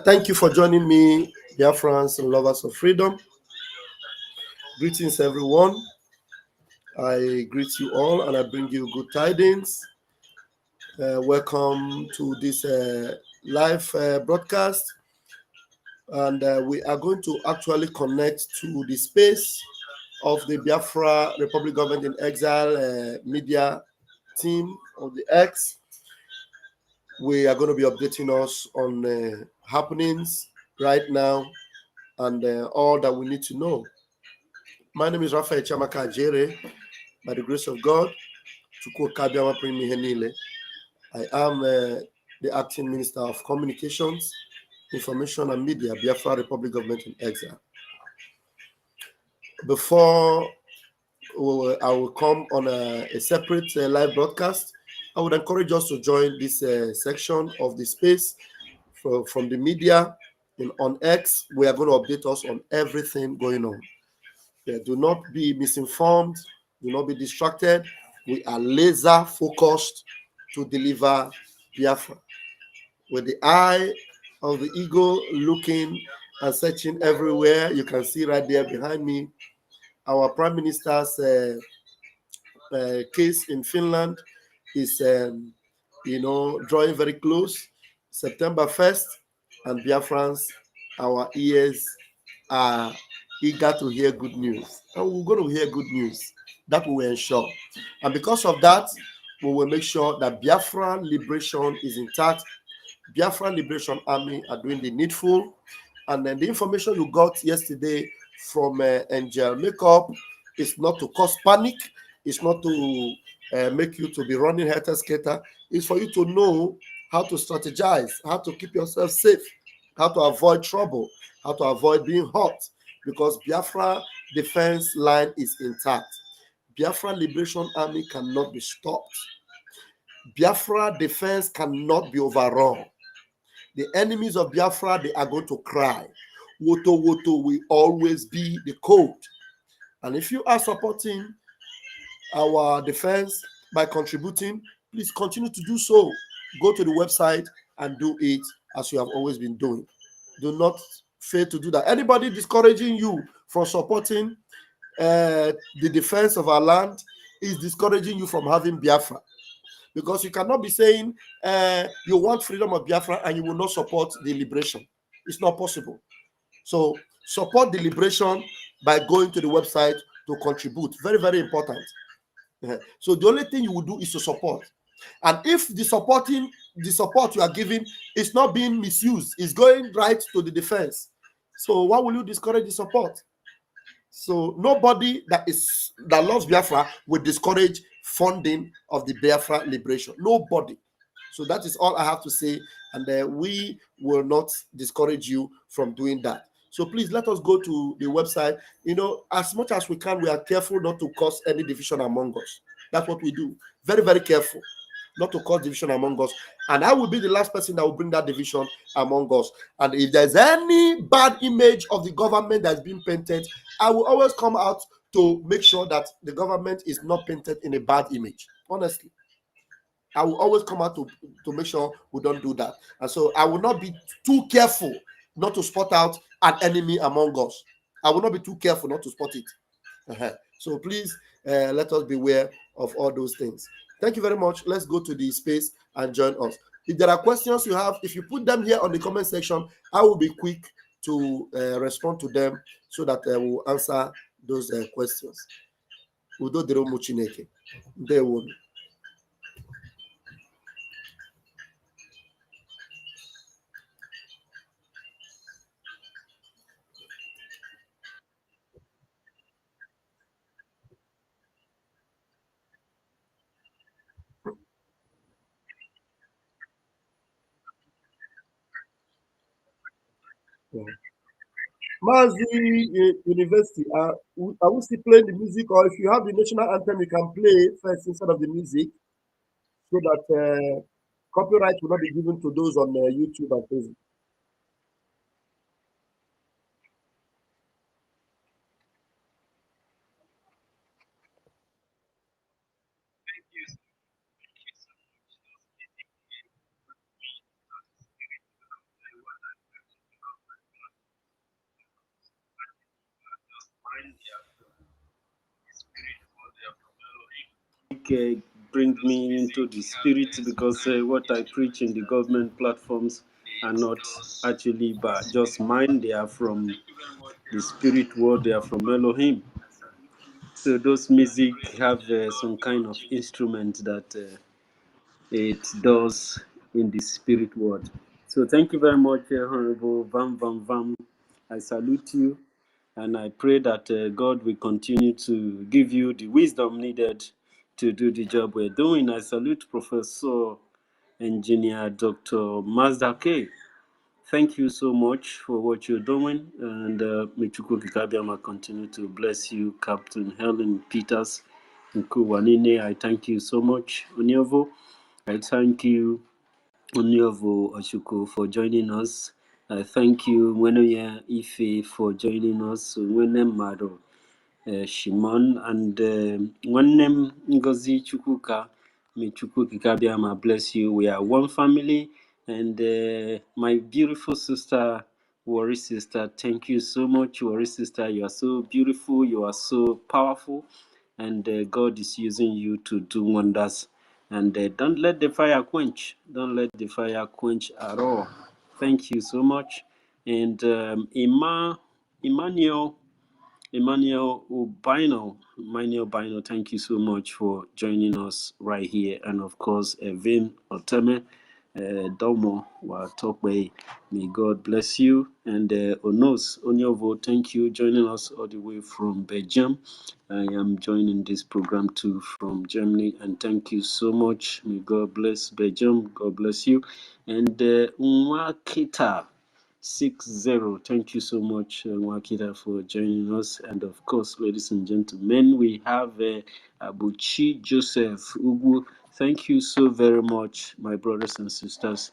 Thank you for joining me, Biafrans and lovers of freedom. Greetings, everyone. I greet you all and I bring you good tidings. Welcome to this live broadcast. And we are going to actually connect to the space of the Biafra Republic Government in Exile media team of the X. We are going to be updating us on happenings right now and all that we need to know. My name is Raphael Chamaka Jere. By the grace of God, I am the acting Minister of Communications, Information and Media, Biafra Republic Government in Exile. Before I will come on a separate live broadcast, I would encourage us to join this section of the space from the media on X. We are going to update us on everything going on. Do not be misinformed. Do not be distracted. We are laser focused to deliver Biafra. With the eye of the eagle looking and searching everywhere, you can see right there behind me our Prime Minister's case in Finland is, drawing very close. September 1st, and Biafrans, our ears are eager to hear good news. And we're going to hear good news. That we will ensure. And because of that, we will make sure that Biafra liberation is intact. Biafra Liberation Army are doing the needful. And then the information you got yesterday from Angel Makeup is not to cause panic. It's not to make you to be running helter-skelter. It's for you to know how to strategize, how to keep yourself safe, how to avoid trouble, how to avoid being hurt, because Biafra defense line is intact. Biafra Liberation Army cannot be stopped. Biafra defense cannot be overrun. The enemies of Biafra, they are going to cry. Wotowoto will always be the code. And if you are supporting our defense by contributing, please continue to do so. Go to the website and do it as you have always been doing. Do not fail to do that. Anybody discouraging you from supporting the defense of our land is discouraging you from having Biafra. Because you cannot be saying you want freedom of Biafra and you will not support the liberation. It's not possible. So support the liberation by going to the website to contribute. Very, very important. So the only thing you will do is to support. And if the support you are giving is not being misused, it's going right to the defense. So why will you discourage the support? So nobody that loves Biafra will discourage funding of the Biafra liberation. Nobody. So that is all I have to say, and we will not discourage you from doing that. So please let us go to the website. As much as we can, we are careful not to cause any division among us. That's what we do. Very, very careful not to cause division among us. And I will be the last person that will bring that division among us. And if there's any bad image of the government that's been painted, I will always come out to make sure that the government is not painted in a bad image. Honestly, I will always come out to make sure we don't do that. And so I will not be too careful not to spot out an enemy among us. I will not be too careful not to spot it. So please let us beware of all those things. Thank you very much. Let's go to the space and join us. If there are questions you have, if you put them here on the comment section, I will be quick to respond to them so that we'll answer those questions. Udo dịrị ụmụ Chineke. Ndewo. Mazi University, are we still playing the music, or if you have the national anthem, you can play first instead of the music, so that copyright will not be given to those on YouTube and Facebook. bring me into the spirit, because what I preach in the government platforms are not actually but just mine. They are from the spirit world. They are from Elohim. So those music have some kind of instrument that it does in the spirit world. So thank you very much, Honorable Vam Vam Vam. I salute you, and I pray that God will continue to give you the wisdom needed to do the job we're doing. I salute Professor Engineer Dr. Mazda K. Thank you so much for what you're doing, and Michuku Kikabiama continue to bless you, Captain Helen Peters, Nkuwanine. I thank you so much, Onyevo. I thank you, Onyevo Oshuko, for joining us. I thank you, Mwenoya Ife, for joining us. Mwene Mado, Shimon, and Nwannem Ngozi Chukwuka. May Chukwu Kikabiama bless you. We are one family. And my beautiful sister, Worry Sister, thank you so much, Worry Sister. You are so beautiful. You are so powerful. And God is using you to do wonders. And don't let the fire quench. Don't let the fire quench at all. Thank you so much. And Emmanuel Bino, thank you so much for joining us right here. And of course, Evin Oteme, Domo Watokwe, may God bless you. And Onos Onyovo, thank you joining us all the way from Belgium. I am joining this program too from Germany, and thank you so much. May God bless Belgium. God bless you. And Nwakita 60. Thank you so much, Wakita, for joining us. And of course, ladies and gentlemen, we have Abuchi Joseph Ugu. Thank you so very much, my brothers and sisters,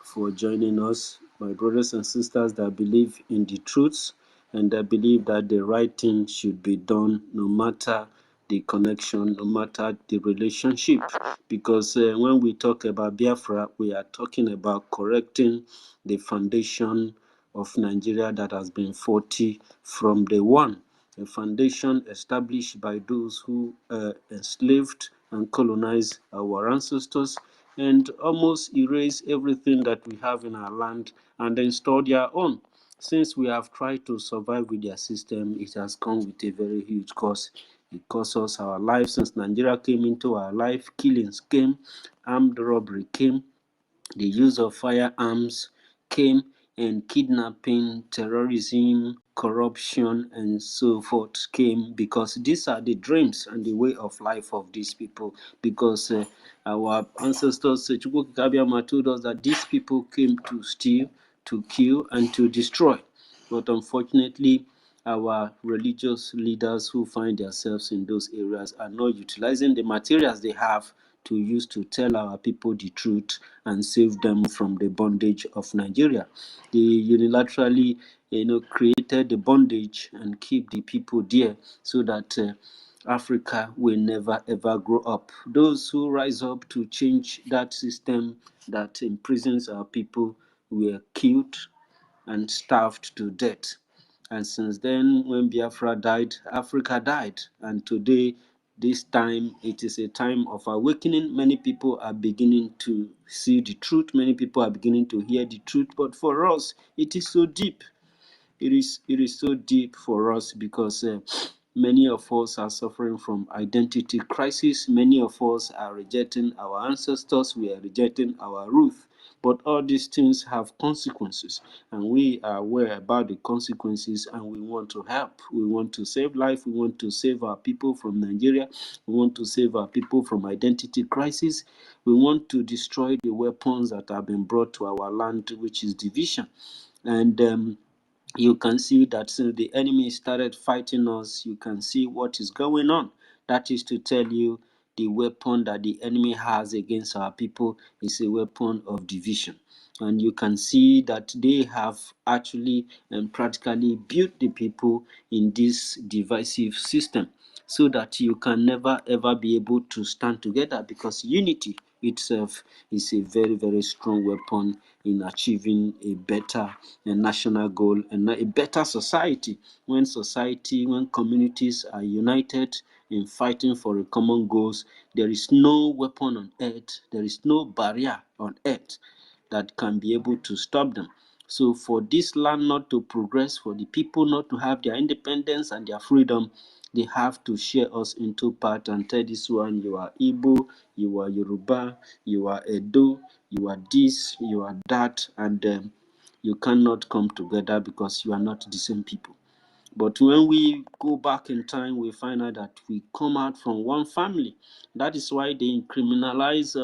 for joining us. My brothers and sisters that believe in the truth and that believe that the right thing should be done no matter the connection, no matter the relationship. Because when we talk about Biafra, we are talking about correcting the foundation of Nigeria that has been faulty from day one. A foundation established by those who enslaved and colonized our ancestors and almost erase everything that we have in our land and then store their own. Since we have tried to survive with their system, it has come with a very huge cost. It cost us our lives. Since Nigeria came into our life, killings came, armed robbery came, the use of firearms came, and kidnapping, terrorism, corruption, and so forth came, because these are the dreams and the way of life of these people. Because our ancestors, Chukwu Kabiama, told us that these people came to steal, to kill, and to destroy. But unfortunately, our religious leaders who find themselves in those areas are not utilizing the materials they have to use to tell our people the truth and save them from the bondage of Nigeria. They unilaterally, created the bondage and keep the people there so that Africa will never ever grow up. Those who rise up to change that system that imprisons our people were killed and starved to death. And since then, when Biafra died, Africa died. And today, this time, it is a time of awakening. Many people are beginning to see the truth. Many people are beginning to hear the truth. But for us, it is so deep. It is so deep for us because many of us are suffering from identity crisis. Many of us are rejecting our ancestors. We are rejecting our roots. But all these things have consequences, and we are aware about the consequences, and we want to help. We want to save life. We want to save our people from Nigeria. We want to save our people from identity crisis. We want to destroy the weapons that have been brought to our land, which is division. And you can see that since the enemy started fighting us, you can see what is going on. That is to tell you the weapon that the enemy has against our people is a weapon of division. And you can see that they have actually and practically built the people in this divisive system so that you can never ever be able to stand together, because unity itself is a very, very strong weapon in achieving a better national goal and a better society. When communities are united in fighting for a common goals. There is no weapon on earth, there is no barrier on earth that can be able to stop them. So for this land not to progress, for the people not to have their independence and their freedom, they have to share us into part and tell this one, you are Igbo, you are Yoruba, you are Edo, you are this, you are that, and you cannot come together because you are not the same people. But when we go back in time, we find out that we come out from one family. That is why they criminalize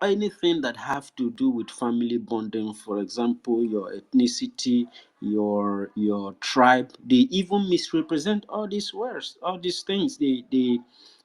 anything that have to do with family bonding. For example, your ethnicity, your tribe. They even misrepresent all these words, all these things. They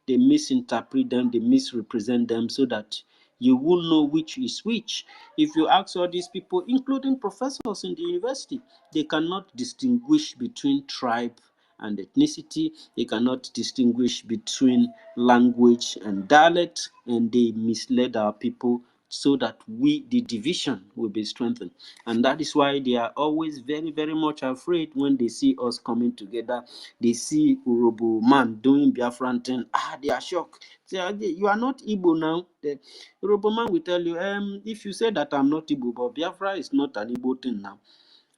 misinterpret them, they misrepresent them, so that you will know which is which. If you ask all these people, including professors in the university, they cannot distinguish between tribe and ethnicity. They cannot distinguish between language and dialect, and they misled our people so that the division will be strengthened. And that is why they are always very, very much afraid when they see us coming together. They see Urobo man doing Biafran thing. They are shocked. Say, you are not Igbo now. The Urobo man will tell you, if you say that I'm not Igbo, but Biafra is not an Igbo thing now.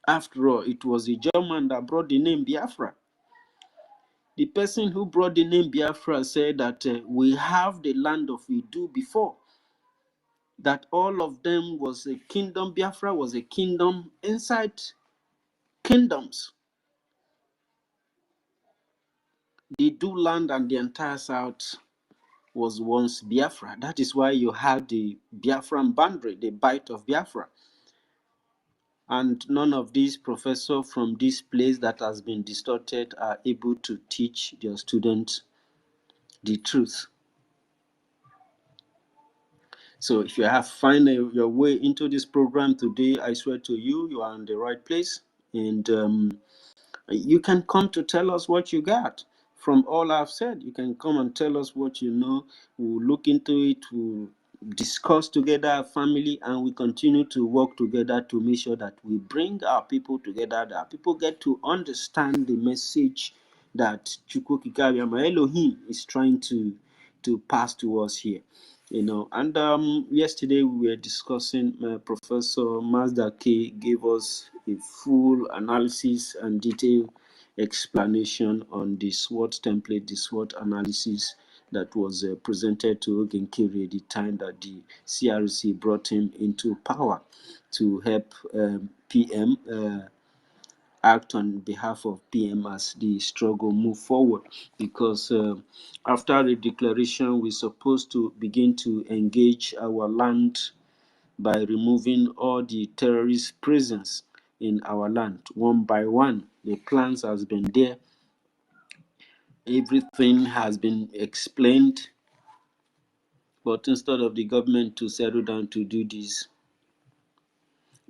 After all, it was a German that brought the name Biafra. The person who brought the name Biafra said that we have the land of Idu before, that all of them was a kingdom. Biafra was a kingdom inside kingdoms. The Idu land and the entire south was once Biafra. That is why you have the Biafran boundary, the Bight of Biafra. And none of these professors from this place that has been distorted are able to teach their students the truth. So if you have found your way into this program today, I swear to you, you are in the right place. And you can come to tell us what you got. From all I've said, you can come and tell us what you know. We'll look into it, we'll discuss together, our family, and we continue to work together to make sure that we bring our people together, that people get to understand the message that Chukwu Kikabiyama Elohim is trying to pass to us here. And yesterday we were discussing, Professor Mazda K gave us a full analysis and detailed explanation on the SWOT template, the SWOT analysis that was presented to Ogenkiri the time that the CRC brought him into power to help PM act on behalf of PM as the struggle move forward. Because after the declaration, we're supposed to begin to engage our land by removing all the terrorist prisons in our land one by one. The plans has been there. Everything has been explained. But instead of the government to settle down to do this,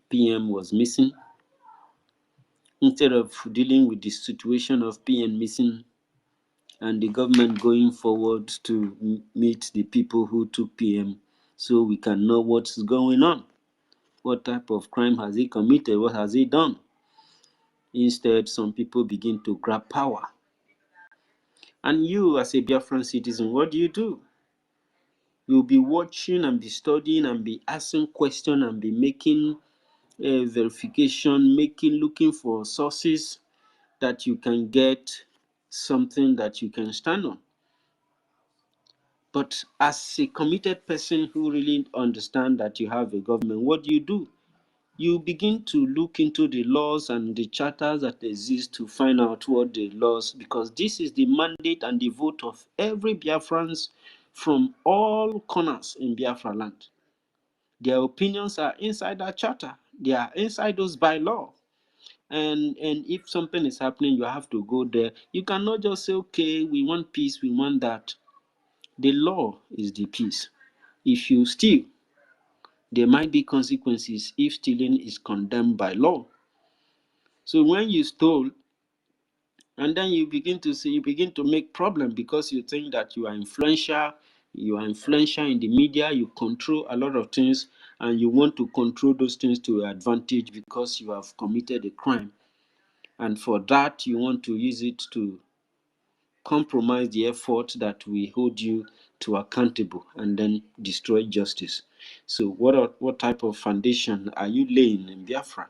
PM was missing. Instead of dealing with the situation of PM missing and the government going forward to meet the people who took PM, so we can know what's going on. What type of crime has he committed? What has he done? Instead, some people begin to grab power. And you, as a Biafran citizen, what do? You'll be watching and be studying and be asking questions and be making verification, looking for sources that you can get something that you can stand on. But as a committed person who really understands that you have a government, what do? You begin to look into the laws and the charters that exist to find out what the laws, because this is the mandate and the vote of every Biafrans from all corners in Biafra land. Their opinions are inside that charter. They are inside those bylaws. And if something is happening, you have to go there. You cannot just say, okay, we want peace, we want that. The law is the peace. If you steal, there might be consequences if stealing is condemned by law. So when you stole, and then you begin to make problem because you think that you are influential in the media, you control a lot of things, and you want to control those things to your advantage because you have committed a crime. And for that, you want to use it to compromise the effort that we hold you to accountable and then destroy justice. So what type of foundation are you laying in Biafra?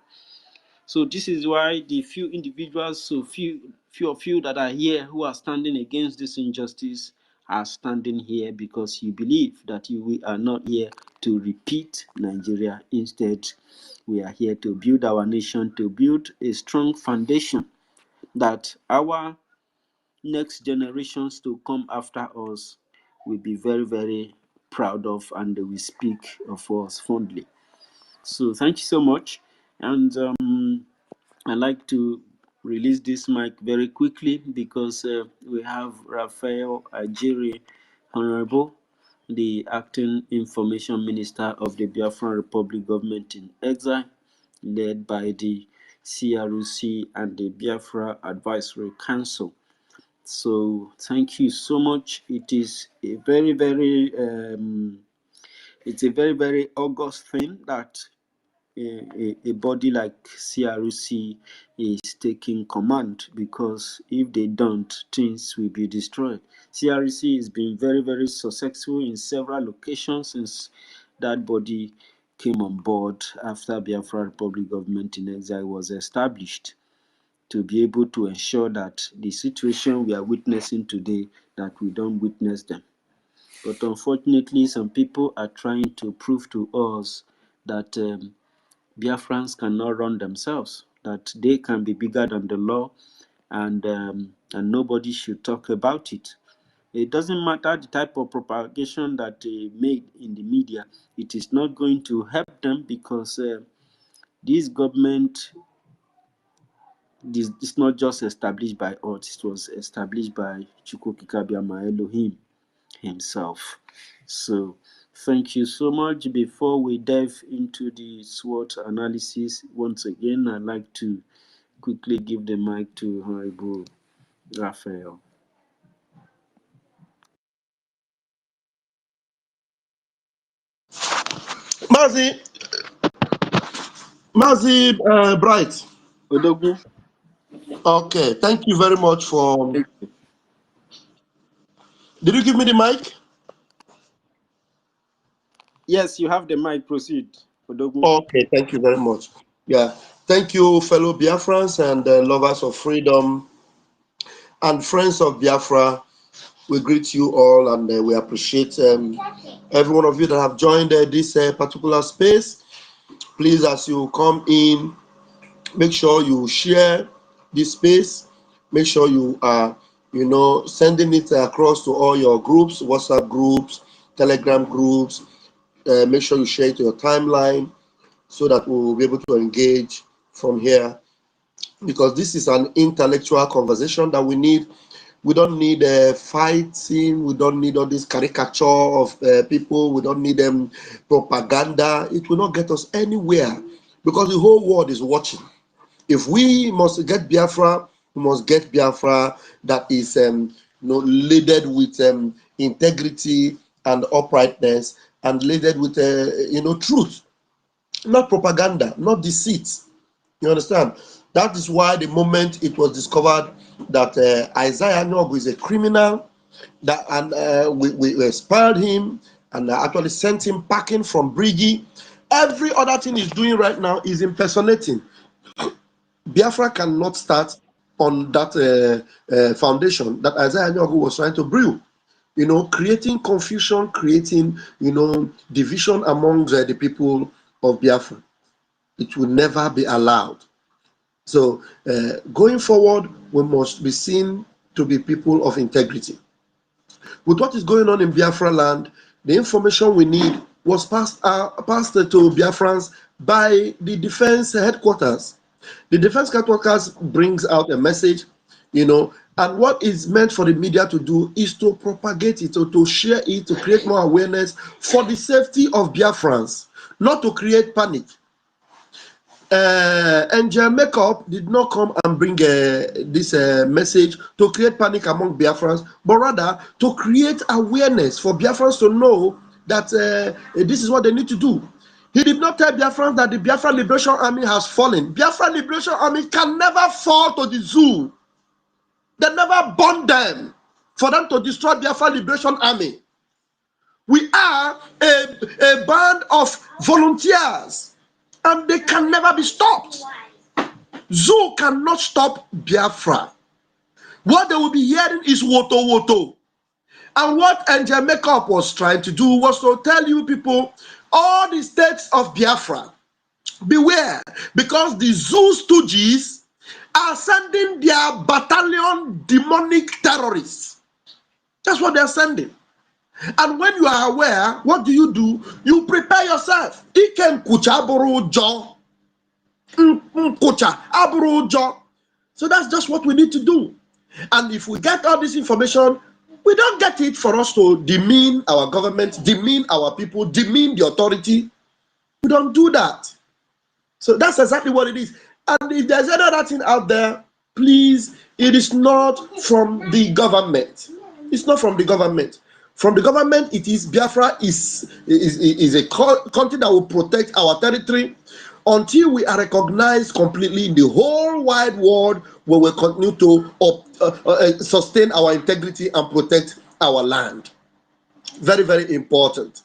So this is why the few individuals, so few of you that are here who are standing against this injustice are standing here because you believe that we are not here to repeat Nigeria. Instead, we are here to build our nation, to build a strong foundation that our next generations to come after us will be very, very proud of, and they will speak of us fondly. So thank you so much. And I'd like to release this mic very quickly because we have Raphael Ajiri, Honorable, the acting information minister of the Biafran Republic government in exile, led by the CRUC and the Biafra Advisory Council. So thank you so much. It is a very, very it's a very, very august thing that a body like CRC is taking command, because if they don't, things will be destroyed. CRC has been very, very successful in several locations since that body came on board after Biafra Republic government in exile was established, to be able to ensure that the situation we are witnessing today, that we don't witness them. But unfortunately, some people are trying to prove to us that Biafrans cannot run themselves, that they can be bigger than the law, and nobody should talk about it. It doesn't matter the type of propagation that they made in the media. It is not going to help them, because this government, this is not just established by us, it was established by Chukwukikabiama Elohim himself. So thank you so much. Before we dive into the SWOT analysis, once again, I'd like to quickly give the mic to Honorable Raphael. Mazi Bright. Odogu. Okay, thank you very much for. Did you give me the mic? Yes, you have the mic. Proceed, Odogu. Okay, thank you very much. Yeah, thank you, fellow Biafrans and lovers of freedom and friends of Biafra. We greet you all, and we appreciate every one of you that have joined this particular space. Please, as you come in, make sure you share this space. Make sure you are, sending it across to all your groups, WhatsApp groups, Telegram groups. Make sure you share it to your timeline, so that we will be able to engage from here, because this is an intellectual conversation that we need. We don't need fighting. We don't need all this caricature of people. We don't need propaganda. It will not get us anywhere, because the whole world is watching. If we must get Biafra, we must get Biafra that is laden with integrity and uprightness, and laden with truth, not propaganda, not deceit. You understand? That is why the moment it was discovered that Isaiah Anyaogu is a criminal, that and we expelled him and actually sent him packing from Brigi. Every other thing he's doing right now is impersonating. Biafra cannot start on that foundation that Isaiah Anyaogu was trying to brew. Creating confusion, creating division among the people of Biafra. It will never be allowed. So going forward, we must be seen to be people of integrity. With what is going on in Biafra land, the information we need was passed to Biafrans by the defense headquarters. The defense headquarters brings out a message, and what is meant for the media to do is to propagate it, or to share it, to create more awareness for the safety of Biafrans, not to create panic. Angel Makeup did not come and bring this message to create panic among Biafrans, but rather to create awareness for Biafrans to know that this is what they need to do. He did not tell Biafrans that the Biafra Liberation Army has fallen. Biafra Liberation Army can never fall to the zoo. They never burn them for them to destroy Biafra Liberation Army. We are a band of volunteers, and they can never be stopped. Zoo cannot stop Biafra. What they will be hearing is Wotowoto. And what Angel Makeup was trying to do was to tell you people, all the states of Biafra, beware, because the Zoo stooges are sending their battalion demonic terrorists. That's what they're sending. And when you are aware, what do? You prepare yourself. Iken kucha aburu jo. Kucha aburu jo. So that's just what we need to do. And if we get all this information, we don't get it for us to demean our government, demean our people, demean the authority. We don't do that. So that's exactly what it is. And if there's any other thing out there, please, it is not from the government. It's not from the government. From the government, it is Biafra is a country that will protect our territory until we are recognized completely in the whole wide world, where we continue to sustain our integrity and protect our land. Very, very important.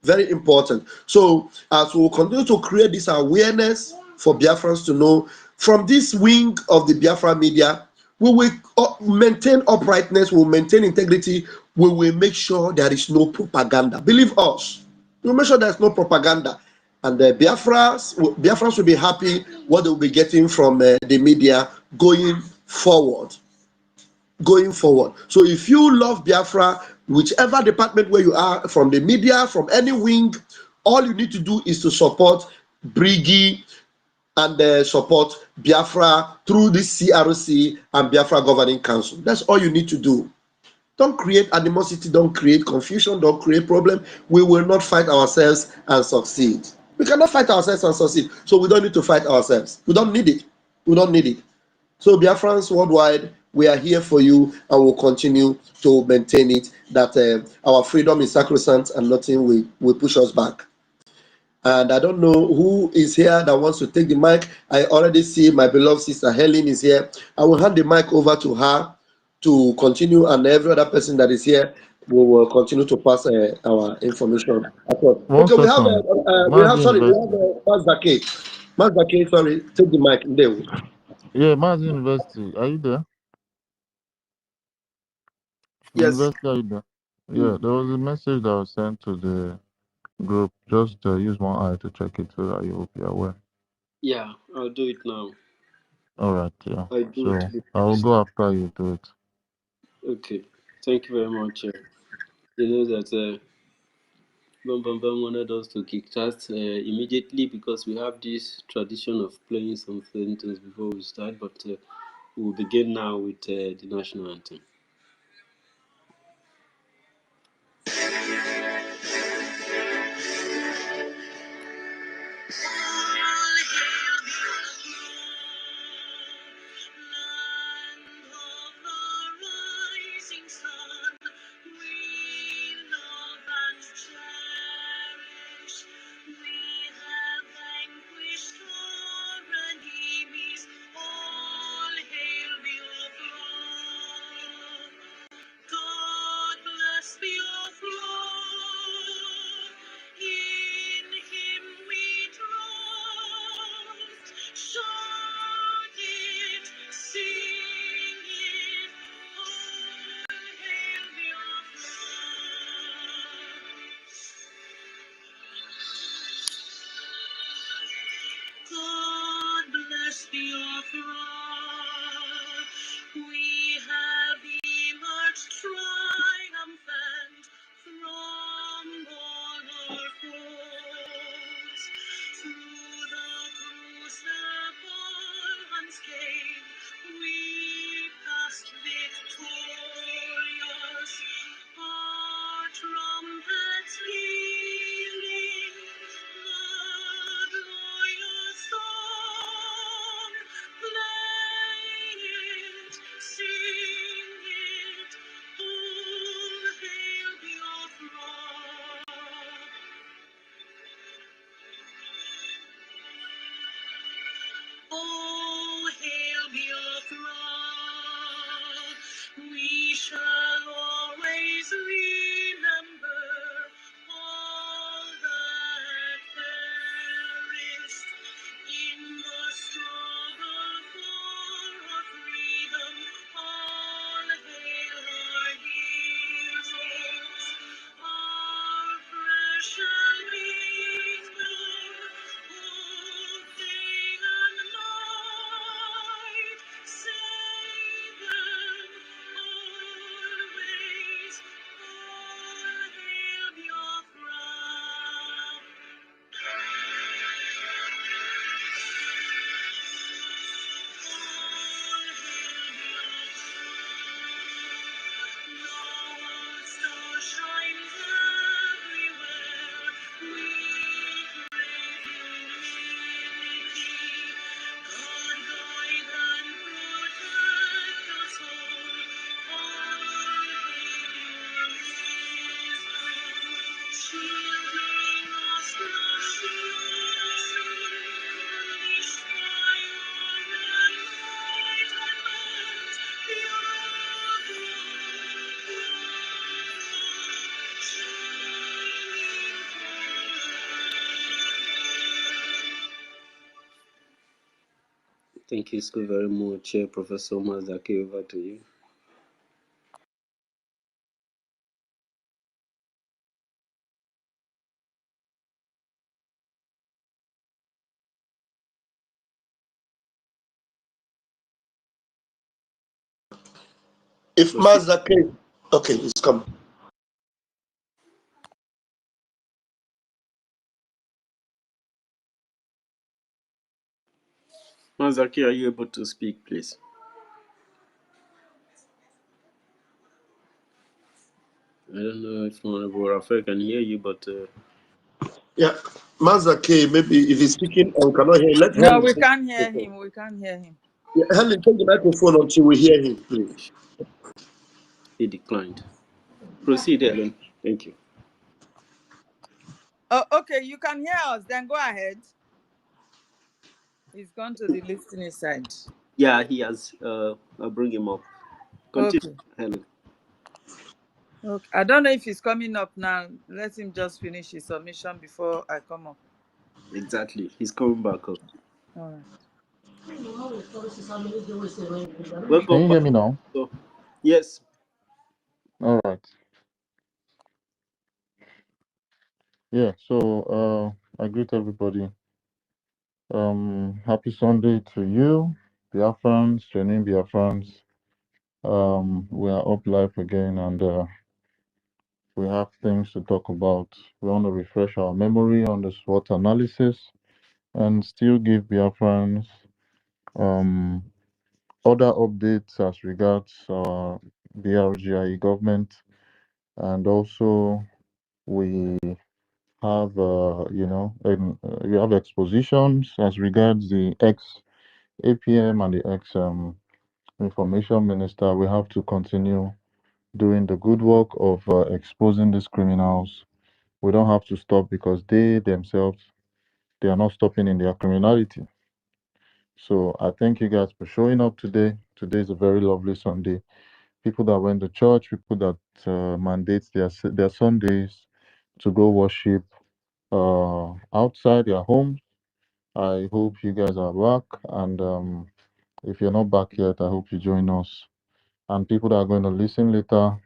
Very important. So as we will continue to create this awareness for Biafrans to know, from this wing of the Biafra media, we will maintain uprightness, we will maintain integrity, we will make sure there is no propaganda. Believe us, we will make sure there is no propaganda. And the Biafrans will be happy what they will be getting from the media going forward. Going forward. So if you love Biafra, whichever department where you are, from the media, from any wing, all you need to do is to support Brigi and support Biafra through this CRC and Biafra Governing Council. That's all you need to do. Don't create animosity, don't create confusion, don't create problem. We will not fight ourselves and succeed. We cannot fight ourselves and succeed. So we don't need to fight ourselves. We don't need it. We don't need it. So Biafrans worldwide, we are here for you and will continue to maintain it, that our freedom is sacrosanct and nothing will push us back. And I don't know who is here that wants to take the mic. I already see my beloved sister Helen is here. I will hand the mic over to her to continue, and every other person that is here, we will continue to pass our information. One Okay, second. sorry, we have University. Mazake. Mazake, sorry, take the mic. There. Yeah, University. Are you there? Yes. University, are you there? Yeah, there was a message that was sent to the group. Just use one eye to check it so that you will be aware. Yeah, I'll do it now. All right, yeah. I do So it with I will this. go after you do it. Okay, thank you very much. You know that Bam Bam Bam wanted us to kickstart immediately because we have this tradition of playing some sentences before we start, but we'll begin now with the national anthem. Thank you so very much, Professor Mazaki. Over to you. If Proceed. Mazake, okay, it's come. Mazaki, are you able to speak, please? I don't know if Honorable Raphael can hear you, but Yeah, Mazake, maybe if he's speaking and we cannot hear, let No, Helen we take can't the hear microphone. him. We can't hear him. Yeah, Helen, take the microphone until we hear him, please. he declined. Proceed, Helen. Thank you. Oh, okay. You can hear us. Then go ahead. He's gone to the listening side. Yeah, he has. I'll bring him up. Continue, Okay. Helen. Okay. I don't know if he's coming up now. Let him just finish his submission before I come up. Exactly. He's coming back up. All right. Can Welcome you back. hear me now? So, yes. All right. Yeah. So, I greet everybody. Happy Sunday to you, Biafrans, genuine Biafrans. We are up live again, and we have things to talk about. We want to refresh our memory on the SWOT analysis and still give Biafrans um other updates as regards BRGIE government, and also we have we have expositions as regards the ex APM and the ex information minister. We have to continue doing the good work of exposing these criminals. We don't have to stop because they themselves they are not stopping in their criminality. So I thank you guys for showing up today. Today is a very lovely Sunday. People that went to church, people that mandate their Sundays to go worship outside their homes. I hope you guys are back, and if you're not back yet, I hope you join us. And people that are going to listen later,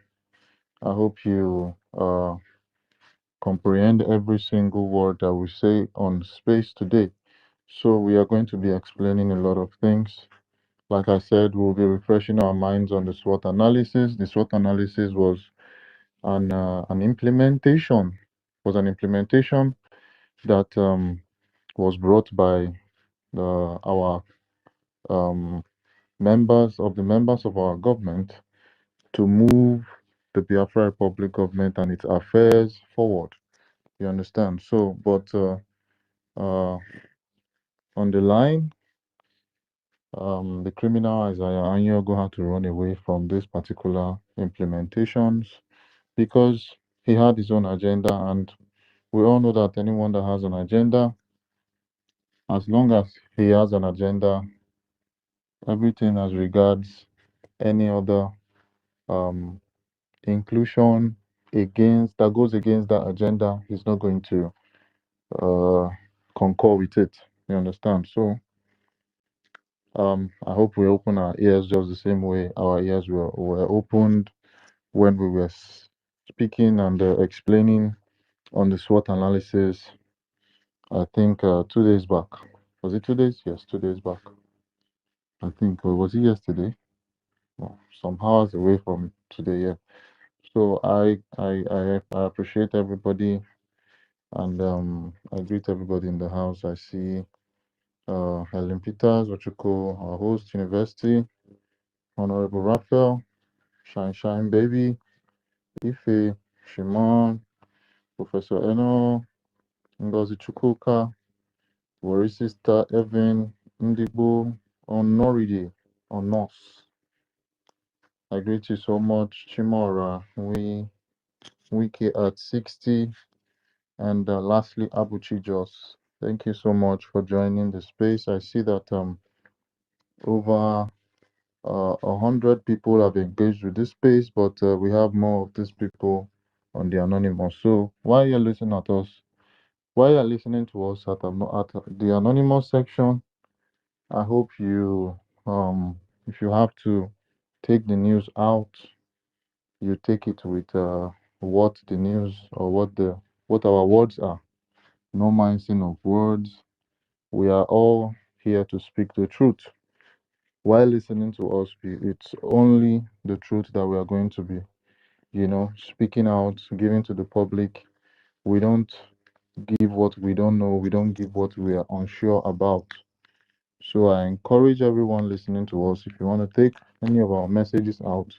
I hope you comprehend every single word that we say on space today. So we are going to be explaining a lot of things. Like I said, we'll be refreshing our minds on the SWOT analysis. The SWOT analysis was an implementation, that was brought by our um, members of our government to move the Biafra Republic government and its affairs forward. You understand? So, but uh, on the line, the criminal Isaiah Anyaogu had to run away from these particular implementations because he had his own agenda, and we all know that anyone that has an agenda, as long as he has an agenda, everything as regards any other um, inclusion against that goes against that agenda, he's not going to uh, concur with it. You understand? So I hope we open our ears just the same way our ears were opened when we were speaking and explaining on the SWOT analysis. I think 2 days back. Was it 2 days? Yes, 2 days back. I think, or was it yesterday? No, some hours away from today. Yeah. So I appreciate everybody, and I greet everybody in the house. I see Helen Peters, Ochuko, our host, University, Honorable Raphael, Shine Shine Baby, Ife, Shimon, Professor Eno, Ngozi Chukwuka, Worry Sister, Evan, Ndigo, Onoride, Onos. I greet you so much, Chimora, Wiki at 60, and lastly, Abuchi Jos. Thank you so much for joining the space. I see that over 100 people have engaged with this space, but we have more of these people on the anonymous. So while you're listening at us, while you're listening to us at the anonymous section, I hope you, if you have to take the news out, you take it with what the news or what our words are. No mincing of words. We are all here to speak the truth. While listening to us, it's only the truth that we are going to be, speaking out, giving to the public. We don't give what we don't know. We don't give what we are unsure about. So I encourage everyone listening to us, if you want to take any of our messages out,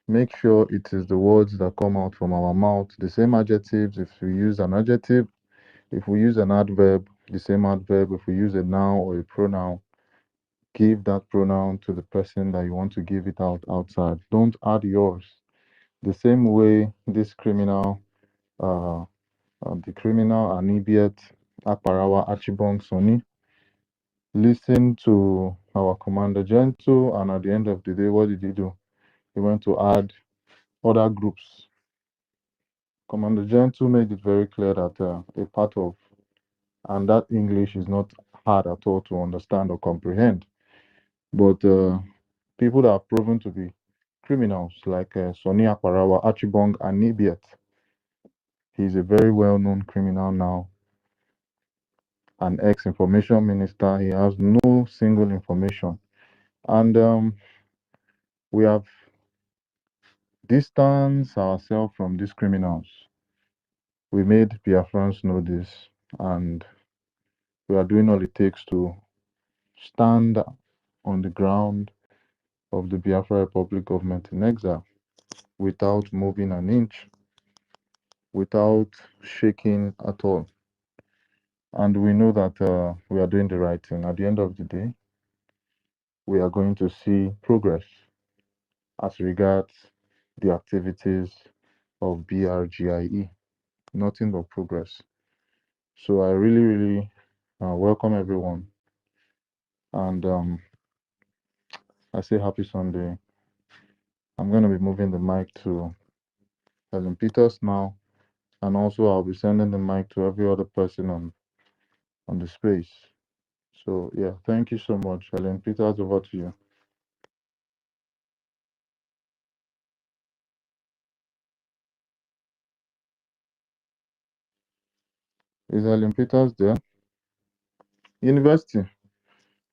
make sure it is the words that come out from our mouth, the same adjectives. If we use an adjective, if we use an adverb, the same adverb. If we use a noun or a pronoun, give that pronoun to the person that you want to give it out outside. Don't add yours. The same way this criminal, the criminal Anibiet Akparawa Achibong Soni, listened to our Commander Gentle, and at the end of the day, what did he do? He went to add other groups. Commander Gentle made it very clear that a part of, and that English is not hard at all to understand or comprehend, but people that are proven to be criminals, like Sonny Akparawa, Achibong, and Nibiet. He's a very well known criminal now, an ex information minister. He has no single information. And we have distanced ourselves from these criminals. We made Biafrans know this, and we are doing all it takes to stand on the ground of the Biafra Republic government in exile without moving an inch, without shaking at all. And we know that we are doing the right thing. At the end of the day, we are going to see progress as regards the activities of BRGIE. Nothing but progress. So I really, really welcome everyone. And I say happy Sunday. I'm going to be moving the mic to Helen Peters now. And also, I'll be sending the mic to every other person on the space. So, yeah, thank you so much. Helen Peters, over to you. Is Helen Peters there? University.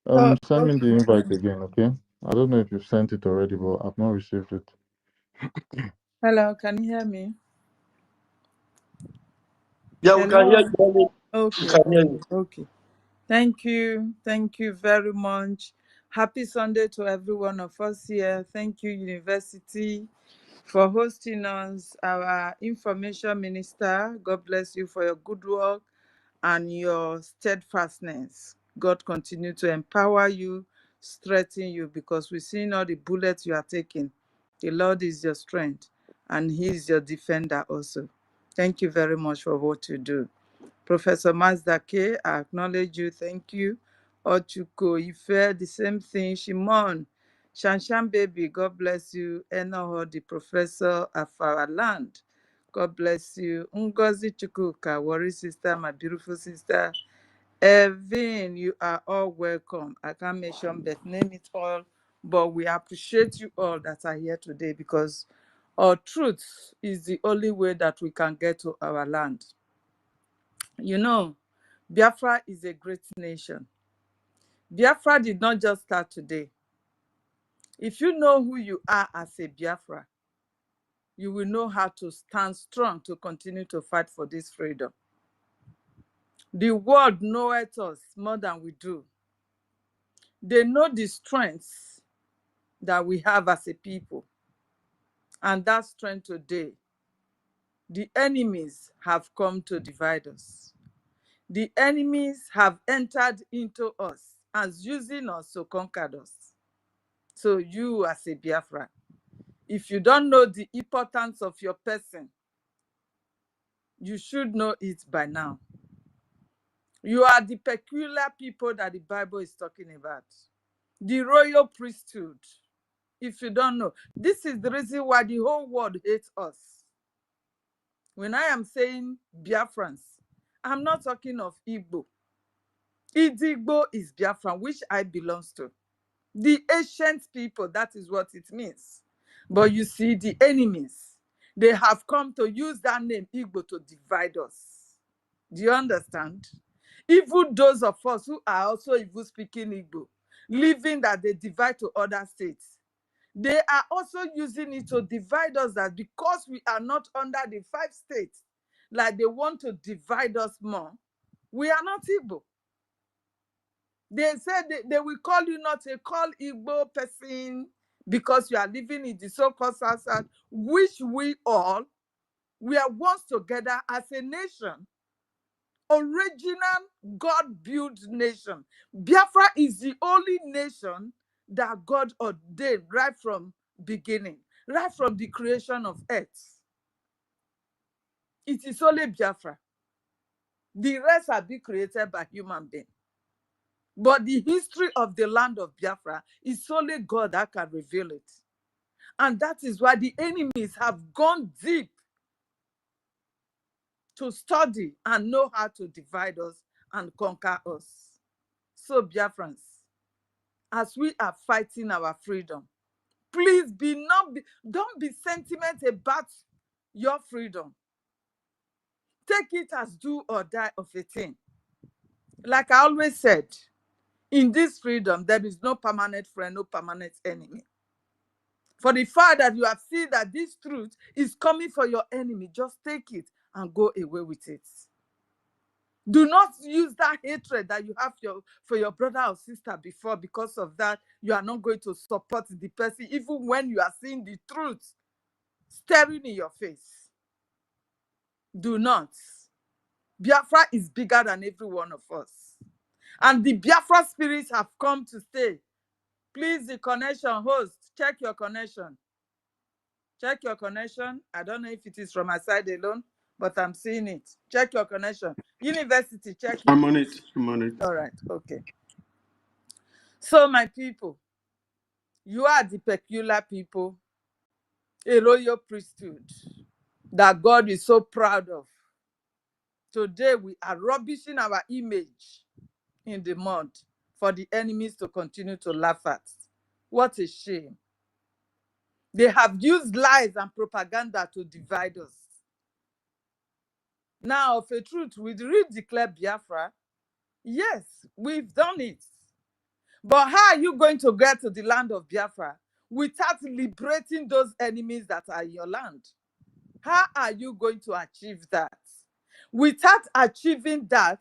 Oh, Send me the okay. invite again, okay? I don't know if you've sent it already, but I've not received it. Hello, can you hear me? Yeah, we can hear Hello. you. Mommy. We Okay, can hear okay, you. okay. Thank you. Thank you very much. Happy Sunday to every one of us here. Thank you, University, for hosting us. Our information minister, God bless you for your good work and your steadfastness. God continue to empower you, strengthen you, because we've seen all the bullets you are taking. The Lord is your strength, and He is your defender also. Thank you very much for what you do. Professor Mazdake, I acknowledge you. Thank you. Ochuko Ife, the same thing. Shimon, Shanshan baby, God bless you. Enoho, the professor of our land. God bless you. Ngozi Chukuka, worry sister, my beautiful sister. Evin, you are all welcome. I can't mention but name it all, but we appreciate you all that are here today because our truth is the only way that we can get to our land. You know, Biafra is a great nation. Biafra did not just start today. If you know who you are as a Biafra, you will know how to stand strong to continue to fight for this freedom. The world knoweth us more than we do. They know the strengths that we have as a people. And that strength today, the enemies have come to divide us. The enemies have entered into us and using us to conquer us. So you as a Biafra, if you don't know the importance of your person, you should know it by now. You are the peculiar people that the Bible is talking about. The royal priesthood. If you don't know, this is the reason why the whole world hates us. When I am saying Biafrans, I'm not talking of Igbo. Idigbo is Biafran, which I belongs to. The ancient people, that is what it means. But you see, the enemies, they have come to use that name Igbo to divide us. Do you understand? Even those of us who are also even speaking Igbo, living that they divide to other states, they are also using it to divide us, that because we are not under the 5 states, like they want to divide us more, we are not Igbo. They said they will call you not a call Igbo person because you are living in the so-called South, which we all, we are once together as a nation. Original God-built nation. Biafra is the only nation that God ordained right from beginning, right from the creation of earth. It is only Biafra. The rest have been created by human beings. But the history of the land of Biafra is only God that can reveal it. And that is why the enemies have gone deep to study and know how to divide us and conquer us. So Biafrans, as we are fighting our freedom, please don't be sentiment about your freedom. Take it as do or die of a thing. Like I always said, in this freedom, there is no permanent friend, no permanent enemy. For the fact that you have seen that this truth is coming for your enemy, just take it and go away with it. Do not use that hatred that you have for your brother or sister before. Because of that, you are not going to support the person, even when you are seeing the truth staring in your face. Do not. Biafra is bigger than every one of us. And the Biafra spirits have come to stay. Please, the connection host, check your connection. Check your connection. I don't know if it is from my side alone, but I'm seeing it. Check your connection. University, check it. I'm on it. I'm on it. All right, okay. So, my people, you are the peculiar people, a royal priesthood that God is so proud of. Today, we are rubbishing our image in the mud for the enemies to continue to laugh at. What a shame. They have used lies and propaganda to divide us. Now, of a truth, we declare Biafra. Yes, we've done it. But how are you going to get to the land of Biafra without liberating those enemies that are in your land? How are you going to achieve that? Without achieving that,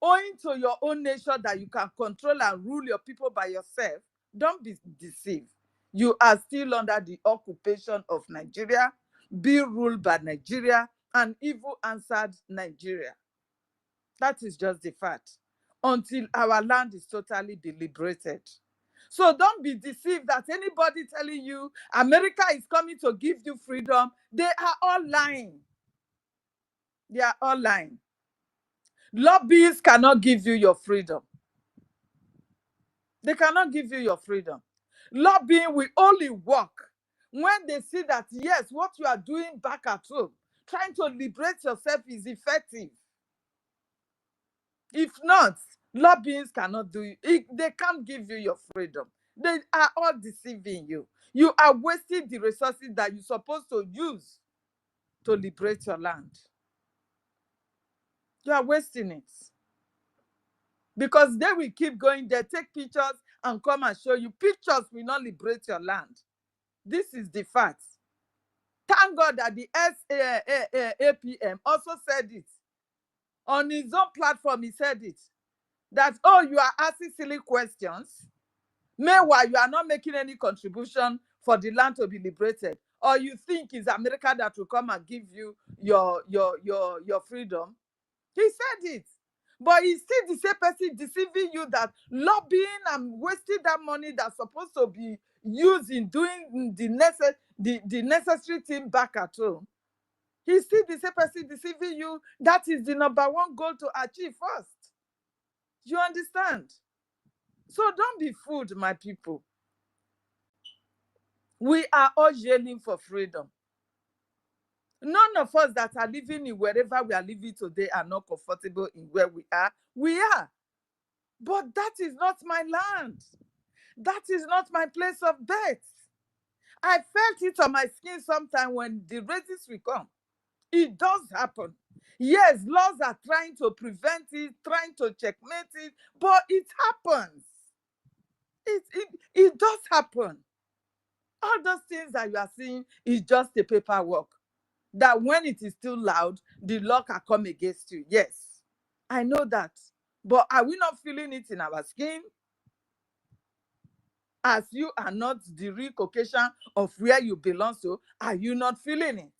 owing to your own nature that you can control and rule your people by yourself, don't be deceived. You are still under the occupation of Nigeria, being ruled by Nigeria, and evil answered Nigeria. That is just the fact. Until our land is totally liberated. So don't be deceived that anybody telling you America is coming to give you freedom. They are all lying. They are all lying. Lobbyists cannot give you your freedom. They cannot give you your freedom. Lobbying will only work when they see that, yes, what you are doing back at home, trying to liberate yourself, is effective. If not, lobbying cannot do it. They can't give you your freedom. They are all deceiving you. You are wasting the resources that you're supposed to use to liberate your land. You are wasting it. Because they will keep going there, take pictures and come and show you. Pictures will not liberate your land. This is the fact. Thank God that the APM also said it. On his own platform, he said it. That, oh, you are asking silly questions. Meanwhile, you are not making any contribution for the land to be liberated. Or you think it's America that will come and give you your freedom. He said it. But he's still the same person deceiving you that lobbying and wasting that money that's supposed to be used in doing the necessary thing back at home. He's still the same person deceiving you. That is the #1 goal to achieve first. You understand? So don't be fooled, my people. We are all yearning for freedom. None of us that are living in wherever we are living today are not comfortable in where we are. We are. But that is not my land. That is not my place of birth. I felt it on my skin sometime when the races will come. It does happen. Yes, laws are trying to prevent it, trying to checkmate it, but it happens. It does happen. All those things that you are seeing is just a paperwork. That when it is still loud, the law can come against you. Yes, I know that. But are we not feeling it in our skin? As you are not the real Caucasian of where you belong to, are you not feeling it?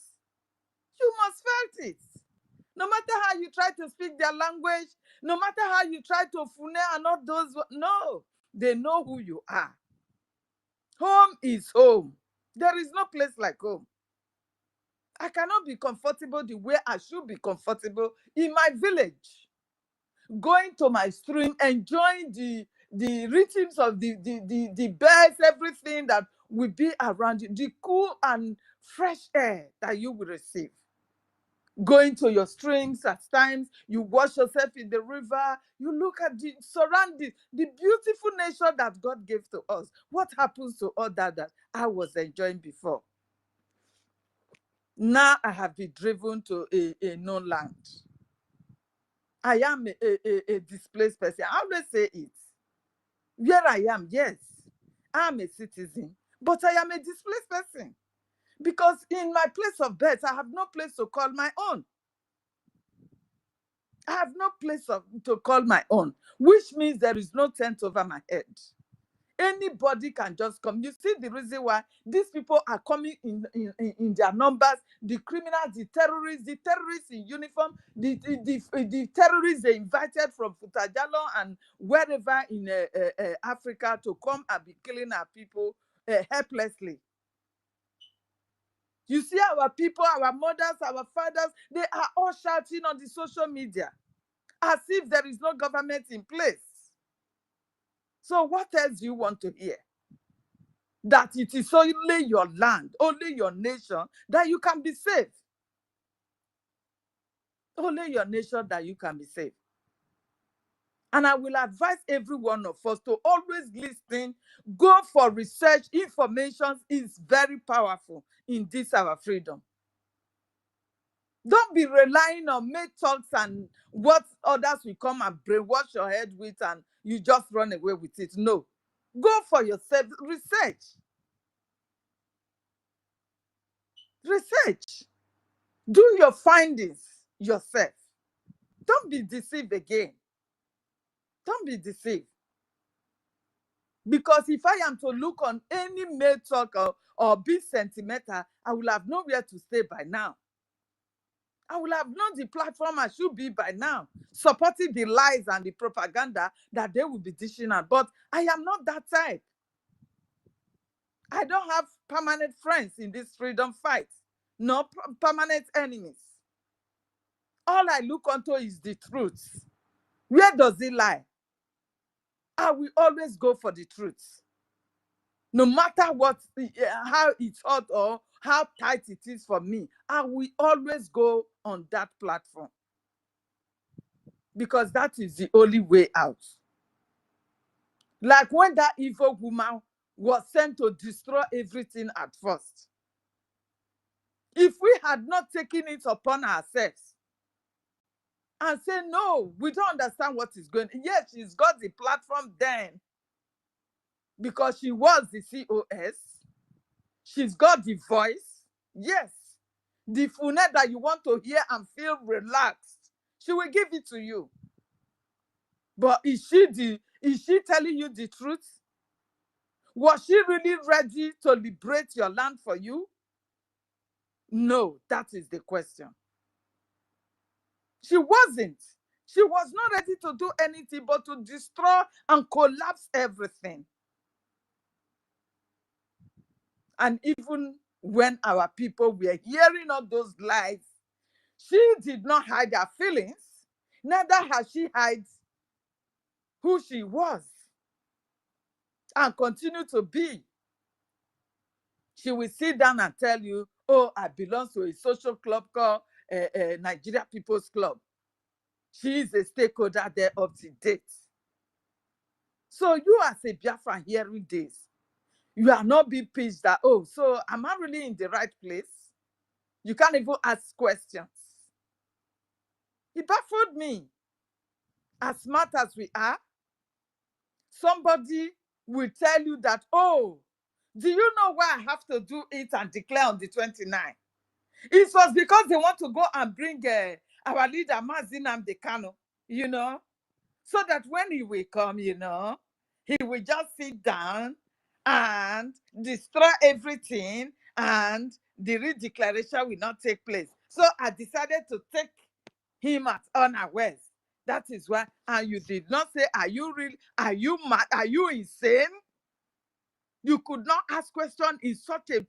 You must felt it. No matter how you try to speak their language, no matter how you try to fune and all those, no, they know who you are. Home is home. There is no place like home. I cannot be comfortable the way I should be comfortable in my village. Going to my stream, enjoying the rhythms of the birds, everything that will be around you, the cool and fresh air that you will receive. Going to your streams at times, you wash yourself in the river, you look at the surroundings, the beautiful nature that God gave to us. What happens to all that I was enjoying before? Now I have been driven to a no land. I am a displaced person. I always say it. Where I am, yes, I'm a citizen, but I am a displaced person. Because in my place of birth, I have no place to call my own. I have no place to call my own, which means there is no tent over my head. Anybody can just come. You see the reason why these people are coming in their numbers, the criminals, the terrorists in uniform, the terrorists they invited from Futajalo and wherever in Africa to come and be killing our people helplessly. You see our people, our mothers, our fathers, they are all shouting on the social media as if there is no government in place. So what else do you want to hear? That it is only your land, only your nation that you can be saved. Only your nation that you can be saved. And I will advise every one of us to always listen, go for research. Information is very powerful in this our freedom. Don't be relying on made talks and what others will come and brainwash your head with and you just run away with it. No. Go for yourself. Research. Research. Do your findings yourself. Don't be deceived again. Don't be deceived. Because if I am to look on any male talk or be sentimental, I will have nowhere to stay by now. I will have known the platform I should be by now, supporting the lies and the propaganda that they will be dishing out. But I am not that type. I don't have permanent friends in this freedom fight. No permanent enemies. All I look onto is the truth. Where does it lie? I will always go for the truth. No matter what, how it's hot or how tight it is for me, I will always go on that platform. Because that is the only way out. Like when that evil woman was sent to destroy everything at first. If we had not taken it upon ourselves and say, no, we don't understand what is going on. Yes, she's got the platform then because she was the COS. She's got the voice. Yes. The funet that you want to hear and feel relaxed, she will give it to you. But is she telling you the truth? Was she really ready to liberate your land for you? No, that is the question. She wasn't. She was not ready to do anything but to destroy and collapse everything. And even when our people were hearing all those lies, she did not hide her feelings, neither has she hid who she was and continue to be. She will sit down and tell you, oh, I belong to a social club called Nigeria People's Club. She is a stakeholder there up to date. So you as a Biafra hearing this, you are not being pitched that, oh, so am I really in the right place? You can't even ask questions. It baffled me. As smart as we are, somebody will tell you that, oh, do you know why I have to do it and declare on the 29th? It was because they want to go and bring our leader, Mazi Nnamdi Kanu, so that when he will come, he will just sit down and destroy everything and the redeclaration will not take place. So I decided to take him at unawares. That is why, and you did not say, are you really, are you mad, are you insane? You could not ask question in such a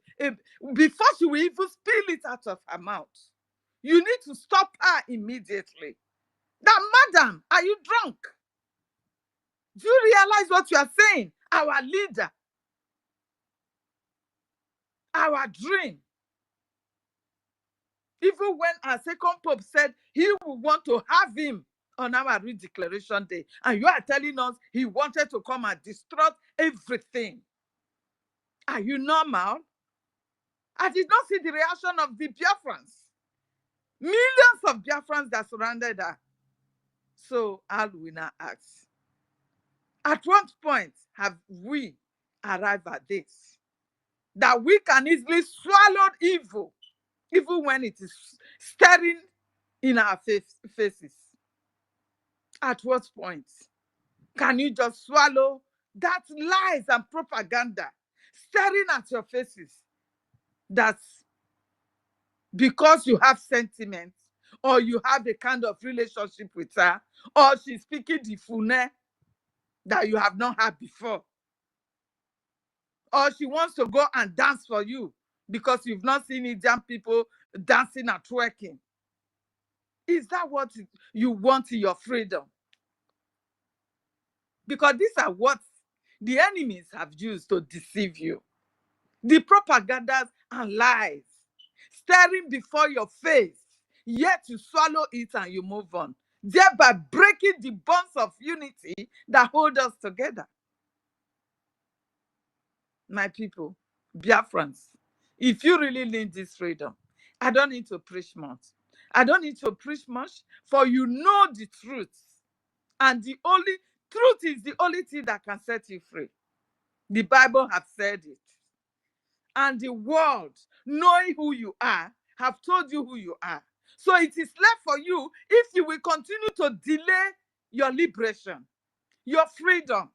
before she will even spill it out of her mouth. You need to stop her immediately. That, madam, are you drunk? Do you realize what you are saying? Our leader, our dream. Even when our second pope said he would want to have him on our redeclaration day, and you are telling us he wanted to come and destroy everything. Are you normal? I did not see the reaction of the Biafrans. Millions of Biafrans that surrounded her. So I'll now ask, at what point have we arrived at this? That we can easily swallow evil, even when it is staring in our faces. At what point can you just swallow that lies and propaganda staring at your faces? That's because you have sentiments, or you have a kind of relationship with her, or she's speaking the fune that you have not had before, or she wants to go and dance for you because you've not seen Indian people dancing and twerking. Is that what you want in your freedom? Because these are what the enemies have used to deceive you. The propagandas and lies staring before your face, yet you swallow it and you move on, thereby breaking the bonds of unity that hold us together. My people, Biafrans, if you really need this freedom, I don't need to preach much. I don't need to preach much, for you know the truth. And the only truth is the only thing that can set you free. The Bible has said it. And the world, knowing who you are, have told you who you are. So it is left for you, if you will continue to delay your liberation, your freedom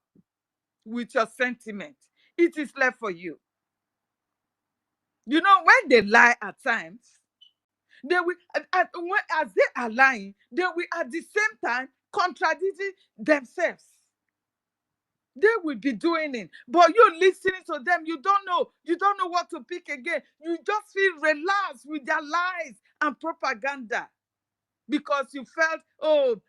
with your sentiment, it is left for you. You know, when they lie at times, they will, as they are lying, they will at the same time contradicting themselves. They will be doing it, but you listening to them, you don't know what to pick again. You just feel relaxed with their lies and propaganda because you felt, oh,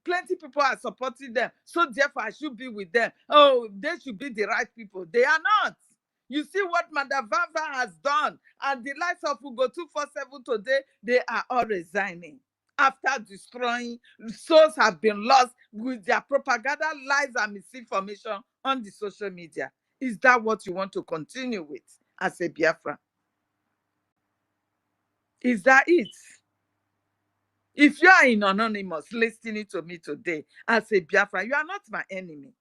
plenty people are supporting them, so therefore I should be with them. Oh, they should be the right people. They are not. You see what Madam Bafra has done, and the likes of Ugo 247 today, they are all resigning after destroying. Souls have been lost with their propaganda, lies, and misinformation on the social media. Is that what you want to continue with as a Biafra? Is that it? If you are in anonymous listening to me today as a Biafra, you are not my enemy.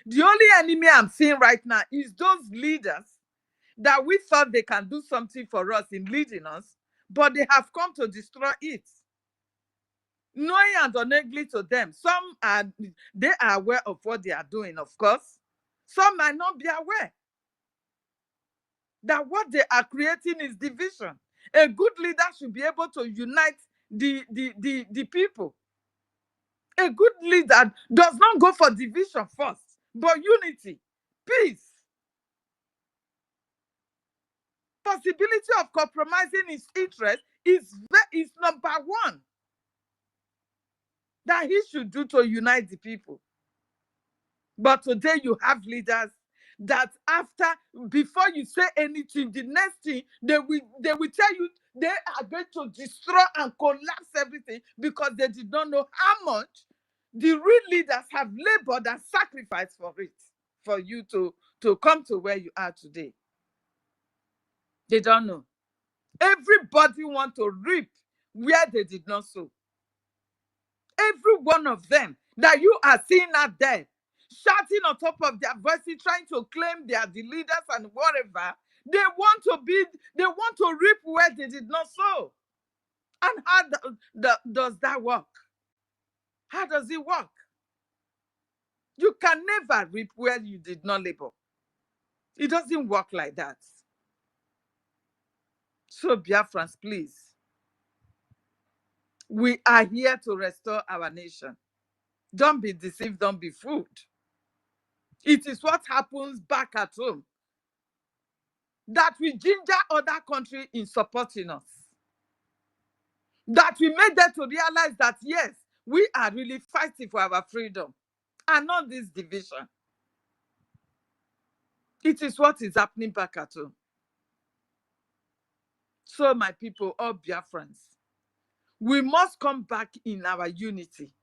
The only enemy I'm seeing right now is those leaders that we thought they can do something for us in leading us, but they have come to destroy it. Knowing and unknowingly to them, they are aware of what they are doing, of course. Some might not be aware that what they are creating is division. A good leader should be able to unite the people. A good leader does not go for division first, but unity, peace. Possibility of compromising his interest is number one that he should do to unite the people. But today you have leaders that before you say anything, the next thing they will tell you they are going to destroy and collapse everything because they did not know how much The real leaders have labored and sacrificed for it, for you to come to where you are today. They don't know. Everybody want to reap where they did not sow. Every one of them that you are seeing out there, shouting on top of their voices, trying to claim they are the leaders and whatever, they want to reap where they did not sow. And how does that work? How does it work? You can never reap where you did not labor. It doesn't work like that. So, Biafrans, please, we are here to restore our nation. Don't be deceived, don't be fooled. It is what happens back at home that we ginger other countries in supporting us. That we made them to realize that, yes, we are really fighting for our freedom and not this division. It is what is happening back at home. So, my people, all Biafrans, we must come back in our unity,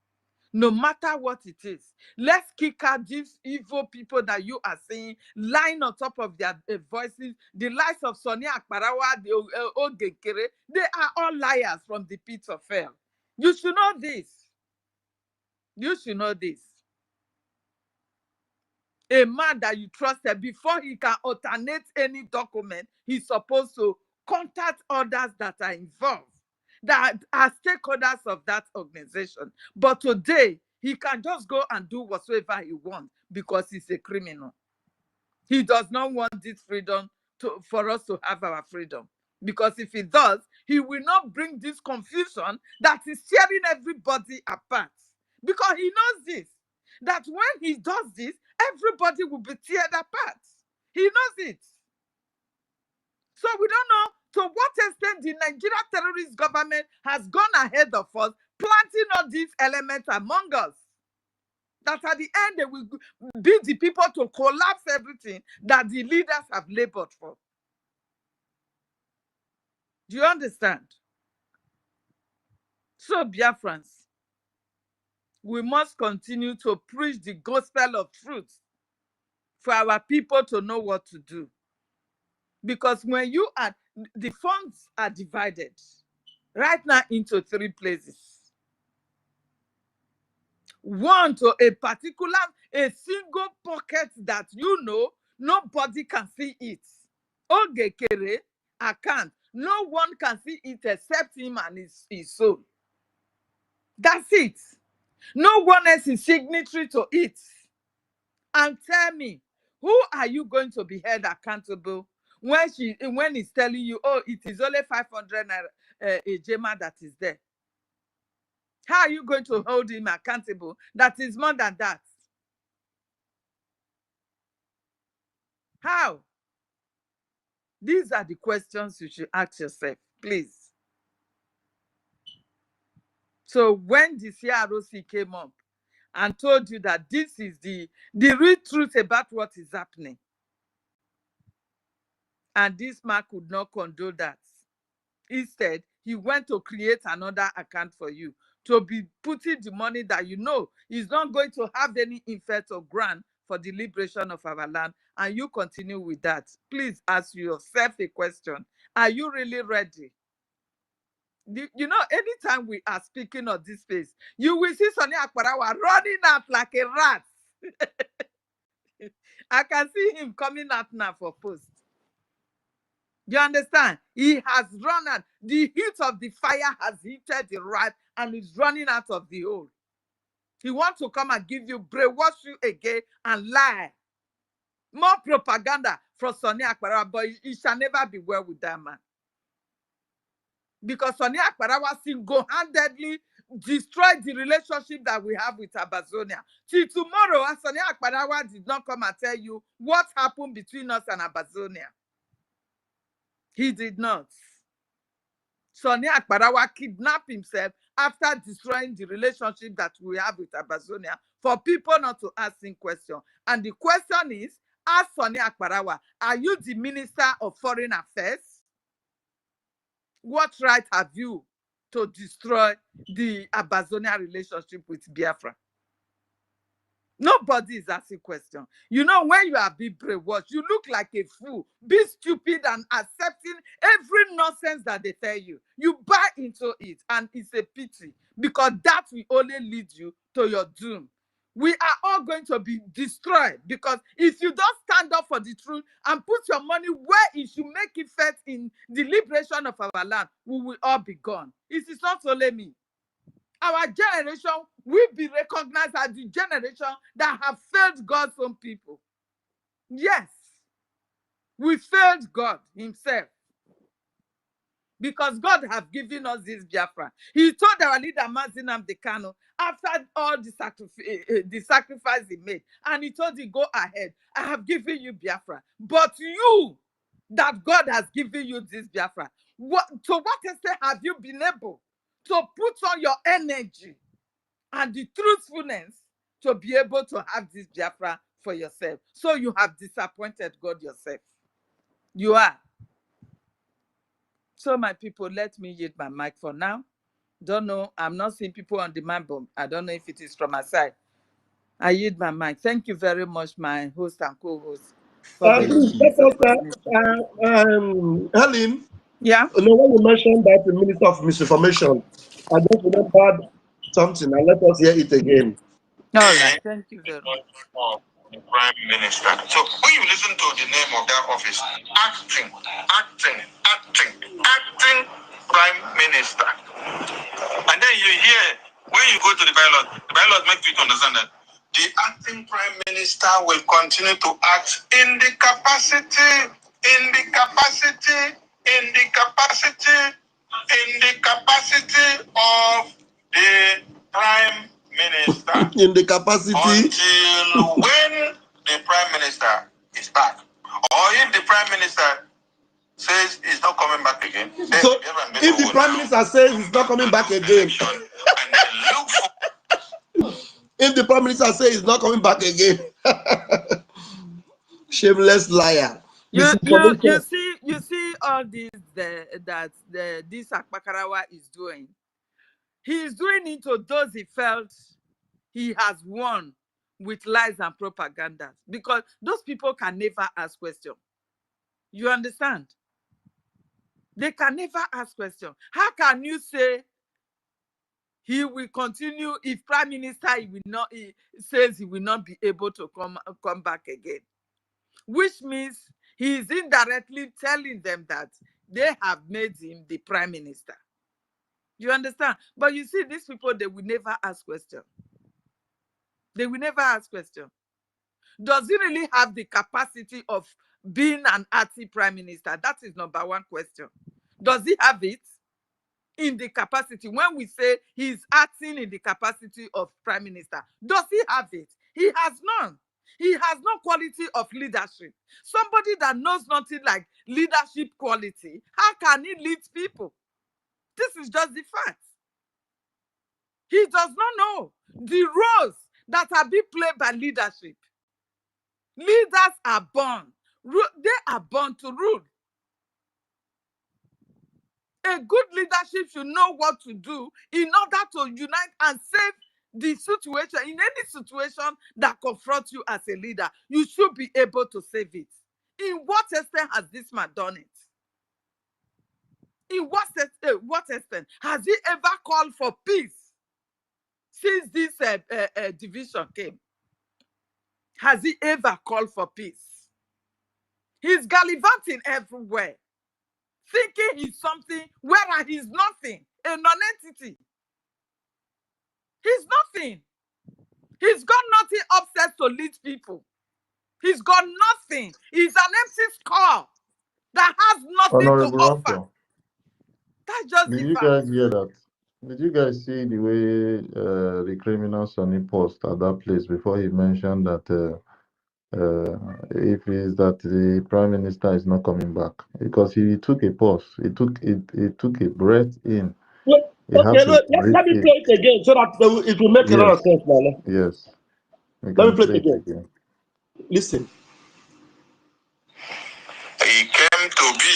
no matter what it is. Let's kick out these evil people that you are seeing lying on top of their voices. The lies of Sonia Akparawa, the Ogekere, they are all liars from the pit of hell. You should know this. You should know this. A man that you trusted, before he can alternate any document, he's supposed to contact others that are involved, that are stakeholders of that organization. But today, he can just go and do whatsoever he wants because he's a criminal. He does not want this freedom for us to have our freedom. Because if he does, he will not bring this confusion that is tearing everybody apart. Because he knows this, that when he does this, everybody will be teared apart. He knows it. So we don't know to what extent the Nigeria terrorist government has gone ahead of us, planting all these elements among us, that at the end they will be the people to collapse everything that the leaders have labored for. Do you understand? So, Biafrans, we must continue to preach the gospel of truth for our people to know what to do. Because when the funds are divided right now into 3 places. One to a single pocket that nobody can see it. Ogekere account, no one can see it except him and his soul. That's it. No one else is signatory to it. And tell me, who are you going to be held accountable when he's telling you, oh, it is only 500 a Jema that is there? How are you going to hold him accountable? That is more than that. How? These are the questions you should ask yourself, please. So when the CROC came up and told you that this is the real truth about what is happening, and this man could not condone that. Instead, he went to create another account for you to be putting the money that you know is not going to have any effect or grant for the liberation of our land, and you continue with that. Please ask yourself a question. Are you really ready? You know, anytime we are speaking of this space, you will see Sonia Akparawa running out like a rat. I can see him coming out now for post. You understand? He has run out. The heat of the fire has heated the rat and is running out of the hole. He wants to come and give you, brainwash you again and lie. More propaganda from Sonia Akparawa, but it shall never be well with that man. Because Sonia Akparawa single-handedly destroyed the relationship that we have with Abazonia. Till tomorrow, Sonia Akparawa did not come and tell you what happened between us and Abazonia. He did not. Sonia Akparawa kidnapped himself after destroying the relationship that we have with Abazonia for people not to ask him questions. And the question is, ask Sonia Akparawa, are you the Minister of Foreign Affairs? What right have you to destroy the Abazonia relationship with Biafra? Nobody is asking questions. You know, when you are being brainwashed, you look like a fool, be stupid and accepting every nonsense that they tell you. You buy into it, and it's a pity, because that will only lead you to your doom. We are all going to be destroyed, because if you don't stand up for the truth and put your money where it should make effect in the liberation of our land, we will all be gone. It is not only me. Our generation will be recognized as the generation that have failed God's own people. Yes, we failed God himself, because God have given us this Biafra. He told our leader Mazi Nnamdi Kanu, after all the sacrifice he made, and he told him, go ahead, I have given you Biafra. But you, that God has given you this Biafra, to what extent have you been able to put on your energy and the truthfulness to be able to have this Biafra for yourself? So you have disappointed God yourself. You are. So my people, let me yield my mic for now. Don't know. I'm not seeing people on the mic, but I don't know if it is from my side. I yield my mic. Thank you very much, my host and co-host, for giving Please me let this opportunity. Helen, Yeah? you know, when you mentioned that the Minister of Misinformation, I just remembered something, and let us hear it again. All right. Thank you very much. The Prime Minister. So when you listen to the name of that office, acting Prime Minister, and then you hear, when you go to the bylaws make you to understand that the acting Prime Minister will continue to act in the capacity of the Prime Minister. In the capacity. Until when the Prime Minister is back. Or if the Prime Minister says he's not coming back again. So if the Prime Minister says he's not coming back again. And then look for. If the Prime Minister says he's not coming back again. Shameless liar. You see all this this Akpakarawa is doing. He is doing it to those he felt he has won with lies and propaganda, because those people can never ask questions. You understand? They can never ask questions. How can you say he will continue if Prime Minister he says he will not be able to come back again? Which means he is indirectly telling them that they have made him the Prime Minister. You understand? But you see, these people, they will never ask questions. They will never ask questions. Does he really have the capacity of being an acting Prime Minister? That is number one question. Does he have it in the capacity? When we say he's acting in the capacity of Prime Minister, does he have it? He has none. He has no quality of leadership. Somebody that knows nothing like leadership quality, how can he lead people? This is just the fact. He does not know the roles that are being played by leadership. Leaders are born. They are born to rule. A good leadership should know what to do in order to unite and save the situation. In any situation that confronts you as a leader, you should be able to save it. In what extent has this man done it? In what extent has he ever called for peace since this division came? Has he ever called for peace? He's gallivanting everywhere, thinking he's something, whereas he's nothing, a non-entity. He's nothing. He's got nothing upset to lead people. He's got nothing. He's an empty skull that has nothing to Honorable offer. Raptor, That's just did the you fact. guys hear that? Did you guys see the way the criminal Sonny post at that place before he mentioned that if is that the Prime Minister is not coming back? Because he took a pause. He took a breath in. Okay, let me play it again so that it will make a lot of sense, man. Yes. We Let me can play play it again. Listen. He came to be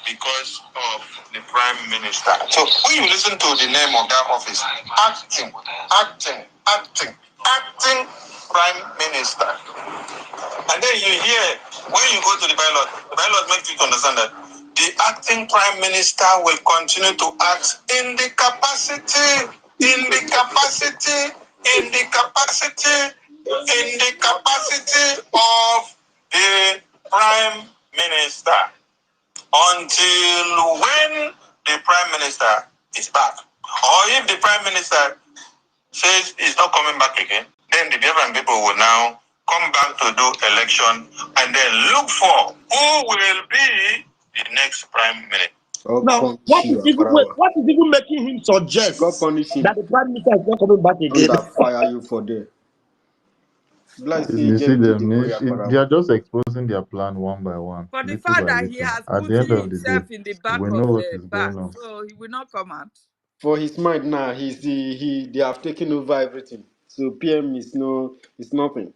because of the Prime Minister. So when you listen to the name of that office, acting prime minister. And then you hear, when you go to the bylaw makes you to understand that the acting prime minister will continue to act in the capacity of the prime minister until when the prime minister is back. Or if the prime minister says he's not coming back again, then the Biafran people will now come back to do election and then look for who will be the next prime minister. Now, what is even making him suggest that the prime minister is not coming back again? That fire you for there. You see them, they are just exposing their plan one by one, For the little fact by that he little. has At put the end of the day, himself in the back we know of what the is back, going on. so he will not come out. For his mind now, they have taken over everything. So PM is nothing.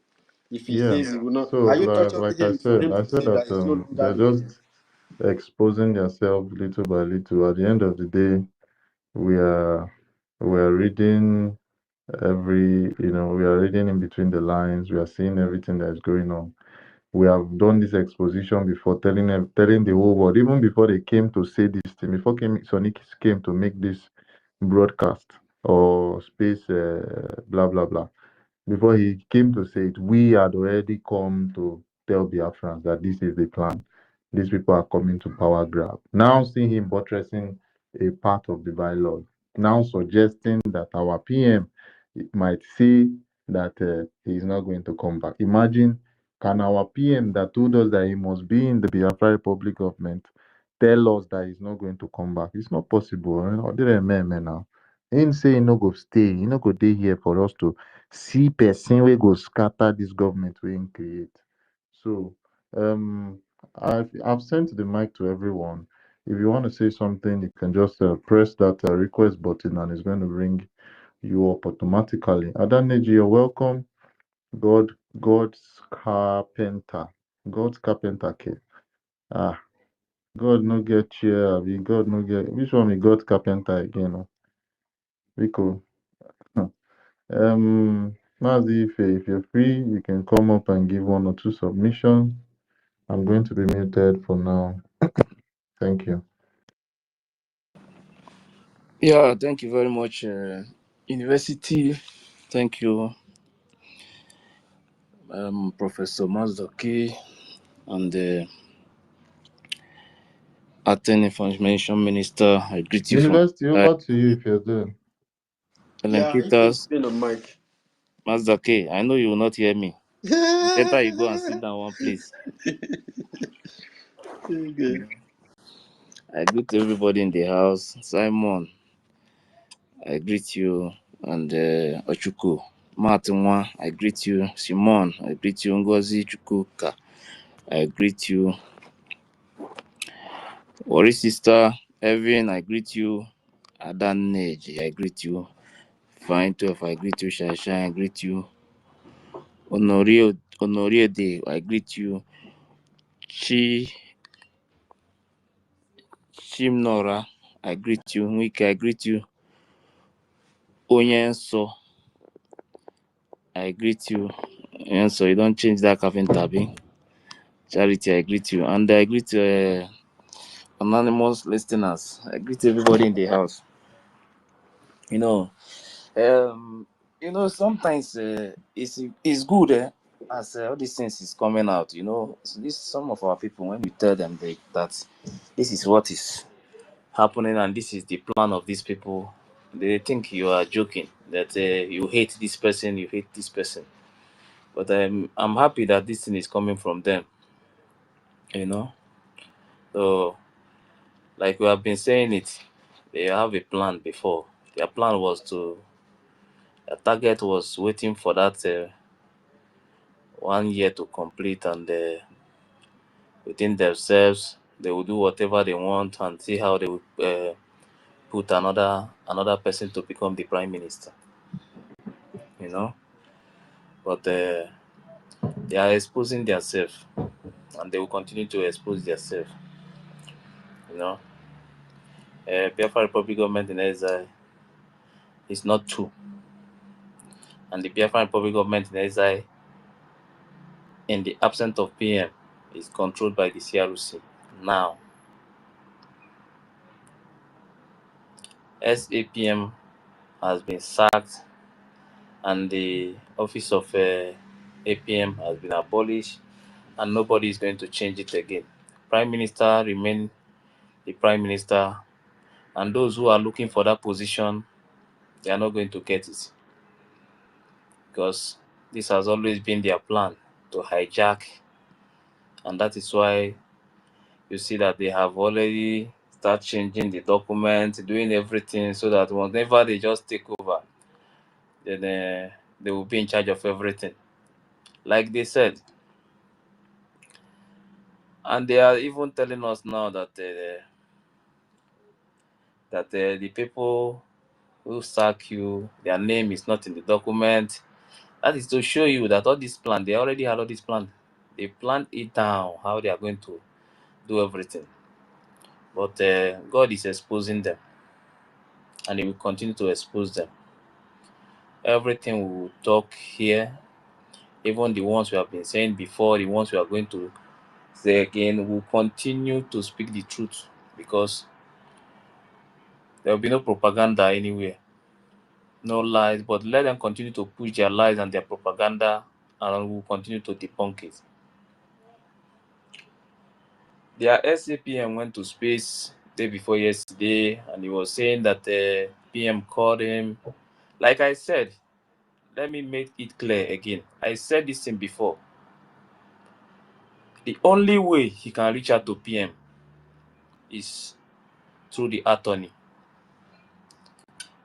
If he says he will not, So, are you touching like I him for him to said say that that he's no longer they're doing just exposing themselves little by little. At the end of the day, we are reading we are reading in between the lines. We are seeing everything that is going on. We have done this exposition before, telling the whole world, even before they came to say this thing, before Sonic came to make this broadcast or space, blah blah blah. Before he came to say it, we had already come to tell Biafrans that this is the plan. These people are coming to power grab. Now seeing him buttressing a part of the bylaw, now suggesting that our PM might say that he is not going to come back. Imagine, can our PM that told us that he must be in the Biafra Republic government tell us that he's not going to come back? It's not possible. Or did I now? Him say he no go stay, he no go dey here for us to see person wey go scatter this government wey him create. So I've sent the mic to everyone. If you want to say something, you can just press that request button and it's going to bring you up automatically. Adaneji, you're welcome. God's carpenter. God's carpenter care. Ah, God no get chair. I mean, God no get. Which one be God's carpenter again? Oh? Rico. Mazi, if you're free, you can come up and give one or two submissions. I'm going to be muted for now. Thank you. Yeah, thank you very much, University. Thank you, Professor Mazdaki, and the Anthem Information Minister. I greet you from University, over to you if you're there. Ellen Yeah, if he's Peters. been on mic. Mazdaki, I know you will not hear me. Better you go and sit down one place. Okay. I greet everybody in the house. Simon, I greet you, and Ochuku. Martinwa, I greet you. Simon, I greet you. Ngozi Chukuka, I greet you. Ori sister, Evan, I greet you. Adanej, I greet you. Fine 12, I greet you. Shasha, I greet you. Honorio Day, I greet you. Chimnora, I greet you. Wike, I greet you. Onyenso, I greet you. Onyenso, you don't change that carpenter, be. Charity, I greet you. And I greet anonymous listeners. I greet everybody in the house. You know, sometimes it's good as all these things is coming out. So some of our people, when you tell them that this is what is happening and this is the plan of these people, they think you are joking, that you hate this person, you hate this person. But I'm happy that this thing is coming from them. You know, so like we have been saying it, they have a plan before. Their plan was their target was waiting for that 1 year to complete, and within themselves they will do whatever they want and see how they will put another person to become the prime minister. You know, but they are exposing themselves, and they will continue to expose themselves. You know, Biafra Republic government in exile is not true. and the Biafran Republic government in exile, in the absence of PM, is controlled by the CRC. Now, SAPM has been sacked, and the office of APM has been abolished, and nobody is going to change it again. Prime Minister remain the Prime Minister, and those who are looking for that position, they are not going to get it, because this has always been their plan to hijack, and that is why you see that they have already start changing the document, doing everything so that whenever they just take over, then they will be in charge of everything, like they said. And they are even telling us now that the people who sack you, their name is not in the document. That is to show you that all this plan, they already had all this plan. They planned it down, how they are going to do everything. But God is exposing them, and He will continue to expose them. Everything we will talk here, even the ones we have been saying before, the ones we are going to say again, will continue to speak the truth, because there will be no propaganda anywhere, no lies. But let them continue to push their lies and their propaganda, and we will continue to debunk it. Their SAPM went to space day before yesterday, and he was saying that PM called him. Like I said, let me make it clear again. I said this thing before. The only way he can reach out to PM is through the attorney.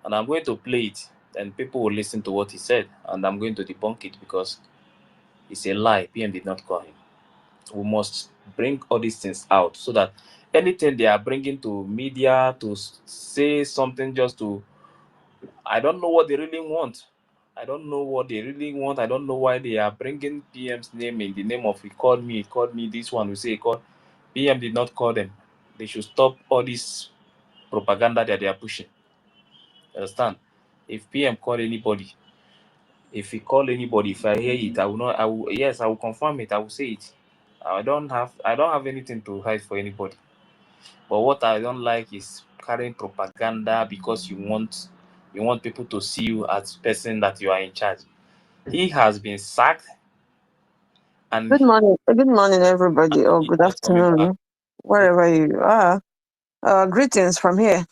And I'm going to play it, and people will listen to what he said, and I'm going to debunk it because it's a lie. PM did not call him. We must bring all these things out so that anything they are bringing to media to say something just to, I don't know what they really want. I don't know what they really want. I don't know why they are bringing PM's name in the name of he called me. This one will say he called. PM did not call them. They should stop all this propaganda that they are pushing. Understand? If PM call anybody, if he call anybody, if I hear it, I will not. I will, yes, I will confirm it. I will say it. I don't have anything to hide for anybody. But what I don't like is carrying propaganda because you want people to see you as person that you are in charge. He has been sacked, and Good morning. Good morning, everybody, or he's good not coming back. afternoon, wherever you are. Greetings from here.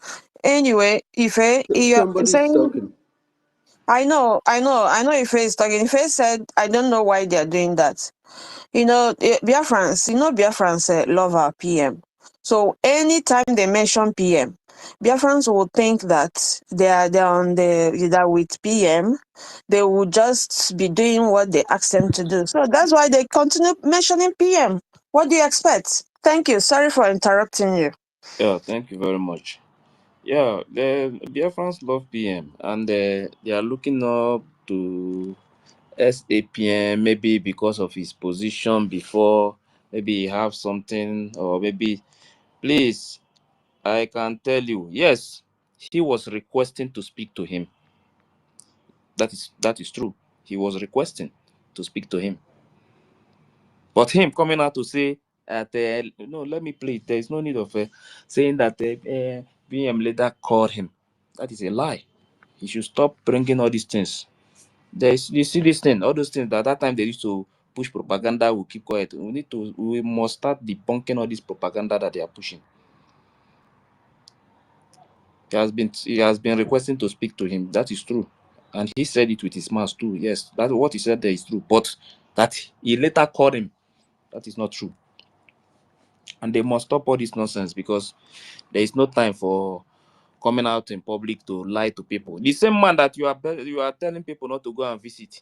Anyway, Ife, you're Somebody's saying, talking. I know Ife is talking. Ife said, I don't know why they're doing that. Biafrans love our PM. So anytime they mention PM, Biafrans will think that they're on that with PM. They will just be doing what they ask them to do. So that's why they continue mentioning PM. What do you expect? Thank you. Sorry for interrupting you. Yeah, thank you very much. Yeah, the Biafrans love PM, and they are looking up to SAPM, maybe because of his position before, maybe he have something, or maybe, please, I can tell you, yes, he was requesting to speak to him. That is true. He was requesting to speak to him. But him coming out to say that, no, let me play it. There is no need of saying that BM later called him. That is a lie. He should stop bringing all these things. You see this thing, all those things that at that time they used to push propaganda. We keep quiet. We must start debunking all this propaganda that they are pushing. He has been requesting to speak to him. That is true, and he said it with his mouth too. Yes, that what he said there is true. But that he later called him, that is not true. And they must stop all this nonsense, because there is no time for coming out in public to lie to people. The same man that you are telling people not to go and visit.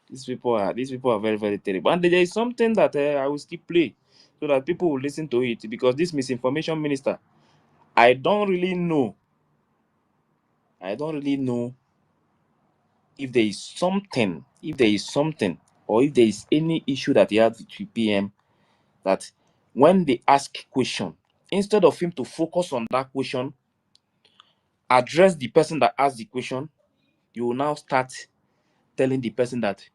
These people are very, very terrible. And there is something that I will still play so that people will listen to it, because this misinformation minister, I don't really know. I don't really know if there is something, or if there is any issue that he had with PM, that when they ask question, instead of him to focus on that question, address the person that asked the question, you will now start telling the person that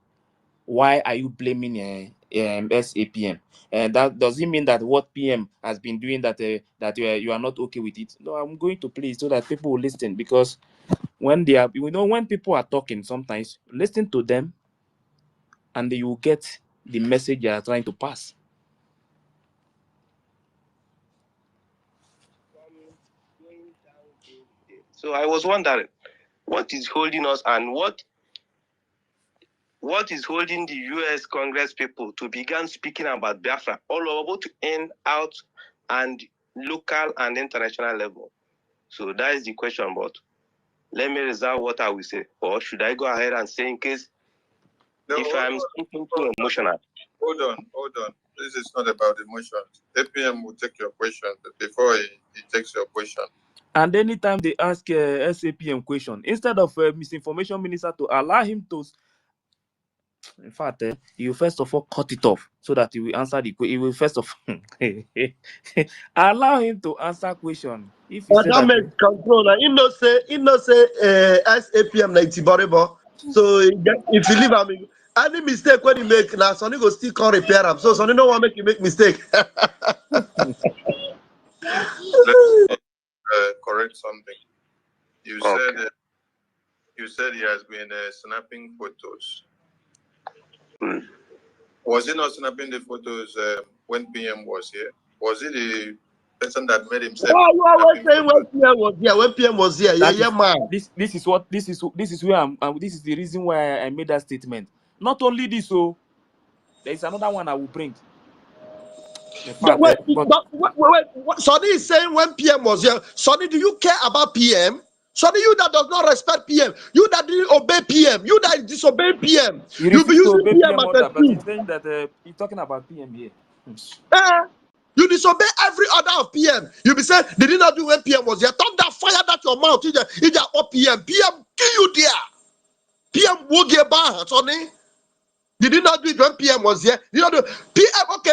why are you blaming SAPM? And that does it mean that what PM has been doing that you are not okay with it? No, I'm going to play it so that people will listen, because when they are, when people are talking, sometimes listen to them and you will get the message they are trying to pass. So I was wondering, what is holding us and what is holding the US Congress people to begin speaking about Biafra all over to end out and local and international level? So that is the question, but let me reserve what I will say. Or should I go ahead and say in case if I'm speaking too emotional? Hold on. This is not about emotions. APM will take your question before he takes your question. And anytime they ask SAPM question, instead of misinformation minister to allow him to, in fact, you first of all cut it off so that he will answer the question. He will first of allow him to answer question. If he But say that that, makes control. He no say SAPM na itiboribo. So if you leave him, any mistake when he make, now Sonny go still come repair him. So Sonny no want make you make mistake. Let correct something. You Okay. said he has been snapping photos. Hmm. Was he not snapping the photos when PM was here? Was he the person that made himself? Why you always snapping saying when photos? PM was here? When PM was here, that yeah, is man. this is where this is the reason why I made that statement. Not only this, so there is another one I will bring. In fact, Sonny is saying when PM was here. Sonny, do you care about PM? Sonny, you that does not respect PM, you that didn't obey PM, you that disobey PM, he you be refused to using obey PM PM as order, a but tool. he's saying that he's talking about PM here. Eh? You disobey every order of PM. You be saying they did not do when PM was here. Turn that fire that your mouth. If up PM, PM kill you there. PM will get back, Sonny. They did not do it when PM was here. Did not do PM. Okay,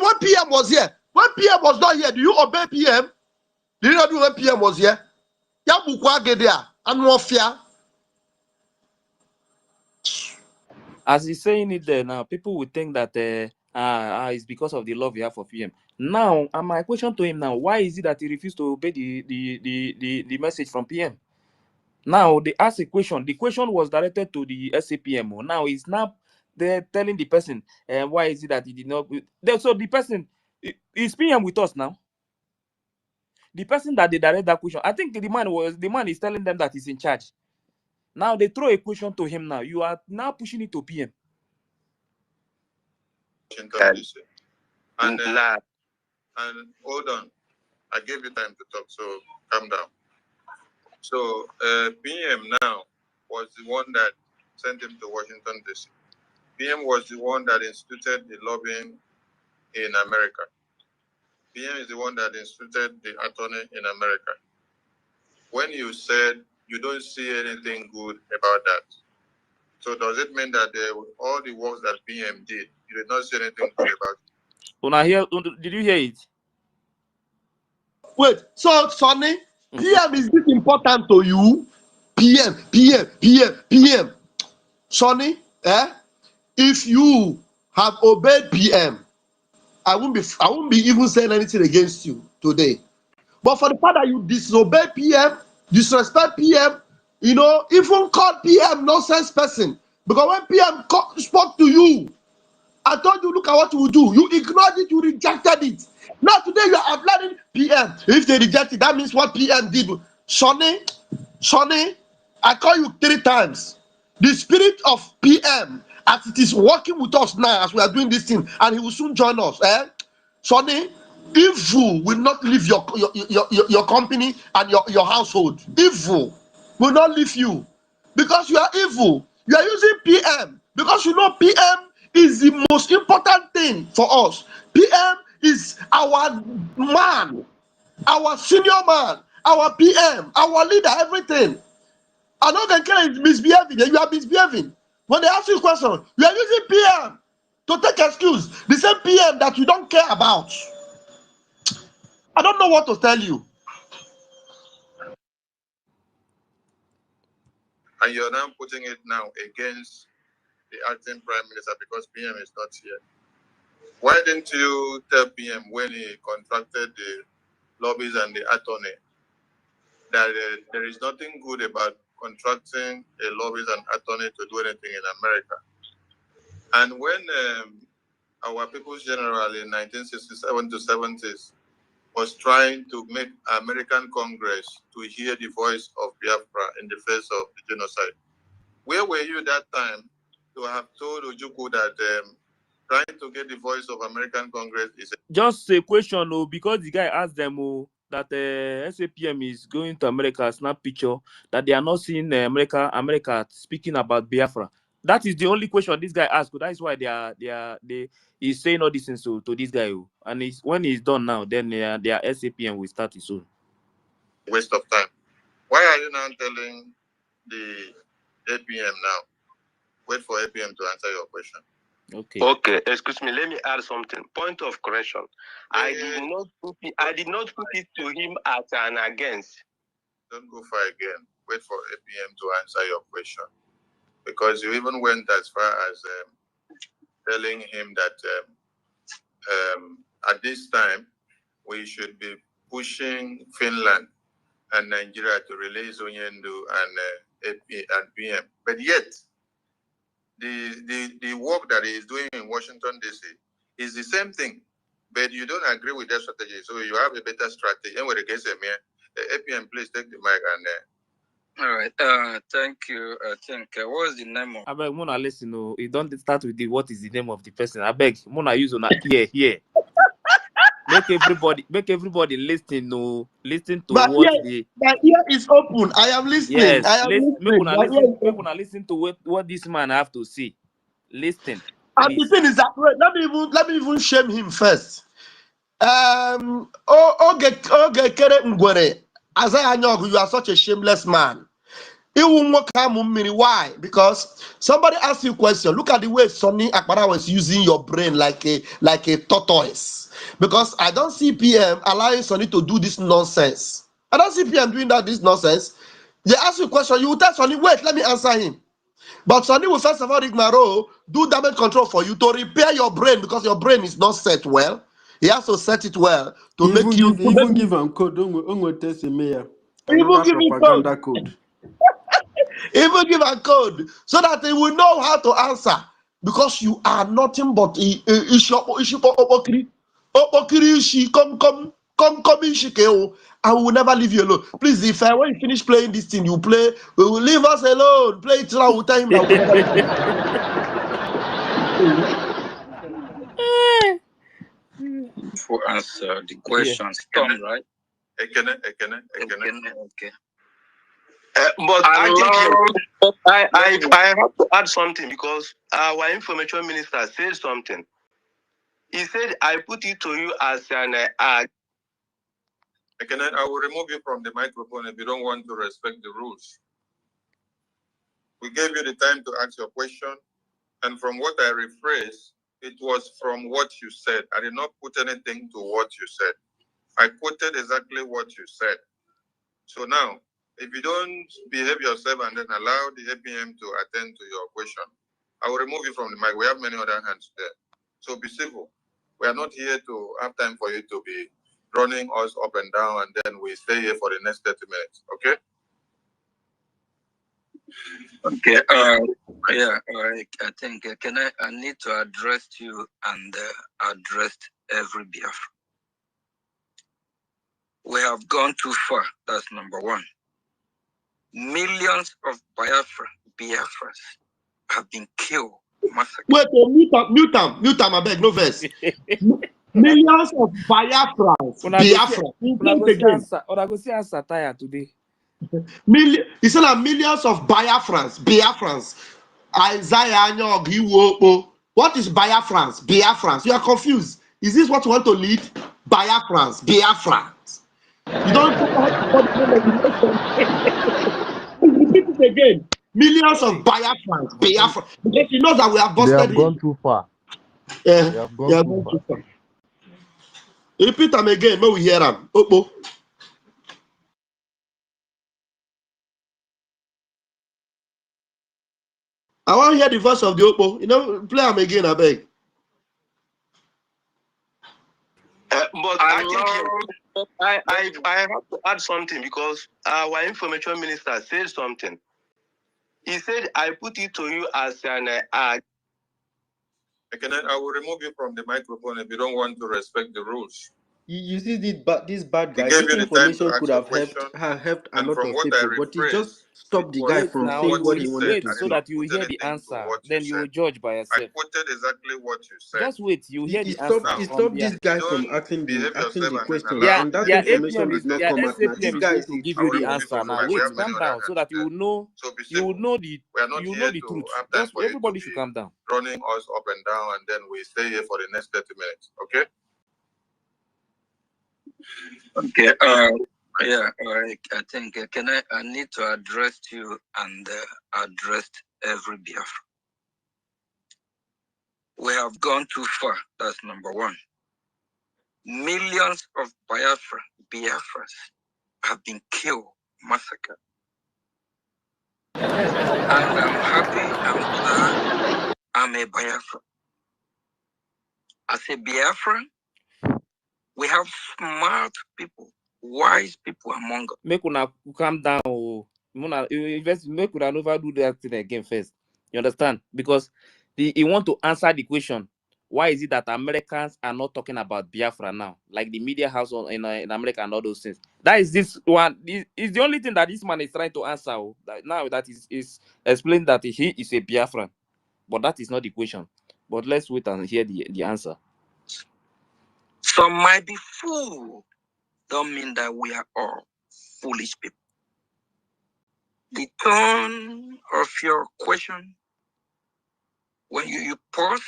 when PM was here, when PM was not here, do you obey PM? Did not do when PM was here. Yabukwa get there and no fear. As he's saying it there now, people will think that it's because of the love you have for PM. Now, and my question to him now, why is it that he refused to obey the message from PM? Now they ask a question. The question was directed to the SAPMO. Now he's now they're telling the person, why is it that he did not? So the person is PM with us now. The person that they direct that question, I think the man is telling them that he's in charge. Now they throw a question to him. Now you are now pushing it to PM. And hold on, I gave you time to talk, so calm down. So PM now was the one that sent him to Washington DC. PM was the one that instituted the lobbying in America. PM is the one that instituted the attorney in America. When you said you don't see anything good about that, so does it mean that all the works that PM did, you did not see anything good about it? Did you hear it? Wait, so Sonny, PM is this important to you? PM. Sonny, if you have obeyed PM, I won't be even saying anything against you today. But for the part that you disobey PM, disrespect PM, even call PM nonsense person. Because when PM spoke to you, I told you, look at what you will do. You ignored it, you rejected it. Now today you are applauding PM. If they reject it, that means what PM did. Sonny, I call you 3 times. The spirit of PM, as it is working with us now, as we are doing this thing, and he will soon join us. Sonny, evil will not leave your company and your household. Evil will not leave you because you are evil. You are using PM because you know PM is the most important thing for us. PM is our man, our senior man, our PM, our leader, everything. I know the kind is misbehaving. You are misbehaving. When they ask you a question, you are using PM to take excuse. The same PM that you don't care about. I don't know what to tell you. and you're now putting it now against the acting prime minister because PM is not here. Why didn't you tell PM when he contracted the lobbies and the attorney that there is nothing good about contracting a lobbies and attorney to do anything in America? And when our People's General in 1967 to 70s was trying to make American Congress to hear the voice of Biafra in the face of the genocide, where were you that time to have told Ojukwu that trying to get the voice of American Congress is Just a question, because the guy asked them that SAPM is going to America, snap picture, that they are not seeing America speaking about Biafra. That is the only question this guy asked. That is why he's saying all these things to this guy. And when he's done now, then their SAPM will start his own. waste of time? Why are you now telling the APM now? Wait for APM to answer your question. Okay, excuse me, let me add something. Point of correction. I did not put it to him as an against. Don't go far again. Wait for APM to answer your question. Because you even went as far as telling him that at this time we should be pushing Finland and Nigeria to release Onyendu and PM. But yet, the work that he is doing in Washington, D.C. is the same thing. But you don't agree with that strategy, so you have a better strategy. And with the case, APM, please take the mic and all right. Thank you. I think what was the name of? I beg Mona listen. You don't start with what is the name of the person. I beg Mona use on here. Make everybody listen to But what here, the my ear is open. I am listening. yes. I am Make listening. una My ear is make open. una listen to what this man have to say. Listen, And the please. thing is that wait, let me even shame him first. Oge kere ngwere. Anyaogu, you are such a shameless man. Why? Because somebody asked you a question. Look at the way Sonny Akbara was using your brain like a tortoise. Because I don't see PM allowing Sonny to do this nonsense. I don't see PM doing this nonsense. They ask you a question, you will tell Sonny, wait, let me answer him. But Sonny will first of all, Rigmaro, do damage control for you to repair your brain because your brain is not set well. He has to set it well to make you. Even give him code. Don't test him here. Even Another give him code. propaganda code. Even give a code so that they will know how to answer. Because you are nothing but I will never leave you alone. Please, if when you finish playing this thing, you play, we will leave us alone. Play it till I will tell him that we will never leave you. For answer the questions, Tom, right? Ekene. Okay. But I think I have to add something because our information minister said something. He said, I put it to you as an Ekene, I will remove you from the microphone if you don't want to respect the rules. We gave you the time to ask your question, and from what I rephrased, it was from what you said. I did not put anything to what you said. I quoted exactly what you said. So now, if you don't behave yourself and then allow the APM to attend to your question, I will remove you from the mic. We have many other hands there. So be civil. We are not here to have time for you to be running us up and down and then we stay here for the next 30 minutes. Okay? Okay. Yeah. I think I need to address you and address every Biafra. We have gone too far. That's number one. Millions of Biafras have been killed, massacred. Wait, mute him, I beg, no verse. Millions of Biafrans. Biafra. Una go see answer tire today. He said that millions of Biafrans. Isaiah Anyaogu. What is Biafrans? You are confused. Is this what you want to lead? Biafrans. You don't repeat it again. Millions of Biafrans. Because he knows that we have busted They have him. gone too far. Yeah, They have gone too far. Repeat them again, may we hear them. I want to hear the voice of the Oppo. You know, play them again, I beg. But I have to add something because our information minister said something. He said, I put it to you as an I will remove you from the microphone if you don't want to respect the rules. You see this bad guy. He gave This you the time to information ask could your have question, helped a and lot from of what I people, but he rephrased, just stopped the was guy Wait from now, what saying what he you wanted said. wait to I did so say. not that you put hear the anything to answer. what you Then you said. will judge by I yourself. quoted exactly what you said. Just wait, you hear He the answer Now, from stopped their this guy from don't asking behave yourself the and then questions, allow their and that their information APM did is not their come out. Now SAPM this is guy going is to a give I will you the remove fool. you answer from the now. mic. We Wait, have many calm other down so hands that you there. will know So be civil. We are not you will know here the to truth. have time Just for you to everybody should be calm down. running us up and down, and then we stay here for the next 30 minutes. Okay? Okay. Yeah. I think I need to address you and address every Biafra. We have gone too far. That's number one. Millions of Biafras have been killed, massacred. And I'm happy, I'm glad I'm a Biafra. As a Biafran, we have smart people, wise people among us. Make una calm down. Make una never do that thing again first. You understand? Because he want to answer the question. Why is it that Americans are not talking about Biafra now? Like the media house in America and all those things. That is this one. This is the only thing that this man is trying to answer. Now that is explained that he is a Biafran. But that is not the question. But let's wait and hear the answer. Some might be fooled. Don't mean that we are all foolish people. The tone of your question, when you pause,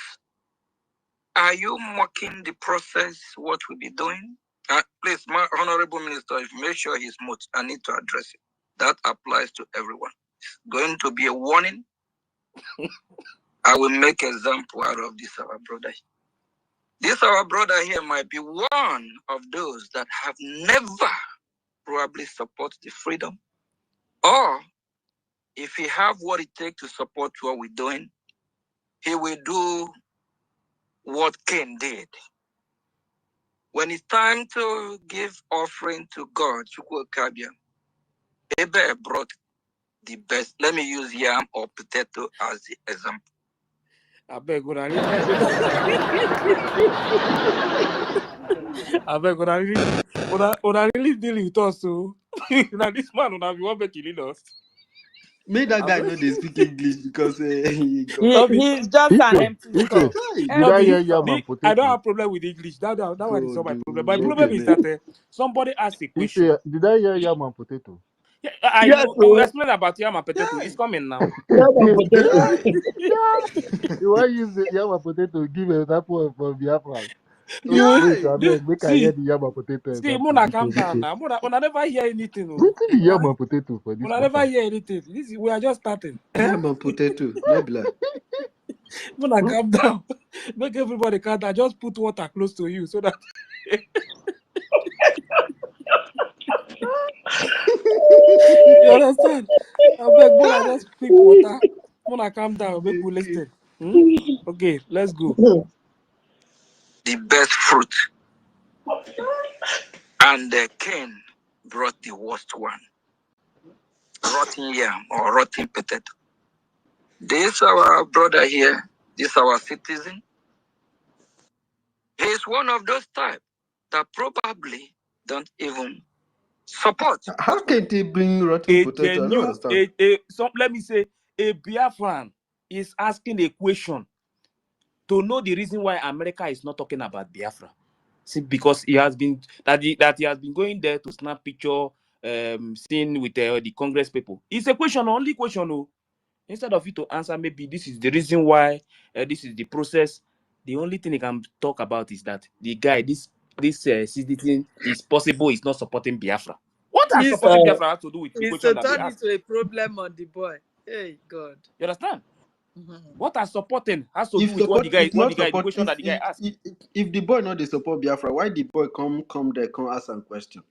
are you mocking the process, what we'll be doing? Please, my honorable minister, if you make sure he's mute, I need to address it. That applies to everyone. It's going to be a warning. I will make example out of this our brother. This our brother here might be one of those that have never probably support the freedom, or if he have what it takes to support what we're doing, he will do what Cain did. When it's time to give offering to God, Abel brought the best. Let me use yam or potato as the example. I beg una really deal with us, so now this man una be one make lead us. Make that guy know they speak English because He's just an empty stuff. Did I hear Empty yam stuff. and I don't potato? have problem with English. That one is not my problem. My problem is Okay. that somebody asked a question. Did I hear yam and potato? Yeah, Yes, you explain about yam and potato. It's coming now. You want use the yam and potato give an example for Biafra? You Wait, I beg, make I hear see, the yam and potato example. Mona, calm down now. Mona never hear anything. Wait till the yam and potato for this Mona matter. never hear anything. We are just starting. yam and potato. No blood. Mona, calm down. Make everybody calm down. Just put water close to you so that. You understand? I beg Mona, just pick water. Mona, calm down. Make we listen. Okay, let's go. The best fruit. And Cain brought the worst one. Rotten yam or rotten potato. This our brother here, this our citizen. He is one of those type that probably don't even support. How can they bring rotten potato? I don't understand. Let me say, a Biafran is asking a question to know the reason why America is not talking about Biafra. See, because he has been that he has been going there to snap picture, seen with the Congress people. It's a question, only question. Oh. Instead of you to answer, maybe this is the reason why, this is the process. The only thing he can talk about is that the guy, this citizen, is possible is not supporting Biafra. What has supporting Biafra have to do with the It's question to that they turn asked? into a problem on the boy. Hey, God. You understand? Mhm. What has supporting has to do If with what support, if not the support, question that the guy asked. if the boy not they support Biafra, why the boy come there come ask some question?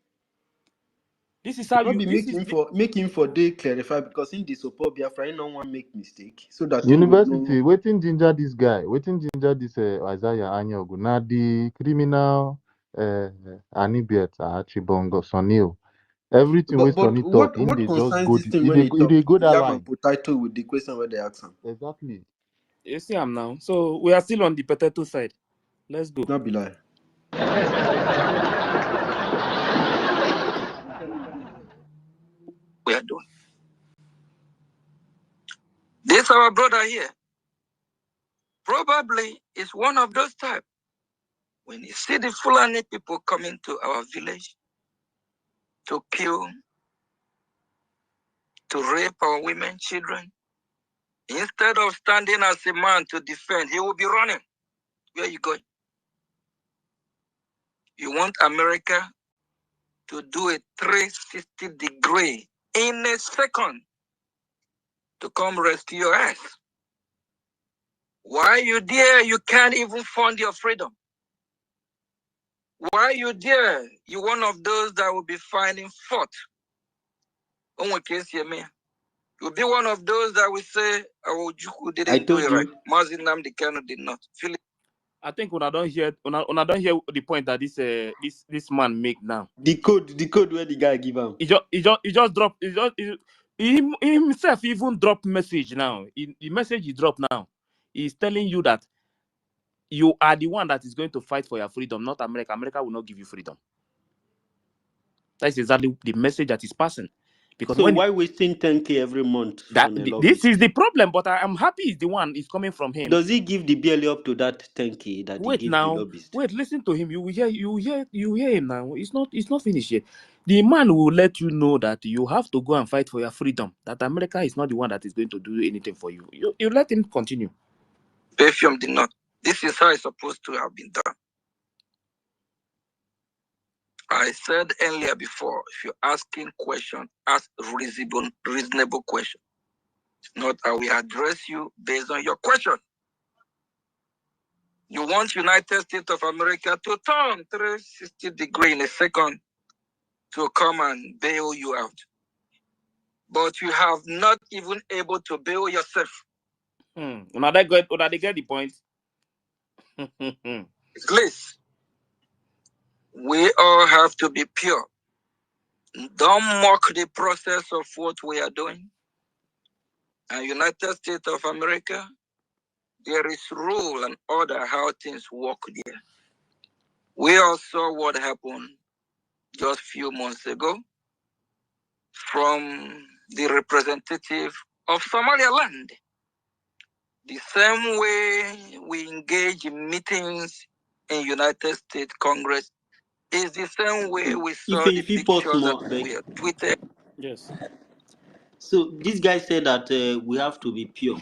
This is how Not you. be This is make him for they clarify because in the support Biafra, no one make mistake so that he would University, know. waiting ginger this guy, waiting ginger this Isaiah Anyaogu. Now the criminal Anibiet Achibongo Sonil. Everything we But Sonny talk, in what they just concerns go this thing in when he they talk? go He that have a line. potato with the question where they ask him. Exactly. you see him now. So we are still on the potato side. Let's go. Not be lie. We are doing. This our brother here probably is one of those type. When you see the Fulani people coming to our village to kill, to rape our women, children, instead of standing as a man to defend, he will be running. Where you going? You want America to do a 360 degree in a second to come rescue your ass. Why you there? You can't even fund your freedom. Why you there? You one of those that will be finding fault. You'll be one of those that will say, "Oh, Juku I didn't do told it right. you. Mazin Namdi Kano did not." Feel it? I think when I don't hear the point that this man make now. The code where the guy give him. He just drop. He himself even drop message now. The message he drop now is telling you that you are the one that is going to fight for your freedom, not America. America will not give you freedom. That's exactly the message that is passing. Because So when why wasting 10K every month on a lobby? this is the problem, but I am happy is the one is coming from him. Does he give the BLA up to that 10K that he Wait gives the now, lobbyist? wait, listen to him. You hear him now. It's not finished yet. The man will let you know that you have to go and fight for your freedom. That America is not the one that is going to do anything for you. You let him continue. Perfume did not. This is how it's supposed to have been done. I said earlier before, if you're asking question, ask reasonable question. Not I will address you based on your question. You want United States of America to turn 360 degree in a second to come and bail you out. But you have not even able to bail yourself. Now they get the point. Please, we all have to be pure. Don't mock the process of what we are doing. And United States of America, there is rule and order how things work there. We all saw what happened just a few months ago from the representative of Somaliland. The same way we engage in meetings in United States Congress is the same way we saw the If he post pictures that more, we tweeted. Yes. so this guy said that we have to be pure.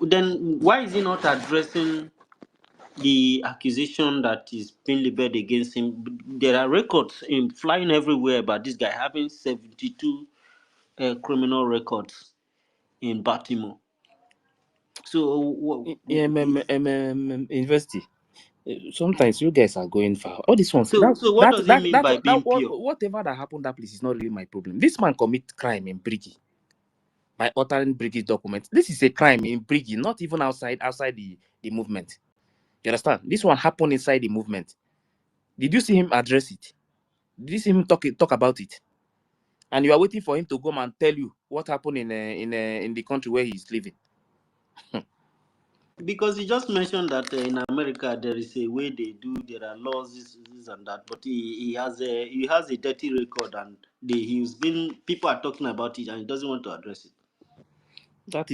Then why is he not addressing the accusation that is being leveled against him? There are records in flying everywhere about this guy having 72 criminal records in Baltimore. So University. Sometimes you guys are going far. All these ones. so what does he mean by being pure? Whatever that happened, that place is not really my problem. This man commit crime in Briggy by altering Briggy's documents. This is a crime in Briggy, not even outside the movement. You understand? This one happened inside the movement. Did you see him address it? Did you see him talk about it? And you are waiting for him to come and tell you what happened in the country where he is living. Because he just mentioned that in America there is a way they do, there are laws, this and that. But he has a dirty record, and he's been people are talking about it, and he doesn't want to address it. That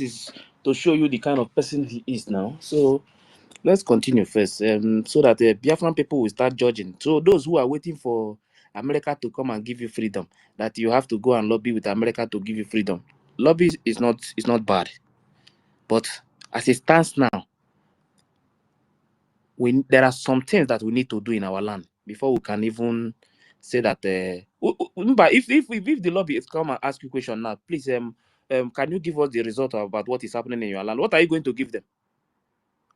is to show you the kind of person he is now. So let's continue first, so that the Biafran people will start judging. So those who are waiting for America to come and give you freedom, that you have to go and lobby with America to give you freedom. Lobby is not bad, but as it stands now, there are some things that we need to do in our land before we can even say that. But if the lobby is come and ask you question now, please can you give us the result about what is happening in your land? What are you going to give them?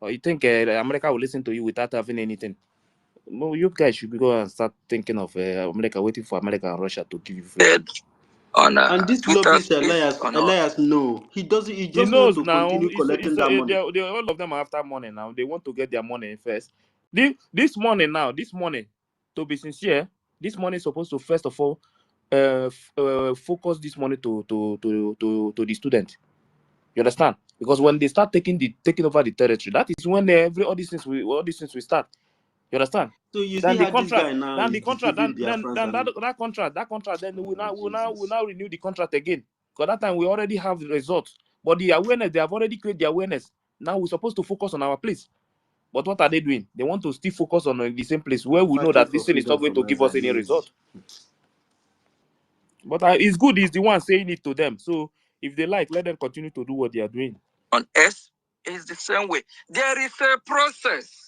Or you think America will listen to you without having anything? Well, you guys should go and start thinking of America, waiting for America and Russia to give you free. On And this Twitter lobbyist space Elias, on Elias, no, he doesn't. He He just want knows to now. continue collecting that money. All of them are after money now. They want to get their money first. This money, to be sincere, this money is supposed to first of all focus this money to the student. You understand? Because when they start taking over the territory, that is when all these things will start. You understand? So you see Then the how this guy contract, now then is the contract, deceiving then Biafrans then and that contract, then we Jesus. now renew the contract again. Because that time we already have the results. But the awareness, they have already created the awareness. Now we're supposed to focus on our place. But what are they doing? They want to still focus on the same place where we know Fighting that for this thing is not freedom going from to give us any exile. result. But it's good. He's the one saying it to them. So if they like, let them continue to do what they are doing. On S is the same way. There is a process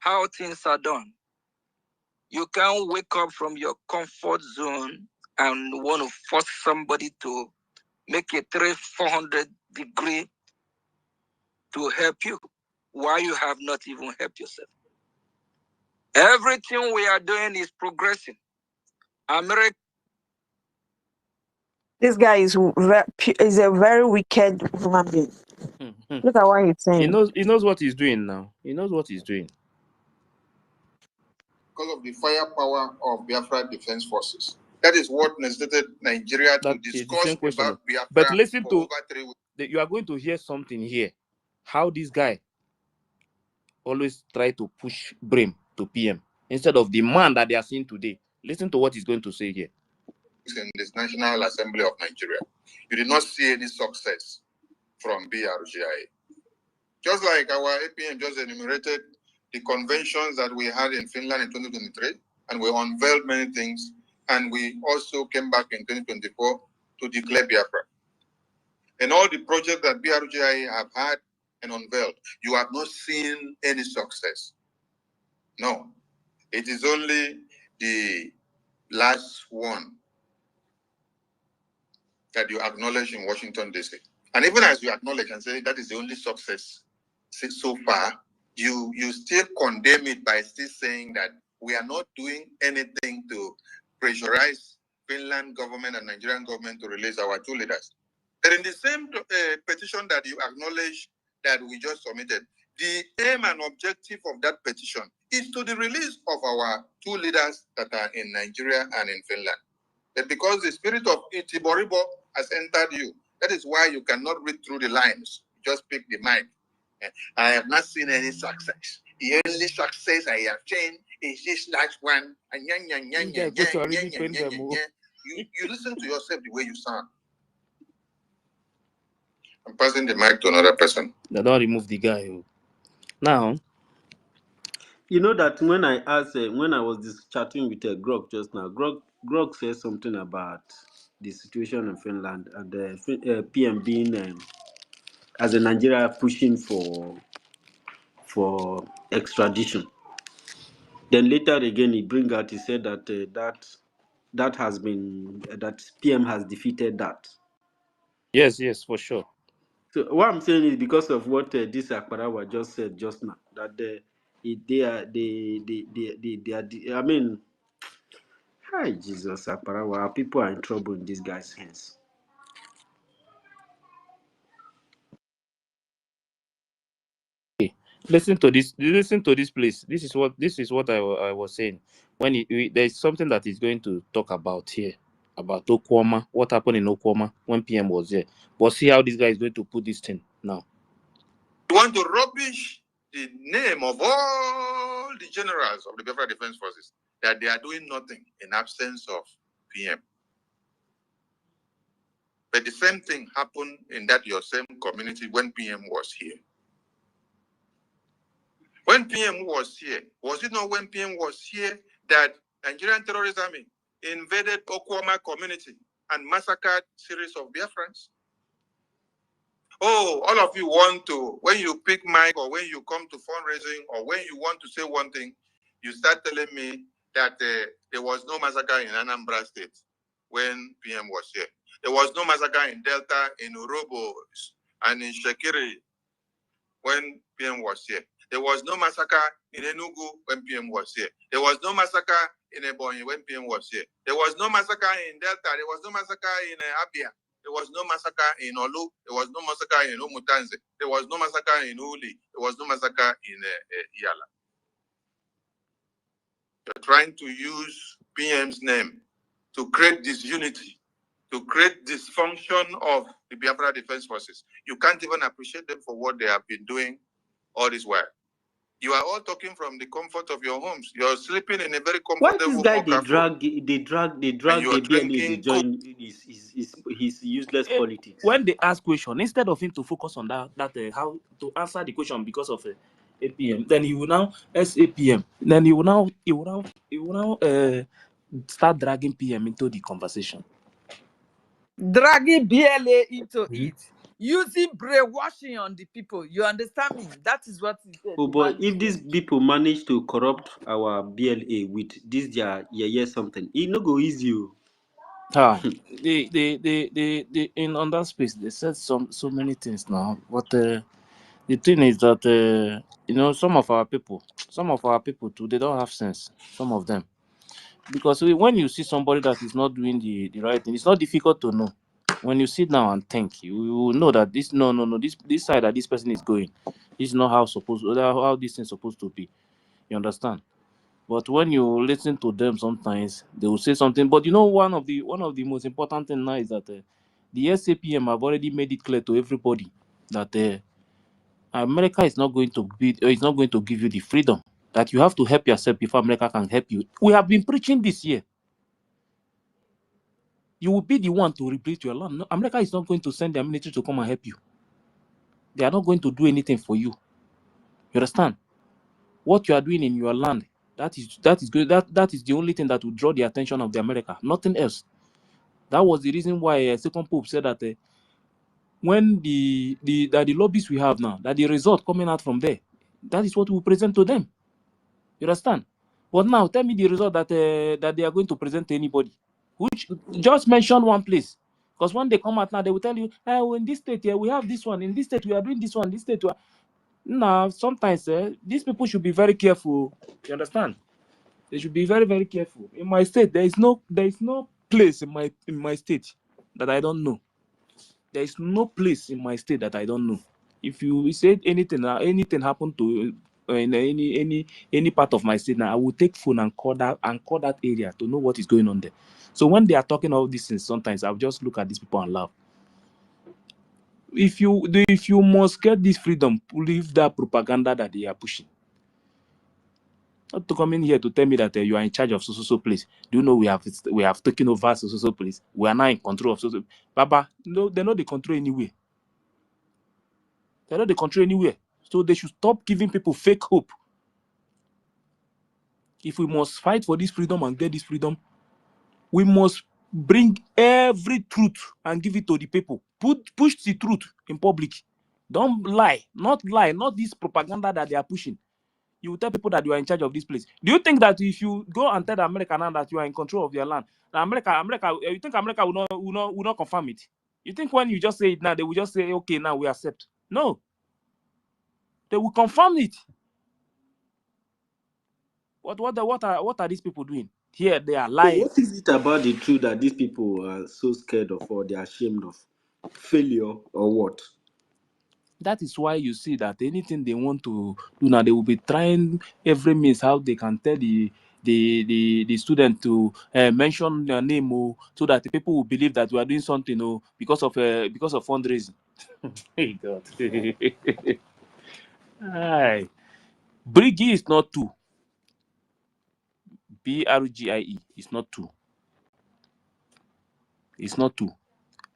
how things are done. You can't wake up from your comfort zone and want to force somebody to make a 400 degree to help you while you have not even helped yourself. Everything we are doing is progressing. America. This guy is a very wicked human being. Look at what he's saying. He knows what he's doing now. He knows what he's doing. Because of the firepower of Biafra Defense Forces. That is what necessitated Nigeria to discuss about Biafra. But listen for to over 3 weeks. You are going to hear something here. How this guy always try to push blame to PM instead of the man that they are seeing today. Listen to what he's going to say here. In this National Assembly of Nigeria, you did not see any success from BRGI. Just like our APM just enumerated the conventions that we had in Finland in 2023, and we unveiled many things, and we also came back in 2024 to declare Biafra. And all the projects that BRGI have had and unveiled, you have not seen any success. No, it is only the last one that you acknowledge in Washington, D.C. And even as you acknowledge and say that is the only success so far, you still condemn it by still saying that we are not doing anything to pressurize Finland government and Nigerian government to release our 2 leaders. But in the same petition that you acknowledge that we just submitted, the aim and objective of that petition is to the release of our 2 leaders that are in Nigeria and in Finland. But because the spirit of Itiboribo has entered you, that is why you cannot read through the lines. Just pick the mic. I have not seen any success. The only success I have seen is this last one. You listen to yourself the way you sound. I'm passing the mic to another person. They don't remove the guy. Now, You know that when I asked, when I was chatting with Grog just now, Grog said something about the situation in Finland and the PM being as a Nigeria pushing for extradition. Then later again, he said that that has been that PM has defeated that. Yes, for sure. So what I'm saying is because of what this Akbarawa just said just now, that they are. I mean, hi Jesus Akbarawa, people are in trouble in this guy's hands. Listen to this place. This is what I was saying. When there's something that he's going to talk about here about Okwama, what happened in Okwama when PM was there. But see how this guy is going to put this thing now. You want to rubbish the name of all the generals of the Bafra Defense Forces that they are doing nothing in absence of PM. But the same thing happened in that your same community when PM was here. When PM was here, was it not when PM was here that Nigerian terrorist army invaded Okwama community and massacred series of Biafrans? Oh, all of you want to, when you pick mic or when you come to fundraising or when you want to say one thing, you start telling me that there was no massacre in Anambra State when PM was here. There was no massacre in Delta, in Urobo, and in Shekiri when PM was here. There was no massacre in Enugu when PM was here. There was no massacre in Ebonyi when PM was here. There was no massacre in Delta. There was no massacre in Abia. There was no massacre in Olu. There was no massacre in Umutanze. There was no massacre in Uli. There was no massacre in Yala. You're trying to use PM's name to create disunity, to create dysfunction of the Biafra Defense Forces. You can't even appreciate them for what they have been doing all this while. You are all talking from the comfort of your homes. You're sleeping in a very Why this comfortable guy Mokafo. they drag And you are the BLA they drinking coke. join his useless politics. When they ask question, instead of him to focus on that how to answer the question because of APM, then he will now SAPM. Then he will now start dragging PM into the conversation. Dragging BLA into it, using brainwashing on the people. You understand me? That is what he said. Oh boy, if these people manage to corrupt our BLA with this something, it no go easy. They in on that space they said so many things now, but the thing is that some of our people too, they don't have sense. Some of them, because when you see somebody that is not doing the right thing, it's not difficult to know. When you sit down and think, you will know that this side that this person is going, this is not how this thing is supposed to be. You understand? But when you listen to them, sometimes they will say something. But one of the most important thing now is that the SAPM have already made it clear to everybody that America is not going to give you the freedom, that you have to help yourself before America can help you. We have been preaching this year. You will be the one to rebuild your land. No, America is not going to send their military to come and help you. They are not going to do anything for you. You understand? What you are doing in your land, that is good. That is the only thing that will draw the attention of the America. Nothing else. That was the reason why Second Pope said that when the lobbies we have now, that the result coming out from there, that is what we present to them. You understand? But now tell me the result that they are going to present to anybody. Which just mention one place. Because when they come out now, they will tell you, oh, in this state here, we have this one. In this state, we are doing this one. This state, now sometimes these people should be very careful. You understand? They should be very, very careful. In my state, there is no place in my state that I don't know. There is no place in my state that I don't know. If you said anything happened to in any part of my state now, I will take phone and call that area to know what is going on there. So when they are talking all these things, sometimes I'll just look at these people and laugh. If you must get this freedom, leave that propaganda that they are pushing. Not to come in here to tell me that you are in charge of so place. Do you know we have taken over so place? We are now in control of so. Baba, no, they're not the control anywhere. They're not the control anywhere. So they should stop giving people fake hope. If we must fight for this freedom and get this freedom, we must bring every truth and give it to the people. Push the truth in public. Don't lie. Not this propaganda that they are pushing. You will tell people that you are in charge of this place. Do you think that if you go and tell America now that you are in control of their land, America, you think America will not confirm it? You think when you just say it now, they will just say, okay, now we accept? No. They will confirm it. What are these people doing? Here they are lying. What is it about the truth that these people are so scared of or they are ashamed of? Failure or what? That is why you see that anything they want to do now, they will be trying every means how they can tell the student to mention their name, so that the people will believe that we are doing something, because of fundraising. Hey God. Aye. Brigi is not two. BRGIE is not two. It's not two.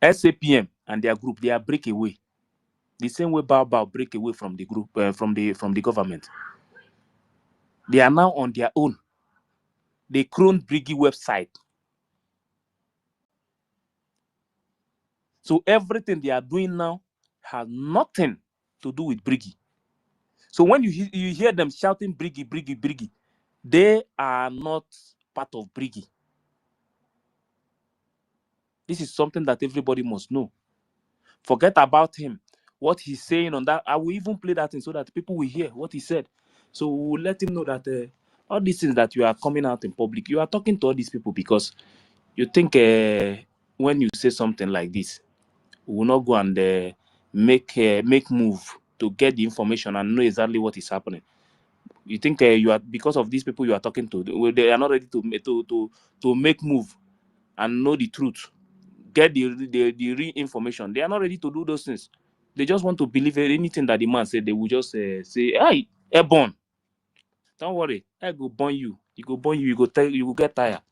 SAPM and their group, they are breakaway. The same way Bao break away from the group, from the government. They are now on their own. They cloned Brigi website. So everything they are doing now has nothing to do with Brigi. So when you hear them shouting Brigi, they are not part of Brigi. This is something that everybody must know. Forget about him. What he's saying on that, I will even play that thing so that people will hear what he said. So we will let him know that all these things that you are coming out in public, you are talking to all these people because you think when you say something like this, we will not go and make move to get the information and know exactly what is happening. You think you are, because of these people you are talking to, they are not ready to make move and know the truth, get the real information. They are not ready to do those things. They just want to believe anything that the man said. They will just say, "Hey, airborne, don't worry, I go burn you. You go burn you. You go tell you will get tired.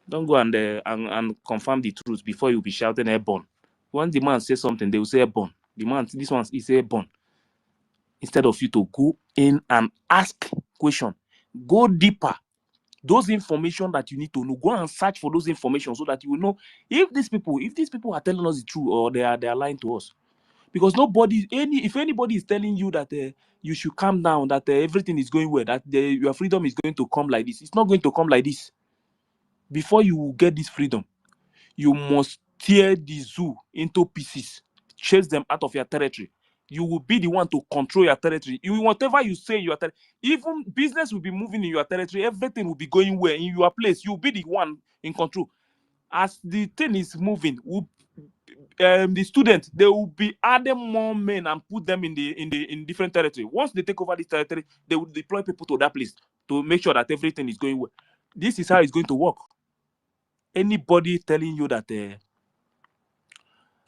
Don't go and confirm the truth before you be shouting airborne." Once the man says something, they will say airborne. The man, this one is airborne. Instead of you to go in and ask question, go deeper. Those information that you need to know, go and search for those information so that you will know if these people are telling us the truth or they are lying to us. Because if anybody is telling you that you should calm down, that everything is going well, that your freedom is going to come like this, it's not going to come like this. Before you get this freedom, you must tear the zoo into pieces, chase them out of your territory. You will be the one to control your territory. Whatever you say in your territory, even business will be moving in your territory, everything will be going well in your place. You'll be the one in control. As the thing is moving, the students, they will be adding more men and put them in different territory. Once they take over this territory, they will deploy people to that place to make sure that everything is going well. This is how it's going to work. Anybody telling you that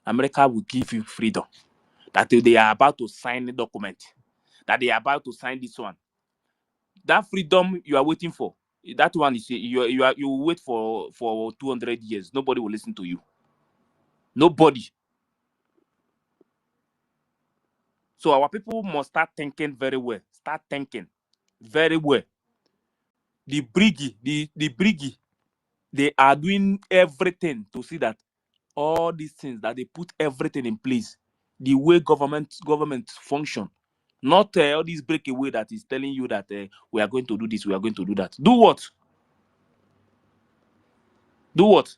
America will give you freedom, that they are about to sign a document, that they are about to sign this one, that freedom you are waiting for, that one is you will wait for 200 years. Nobody will listen to you. Nobody. So our people must start thinking very well. Start thinking very well. The briggy, they are doing everything to see that all these things, that they put everything in place, the way government function, not all this breakaway that is telling you that we are going to do this, we are going to do that. Do what? Do what?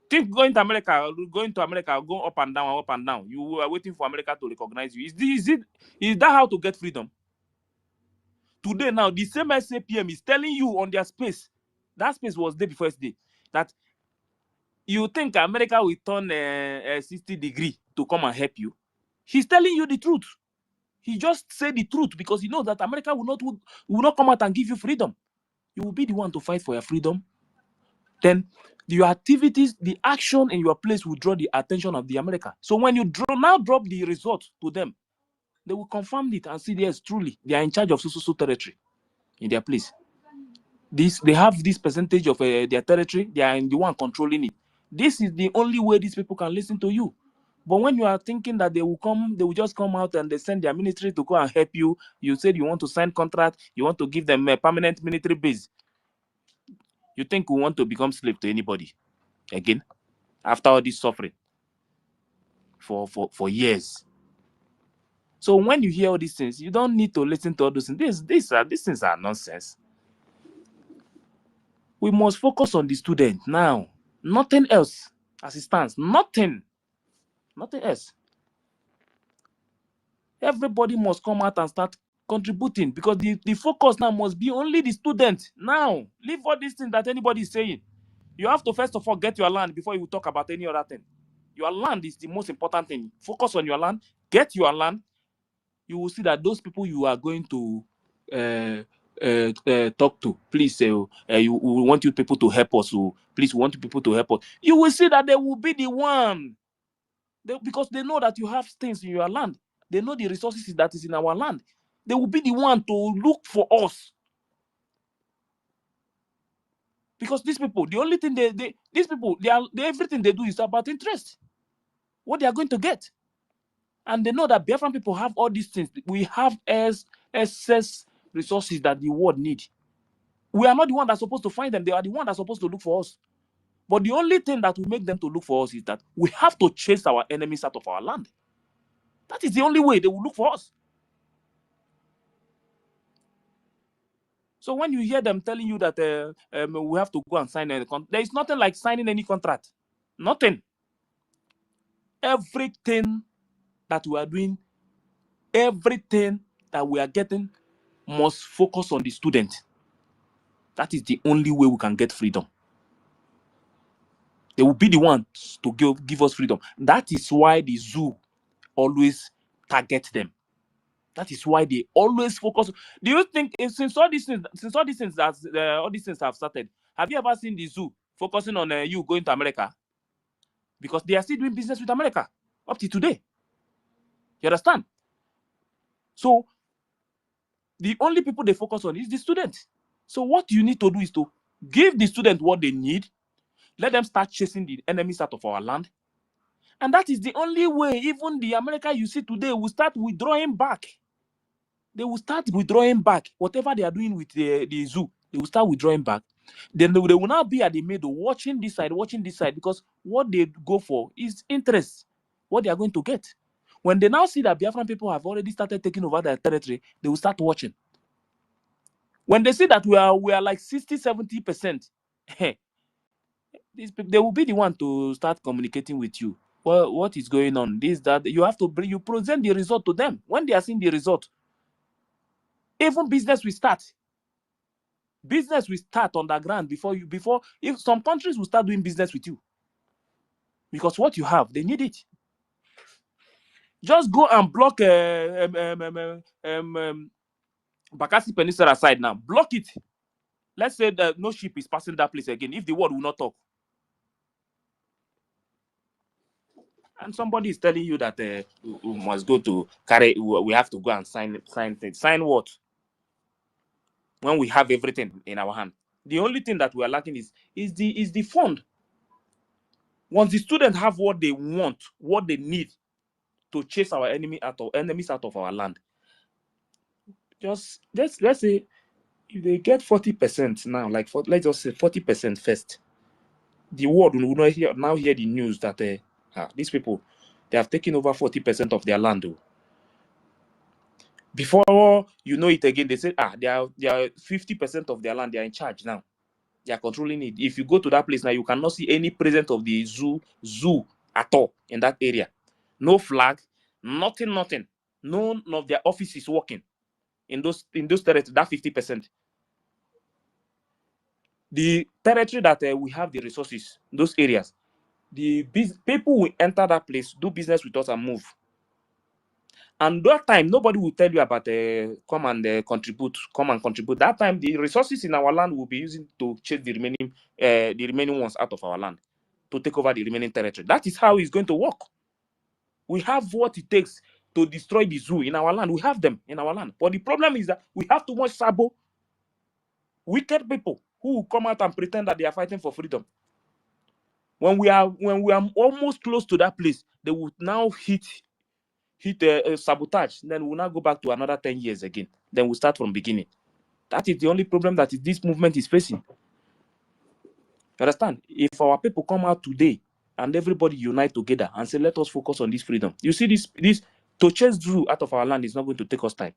Think going to America, go up and down, up and down. You are waiting for America to recognize you. Is that how to get freedom? Today now, the same SAPM is telling you on their space. That space was there before yesterday. That you think America will turn 60 degree to come and help you. He's telling you the truth. He just said the truth because he knows that America will not come out and give you freedom. You will be the one to fight for your freedom. Then your activities, the action in your place will draw the attention of the America. So when you drop the result to them, they will confirm it and see, yes, truly they are in charge of so territory in their place. They have this percentage of their territory. They are the one controlling it. This is the only way these people can listen to you. But when you are thinking that they will just come out and they send their military to go and help you. You said you want to sign contract, you want to give them a permanent military base. You think we want to become slave to anybody again after all this suffering for years? So when you hear all these things, you don't need to listen to all those things. These things are nonsense. We must focus on the student now. Nothing else as it stands. Nothing else. Everybody must come out and start contributing because the focus now must be only the student. Now, leave all these things that anybody is saying. You have to first of all get your land before you talk about any other thing. Your land is the most important thing. Focus on your land. Get your land. You will see that those people you are going to talk to, please say, we want you people to help us. Please, we want you people to help us. You will see that they will be the one. Because they know that you have things in your land. They know the resources that is in our land. They will be the one to look for us. Because these people, the only thing everything they do is about interest. What they are going to get. And they know that Biafran people have all these things. We have excess resources that the world need. We are not the one that's supposed to find them. They are the one that's supposed to look for us. But the only thing that will make them to look for us is that we have to chase our enemies out of our land. That is the only way they will look for us. So when you hear them telling you that we have to go and sign a contract, there is nothing like signing any contract. Nothing. Everything that we are doing, everything that we are getting must focus on the student. That is the only way we can get freedom. They will be the ones to give us freedom. That is why the zoo always target them. That is why they always focus. Do you think since all these things that all these things have started, have you ever seen the zoo focusing on you going to America? Because they are still doing business with America up to today. You understand? So the only people they focus on is the student. So what you need to do is to give the student what they need. Let them start chasing the enemies out of our land. And that is the only way even the America you see today will start withdrawing back. They will start withdrawing back. Whatever they are doing with the zoo, they will start withdrawing back. Then they will now be at the middle, watching this side, because what they go for is interest, what they are going to get. When they now see that Biafran people have already started taking over their territory, they will start watching. When they see that we are like 60-70%, these people, they will be the one to start communicating with you. Well, what is going on? This, that. You have to bring, you present the result to them. When they are seeing the result, even business will start. Business will start underground before if some countries will start doing business with you. Because what you have, they need it. Just go and block Bakassi Peninsula side now. Block it. Let's say that no ship is passing that place again. If the world will not talk. And somebody is telling you that we must go to carry, we have to go and sign things. Sign what? When we have everything in our hand. The only thing that we are lacking is the fund. Once the students have what they want, what they need to chase our enemies out of our land, just let's say if they get 40% now, like let's just say 40% first, the world will now hear the news that these people, they have taken over 40% of their land. Before you know it again, they say they are 50% of their land. They are in charge now. They are controlling it. If you go to that place now, you cannot see any presence of the zoo at all in that area. No flag, nothing. None of their offices working in those territories. That 50%. The territory that we have the resources, those areas, the people will enter that place, do business with us, and move. And that time, nobody will tell you about come and contribute. That time, the resources in our land will be using to chase the remaining ones out of our land, to take over the remaining territory. That is how it's going to work. We have what it takes to destroy the zoo in our land. We have them in our land. But the problem is that we have too much sabo, wicked people who will come out and pretend that they are fighting for freedom. When we are almost close to that place, they will now hit sabotage. Then we'll now go back to another 10 years again. Then we'll start from beginning. That is the only problem that this movement is facing. You understand? If our people come out today and everybody unite together and say, let us focus on this freedom. You see, this to chase Drew out of our land is not going to take us time.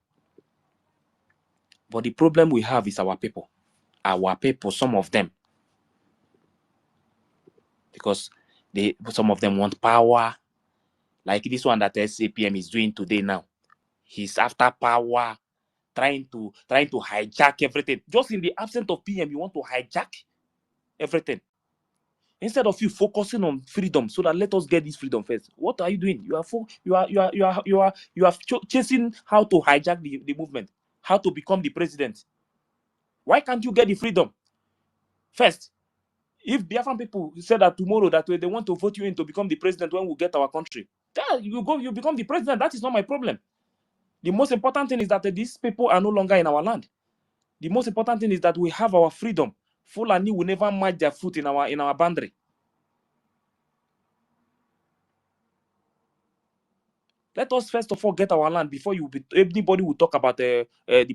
But the problem we have is our people. Our people, some of them. Because some of them want power. Like this one that SAPM is doing today now. He's after power, trying to hijack everything. Just in the absence of PM, you want to hijack everything. Instead of you focusing on freedom, so that let us get this freedom first. What are you doing? You are chasing how to hijack the movement, how to become the president. Why can't you get the freedom first? If Biafran people say that tomorrow that they want to vote you in to become the president when we get our country, you become the president. That is not my problem. The most important thing is that these people are no longer in our land. The most important thing is that we have our freedom. Fulani will never match their foot in our boundary. Let us first of all get our land before anybody will talk about the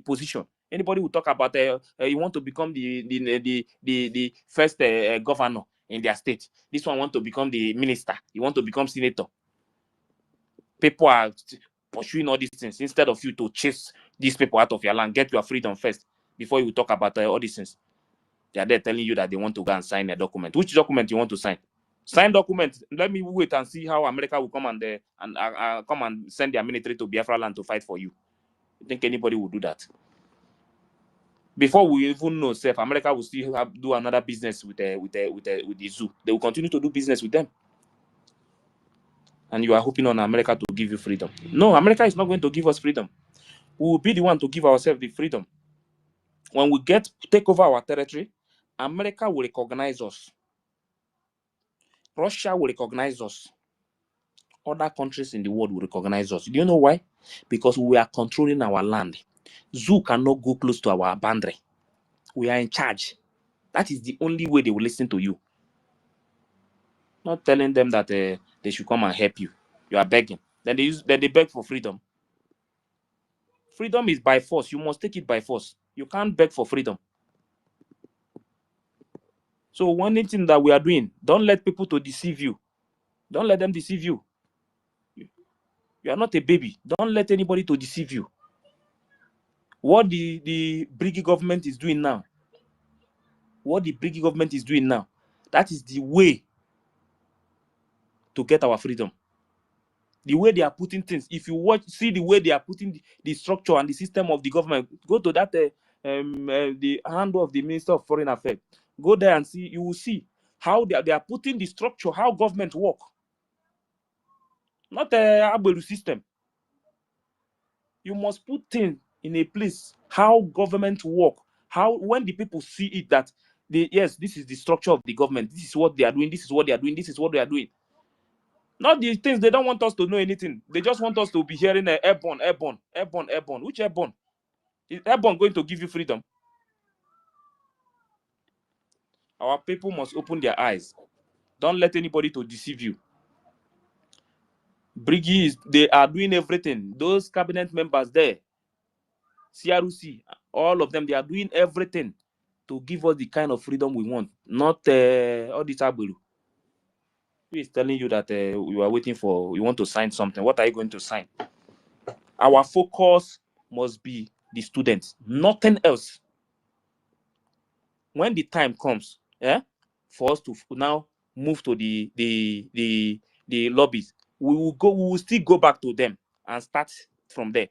position. Anybody will talk about you want to become the first governor in their state. This one want to become the minister. You want to become senator. People are pursuing all these things instead of you to chase these people out of your land. Get your freedom first before you talk about all these things. They are there telling you that they want to go and sign a document. Which document you want to sign? Sign document. Let me wait and see how America will come and come and send their military to Biafra land to fight for you. You think anybody will do that? Before we even know, self, America will still do another business with the zoo. They will continue to do business with them. And you are hoping on America to give you freedom. No, America is not going to give us freedom. We will be the one to give ourselves the freedom. When we take over our territory, America will recognize us. Russia will recognize us. Other countries in the world will recognize us. Do you know why? Because we are controlling our land. Zoo cannot go close to our boundary. We are in charge. That is the only way they will listen to you. Not telling them that they should come and help you. You are begging. Then they beg for freedom. Freedom is by force. You must take it by force. You can't beg for freedom. So one thing that we are doing, don't let people to deceive you. Don't let them deceive you. You are not a baby. Don't let anybody to deceive you. What the British government is doing now, that is the way to get our freedom. The way they are putting things. If you see the way they are putting the structure and the system of the government, go to that the handle of the Minister of Foreign Affairs. Go there and see. You will see how they are putting the structure, how government work. Not a Abelu system. You must put things in a place how government work. How when the people see it that yes, this is the structure of the government. This is what they are doing. This is what they are doing. This is what they are doing. Not the things they don't want us to know anything. They just want us to be hearing airborne. Which airborne? Is airborne going to give you freedom? Our people must open their eyes. Don't let anybody to deceive you. Briggies, they are doing everything. Those cabinet members there, CRUC, all of them, they are doing everything to give us the kind of freedom we want. Not all this Agbelu. Who is telling you that you are waiting for, you want to sign something? What are you going to sign? Our focus must be the students, nothing else. When the time comes, for us to now move to the lobbies, we will still go back to them and start from there.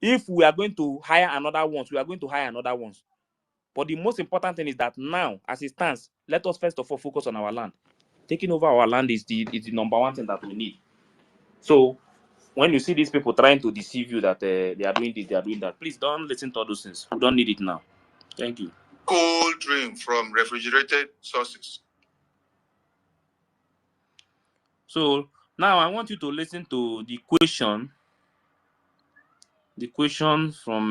If we are going to hire another ones, we are going to hire another ones. But the most important thing is that now, as it stands, let us first of all focus on our land. Taking over our land is the number one thing that we need. So when you see these people trying to deceive you that they are doing this, they are doing that, please don't listen to all those things. We don't need it now. Thank you. Cold drink from refrigerated sources. So now I want you to listen to the question. The question from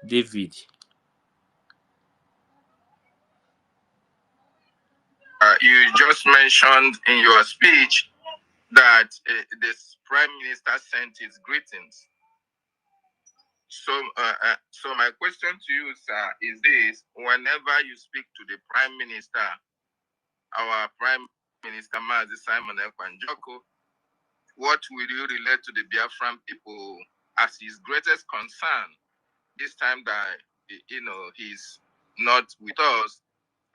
David. You just mentioned in your speech that this prime minister sent his greetings. So my question to you, sir, is this: whenever you speak to the prime minister, our prime minister Mazi Simon Ekwanjoko, what will you relate to the Biafran people as his greatest concern this time that he's not with us,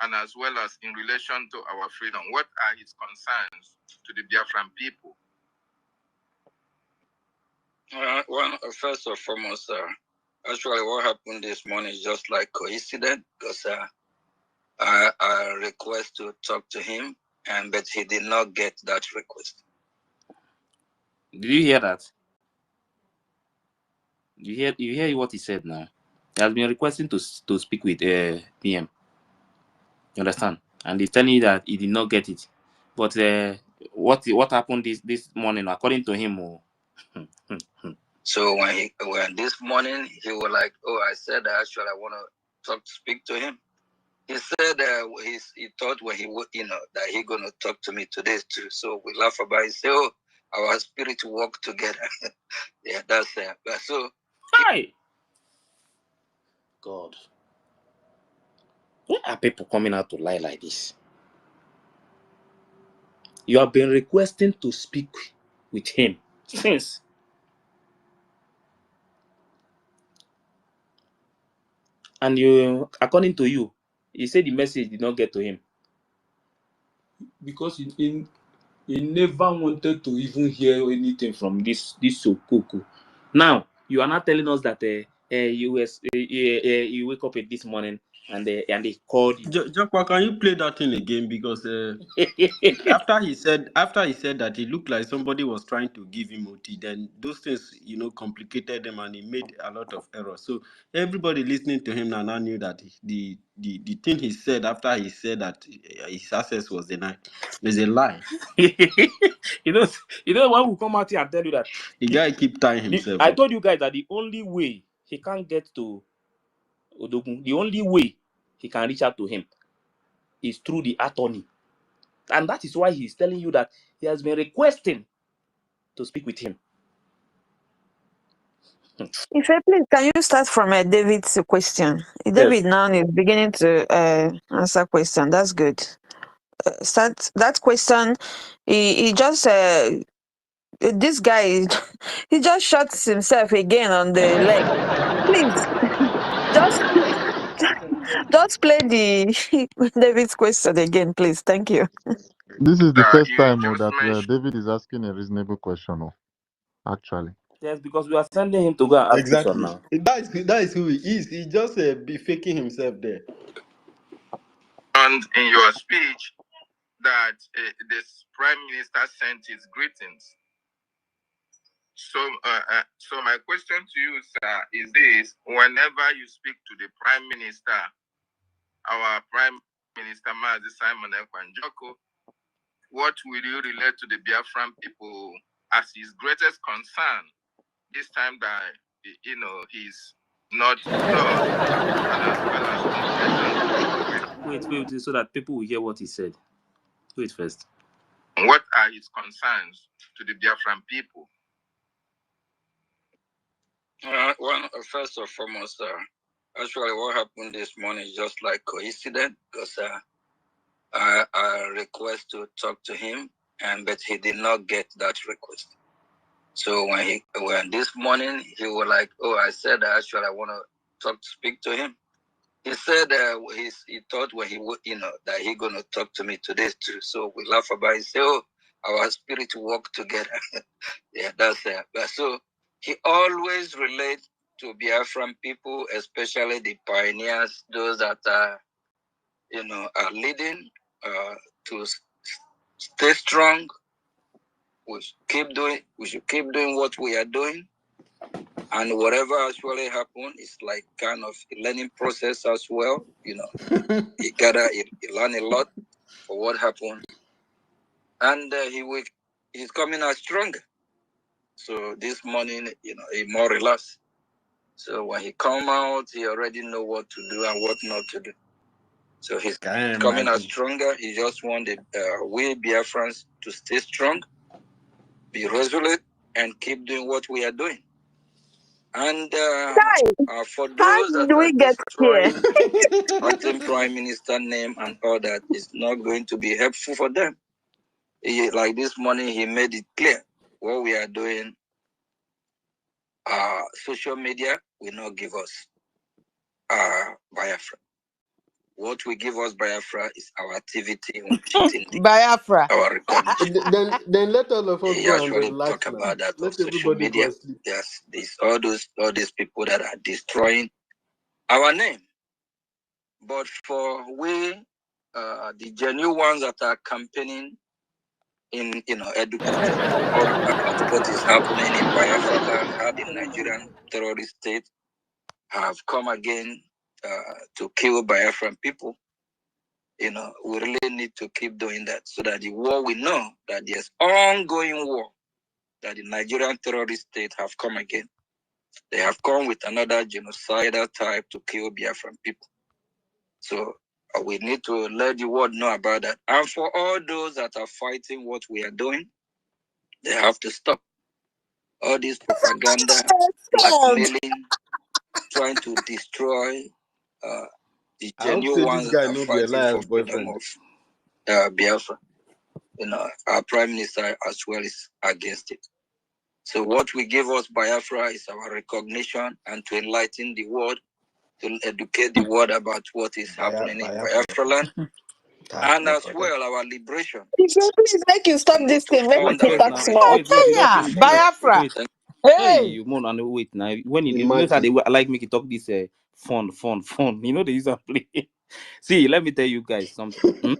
and as well as in relation to our freedom? What are his concerns to the Biafran people? Well, first and foremost, actually, what happened this morning is just like coincidence because I request to talk to him, but he did not get that request. Did you hear that? You hear what he said now? He has been requesting to speak with PM. You understand? And he's telling you that he did not get it. But what happened this morning, according to him? So when this morning he was like, "Oh, I said actually I want to speak to him." He said he thought when he would, that he gonna talk to me today too. So we laugh about it. Say, "Oh, our spirit work together." Yeah, that's so. Hi, God, why are people coming out to lie like this? You have been requesting to speak with him since. And you, according to you, he said the message did not get to him because he never wanted to even hear anything from this Sokoko. Now You are not telling us that you wake up this morning and they called you. Jokwa, can you play that thing again? Because after he said that, it looked like somebody was trying to give him OT. Then those things, complicated them, and he made a lot of errors. So everybody listening to him now knew that the thing he said after he said that his access was denied is a lie. you know when we come out here and tell you that The guy keep tying himself I up. told you guys that the only way he can't get to Odogun, the only way he can reach out to him is through the attorney. And that is why he's telling you that he has been requesting to speak with him. If I please, can you start from David's question? David now is beginning to answer question. That's good. Start that question. He just this guy he just shot himself again on the leg. Please, just just play the David's question again, please. Thank you. This is the first You time just that mentioned. David is asking a reasonable question. Actually. Yes, because we are sending him to go and ask question Exactly. now. That is who he is. He just be faking himself there. And in your speech, that this prime minister sent his greetings. So my question to you, sir, is this: whenever you speak to the prime minister, our prime minister, Mazi Simon Ekwanjoko, what will you relate to the Biafran people as his greatest concern this time that he's not with us, and as well as communication? Wait, so that people will hear what he said. Wait first. What are his concerns to the Biafran people? Well, first and foremost, actually, what happened this morning is just like coincidence because I request to talk to him, but he did not get that request. So when this morning he was like, "Oh, I said actually I want to speak to him." He said he thought when he would, that he gonna talk to me today too. So we laugh about it. Say, "Oh, our spirit work together." Yeah, that's it. But so he always relates to Biafran people, especially the pioneers, those that are leading to stay strong. We should keep doing what we are doing. And whatever actually happened is like kind of a learning process as well. You learn a lot for what happened. And he's coming out stronger. So this morning, he more relaxed. So when he come out, he already know what to do and what not to do. So he's coming out stronger. He just want we Biafrans to stay strong, be resolute, and keep doing what we are doing. And for those that Do are we get here? destroying anthem prime minister name and all that, it's not going to be helpful for them. Like this morning, he made it clear what we are doing. Social media will not give us Biafra. What will give us Biafra is our activity in Washington, Biafra. our recognition. Then let all of us He go and actually relax talk now. about that on Let social everybody go media. and sleep. There's all these people that are destroying our name. But for we, the genuine ones that are campaigning in educating all about what is happening in Biafra land, how the Nigerian terrorist state have come again to kill Biafran people. We really need to keep doing that so that the war, we know that there's ongoing war, that the Nigerian terrorist state have come again. They have come with another genocidal type to kill Biafran people. So we need to let the world know about that. And for all those that are fighting what we are doing, they have to stop all this propaganda, blackmailing, trying to destroy the I hope genuine say ones this that guy are no be fighting for Elias freedom boyfriend. of Biafra. Our prime minister as well is against it. So what will give us Biafra is our recognition and to enlighten the world, to educate the world about what is happening in Biafra land, and as well our liberation. Please make you stop this To thing. Make fund we our talk Now, small. wait, you don't Yeah, finish. So, Biafra. Wait. Hey, Hey, you moan and wait now. When you notice how Imagine. they like make it talk this fun. You know they use and play. See, let me tell you guys something.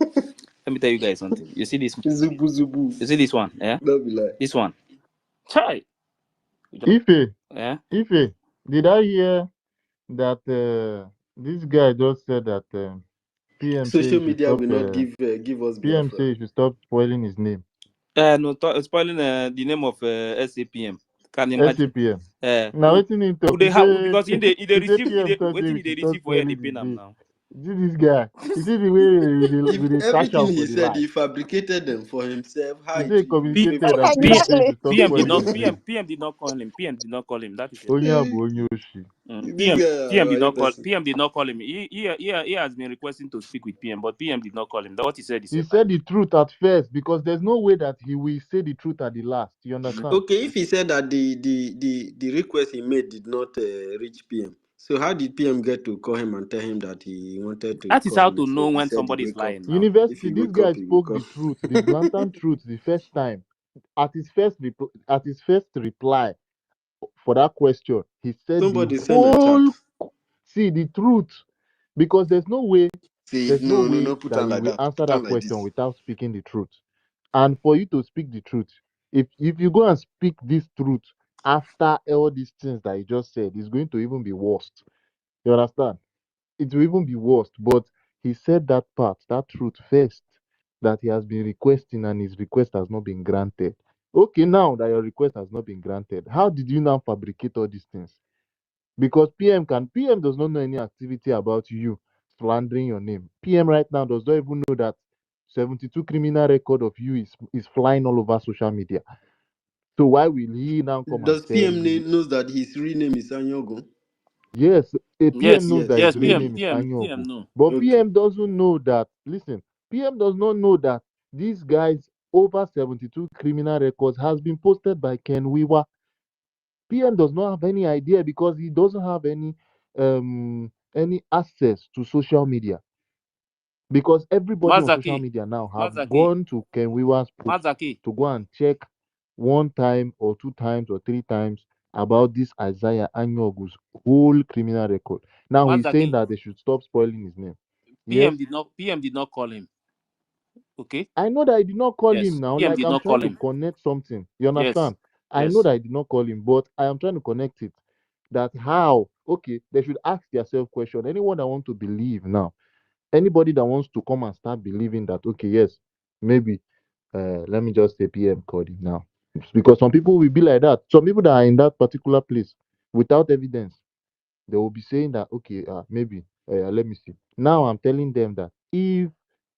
Let me tell you guys something. You see this? Zubu zubu. You see this one? Yeah, Don't be like. this one. Chai. Ife, Yeah. Ife, did I hear that this guy just said that PM say Social you should media stop will not give us PM Biafra. say you should stop spoiling his name. No, spoiling the name of SAPM. Can you imagine? SAPM. Now Who, waiting in talk. who they have because in they He say receive PM talk say waiting we in they should stop receive for here they spoiling pay his them name. now. See this guy. You see the way If we dey cash everything out he for the said, life. he fabricated them for himself. How He it say he will be P, communicated favoring and P, PM say he Exactly. should stop PM did spoiling not his name. PM did not call him. PM did not call him. That is it. Onyabu Onyoshi. this guy PM did right not call person. PM did not call him. He has been requesting to speak with PM, but PM did not call him. That what he said is a He lie. said the truth at first because there's no way that he will say the truth at the last. You understand? Okay, if he said that the request he made did not reach PM, so how did PM get to call him and tell him that he wanted to That is call how him to before know he when said he somebody is wake up? lying now. If University, he this wake guy up, he will spoke call. the truth, the blatant truth, the first time. At his first reply for that question, he said the Somebody send a chat. whole see the truth because See, there's no no, no, way no, put that on you like will that. answer Put on that like question this. without speaking the truth. And for you to speak the truth, if you go and speak this truth after all these things that you just said, it's going to even be worse. You understand? It will even be worse. But he said that part, that truth first, that he has been requesting and his request has not been granted. Okay, now that your request has not been granted, how did you now fabricate all these things? Because PM does not know any activity about you slandering your name. PM right now does not even know that 72 criminal record of you is flying all over social media. So why will he now come and Does tell PM you? knows that his real name is Anyaogu? Yes, a PM Yes, knows Yes, that his yes, real really. name is PM Anyaogu. no. But Okay. PM doesn't know that, listen, PM does not know that these guys over 72 criminal records has been posted by Ken Wiwa. PM does not have any idea because he doesn't have any access to social media. Because everybody on social Mazaki, media now have Mazaki, gone to Ken Wiwa's post Mazaki. to go and check one time or two times or three times about this Isaiah Anyogu's whole criminal record. Now he's saying Mazaki. that they should stop spoiling his name. Yes, PM did not call him. Okay? I know that I did not call him Yes. now. PM Like did I'm not call trying to him. connect something. You Yes. understand? I know Yes. that I did not call him, but I am trying to connect it. That how? Okay, they should ask themselves question. Anyone that want to believe now, anybody that wants to come and start believing that, okay, yes, maybe let me just say PM called him now. Because some people will be like that. Some people that are in that particular place without evidence, they will be saying that, okay, maybe, let me see. Now I'm telling them that if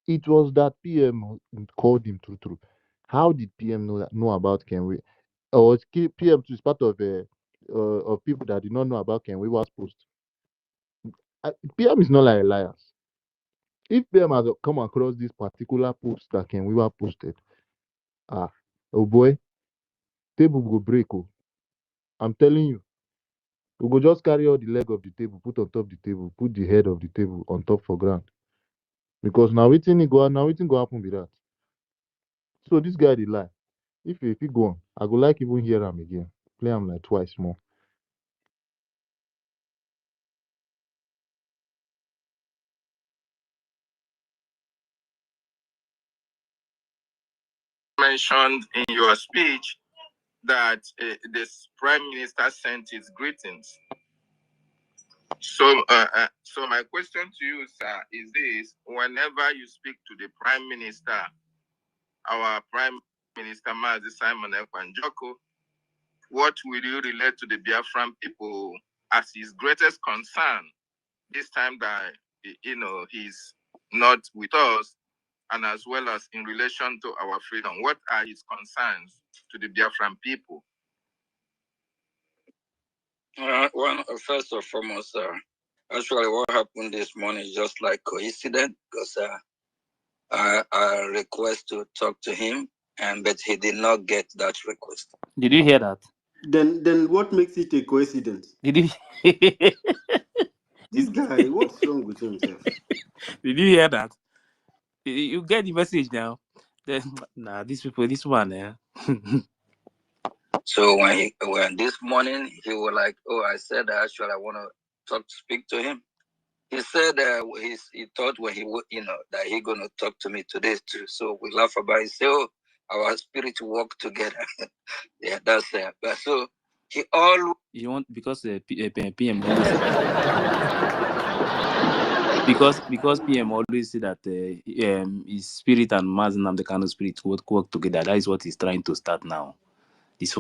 it was that PM called him through, how did PM know about Kenway? Or is PM is part of people that did not know about Kenway was post? PM is not like liars. If PM has come across this particular post that Ken Weaver posted, ah, oh boy, table go break. Oh. I'm telling you, we go just carry all the leg of the table, put on top the table, put the head of the table on top for ground. Because now waiting go happen with that. So this guy dey lie. If he go on, I go like even hear him again. Play him like twice more. Mentioned in your speech that this prime minister sent his greetings. So my question to you, sir, is this: whenever you speak to the prime minister, our prime minister, Mazi Simon Ekwanjoko, what will you relate to the Biafran people as his greatest concern this time that he's not with us, and as well as in relation to our freedom? What are his concerns to the Biafran people? Well, first and foremost, actually, what happened this morning is just like coincidence because I request to talk to him, but he did not get that request. Did you hear that? Then what makes it a coincidence? Did you This guy, what's wrong with himself? did you hear that? You get the message now. Then, nah, these people, this one, So when this morning he was like, "Oh, I said actually I want to speak to him." He said he thought when he that he gonna talk to me today too. So we laugh about it. Say, "Oh, our spirit work together." Yeah, that's but so he always You want because PM always because PM always say that his spirit and Mazen and the kind of spirit work together. That is what he's trying to start now. This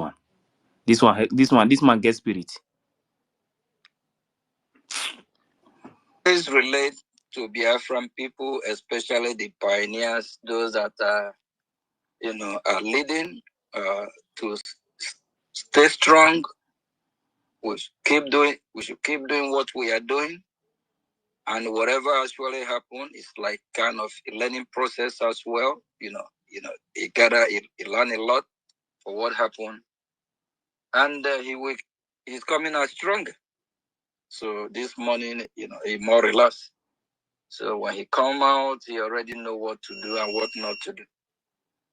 man gets spirit. relate to Biafran people, especially the pioneers, those that are leading to stay strong. We should keep doing what we are doing, and whatever actually happen is like kind of a learning process as well. You learn a lot for what happened, and he's coming out stronger. So this morning, he more relaxed. So when he come out, he already know what to do and what not to do.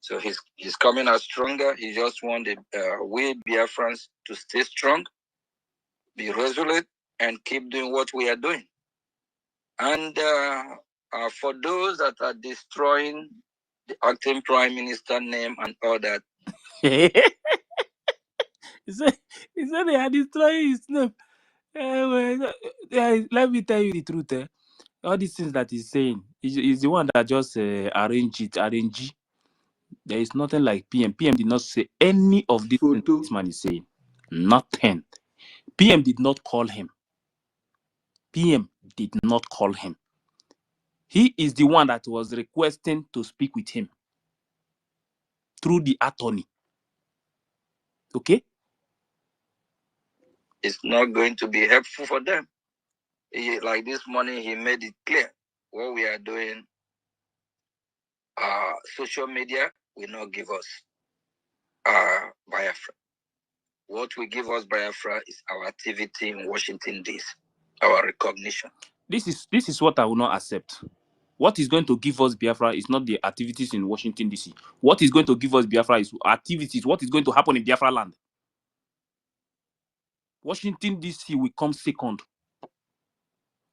So he's coming out stronger. He just want we Biafrans to stay strong, be resolute, and keep doing what we are doing. And for those that are destroying the acting prime minister name and all that, he said they are destroying his name. Let me tell you the truth. All these things that he's saying is the one that just arrange. There is nothing like PM. PM did not say any of these things this man is saying. Nothing. PM did not call him. PM did not call him. He is the one that was requesting to speak with him through the attorney. Okay? It's not going to be helpful for them. Like this morning, he made it clear what we are doing. Social media will not give us Biafra. What will give us Biafra is our activity in Washington, D.C., our recognition. This is what I will not accept. What is going to give us Biafra is not the activities in Washington, D.C. What is going to give us Biafra is activities. What is going to happen in Biafra land? Washington, D.C. will come second.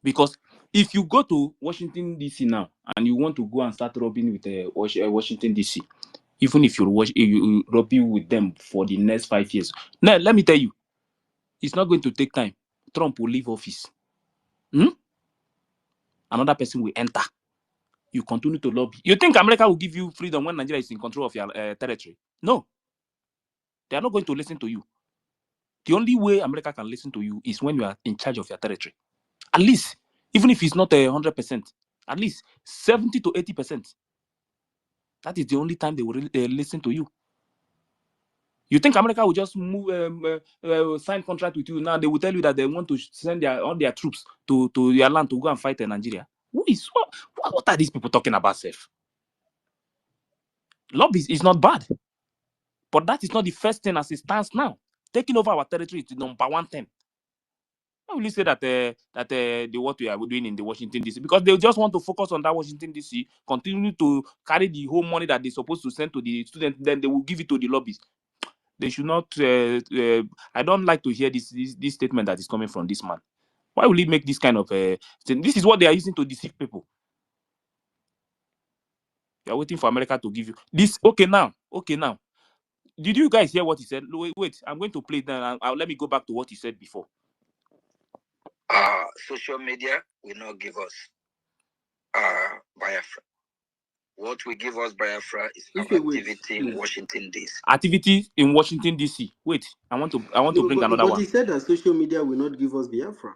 Because if you go to Washington, D.C. now, and you want to go and start robbing with Washington, D.C., even if you robbing with them for the next 5 years, now let me tell you, it's not going to take time. Trump will leave office. Another person will enter. You continue to lobby. You think America will give you freedom when Nigeria is in control of your territory? No. They are not going to listen to you. The only way America can listen to you is when you are in charge of your territory. At least, even if it's not 100%, at least 70 to 80%. That is the only time they will listen to you. You think America will just move, sign contract with you now? They will tell you that they want to send all their troops to your land to go and fight in Nigeria. What are these people talking about, Seth? Lobby is not bad, but that is not the first thing as it stands now. Taking over our territory is the number one thing. Why will you say that what we are doing in the Washington DC? Because they just want to focus on that Washington DC, continue to carry the whole money that they're supposed to send to the students, then they will give it to the lobbies. They should not. I don't like to hear this statement that is coming from this man. Why will he make this kind of thing? This is what they are using to deceive people. You are waiting for America to give you this. Okay, now. Did you guys hear what he said? Wait, I'm going to play it now. Let me go back to what he said before. Social media will not give us Biafra. What will give us Biafra is our activity in Washington, D.C. Activity in Washington, D.C. Wait, I want to bring another one. But he said that social media will not give us Biafra.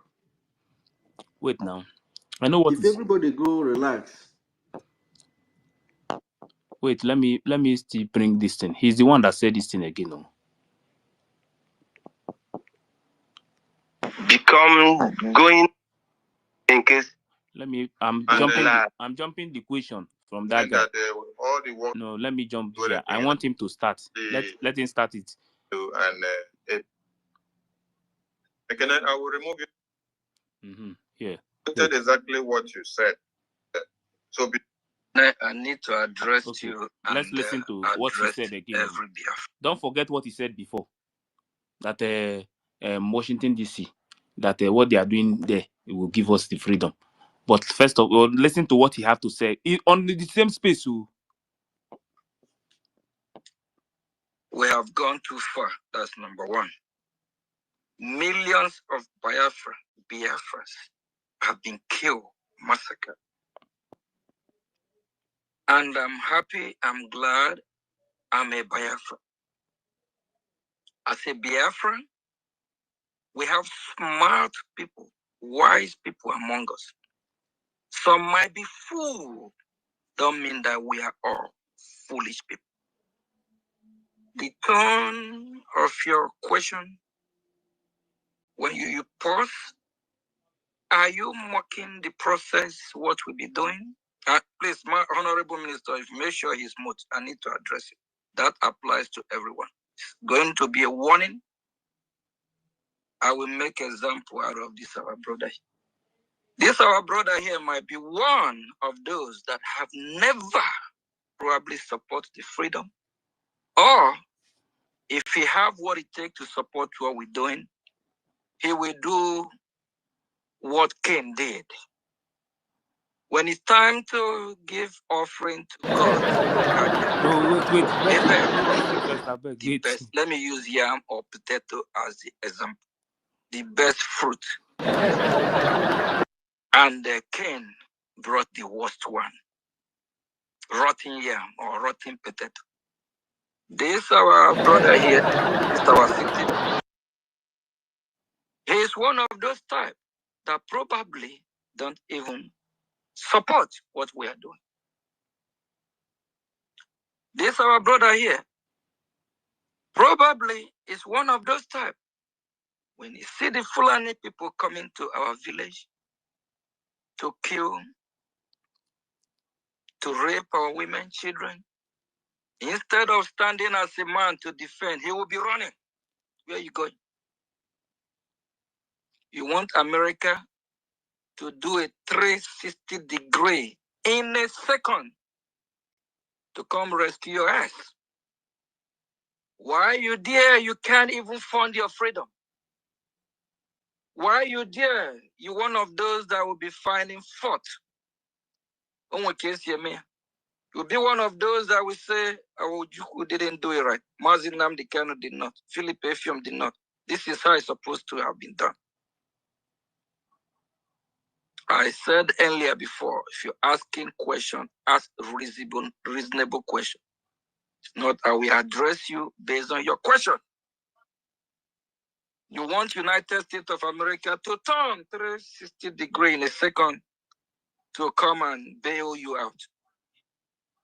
Wait now. I know what. If everybody go relax. Wait, let me still bring this thing. He's the one that said this thing again. No? Become going in case. I'm jumping the question from that guy. All the work. No, let me jump here. I want him to start. Let him start it. And I will remove you. Yeah. You said exactly what you said. So I need to address you. Let's listen to what he said again. Don't forget what he said before. that Washington DC, that what they are doing there, it will give us the freedom. But first of all, listen to what he have to say on the same space. We have gone too far. That's number one. Millions of Biafras have been killed, massacred. And I'm happy, I'm glad I'm a Biafra. As a Biafra, we have smart people, wise people among us. Some might be fool, don't mean that we are all foolish people. The tone of your question, when you pause, are you mocking the process, what we'll be doing? Please, my honorable minister, if you make sure he's mute, I need to address it. That applies to everyone. Going to be a warning. I will make example out of this our brother. This our brother here might be one of those that have never probably support the freedom. Or if he have what it takes to support what we're doing, he will do what Cain did. When it's time to give offering to God, No, wait. The best. Let me use yam or potato as the example. The best fruit. And Cain brought the worst one. Rotten yam or rotten potato. This our brother here, this our city. He is one of those type that probably don't even support what we are doing. This our brother here probably is one of those type. When you see the Fulani people coming to our village to kill, to rape our women, children, instead of standing as a man to defend, he will be running. Where are you going? You want America to do a 360 degree in a second to come rescue your ass. Why you there? You can't even fund your freedom. Why you there? You one of those that will be finding fault. You'll be one of those that will say, Awujuku didn't do it right. Mazinam Dikano did not. Philip Efium did not. This is how it's supposed to have been done. I said earlier before, if you're asking questions, ask reasonable question. It's not I will address you based on your question. You want United States of America to turn 360 degrees in a second to come and bail you out.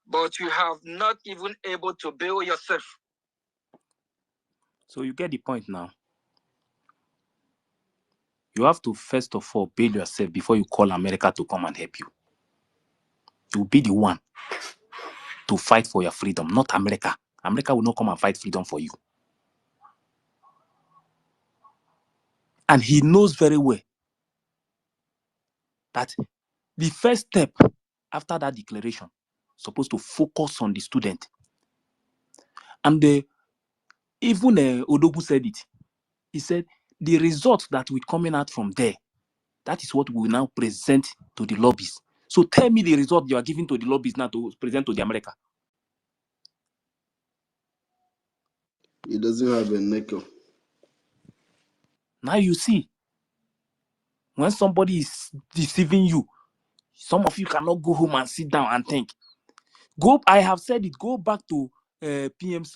But you have not even able to bail yourself. So you get the point now. You have to first of all bail yourself before you call America to come and help you. You'll be the one to fight for your freedom, not America. America will not come and fight freedom for you. And he knows very well that the first step after that declaration is supposed to focus on the student. And even Odogu said it. He said, the results that will coming out from there, that is what we will now present to the lobbies. So tell me the result you are giving to the lobbies now to present to the America. He doesn't have a nickel. Now you see, when somebody is deceiving you, some of you cannot go home and sit down and think. I have said it, go back to PM's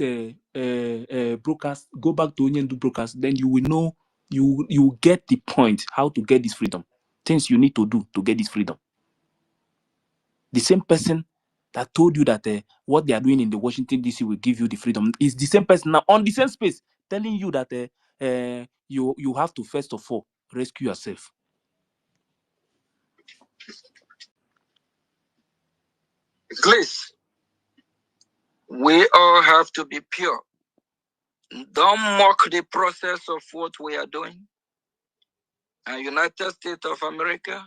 broadcast, go back to Onyendu broadcast, then you will know, you will get the point, how to get this freedom. Things you need to do to get this freedom. The same person that told you that what they are doing in the Washington DC will give you the freedom is the same person now on the same space telling you that you have to first of all rescue yourself. Please, we all have to be pure. Don't mock the process of what we are doing. And United States of America,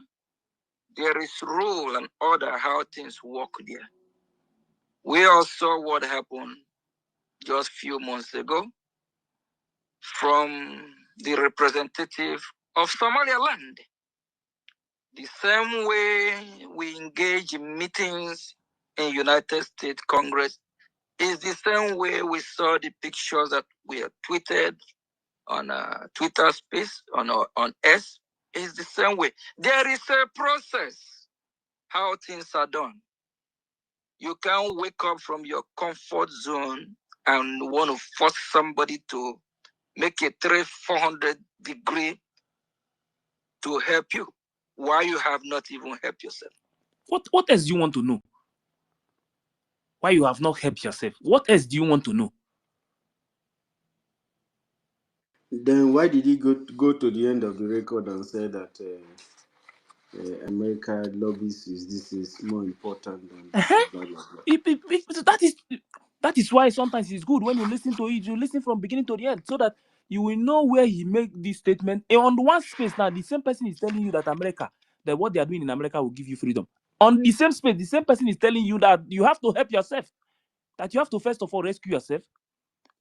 there is rule and order how things work there. We all saw what happened just a few months ago. from the representative of Somaliland. The same way we engage in meetings in United States Congress is the same way we saw the pictures that we have tweeted on Twitter space, on S, is the same way. There is a process how things are done. You can't wake up from your comfort zone and want to force somebody to make a 400-degree to help you, while you have not even helped yourself. What else do you want to know? Why you have not helped yourself? What else do you want to know? Then why did he go to the end of the record and say that America lobbies is more important than blah, blah, blah. That is why sometimes it's good when you listen to it, you listen from beginning to the end, so that you will know where he make this statement. And on one space now, the same person is telling you that what they are doing in America will give you freedom. On the same space, the same person is telling you that you have to help yourself, that you have to first of all rescue yourself.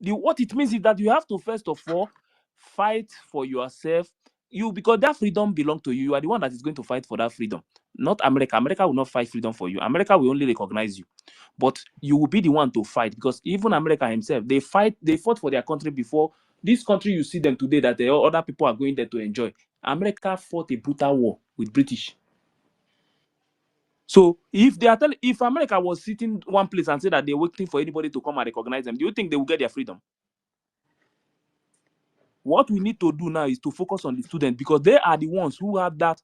What it means is that you have to first of all fight for yourself. Because that freedom belongs to you. You are the one that is going to fight for that freedom, not America. America will not fight freedom for you. America will only recognize you, but you will be the one to fight, because even America himself, they fought for their country before. This country you see them today, that other people are going there to enjoy. America fought a brutal war with British. So if America was sitting one place and said that they're waiting for anybody to come and recognize them, do you think they will get their freedom? What we need to do now is to focus on the students, because they are the ones who have that.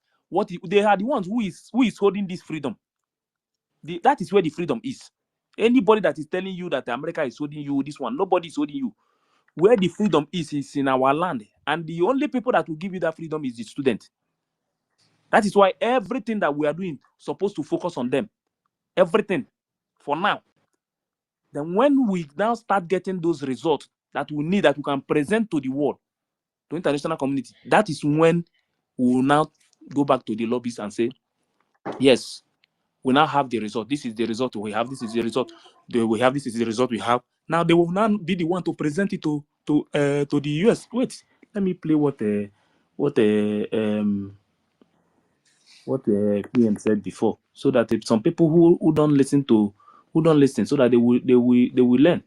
They are the ones who is holding this freedom. That is where the freedom is. Anybody that is telling you that America is holding you, this one, nobody is holding you. Where the freedom is in our land, and the only people that will give you that freedom is the student. That is why everything that we are doing is supposed to focus on them. Everything, for now. Then when we now start getting those results that we need, that we can present to the world, to international community, that is when we will now go back to the lobbies and say, yes, we now have the result. This is the result we have. This is the result we have. This is the result we have. Now they will now be the one to present it to the US. Wait, let me play what PM said before, so that if some people who don't listen, so that they will learn.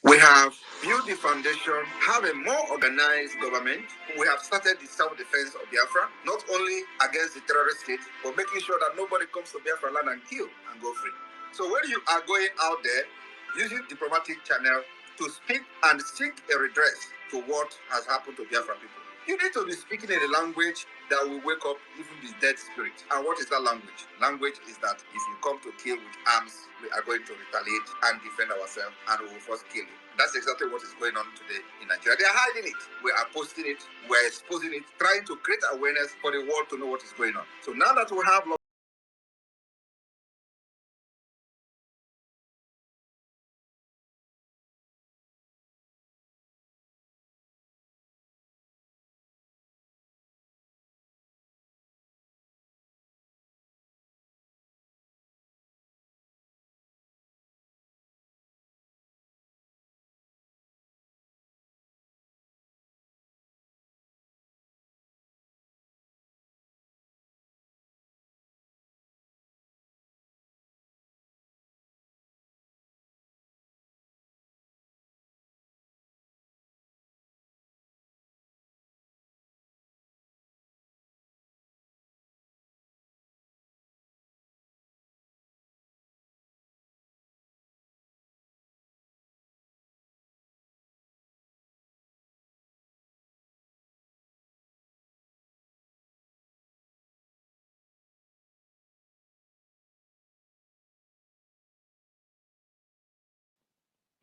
We have built the foundation, have a more organized government. We have started the self-defense of Biafra, not only against the terrorist state, but making sure that nobody comes to Biafra land and kill and go free. So when you are going out there, using diplomatic channel to speak and seek a redress to what has happened to Biafra people, you need to be speaking in a language that will wake up even the dead spirit. And what is that language? Language is that if you come to kill with arms, we are going to retaliate and defend ourselves, and we will first kill you. That's exactly what is going on today in Nigeria. They are hiding it. We are posting it. We are exposing it, trying to create awareness for the world to know what is going on. So now that we have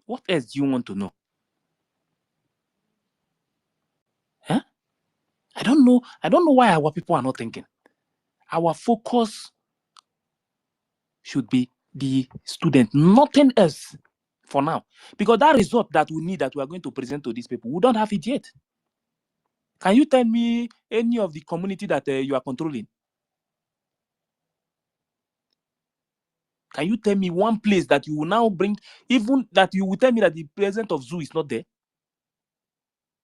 What else do you want to know? Huh? I don't know. I don't know why our people are not thinking. Our focus should be the student, nothing else for now. Because that result that we need, that we are going to present to these people, we don't have it yet. Can you tell me any of the community that you are controlling? Can you tell me one place that you will now bring, even that you will tell me that the president of zoo is not there?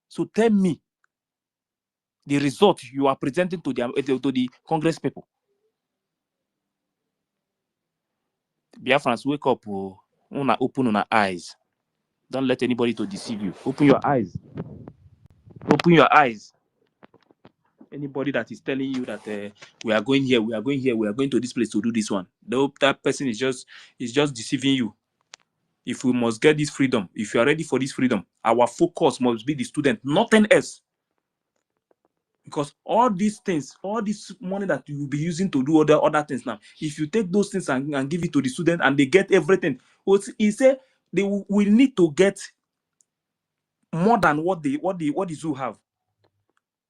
So tell me the result you are presenting to the Congress people. Biafrans, wake up. Open your eyes. Don't let anybody to deceive you. Open your eyes. Open your eyes. Anybody that is telling you that we are going here, we are going here, we are going to this place to do this one, that person is just deceiving you. If we must get this freedom, if you are ready for this freedom, our focus must be the student, nothing else. Because all these things, all this money that you will be using to do other things now, if you take those things and give it to the student and they get everything, he said they will need to get more than what the zoo have.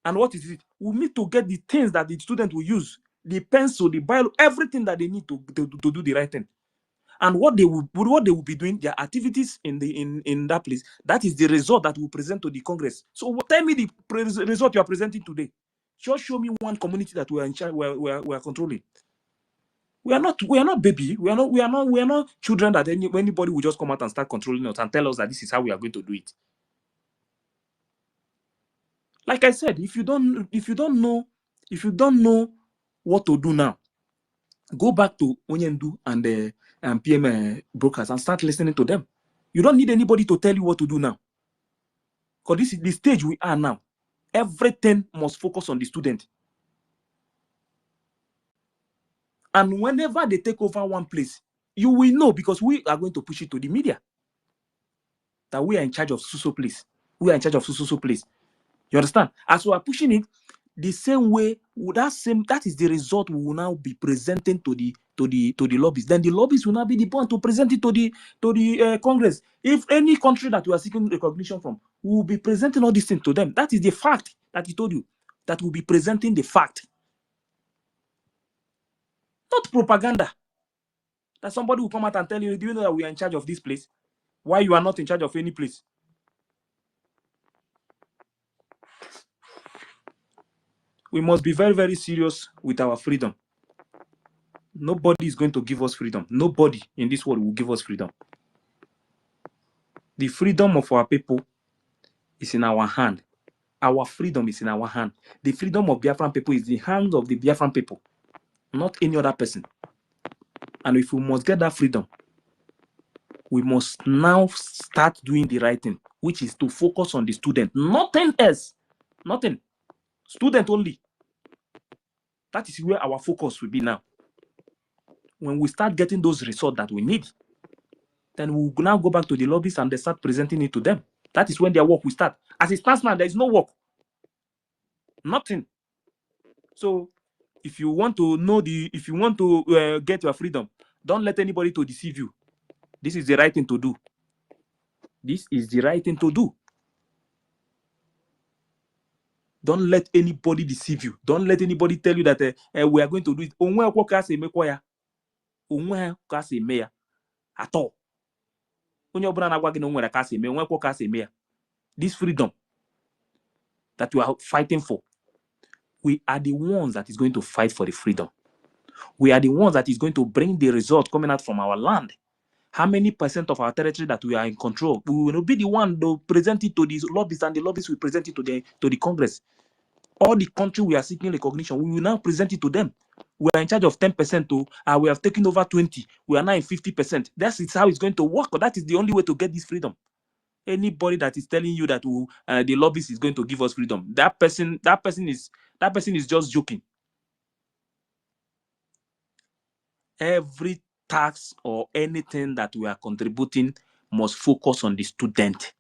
And what is it? We need to get the things that the student will use, the pencil, the Bible, everything that they need to do the right thing. And what they will be doing, their activities in that place, that is the result that we present to the Congress. So tell me the result you are presenting today. Just show me one community that we are in charge, we are controlling. We are not baby. We are not children that anybody will just come out and start controlling us and tell us that this is how we are going to do it. Like I said, if you don't know what to do now, go back to Onyendu and PM brokers and start listening to them. You don't need anybody to tell you what to do now. Because this is the stage we are now. Everything must focus on the student. And whenever they take over one place, you will know, because we are going to push it to the media that we are in charge of so place. We are in charge of so place. You understand? As we are pushing it, the same way, that is the result we will now be presenting to the lobbies. Then the lobbies will now be the one to present it to the Congress. If any country that we are seeking recognition from, we will be presenting all these things to them. That is the fact that he told you. That we'll be presenting the fact. Not propaganda. That somebody will come out and tell you, do you know that we are in charge of this place? Why you are not in charge of any place? We must be very, very serious with our freedom. Nobody is going to give us freedom. Nobody in this world will give us freedom. The freedom of our people is in our hand. Our freedom is in our hand. The freedom of Biafran people is in the hands of the Biafran people, not any other person. And if we must get that freedom, we must now start doing the right thing, which is to focus on the student. Nothing else. Nothing. Student only. That is where our focus will be now. When we start getting those results that we need, then we'll now go back to the lobbies and they start presenting it to them. That is when their work will start. As it stands now, there is no work. Nothing. So if you want to get your freedom, don't let anybody to deceive you. This is the right thing to do. This is the right thing to do. Don't let anybody deceive you. Don't let anybody tell you that we are going to do it. At all. This freedom that we are fighting for, we are the ones that is going to fight for the freedom. We are the ones that is going to bring the result coming out from our land. How many percent of our territory that we are in control? We will be the one to present it to these lobbies, and the lobbies will present it to the Congress. All the country we are seeking recognition, we will now present it to them. We are in charge of 10% too, and we have taken over 20. We are now in 50%. That is how it's going to work. But that is the only way to get this freedom. Anybody that is telling you that the lobbies is going to give us freedom, that person is just joking. Every tax or anything that we are contributing must focus on the student.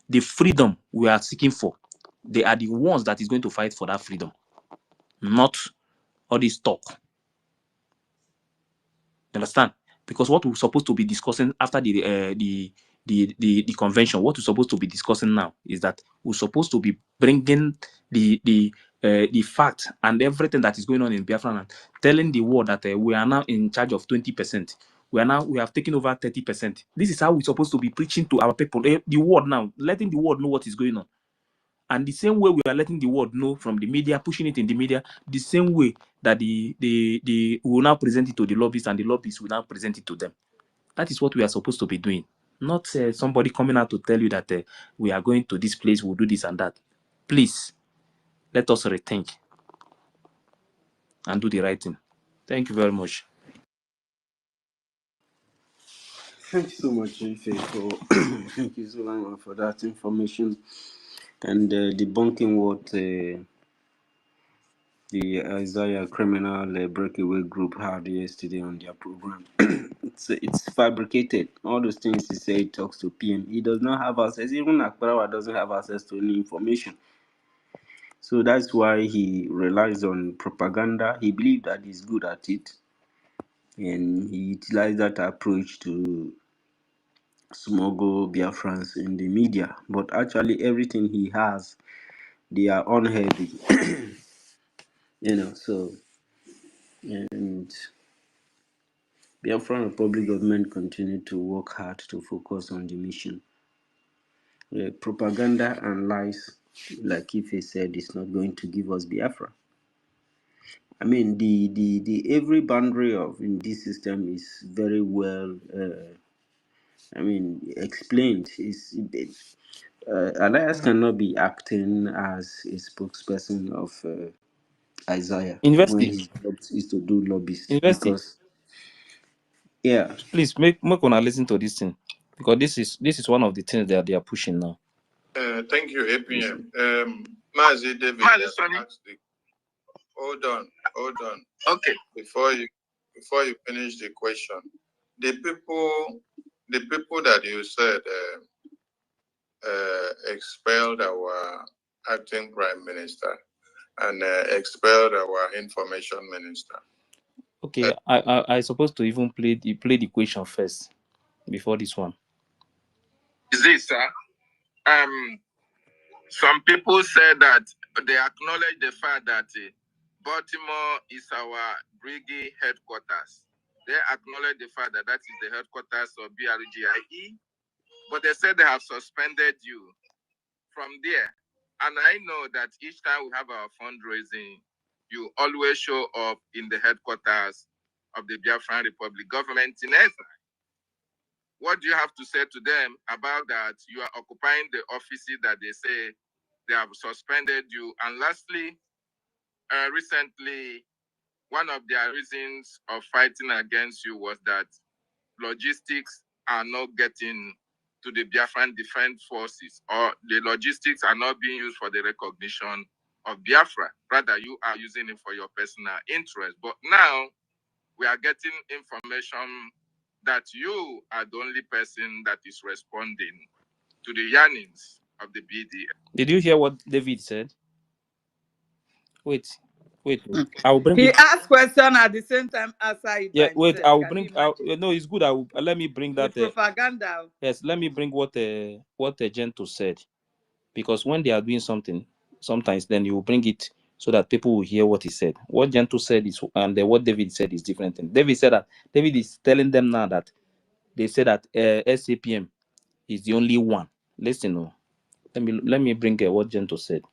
The freedom we are seeking for, they are the ones that is going to fight for that freedom, not all this talk. You understand? Because what we're supposed to be discussing after the convention, what we're supposed to be discussing now is that we're supposed to be bringing the fact and everything that is going on in Biafra and telling the world that we are now in charge of 20%. We have taken over 30%. This is how we're supposed to be preaching to our people, the world now, letting the world know what is going on. And the same way we are letting the world know from the media, pushing it in the media, the same way that the we will now present it to the lobbyists, and the lobbyists will now present it to them. That is what we are supposed to be doing. Not somebody coming out to tell you that we are going to this place, we'll do this and that. Please, let us rethink and do the right thing. Thank you very much. Thank you so much, Ife, for thank you so much for that information and debunking what the Isaiah Criminal Breakaway Group had yesterday on their program. It's fabricated. All those things he said, he talks to PM. He does not have access. Even Akbarawa doesn't have access to any information. So that's why he relies on propaganda. He believes that he's good at it, and he utilized that approach to smuggle Biafrans in the media. But actually, everything he has, they are unhealthy. So, and Biafran Republic government continue to work hard to focus on the mission. Propaganda and lies, like Ife said, is not going to give us Biafra. I mean, the every boundary of in this system is very well, explained. Elias cannot be acting as a spokesperson of Isaiah when Investi, his job is to do lobbyist investi. because, yeah. Please make una listen to this thing, because this is one of the things that they are pushing now. Thank you, APM. Mazi David, hold on. Okay. Before you finish the question, the people that you said expelled our acting prime minister and expelled our information minister. Okay, I supposed to even play the question first before this one. Is this, sir? Some people said that they acknowledge the fact that Baltimore is our brigade headquarters. They acknowledge the fact that that is the headquarters of BRGIE, but they said they have suspended you from there. And I know that each time we have our fundraising, you always show up in the headquarters of the Biafran Republic government in Ezra. What do you have to say to them about that? You are occupying the offices that they say they have suspended you. And lastly, recently, one of their reasons of fighting against you was that logistics are not getting to the Biafran Defense Forces, or the logistics are not being used for the recognition of Biafra. Rather, you are using it for your personal interest. But now we are getting information that you are the only person that is responding to the yearnings of the BDF. Did you hear what David said? Wait. I will bring He it. asked question at the same time answer it Yeah, by wait. himself. I will Can you bring. imagine? No, it's good. I will let me bring that. With propaganda. Yes, let me bring what Gento said, because when they are doing something, sometimes then you will bring it so that people will hear what he said. What Gento said is, and what David said is different thing. David said that David is telling them now that they said that SAPM is the only one. Listen, no. Let me bring what Gento said.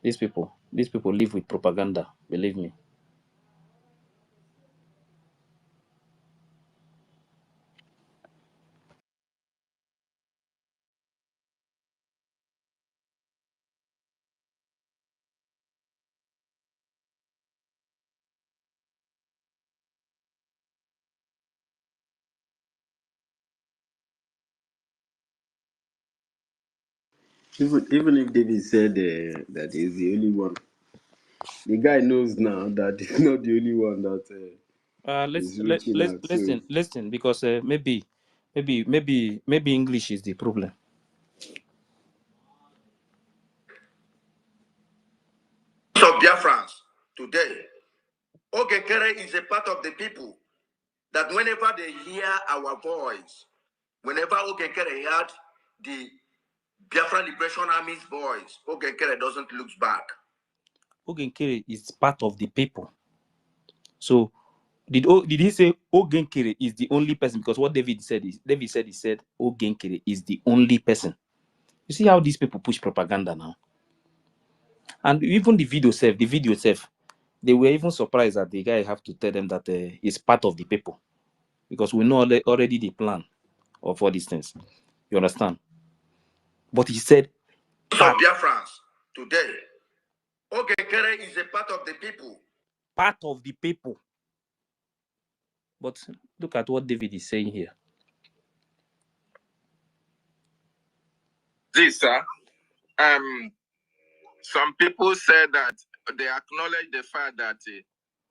These people live with propaganda. Believe me. Even if David said that he's the only one, the guy knows now that he's not the only one that is reaching out. So Listen, because maybe English is the problem. Of Biafrans today, Ogekere is a part of the people that whenever they hear our voice, whenever Ogekere heard the Biafran Liberation Army's voice, Ogekere doesn't look back. Ogenkere is part of the people. So Did he say Ogenkere is the only person? Because what David said he said Ogenkere is the only person. You see how these people push propaganda now, and even the video itself, they were even surprised that the guy have to tell them that he's part of the people, because we know already the plan of all these things. You understand? But he said Some Biafrans today, Ogekere is a part of the people. part of the people. But look at what David is saying here. This, some people said that they acknowledge the fact that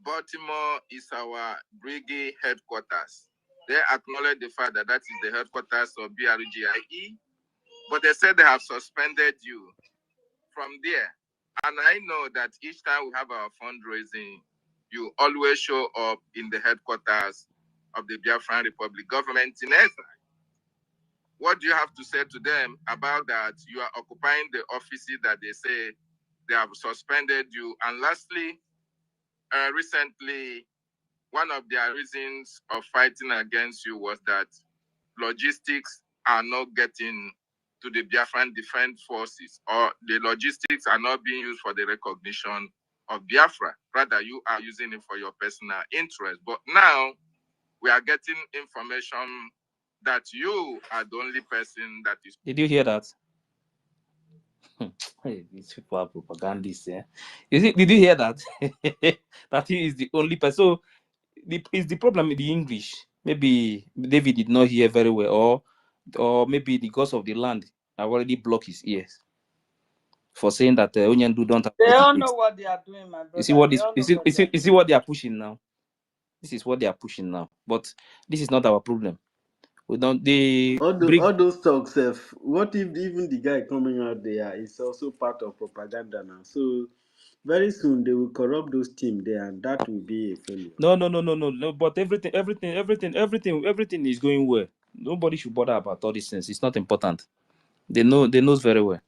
Baltimore is our brigade headquarters. They acknowledge the fact that that is the headquarters of BRGIE, but they said they have suspended you from there. And I know that each time we have our fundraising, you always show up in the headquarters of the Biafran Republic government in Ezra. What do you have to say to them about that? You are occupying the offices that they say they have suspended you. And lastly, recently, one of their reasons of fighting against you was that logistics are not getting to the Biafran Defense Forces, or the logistics are not being used for the recognition of Biafra. Rather, you are using it for your personal interest. But now we are getting information that you are the only person that is. Did you hear that? Hey, these people are propagandists. Did you hear that? That he is the only person. So is the problem in the English? Maybe David did not hear very well, or maybe because of the land, I already blocked his ears for saying that Onyandu don't have They what it all know takes. what they are doing, my You see brother. what They this? all know what they are You see doing. what they are pushing now. This is what they are pushing now. But this is not our problem. We don't. They bring. All those talks, what if even the guy coming out there is also part of propaganda now? So very soon they will corrupt those teams there, and that will be a failure. No. But everything is going well. Nobody should bother about all these things. It's not important. They knows very well.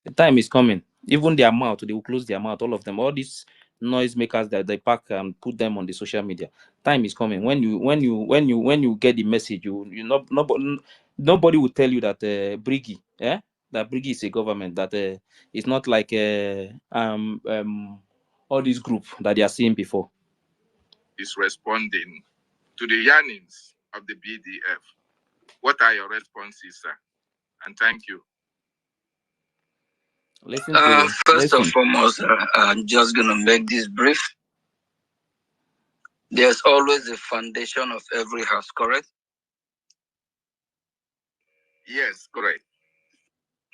The time is coming. Even their mouth, they will close their mouth. All of them, all these noise makers that they pack and put them on the social media. Time is coming. When you get the message, nobody will tell you that Briggy, that Briggy is a government. That it's not like all these group that they are seeing before. Is responding to the yearnings of the BDF. What are your responses, sir? And thank you. First and foremost, I'm just going to make this brief. There's always a foundation of every house, correct? Yes, correct.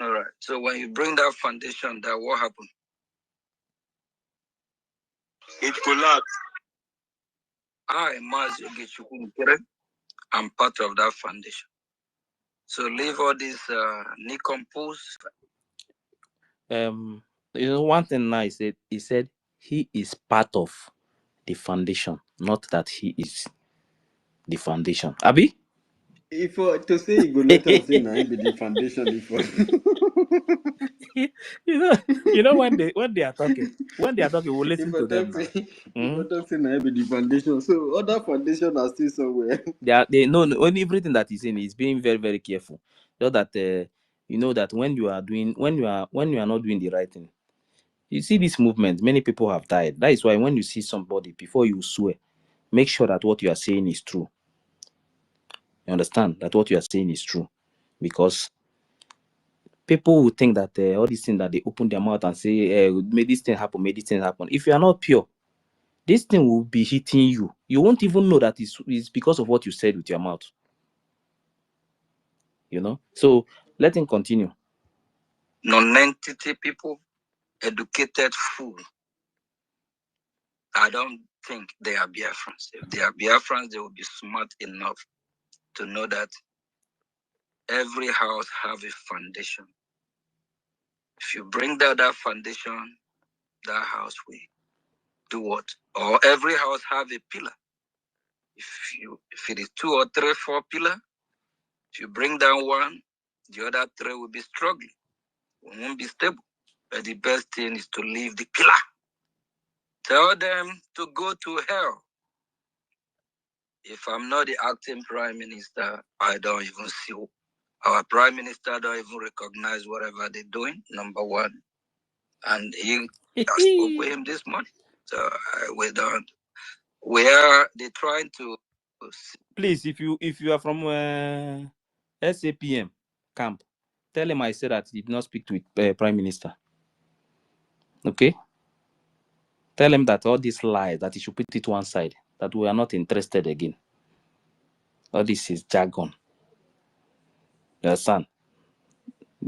All right. So when you bring that foundation, that what happened? It collapsed. I'm part of that foundation. So leave all this nicompos. One thing now he said he is part of the foundation, not that he is the foundation. Abi? If to say you go let us say now be the foundation before. you know when they are talking, we'll listen to them now. If I talk say now be the foundation, so other foundation are still somewhere. They know only everything that he's saying is being very, very careful. So that you know that when you are not doing the right thing. You see this movement, many people have died. That is why when you see somebody, before you swear, make sure that what you are saying is true. You understand that what you are saying is true, because people will think that all these things that they open their mouth and say, "May this thing happen, may this thing happen." If you are not pure, this thing will be hitting you. You won't even know that it's because of what you said with your mouth. You know. So let him continue. Non-entity people, educated fool. I don't think they are Biafrans. If they are Biafrans, they will be smart enough to know that every house have a foundation. If you bring down that foundation, that house will do what? Or every house have a pillar. If it is 2 or 3, 4 pillar, if you bring down one, the other 3 will be struggling. It won't be stable. But the best thing is to leave the pillar. Tell them to go to hell. If I'm not the acting prime minister, I don't even see our prime minister don't even recognize whatever they're doing. Number one, and I spoke with him this morning. So we don't. Where they're trying to. Please, if you are from SAPM camp, tell him I said that he did not speak to Prime Minister. Okay? Tell him that all these lies, that he should put it one side, that we are not interested again. All this is jargon. You understand?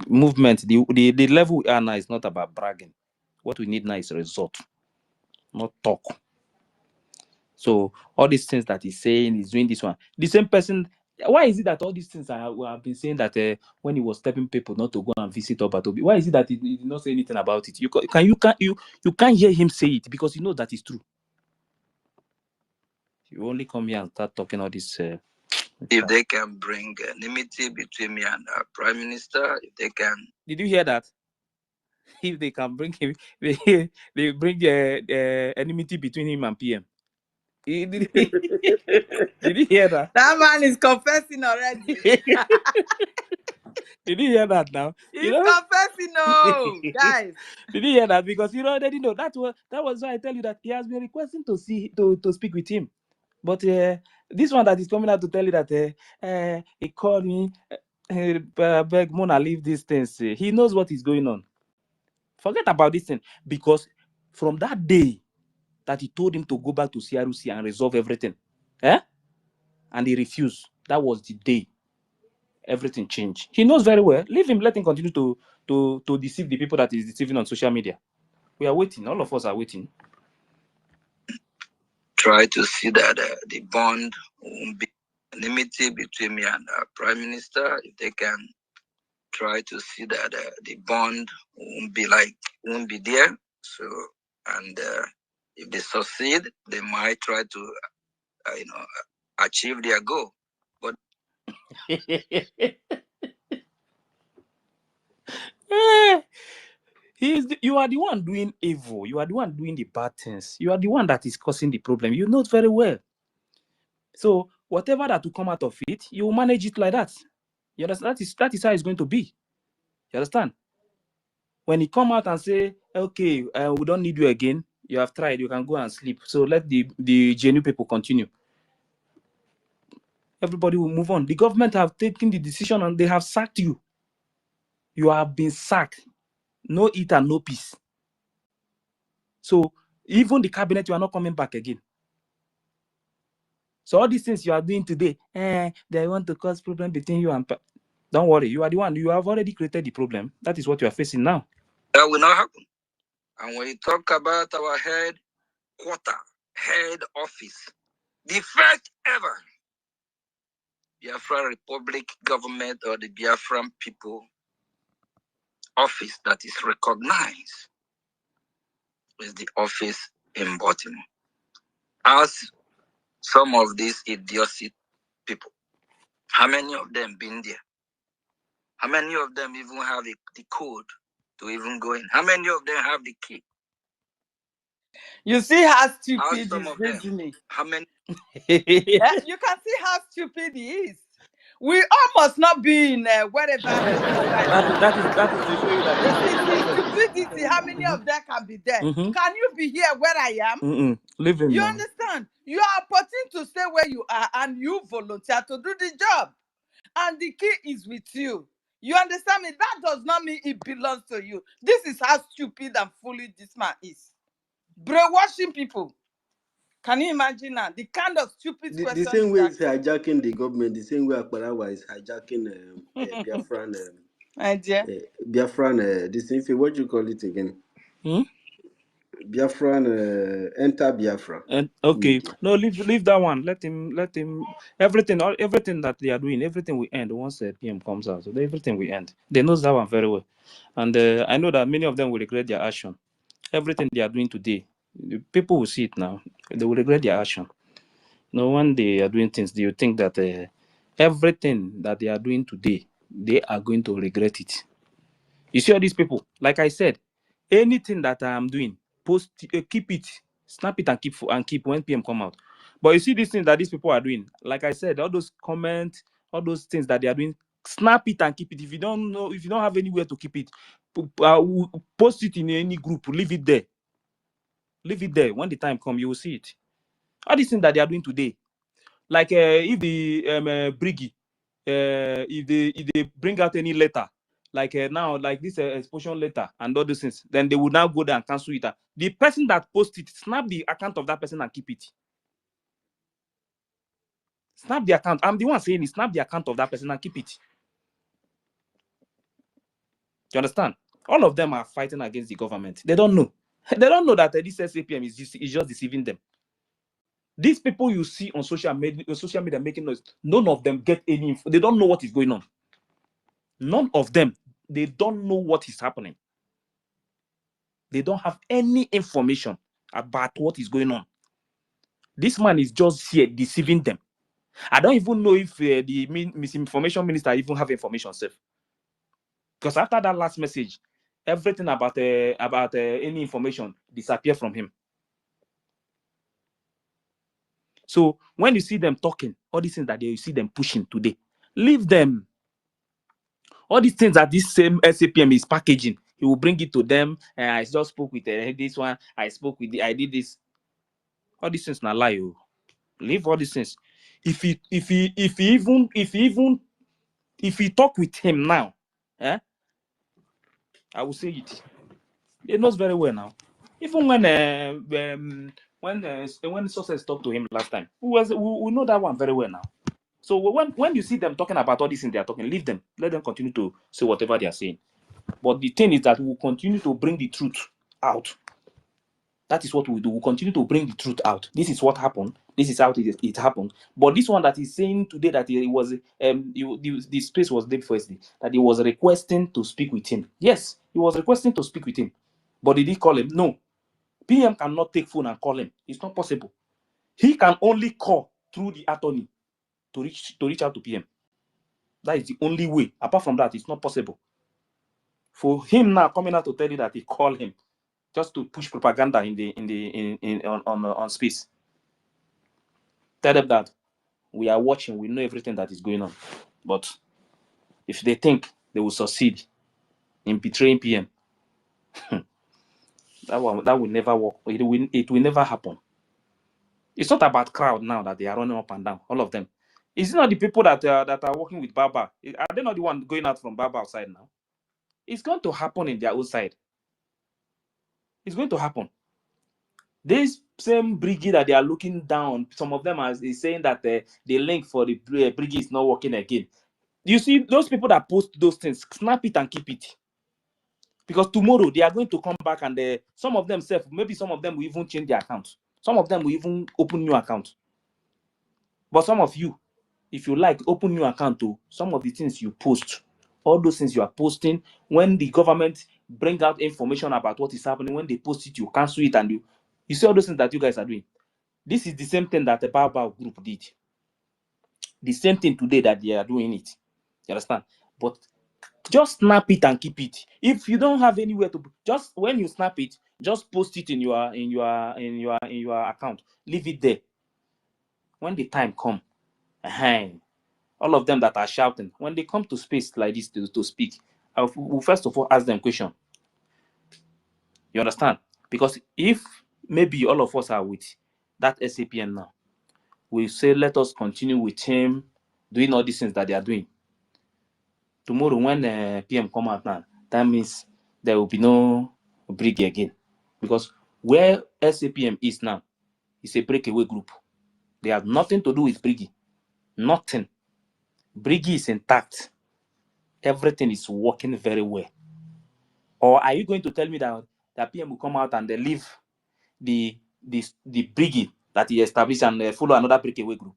Movement, the level we are now is not about bragging. What we need now is result, not talk. So all these things that he's saying, he's doing this one. The same person. Why is it that all these things we have been saying that when he was telling people not to go and visit Obatobi, why is it that he did not say anything about it? You can't hear him say it because you know that is true. You only come here and start talking all this. If they can bring enmity between me and our prime minister, if they can. Did you hear that? If they can bring him, they bring enmity between him and PM. Did you hear that? That man is confessing already. Did you hear that now? He's confessing, no, guys. Did you hear that? Because you already know that was why I tell you that he has been requesting to speak with him. But this one that is coming out to tell you that he called me, beg Mona, leave these things. He knows what is going on. Forget about this thing, because from that day that he told him to go back to CRC and resolve everything, and he refused, that was the day everything changed. He knows very well. Leave him, let him continue to deceive the people that he's deceiving on social media. We are waiting. All of us are waiting. Try to see that the bond won't be enmity between me and our prime minister. If they can try to see that the bond won't be there. So, and if they succeed, they might try to, achieve their goal. But You are the one doing evil. You are the one doing the bad things. You are the one that is causing the problem. You know it very well. So whatever that will come out of it, you will manage it like that. You understand? That is how it's going to be. You understand? When he come out and say, okay, we don't need you again, you have tried, you can go and sleep. So let the genuine people continue. Everybody will move on. The government have taken the decision and they have sacked you. You have been sacked. No eat and no peace. So even the cabinet, you are not coming back again. So all these things you are doing today, they want to cause problem between you and... Don't worry, you are the one. You have already created the problem. That is what you are facing now. That will not happen. And when you talk about our head office, the first ever Biafra Republic government or the Biafran people office that is recognized is the office in Baltimore. As some of these idiotic people, how many of them been there? How many of them even have the code to even go in? How many of them have the key? You see how stupid is reasoning. How many? You can see how stupid he is. We all must not be in wherever. that is to show you that stupidity. How many of them can be there? Can you be here where I am? Leave him. You understand? You are opportune to stay where you are, and you volunteer to do the job. And the key is with you. You understand me? That does not mean it belongs to you. This is how stupid and foolish this man is. Brainwashing people. Can you imagine now the kind of stupid questions? The same way it's hijacking the government, the same way Akbarawa is hijacking Biafran. Biafran, this thing, what you call it again? Biafran, enter Biafra. Okay, no, leave that one. Let him. Everything that they are doing, everything will end once PM comes out. So everything will end. They know that one very well, and I know that many of them will regret their action. Everything they are doing today, people will see it now. They will regret their action. No, when they are doing things, do you think that everything that they are doing today, they are going to regret it? You see all these people, like I said, anything that I am doing, post, keep it, Snap it and keep when PM come out. But you see these things that these people are doing, like I said, all those comments, all those things that they are doing, snap it and keep it. If you don't know, if you don't have anywhere to keep it, post it in any group, leave it there. Leave it there. When the time comes, you will see it. All these things that they are doing today, like if the Briggy, if they bring out any letter, like now, like this expulsion letter and all those things, then they will now go there and cancel it. The person that posted it, snap the account of that person and keep it. Snap the account. I'm the one saying it. Snap the account of that person and keep it. Do you understand? All of them are fighting against the government. They don't know. They don't know that this SAPM is just deceiving them. These people you see on social media making noise, none of them get any info. They don't know what is going on. None of them. They don't know what is happening. They don't have any information about what is going on. This man is just here deceiving them. I don't even know if the misinformation minister even have information self. Because after that last message, everything about any information disappear from him. So when you see them talking, all these things that you see them pushing today, leave them. All these things that this same SAPM is packaging, he will bring it to them. I just spoke with this one. I did this. All these things not lie. Oh. Leave all these things. If he talk with him now, I will say it. He knows very well now. Even when Success talked to him last time, we know that one very well now. So when you see them talking about all these things they are talking, leave them. Let them continue to say whatever they are saying. But the thing is that we will continue to bring the truth out. That is what we do. We'll continue to bring the truth out. This is what happened. This is how it happened. But this one that is saying today that it was the space was there firstly, that he was requesting to speak with him. Yes, he was requesting to speak with him. But did he call him? No. PM cannot take phone and call him. It's not possible. He can only call through the attorney to reach out to PM. That is the only way. Apart from that, it's not possible. For him now coming out to tell you that he called him just to push propaganda on space. Tell them that we are watching, we know everything that is going on. But if they think they will succeed in betraying PM, that will never work. It will never happen. It's not about crowd now that they are running up and down, all of them. It's not the people that are working with Baba. Are they not the one going out from Baba outside now? It's going to happen in their own side. It's going to happen. This same brigade that they are looking down, some of them is saying that the link for the brigade is not working again. You see, those people that post those things, snap it and keep it. Because tomorrow they are going to come back and some of them maybe some of them will even change their account. Some of them will even open new account. But some of you, if you like, open new account to some of the things you post, all those things you are posting, when the government bring out information about what is happening, when they post it, you cancel it, and you see all those things that you guys are doing. This is the same thing that the Baobab group did. The same thing today that they are doing it. You understand? But just snap it and keep it. If you don't have anywhere to, just when you snap it, just post it in your account. Leave it there. When the time come, all of them that are shouting, when they come to space like this to speak, I will first of all ask them question. You understand? Because if maybe all of us are with that SAPN now, we say let us continue with him doing all these things that they are doing. Tomorrow when PM come out now, that means there will be no break again. Because where SAPM is now is a breakaway group. They have nothing to do with Briggy. Nothing. Briggy is intact. Everything is working very well. Or are you going to tell me that PM will come out and they leave the Briggy that he established and follow another breakaway group?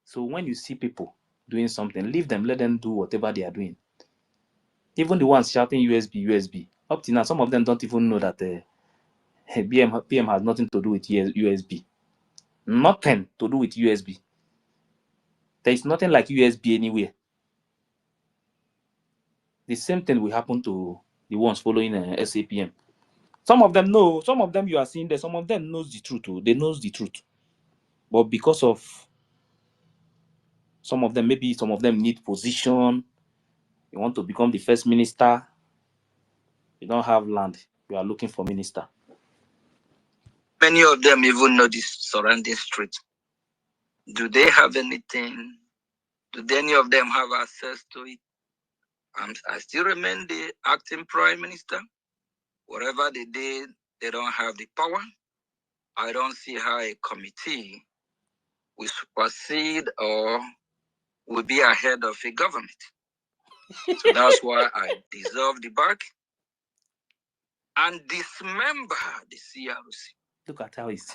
So when you see people doing something, leave them, let them do whatever they are doing. Even the ones shouting USB, up to now, some of them don't even know that PM has nothing to do with USB. Nothing to do with USB. There is nothing like USB anywhere. The same thing will happen to the ones following SAPM. Some of them know. Some of them you are seeing there. Some of them knows the truth. Oh. They knows the truth. But because of some of them, maybe some of them need position. You want to become the first minister. You don't have land. You are looking for minister. Many of them even know this surrounding street. Do they have anything? Do any of them have access to it? I still remain the acting prime minister. Whatever they did, they don't have the power. I don't see how a committee will supersede or will be ahead of a government. So that's why I dissolve the back and dismember the CRC. Look at how he's.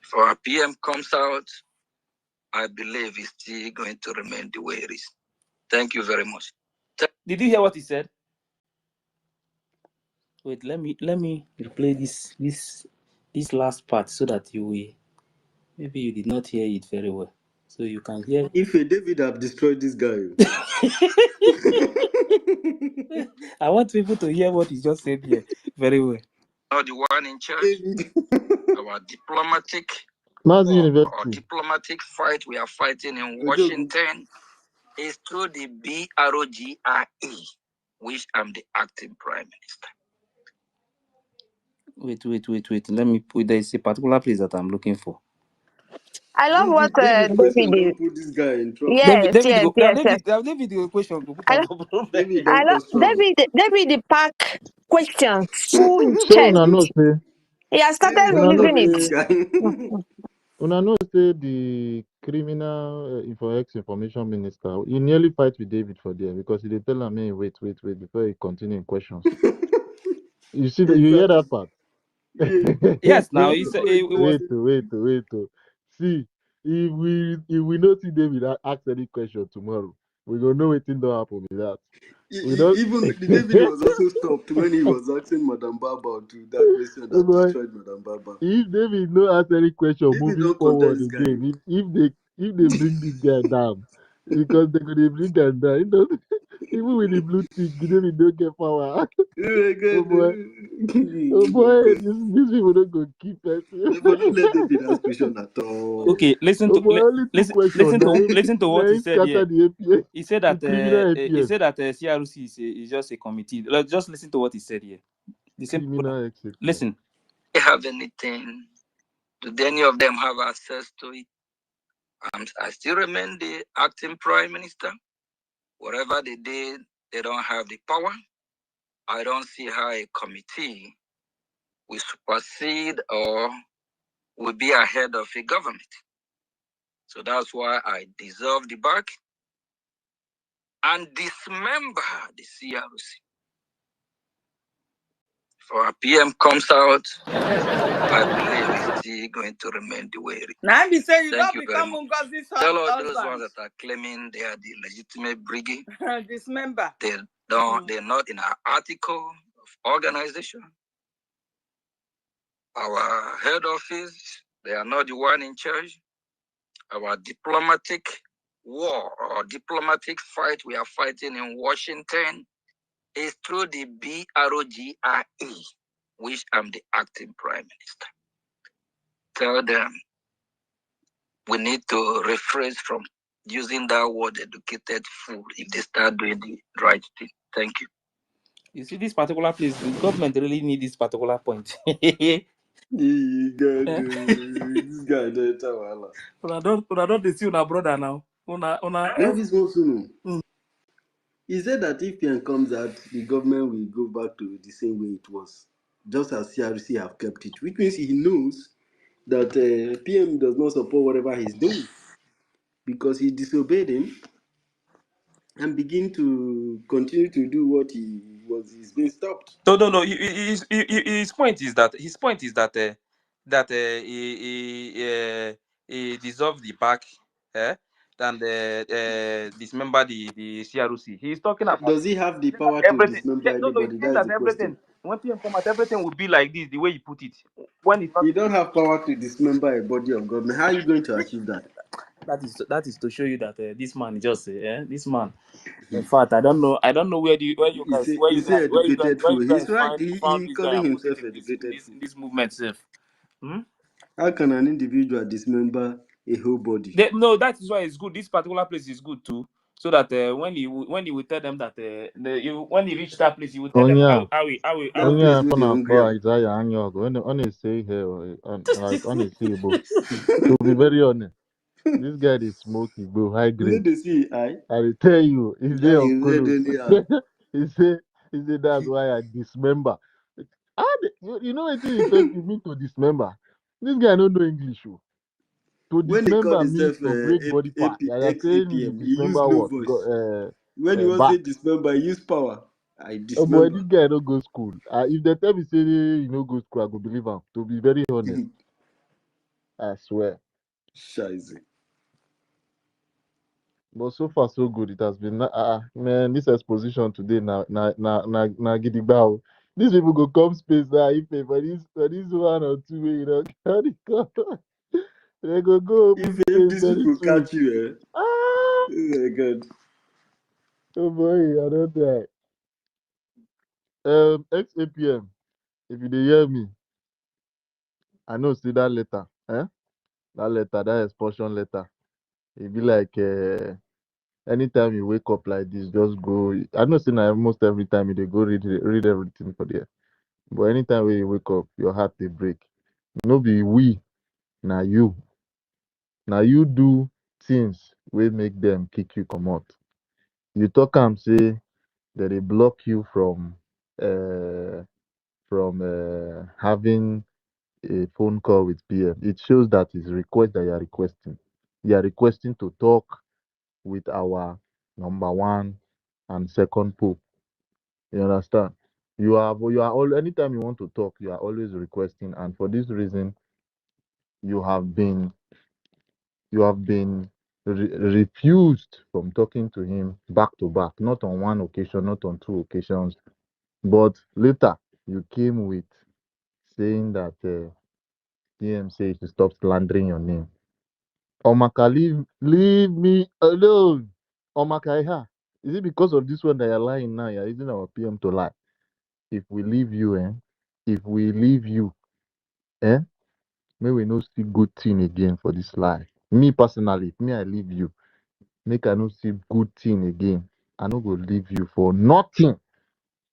If our PM comes out, I believe it's still going to remain the way it is. Thank you very much. Did you hear what he said? Wait, let me replay this last part so that you will. Maybe you did not hear it very well, so you can hear. If a David have destroyed this guy. I want people to hear what he just said here very well. Not the one in charge. Our diplomatic Nazi war or University. diplomatic fight we are fighting in Washington is through the BROGRE, which I'm the acting prime minister. Wait. Let me put. There is a particular place that I'm looking for. I love what David question David is. don't put this guy in trouble. Yes, David, yes, go. yes, yes. David, the question go put I, am lo- for problem. David I don't love cause trouble. David the pack questions full So chest. una know say He has started David una don't know love releasing this it. say guy. una know say the criminal information minister he nearly fight with David for there because he dey tell am hey, wait before he continue in questions. You see that you hear that Exactly. part? Yeah. Yes, now he said it was. wait. See, if we not see David ask any question tomorrow, we gonna know wetin don happen with that. We don't. Even the David was also stopped when he was asking Madam Baba to that question Oh that boy, destroyed Madam Baba. if David no ask any question David moving don't contest forward this guy. again, if they bring this guy down, because they gonna bring him down. You know, even with the blue tick, David don't get power. Oh my Oh God. boy, these people don't go keep person. But don't let David ask question at all. Okay, Oh boy, only two questions. listen to what he said Scatter here. the APA, He said the that criminal he APM, said that CRC is just a committee. Just listen to what he said here. The same people. criminal APM. Listen. They have anything? Do any of them have access to it? I still remain the acting prime minister. Whatever they did, they don't have the power. I don't see how a committee will supersede or will be ahead of a government. So that's why I dissolve the back and dismember the CRC. If our PM comes out, I believe it's still going to remain the way it is. Now be say you Thank don't you very become much. Ngozi's Tell all those husband. ones that are claiming they are the legitimate brigade, Dismember. they don't, they're not in our article of organization. Our head office, they are not the one in charge. Our diplomatic war or diplomatic fight we are fighting in Washington is through the BROGRE, which I'm the acting prime minister. Tell them we need to rephrase from using that word educated fool if they start doing the right thing. Thank you. You see this particular place, the government really need this particular point. This guy don't tell Allah. Una don't see una brother now. Una. Now this one soon. He said that if PM comes out, the government will go back to the same way it was, just as CRC have kept it, which means he knows that PM does not support whatever he's doing because he disobeyed him and begin to continue to do what he's being stopped. No. His point is that he dissolved the back, and dismember the CRC. He's talking about Does he have the that power to everything. dismember Yeah, no. He's anybody? saying That is that the question. everything. When PM come out, everything will be like this. The way he put it. When it's not. You don't have power to dismember a body of government. How are you going to achieve that? That is to show you that this man just this man. In fact, I don't know where you guys educated fool. where you He's guys right. found He this guy calling and put it himself in educated fool. this movement self. Hmm? How can an individual dismember a whole body? No, that is why it's good. This particular place is good too, so that when he will tell them that when he reach that place, he will tell them Onya, That how. Onya, place where they upon a hungry call am. Isaiah Anyaogu, when they say here, like, when they say, Igbo, to be very honest, this guy is smoky, bro, high You know grade. they see I I will tell you, he's there I on read Kulu. anyhow. He say that's why I dismember. You know what it mean to dismember? This guy don't know English. Oh. To When they call dismember means themselves to break body part. Yeah, you're saying you XAPM, he used dismember low what? voice. When he was Back. say dismember, he used power. I Oh boy, dismember. this guy don't go school. If they tell me say you know go school, I go believe him. To be very honest, I swear. Scheiße. But so far so good. It has been man. This exposition today na gidigba. Oh. These people go come space now if for this 1 or 2 wey you know carry come. They go open If space these very people soon. catch you, Ah, oh my god. oh boy, I don't die. XAPM. If you dey hear me, I know see that letter. That letter, that expulsion letter. It be like anytime you wake up like this, just go. I know say na almost every time you dey go read everything for there. But anytime when you wake up, your heart they break. No be we, na you. Now you do things will make them kick you come out. You talk am say that they block you uh having a phone call with PM. It shows that it's request that you are requesting. You are requesting to talk with our number one and second pope. You understand? You are all anytime you want to talk, you are always requesting, and for this reason, you have been refused from talking to him back to back, not on one occasion, not on two occasions, but later you came with saying that PM says you should stop slandering your name. Omaka, leave me alone. Omaka, is it because of this one that you're lying now? You're using our PM to lie. If we leave you, if we leave you, eh? May we no see good thing again for this life. Me personally, if me I leave you, make I no see good thing again. I no go leave you for nothing.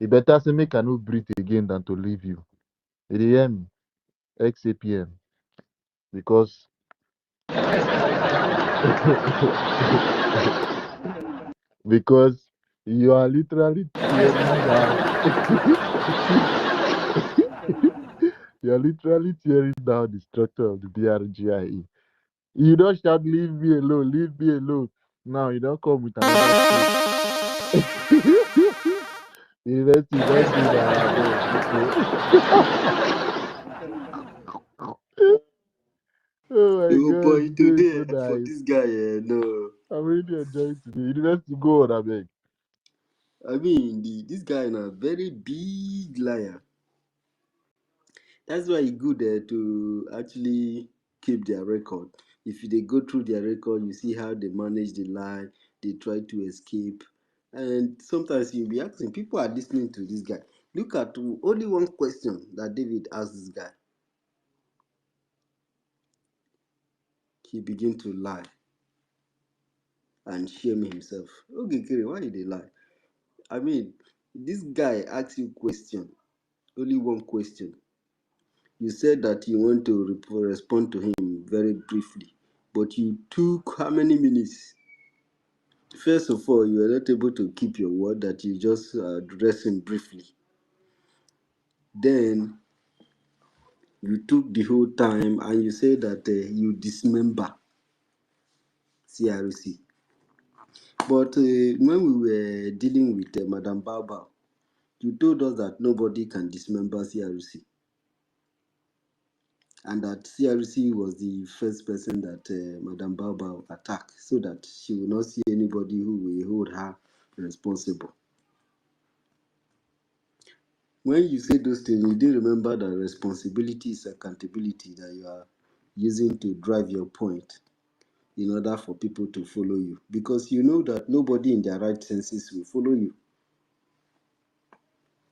It better say make I no breathe again than to leave you. You dey hear me? XAPM. Because because you are literally tearing down you are literally tearing down the structure of the BRGIE. You don't shout leave me alone, leave me alone. Now you don't come with another script. University don't do that Oh my Oh god, boy, today is today so for nice. this guy, no. I'm really enjoying today. University go on, I beg. I mean, this guy is a very big liar. That's why it's good to actually keep their record. If they go through their record, you see how they manage the lie, they try to escape. And sometimes you'll be asking, people are listening to this guy. Look at only one question that David asked this guy. He began to lie and shame himself. Okay, Kiri, why did they lie? I mean, this guy asks you question, only one question. You said that you want to respond to him very briefly, but you took how many minutes? First of all, you are not able to keep your word that you just address him briefly. Then you took the whole time and you said that you dismember CRC. But when we were dealing with Madam Baba, you told us that nobody can dismember CRC. And that CRC was the first person that Madam Baba attacked, so that she will not see anybody who will hold her responsible. When you say those things, you do remember that responsibility is accountability that you are using to drive your point. in order for people to follow you, because you know that nobody in their right senses will follow you.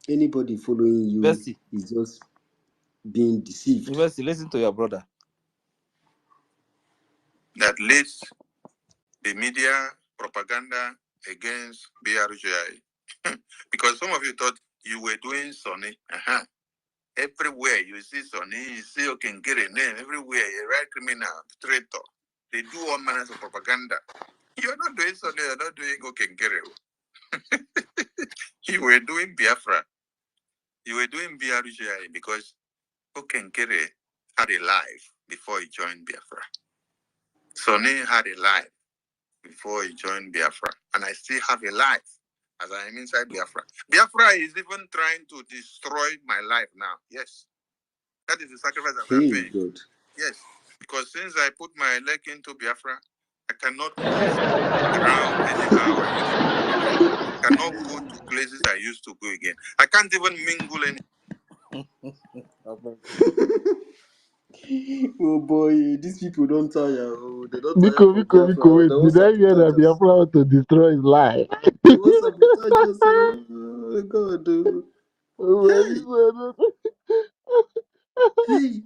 Anybody following you Bestie, is just being deceived. Bestie, listen to your brother. That leads the media propaganda against BRGI. Because some of you thought you were doing Sonny. Everywhere you see Sonny, you see Okengere name, everywhere, a right criminal, traitor. They do all manners of propaganda. You're not doing Sonny, you're not doing Okengere. You were doing Biafra. You were doing BRGI because Okengere had a life before he joined Biafra. Sonny had a life before he joined Biafra. And I still have a life as I am inside Biafra. Biafra is even trying to destroy my life now. Yes. That is the sacrifice that we are paying. Good. Yes. Because since I put my leg into Biafra, I cannot move around anyhow I used to move again. I cannot go to places I used to go again. I can't even mingle any. Oh boy, these people don't tire. Oh, they don't tire Biko, for Biko, Biafra. Biko, Oh, wait, they want did I hear sabotage that the us. want to destroy his life? They want sabotage us. Oh God. Oh. Well, Hey.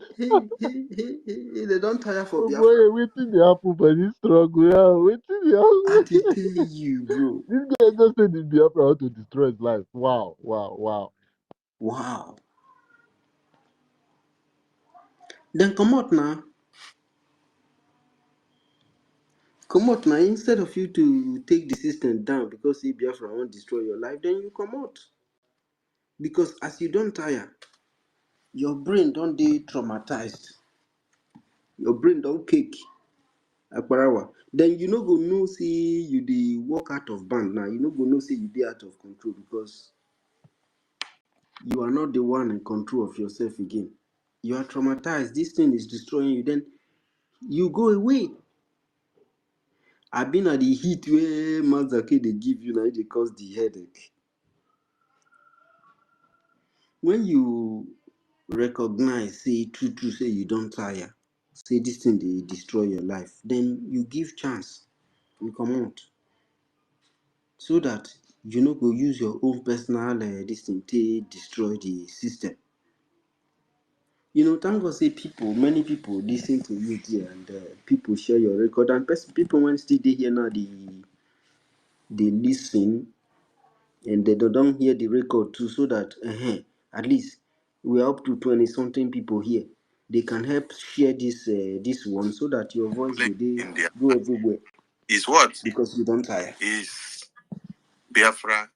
They don't tire for oh Biafra. boy, waiting the apple for this struggle. Yeah, waiting the I apple. did tell you, bro. This guy just said the Biafra how to destroy his life. Wow, wow, wow. Wow. Then come out now. Come out now. Instead of you to take the system down because if Biafra won't destroy your life, then you come out. Because as you don't tire, your brain don't be traumatized. Your brain don't kick. Akbarawa. Then you no go know say you dey walk out of band now. You no go know say you dey out of control because you are not the one in control of yourself again. You are traumatized. This thing is destroying you. Then you go away. I been at the heat where Mazake they give you now they cause the headache. When you recognize, say true, say you don't tire, say this thing they destroy your life, then you give chance, you come out. So that you no go use your own personal this thing to destroy the system. You know, thank God say many people listen to you there and people share your record and people when still they hear now they listen and they don't hear the record too so that at least we're up to 20 something people here. They can help share this one so that your voice go India go everywhere is what? because you don't tire. Is Biafra.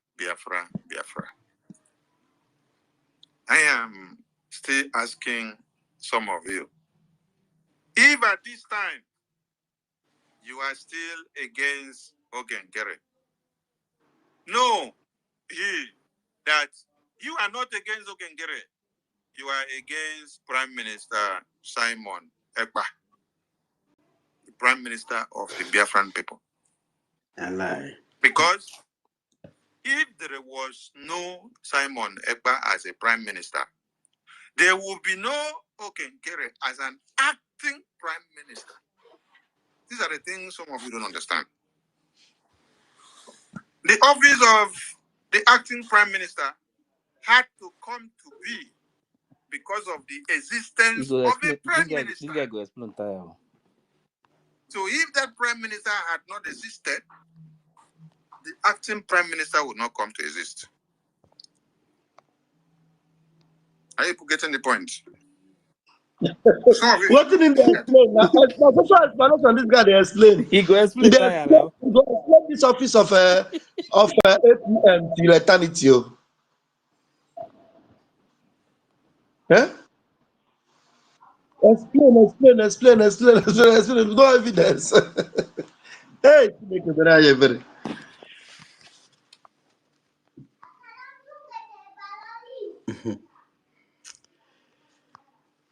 I am still asking some of you, if at this time you are still against Ogengere, no, that you are not against Ogengere. You are against Prime Minister Simon Ekpa, the Prime Minister of the Biafran people. I lie. Because if there was no Simon Ekpa as a Prime Minister, there will be no Ogengere as an acting Prime Minister. These are the things some of you don't understand. The office of the acting Prime Minister had to come to be because of the existence of a Prime Minister. This guy go explain tire. So if that Prime Minister had not existed, the acting Prime Minister would not come to exist. Are you getting the point? Some of you. What did he explain? Now, social explanation this guy they explain. He go He explain dey tire now. explain this office of APM till eternity. Eh? Explain. No evidence. Hey,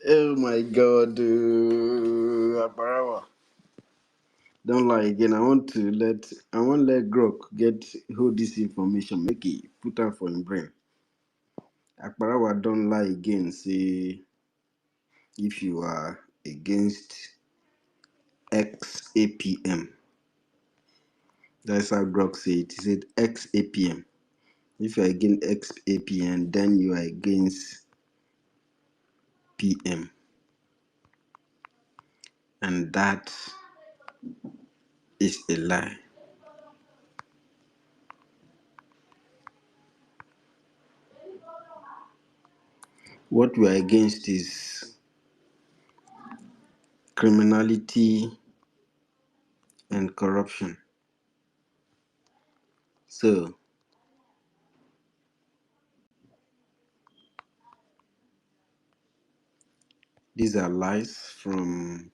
Oh my God, Abarawa. Don't lie again. I want let Grok hold this information. Make it put am for him brain. Akbarawa don't lie again. Say if you are against XAPM. That's how Grok said it. He said XAPM. If you're against XAPM, then you are against PM. And that is a lie. What we are against is criminality and corruption. So, these are lies from,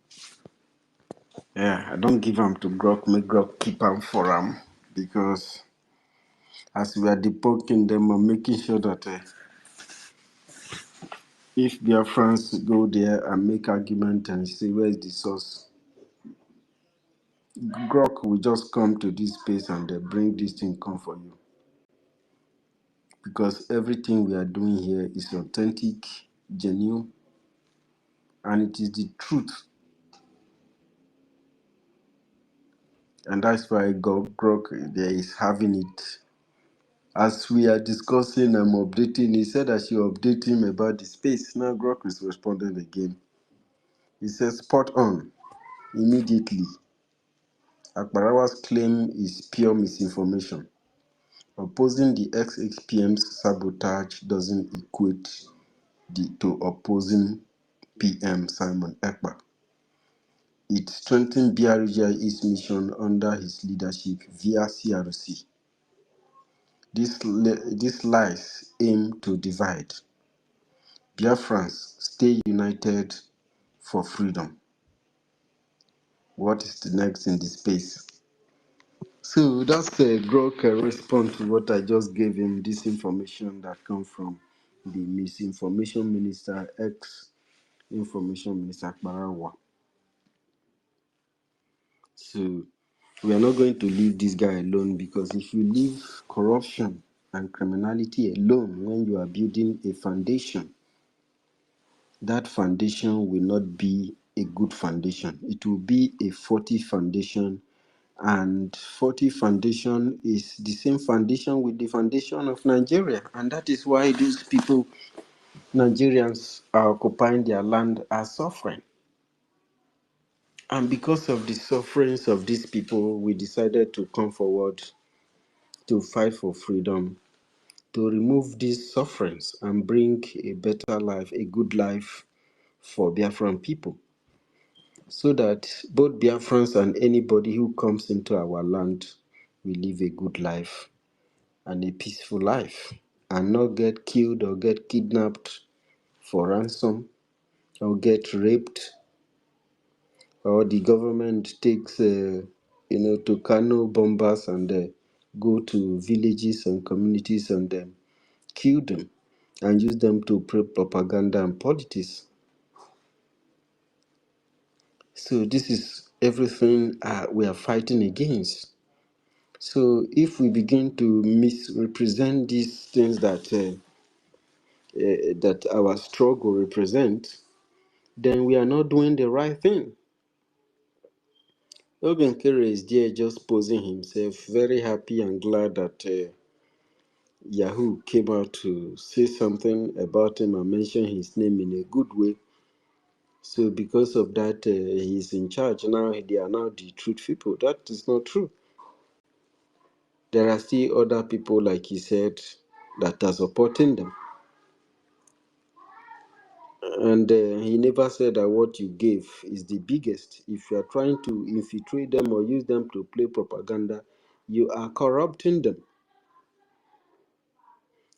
I don't give them to Grok, make Grok keep them for them, because as we are debunking them, I'm making sure that if Biafrans go there and make argument and say, where is the source? Grok will just come to this space and they bring this thing come for you. Because everything we are doing here is authentic, genuine, and it is the truth. And that's why Grok there is having it. As we are discussing, I'm updating. He said I should update him about the space. Now Grok is responding again. He says, spot on. Immediately. Akbarawa's claim is pure misinformation. Opposing the XXPM's sabotage doesn't equate to opposing PM Simon Ekpa. It strengthened BRGI's mission under his leadership via CRC. These lies aim to divide. Biafrans, stay united for freedom. What is the next in the space? So that's a Grok response to what I just gave him, this information that comes from the misinformation minister, ex-information minister Barawa. So we are not going to leave this guy alone, because if you leave corruption and criminality alone when you are building a foundation, that foundation will not be a good foundation. It will be a faulty foundation, and faulty foundation is the same foundation with the foundation of Nigeria, and that is why these people, Nigerians, are occupying their land, are suffering. And because of the sufferings of these people, we decided to come forward to fight for freedom, to remove these sufferings and bring a better life, a good life for Biafran people, so that both Biafrans and anybody who comes into our land will live a good life and a peaceful life, and not get killed or get kidnapped for ransom or get raped, or the government takes to Kano bombers and go to villages and communities and kill them and use them to pray propaganda and politics. So this is everything we are fighting against. So if we begin to misrepresent these things that our struggle represent, then we are not doing the right thing. Ogenkere is there just posing himself, very happy and glad that Yahoo came out to say something about him and mention his name in a good way. So because of that, he's in charge now. They are now the truth people. That is not true. There are still other people, like he said, that are supporting them. And he never said that what you gave is the biggest. If you are trying to infiltrate them or use them to play propaganda, you are corrupting them.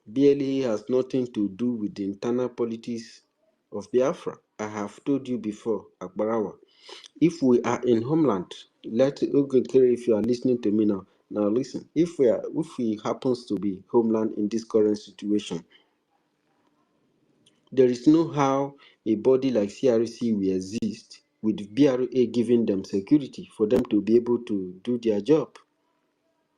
BLE has nothing to do with the internal politics of Biafra. I have told you before, Akbarawa. If we are in homeland, if you are listening to me now listen. If we happens to be homeland in this current situation, there is no how a body like CRC will exist with BRA giving them security for them to be able to do their job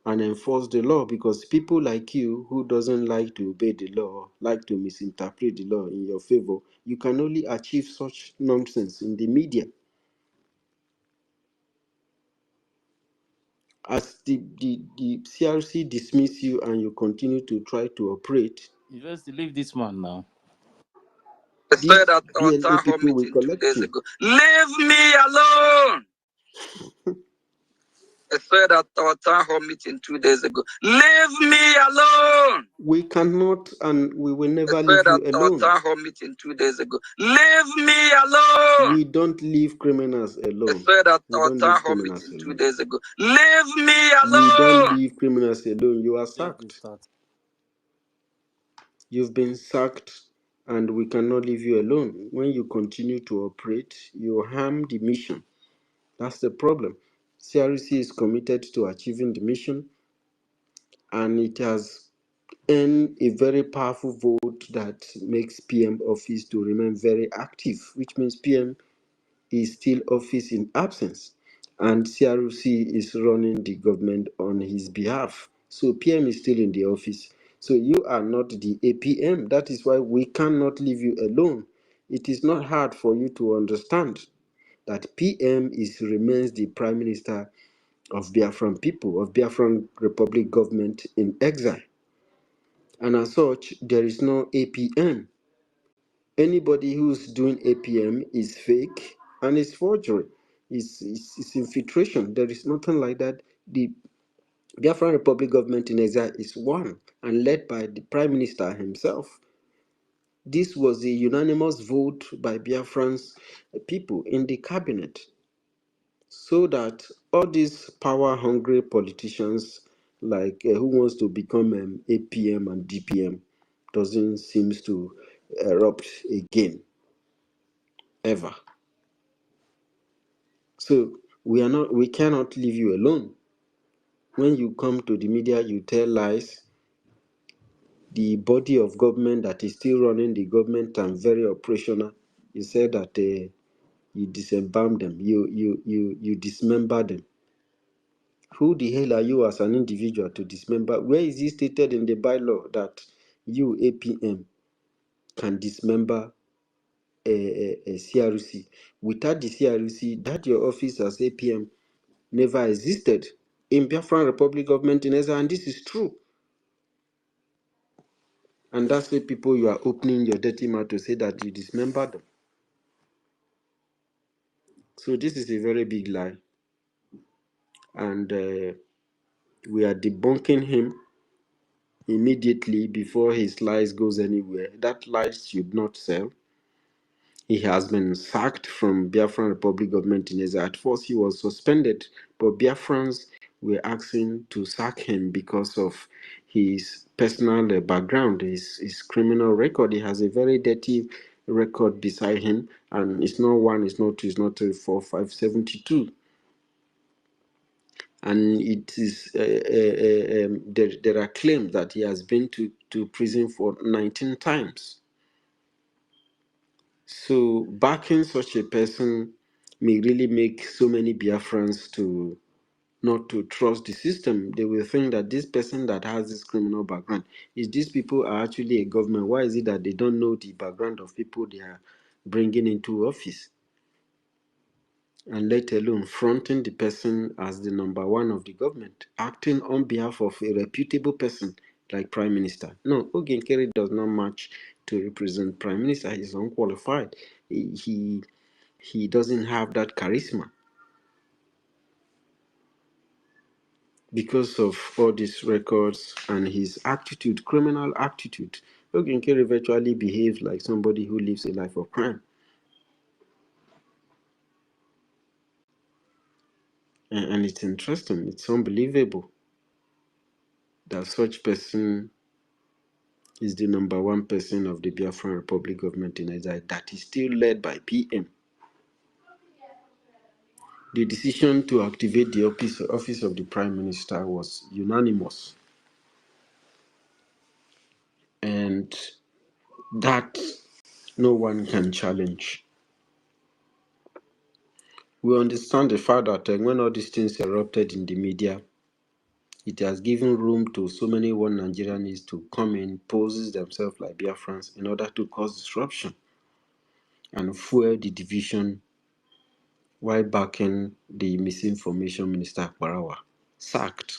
and enforce the law, because people like you who doesn't like to obey the law, like to misinterpret the law in your favor, you can only achieve such nonsense in the media. As the CRC dismiss you and you continue to try to operate, You just leave this man now. I said these at our DNA town hall people will meeting 2 collect days you. ago, leave me alone. I said at our town hall meeting 2 days ago, leave me alone. We cannot and we will I never leave said you at our alone. town hall meeting 2 days ago, leave me alone. We don't leave criminals I alone. said at We our don't town leave hall criminals meeting 2 alone. days ago, leave me We don't alone. leave criminals alone. You are Yeah, good sacked. start. You've been sacked and we cannot leave you alone. When you continue to operate, you harm the mission. That's the problem. CRC is committed to achieving the mission and it has earned a very powerful vote that makes PM office to remain very active, which means PM is still office in absence and CRC is running the government on his behalf. So PM is still in the office. So you are not the APM. That is why we cannot leave you alone. It is not hard for you to understand that PM is remains the prime minister of Biafran people, of Biafran Republic government in exile. And as such, there is no APM. Anybody who's doing APM is fake and it's forgery. It's infiltration. There is nothing like that. The Biafran Republic government in exile is one and led by the Prime Minister himself. This was a unanimous vote by Biafran's people in the cabinet, so that all these power-hungry politicians, like who wants to become APM and DPM, doesn't seems to erupt again ever. So we cannot leave you alone. When you come to the media, you tell lies. The body of government that is still running the government and very operational, you said that you disembowel them, you dismember them. Who the hell are you as an individual to dismember? Where is it stated in the bylaw that you APM can dismember a CRC? Without the CRC, that your office as APM never existed in Biafran Republic government in Ezra, and this is true. And that's why people you are opening your dirty mouth to say that you dismember them. So this is a very big lie, and we are debunking him immediately before his lies goes anywhere. That lies should not sell. He has been sacked from Biafran Republic government in Ezra. At first, he was suspended, but Biafrans were asking to sack him because of his personal background, his criminal record. He has a very dirty record beside him, and it's not one, it's not two, it's not three, four, five, 72. And it is there are claims that he has been to prison for 19 times. So backing such a person may really make so many Biafrans to not to trust the system. They will think that this person that has this criminal background, is these people are actually a government. Why is it that they don't know the background of people they are bringing into office? And let alone fronting the person as the number one of the government, acting on behalf of a reputable person like Prime Minister. No, Ogenkere does not match to represent Prime Minister. He's unqualified. He doesn't have that charisma because of all these records and his attitude, criminal attitude. Ogenkere virtually behaves like somebody who lives a life of crime. And it's interesting, it's unbelievable that such person is the number one person of the Biafran Republic government in Nigeria that is still led by PM. The decision to activate the office of the Prime Minister was unanimous, and that no one can challenge. We understand the fact that when all these things erupted in the media, it has given room to so many one Nigerians to come in, poses themselves like Biafrans in order to cause disruption and fuel the division while backing the misinformation minister Kwarawa. sacked.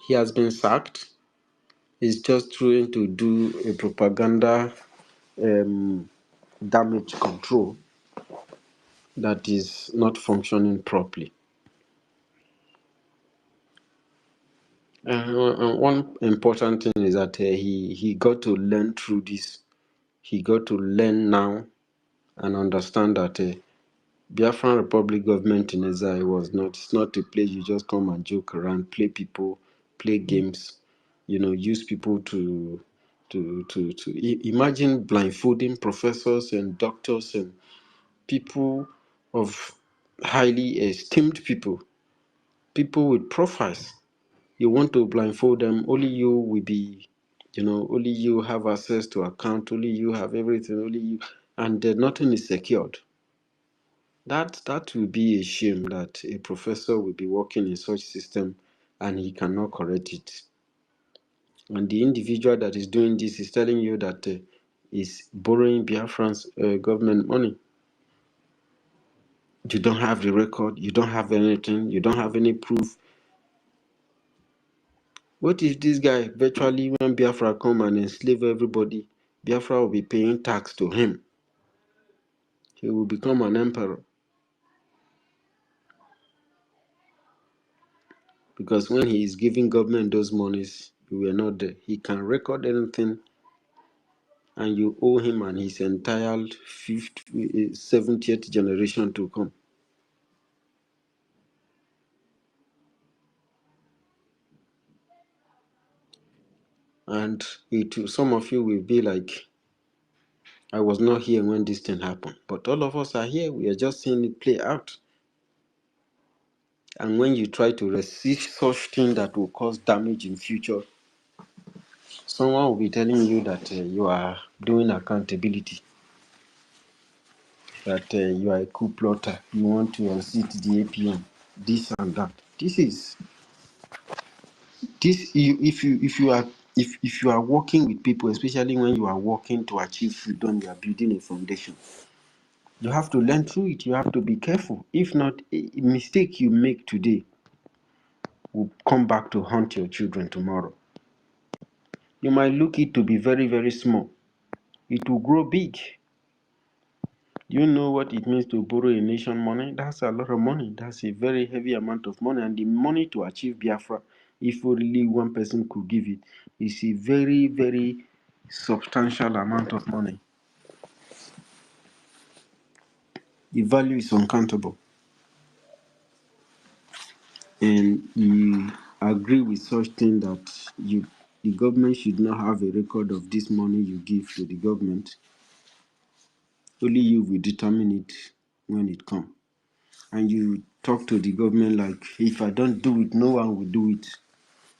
He has been sacked. He's just trying to do a propaganda damage control that is not functioning properly. One important thing is that he got to learn through this. He got to learn now and understand that Biafran Republic government in exile was not. It's not a place you just come and joke around, play people, play games, use people to imagine blindfolding professors and doctors and people of highly esteemed people with profiles. You want to blindfold them, only you will be, only you have access to account, only you have everything, only you, and nothing is secured. That will be a shame that a professor will be working in such system and he cannot correct it. And the individual that is doing this is telling you that is borrowing Biafran's government money. You don't have the record, you don't have anything, you don't have any proof. What if this guy virtually, when Biafra come and enslave everybody, Biafra will be paying tax to him? He will become an emperor. Because when he is giving government those monies, we were not there. He can record anything and you owe him and his entire 70th generation to come. And some of you will be like, I was not here when this thing happened. But all of us are here. We are just seeing it play out. And when you try to resist such thing that will cause damage in future, someone will be telling you that you are doing accountability, that you are a coup plotter, you want to unseat the APM, this and that. If you are working with people, especially when you are working to achieve freedom, you are building a foundation. You have to learn through it. You have to be careful. If not, a mistake you make today will come back to haunt your children tomorrow. You might look it to be very, very small. It will grow big. You know what it means to borrow a nation money? That's a lot of money. That's a very heavy amount of money. And the money to achieve Biafra, if only one person could give it, is a very, very substantial amount of money. The value is uncountable. And you agree with such thing that the government should not have a record of this money you give to the government. Only you will determine it when it comes. And you talk to the government like, if I don't do it, no one will do it.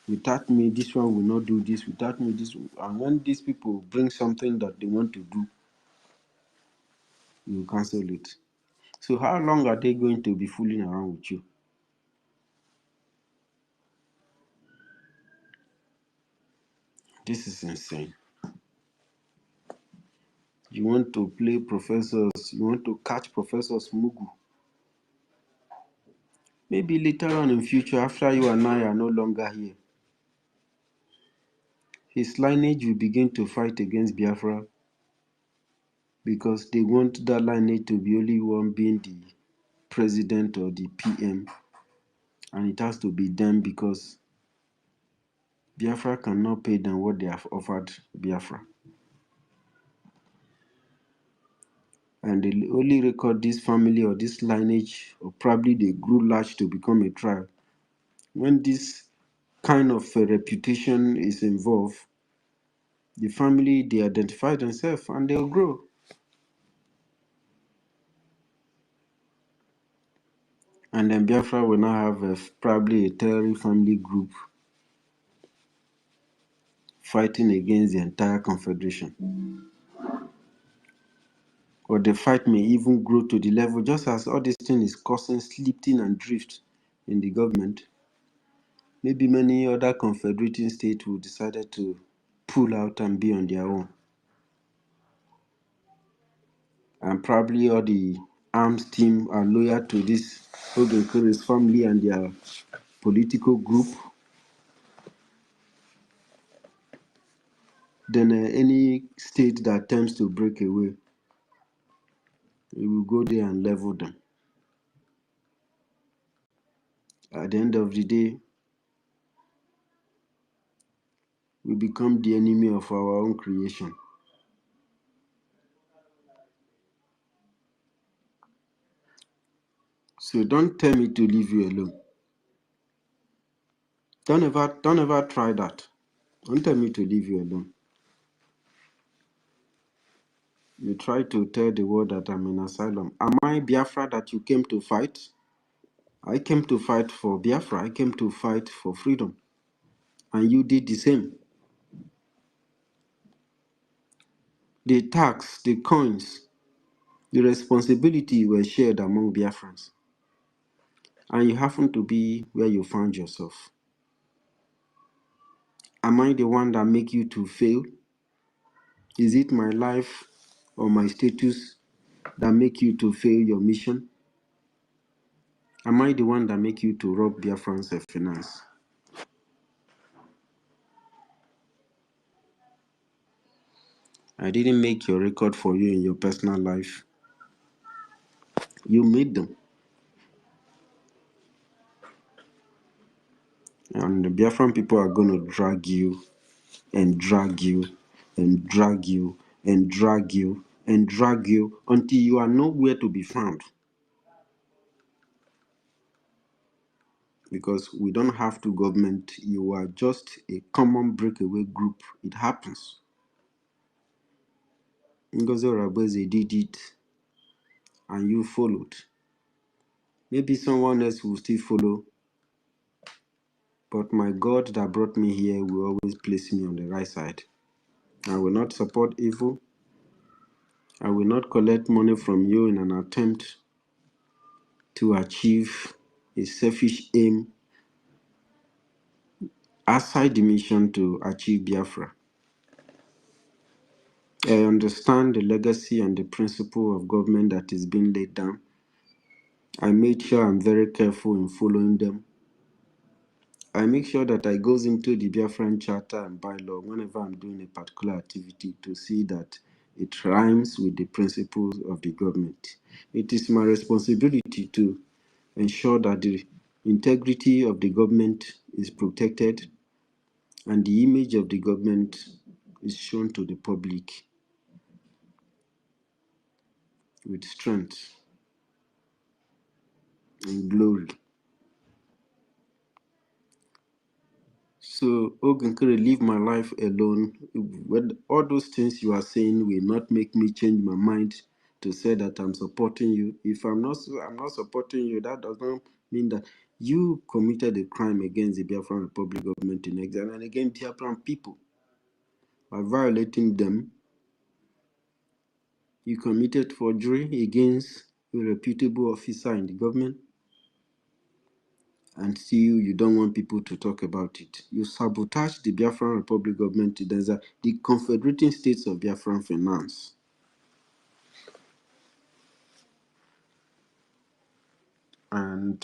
Without me, this one will not do this. Without me, this. And when these people bring something that they want to do, you cancel it. So how long are they going to be fooling around with you? This is insane. You want to play professors, you want to catch Professors Mugu. Maybe later on in future, after you and I are no longer here, his lineage will begin to fight against Biafra because they want that lineage to be only one being the president or the PM, and it has to be them because Biafra cannot pay them what they have offered Biafra. And they only record this family or this lineage, or probably they grew large to become a tribe. When this kind of reputation is involved, the family, they identify themselves and they'll grow. And then Biafra will now have probably a terrorist family group fighting against the entire confederation. Or the fight may even grow to the level, just as all this thing is causing splitting and drift in the government. Maybe many other confederating states will decide to pull out and be on their own. And probably all the arms team are loyal to this Ogenkere's family and their political group, then any state that attempts to break away, we will go there and level them. At the end of the day, we become the enemy of our own creation. So don't tell me to leave you alone. Don't ever try that. Don't tell me to leave you alone. You try to tell the world that I'm in asylum. Am I Biafra that you came to fight? I came to fight for Biafra. I came to fight for freedom. And you did the same. The tax, the coins, the responsibility were shared among Biafrans. And you happen to be where you found yourself. Am I the one that make you to fail? Is it my life or my status that make you to fail your mission? Am I the one that make you to rob Biafrans of finance? I didn't make your record for you in your personal life. You made them. And the Biafran people are going to drag you and drag you and drag you and drag you and drag you until you are nowhere to be found. Because we don't have to government. You are just a common breakaway group. It happens. Ngozi Rabeze did it and you followed. Maybe someone else will still follow, but my God that brought me here will always place me on the right side. I will not support evil. I will not collect money from you in an attempt to achieve a selfish aim outside the mission to achieve Biafra. I understand the legacy and the principle of government that is being laid down. I made sure I'm very careful in following them. I make sure that I goes into the Biafran charter and bylaw whenever I'm doing a particular activity to see that it rhymes with the principles of the government. It is my responsibility to ensure that the integrity of the government is protected and the image of the government is shown to the public with strength and glory. So, Ogunkere, leave my life alone. When all those things you are saying will not make me change my mind to say that I'm supporting you. If I'm not supporting you, that does not mean that you committed a crime against the Biafran Republic government in exile and against Biafran people. By violating them, you committed forgery against a reputable officer in the government, and still you don't want people to talk about it. You sabotage the Biafran Republic government, the Confederating States of Biafran finance. And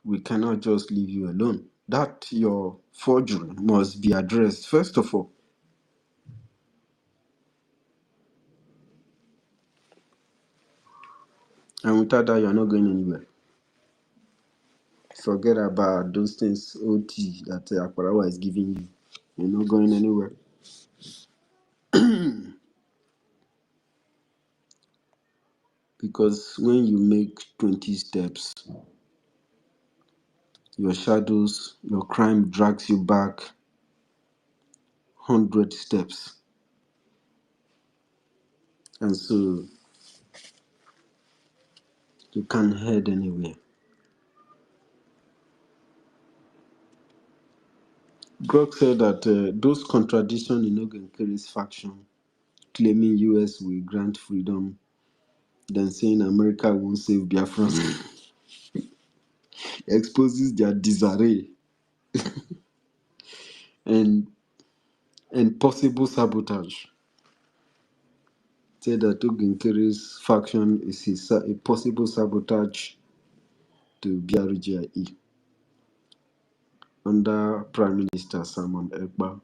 we cannot just leave you alone. That your forgery must be addressed first of all. And without that, you're not going anywhere. Forget about those things, OT, that Akbarawa is giving you. You're not going anywhere. Because when you make 20 steps, your shadows, your crime drags you back 100 steps. And so you can't head anywhere. Grok said that those contradictions in Ogenkere's faction, claiming US will grant freedom, then saying America will save Biafra, exposes their disarray and possible sabotage. said that Ogenkeri's faction is a possible sabotage to BRGIE under Prime Minister Simon Ekpa.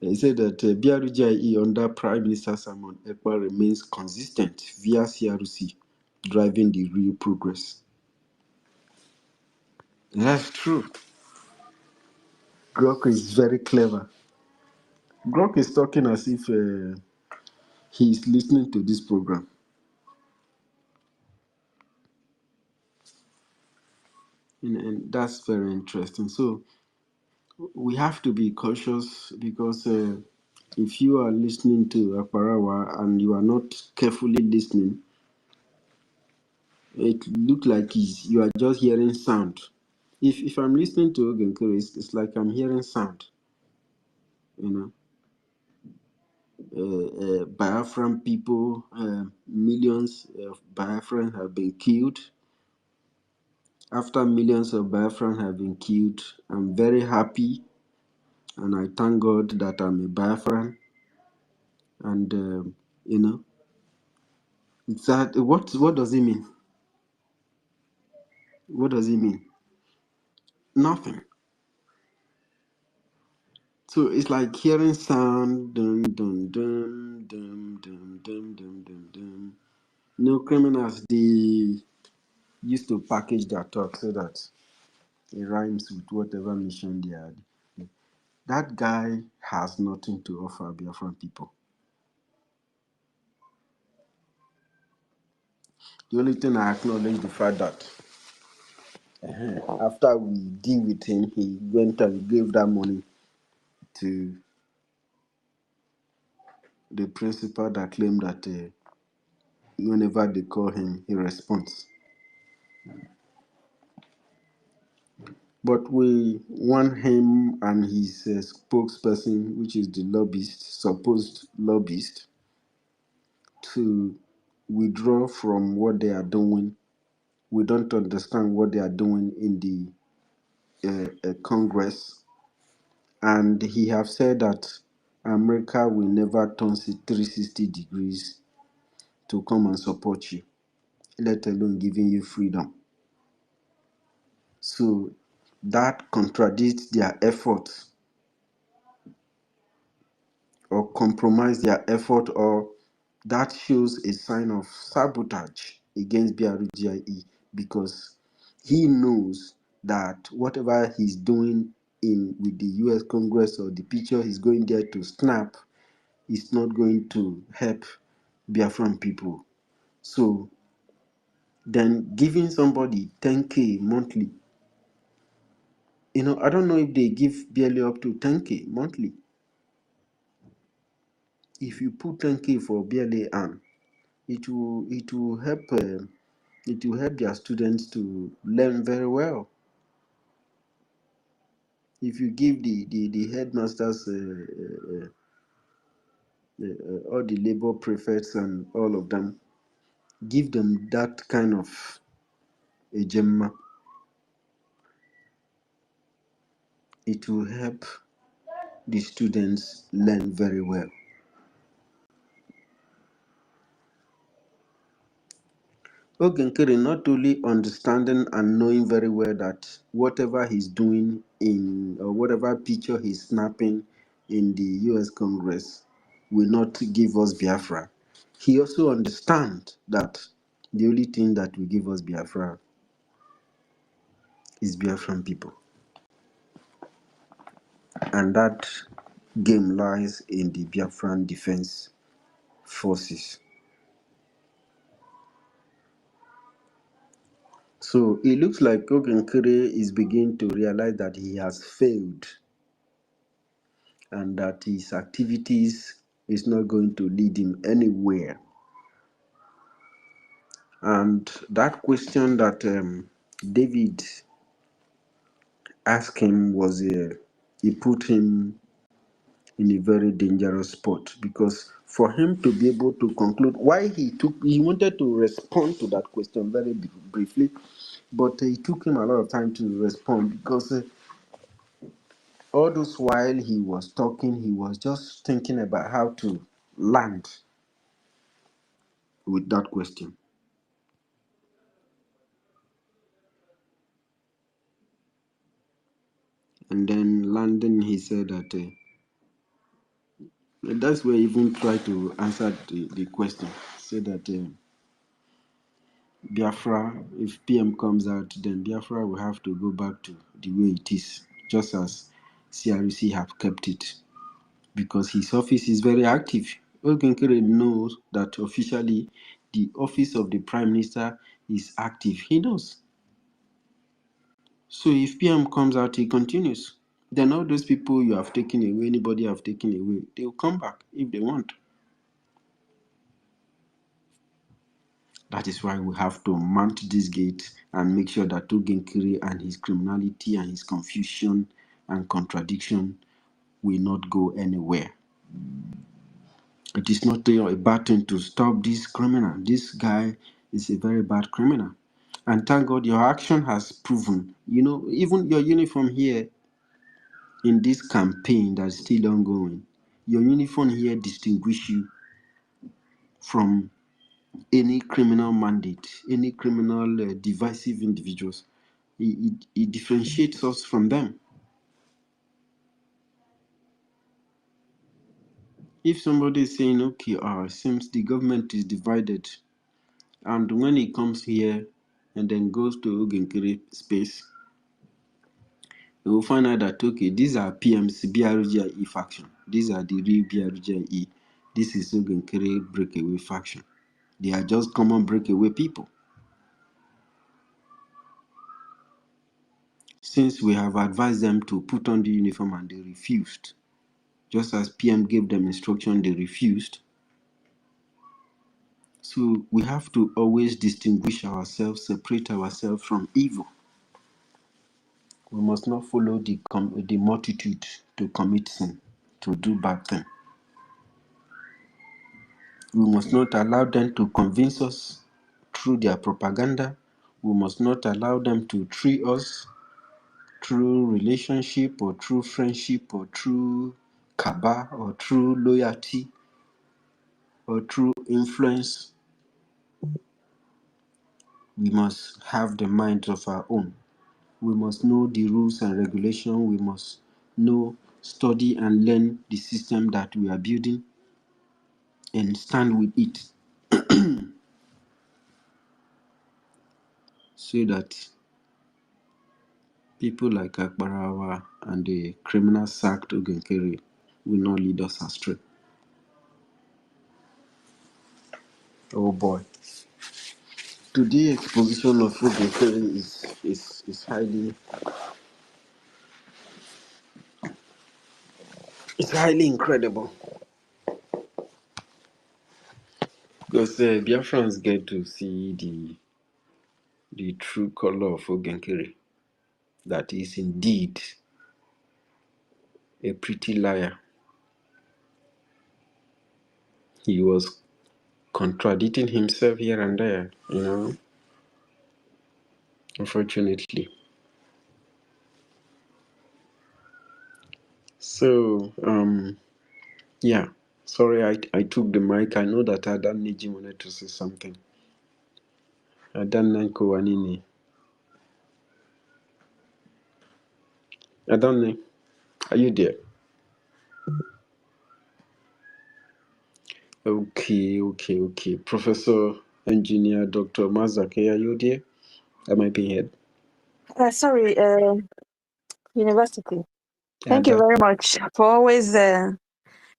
He said that BRGIE under Prime Minister Simon Ekpa remains consistent via CRC, driving the real progress. That's true. Grok is very clever. Grok is talking as if he is listening to this program. And that's very interesting. So we have to be cautious because if you are listening to Akbarawa and you are not carefully listening, it looks like you are just hearing sound. If I'm listening to Ogenkere, it's like I'm hearing sound. You know, Biafran people, millions of Biafrans have been killed. After millions of Biafrans have been killed, I'm very happy and I thank God that I'm a Biafran. And you know, it's that what does it mean? What does it mean? Nothing. So it's like hearing sound, dum dum dum dum dum dum dum dum dum. No criminals they used to package their talk so that it rhymes with whatever mission they had. That guy has nothing to offer Biafran people. The only thing I acknowledge the fact that after we deal with him, he went and gave that money to the principal that claimed that whenever they call him, he responds. But we want him and his spokesperson, which is the lobbyist, supposed lobbyist, to withdraw from what they are doing. We don't understand what they are doing in the Congress. And he have said that America will never turn 360 degrees to come and support you, let alone giving you freedom. So that contradicts their efforts or compromise their effort, or that shows a sign of sabotage against BRGIE, because he knows that whatever he's doing in with the US Congress or the picture he's going there to snap is not going to help Biafran people. So then giving somebody 10K monthly, I don't know if they give barely up to 10K monthly. If you put 10K for BLA and it will help their students to learn very well. If you give the headmasters all the labor prefects and all of them, give them that kind of a gemma, it will help the students learn very well. Ogenkere not only understanding and knowing very well that whatever he's doing or whatever picture he's snapping in the US Congress will not give us Biafra. He also understands that the only thing that will give us Biafra is Biafran people. And that game lies in the Biafran Defense Forces. So it looks like Ogenkere is beginning to realize that he has failed and that his activities is not going to lead him anywhere. And that question that David asked him was he put him in a very dangerous spot, because for him to be able to conclude why he wanted to respond to that question very briefly, but it took him a lot of time to respond, because All those while he was talking, he was just thinking about how to land with that question. And then landing, he said that that's where he even tried to answer the question. Said that Biafra, if PM comes out, then Biafra will have to go back to the way it is, just as CRC have kept it, because his office is very active. Ogenkere knows that officially the office of the Prime Minister is active. He knows. So if PM comes out, he continues. Then all those people you have taken away, anybody have taken away, they will come back if they want. That is why we have to mount this gate and make sure that Ogenkere and his criminality and his confusion and contradiction will not go anywhere. It is not a bad thing to stop this criminal. This guy is a very bad criminal. And thank God your action has proven, even your uniform here in this campaign that's still ongoing, your uniform here distinguish you from any criminal mandate, any criminal divisive individuals. It differentiates us from them. If somebody is saying, okay, it seems the government is divided, and when he comes here and then goes to Ogenkere space, you will find out that, okay, these are PM's BRGIE faction. These are the real BRGIE. This is Ogenkere breakaway faction. They are just common breakaway people. Since we have advised them to put on the uniform and they refused, just as PM gave them instruction, they refused. So we have to always distinguish ourselves, separate ourselves from evil. We must not follow the multitude to commit sin, to do bad things. We must not allow them to convince us through their propaganda. We must not allow them to treat us through relationship or through friendship or through cabal or through loyalty or through influence. We must have the mind of our own. We must know the rules and regulations. We must know, study and learn the system that we are building and stand with it so that people like Akbarawa and the criminal sacked Ogenkere will not lead us astray. Oh boy. Today's exposition of Ogenkere is highly incredible. Because Biafrans get to see the true color of Ogenkere. That is indeed a pretty liar. He was contradicting himself here and there, unfortunately. So, yeah, sorry I took the mic. I know that Adan Neji wanted to say something. Adan Nanko Wanini. Adan, are you there? Okay. Professor, Engineer, Dr. Mazake, are you there? Am I being heard? Sorry, University. Thank you Adan. very much for always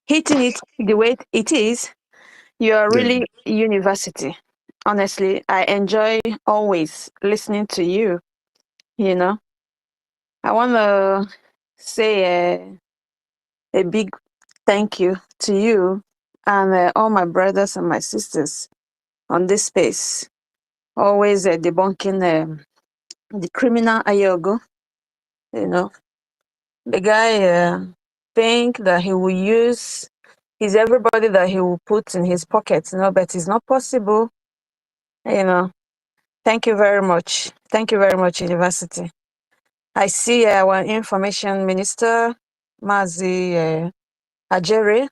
hitting it the way it is. You are Yeah. really university. Honestly, I enjoy always listening to you. I want to say a big thank you to you and all my brothers and my sisters on this space. Always debunking the criminal Anyaogu. The guy think that he will use is everybody that he will put in his pocket, but it's not possible. Thank you very much. Thank you very much, University. I see our information minister, Mazi Ajere,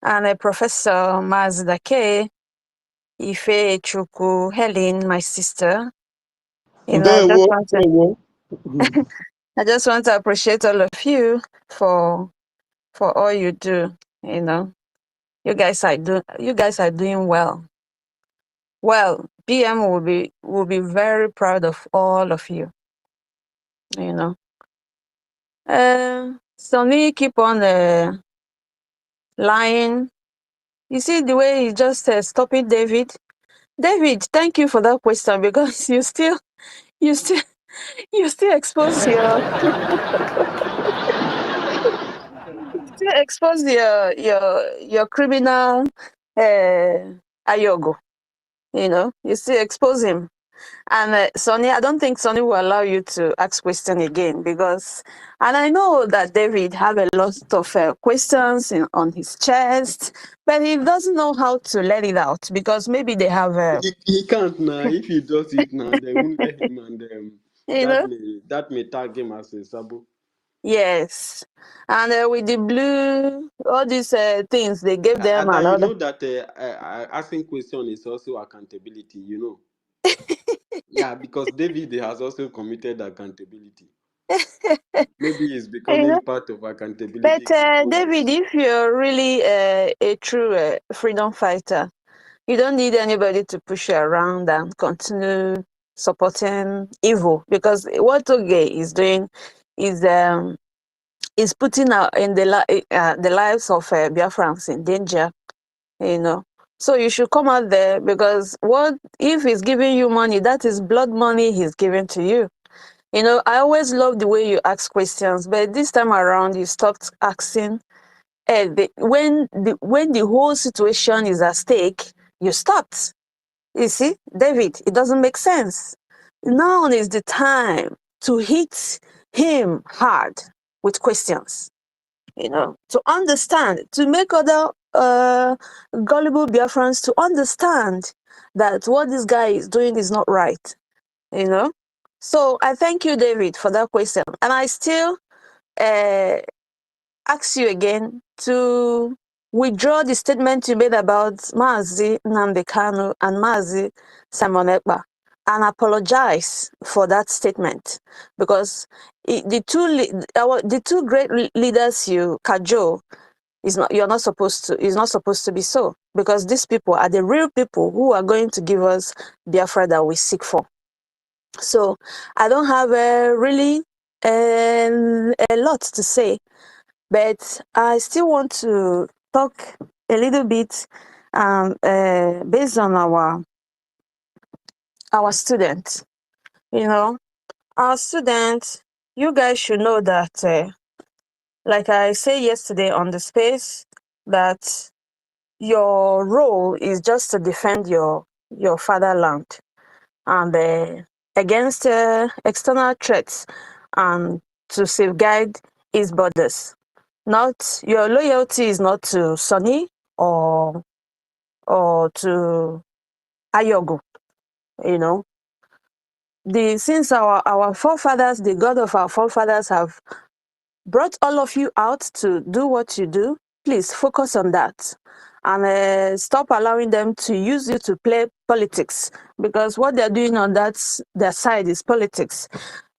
and Professor Mazdake, Ife Chuku, Helen, my sister. You know, Ndewo, ndewo. I just want to appreciate all of you for all you do. You know, you guys are doing well. Well, PM will be very proud of all of you. You know, Sonny keep on lying. You see the way he just stopping David. David, thank you for that question because you still you still expose your criminal Anyaogu. You know, you still expose him. And Sonny, I don't think Sonny will allow you to ask question again because, and I know that David have a lot of questions on his chest, but he doesn't know how to let it out because maybe they have, He can't now. If he does it now, they won't let him, and you know, that may tag him as a sabo. yes. And with the blue, all these things they gave them And you another. know that asking question is also accountability. You know. Yeah, because David has also committed accountability. Maybe it's You know, becoming part of accountability but David, components. if you're really a true freedom fighter, you don't need anybody to push you around and continue supporting evil because what Oge is doing is putting in the lives of Biafrans in danger. You know, so you should come out there because what if he's giving you money? That is blood money he's giving to you. You know, I always love the way you ask questions, but this time around you stopped asking. When the whole situation is at stake, you stopped. You see, David, it doesn't make sense. Now is the time to hit him hard with questions, you know, to understand, to make other gullible Biafrans to understand that what this guy is doing is not right, you know. So I thank you, David, for that question. And I still uh, ask you again to withdraw the statement you made about Mazi Nnamdi Kanu and Mazi Simon Ekpa and apologize for that statement because the two great leaders you cajole is not supposed to be so because these people are the real people who are going to give us Biafra that we seek for. So I don't have really a lot to say, but I still want to talk a little bit based on our students. You know, our students, you guys should know that, like I said yesterday on the space, that your role is just to defend your fatherland and against external threats and to safeguard its borders. Not your loyalty is not to Sunni or to Anyaogu, you know. Since our forefathers, the God of our forefathers have brought all of you out to do what you do, please focus on that. And stop allowing them to use you to play politics because what they're doing on their side is politics.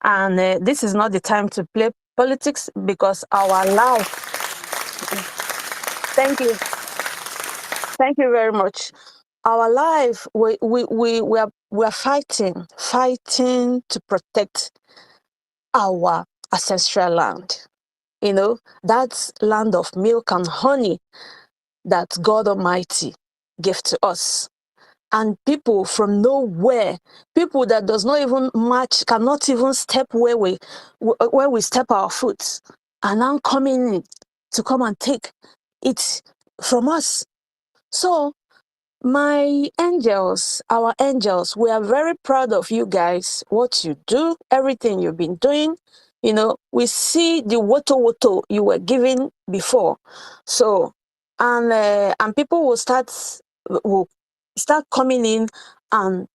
And this is not the time to play politics because our life. Thank you. Thank you very much. Our life, we are fighting to protect our ancestral land. You know, that's land of milk and honey that God Almighty gave to us. And people from nowhere, people that does not even match, cannot even step where we step our foot, are now coming in to come and take it from us. So my angels, our angels, we are very proud of you guys, what you do, everything you've been doing. You know, we see the Wotowoto you were giving before. So, and people will start coming in and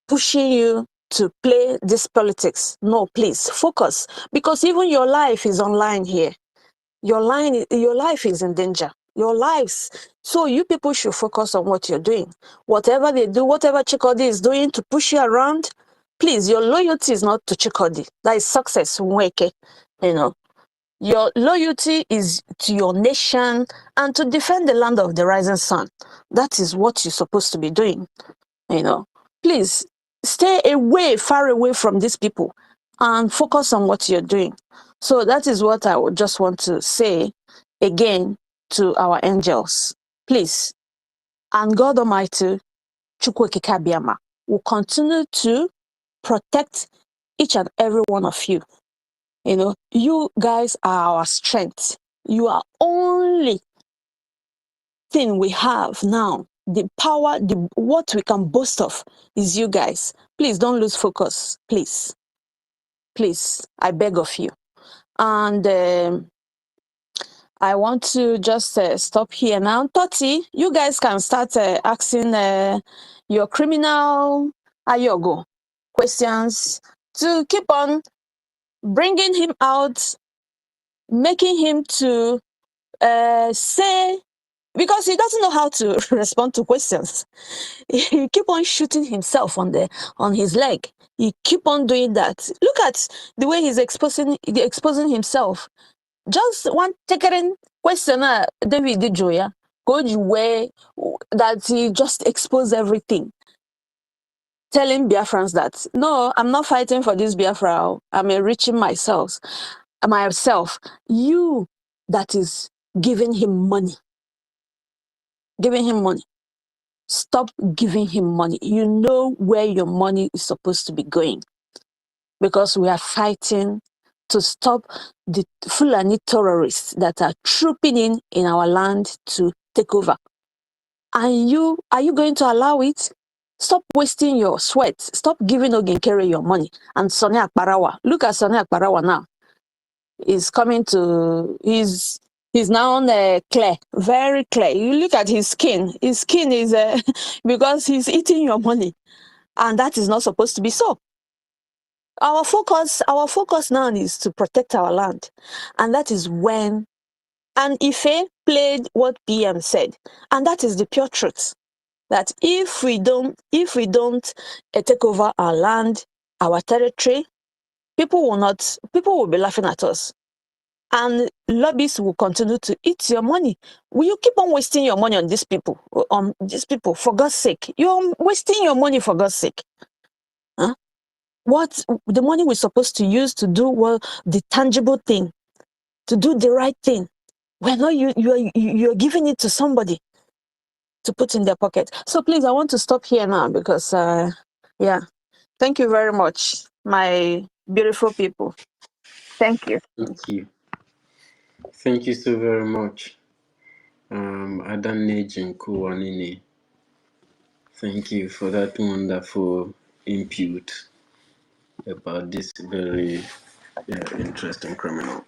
pushing you to play this politics. No, please focus because even your life is online here. Your life is in danger. Your lives. So you people should focus on what you're doing. Whatever they do, whatever Chikodi is doing to push you around, please, your loyalty is not to Chikodi. That is success. Nweke. You know, your loyalty is to your nation and to defend the land of the rising sun. That is what you're supposed to be doing. You know, please stay away, far away from these people and focus on what you're doing. So that is what I would just want to say again to our angels. Please, and God Almighty, Chukwukikabiama, will continue to protect each and every one of you. You know, you guys are our strength. You are only thing we have now, the power, what we can boast of is you guys. Please don't lose focus. Please, please, I beg of you. And I want to just stop here now. Toti, you guys can start asking your criminal Anyaogu questions to keep on bringing him out, making him to say, because he doesn't know how to respond to questions. He keep on shooting himself on his leg. He keep on doing that. Look at the way he's exposing himself. Just one taking question, David Joya, go way that he just exposed everything, telling Biafrans that no, I'm not fighting for this Biafra. I'm enriching myself. You that is giving him money, giving him money. Stop giving him money. You know where your money is supposed to be going. Because we are fighting to stop the Fulani terrorists that are trooping in our land to take over. And are you going to allow it? Stop wasting your sweat. Stop giving Ogenkere your money. And Sonny Akparawa. Look at Sonny Akparawa now. He's coming to, he's now clear, very clear. You look at his skin. His skin is, because he's eating your money. And that is not supposed to be so. Our focus now is to protect our land. And that is when, and Ife played what PM said. And that is the pure truth. That if we don't take over our land, our territory, people will be laughing at us. And lobbyists will continue to eat your money. Will you keep on wasting your money on these people? For God's sake. You're wasting your money for God's sake. Huh? What the money we're supposed to use to do the tangible thing, to do the right thing. Well, no, you're giving it to somebody to put in their pocket. So please, I want to stop here now because yeah. Thank you very much, my beautiful people. Thank you. Thank you. Thank you so very much. Adanne Jinkuwanini. Thank you for that wonderful input about this very interesting criminal.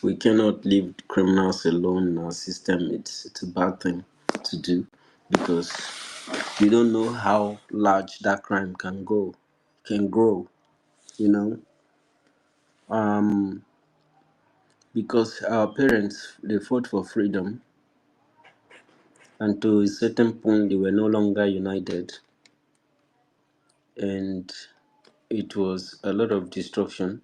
We cannot leave criminals alone in our system. It's a bad thing to do because you don't know how large that crime can grow, you know. Because our parents, they fought for freedom, and to a certain point they were no longer united, and it was a lot of destruction.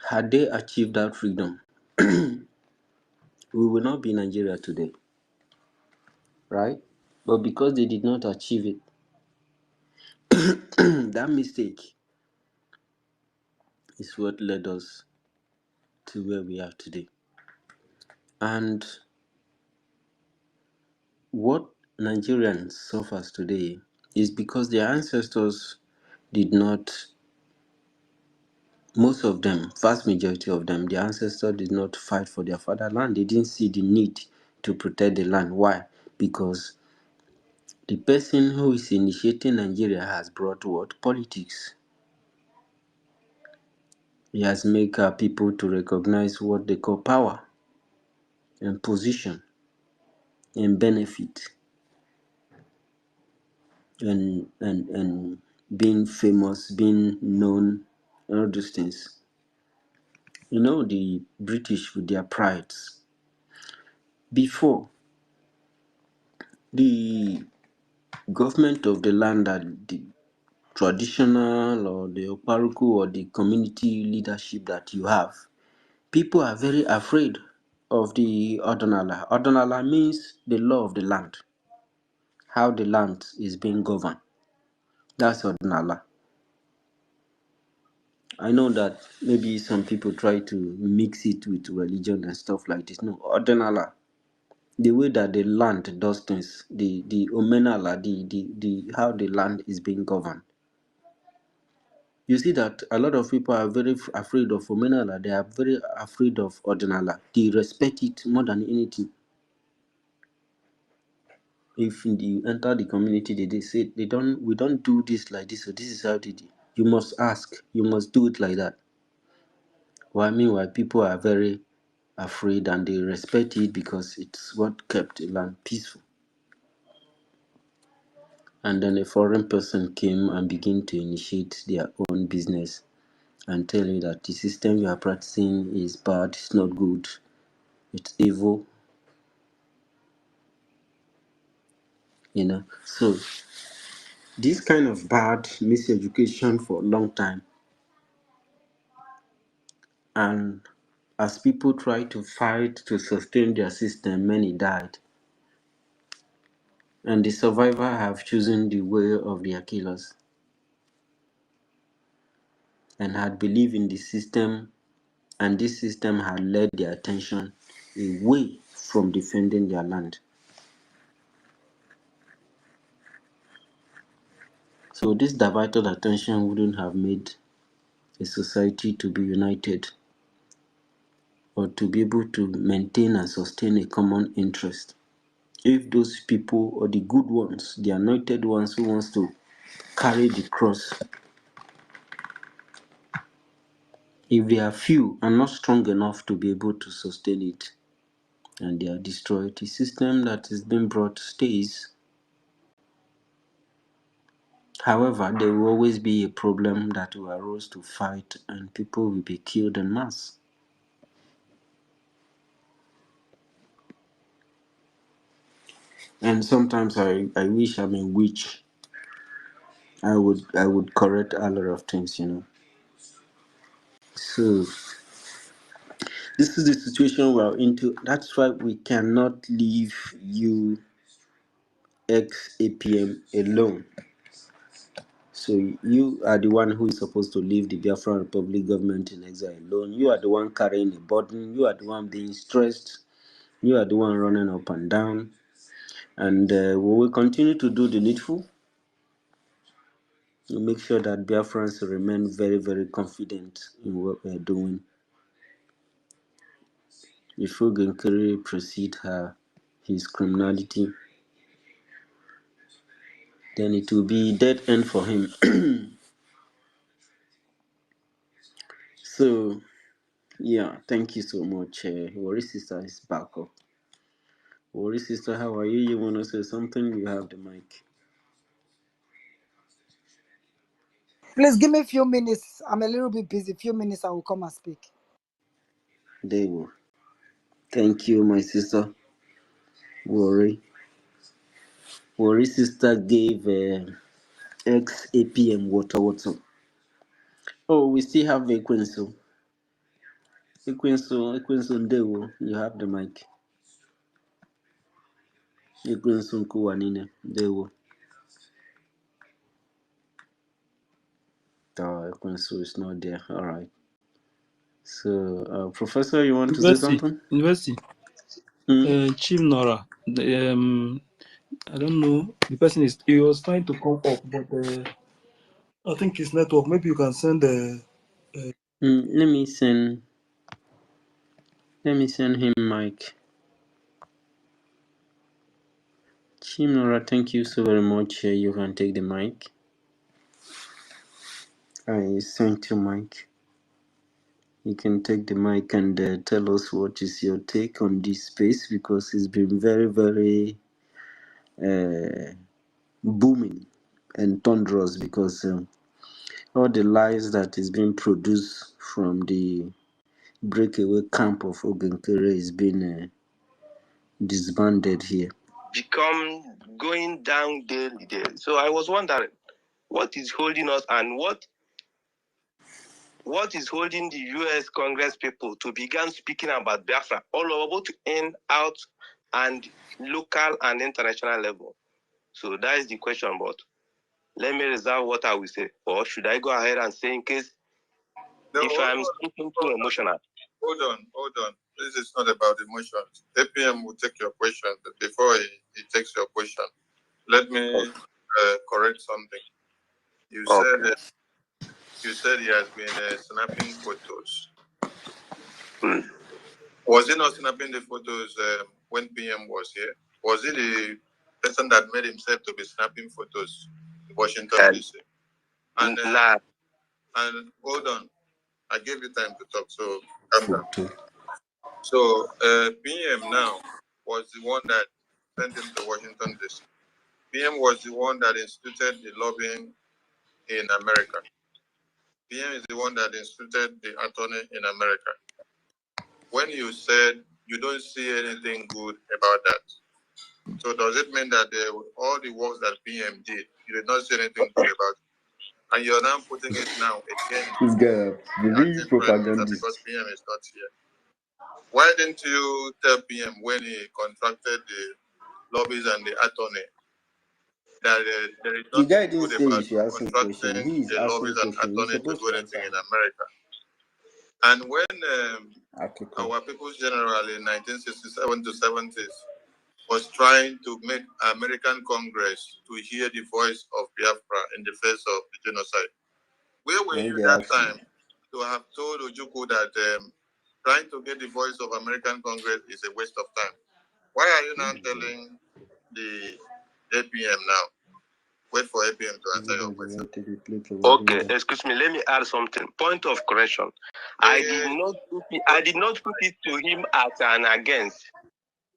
Had they achieved that freedom, we would not be in Nigeria today, right? But because they did not achieve it, that mistake is what led us to where we are today. And what Nigerians suffers today is because their ancestors did not, most of them, vast majority of them, their ancestors did not fight for their fatherland. They didn't see the need to protect the land. Why? Because the person who is initiating Nigeria has brought what? Politics. He has made people to recognize what they call power and position and benefit and being famous, being known, and all those things. You know, the British with their prides. Before, the government of the land that the traditional or the Oparuku or the community leadership that you have, people are very afraid of the Ordonala. Ordonala means the law of the land, how the land is being governed. That's Ordonala. I know that maybe some people try to mix it with religion and stuff like this. No, Ordonala, the way that the land does things, the Omenala, the how the land is being governed. You see that a lot of people are very afraid of Omenala. They are very afraid of Ordinala. They respect it more than anything. If you enter the community, they say we don't do this like this. So this is how they do. You must ask. You must do it like that. Well, meanwhile, people are very afraid and they respect it because it's what kept the land peaceful. And then a foreign person came and began to initiate their own business and tell you that the system you are practicing is bad, it's not good, it's evil, you know. So this kind of bad miseducation for a long time, and as people try to fight to sustain their system, many died. And the survivors have chosen the way of their killers and had believed in the system, and this system had led their attention away from defending their land. So this divided attention wouldn't have made a society to be united or to be able to maintain and sustain a common interest. If those people or the good ones, the anointed ones who wants to carry the cross, if they are few and not strong enough to be able to sustain it, and they are destroyed, the system that is being brought stays. However, there will always be a problem that will arise to fight and people will be killed en masse. And sometimes I wish I'm a witch. I would correct a lot of things, you know. So this is the situation we're into. That's why we cannot leave you ex-APM alone. So you are the one who is supposed to leave the Biafra Republic government in exile alone. You are the one carrying the burden. You are the one being stressed. You are the one running up and down. And we will continue to do the needful to make sure that Biafrans remain very, very confident in what we're doing. If Genkere proceed his criminality, then it will be dead end for him. So, yeah, thank you so much. Worry Sister is back up. Worry Sister, how are you? You want to say something? You have the mic. Please give me a few minutes. I'm a little bit busy. Few minutes, I will come and speak. They will. Thank you, my sister. Worry. Worry Sister gave ex-APM Wotowoto. Oh, we still have Ekwensu. Ekwensu Ndewo, you have the mic. Ekwensu Nkuwanine, Ndewo. Ekwensu is not there. All right. So, Professor, you want to say something? University. Hmm? Chief Nora. I don't know. The person he was trying to come up, but I think his network. Maybe you can send the. Let me send him mic. Chimnora, thank you so very much. You can take the mic. I sent you mic. You can take the mic and tell us what is your take on this space, because it's been very, very booming and thunderous, because all the lies that is being produced from the breakaway camp of Ogenkere is being disbanded here. Become going down daily. So I was wondering, what is holding us, and what is holding the U.S. Congress people to begin speaking about Biafra all over, both in, out, and local and international level? So that is the question. But let me reserve what I will say, or should I go ahead and say in case if I'm speaking too emotional? Hold on. This is not about emotions. APM will take your question, but before he takes your question, let me correct something. You said he has been snapping photos. Was he not snapping the photos when PM was here? Was he the person that made himself to be snapping photos in Washington DC? And hold on, I gave you time to talk, so calm down. So PM now was the one that sent him to Washington DC. PM was the one that instituted the lobbying in America. PM is the one that instituted the attorney in America. When you said you don't see anything good about that, so does it mean that all the works that PM did, you did not see anything good about it? And you're now putting it now again This guy, the propaganda because PM is not here. Why didn't you tell PM when he contracted the lobbies and the attorney that there is nothing guy didn't good say about you should ask him question. contracting He is the asking lobbies and question. He's attorney to supposed do to anything answer. in America? And when Okay. our People's General in 1967 to 70s was trying to make American Congress to hear the voice of Biafra in the face of the genocide, where were you that time to have told Ojukwu that trying to get the voice of American Congress is a waste of time? Why are you now telling the APM now? Wait for APM to answer your question. Okay, excuse me. Let me add something. Point of correction. I did not put it to him as an against.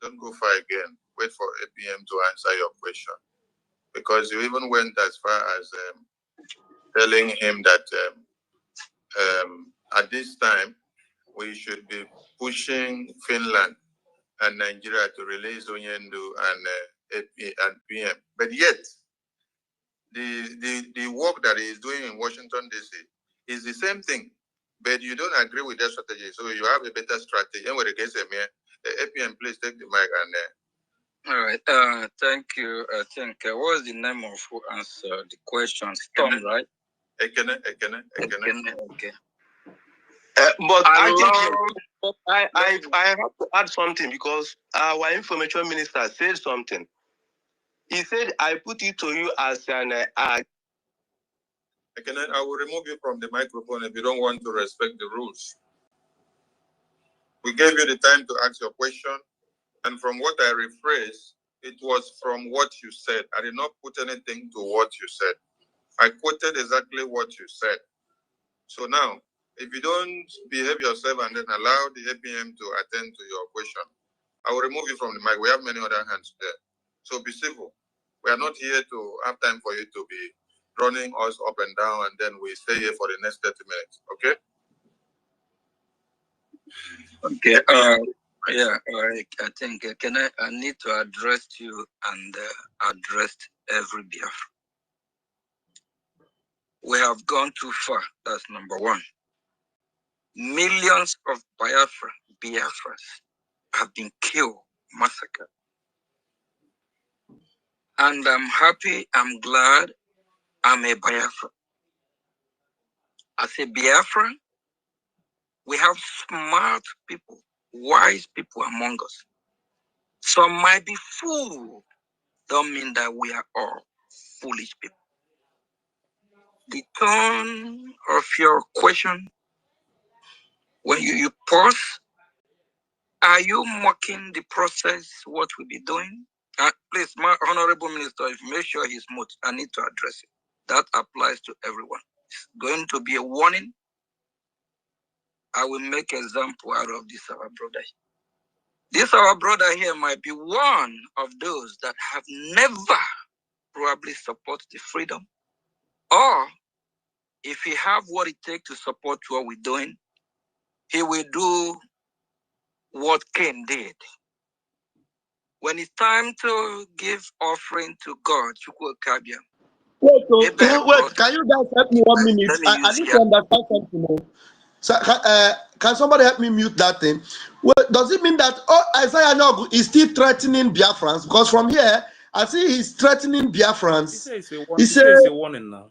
Don't go far again. Wait for APM to answer your question, because you even went as far as telling him that at this time we should be pushing Finland and Nigeria to release Onyendu and PM. But yet, the work that he is doing in Washington, D.C. is the same thing. But you don't agree with their strategy, so you have a better strategy. And when it gets APM, please take the mic and all right. Thank you. I think what was the name of who answered the question? Storm, right? Ekene. Okay. But I have to add something, because our information minister said something. He said, I put it to you as an I will remove you from the microphone if you don't want to respect the rules. We gave you the time to ask your question, and from what I rephrased, it was from what you said. I did not put anything to what you said. I quoted exactly what you said. So now, if you don't behave yourself and then allow the APM to attend to your question, I will remove you from the mic. We have many other hands there. So be civil. We are not here to have time for you to be running us up and down, and then we stay here for the next 30 minutes. Okay? Okay. I think I need to address you and address every Biafra. We have gone too far. That's number one. Millions of Biafras have been killed, massacred. And I'm happy, I'm glad I'm a Biafra. As a Biafra, we have smart people, wise people among us. Some might be fooled, don't mean that we are all foolish people. The tone of your question, when you pause, are you mocking the process, what we'll be doing? Please, my honorable minister, if you make sure he's mute, I need to address it. That applies to everyone. It's going to be a warning. I will make example out of this our brother. This our brother here might be one of those that have never probably support the freedom, or if he have what it takes to support what we're doing, he will do what Cain did. When it's time to give offering to God, Wait, wait, can you guys help me 1 minute? Let me I use need here. to understand something. Oh. So, can somebody help me mute that thing? Well, does it mean that Isaiah Anyaogu is still threatening Biafrans? Because from here, I see he's threatening Biafrans. He says it's a warning now.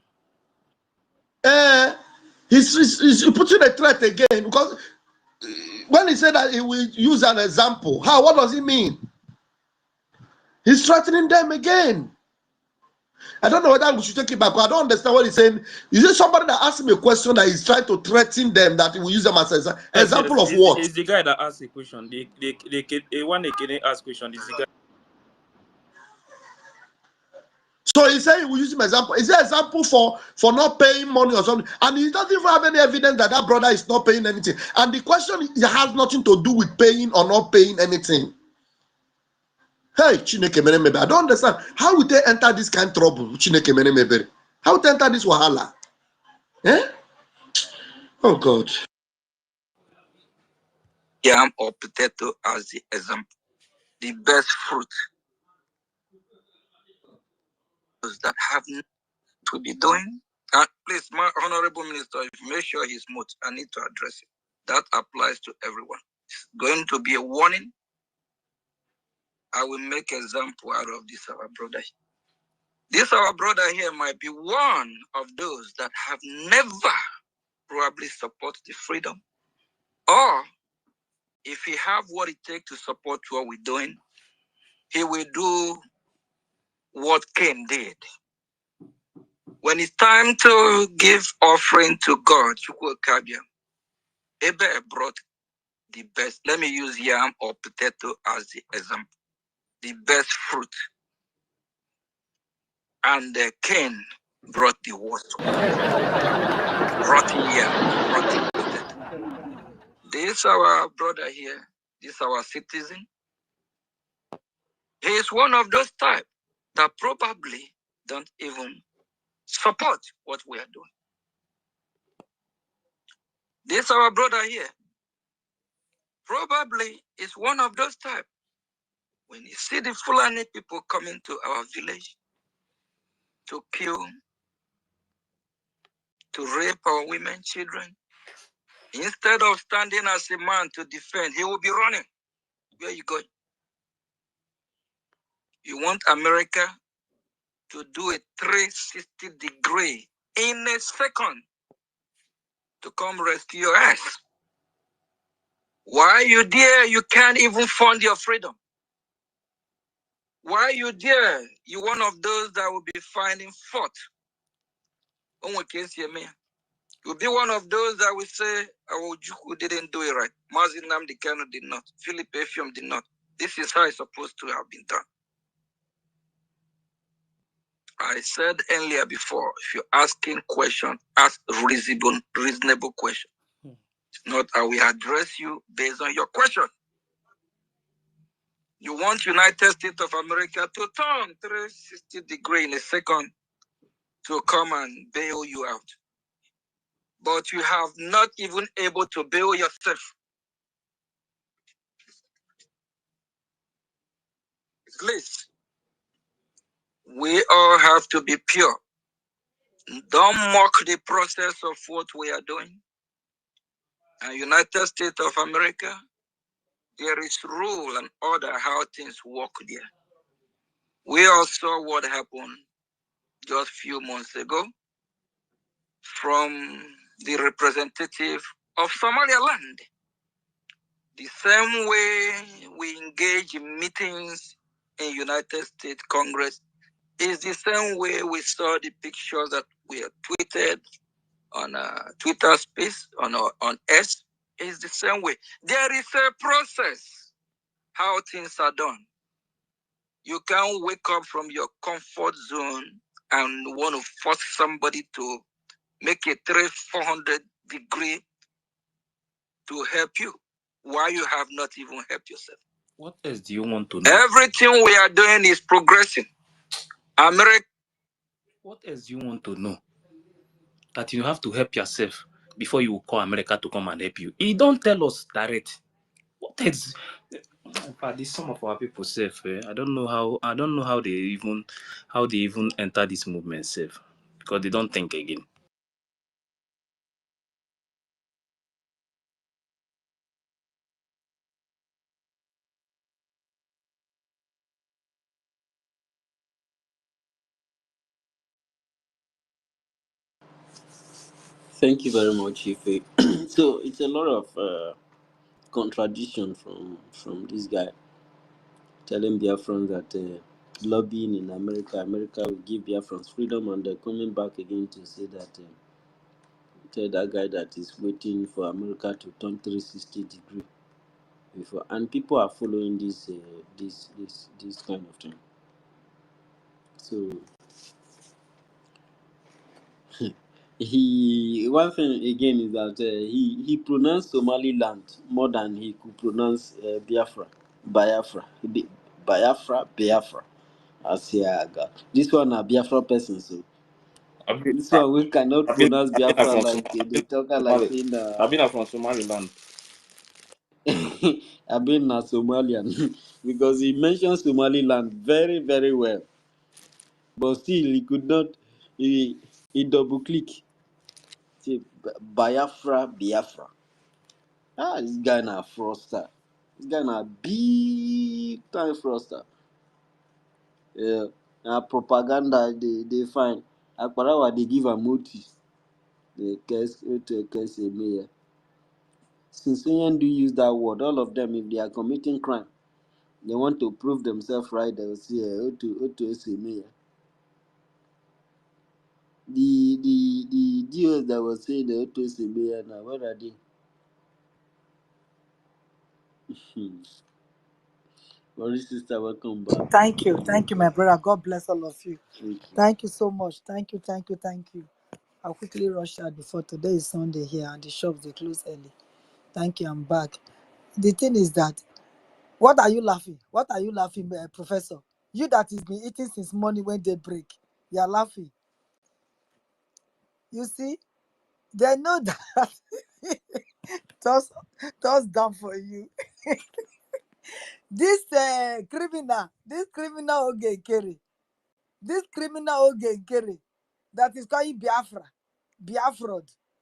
He's putting a threat again, because when he said that he will use an example, what does it mean? He's threatening them again. I don't know whether we should take it back, but I don't understand what he's saying. Is it somebody that asked him a question that he's trying to threaten them, that he will use them as an example of what? It's the guy that asked a question. The one they can ask question is the guy. So he said he will use him as example. Is it an example for not paying money or something? And he doesn't even have any evidence that that brother is not paying anything. And the question has nothing to do with paying or not paying anything. Hey, Chineke mere mebe. I don't understand. How would they enter this kind of trouble? Chineke mere mebe. How would they enter this wahala? Eh? Oh God. Yam or potato as the example. The best fruit that have to be doing. Please, my honorable minister, if you make sure he's mute, I need to address it. That applies to everyone. It's going to be a warning. I will make example out of this our brother. This our brother here might be one of those that have never probably support the freedom, or if he have what it takes to support what we're doing, he will do what Cain did. When it's time to give offering to God, Abel brought the best. Let me use yam or potato as the example. The best fruit. And Cain brought the worst one. Rotten yam, rotten potato. This our brother here, this our citizen. He is one of those type that probably don't even support what we are doing. This our brother here probably is one of those type. When you see the Fulani people coming to our village to kill, to rape our women, children, instead of standing as a man to defend, he will be running. Where you going? You want America to do a 360-degree in a second to come rescue your ass. Why you there? You can't even fund your freedom. Why you there? You one of those that will be finding fault. You'll be one of those that will say, Awojuku didn't do it right. Mazinam Dikano did not. Philip Efium did not. This is how it's supposed to have been done. I said earlier before, if you're asking questions, ask reasonable questions. Not I will address you based on your question. You want United States of America to turn 360 degrees in a second to come and bail you out. But you have not even able to bail yourself. Please, we all have to be pure. Don't mock the process of what we are doing. And United States of America, there is rule and order how things work there. We all saw what happened just a few months ago from the representative of Somaliland. The same way we engage in meetings in United States Congress is the same way we saw the pictures that we had tweeted on Twitter space, on X, is the same way. There is a process how things are done. You can't wake up from your comfort zone and want to force somebody to make a 300-400 degree to help you. Why you have not even helped yourself? What else do you want to know? Everything we are doing is progressing. America. What else do you want to know? That you have to help yourself. before you call America to come and help you. He don't tell us direct. What is? In fact, this some of our people safe. I don't know how they even enter this movement safe because they don't think again. Thank you very much, Ife. So it's a lot of contradiction from this guy telling Biafrans that lobbying in America will give Biafrans freedom, and they're coming back again to say that tell that guy that is waiting for America to turn 360-degree before, and people are following this kind of thing. So he one thing again is that he pronounced Somaliland more than he could pronounce Biafra, Biafra. Asiaga. This one a Biafra person, so I've been, this one we cannot pronounce I've been Biafra from like they talk like Somali. saying I've been from Somaliland. I've been a Somalian because he mentioned Somaliland very, very well. But still he could not he double click. Say Biafra. This guy na fraudster. This guy na big time fraudster. Yeah. Na propaganda they find. Akparawa they give a motive. The case to a case mayor. Since when do you use that word? All of them, if they are committing crime, they want to prove themselves right. They will say, "Oto mayor." The deals that were saying the Oto mayor now, where are they? Sorry, sister, welcome back. Thank you. Thank you, my brother. God bless all of you. Thank you. Thank you so much. Thank you. Thank you. Thank you. I'll quickly rush out before today is Sunday here and the shops they close early. Thank you. I'm back. The thing is that what are you laughing? What are you laughing, Professor? You that has been eating since morning when they break. You are laughing. You see, they know that toss down for you. This criminal Oge that is calling Biafra.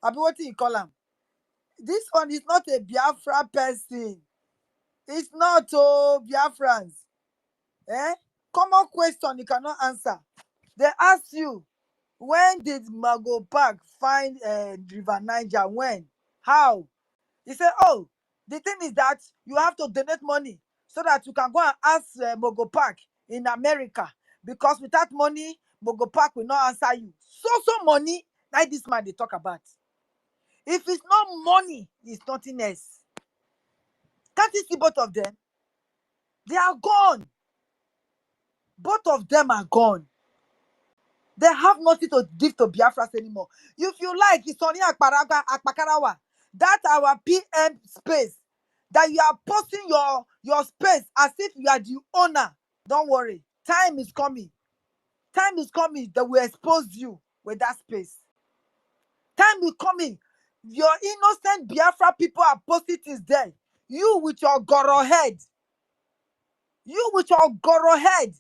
I mean, what do you call him? This one is not a Biafra person. It's not Biafrans. Common question you cannot answer. They ask you, when did Mago Park find River Niger? When? How? He said, oh, the thing is that you have to donate money so that you can go and ask Mogo Park in America. Because without money, Mogo Park will not answer you. So money, like this man they talk about. If it's not money, it's nothing else. Can't you see both of them? They are gone. Both of them are gone. They have nothing to give to Biafras anymore. If you like, it's only Akpakarawa. That our PM space. That you are posting your space as if you are the owner. Don't worry. Time is coming. Time is coming that will expose you with that space. Time is coming. Your innocent Biafra people are posting things there. You with your goro head. You with your goro head.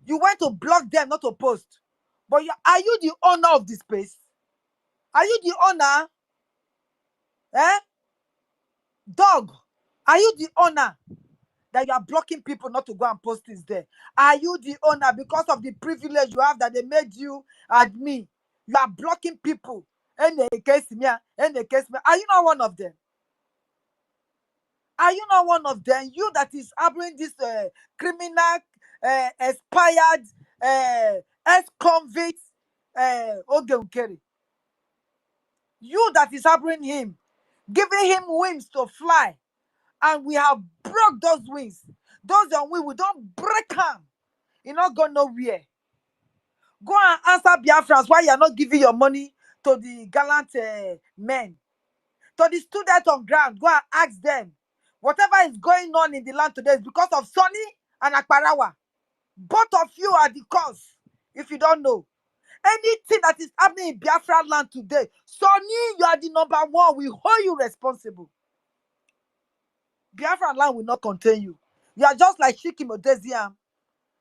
You went to block them, not to post. But are you the owner of the space? Are you the owner? Dog, are you the owner that you are blocking people not to go and post this there? Are you the owner because of the privilege you have that they made you admin? You are blocking people. And they case me, and they case me. Are you not one of them? Are you not one of them? You that is harboring this criminal, expired, ex-convict, Oge Ukeri. You that is harboring him, giving him wings to fly, and we have broke those wings. Those on wings, we don't break them. You not go nowhere. Go and answer Biafrans why you are not giving your money to the gallant men, to the students on ground. Go and ask them. Whatever is going on in the land today is because of Sonny and Akparawa. Both of you are the cause. If you don't know, Anything that is happening in Biafra land today, Sonny, you are the number one. We hold you responsible. Biafra land will not contain you. You are just like Shiki Modeziam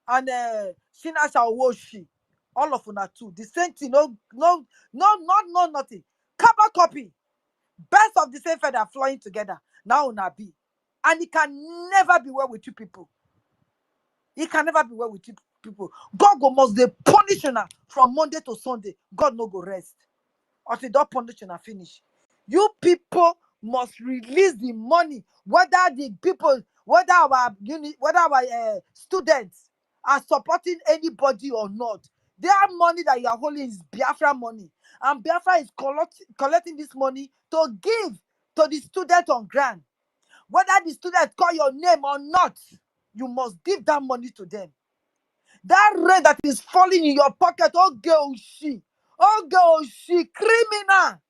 and Shina Shawoshi. All of una too. The same thing. No, nothing. Cover copy. Best of the same feather flying together. Now una be. And it can never be well with you people. It can never be well with you people. God go must they punish una from Monday to Sunday. God no go rest. Until that punish una finish. You people must release the money, whether the people, whether our students are supporting anybody or not. Their money that you are holding is Biafra money, and Biafra is collecting this money to give to the student on grant. Whether the student call your name or not, you must give that money to them. That rain that is falling in your pocket, oh girl, she, criminal,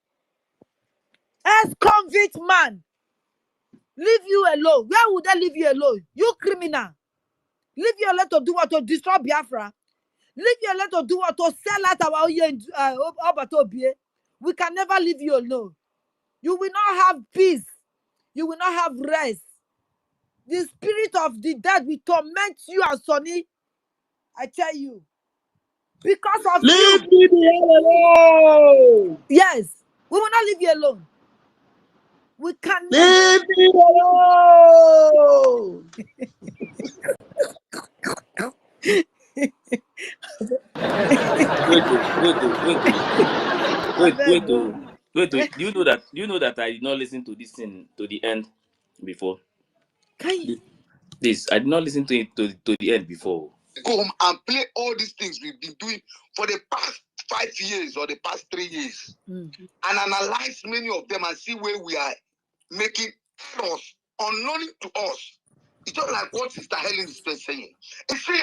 ex-convict man, leave you alone. Where would they leave you alone? You criminal. Leave you alone to do what? To destroy Biafra. Leave you alone to do what? To sell out our Obatobie. We can never leave you alone. You will not have peace. You will not have rest. The spirit of the dead will torment you and Sonny. I tell you. Because of Leave you. me the hell alone. Yes. We will not leave you alone. We can never. Leave me alone. Wait. Do you know that? Do you know that I did not listen to this thing to the end before? Can you? This I did not listen to it to the end before. Go home and play all these things we've been doing for the past 5 years or the past 3 years, and analyze many of them and see where we are making errors unknown to us. It's just like what Sister Helen is saying. You see,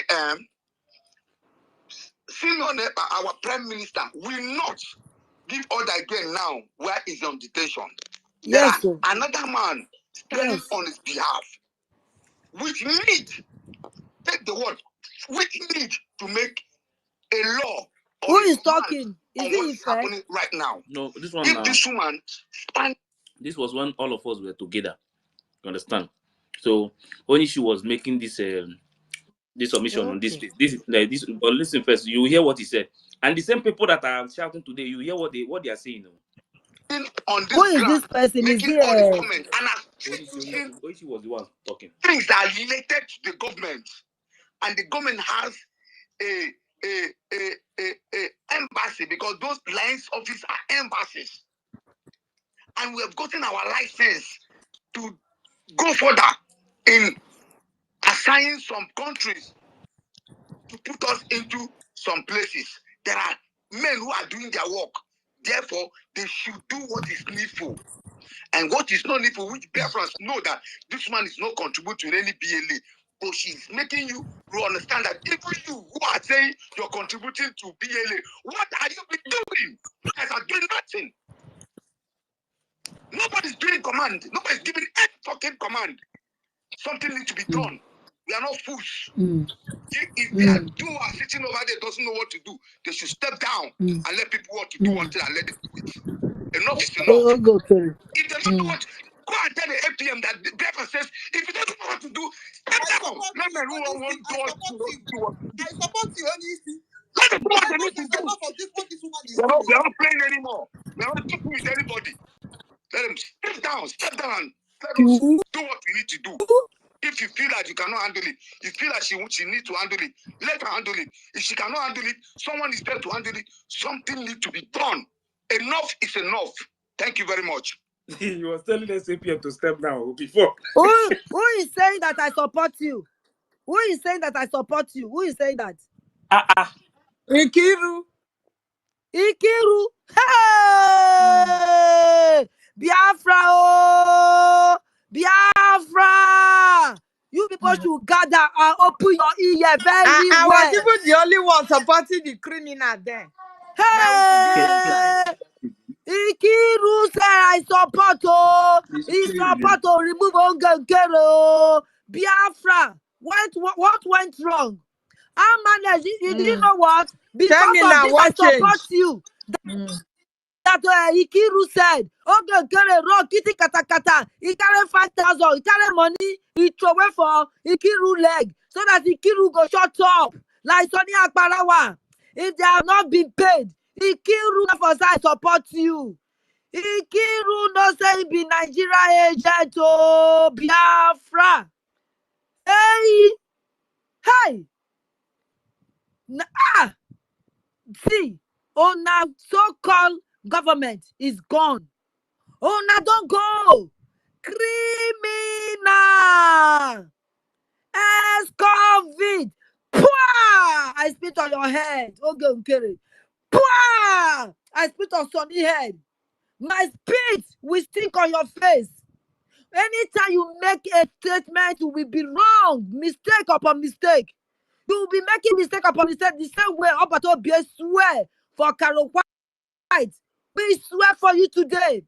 Senior our Prime Minister will not give order again now where he's on detention. Yes, there are another man standing on his behalf, which need, take the word, which need to make a law. Who is talking? Is it what's happening right now? No, this one. If this woman stand. This was when all of us were together. You understand? So when she was making this submission on this case, this. But listen first, you hear what he said, and the same people that are shouting today, you hear what they are saying. On this who is this person? Is he Oishi was the one talking. Things that are related to the government, and the government has a embassy, because those lines office are embassies, and we have gotten our license to go further in assigning some countries to put us into some places. There are men who are doing their work. Therefore, they should do what is needful. And what is not needful, which Biafrans know that this man is not contributing to any BLA. But she's making you to understand that even you who are saying you're contributing to BLA, what are you doing? You guys are doing nothing. Nobody's doing command. Nobody's giving any fucking command. Something needs to be done. We are not fools. If they are sitting over there doesn't know what to do, they should step down and let people what to do until I let them do it. Enough is enough. If they don't know what, go and tell the APM that the paper says, if you don't know what to do, step down. Let them who want to do what. I support you, only. Let them do what they need to do. They're not playing anymore. They're not talking with anybody. Let them step down and let us do what we need to do. If you feel like you cannot handle it, you feel like she needs to handle it, let her handle it. If she cannot handle it, someone is there to handle it. Something needs to be done. Enough is enough. Thank you very much. You was telling SAPM to step down before. Who is saying that I support you? Who is saying that I support you? Who is saying that? Ikiru. Hey! Biafra! Oh! Biafra! You people should gather and open your ear very well. I was even the only one supporting the criminal there. Hey! Ikiru said I support he support remove Ongengero. Biafra. What went wrong? manage. Do you know what? Tell me Because of now, this, I what support change? you. Mm. That Ikiru said, okay, carry rock, kitty kata kata. He carry 5,000. He carry money. He throw away for Ikiru leg so that Ikiru go shut up. Like Sonny Akbarawa. If they have not been paid, Ikiru for side support you. Ikiru no say he be Nigeria agent to Biafra. Hey, hey. Ah, see, Ona so-called government is gone. Ona don't go. Criminal. Ex-COVID. Pwah! I spit on your head. Okay, okay. Pwah! I spit on Sonny head. My spit will stink on your face. Anytime you make a statement, you will be wrong. Mistake upon mistake. You will be making mistake upon mistake the same way Obato be swear for Carol White. We swear for you today.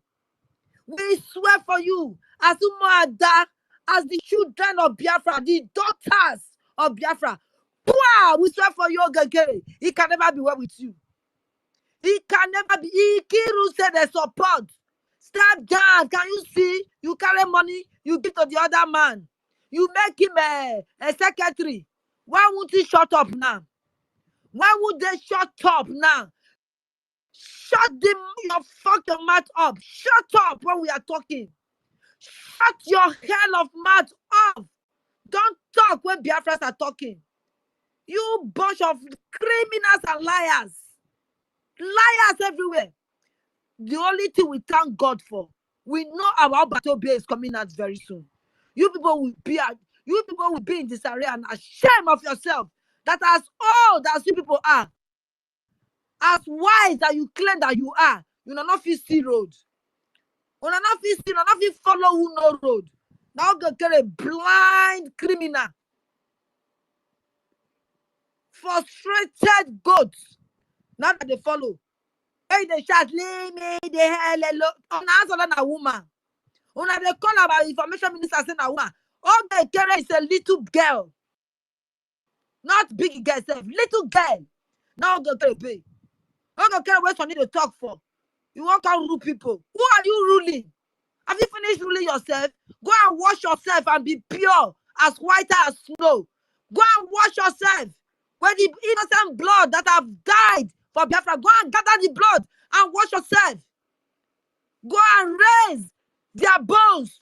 We swear for you. As Umuada, as the children of Biafra, the daughters of Biafra. Pwah! We swear for you, Ogege. He can never be well with you. He can never be. Ikiru said they support. Step down. Can you see? You carry money, you give to the other man. You make him a secretary. Why won't he shut up now? Why would they shut up now? Shut your fucking mouth up. Shut up when we are talking. Shut your hell of mouth off. Don't talk when Biafras are talking. You bunch of criminals and liars. Liars everywhere. The only thing we thank God for, we know our Battle is coming out very soon. You people will be in disarray and ashamed of yourself that as old as you people are, as wise that you claim that you are, you not fit see road. You not fit see, you not fit follow who no road. Now go carry a blind criminal, frustrated goats. Now that they follow. Hey, they shout, leave me, they hell alone. On answer than a woman. When they call about information minister saying a woman. All they carry is a little girl. Not big girl, little girl. Now go carry pay. Now go carry what you need to talk for. You won't come rule people. Who are you ruling? Have you finished ruling yourself? Go and wash yourself and be pure, as white as snow. Go and wash yourself. When the innocent blood that have died for Biafra, go and gather the blood and wash yourself. Go and raise their bones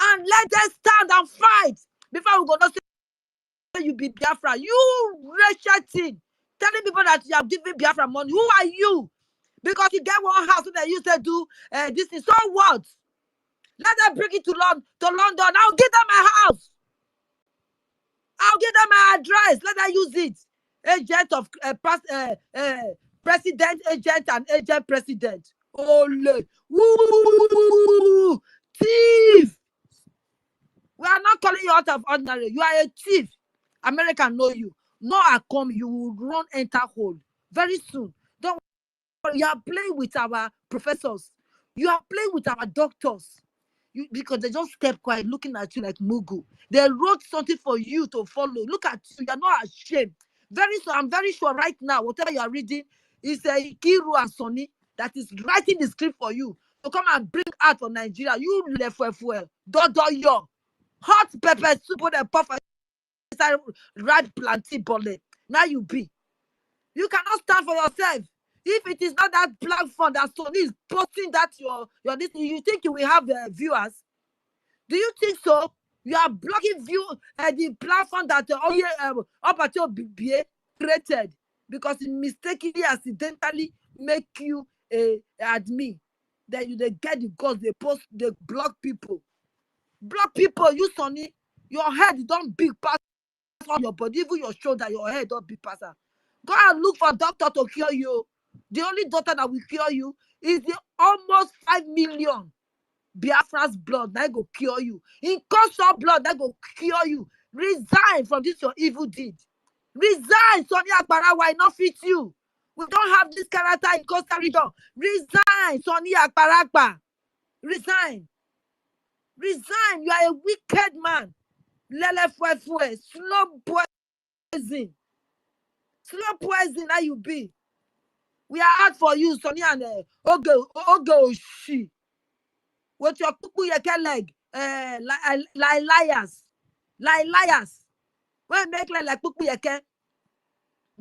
and let them stand and fight before we go not say you be Biafra. You wretched thing, telling people that you have given Biafra money. Who are you? Because you get one house that you say do this thing. So what? Let them bring it to London. I'll give them my house. I'll give them my address. Let them use it. Agent of president, agent, and agent president. Ole. Woo! Thief! We are not calling you out of ordinary. You are a thief. America know you. No, I come, you will run enter hole very soon. Don't worry. You are playing with our professors. You are playing with our doctors. Because they just kept quiet, looking at you like Mugu. They wrote something for you to follow. Look at you. You're not ashamed. I'm very sure right now, whatever you are reading is a Kiru and Sonny that is writing the script for you to come and bring out for Nigeria. You left fuel. Dodo yo. Hot pepper soup with a puff inside ripe plantain bullet. Now you be. You cannot stand for yourself. If it is not that platform that Sony is posting that your this, you think you will have viewers? Do you think so? You are blocking the platform that up at your BBA created because it mistakenly accidentally make you admin. Then they get the guns, they post, they block people. Block people, you Sonny, your head don't big pass on your body, even your shoulder, your head don't big pass. Go and look for a doctor to cure you. The only doctor that will cure you is the almost 5 million Biafra's blood that go cure you. In cost of blood that go cure you. Resign from this your evil deed. Resign, Sonia Akbara, why not fit you? We don't have this character in Costa Rica. Resign, Sonia Akbara. Resign. Resign. You are a wicked man. Lele fue, slow poison. Slow poison that you be. We are out for you, Sonny and Ogo she. With your kuku yeke leg, like liars. Like liars. When make like kuku yeke,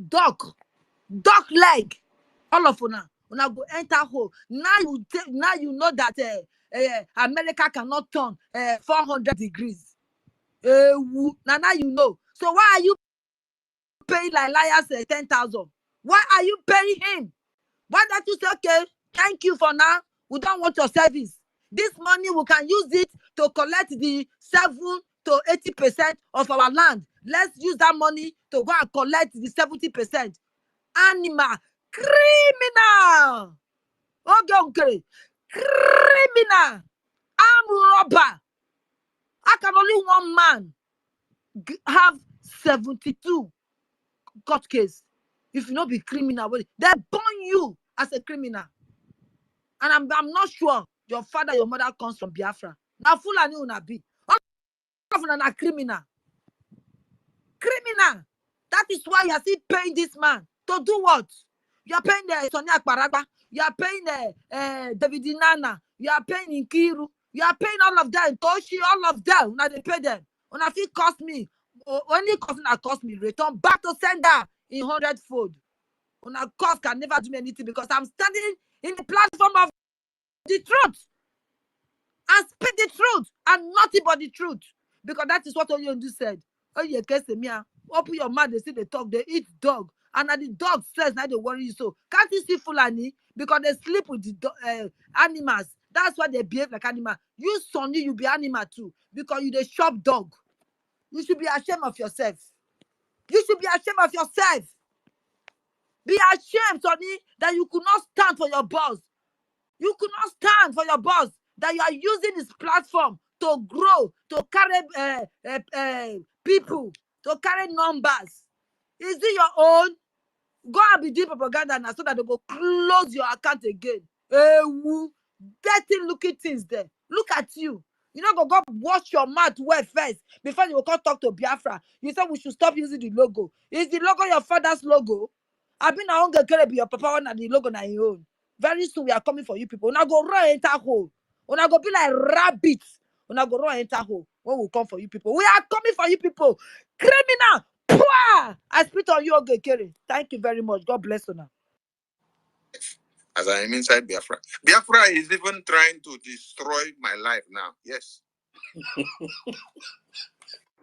dog leg. All of una go enter hole. Now you know that America cannot turn 400 degrees. Now you know. So why are you paying like liars 10,000? Why are you paying him? Why don't you say, okay, thank you for now. We don't want your service. This money, we can use it to collect the 7 to 80% of our land. Let's use that money to go and collect the 70%. Animal, criminal. Okay. Criminal. Armed robber. How can only one man have 72 court case? If you not be criminal, they burn you as a criminal. And I'm not sure your father, your mother comes from Biafra. Now Fulani una be. All of them are criminal. Criminal. That is why you are still paying this man to do what? You are paying the Sonia Paragba. You are paying the David Nana. You are paying Nkiru. You are paying all of them. Toshi, all of them. Now they pay them. When I feel cost me, only cost me return back to sender in 100-fold. When a cost can never do me anything because I'm standing in the platform of the truth and speak the truth and nothing but the truth, because that is what Oyondu said. Oh, you can say me, open your mouth, they see they talk, they eat dog, and the dog says now they worry you. So can't you see Fulani? Because they sleep with the animals. That's why they behave like animal. You Sonny, you be animal too, because you the shop dog. You should be ashamed of yourself. You should be ashamed of yourself. Be ashamed, Sonny, that you could not stand for your boss. You could not stand for your boss, that you are using this platform to grow, to carry people, to carry numbers. Is it your own? Go and be doing propaganda now so that they go close your account again. Dirty looking things there. Look at you. You know, go wash your mouth well first before you will come talk to Biafra. You said we should stop using the logo. Is the logo your father's logo? I've been a hunger carry be your papa one and the logo na your own. Very soon we are coming for you people. Una go run enter hole. Una go be like rabbits. Una go run enter hole. When we come for you people. We are coming for you people. Criminal. Pwah! I spit on you, Ogekere. Thank you very much. God bless you now. As I am inside Biafra. Biafra is even trying to destroy my life now. Yes.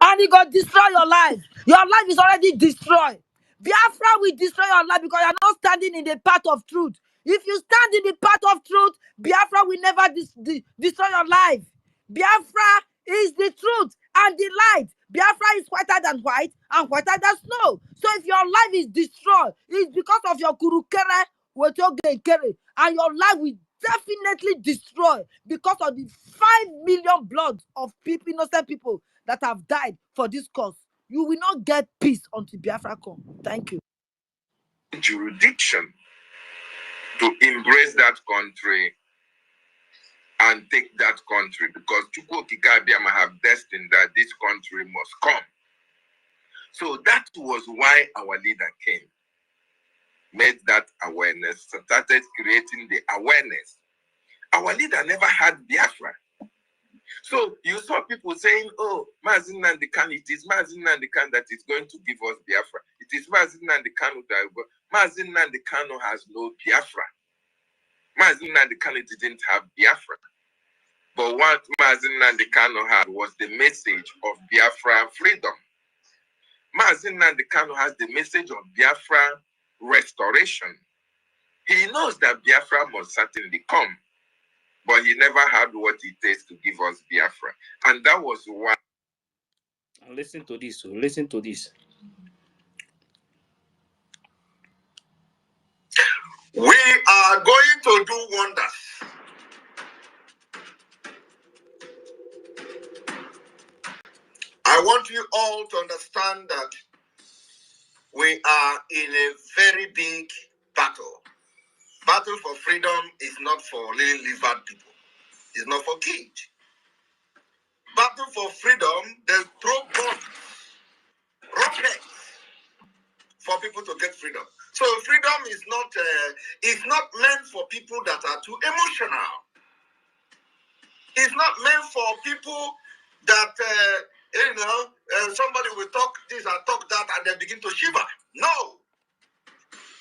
And he got destroy your life. Your life is already destroyed. Biafra will destroy your life because you're not standing in the path of truth. If you stand in the path of truth, Biafra will never destroy your life. Biafra is the truth and the light. Biafra is whiter than white and whiter than snow. So if your life is destroyed, it's because of your kurukere, Wotowoto, and your life will definitely destroy because of the 5 million blood of people, innocent people that have died for this cause. You will not get peace until Biafra come. Thank you. Jurisdiction to embrace that country and take that country, because Chukwu Kikabiama have destined that this country must come. So that was why our leader came, made that awareness, started creating the awareness. Our leader never had Biafra. So you saw people saying, oh, Mazin Nandekan, it is Mazin Nandekan that is going to give us Biafra. It is Mazin Nandekan that Mazin Nandekan has no Biafra. Mazin Nandekan didn't have Biafra. But what Mazin Nandekan had was the message of Biafra freedom. Mazin Nandekan has the message of Biafra restoration. He knows that Biafra must certainly come, but he never had what it takes to give us Biafra. And that was why. Listen to this. Listen to this. We are going to do wonders. I want you all to understand that we are in a very big battle. Battle for freedom is not for lily-livered people. It's not for kids. Battle for freedom, they throw bombs, rockets for people to get freedom. So freedom is not meant for people that are too emotional. It's not meant for people that somebody will talk this and talk that and then begin to shiver. No.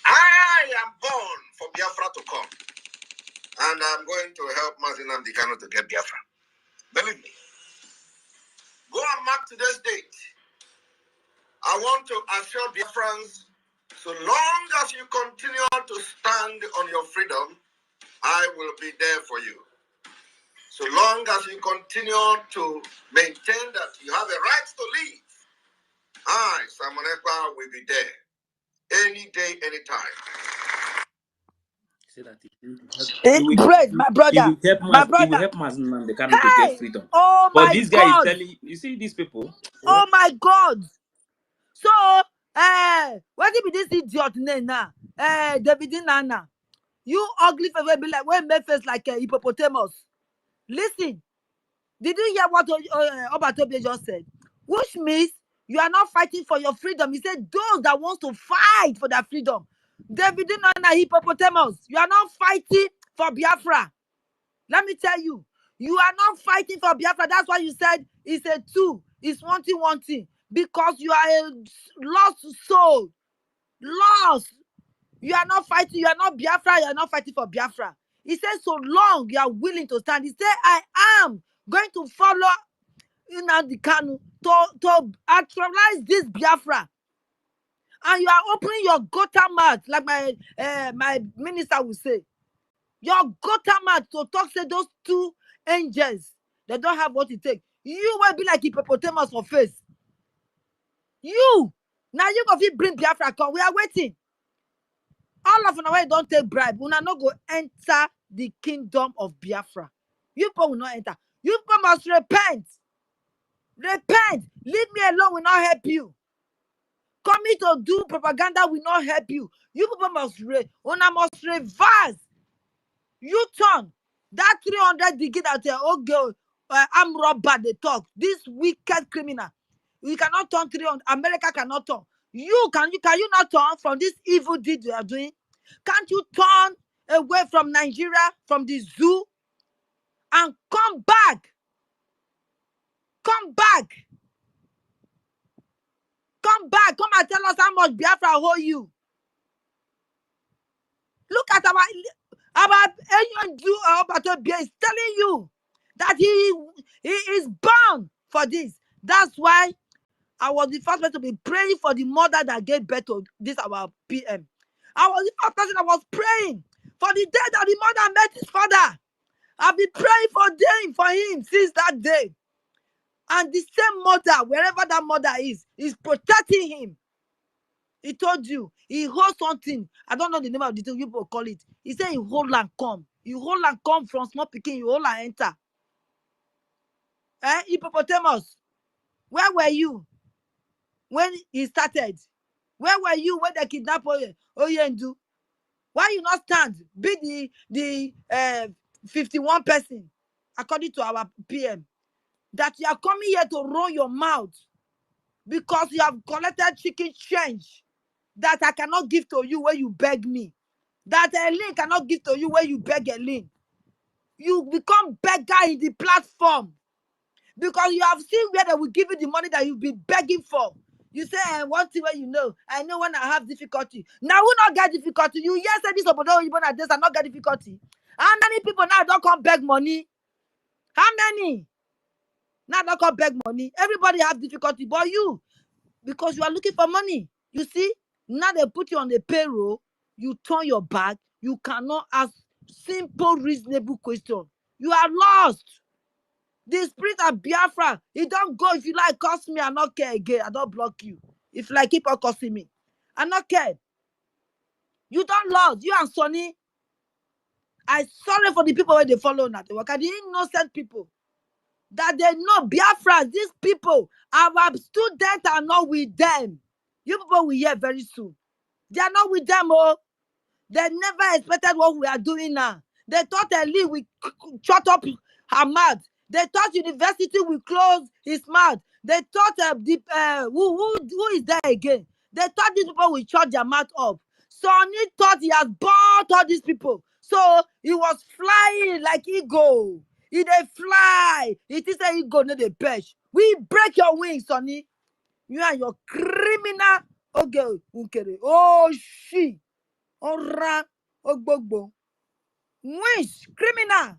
I am born for Biafra to come. And I'm going to help Mazin Amdekano to get Biafra. Believe me. Go and mark today's date. I want to assure Biafrans, so long as you continue to stand on your freedom, I will be there for you. So long as you continue to maintain that you have a right to live, I, Simon Ekpa, will be there. Any day, anytime. Say that he will, Praise my he brother. will help My He will brother. help Mazin the Kanu to get Hey! freedom. Oh But my this guy is God! telling you see these people. Oh my God! So, what if this idiot name now? David Nana. You ugly face be like when make face like a hippopotamus. Listen, did you hear what Obatobe just said? Which means you are not fighting for your freedom. He said those that want to fight for their freedom. David Nana hippopotamus. You are not fighting for Biafra. Let me tell you, you are not fighting for Biafra. That's why you said it's a two. It's one thing. Because you are a lost soul. Lost. You are not fighting. You are not Biafra. You are not fighting for Biafra. He said, so long you are willing to stand. He said, I am going to follow Nnamdi Kanu to actualize this Biafra. And you are opening your gutter mouth, like my minister will say. Your gutter mouth to talk say those two angels, they don't have what it takes. You will be like hippopotamus for face. You. Now you go fit bring Biafra come. We are waiting. All of una don't take bribe. Una no go enter the kingdom of Biafra. You people will not enter. You people must repent. Repent. Leave me alone will not help you. Coming to do propaganda will not help you. You people must reverse. You turn that 300 degree that girl, I'm robber they talk. This wicked criminal. You cannot turn 300. America cannot turn. Can you not turn from this evil deed you are doing? Can't you turn away from Nigeria, from the zoo, and come back? Come back. Come back. Come and tell us how much Biafra owe you. Look at our Anyaogu is telling you that he is bound for this. That's why I was the first person to be praying for the mother that gave birth to this our PM. I was the first person that was praying for the day that the mother met his father. I've been praying for him since that day. And the same mother, wherever that mother is protecting him. He told you, he hold something. I don't know the name of the thing you people call it. He said he hold and come. You hold and come from small picking, you hold and enter. Hippopotamus, where were you when he started? Where were you when they kidnapped Oyendu? Why you not stand? Be the 51 person, according to our PM, that you are coming here to run your mouth because you have collected chicken change that I cannot give to you when you beg me. That Ellen cannot give to you when you beg Ellen. You become beggar in the platform because you have seen where they will give you the money that you've been begging for. You say, one thing where you know, I know when I have difficulty. Now we not get difficulty. You yes say this obodo even at this and not get difficulty. How many people now don't come beg money? How many? Now don't come beg money. Everybody have difficulty, but you, because you are looking for money. You see, now they put you on the payroll, you turn your back, you cannot ask simple, reasonable question. You are lost. The spirit of Biafra, it don't go. If you like, curse me, I not care again. I don't block you. If you like, keep on cursing me. I not care. You don't lost. You and Sonny, I sorry for the people where they follow now. They work. The innocent people. That they know Biafra, these people, our students are not with them. You people will hear very soon. They are not with them, oh. They never expected what we are doing now. They thought Eli will shut up her mouth. They thought university will close his mouth. They thought who is there again? They thought these people will shut their mouth up. Sonny thought he has bought all these people. So he was flying like eagle. He dey fly. It is a eagle, no dey perch. We break your wings, Sonny. You and your criminal. Okay, okay. Oh, she. Ora. Ogbogbo. Wings. Criminal.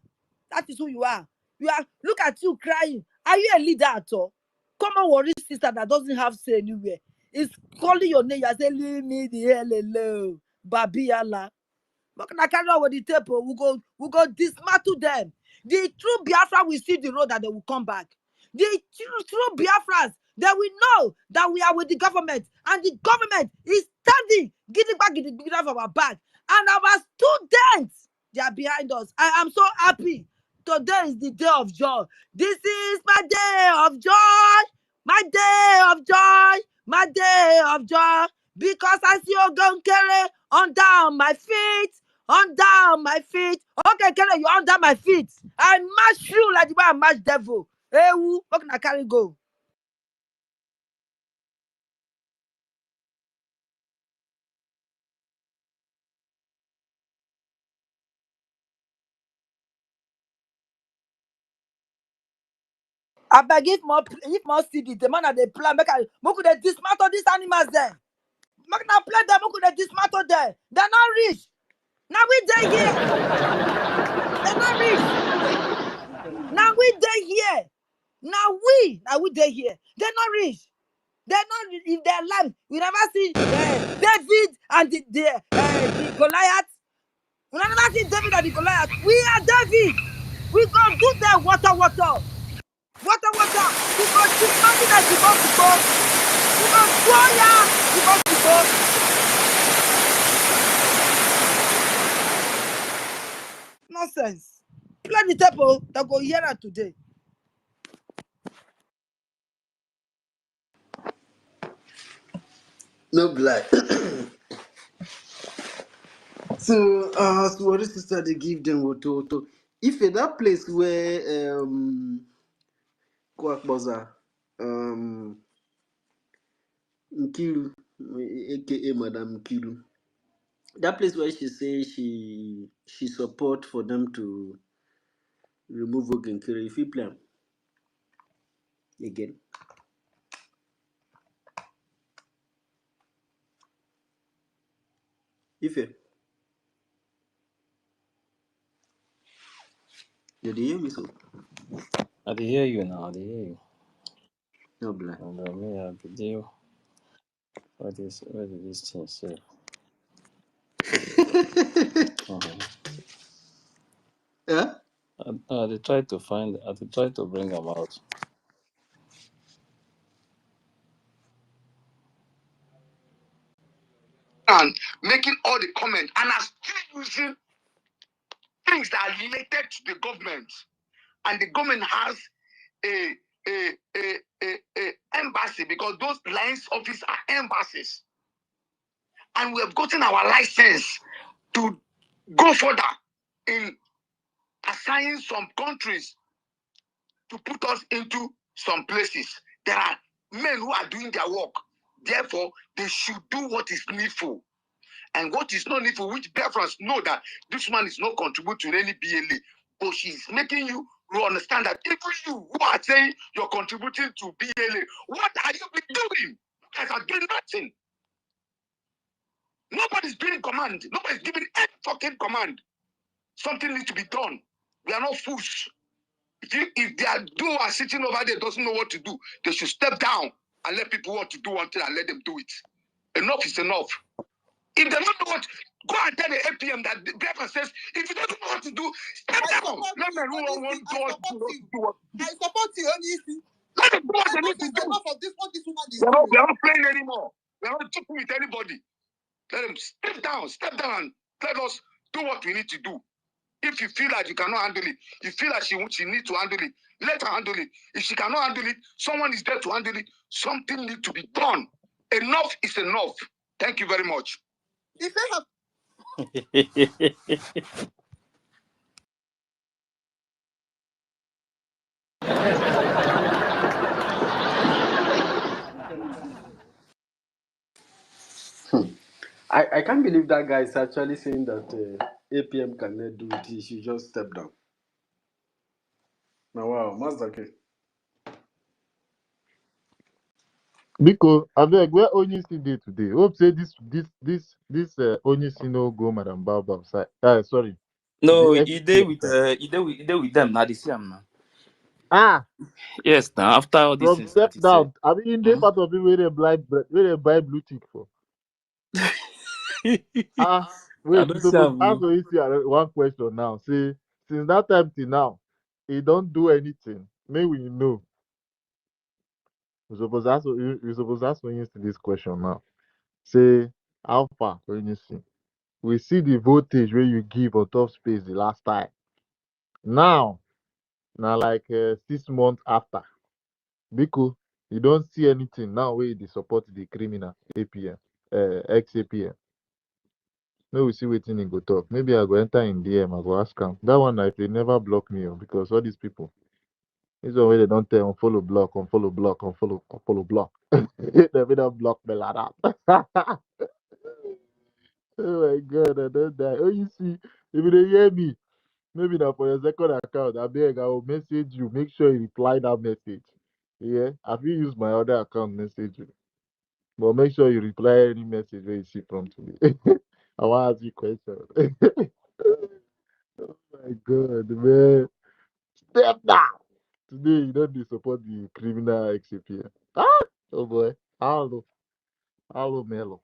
That is who you are. You are. Look at you crying. Are you a leader at all? Common worry sister that doesn't have say anywhere is calling your name. You are saying, leave me the hell alone. Babiala. But can I carry on with the tape? We go dismantle them. The true Biafra will see the road that they will come back. The true Biafras, they will know that we are with the government, and the government is standing, getting back of our back. And our students, they are behind us. I am so happy. Today is the day of joy. This is my day of joy. My day of joy. My day of joy. Because I see Ogonkere under my feet. Under my feet. Okay, Kele, you under my feet. I mash you like the way I mash devil. Hey, what can I carry go? I beg if more CD, the man that they plan, make could they dismantle these animals there? Make na play them, could they dismantle them? They're not rich. Now we dey here. They're not rich. Now we dey here. Now we dey here. They're not rich. They're not in their life. We never see David and the Goliath. We never see David and the Goliath. We are David. We go do the water. We go dismantle them to go. We go throw ya to go. Nonsense. Play the table that go hear her today. No black. So, what is sister they give them Wotowoto? If at that place where Kwakboza, Nkiru, aka Madam Nkiru, that place where she say she support for them to remove Ogenkere, if you plan again. If you hear me so? I dey hear you now. I dey hear you. No black. And me, I be deal. What did this thing say? Uh-huh. Yeah? They try to find. They try to bring them out. And making all the comments and are still using things that are related to the government. And the government has a embassy, because those lines office are embassies. And we have gotten our license to go further in assigning some countries to put us into some places. There are men who are doing their work. Therefore, they should do what is needful. And what is not needful, which Bafra know that this man is not contributing to any BLA. But she's making you understand that even you who are saying you're contributing to BLA, what are you doing? You guys are doing nothing. Nobody's giving command. Nobody's giving any fucking command. Something needs to be done. We are not fools. If they are sitting over there doesn't know what to do, they should step down and let people want to do one thing and let them do it. Enough is enough. If they don't know what, go and tell the APM that the paper says, if you don't know what to do, step down. Let them want to do what. I support you, honestly. Let them do what they need to do. Enough of this, what this woman is We doing. are not playing anymore. We are not joking with anybody. Let them step down and let us do what we need to do. If you feel like you cannot handle it, you feel like she needs to handle it, let her handle it. If she cannot handle it, someone is there to handle it. Something needs to be done. Enough is enough. Thank you very much. If I have I can't believe that guy is actually saying that APM cannot do it. He should just step down. Now, wow, Mazdake. Because I beg where Onyisi day today. Hope say this Onyisi no go Madam Baobab side. Sorry, the No, XPM side. he dey with them. Now they see him now. Ah, Yes, now after all these from things step that he said. down. I mean, they Mhm. part of it where they buy blue tick for. Ah, I wait, you don't see supposed ask him. Onyisi one question now. Say since that time till now, he don't do anything. May we know. You supposed ask Onyisi this question now. Say how far Onyisi? We see the voltage where you give on top space the last time. Now, now like 6 months after, because you don't see anything now where they support the criminal APM, ex APM. Maybe we see waiting in go talk. Maybe I go enter in DM, I go ask him. That one like they never block me because all these people. This one where they don't tell unfollow block, unfollow block, unfollow block. They may not block me like that. Oh my god, I don't die. Oh, you see, if you dey hear me, maybe now for your second account, I beg, I will message you. Make sure you reply that message. Yeah, I will use my other account message you. But make sure you reply any message where you see from today. I want to ask you question. Oh my god, man. Step down. Today you don't dey support the criminal XAPN. Ah, oh boy. Hello, Melo.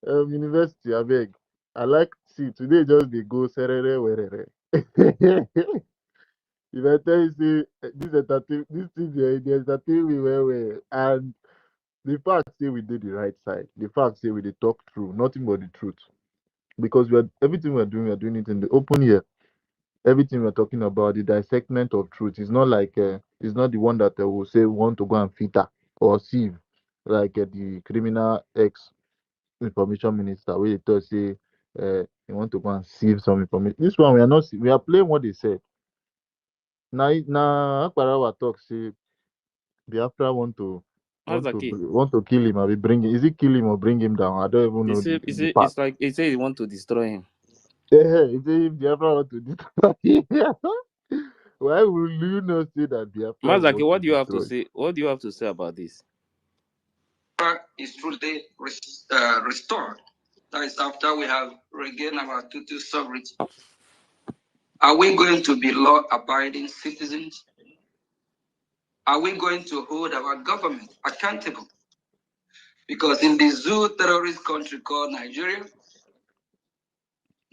University, I beg. I like see today just they go serere werere. If I tell you say this thing they entertain me well and the fact say we did the right side, the fact say we did talk true, nothing but the truth. Because everything we're doing it in the open here. Everything we're talking about, the dissectment of truth, is not like it's not the one that will say we want to go and filter or sieve, like the criminal ex information minister where they tell say they want to go and sieve some information. This one we are not we are playing what they said. Now Akparawa talk say Biafra That's the key. want to kill him or we bring him. Is it kill him or bring him down? I don't even know the part. It's like he said he want to destroy him. Yeah, is it if Biafra want to destroy him? Why will you not say that Biafra will Mazaki, want to what do you have to destroy? say? What do you have to say about this? Is truly restored. That is after we have regained our total sovereignty. Are we going to be law-abiding citizens? Are we going to hold our government accountable? Because in the zoo terrorist country called Nigeria,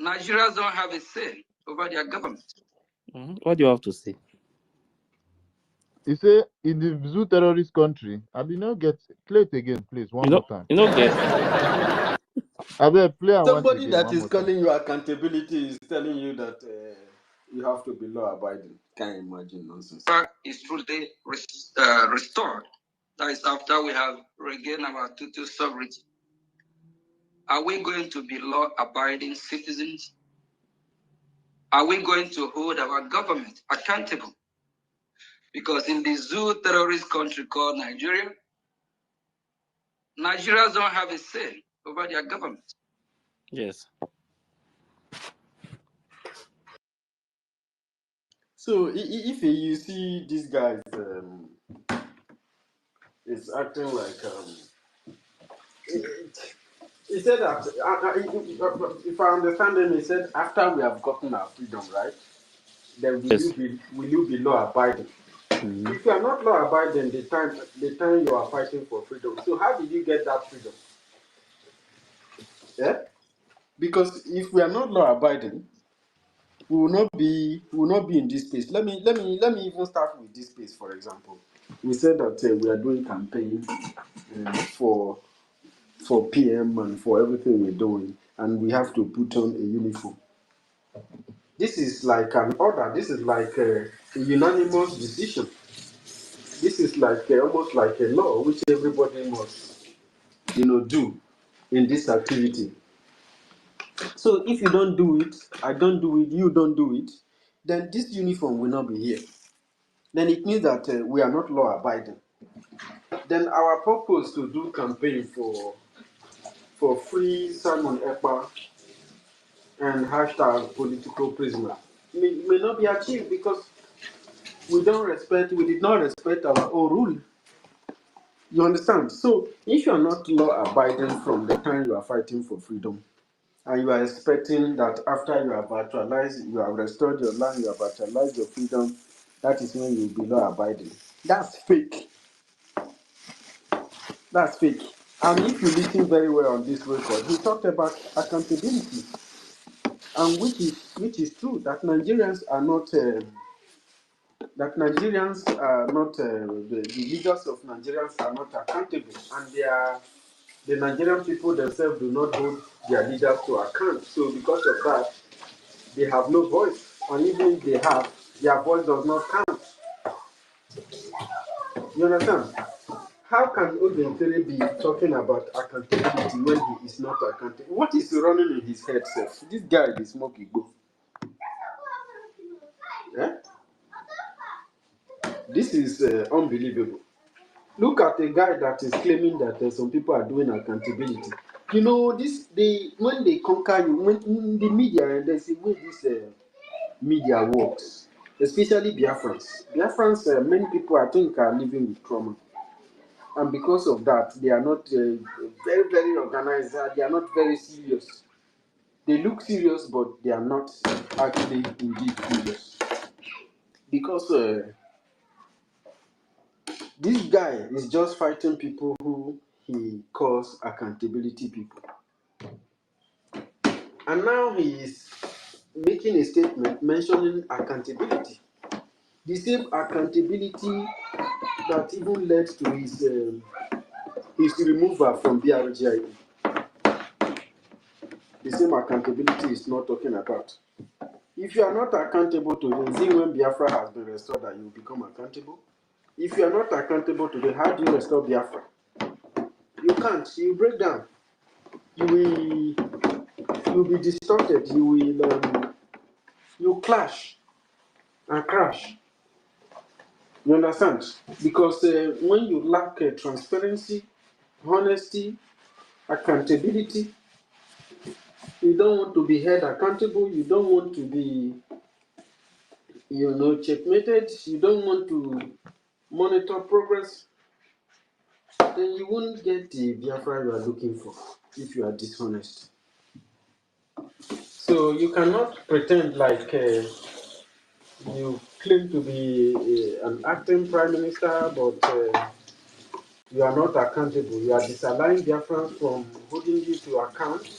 Nigerians don't have a say over their government. What do you have to say? He say in the zoo terrorist country, I did not get play it again, please, one more time. You know, get I will play and once Somebody again, that one is more time. calling you accountability is telling you that you have to be law abiding. Can't imagine nonsense. Is truly restored. That is after we have regained our total sovereignty. Are we going to be law-abiding citizens? Are we going to hold our government accountable? Because in the zoo terrorist country called Nigeria, Nigerians don't have a say over their government. yes. So if you see these guys, it's acting like he said that if I understand him, he said after we have gotten our freedom, right? Then Yes. will you be law abiding? Mm-hmm. If you are not law abiding, the time you are fighting for freedom. So how did you get that freedom? Yeah, because if we are not law abiding, we will not be in this space. Let me even start with this space, for example. We said that we are doing campaign for PM and for everything we're doing, and we have to put on a uniform. This is like an order. This is like a unanimous decision. This is like almost like a law which everybody must, do in this activity. So if you don't do it, I don't do it, you don't do it, then this uniform will not be here. Then it means that we are not law abiding. Then our purpose to do campaign for free Simon Ekpa and hashtag political prisoner may not be achieved because we did not respect our own rule. You understand? So if you are not law abiding from the time you are fighting for freedom, and you are expecting that after you have actualized, you have restored your land, you have actualized your freedom, that is when you will be law abiding. That's fake. That's fake. And if you listen very well on this record, he talked about accountability, and which is true that Nigerians are not the leaders of Nigerians are not accountable, and the Nigerian people themselves do not hold their leaders to account. So because of that, they have no voice, and even if they have, their voice does not count. You understand? How can Ogenkere be talking about accountability when he is not accountable? What is running in his head, sir? This guy is smoking go. Eh? This is unbelievable. Look at a guy that is claiming that some people are doing accountability. You know, when they conquer you, when in the media, there's a way this media works, especially Biafrans. Biafrans, many people I think are living with trauma. And because of that, they are not very, very organized. They are not very serious. They look serious, but they are not actually indeed serious. Because this guy is just fighting people who he calls accountability people. And now he is making a statement mentioning accountability. The same accountability that even led to his removal from BRGI. The same accountability is not talking about. If you are not accountable today, is it when Biafra has been restored that you will become accountable? If you are not accountable today, how do you restore Biafra? You can't. You break down. You will be distorted. You clash and crash. You understand? Because when you lack transparency, honesty, accountability, you don't want to be held accountable. You don't want to be, checkmated. You don't want to monitor progress. Then you won't get the Biafra you are looking for if you are dishonest. So you cannot pretend like you claim to be an acting prime minister, but you are not accountable. You are disallowing Biafrans from holding you to account,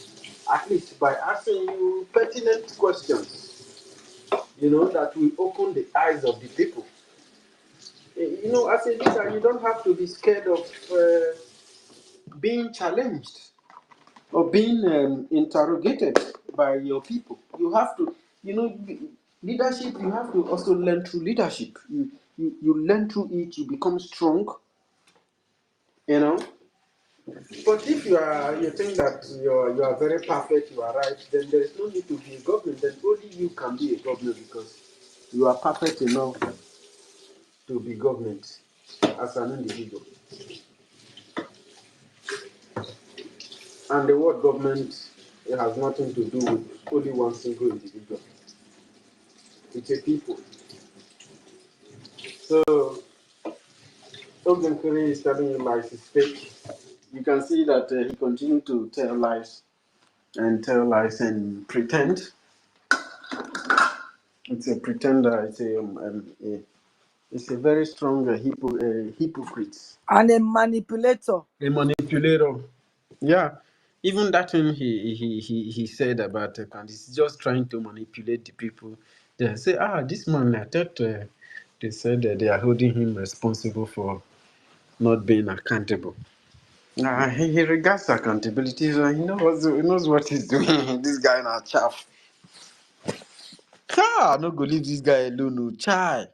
at least by asking you pertinent questions, that will open the eyes of the people. As a leader, you don't have to be scared of being challenged or being interrogated by your people. You have to, leadership, you have to also learn through leadership. You learn through it, you become strong, you know. But if you think that you are very perfect, you are right, then there is no need to be a government. Then only you can be a government because you are perfect enough to be government as an individual. And the word government, it has nothing to do with only one single individual. It's a people. So Ogenkere is telling you lies is fake. You can see that he continued to tell lies and pretend. It's a pretender. It's a very strong hypocrite. And a manipulator. A manipulator. Yeah. Even that thing he said about and he's just trying to manipulate the people. They say, this man, I thought they said that they are holding him responsible for not being accountable. He regards accountability, so he knows what he's doing. This guy na chaff. No go leave this guy alone, no chai.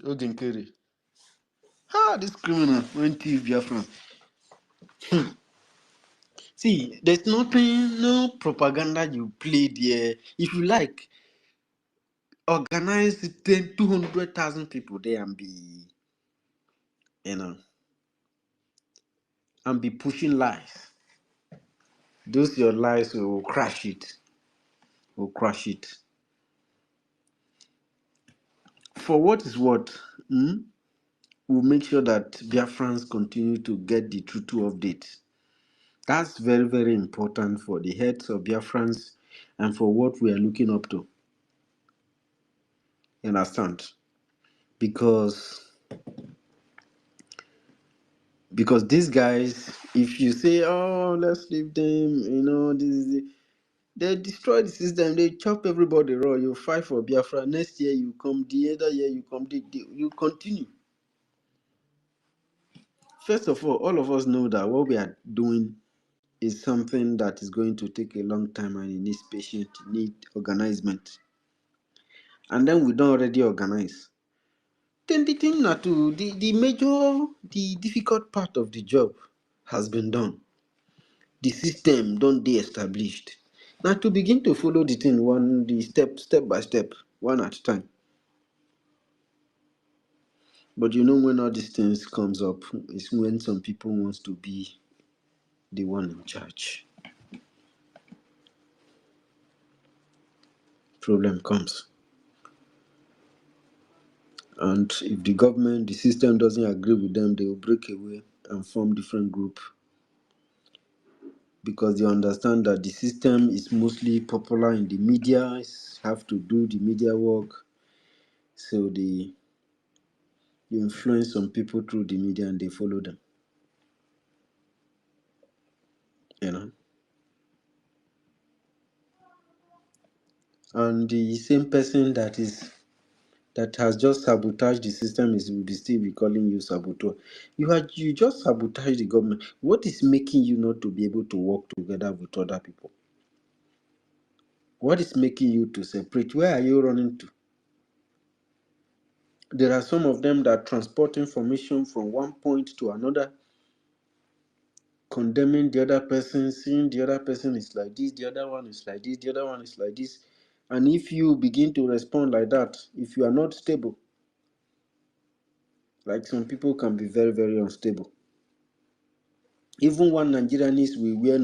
Ogenkere. This criminal went to Biafra. See, there's no propaganda you play there. If you like, organize 200,000 people there and be pushing lies. Those your lies will crash it. Will crash it. For what is what? We'll make sure that Biafrans continue to get the true updates. That's very, very important for the heads of Biafrans and for what we are looking up to. You understand? Because these guys, if you say, oh, let's leave them, they destroy the system, they chop everybody raw, you fight for Biafra, next year you come, the other year you come, you continue. First of all of us know that what we are doing is something that is going to take a long time and it needs patience, it needs organizement. And then we don't already organize. Then the thing not to the difficult part of the job has been done. The system don't be established. Now to begin to follow the thing step by step, one at a time. But when all these things comes up, it's when some people wants to be the one in charge. Problem comes. And if the government, the system doesn't agree with them, they will break away and form different group. Because they understand that the system is mostly popular in the media, have to do the media work. So they influence some people through the media and they follow them. And the same person that has just sabotaged the system will still be calling you saboteur. You just sabotage the government. What is making you not to be able to work together with other people? What is making you to separate? Where are you running to? There are some of them that transport information from one point to another, condemning the other person, seeing the other person is like this, the other one is like this, the other one is like this. And if you begin to respond like that, if you are not stable, like some people can be very, very unstable. Even one Nigerianese will wear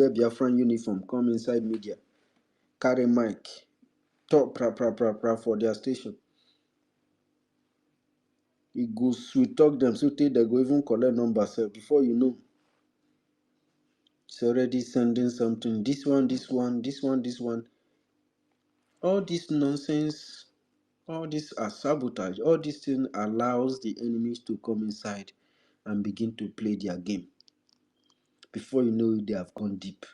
Biafran uniform, come inside media, carry mic, talk for their station. It goes, we talk them, so they go even collect numbers. Before you know, it's already sending something. This one. All this nonsense, all this are sabotage. All these things allows the enemies to come inside and begin to play their game. Before you know it, they have gone deep.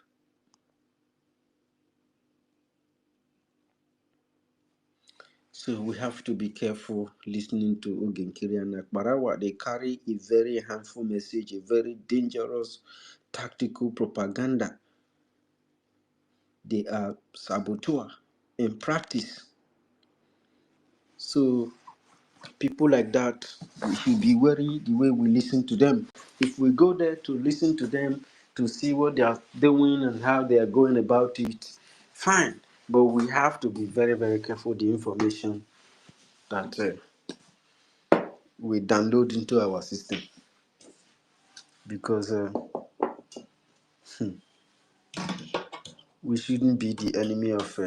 So we have to be careful listening to Ogenkiri and Akbarawa. They carry a very harmful message, a very dangerous tactical propaganda. They are saboteur in practice. So people like that, we should be wary the way we listen to them. If we go there to listen to them, to see what they are doing and how they are going about it, fine. But we have to be very, very careful the information that we download into our system. Because we shouldn't be the enemy of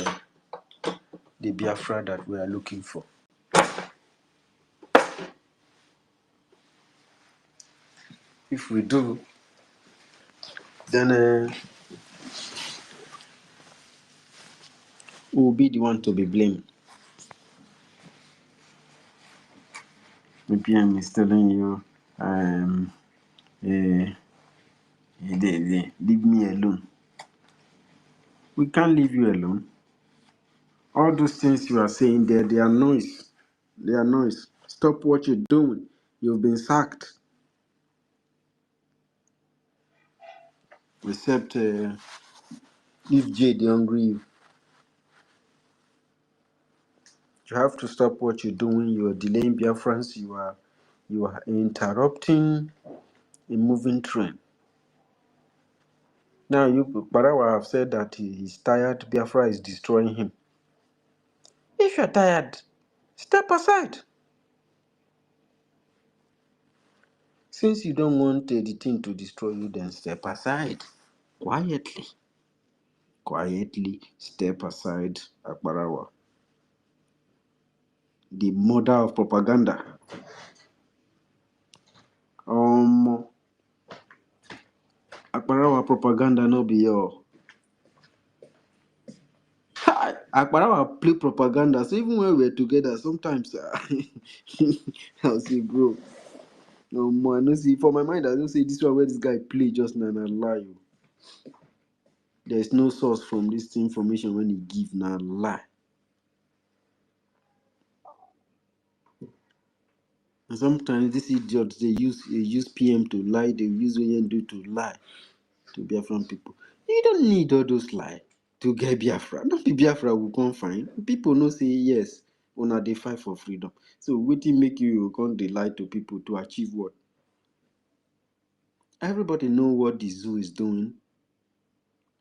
the Biafra that we are looking for. If we do, then we'll be the one to be blamed. The PM is telling you, leave me alone. We can't leave you alone. All those things you are saying there, they are noise. They are noise. Stop what you're doing. You've been sacked. Except if Jay they hungry you. You have to stop what you're doing. You are delaying Biafrans. You are interrupting a moving train. Now, Barawa have said that he's tired. Biafra is destroying him. If you're tired, step aside. Since you don't want the thing to destroy you, then step aside. quietly step aside Akbarawa, the mother of propaganda. Akbarawa propaganda no be your. Akbarawa play propaganda. So even when we're together, sometimes I'll say, bro, no more. I don't see for my mind. I don't say this one where this guy play just now and lie. You. There's no source from this information when he give now lie. And sometimes these idiots they use PM to lie. They use OND to lie to Biafran people. You don't need all those lie to get Biafra. Not be Biafra will come fine. People no say yes. Una they fight for freedom. So wetin make you come dey lie to people to achieve what? Everybody know what the zoo is doing.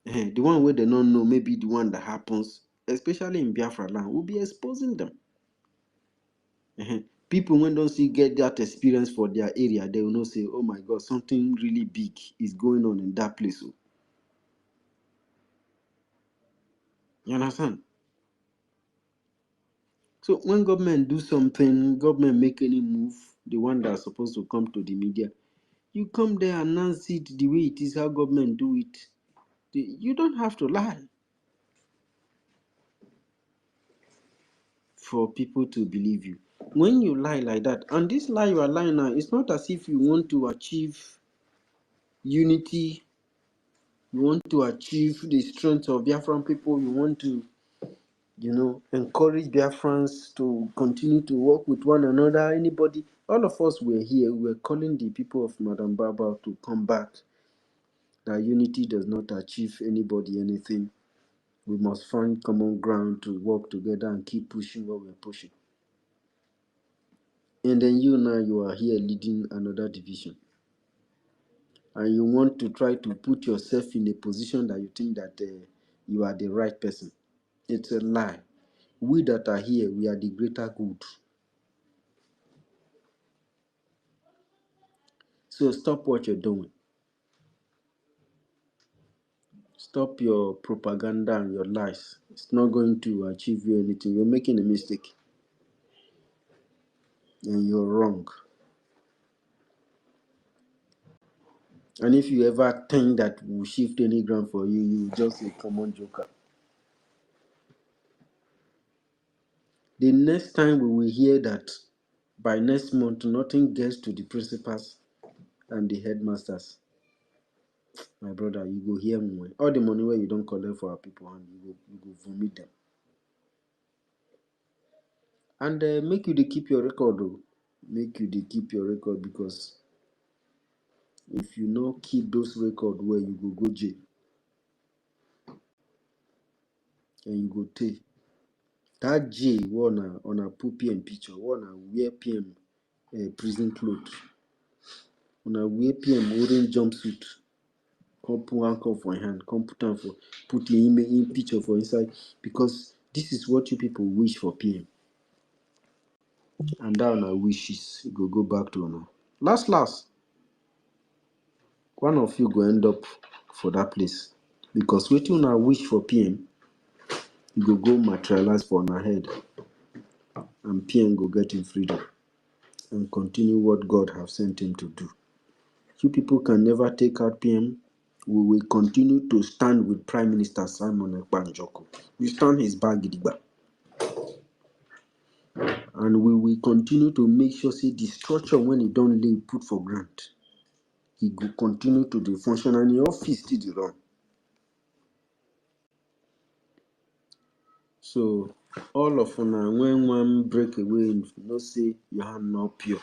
The one where they don't know, maybe the one that happens, especially in Biafra land, will be exposing them. People when don't see get that experience for their area, they will not say, oh my God, something really big is going on in that place. Oh. You understand? So when government do something, government make any move, the one that's supposed to come to the media, you come there and announce it the way it is, how government do it. You don't have to lie for people to believe you. When you lie like that, and this lie you are lying now, it's not as if you want to achieve unity, you want to achieve the strength of Biafran people, you want to, encourage Biafrans to continue to work with one another. Anybody, all of us were here, we were calling the people of Madam Baba to come back. That unity does not achieve anybody anything. We must find common ground to work together and keep pushing what we're pushing. And then you are here leading another division. And you want to try to put yourself in a position that you think that you are the right person. It's a lie. We that are here, we are the greater good. So stop what you're doing. Stop your propaganda and your lies. It's not going to achieve you anything. You're making a mistake. And you're wrong. And if you ever think that will shift any ground for you, you just a common joker. The next time we will hear that by next month nothing gets to the principals and the headmasters, my brother, you go hear me. All the money where you don't collect for our people, and you go vomit them. And make you they keep your record, though. Make you they keep your record, because if you not keep those record where you go jail and you go take that jail one on a put PM picture, one wear PM prison clothes, on a wear PM orange jumpsuit, come put handcuff for your hand, come put the email in picture for inside, because this is what you people wish for PM. And that on our wishes go back to honor. Last, one of you go end up for that place, because waiting on our wish for PM, you go materialize for our head, and PM go get in freedom and continue what God have sent him to do. You people can never take out PM. We will continue to stand with Prime Minister Simon Ekpa. We stand his back, and we will continue to make sure say the structure when he don't lay put for grant, he will continue to the function and the office still dey run. So all of una, when one break away, you know say your hand not pure.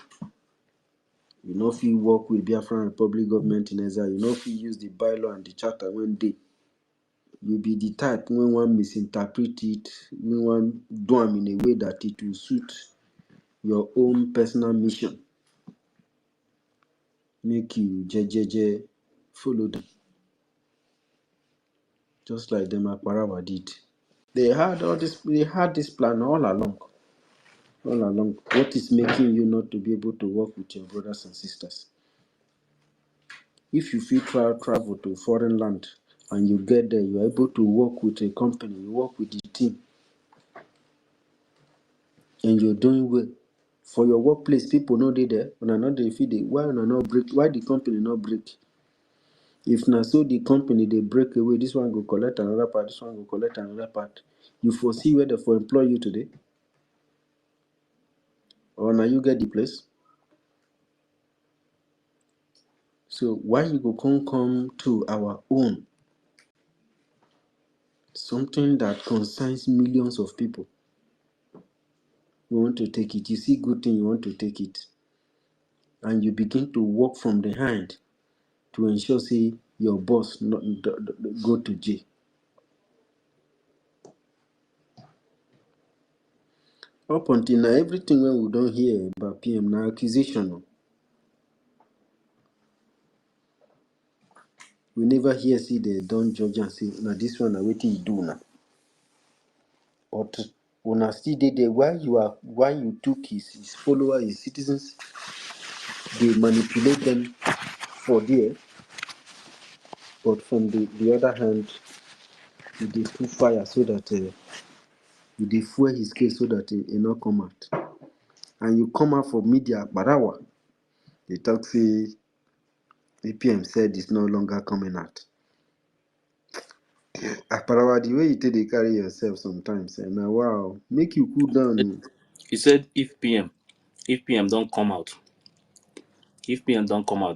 You know if you work with Biafran Republic government in exile, you know if you use the bylaw and the charter when they. You be the type when one misinterpret it, when one do them in a way that it will suit your own personal mission. Make you jejeje follow them. Just like them Akbarawa did. They had this plan all along. All along. What is making you not to be able to work with your brothers and sisters? If you feel travel to foreign land and you get there, you are able to work with a company, you work with the team, and you're doing well. For your workplace, people know they there. When another if they why not break? Why the company not break? If na so the company they break away, this one go collect another part, this one go collect another part. You foresee where they for employ you today, or now you get the place. So why you go come to our own something that concerns millions of people? You want to take it. You see good thing, you want to take it, and you begin to work from behind to ensure say your boss not go to jail. Up until now, everything when we don't hear about PM now accusation. We never hear see they don't judge and say now this one na wetin you do now. But when I still dey there, why you took his followers, his citizens, they manipulate them for there. But from the other hand, you dey put fire so that you dey fuel his case so that he not come out. And you come out for media, barawa. They talk say APM said it's no longer coming out. Aparawa, the way you take dey carry yourself sometimes, and now wow, make you cool down. He said if PM don't come out,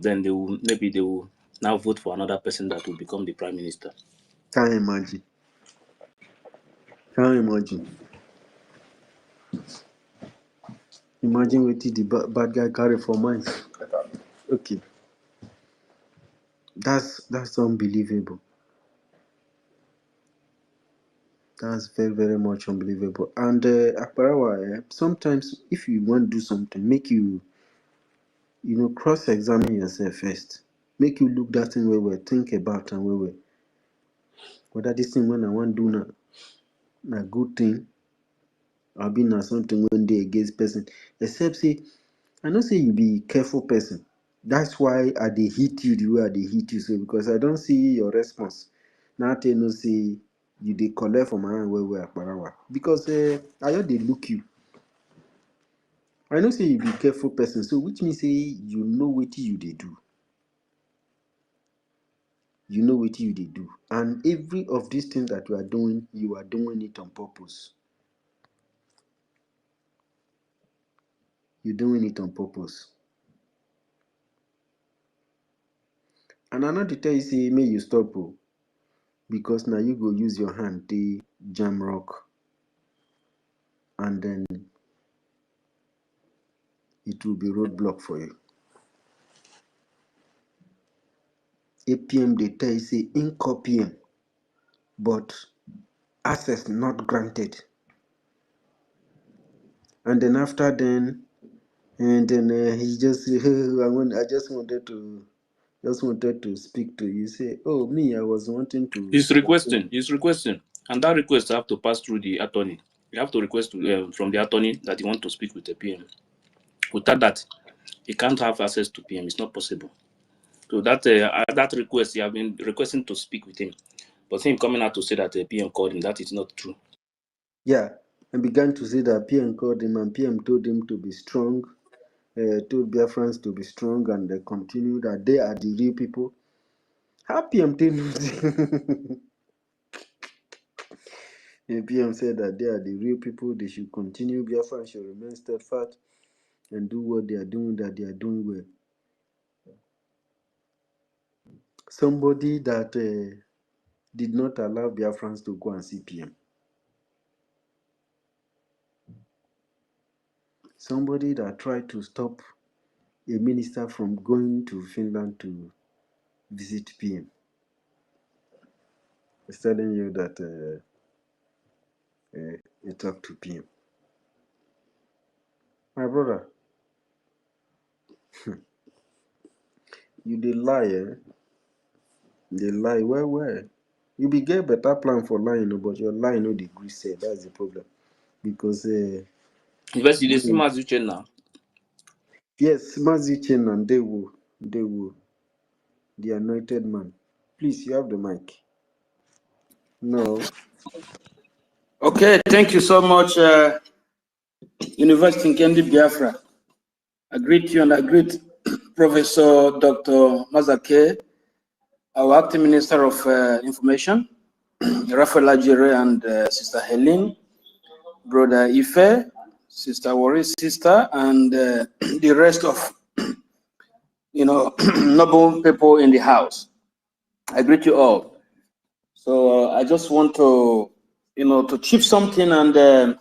then they will now vote for another person that will become the prime minister. Can't imagine. Can't imagine. Imagine what the bad guy carry for mind. Okay, that's unbelievable. That's very very much unbelievable. And Aparawa, sometimes if you want to do something, make you cross-examine yourself first. Make you look that thing where think about and where whether this thing when I want do now, na good thing, or be na something when they against person. Except say, I know say you be careful person. That's why I dey hit you the way I dey hit you so because I don't see your response. Now tell no say you dey collect from my hand where Aparawa. Because I just dey look you. I know say you be careful person, so which means say you know what you dey do. You know what you dey do. And every of these things that you are doing it on purpose. You're doing it on purpose. And I know to tell you say may you stop because now you go use your hand to jam rock and then it will be roadblock for you. APM they tell you say in copy but access not granted. And then after then he just say, I just wanted to speak to you. Say, oh me, I was wanting to. He's requesting, and that request have to pass through the attorney. You have to request from the attorney that you want to speak with the PM. Without that, he can't have access to PM. It's not possible. So that request, you have been requesting to speak with him, but him coming out to say that the PM called him, that is not true. Yeah, and began to say that PM called him and PM told him to be strong, told Biafrans to be strong, and they continue that they are the real people. How PM tell you? PM said that they are the real people, they should continue, Biafrans should remain steadfast and do what they are doing, that they are doing well. Somebody that did not allow Biafrans to go and see PM. Somebody that tried to stop a minister from going to Finland to visit PM. He's telling you that he talked to PM. My brother, you dey lie, eh? They lie well. You be get better plan for lying, but your lie no dey gree say that's the problem. Because Because you see Mazuchen now. yes, Mazi Chen and they will. the anointed man. Please, you have the mic. No. Okay, thank you so much, University in Kendi, Biafra. I greet you and I greet Professor Dr. Mazake, our acting Minister of Information, Raphael Ajere and Sister Helen, Brother Ife, Sister Wari's sister, and the rest of, noble people in the house. I greet you all. So I just want to, to chip something and,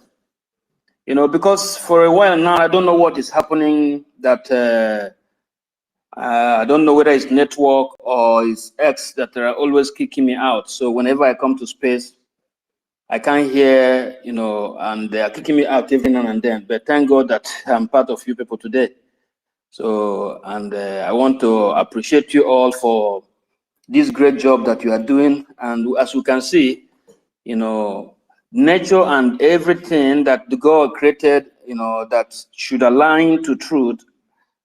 because for a while now, I don't know what is happening that I don't know whether it's network or it's X that are always kicking me out. So whenever I come to space, I can't hear, and they are kicking me out every now and then. But thank God that I'm part of you people today. So, and I want to appreciate you all for this great job that you are doing. And as you can see, nature and everything that the God created, that should align to truth,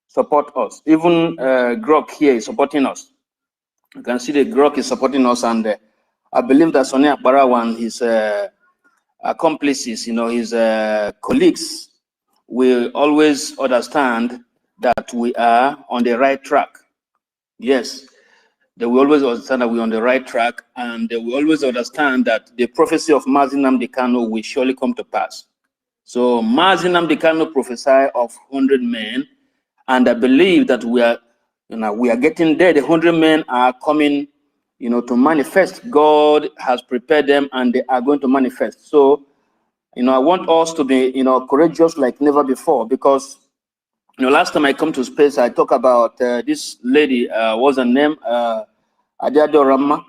support us. Even Grok here is supporting us. You can see the Grok is supporting us, and I believe that Sonia Barawa and his accomplices, his colleagues, will always understand that we are on the right track. Yes, they will always understand that we're on the right track, and they will always understand that the prophecy of Mazi Nnamdi Kanu will surely come to pass. So Mazi Nnamdi Kanu prophesied of 100 men, and I believe that we are getting there. The 100 men are coming, to manifest. God has prepared them, and they are going to manifest. So, I want us to be, courageous like never before, because, last time I come to space, I talk about this lady. What's her name? Adiado Rama.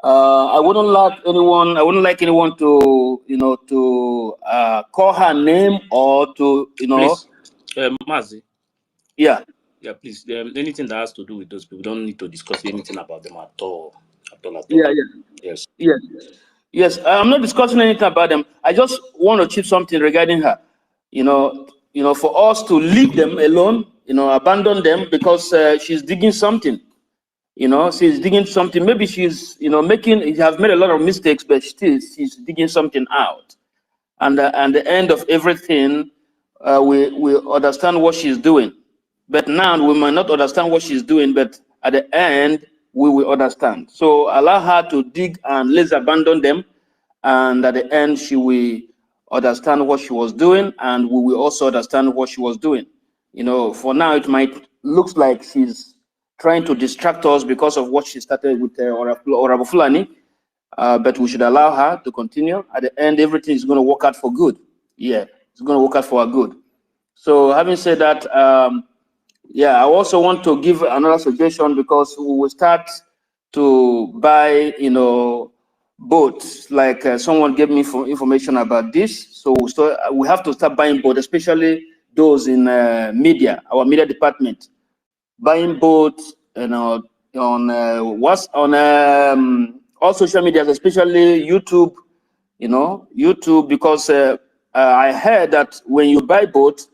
I wouldn't like anyone to, call her name or to, Please, Mazi. Yeah. Yeah, please. Anything that has to do with those people, we don't need to discuss anything about them at all. Yeah. Yes. Yes. I'm not discussing anything about them. I just want to chip something regarding her. For us to leave them alone, abandon them because she's digging something. She's digging something. Maybe she's, she has made a lot of mistakes, but still she's digging something out. And at the end of everything, we understand what she's doing. But now we might not understand what she's doing, but at the end, we will understand. So allow her to dig and let's abandon them. And at the end, she will understand what she was doing, and we will also understand what she was doing. For now, it might look like she's trying to distract us because of what she started with Orabu Fulani, but we should allow her to continue. At the end, everything is going to work out for good. Yeah, it's going to work out for our good. So having said that, I also want to give another suggestion, because we will start to buy, boats. Like someone gave me information about this. So we have to start buying boats, especially those in media, our media department, buying boats, on all social medias, especially YouTube. YouTube, because I heard that when you buy boats,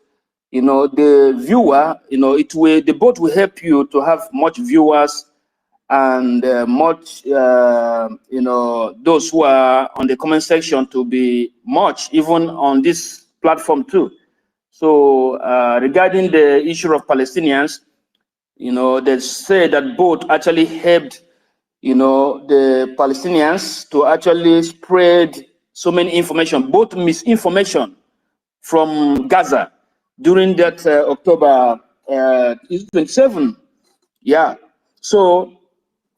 the viewer, the boat will help you to have much viewers and much, those who are on the comment section to be much, even on this platform too. So regarding the issue of Palestinians, they say that boat actually helped, the Palestinians to actually spread so many information, both misinformation from Gaza during that October 27. Yeah. So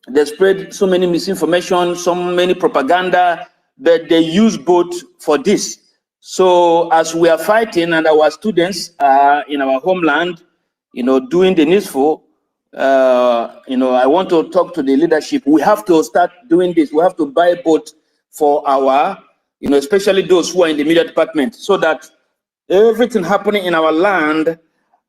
they spread so many misinformation, so many propaganda, but they use both for this. So as we are fighting and our students are in our homeland, doing the needful, I want to talk to the leadership. We have to start doing this. We have to buy both for our, especially those who are in the media department, so that everything happening in our land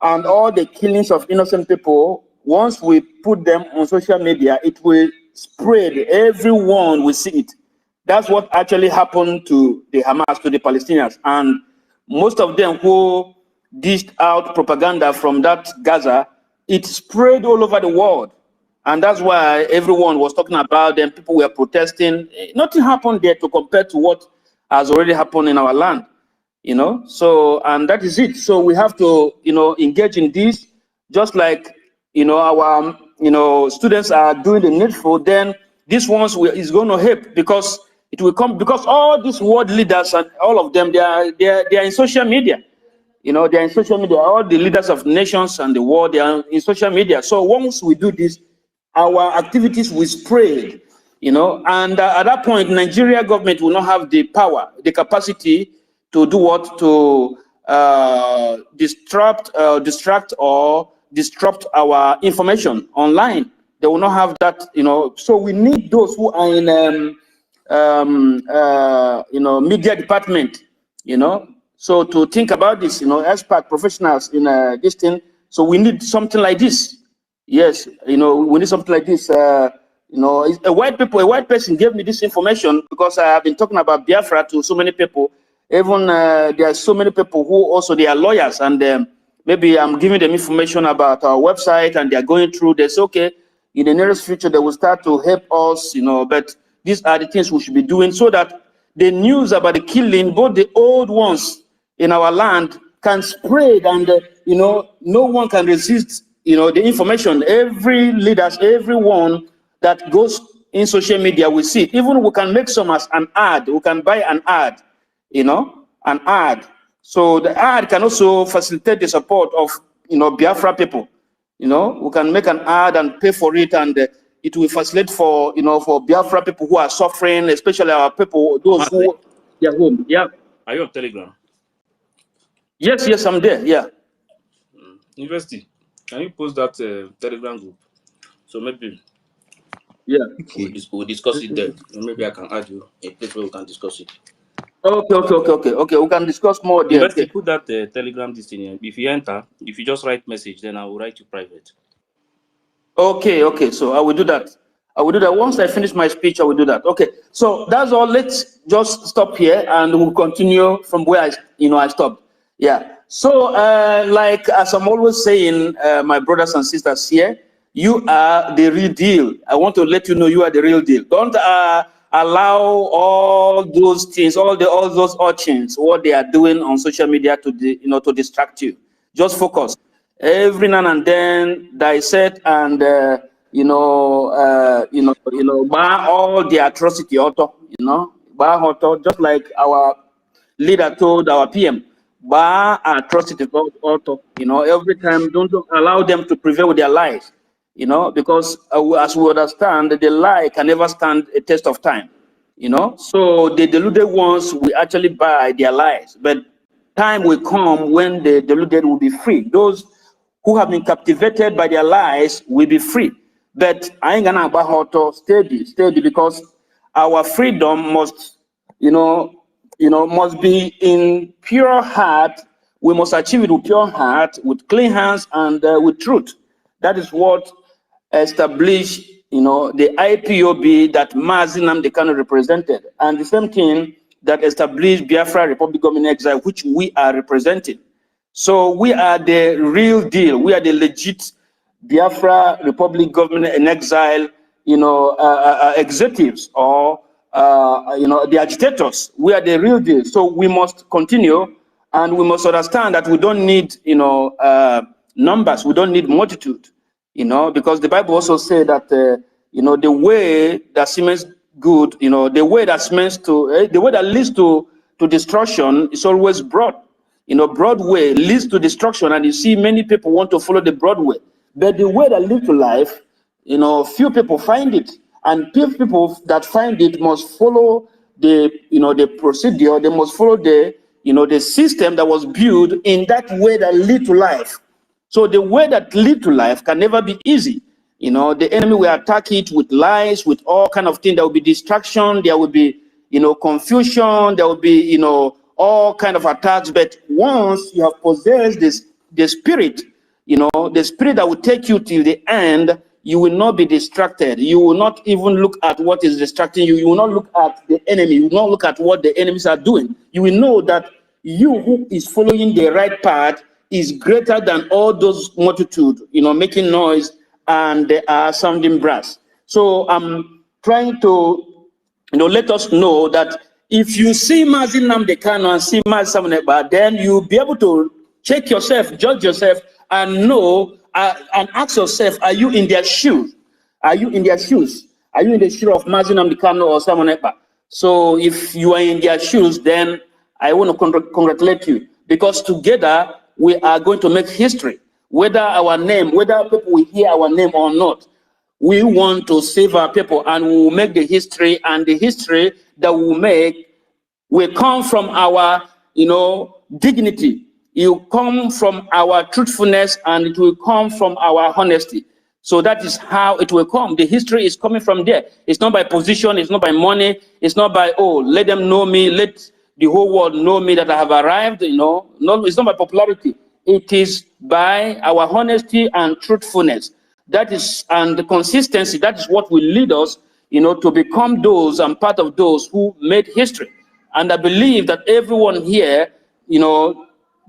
and all the killings of innocent people, once we put them on social media, it will spread. Everyone will see it. That's what actually happened to the Hamas, to the Palestinians. And most of them who dished out propaganda from that Gaza, it spread all over the world. And that's why everyone was talking about them. People were protesting. Nothing happened there to compare to what has already happened in our land, So, and that is it. So we have to, engage in this, just like, our, students are doing the needful. Then this ones is going to help, because it will come, because all these world leaders and all of them, they are in social media. They're in social media. All the leaders of nations and the world, they are in social media. So once we do this, our activities will spread, and at that point, Nigeria government will not have the power, the capacity to do what? To distract or disrupt our information online. They will not have that, So we need those who are in, media department, So to think about this, expert professionals in this thing. So we need something like this. Yes, we need something like this. A white person gave me this information, because I have been talking about Biafra to so many people. Even there are so many people who also, they are lawyers, and maybe I'm giving them information about our website, and they are going through this. Okay, in the nearest future, they will start to help us, but these are the things we should be doing, so that the news about the killing, both the old ones in our land, can spread, and no one can resist the information. Every leaders, everyone that goes in social media, we see it. Even we can make some as an ad. We can buy an ad, an ad. So the ad can also facilitate the support of Biafra people. We can make an ad and pay for it, and it will facilitate for for Biafra people who are suffering, especially our people, those who they are home. Yeah. Are you on Telegram? Yes, I'm there. Yeah. University, can you post that Telegram group? So maybe we'll discuss it there. Maybe I can add you a place where we can discuss it. Okay. We can discuss more there. University, Okay. put that Telegram this thing here. If you enter, if you just write message, then I will write you private. Okay. So I will do that. Once I finish my speech, I will do that. Okay. So that's all. Let's just stop here, and we'll continue from where I stopped. Yeah. So, like as I'm always saying, my brothers and sisters here, you are the real deal. I want to let you know you are the real deal. Don't allow all those things, all those urchins, what they are doing on social media to distract you. Just focus. Every now and then, dissect and bar all the atrocity auto, bar auto, just like our leader told our PM, bar atrocity auto, every time, don't allow them to prevail with their lies, because as we understand, the lie can never stand a test of time, so the deluded ones will actually buy their lies, but time will come when the deluded will be free. Those who have been captivated by their lies will be free. But I ain't gonna about how to steady, because our freedom must, must be in pure heart. We must achieve it with pure heart, with clean hands, and with truth. That is what established, the IPOB that Mazinam the Kano represented, and the same thing that established Biafra Republic Government Exile, which we are representing. So we are the real deal. We are the legit Biafra Republic Government in Exile, executives, or the agitators. We are the real deal. So we must continue, and we must understand that we don't need numbers. We don't need multitude. Because the Bible also says that the way that seems good, the way that leads to destruction is always broad. Broad way leads to destruction, and you see many people want to follow the broad way. But the way that leads to life, few people find it, and few people that find it must follow the procedure. They must follow the system that was built in that way that lead to life. So the way that lead to life can never be easy. The enemy will attack it with lies, with all kind of things. There will be distraction. There will be, confusion. There will be, all kind of attacks. But once you have possessed the spirit, the spirit that will take you till the end, you will not be distracted. You will not even look at what is distracting you. You will not look at the enemy. You will not look at what the enemies are doing. You will know that you who is following the right path is greater than all those multitude, making noise and they are sounding brass. So I'm trying to, let us know that if you see Mazi Nnamdi Kanu and see Mazi Simon Ekpa, then you'll be able to check yourself, judge yourself, and know and ask yourself, are you in their shoes? Are you in their shoes? Are you in the shoes of Mazi Nnamdi Kanu or Simon Ekpa? So if you are in their shoes, then I want to congratulate you, because together we are going to make history. Whether people will hear our name or not, we want to save our people, and we will make the history, and the history that we will make will come from our, dignity. It will come from our truthfulness, and it will come from our honesty. So that is how it will come. The history is coming from there. It's not by position, it's not by money, it's not by, let them know me, let the whole world know me that I have arrived, No, it's not by popularity. It is by our honesty and truthfulness. That is, and the consistency, that is what will lead us, to become those and part of those who made history. And I believe that everyone here,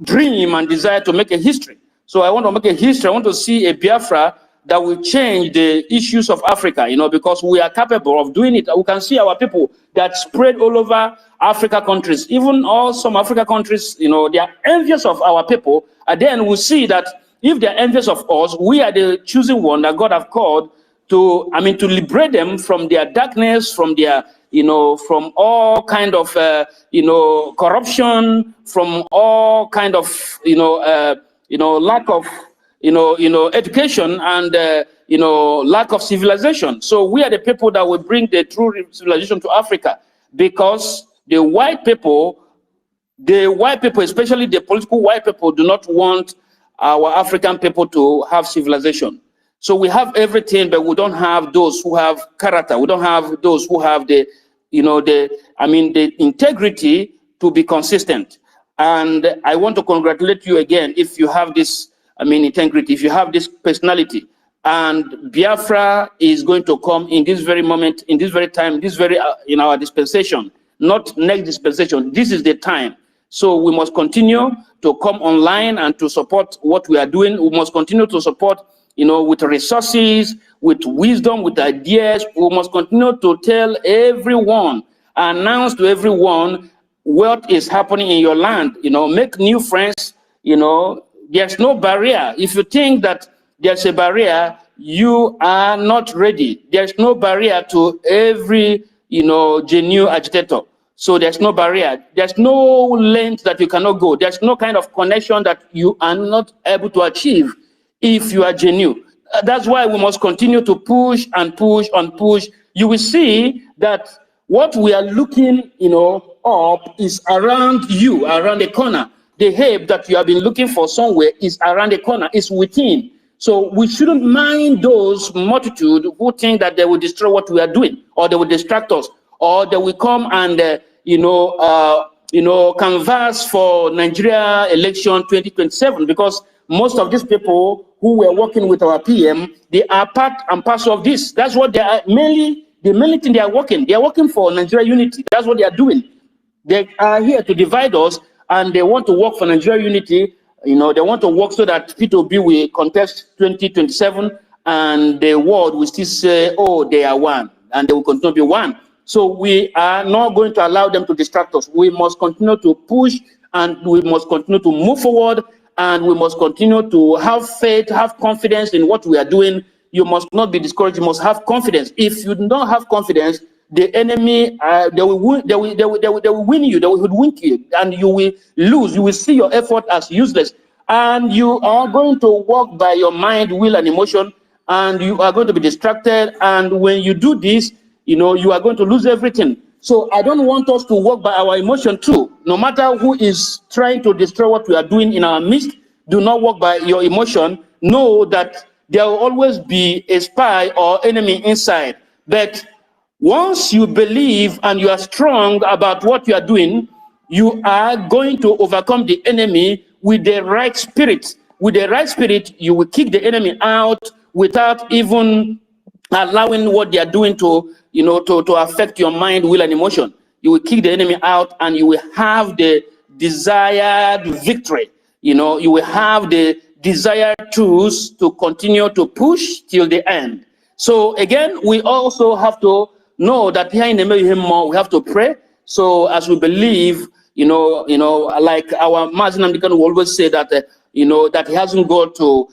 dream and desire to make a history. So I want to make a history. I want to see a Biafra that will change the issues of Africa, because we are capable of doing it. We can see our people that spread all over Africa countries, even all some Africa countries, they are envious of our people. And then we see that if they're envious of us, we are the chosen one that God have called to liberate them from their darkness, from their, from all kind of, corruption, from all kind of, lack of, education and, lack of civilization. So we are the people that will bring the true civilization to Africa, because the white people, especially the political white people, do not want our African people to have civilization. So we have everything, but we don't have those who have character. We don't have those who have the integrity to be consistent. And I want to congratulate you again if you have this, integrity, if you have this personality. And Biafra is going to come in this very moment, in this very time, in our dispensation, not next dispensation. This is the time. So we must continue to come online and to support what we are doing. We must continue to support, with resources, with wisdom, with ideas. We must continue to tell everyone, announce to everyone what is happening in your land. Make new friends. There's no barrier. If you think that there's a barrier, you are not ready. There's no barrier to every, genuine agitator. So there's no barrier. There's no length that you cannot go. There's no kind of connection that you are not able to achieve if you are genuine. That's why we must continue to push and push and push. You will see that what we are looking, up is around you, around the corner. The help that you have been looking for somewhere is around the corner, is within. So we shouldn't mind those multitude who think that they will destroy what we are doing, or they will distract us, or they will come and canvass for Nigeria election 2027, because most of these people who were working with our PM, they are part and parcel of this. That's what they are mainly, the main thing they are working. They are working for Nigeria unity. That's what they are doing. They are here to divide us, and they want to work for Nigeria unity. They want to work so that P2B will contest 2027, and the world will still say, oh, they are one, and they will continue to be one. So we are not going to allow them to distract us. We must continue to push, and we must continue to move forward, and we must continue to have faith, have confidence in what we are doing. You must not be discouraged. You must have confidence. If you don't have confidence, the enemy, they will win you, they will hoodwink you, and you will lose. You will see your effort as useless, and you are going to walk by your mind, will, and emotion, and you are going to be distracted. And when you do this, you are going to lose everything. So I don't want us to walk by our emotion too. No matter who is trying to destroy what we are doing in our midst, do not walk by your emotion. Know that there will always be a spy or enemy inside. But once you believe and you are strong about what you are doing, you are going to overcome the enemy with the right spirit. With the right spirit, you will kick the enemy out without even allowing what they are doing to affect your mind, will, and emotion. You will kick the enemy out, and you will have the desired victory. You will have the desire truths to continue to push till the end. So again, we also have to know that here in the more we have to pray. So as we believe, like our Muslim American will always say that, that he hasn't gone to,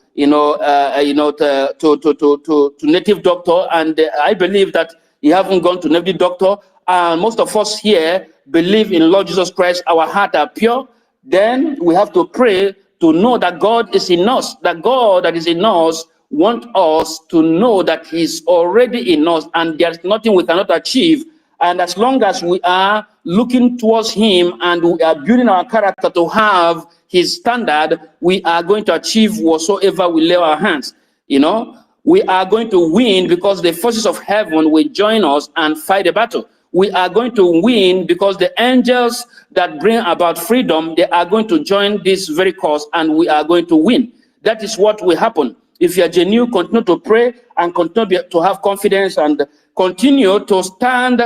to native doctor, and I believe that he haven't gone to native doctor. And most of us here believe in Lord Jesus Christ. Our heart are pure. Then we have to pray to know that God is in us, that God that is in us want us to know that he's already in us and there's nothing we cannot achieve. And as long as we are looking towards him and we are building our character to have his standard, we are going to achieve whatsoever we lay our hands. We are going to win because the forces of heaven will join us and fight the battle. We are going to win because the angels that bring about freedom, they are going to join this very cause and we are going to win. That is what will happen. If you are genuine, continue to pray and continue to have confidence and continue to stand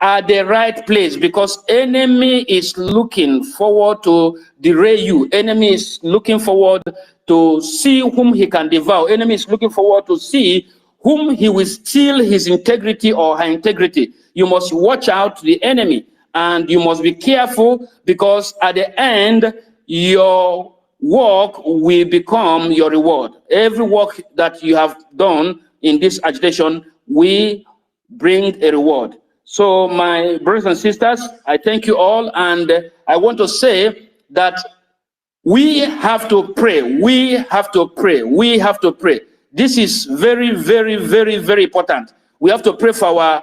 at the right place, because enemy is looking forward to derail you. Enemy is looking forward to see whom he can devour. Enemy is looking forward to see whom he will steal his integrity or her integrity. You must watch out the enemy and you must be careful, because at the end, your work will become your reward. Every work that you have done in this agitation will bring a reward. So my brothers and sisters, I thank you all, and I want to say that we have to pray. We have to pray. We have to pray. This is very, very, very, very important. We have to pray for our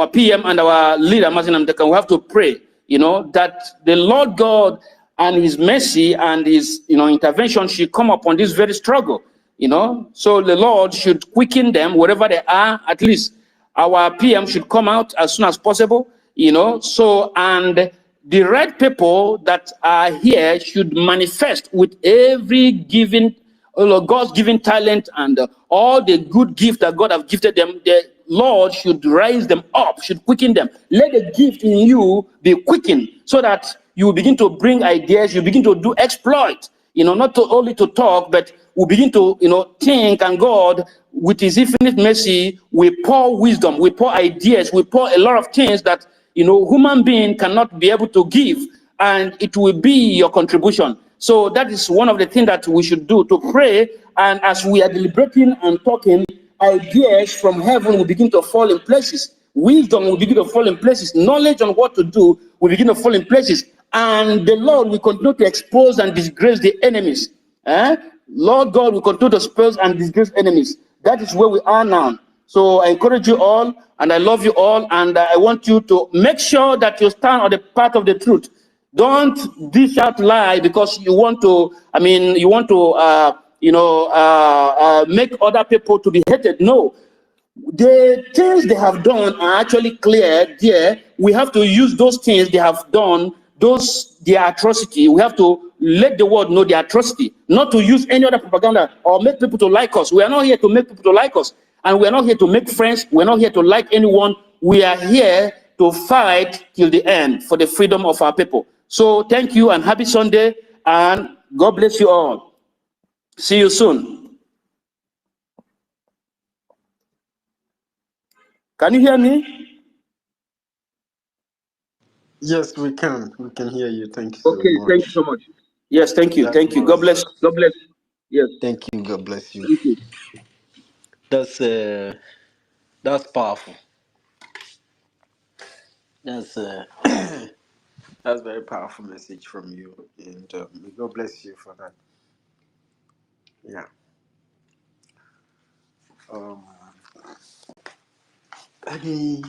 PM and our leader, Mazinam Dekan. We have to pray, that the Lord God and his mercy and his, intervention should come upon this very struggle, So the Lord should quicken them wherever they are. At least our PM should come out as soon as possible, and the right people that are here should manifest with every given, God's given talent and all the good gift that God have gifted them. The Lord should rise them up, should quicken them. Let the gift in you be quickened so that you begin to bring ideas, you begin to do exploit, not only to talk, but we begin to, think, and God, with his infinite mercy, we pour wisdom, we pour ideas, we pour a lot of things that, human being cannot be able to give, and it will be your contribution. So that is one of the things that we should do, to pray, and as we are deliberating and talking, ideas from heaven will begin to fall in places. Wisdom will begin to fall in places. Knowledge on what to do will begin to fall in places. And the Lord will continue to expose and disgrace the enemies. Lord God will continue to expose and disgrace enemies. That is where we are now. So I encourage you all, and I love you all, and I want you to make sure that you stand on the path of the truth. Don't dish out lie because you want to, make other people to be hated. No, the things they have done are actually clear there. We have to use those things they have done, their atrocity. We have to let the world know their atrocity, not to use any other propaganda or make people to like us. We are not here to make people to like us, and we are not here to make friends. We are not here to like anyone. We are here to fight till the end for the freedom of our people. So thank you and happy Sunday, and God bless you all. See you soon. Can you hear me? Yes, we can. We can hear you. Thank you so Okay, thank you much. so much. Yes, thank you. That Thank you. God bless. was. God bless. Yes. Thank you. God bless you. Thank you. That's powerful. That's That's a very powerful message from you, and may God bless you for that. Yeah. Hey,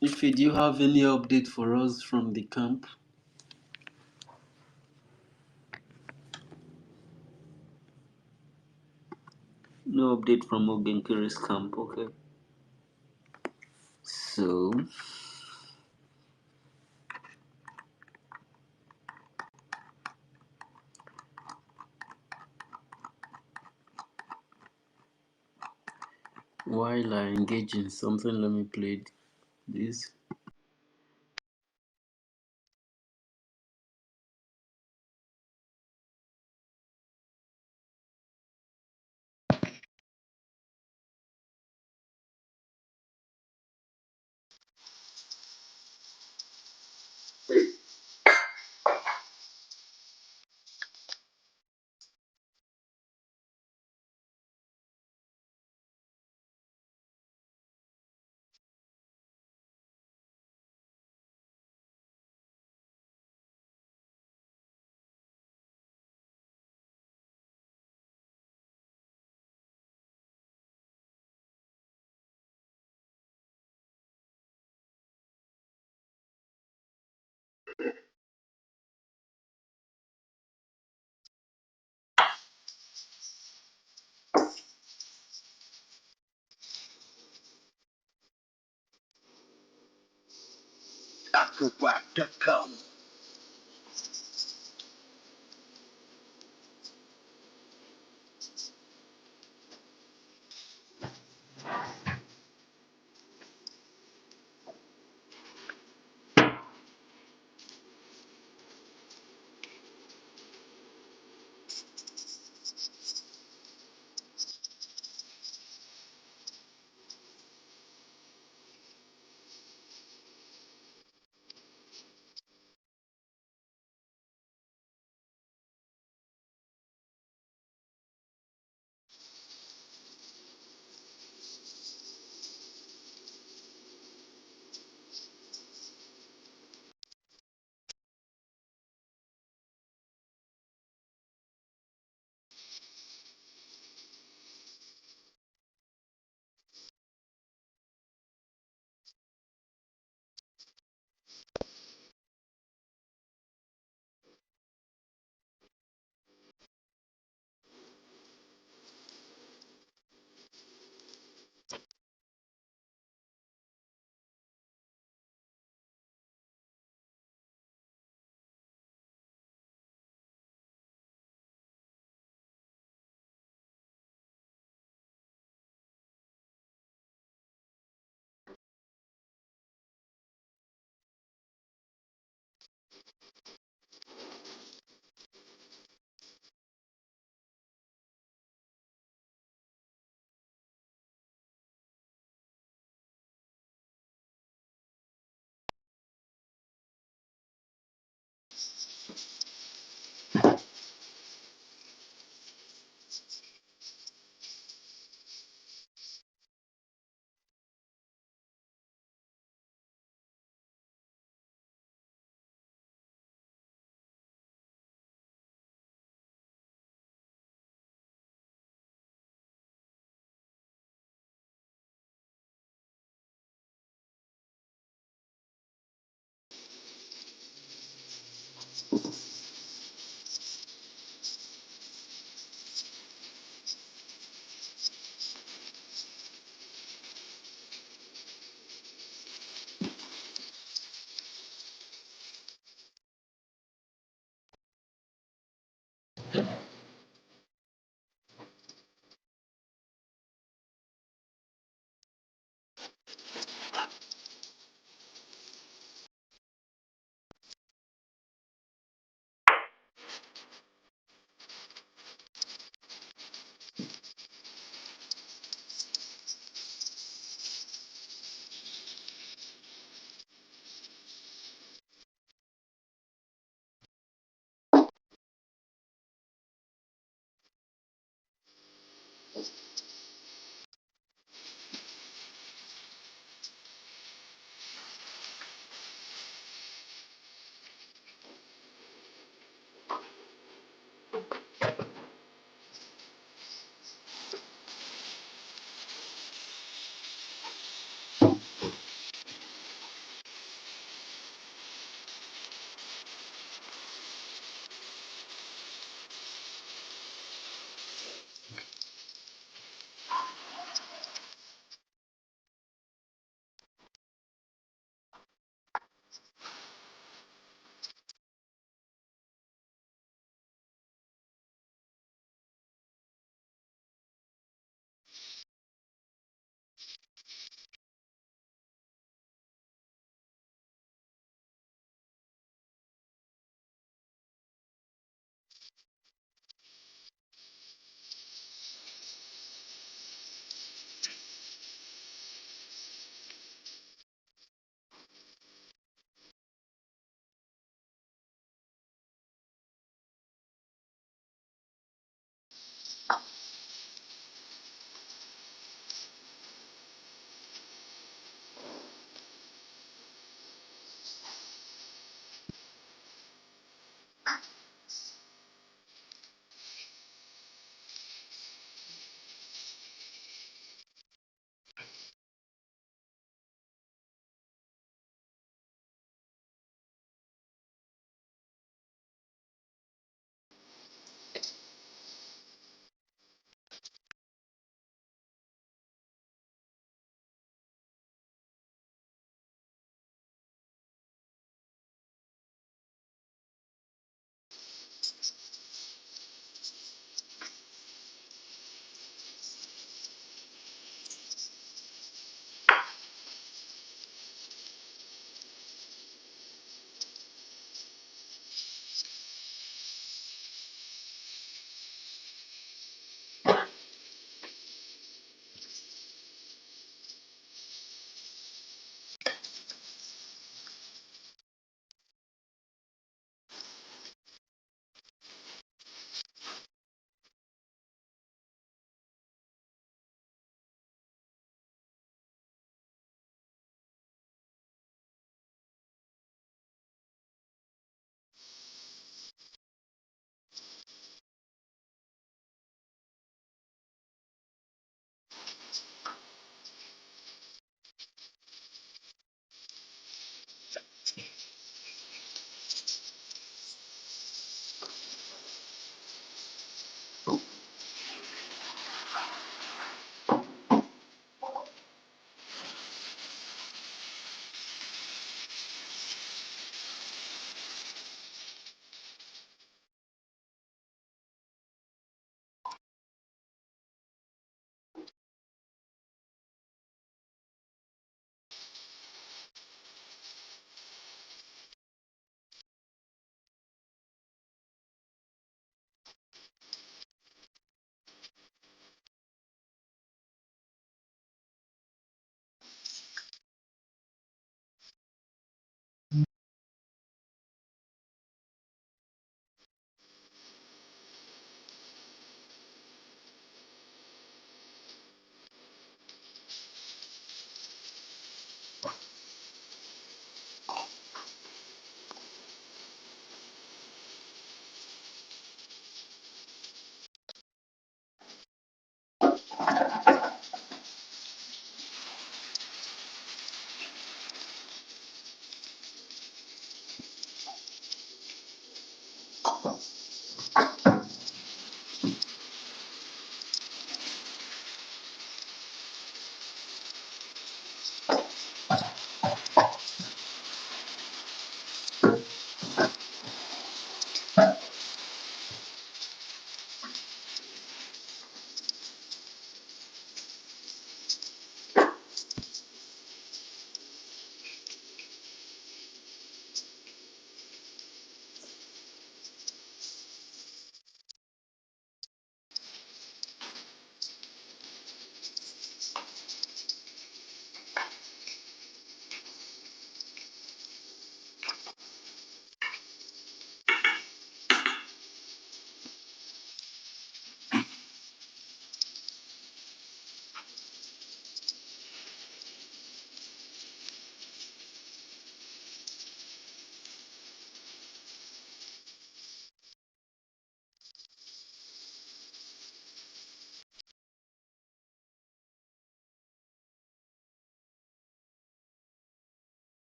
if do you have any update for us from the camp? No update from Ogenkiri's camp, okay. So while I engage in something, let me play this. Africa.com.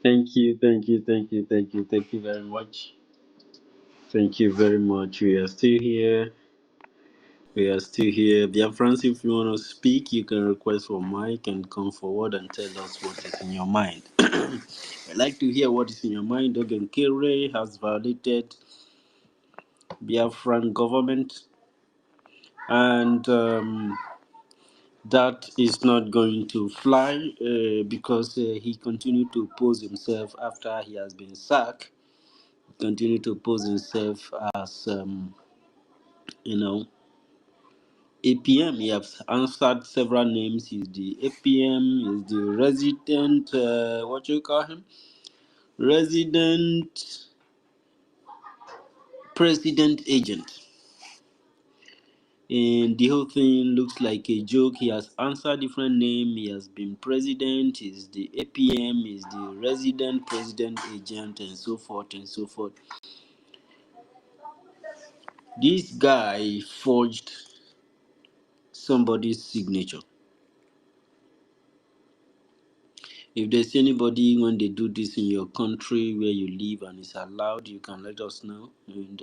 Thank you very much. Thank you very much. We are still here. We are still here. Dear friends, if you want to speak, you can request for mic and come forward and tell us what is in your mind. I'd like to hear what is in your mind. Dogen Kere has violated Biafran government, and that is not going to fly because he continued to pose himself after he has been sacked. Continue to pose himself as you know APM. He has answered several names. He's the APM. He's the resident. What you call him? Resident president agent. And the whole thing looks like a joke. He has answered different name. He has been president. He's the APM. He's the resident president agent, and so forth and so forth. This guy forged somebody's signature. If there's anybody when they do this in your country where you live and it's allowed, you can let us know. And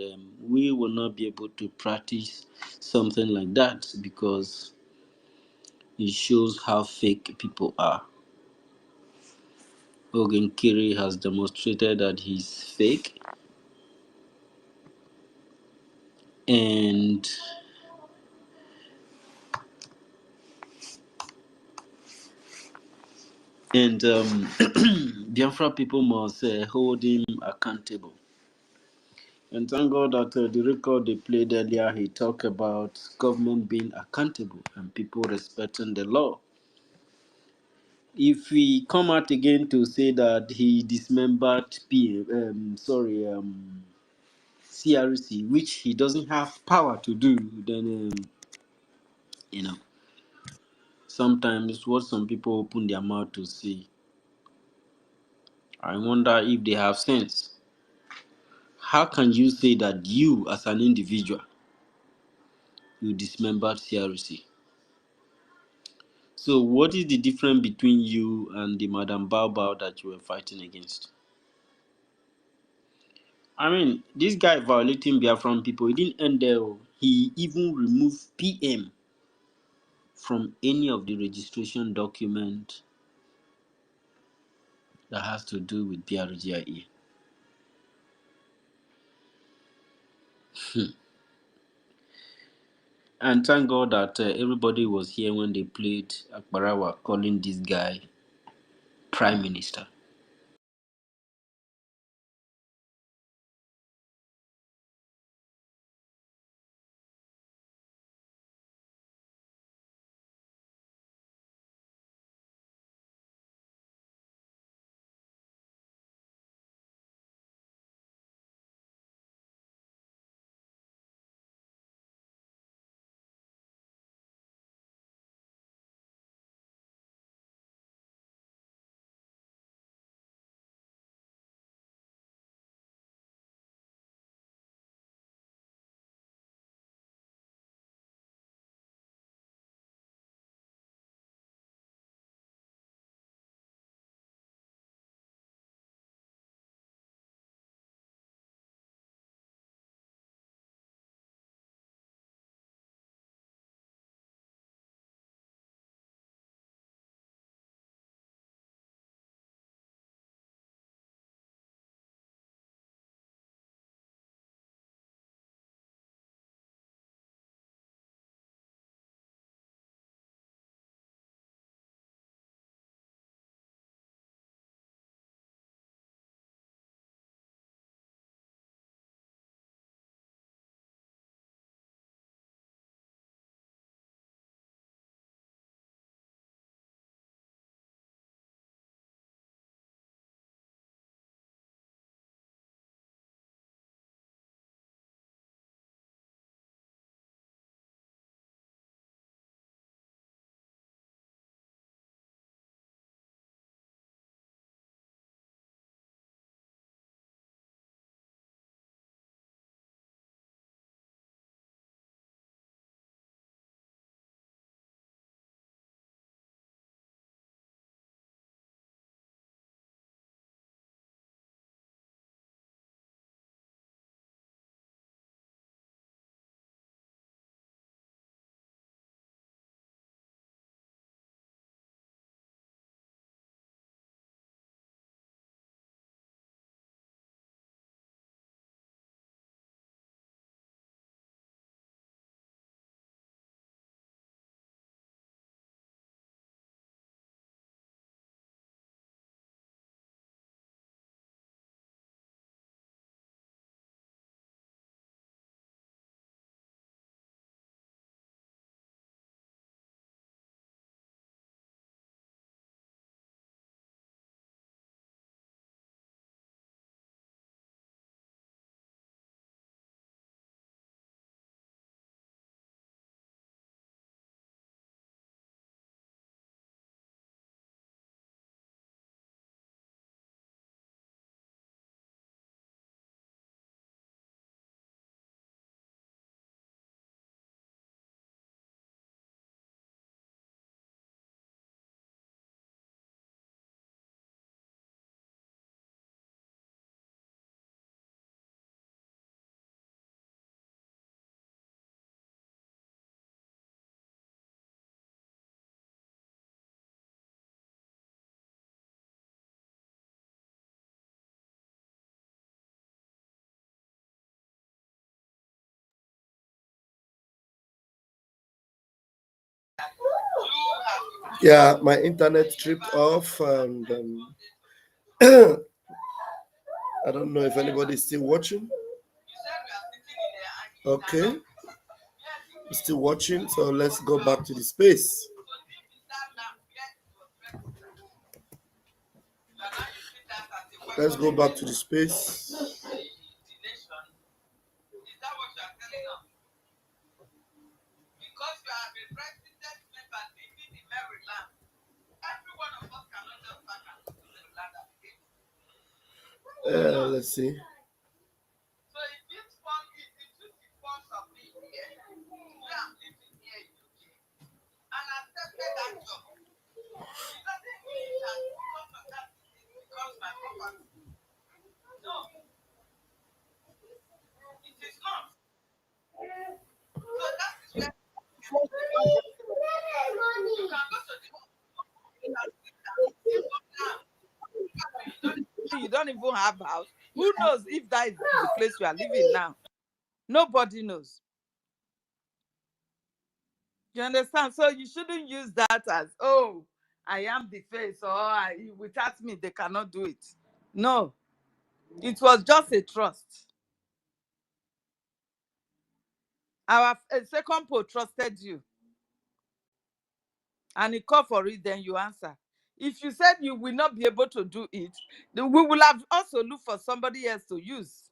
we will not be able to practice something like that because it shows how fake people are. Ogun Kiri has demonstrated that he's fake. And Biafra people must hold him accountable. And thank God that the record they played earlier, he talked about government being accountable and people respecting the law. If we come out again to say that he dismembered CRC, which he doesn't have power to do, then you know, sometimes what some people open their mouth to say, I wonder if they have sense. How can you say that you, as an individual, you dismembered CRC? So, what is the difference between you and the Madam Bao that you were fighting against? I mean, this guy violating Biafran people, he didn't end there. He even removed PM from any of the registration document that has to do with BRGIE. And thank God that everybody was here when they played Akbarawa calling this guy Prime Minister. Yeah, my internet tripped off, and I don't know if anybody's still watching. Okay, still watching, so let's go back to the space. Let's go back to the space. Let's see. You don't even have a house. Who knows if that is the place you are living now? Nobody knows. You understand? So you shouldn't use that as, oh, I am the face, or without me, they cannot do it. No, it was just a trust. Our second poll trusted you, and he called for it, then you answer. If you said you will not be able to do it, then we will have also looked for somebody else to use.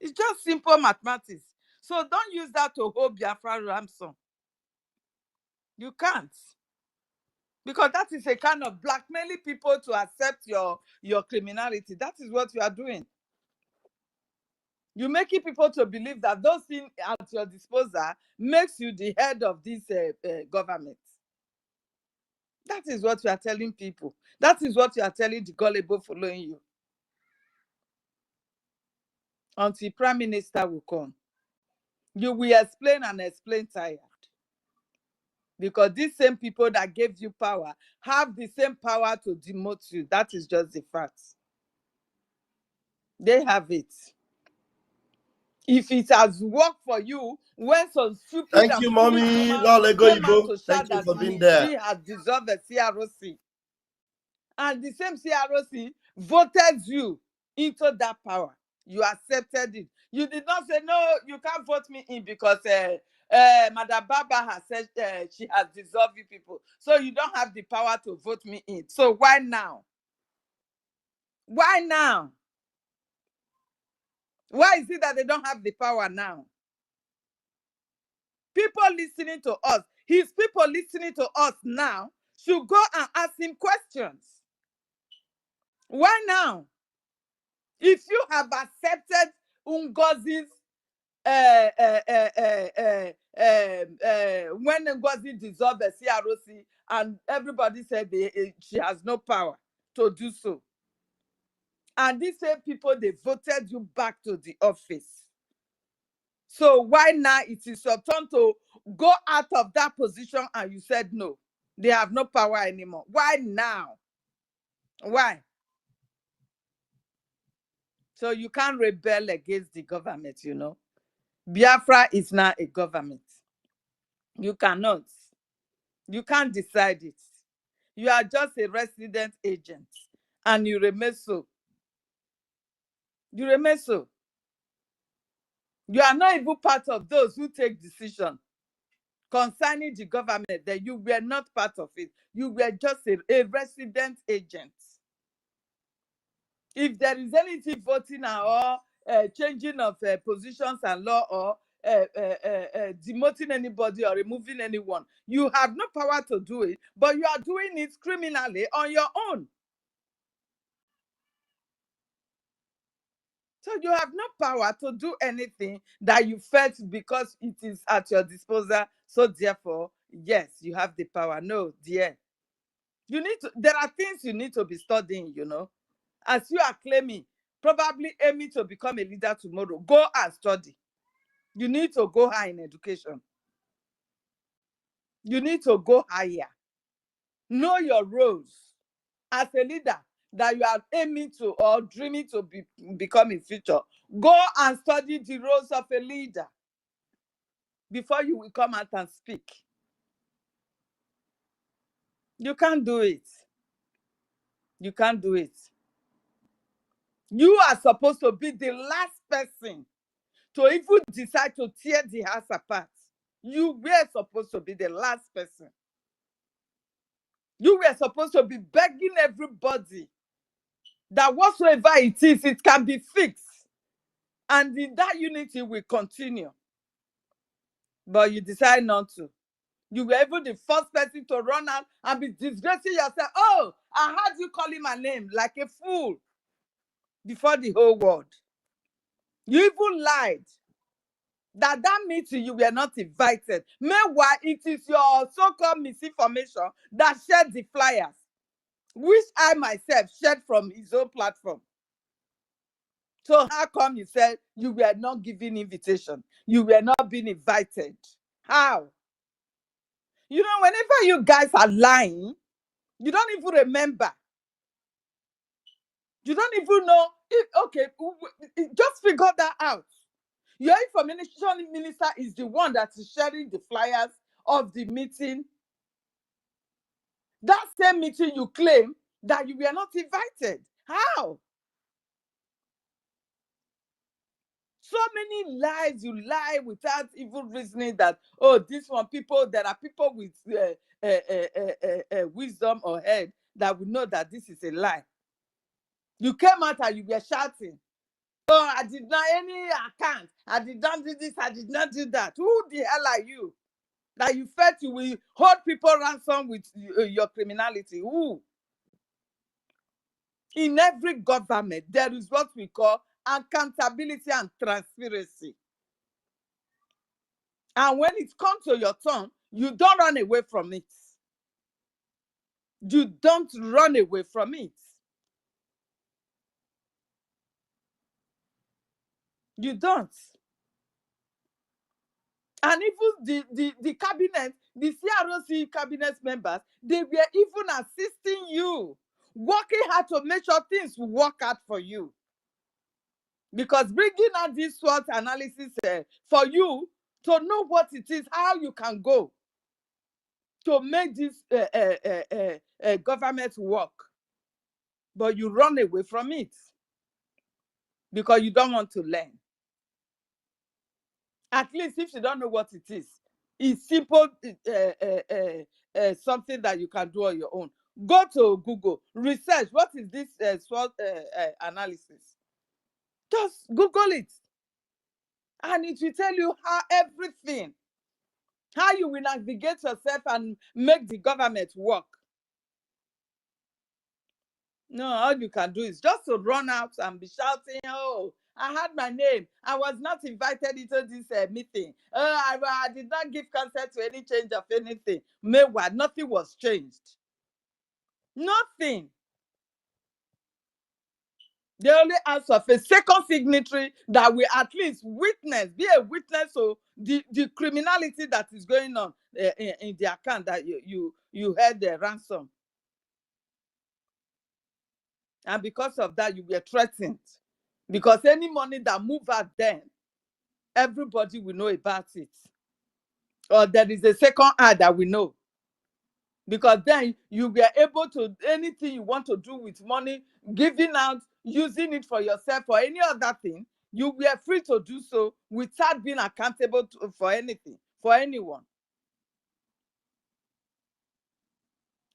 It's just simple mathematics. So don't use that to hold Biafra ransom. You can't. Because that is a kind of blackmailing people to accept your criminality. That is what you are doing. You're making people to believe that those things at your disposal makes you the head of this government. That is what you are telling people. That is what you are telling the gullible following you. Until Prime Minister will come. You will explain and explain tired. Because these same people that gave you power have the same power to demote you. That is just the fact. They have it. If it has worked for you, when some stupid Thank and you, foolish mommy. woman Lord, let go, came out Ibo. to Thank shout you that for being there. she has dissolved the CROC, and the same CROC voted you into that power, you accepted it. You did not say, no, you can't vote me in because Madam Baba has said she has dissolved you people. So you don't have the power to vote me in. So why now? Why now? Why is it that they don't have the power now? People listening to us, his people listening to us now, should go and ask him questions. Why now? If you have accepted Ngozi's when Ngozi dissolved the CROC and everybody said she has no power to do so. And these same people, they voted you back to the office. So why now it is your turn to go out of that position and you said no? They have no power anymore. Why now? Why? So you can't rebel against the government, you know. Biafra is not a government. You cannot. You can't decide it. You are just a resident agent and you remain so. You remain so. You are not even part of those who take decisions concerning the government. That you were not part of it. You were just a resident agent. If there is anything voting or changing of positions and law or demoting anybody or removing anyone, you have no power to do it, but you are doing it criminally on your own. So you have no power to do anything that you felt because it is at your disposal. So therefore, yes, you have the power. No, dear. You need to, there are things you need to be studying, you know. As you are claiming, probably aiming to become a leader tomorrow, go and study. You need to go high in education. You need to go higher. Know your roles as a leader that you are aiming to or dreaming to become in future. Go and study the roles of a leader before you will come out and speak. You can't do it. You can't do it. You are supposed to be the last person to even decide to tear the house apart. You were supposed to be the last person. You were supposed to be begging everybody that whatsoever it is, it can be fixed. And that unity will continue. But you decide not to. You were even the first person to run out and be disgracing yourself. Oh, I heard you calling my name like a fool before the whole world. You even lied that meeting you were not invited. Meanwhile, it is your so-called misinformation that shared the flyers, which I myself shared from his own platform. So how come you said you were not given invitation? You were not being invited. How? You know, whenever you guys are lying, you don't even remember. You don't even know. Okay, just figure that out. Your information minister is the one that is sharing the flyers of the meeting. That same meeting you claim that you were not invited. How? So many lies you lie without even reasoning that, oh, this one people, there are people with wisdom or head that will know that this is a lie. You came out and you were shouting, oh, I did not any account. I did not do this. I did not do that. Who the hell are you? That you felt you will hold people ransom with your criminality. Who? In every government, there is what we call accountability and transparency. And when it comes to your turn, you don't run away from it. You don't run away from it. You don't. And even the cabinet, the CROC cabinet members, they were even assisting you, working hard to make sure things will work out for you. Because bringing out this SWOT analysis for you to know what it is, how you can go to make this government work. But you run away from it because you don't want to learn. At least if you don't know what it is, it's simple, something that you can do on your own. Go to Google, research, what is this SWOT analysis? Just Google it. And it will tell you how everything, how you will navigate yourself and make the government work. No, all you can do is just to run out and be shouting, oh, I had my name. I was not invited into this meeting. I did not give consent to any change of anything. Meanwhile, nothing was changed. Nothing. They only ask of a second signatory that will at least witness, be a witness to the criminality that is going on in the account that you had the ransom. And because of that, you were threatened. Because any money that move out then, everybody will know about it. Or there is a second eye that we know. Because then you were able to, anything you want to do with money, giving out, using it for yourself or any other thing, you were free to do so without being accountable for anything, for anyone.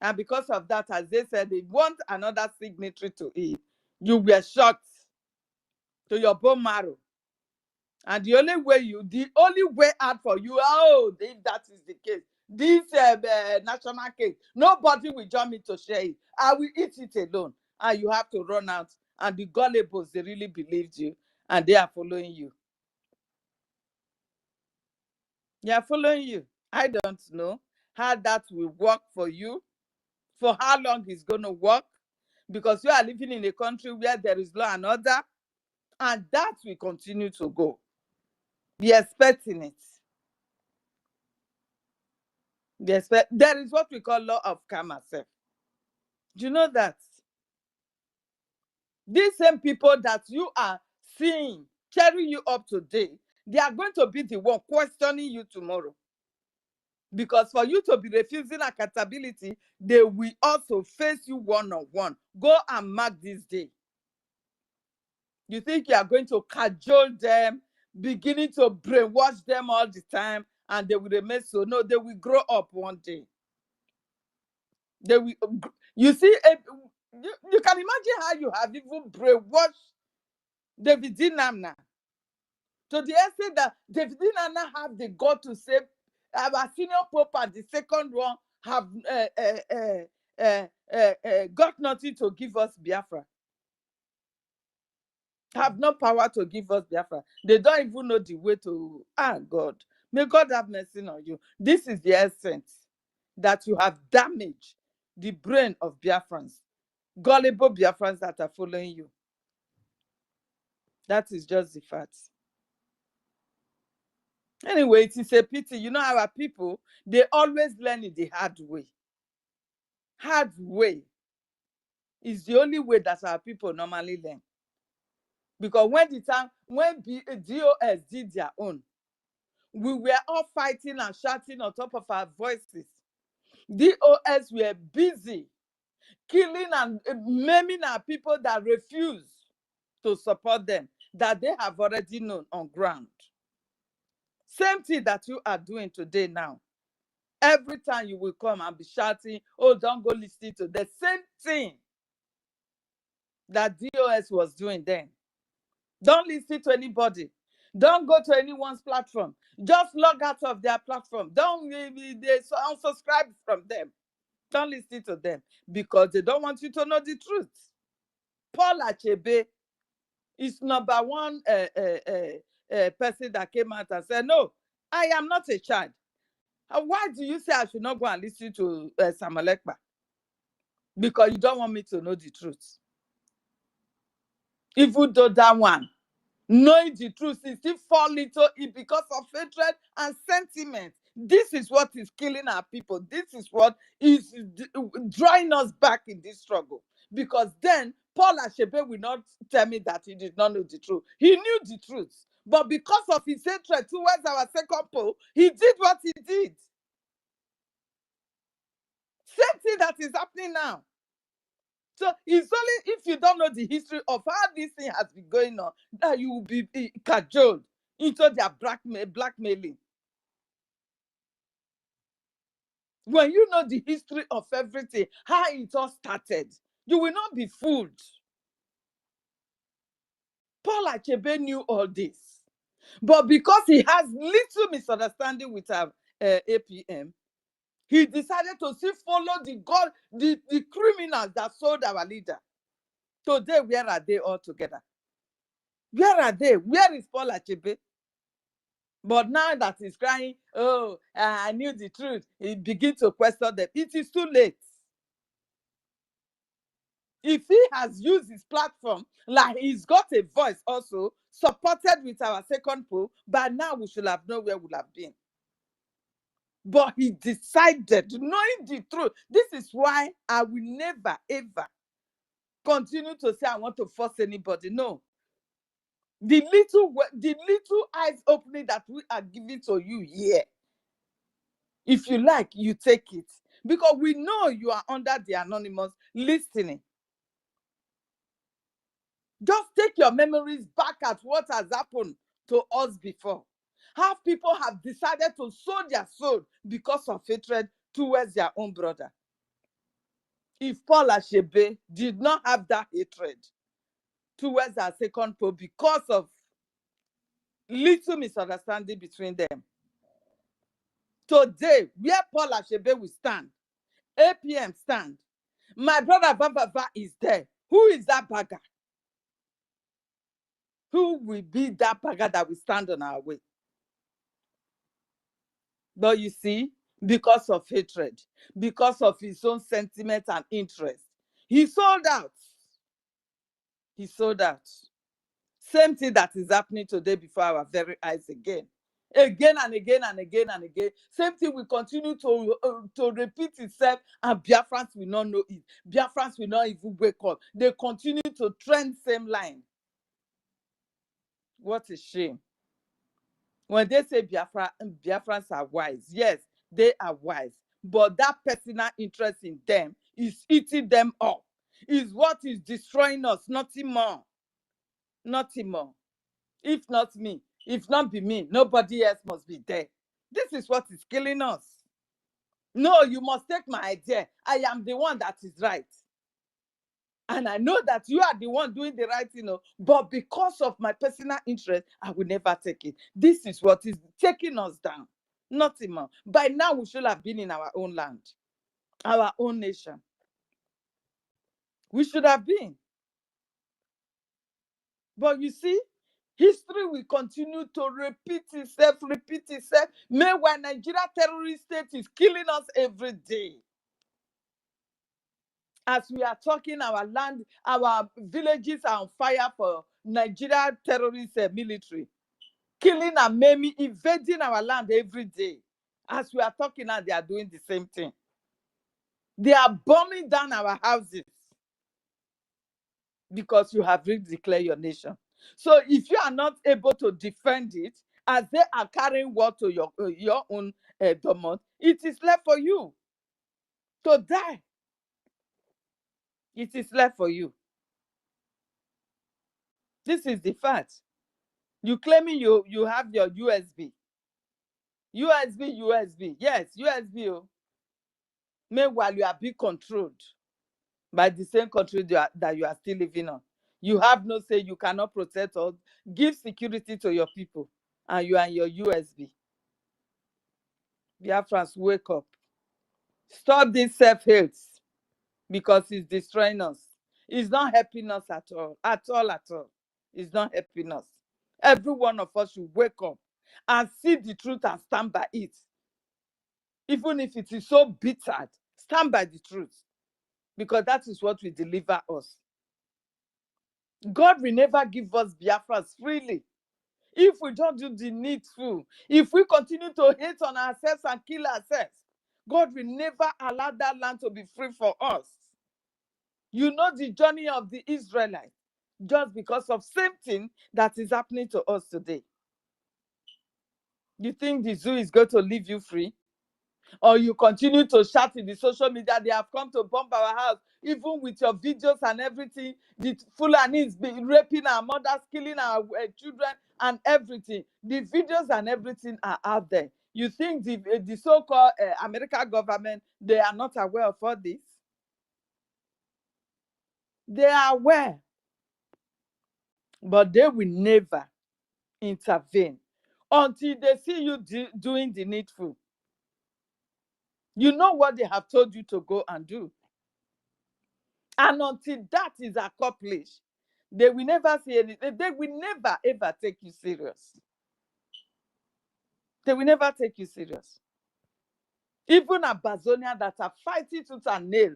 And because of that, as they said, they want another signatory to it. You were shocked to your bone marrow. And the only way out for you, oh, if that is the case, this national cake, nobody will join me to share it. I will eat it alone. And you have to run out. And the gullibles, they really believed you. And they are following you. They are following you. I don't know how that will work for you, for how long it's going to work. Because you are living in a country where there is law and order. And that will continue to go. Be expecting it. Yes, but there is what we call law of karma. Sir. Do you know that? These same people that you are seeing, cheering you up today, they are going to be the one questioning you tomorrow. Because for you to be refusing accountability, they will also face you one-on-one. Go and mark this day. You think you are going to cajole them, beginning to brainwash them all the time, and they will remain so? No, they will grow up one day. They will. You see, you can imagine how you have even brainwashed David Namna to the extent that David Namna have the God to say our senior pope and the second one have got nothing to give us Biafra. Have no power to give us Biafra. They don't even know the way to. God. May God have mercy on you. This is the essence, that you have damaged the brain of Biafrans, gullible Biafrans that are following you. That is just the fact. Anyway, it is a pity. You know, our people, they always learn it the hard way. Hard way is the only way that our people normally learn. Because when DOS did their own, we were all fighting and shouting on top of our voices. DOS were busy killing and maiming our people that refuse to support them, that they have already known on ground. Same thing that you are doing today now. Every time you will come and be shouting, oh, don't go listen to the same thing that DOS was doing then. Don't listen to anybody. Don't go to anyone's platform. Just log out of their platform. Don't unsubscribe from them. Don't listen to them because they don't want you to know the truth. Paul Achebe is number one person that came out and said, no, I am not a child. Why do you say I should not go and listen to Samuel Ekpa? Because you don't want me to know the truth. Even though that one, knowing the truth, is still fall into it because of hatred and sentiment. This is what is killing our people. This is what is drawing us back in this struggle. Because then Paul Achebe will not tell me that he did not know the truth. He knew the truth. But because of his hatred towards our second pole, he did what he did. Same thing that is happening now. So it's only if you don't know the history of how this thing has been going on that you will be cajoled into their blackmailing. When you know the history of everything, how it all started, you will not be fooled. Paul Achebe knew all this. But because he has little misunderstanding with our APM, he decided to still follow the criminals that sold our leader. Today, where are they all together? Where are they? Where is Paul Achebe? But now that he's crying, oh, I knew the truth, he begins to question them. It is too late. If he has used his platform, like he's got a voice also, supported with our second poll, by now we should have known where we would have been. But he decided, knowing the truth. This is why I will never, ever continue to say I want to force anybody. No. The little eyes opening that we are giving to you here, if you like, you take it. Because we know you are under the anonymous listening. Just take your memories back at what has happened to us before. How people have decided to sow their soul because of hatred towards their own brother. If Paul Achebe did not have that hatred towards our second pope because of little misunderstanding between them, today, where Paul Achebe will stand, APM stand, my brother Bafra is there. Who is that bagger? Who will be that bagger that will stand on our way? But you see, because of hatred, because of his own sentiment and interest, he sold out. He sold out. Same thing that is happening today before our very eyes again. Again and again and again and again. Same thing will continue to repeat itself, and Biafrans will not know it. Biafrans will not even wake up. They continue to trend same line. What a shame. When they say Biafrans are wise, yes, they are wise. But that personal interest in them is eating them up. Is what is destroying us, nothing more. Nothing more. If not me, if not be me, nobody else must be there. This is what is killing us. No, you must take my idea. I am the one that is right. And I know that you are the one doing the right thing, but because of my personal interest, I will never take it. This is what is taking us down. Nothing more. By now, we should have been in our own land, our own nation. We should have been. But you see, history will continue to repeat itself. Meanwhile, Nigeria terrorist state is killing us every day. As we are talking, our land, our villages are on fire for Nigeria terrorist military. Killing and maiming, invading our land every day. As we are talking now, they are doing the same thing. They are bombing down our houses because you have declared your nation. So if you are not able to defend it, as they are carrying war to your own domain, it is left for you to die. It is left for you. This is the fact. You claiming you have your USB. USB. Yes, USB. Meanwhile, you are being controlled by the same country that you are still living on. You have no say. You cannot protect or give security to your people. And you are in your USB. Biafrans, wake up. Stop this self-hate because it's destroying us. It's not helping us at all. At all. It's not helping us. Every one of us should wake up and see the truth and stand by it. Even if it is so bitter, stand by the truth. Because that is what will deliver us. God will never give us Biafras freely. If we don't do the needful, if we continue to hate on ourselves and kill ourselves, God will never allow that land to be free for us. You know the journey of the Israelites, just because of same thing that is happening to us today. You think the zoo is going to leave you free? Or you continue to shout in the social media, they have come to bomb our house, even with your videos and everything. The Fulanis be raping our mothers, killing our children and everything. The videos and everything are out there. You think the so-called American government, they are not aware of all this? They are aware, but they will never intervene until they see you doing the needful. You know what they have told you to go and do. And until that is accomplished, they will never see anything. They will never, ever take you serious. They will never take you serious. Even Amazonia that are fighting tooth and nail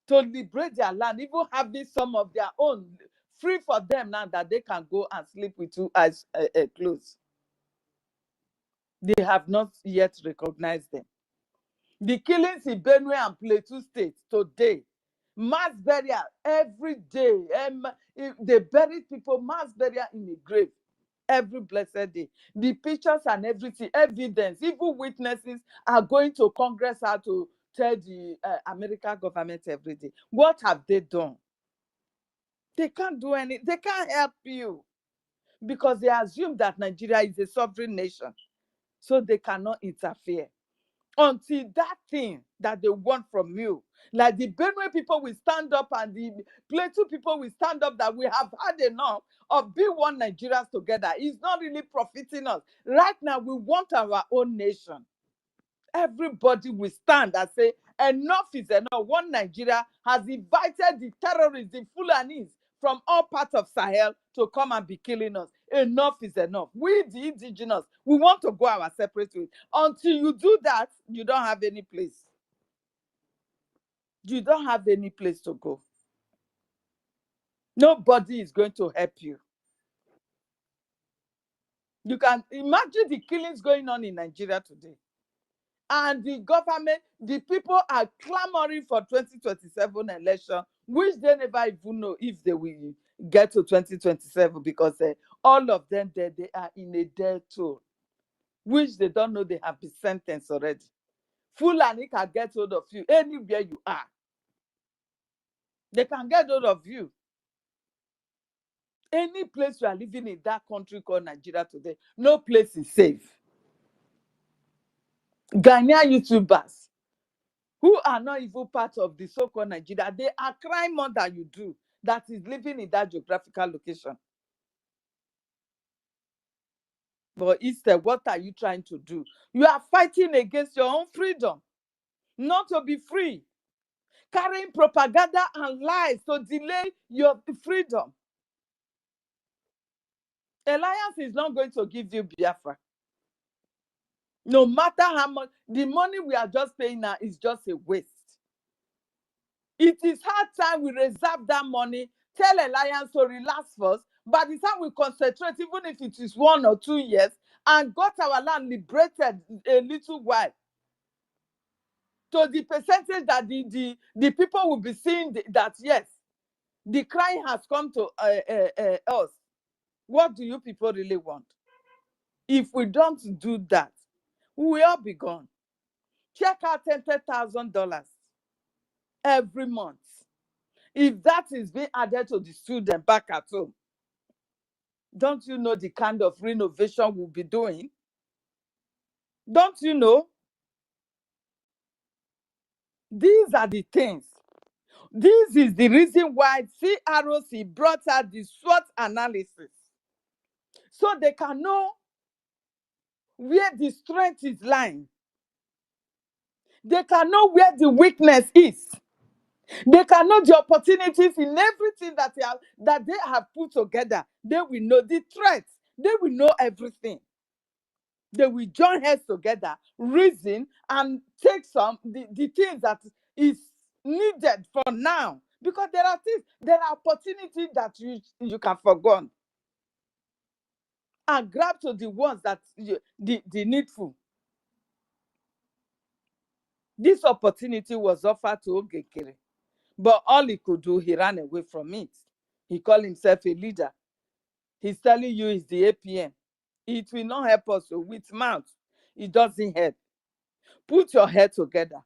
to liberate their land, even having some of their own free for them now that they can go and sleep with 2 eyes closed. They have not yet recognized them. The killings in Benue and Plateau State today, mass burial every day. They buried people, mass burial in a grave every blessed day. The pictures and everything, evidence, even witnesses are going to Congress how to tell the American government every day. What have they done? They can't do anything. They can't help you because they assume that Nigeria is a sovereign nation, so they cannot interfere. Until that thing that they want from you, like the Benue people will stand up and the Plateau people will stand up, that we have had enough of being one Nigerians together. It's not really profiting us. Right now, we want our own nation. Everybody will stand and say, enough is enough. One Nigeria has invited the terrorists, the Fulanis, from all parts of Sahel to come and be killing us. Enough is enough. We, the indigenous, we want to go our separate ways. Until you do that, you don't have any place. You don't have any place to go. Nobody is going to help you. You can imagine the killings going on in Nigeria today. And the government, the people are clamoring for 2027 election, which they never even know if they will get to 2027 because all of them, they are in a dead toll. which they don't know they have been sentenced already. Fulani can get hold of you anywhere you are. They can get hold of you. Any place you are living in that country called Nigeria today, no place is safe. Ghanaian YouTubers who are not even part of the so-called Nigeria, they are crying more than you do that is living in that geographical location. But instead, what are you trying to do? You are fighting against your own freedom, not to be free. Carrying propaganda and lies to delay your freedom. Alliance is not going to give you Biafra. No matter how much, the money we are just paying now is just a waste. It is hard time we reserve that money, tell Alliance to relax first. By the time we concentrate, even if it is 1 or 2 years, and got our land liberated a little while, to the percentage that the people will be seeing that, yes, the crying has come to us. What do you people really want? If we don't do that, we will all be gone. Check out $10,000 every month. If that is being added to the student back at home, don't you know the kind of renovation we'll be doing? Don't you know? These are the things. This is the reason why CROC brought out the SWOT analysis. So they can know where the strength is lying. They can know where the weakness is. They can know the opportunities in everything that they have put together. They will know the threats. They will know everything. They will join heads together, reason, and take the things that is needed for now. Because there are things, there are opportunities that you can forgo and grab to the ones that the needful. This opportunity was offered to Ogekere, but all he could do, he ran away from it. He called himself a leader. He's telling you it's the APM. It will not help us with mouth. It doesn't help. Put your head together.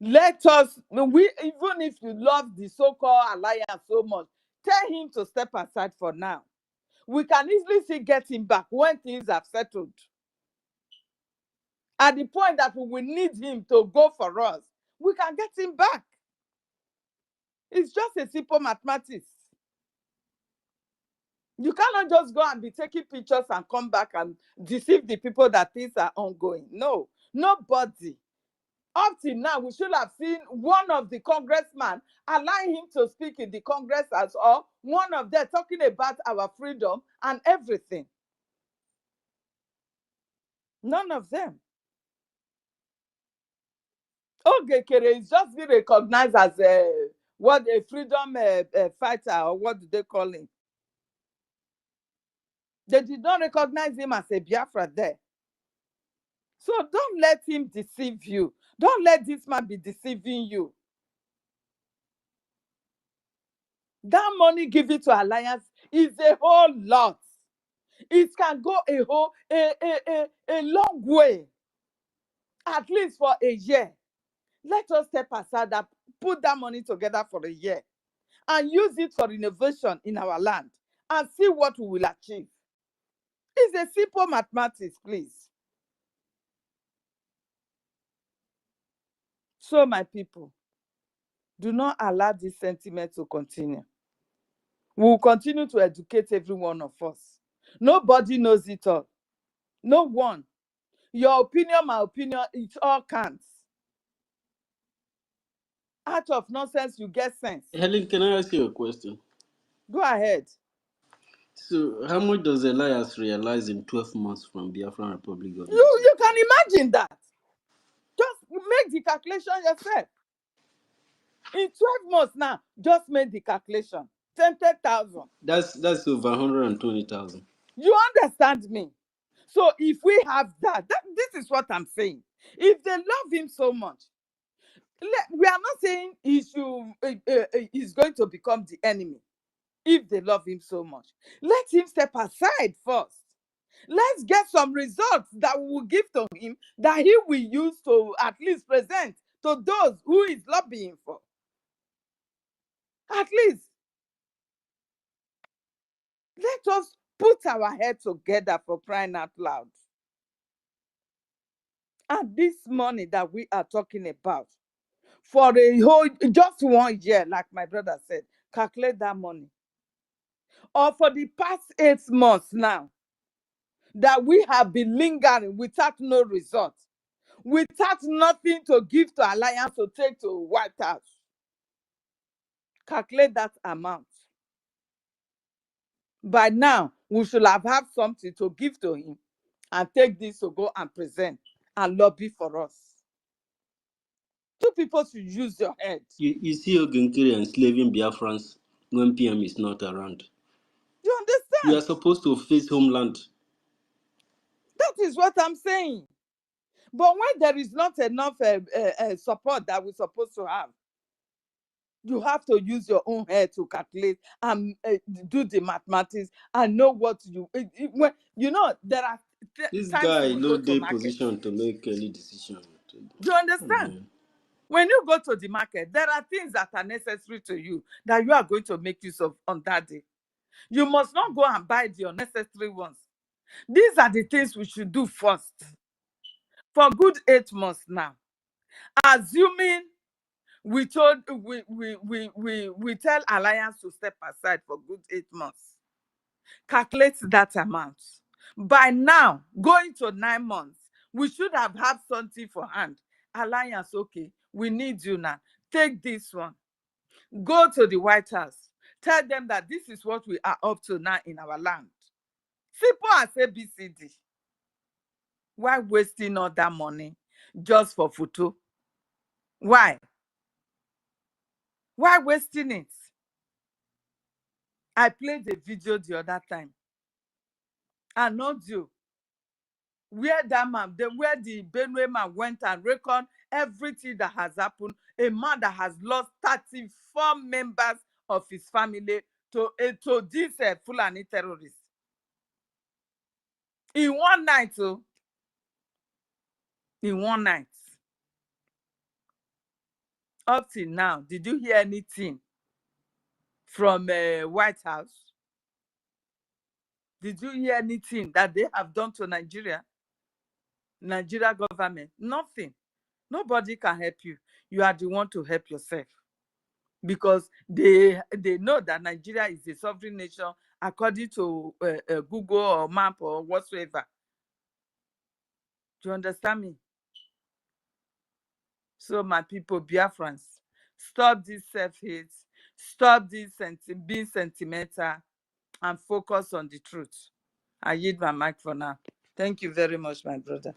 Let us, even if you love the so-called alliance so much, tell him to step aside for now. We can easily see get him back when things have settled. At the point that we will need him to go for us, we can get him back. It's just a simple mathematics. You cannot just go and be taking pictures and come back and deceive the people that things are ongoing. No, nobody. Up till now, we should have seen one of the congressmen allowing him to speak in the Congress as well. One of them talking about our freedom and everything. None of them. Ogekere is just being recognized as a freedom fighter, or what do they call him? They did not recognize him as a Biafra there. So don't let him deceive you. Don't let this man be deceiving you. That money given to Alliance is a whole lot. It can go a long way, at least for a year. Let us step aside and put that money together for a year and use it for innovation in our land and see what we will achieve. It's a simple mathematics, please. So, my people, do not allow this sentiment to continue. We will continue to educate every one of us. Nobody knows it all. No one. Your opinion, my opinion, it all counts. Out of nonsense, you get sense. Helen, can I ask you a question? Go ahead. So, how much does Elias realize in 12 months from Biafran Republic government? You can imagine that. Just make the calculation yourself. In 12 months now, just make the calculation. 10,000. That's over 120,000. You understand me? So if we have that, this is what I'm saying. If they love him so much, we are not saying he's going to become the enemy. If they love him so much, let him step aside first. Let's get some results that we will give to him that he will use to at least present to those who is lobbying for. At least let us put our head together, for crying out loud. And this money that we are talking about, for a whole, just 1 year, like my brother said, calculate that money. Or for the past 8 months now, that we have been lingering without no result, without nothing to give to Alliance to take to White House. Calculate that amount. By now, we should have had something to give to him and take this to go and present and lobby for us. Two people should use your head. You see Ogenkiri enslaving Biafrans when PM is not around. You We are understand? supposed to face homeland. That is what I'm saying. But when there is not enough support that we're supposed to have, you have to use your own head to calculate and do the mathematics and know what you when you know there are This times guy you will go no to day market. position to make any decision. You understand? When you go to the market, there are things that are necessary to you that you are going to make use of on that day. You must not go and buy the unnecessary ones. These are the things we should do first. For good 8 months now, assuming we tell Alliance to step aside for good 8 months. Calculate that amount. By now, going to 9 months, we should have had something for hand. Alliance, okay, we need you now. Take this one. Go to the White House. Tell them that this is what we are up to now in our land. Simple as ABCD. Why wasting all that money just for photo? Why? Why wasting it? I played a video the other time. And not you. Where that man, where the Benue man went and reckoned everything that has happened. A man that has lost 34 members of his family to this Fulani terrorists. In one night, oh. In one night. Up till now, did you hear anything from White House? Did you hear anything that they have done to Nigeria government? Nothing. Nobody can help you. You are the one to help yourself. Because they know that Nigeria is a sovereign nation according to Google or map or whatsoever. Do you understand me? So my people, Biafrans, stop this self-hate, stop this being sentimental, and focus on the truth. I yield my mic for now. Thank you very much, my brother.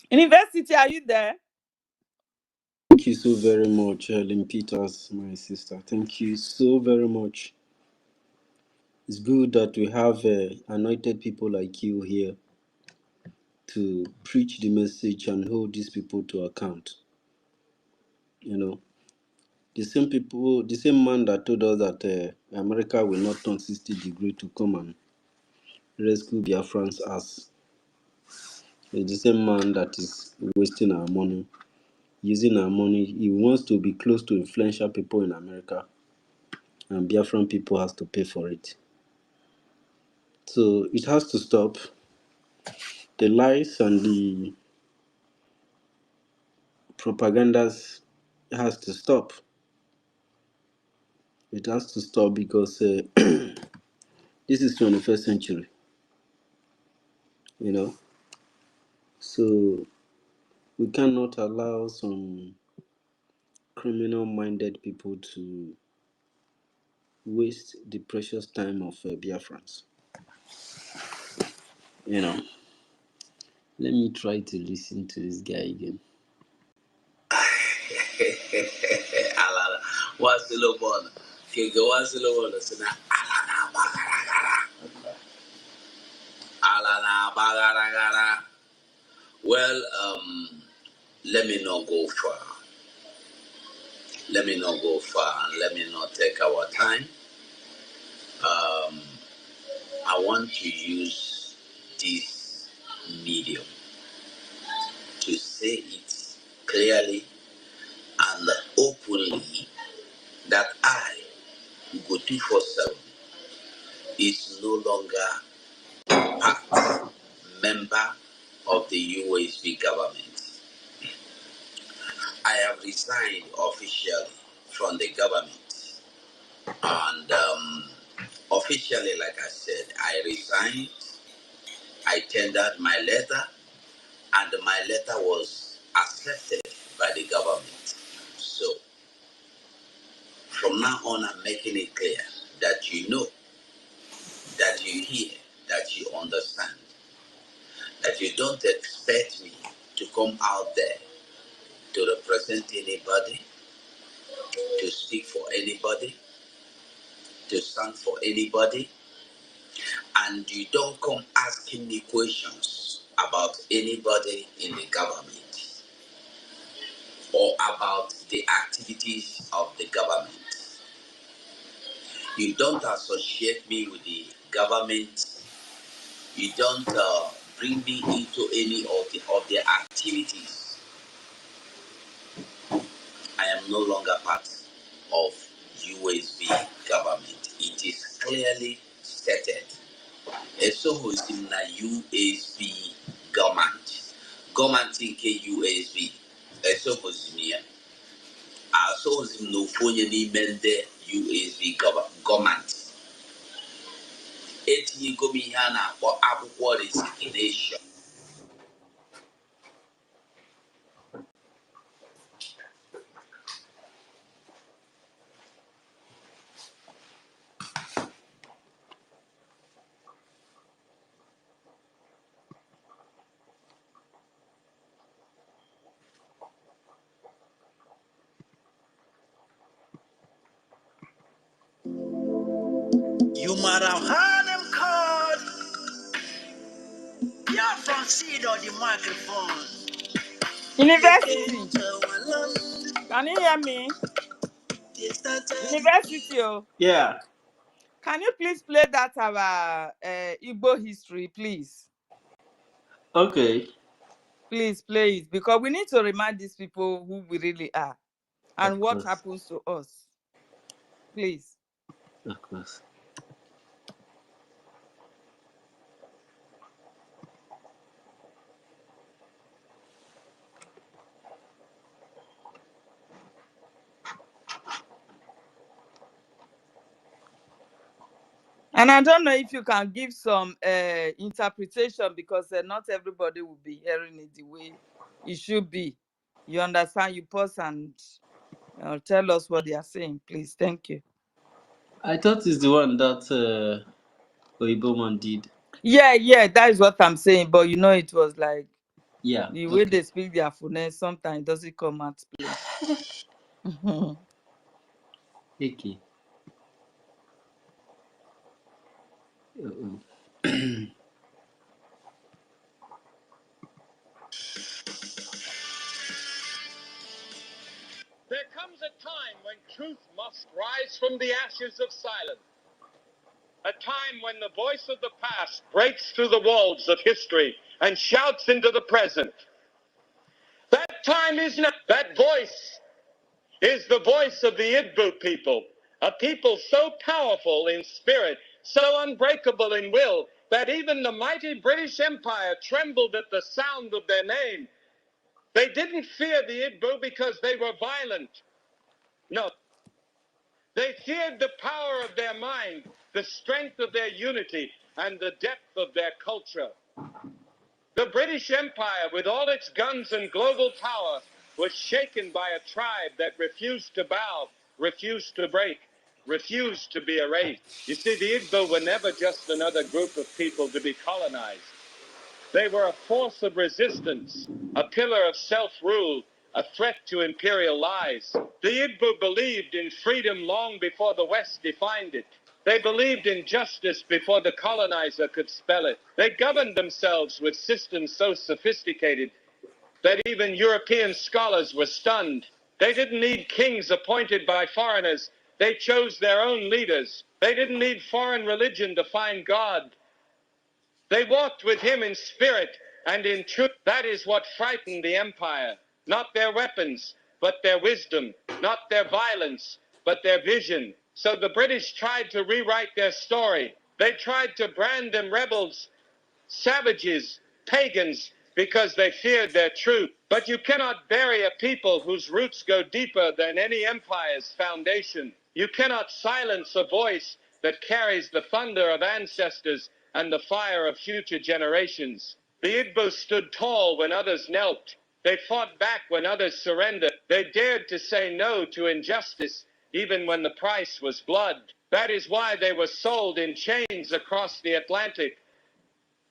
University, are you there? Thank you so very much, Helen Peters, my sister. Thank you so very much. It's good that we have anointed people like you here to preach the message and hold these people to account. You know, the same people, the same man that told us that America will not turn 60 degrees to come and rescue Biafrans as the same man that is wasting our money, using our money. He wants to be close to influential people in America, and Biafran people has to pay for it. So it has to stop. The lies and the propagandas has to stop. It has to stop because this is 21st century, you know. So we cannot allow some criminal-minded people to waste the precious time of Biafrans. You know. Let me try to listen to this guy again. What's the low ball? What's the low ball? Alana bagara. Well, let me not go far. Let me not go far and let me not take our time. Um, I want to use this medium to say it clearly and openly that I, Go 247, is no longer part, member of the USB government. I have resigned officially from the government. And officially, like I said, I resigned, I tendered my letter, and my letter was accepted by the government. So, from now on, I'm making it clear that you know, that you hear, that you understand, that you don't expect me to come out there to represent anybody, to speak for anybody, to stand for anybody, and you don't come asking me questions about anybody in the government or about the activities of the government. You don't associate me with the government. You don't bring me into any of their activities. I am no longer part of USB government. It is clearly stated. So who's in the USB government? Government in USB. So who's in here? So who's in no phone any mende USB government. Eti gomihana for abuko resignation. You might have heard them called Biafra seed on the microphone. University. Can you hear me? University. Oh. Yeah. Can you please play that our Igbo history, please? Okay. Please play it because we need to remind these people who we really are and Of what course. happens to us. Please. Of course. And I don't know if you can give some interpretation because not everybody will be hearing it the way it should be. You understand? You pause and tell us what they are saying, please. Thank you. I thought it's the one that Oibo man did. Yeah, that is what I'm saying. But you know, it was like Yeah. the way Okay. they speak their phonetics, sometimes it doesn't come out plain. Okay. Uh-oh. There comes a time when truth must rise from the ashes of silence. A time when the voice of the past breaks through the walls of history and shouts into the present. That time is now. That voice is the voice of the Igbo people, a people so powerful in spirit, so unbreakable in will, that even the mighty British Empire trembled at the sound of their name. They didn't fear the Igbo because they were violent. No. They feared the power of their mind, the strength of their unity, and the depth of their culture. The British Empire, with all its guns and global power, was shaken by a tribe that refused to bow, refused to break, refused to be erased. You see, the Igbo were never just another group of people to be colonized. They were a force of resistance, a pillar of self-rule, a threat to imperial lies. The Igbo believed in freedom long before the West defined it. They believed in justice before the colonizer could spell it. They governed themselves with systems so sophisticated that even European scholars were stunned. They didn't need kings appointed by foreigners. They chose their own leaders. They didn't need foreign religion to find God. They walked with him in spirit and in truth. That is what frightened the empire. Not their weapons, but their wisdom. Not their violence, but their vision. So the British tried to rewrite their story. They tried to brand them rebels, savages, pagans, because they feared their truth. But you cannot bury a people whose roots go deeper than any empire's foundation. You cannot silence a voice that carries the thunder of ancestors and the fire of future generations. The Igbo stood tall when others knelt. They fought back when others surrendered. They dared to say no to injustice, even when the price was blood. That is why they were sold in chains across the Atlantic,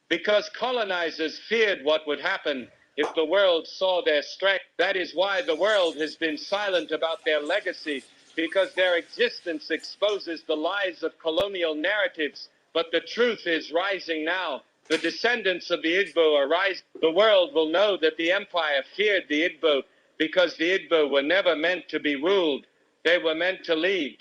because colonizers feared what would happen if the world saw their strength. That is why the world has been silent about their legacy, because their existence exposes the lies of colonial narratives. But the truth is rising now. The descendants of the Igbo are rising. The world will know that the empire feared the Igbo because the Igbo were never meant to be ruled. They were meant to lead.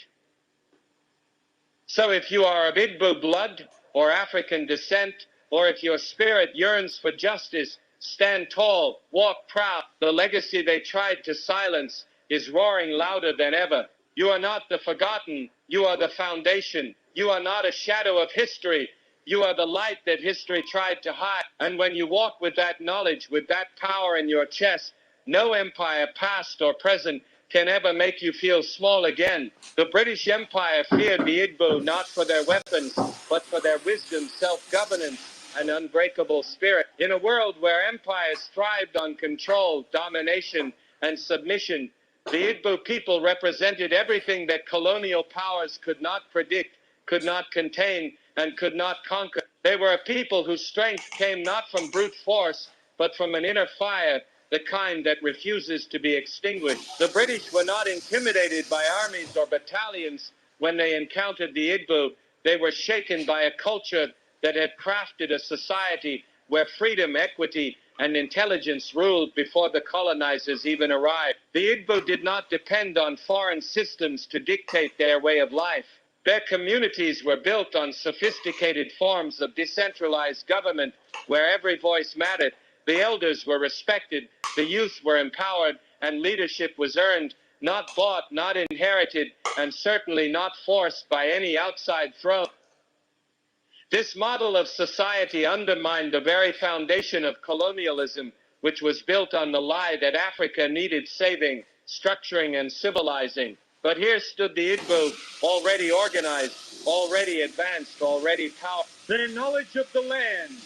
So if you are of Igbo blood or African descent, or if your spirit yearns for justice, stand tall, walk proud. The legacy they tried to silence is roaring louder than ever. You are not the forgotten, you are the foundation. You are not a shadow of history. You are the light that history tried to hide. And when you walk with that knowledge, with that power in your chest, no empire, past or present, can ever make you feel small again. The British Empire feared the Igbo not for their weapons, but for their wisdom, self-governance, and unbreakable spirit. In a world where empires thrived on control, domination, and submission, the Igbo people represented everything that colonial powers could not predict, could not contain, and could not conquer. They were a people whose strength came not from brute force, but from an inner fire, the kind that refuses to be extinguished. The British were not intimidated by armies or battalions when they encountered the Igbo. They were shaken by a culture that had crafted a society where freedom, equity, and intelligence ruled before the colonizers even arrived. The Igbo did not depend on foreign systems to dictate their way of life. Their communities were built on sophisticated forms of decentralized government where every voice mattered. The elders were respected, the youth were empowered, and leadership was earned, not bought, not inherited, and certainly not forced by any outside throne. This model of society undermined the very foundation of colonialism, which was built on the lie that Africa needed saving, structuring, and civilizing. But here stood the Igbo, already organized, already advanced, already powerful. Their knowledge of the land,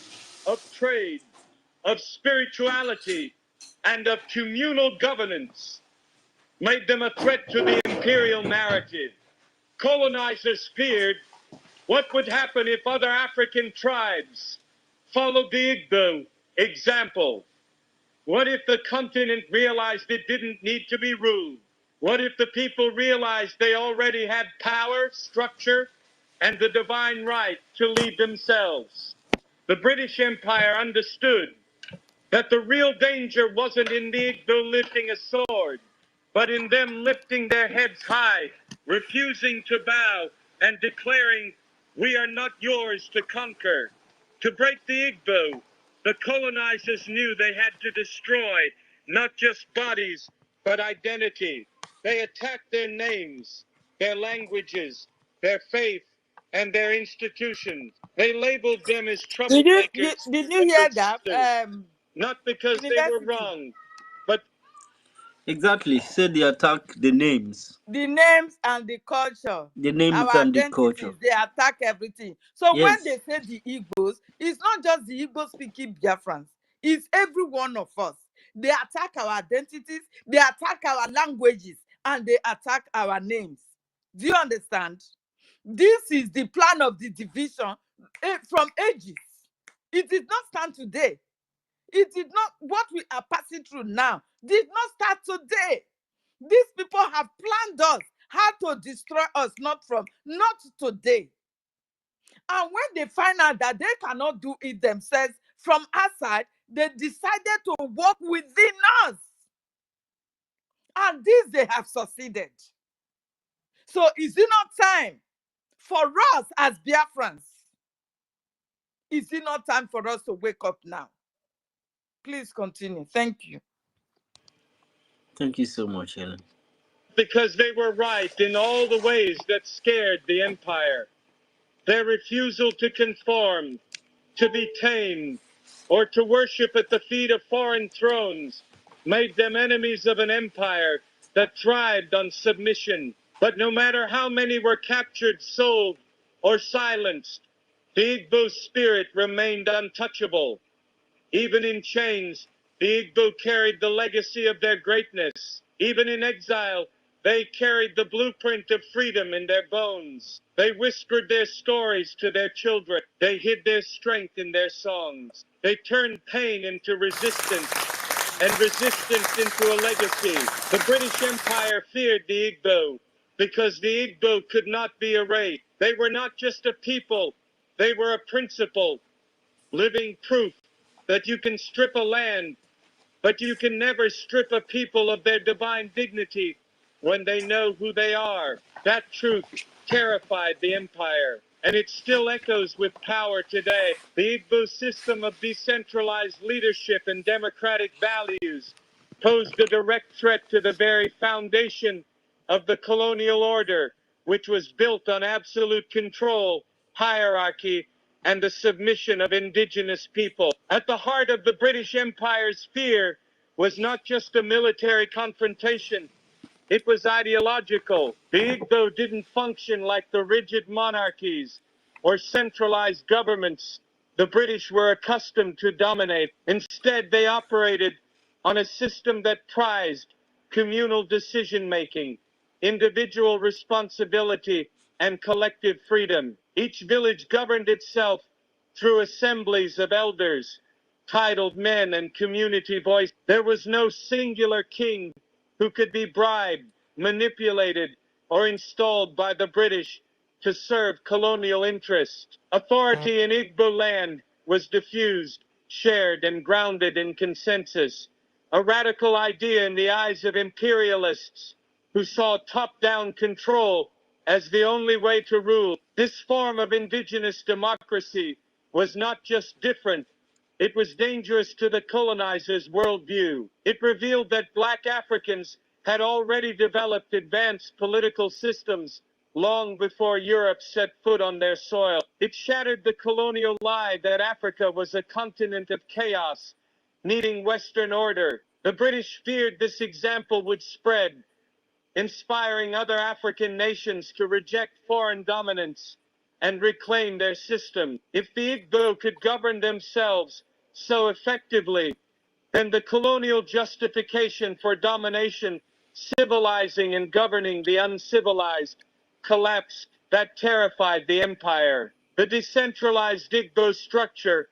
of trade, of spirituality, and of communal governance made them a threat to the imperial narrative. Colonizers feared what would happen if other African tribes followed the Igbo example. What if the continent realized it didn't need to be ruled? What if the people realized they already had power, structure, and the divine right to lead themselves? The British Empire understood that the real danger wasn't in the Igbo lifting a sword, but in them lifting their heads high, refusing to bow, and declaring, "We are not yours to conquer." To break the Igbo, the colonizers knew they had to destroy not just bodies, but identity. They attacked their names, their languages, their faith, and their institutions. They labeled them as troublemakers Did you and hear that? resistors, not because they were University. wrong, but Exactly. Say they attack the names. The names and the culture, The names our and the culture. identities, they attack everything. So when Yes. they say the Igbos, it's not just the Igbo speaking Biafrans, it's every one of us. They attack our identities, they attack our languages, and they attack our names. Do you understand? This is the plan of the division from ages. It did not stand today. It did not, what we are passing through now did not start today. These people have planned us, how to destroy us, not today. And when they find out that they cannot do it themselves from outside, they decided to work within us. And this they have succeeded. So is it not time for us as Biafrans? Is it not time for us to wake up now? Please continue. Thank you. Thank you so much, Helen. Because they were right in all the ways that scared the empire. Their refusal to conform, to be tamed, or to worship at the feet of foreign thrones made them enemies of an empire that thrived on submission. But no matter how many were captured, sold, or silenced, the Igbo spirit remained untouchable. Even in chains, the Igbo carried the legacy of their greatness. Even in exile, they carried the blueprint of freedom in their bones. They whispered their stories to their children. They hid their strength in their songs. They turned pain into resistance and resistance into a legacy. The British Empire feared the Igbo because the Igbo could not be erased. They were not just a people, they were a principle, living proof that you can strip a land, but you can never strip a people of their divine dignity when they know who they are. That truth terrified the empire, and it still echoes with power today. The Igbo system of decentralized leadership and democratic values posed a direct threat to the very foundation of the colonial order, which was built on absolute control, hierarchy, and the submission of indigenous people. At the heart of the British Empire's fear was not just a military confrontation, it was ideological. The Igbo didn't function like the rigid monarchies or centralized governments the British were accustomed to dominate. Instead, they operated on a system that prized communal decision-making, individual responsibility, and collective freedom. Each village governed itself through assemblies of elders, titled men, and community voice. There was no singular king who could be bribed, manipulated, or installed by the British to serve colonial interests. Authority in Igbo land was diffused, shared, and grounded in consensus, a radical idea in the eyes of imperialists who saw top-down control as the only way to rule. This form of indigenous democracy was not just different, it was dangerous to the colonizers' worldview. It revealed that Black Africans had already developed advanced political systems long before Europe set foot on their soil. It shattered the colonial lie that Africa was a continent of chaos, needing Western order. The British feared this example would spread, inspiring other African nations to reject foreign dominance and reclaim their system. If the Igbo could govern themselves so effectively, then the colonial justification for domination, civilizing and governing the uncivilized, collapsed. That terrified the empire. The decentralized Igbo structure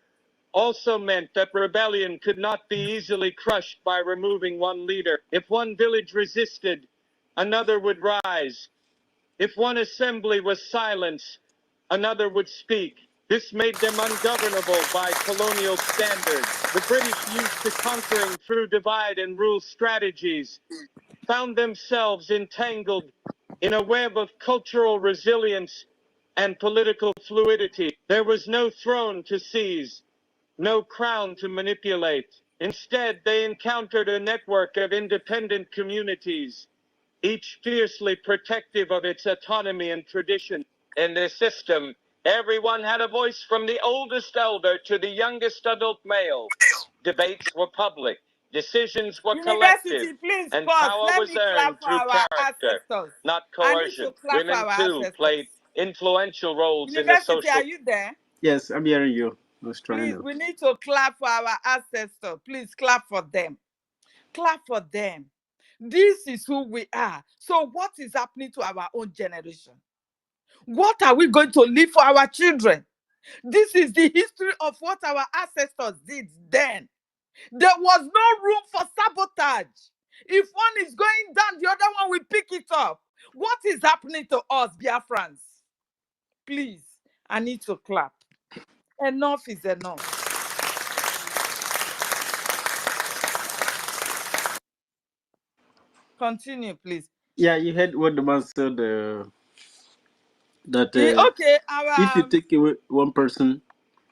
also meant that rebellion could not be easily crushed by removing one leader. If one village resisted, another would rise. If one assembly was silenced, another would speak. This made them ungovernable by colonial standards. The British, used to conquering through divide and rule strategies, found themselves entangled in a web of cultural resilience and political fluidity. There was no throne to seize, no crown to manipulate. Instead, they encountered a network of independent communities, each fiercely protective of its autonomy and tradition. In this system, everyone had a voice, from the oldest elder to the youngest adult male. Debates were public, decisions were collective, University, please and pause. power Let was me clap earned for through our character, ancestors. not I need to coercion. clap for Women, our too, ancestors. played influential roles in the University, social. are you there? Yes, I'm hearing you. I was trying Please, to. we need to clap for our ancestors. Please clap for them. Clap for them. This is who we are. So what is happening to our own generation? What are we going to leave for our children? This is the history of what our ancestors did then. There was no room for sabotage. If one is going down, the other one will pick it up. What is happening to us, Biafrans? Please, I need to clap. Enough is enough. Continue, please. Yeah, you heard what the man said. That Okay, if you our take away one person,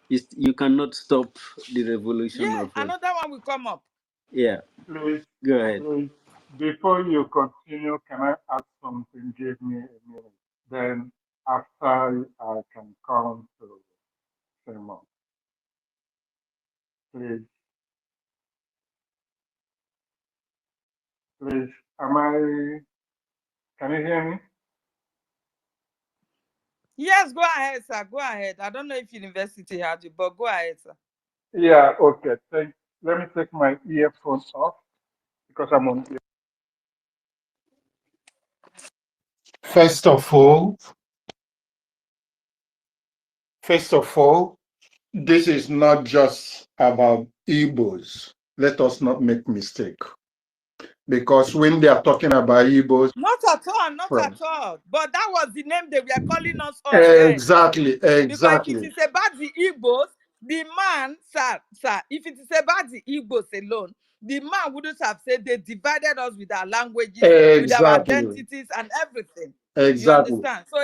you cannot stop the revolution yeah, of. another one will come up. Yeah, Please, go ahead. please, before you continue, can I ask something? Give me a minute. Then after I can come to say more. Please, please, can you hear me? Yes, go ahead, sir. Go ahead. I don't know if university had you, but go ahead, sir. Yeah, okay. Let me take my earphones off because I'm on ear. First of all, this is not just about Igbos. Let us not make mistake. Because when they are talking about Igbos, Not at all, not at all. But that was the name they were calling us all then. exactly, Because if it exactly, is about the Igbos, the man, sir, if it is about the Igbos alone, the man wouldn't have said they divided us with our languages, with our exactly, identities and everything. You exactly. understand? So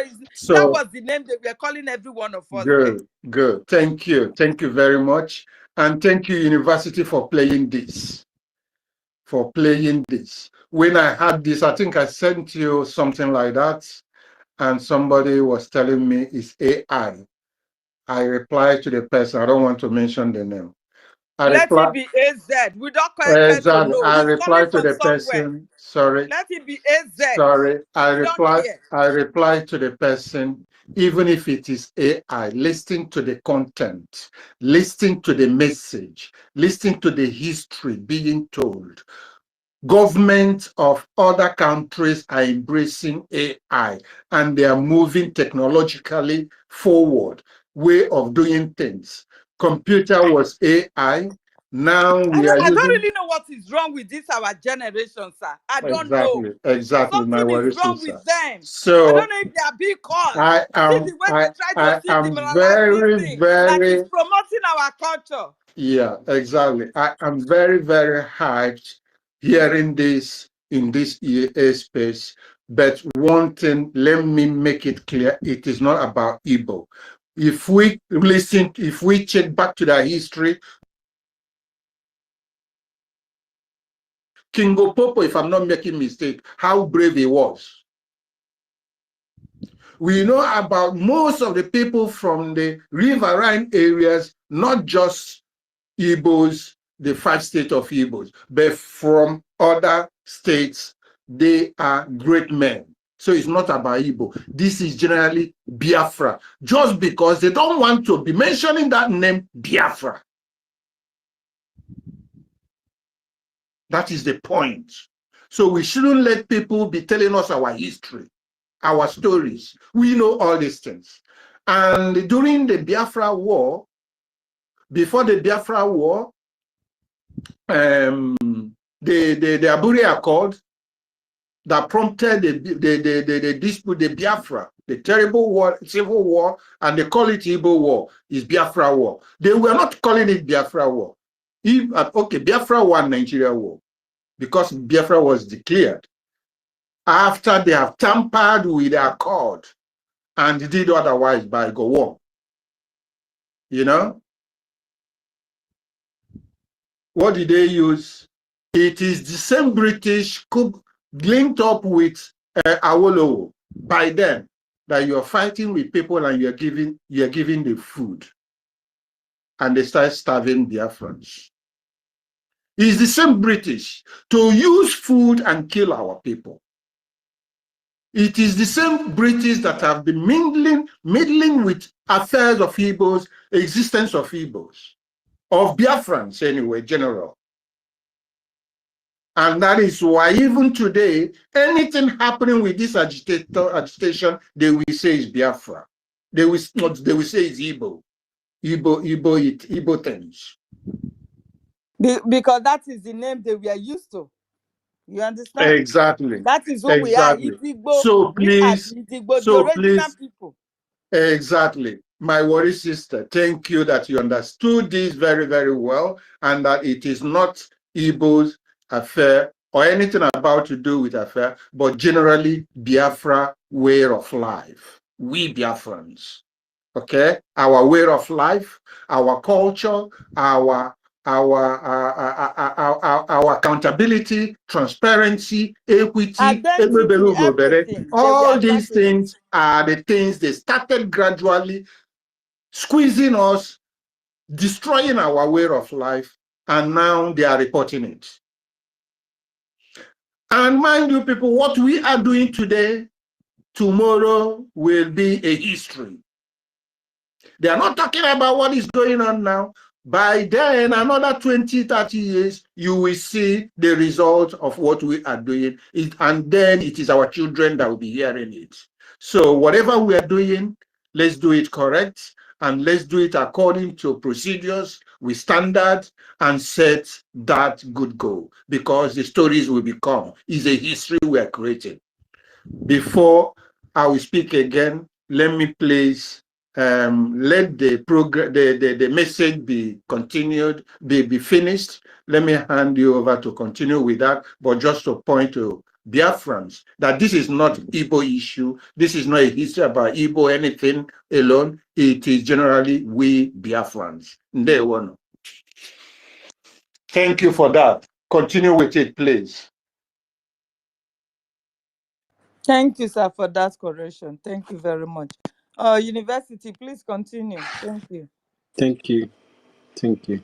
that So was the name they were calling every one of us then. good, good. Thank you very much, and thank you, University, for playing this. When I had this, I think I sent you something like that, and somebody was telling me it's AI. I replied to the person. I don't want to mention the name. I Let it replied. be AZ. We don't care to Exactly. know. I He's coming replied to from the somewhere. person. Sorry. Let it be AZ. Sorry. We don't care. I replied to the person, even if it is AI, listen to the content, listen to the message, listen to the history being told. Governments of other countries are embracing AI and they are moving technologically forward, way of doing things. Computer was AI. Now we are I don't using really know what is wrong with this our generation, sir. I don't know. exactly my Something is worry, wrong sir. with them. I don't So know if they are being caused. I See am the way they try to am demoralize this very, thing, like it's very, promoting our culture. yeah, exactly. I am very, very hyped hearing this in this EA space. But one thing, let me make it clear, it is not about Igbo. If we check back to the history, King Popo, if I'm not making mistake, how brave he was. We know about most of the people from the riverine areas, not just Igbos, the 5 states of Igbos, but from other states, they are great men. So it's not about Igbo. This is generally Biafra, just because they don't want to be mentioning that name Biafra. That is the point. So we shouldn't let people be telling us our history, our stories. We know all these things. And during the Biafra War, before the Biafra War, the Aburi Accord that prompted the dispute, the Biafra, the terrible war, civil war, and they call it Igbo War, is Biafra War. They were not calling it Biafra War. Okay, Biafra War, Nigeria War, because Biafra was declared after they have tampered with the accord and did otherwise by Gowon. You know, what did they use? It is the same British coup linked up with Awolowo by then that you are fighting with people and you are giving the food, and they start starving Biafrans. It's the same British to use food and kill our people. It is the same British that have been meddling with affairs of Igbos, existence of Igbos, of Biafrans anyway, general. And that is why even today, anything happening with this agitation, they will say is Biafra. They will say it's Igbo. Igbo things. Because that is the name they were used to. You understand? Exactly. That is who we are. Exactly. Idigbo. So We are please, the Idigbo, the so original please, people. exactly. My worry sister, thank you that you understood this very, very well, and that it is not Igbo's affair or anything about to do with affair, but generally Biafra way of life. We Biafrans, okay? Our way of life, our culture, our accountability, transparency, equity, Identity, everything. They will all attack these it. things are the things they started gradually squeezing us, destroying our way of life, and now they are reporting it. And mind you, people, what we are doing today, tomorrow will be a history. They are not talking about what is going on now. By then, another 20, 30 years, you will see the result of what we are doing. And then it is our children that will be hearing it. So whatever we are doing, let's do it correct. And let's do it according to procedures, with standards, and set that good goal. Because the stories will become, is a history we are creating. Before I will speak again, let me please let the program, the message be continued, be finished. Let me hand you over to continue with that, but just to point to Biafrans that this is not Igbo issue. This is not a history about Igbo anything alone. It is generally we Biafrans. Ndewono. Thank you for that. Continue with it, please. Thank you, sir, for that correction. Thank you very much. University, please continue. Thank you. Thank you. Thank you.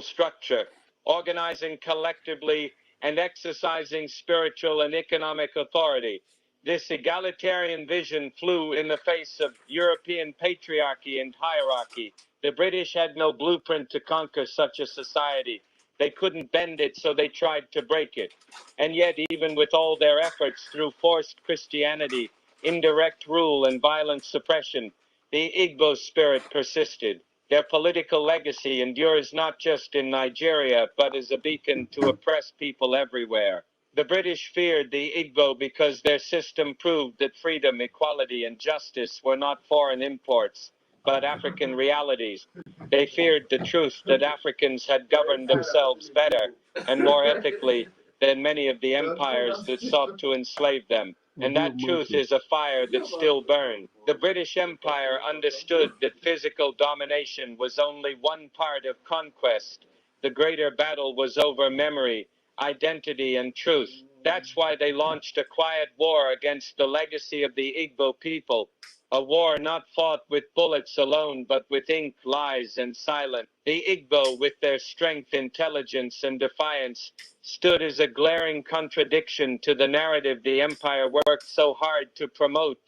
Structure, organizing collectively and exercising spiritual and economic authority. This egalitarian vision flew in the face of European patriarchy and hierarchy. The British had no blueprint to conquer such a society. They couldn't bend it, so they tried to break it. And yet, even with all their efforts through forced Christianity, indirect rule, and violent suppression, the Igbo spirit persisted. Their political legacy endures not just in Nigeria, but as a beacon to oppress people everywhere. The British feared the Igbo because their system proved that freedom, equality, and justice were not foreign imports, but African realities. They feared the truth that Africans had governed themselves better and more ethically than many of the empires that sought to enslave them. And that truth is a fire that still burned. The British Empire understood that physical domination was only one part of conquest. The greater battle was over memory, identity, and truth. That's why they launched a quiet war against the legacy of the Igbo people. A war not fought with bullets alone, but with ink, lies, and silence. The Igbo, with their strength, intelligence, and defiance, stood as a glaring contradiction to the narrative the empire worked so hard to promote,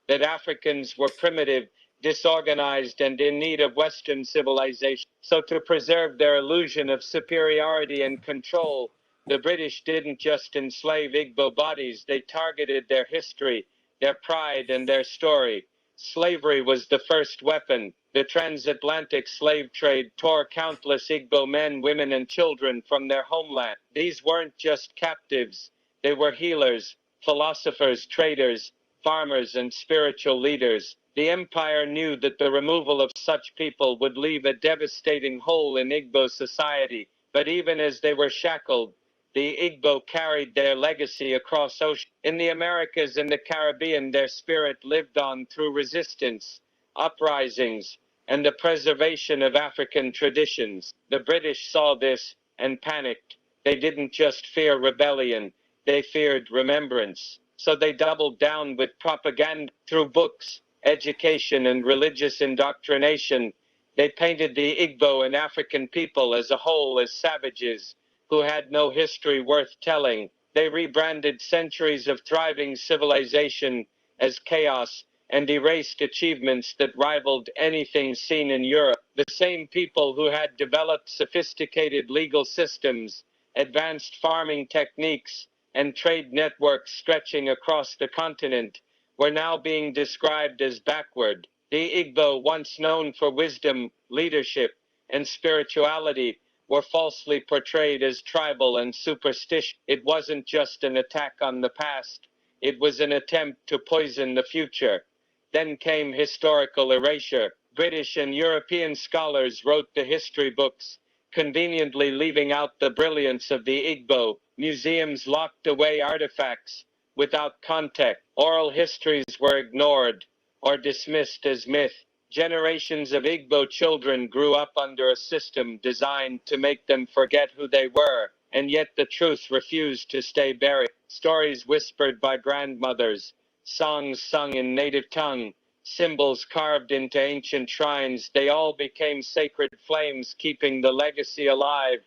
that Africans were primitive, disorganized, and in need of Western civilization. So to preserve their illusion of superiority and control, the British didn't just enslave Igbo bodies, they targeted their history, their pride, and their story. Slavery was the first weapon. The transatlantic slave trade tore countless Igbo men, women, and children from their homeland. These weren't just captives, they were healers, philosophers, traders, farmers, and spiritual leaders. The empire knew that the removal of such people would leave a devastating hole in Igbo society. But even as they were shackled, the Igbo carried their legacy across ocean. In the Americas and the Caribbean, their spirit lived on through resistance, uprisings, and the preservation of African traditions. The British saw this and panicked. They didn't just fear rebellion, they feared remembrance. So they doubled down with propaganda through books, education, and religious indoctrination. They painted the Igbo and African people as a whole as savages who had no history worth telling. They rebranded centuries of thriving civilization as chaos and erased achievements that rivaled anything seen in Europe. The same people who had developed sophisticated legal systems, advanced farming techniques, and trade networks stretching across the continent were now being described as backward. The Igbo, once known for wisdom, leadership, and spirituality, were falsely portrayed as tribal and superstitious. It wasn't just an attack on the past, it was an attempt to poison the future. Then came historical erasure. British and European scholars wrote the history books, conveniently leaving out the brilliance of the Igbo. Museums locked away artifacts without context. Oral histories were ignored or dismissed as myth. Generations of Igbo children grew up under a system designed to make them forget who they were, and yet the truth refused to stay buried. Stories whispered by grandmothers, songs sung in native tongue, symbols carved into ancient shrines, they all became sacred flames keeping the legacy alive.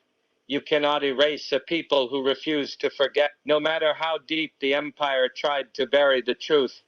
You cannot erase a people who refuse to forget, no matter how deep the empire tried to bury the truth.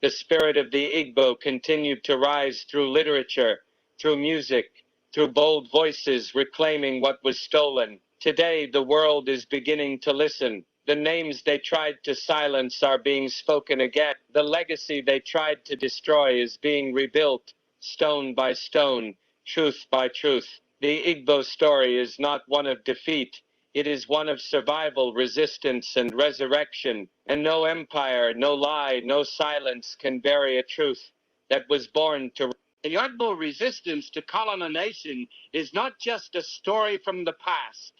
The spirit of the Igbo continued to rise through literature, through music, through bold voices reclaiming what was stolen. Today, the world is beginning to listen. The names they tried to silence are being spoken again. The legacy they tried to destroy is being rebuilt, stone by stone, truth by truth. The Igbo story is not one of defeat. It is one of survival, resistance, and resurrection, and no empire, no lie, no silence can bury a truth that was born to. The Igbo resistance to colonization is not just a story from the past.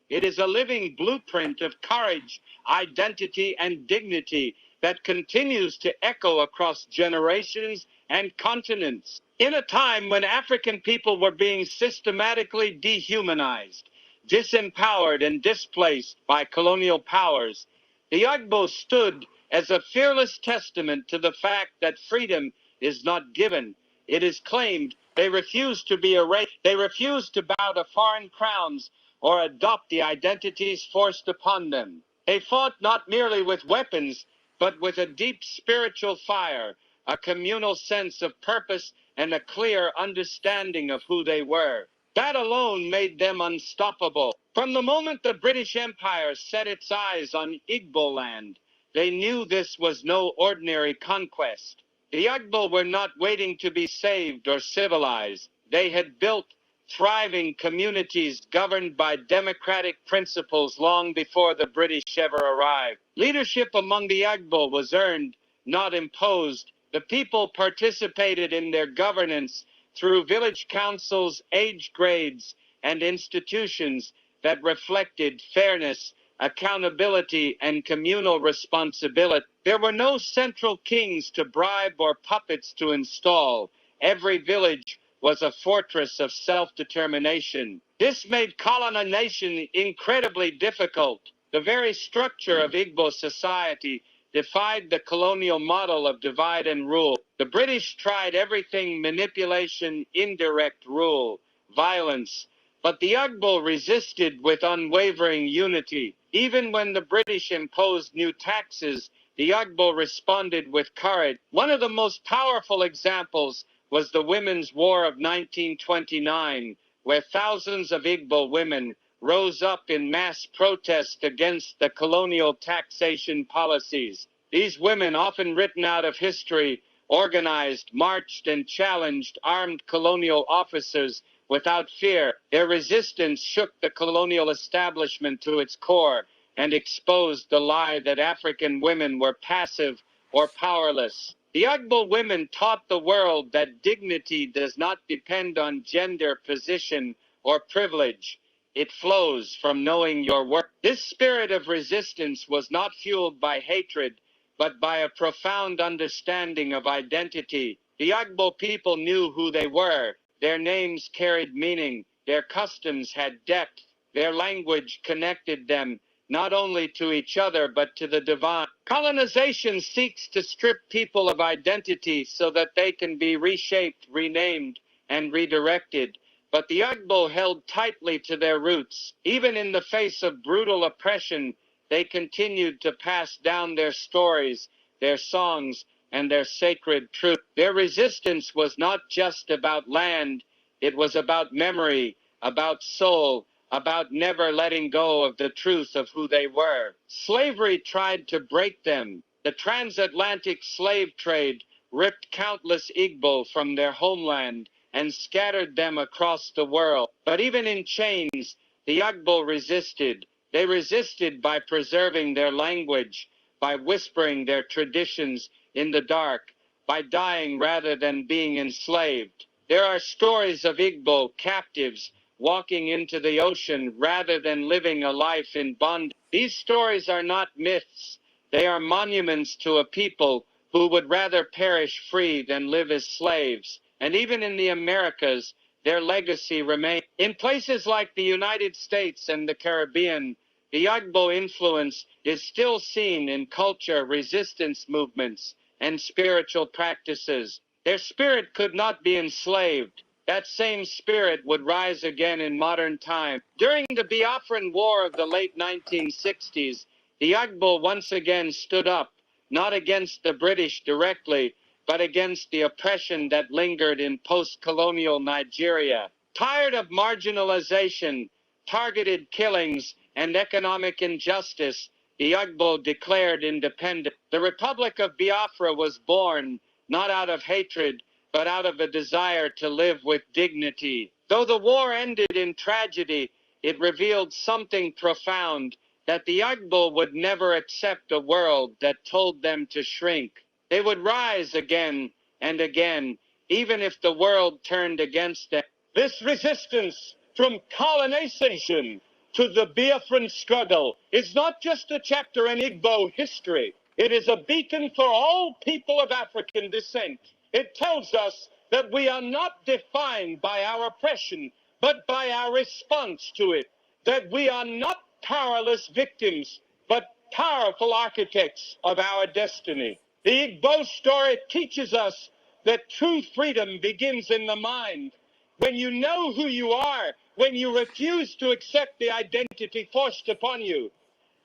It is a living blueprint of courage, identity, and dignity that continues to echo across generations and continents. In a time when African people were being systematically dehumanized, disempowered, and displaced by colonial powers, the Igbo stood as a fearless testament to the fact that freedom is not given, it is claimed. They refused to be erased. They refused to bow to foreign crowns or adopt the identities forced upon them. They fought not merely with weapons, but with a deep spiritual fire, a communal sense of purpose, and a clear understanding of who they were. That alone made them unstoppable. From the moment the British Empire set its eyes on Igbo land, they knew this was no ordinary conquest. The Igbo were not waiting to be saved or civilized. They had built thriving communities governed by democratic principles long before the British ever arrived. Leadership among the Igbo was earned, not imposed. The people participated in their governance through village councils, age grades, and institutions that reflected fairness, accountability, and communal responsibility. There were no central kings to bribe or puppets to install. Every village was a fortress of self-determination. This made colonization incredibly difficult. The very structure of Igbo society defied the colonial model of divide and rule. The British tried everything: manipulation, indirect rule, violence. But the Igbo resisted with unwavering unity. Even when the British imposed new taxes, the Igbo responded with courage. One of the most powerful examples was the Women's War of 1929, where thousands of Igbo women rose up in mass protest against the colonial taxation policies. These women, often written out of history, organized, marched, and challenged armed colonial officers without fear. Their resistance shook the colonial establishment to its core and exposed the lie that African women were passive or powerless. The Igbo women taught the world that dignity does not depend on gender, position, or privilege. It flows from knowing your worth. This spirit of resistance was not fueled by hatred, but by a profound understanding of identity. The Igbo people knew who they were. Their names carried meaning. Their customs had depth. Their language connected them not only to each other but to the divine. Colonization seeks to strip people of identity so that they can be reshaped, renamed, and redirected. But the Igbo held tightly to their roots. Even in the face of brutal oppression, they continued to pass down their stories, their songs, and their sacred truth. Their resistance was not just about land, it was about memory, about soul, about never letting go of the truth of who they were. Slavery tried to break them. The transatlantic slave trade ripped countless Igbo from their homeland and scattered them across the world. But even in chains, The Igbo resisted. They resisted by preserving their language, by whispering their traditions in the dark, by dying rather than being enslaved. There are stories of Igbo captives walking into the ocean rather than living a life in bondage. These stories are not myths. They are monuments to a people who would rather perish free than live as slaves. And even in the Americas, their legacy remains. In places like the United States and the Caribbean, the Igbo influence is still seen in culture, resistance movements, and spiritual practices. Their spirit could not be enslaved. That same spirit would rise again in modern time. During the Biafran War of the late 1960s, the Igbo once again stood up, not against the British directly, but against the oppression that lingered in post-colonial Nigeria. Tired of marginalization, targeted killings, and economic injustice, the Igbo declared independence. The Republic of Biafra was born not out of hatred, but out of a desire to live with dignity. Though the war ended in tragedy, it revealed something profound, that the Igbo would never accept a world that told them to shrink. They would rise again and again, even if the world turned against them. This resistance from colonization to the Biafran struggle is not just a chapter in Igbo history. It is a beacon for all people of African descent. It tells us that we are not defined by our oppression, but by our response to it. That we are not powerless victims, but powerful architects of our destiny. The Igbo story teaches us that true freedom begins in the mind. When you know who you are, when you refuse to accept the identity forced upon you,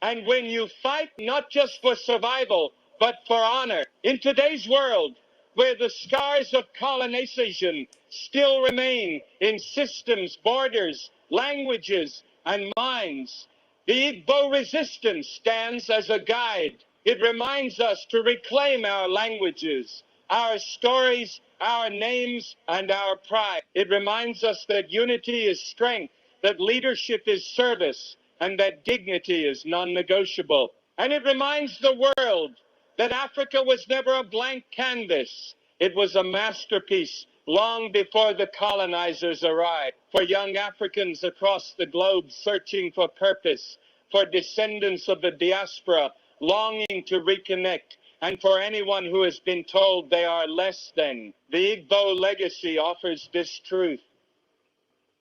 and when you fight not just for survival, but for honor. In today's world, where the scars of colonization still remain in systems, borders, languages, and minds, the Igbo resistance stands as a guide. It reminds us to reclaim our languages, our stories, our names, and our pride. It reminds us that unity is strength, that leadership is service, and that dignity is non-negotiable. And it reminds the world that Africa was never a blank canvas. It was a masterpiece long before the colonizers arrived. For young Africans across the globe searching for purpose, for descendants of the diaspora longing to reconnect, and for anyone who has been told they are less than, the Igbo legacy offers this truth.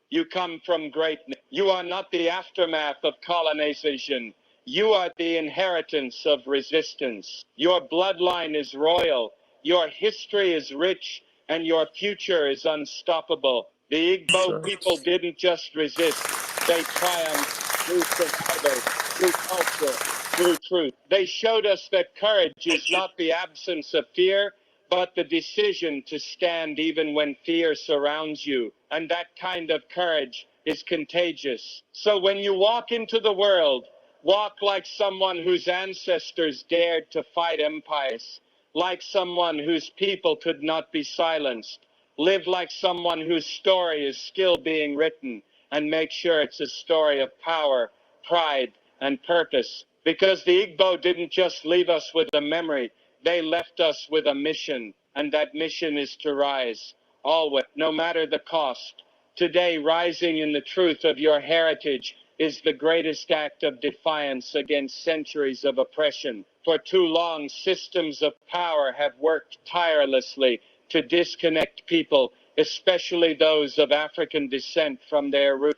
You come from greatness. You are not the aftermath of colonization. You are the inheritance of resistance. Your bloodline is royal. Your history is rich, and your future is unstoppable. The Igbo people didn't just resist. They triumphed through survival, through culture, through truth. They showed us that courage is not the absence of fear, but the decision to stand even when fear surrounds you. And that kind of courage is contagious. So when you walk into the world, walk like someone whose ancestors dared to fight empires, like someone whose people could not be silenced. Live like someone whose story is still being written, and make sure it's a story of power, pride, and purpose. Because the Igbo didn't just leave us with a memory, they left us with a mission, and that mission is to rise, always, no matter the cost. Today, rising in the truth of your heritage is the greatest act of defiance against centuries of oppression. For too long, systems of power have worked tirelessly to disconnect people, especially those of African descent, from their roots.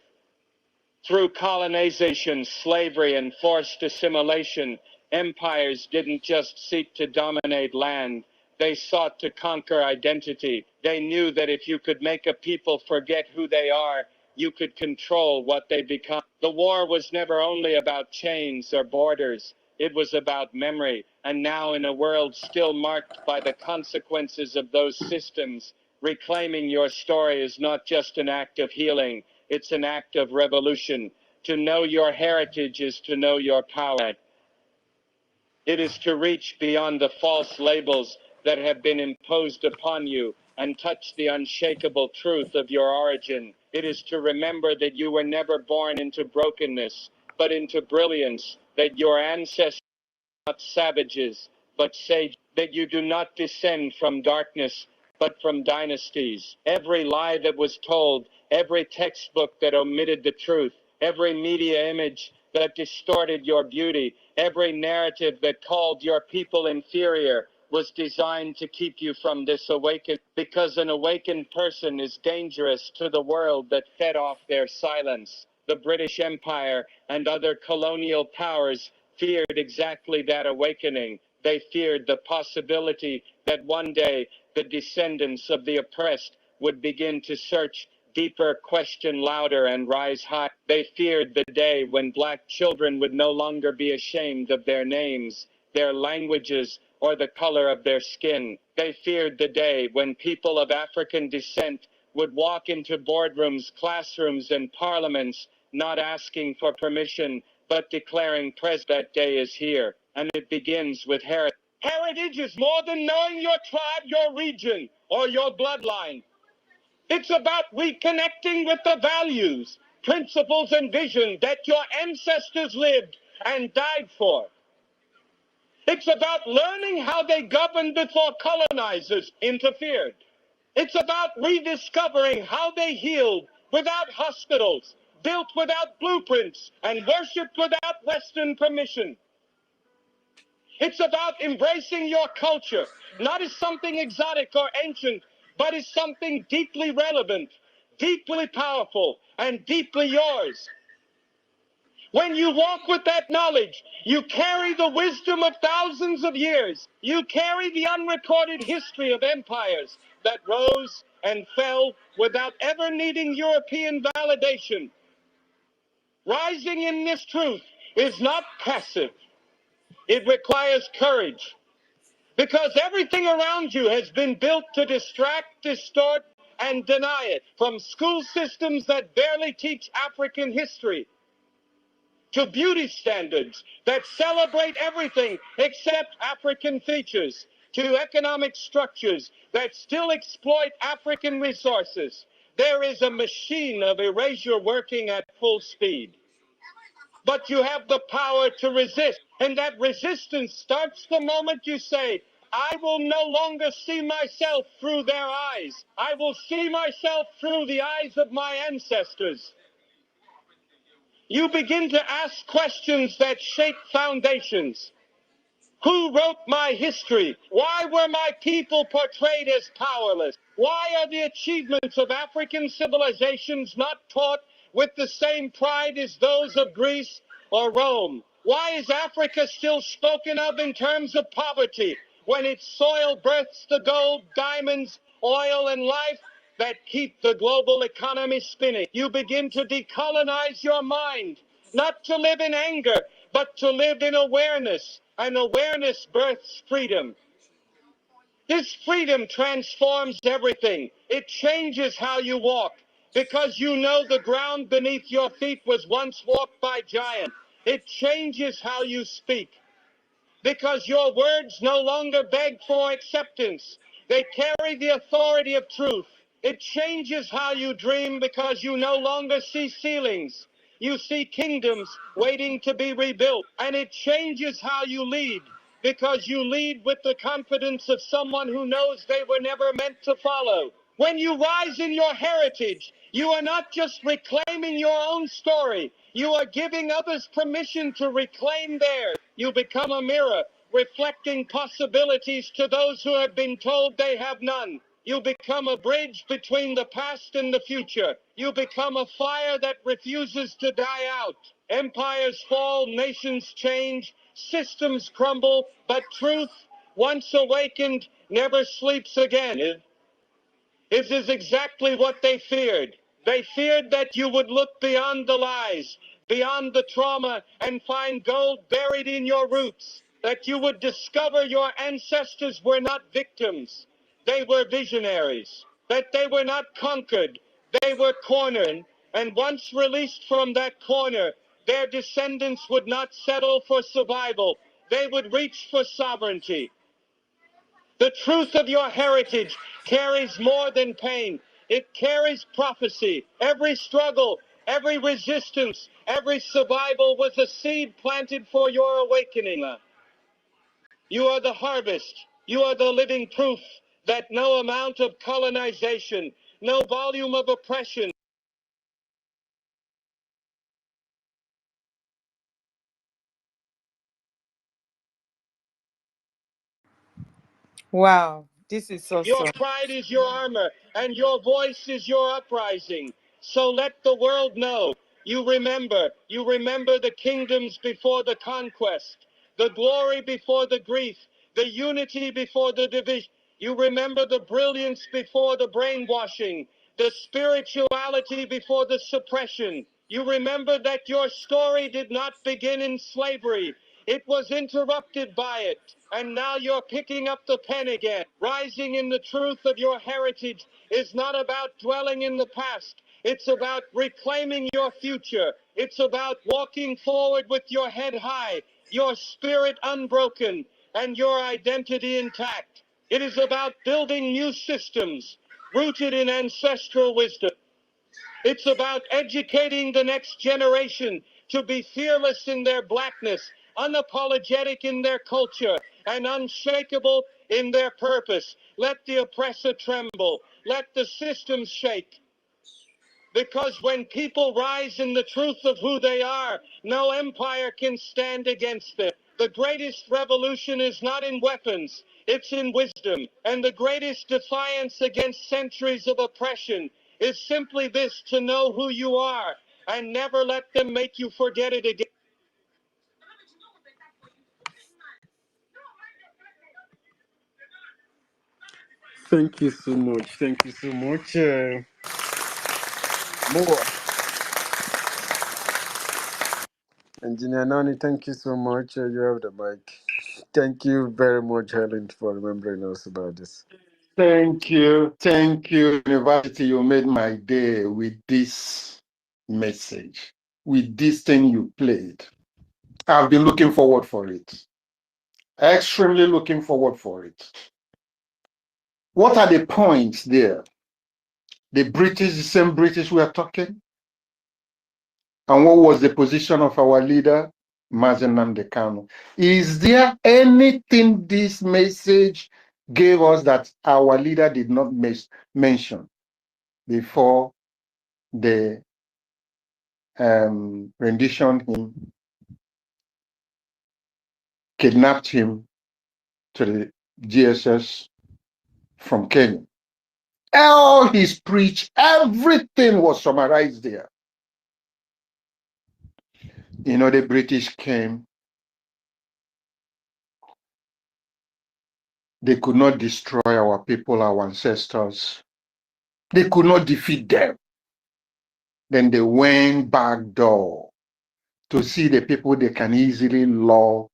Through colonization, slavery, and forced assimilation, empires didn't just seek to dominate land, they sought to conquer identity. They knew that if you could make a people forget who they are, you could control what they become. The war was never only about chains or borders, it was about memory. And now, in a world still marked by the consequences of those systems, reclaiming your story is not just an act of healing, it's an act of revolution. To know your heritage is to know your power. It is to reach beyond the false labels that have been imposed upon you and touch the unshakable truth of your origin. It is to remember that you were never born into brokenness, but into brilliance, that your ancestors not savages, but sage, that you do not descend from darkness, but from dynasties. Every lie that was told, every textbook that omitted the truth, every media image that distorted your beauty, every narrative that called your people inferior, was designed to keep you from this awakened, because an awakened person is dangerous to the world that fed off their silence. The British Empire and other colonial powers feared exactly that awakening. They feared the possibility that one day the descendants of the oppressed would begin to search deeper, question louder, and rise high. They feared the day when black children would no longer be ashamed of their names, their languages, or the color of their skin. They feared the day when people of African descent would walk into boardrooms, classrooms, and parliaments, not asking for permission, but declaring that day is here. And it begins with heritage. Heritage is more than knowing your tribe, your region, or your bloodline. It's about reconnecting with the values, principles, and vision that your ancestors lived and died for. It's about learning how they governed before colonizers interfered. It's about rediscovering how they healed without hospitals, built without blueprints, and worshiped without Western permission. It's about embracing your culture, not as something exotic or ancient, but as something deeply relevant, deeply powerful, and deeply yours. When you walk with that knowledge, you carry the wisdom of thousands of years. You carry the unrecorded history of empires that rose and fell without ever needing European validation. Rising in this truth is not passive. It requires courage, because everything around you has been built to distract, distort, and deny it. From school systems that barely teach African history, to beauty standards that celebrate everything except African features, to economic structures that still exploit African resources. There is a machine of erasure working at full speed. But you have the power to resist. And that resistance starts the moment you say, I will no longer see myself through their eyes. I will see myself through the eyes of my ancestors. You begin to ask questions that shape foundations. Who wrote my history? Why were my people portrayed as powerless? Why are the achievements of African civilizations not taught with the same pride as those of Greece or Rome? Why is Africa still spoken of in terms of poverty when its soil births the gold, diamonds, oil, and life that keep the global economy spinning? You begin to decolonize your mind, not to live in anger, but to live in awareness. And awareness births freedom. This freedom transforms everything. It changes how you walk, because you know the ground beneath your feet was once walked by giants. It changes how you speak, because your words no longer beg for acceptance. They carry the authority of truth. It changes how you dream, because you no longer see ceilings. You see kingdoms waiting to be rebuilt. And it changes how you lead, because you lead with the confidence of someone who knows they were never meant to follow. When you rise in your heritage, you are not just reclaiming your own story, you are giving others permission to reclaim theirs. You become a mirror, reflecting possibilities to those who have been told they have none. You become a bridge between the past and the future. You become a fire that refuses to die out. Empires fall, nations change, systems crumble, but truth, once awakened, never sleeps again. This is exactly what they feared. They feared that you would look beyond the lies, beyond the trauma, and find gold buried in your roots. That you would discover your ancestors were not victims, they were visionaries. That they were not conquered, they were cornered. And once released from that corner, their descendants would not settle for survival. They would reach for sovereignty. The truth of your heritage carries more than pain. It carries prophecy. Every struggle, every resistance, every survival was a seed planted for your awakening. You are the harvest. You are the living proof that no amount of colonization, no volume of oppression, Wow, this is your awesome. pride is your armor, and your voice is your uprising. So let the world know. You remember the kingdoms before the conquest, the glory before the grief, the unity before the division. You remember the brilliance before the brainwashing, the spirituality before the suppression. You remember that your story did not begin in slavery. It was interrupted by it. And now you're picking up the pen again. Rising in the truth of your heritage is not about dwelling in the past. It's about reclaiming your future. It's about walking forward with your head high, your spirit unbroken, and your identity intact. It is about building new systems rooted in ancestral wisdom. It's about educating the next generation to be fearless in their blackness, unapologetic in their culture, and unshakable in their purpose. Let the oppressor tremble. Let the system shake. Because when people rise in the truth of who they are, no empire can stand against them. The greatest revolution is not in weapons, it's in wisdom. And the greatest defiance against centuries of oppression is simply this: to know who you are and never let them make you forget it again. Thank you so much. Thank you so much. More. Engineer Nani, thank you so much. You have the mic. Thank you very much, Helen, for remembering us about this. Thank you, University. You made my day with this message, with this thing you played. I've been looking forward for it. Extremely looking forward for it. What are the points there? The British, the same British we are talking? And what was the position of our leader, Mazen Nnamdi Kanu? Is there anything this message gave us that our leader did not mention before the rendition him, kidnapped him to the GSS from Kenya? All his preach, everything was summarized there. You know, the British came, they could not destroy our people, our ancestors. They could not defeat them. Then they went back door to see the people they can easily love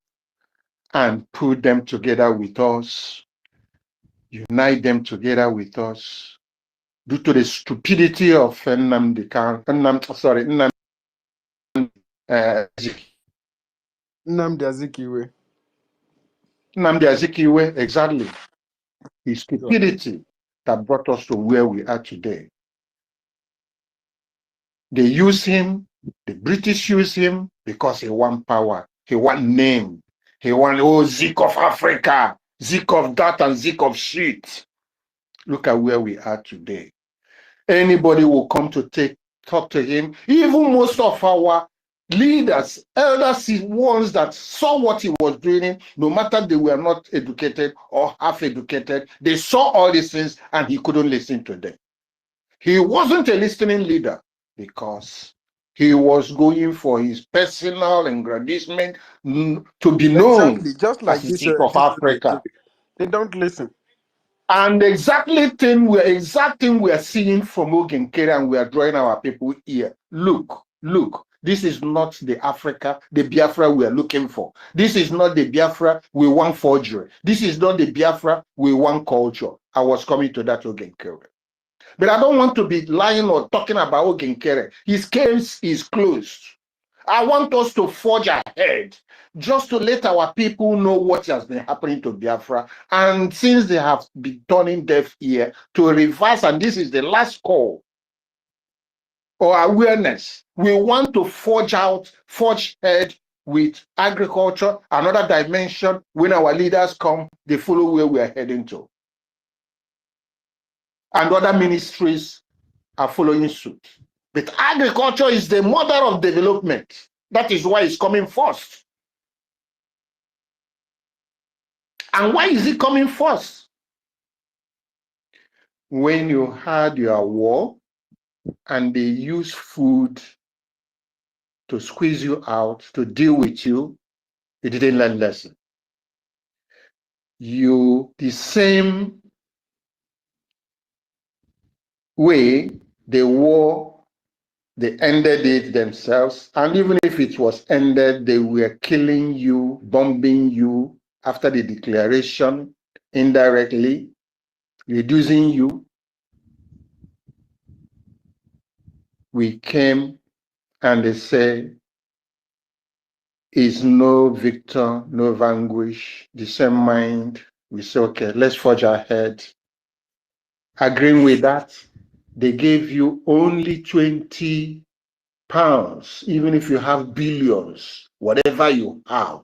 and put them together with us, unite them together with us. Due to the stupidity of Nnamdi Azikiwe. Nnamdi Azikiwe, exactly. His stupidity that brought us to where we are today. They use him, the British use him because he want power, he want name, he want, oh, Zik of Africa, Zik of that and Zik of shit. Look at where we are today. Anybody will come to talk to him. Even most of our leaders, elders, ones that saw what he was doing, no matter they were not educated or half educated, they saw all these things and he couldn't listen to them. He wasn't a listening leader because he was going for his personal aggrandizement to be known Exactly, just as like the this, Zik of Africa. they don't listen. And the exact thing we are seeing from Ogenkere, and we are drawing our people here. Look, this is not the Africa, the Biafra we are looking for. This is not the Biafra we want forgery. This is not the Biafra we want culture. I was coming to that Ogenkere. But I don't want to be lying or talking about Ogenkere. His case is closed. I want us to forge ahead just to let our people know what has been happening to Biafra. And since they have been turning deaf ear, to reverse, and this is the last call or awareness, we want to forge ahead with agriculture, another dimension. When our leaders come, they follow where we are heading to. And other ministries are following suit. But agriculture is the mother of development. That is why it's coming first. And why is it coming first? When you had your war and they use food to squeeze you out, to deal with you, you didn't learn lesson. The same way the war, they ended it themselves. And even if it was ended, they were killing you, bombing you after the declaration, indirectly, reducing you. We came and they say, is no victor, no vanquish, the same mind. We say, okay, let's forge ahead. Agreeing with that, they gave you only 20 pounds, even if you have billions, whatever you have,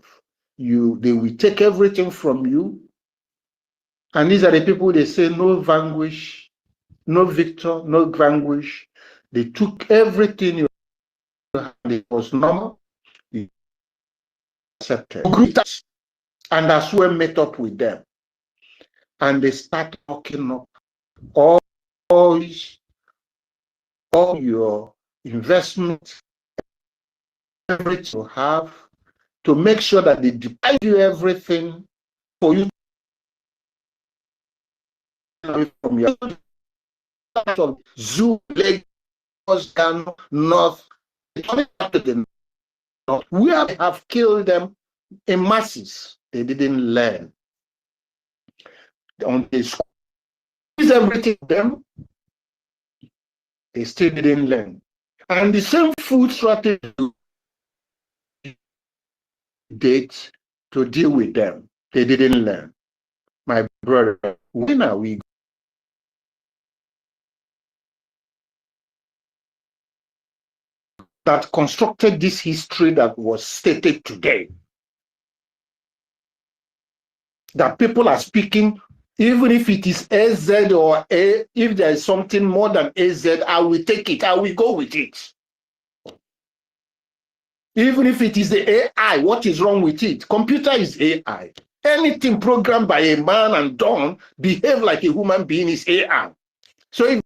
they will take everything from you. And these are the people they say, no vanquish, no victor, no vanquish. They took everything you had. It was normal. You accepted. And that's where we met up with them. And they start talking up all your investments, everything you have, to make sure that they divide you everything for you from your Zoo, Lagos, Ghana, North, coming back to the North, we have killed them in masses. They didn't learn. On the squeeze everything them, they still didn't learn. And the same food strategy dates to deal with them, they didn't learn. My brother, when are we that constructed this history that was stated today? That people are speaking, even if it is AZ or A, if there is something more than AZ, I will take it, I will go with it. Even if it is the AI, what is wrong with it? Computer is AI. Anything programmed by a man and done, behave like a human being is AI. So if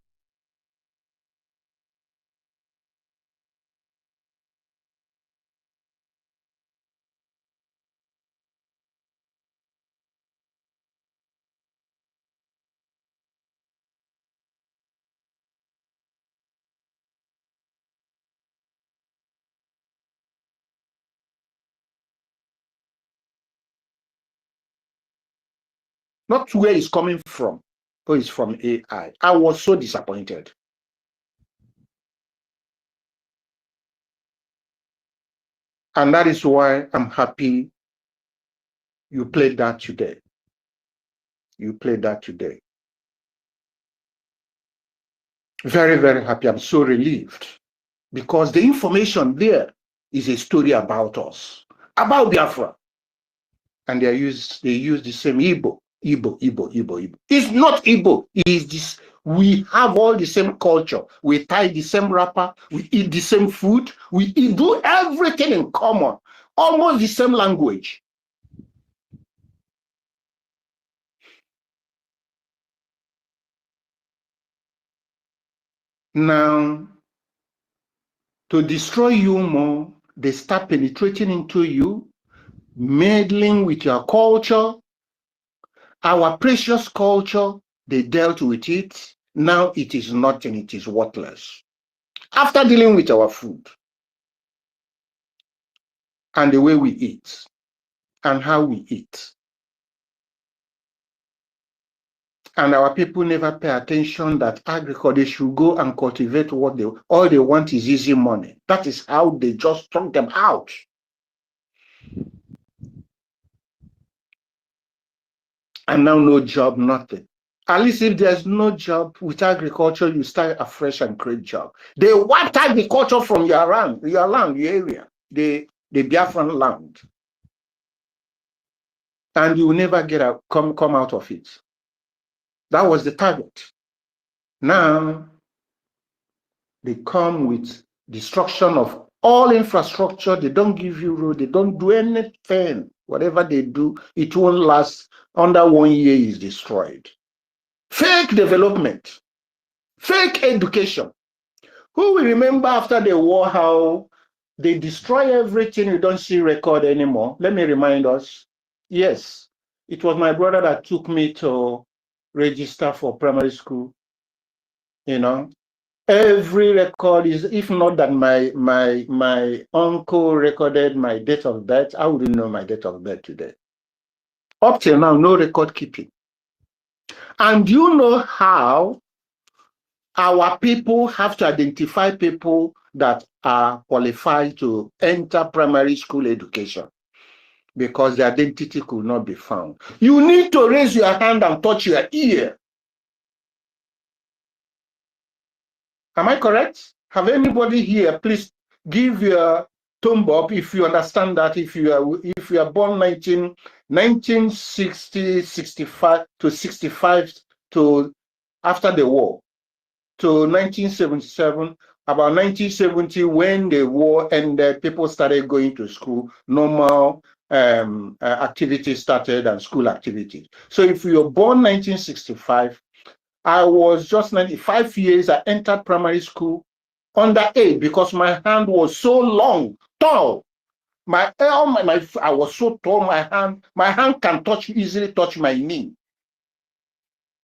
not where it's coming from, but it's from AI. I was so disappointed. And that is why I'm happy you played that today. You played that today. Very, very happy. I'm so relieved because the information there is a story about us, about Biafra. And they use the same Igbo. It's not Igbo. It's this. We have all the same culture. We tie the same wrapper. We eat the same food. We do everything in common. Almost the same language. Now, to destroy you more, they start penetrating into you, meddling with your culture, our precious culture. They dealt with it. Now it is nothing. It is worthless. After dealing with our food and the way we eat and how we eat, and our people never pay attention that agriculture, they should go and cultivate what all they want is easy money. That is how they just struck them out. And now no job, nothing. At least if there's no job with agriculture, you start afresh and create job. They wiped agriculture from your land, your area, the Biafran land. And you will never get out, come out of it. That was the target. Now, they come with destruction of all infrastructure. They don't give you road. They don't do anything. Whatever they do, it won't last. Under 1 year is destroyed. Fake development, fake education. Who will remember after the war how they destroy everything? You don't see record anymore. Let me remind us. Yes, it was my brother that took me to register for primary school. You know, every record is, if not that my uncle recorded my date of birth, I wouldn't know my date of birth today. Up till now, no record keeping. And you know how our people have to identify people that are qualified to enter primary school education because the identity could not be found. You need to raise your hand and touch your ear. Am I correct? Have anybody here, please give your thumb up if you understand that, if you are born 1960, 65 to 65 to after the war to 1977, about 1970 when the war ended, people started going to school, normal activities started and school activities. So if you were born 1965, I was just 95 years, I entered primary school under 8 because my hand was so long, tall. I was so tall, my hand can easily touch my knee.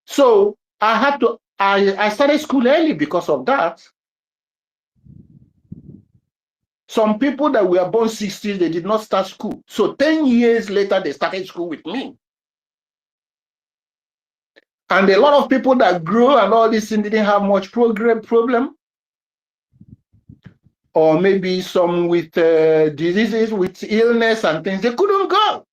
So I started school early because of that. Some people that were born 60s, they did not start school. So 10 years later, they started school with me. And a lot of people that grew and all this thing didn't have much problem. Or maybe some with diseases, with illness and things, they couldn't go.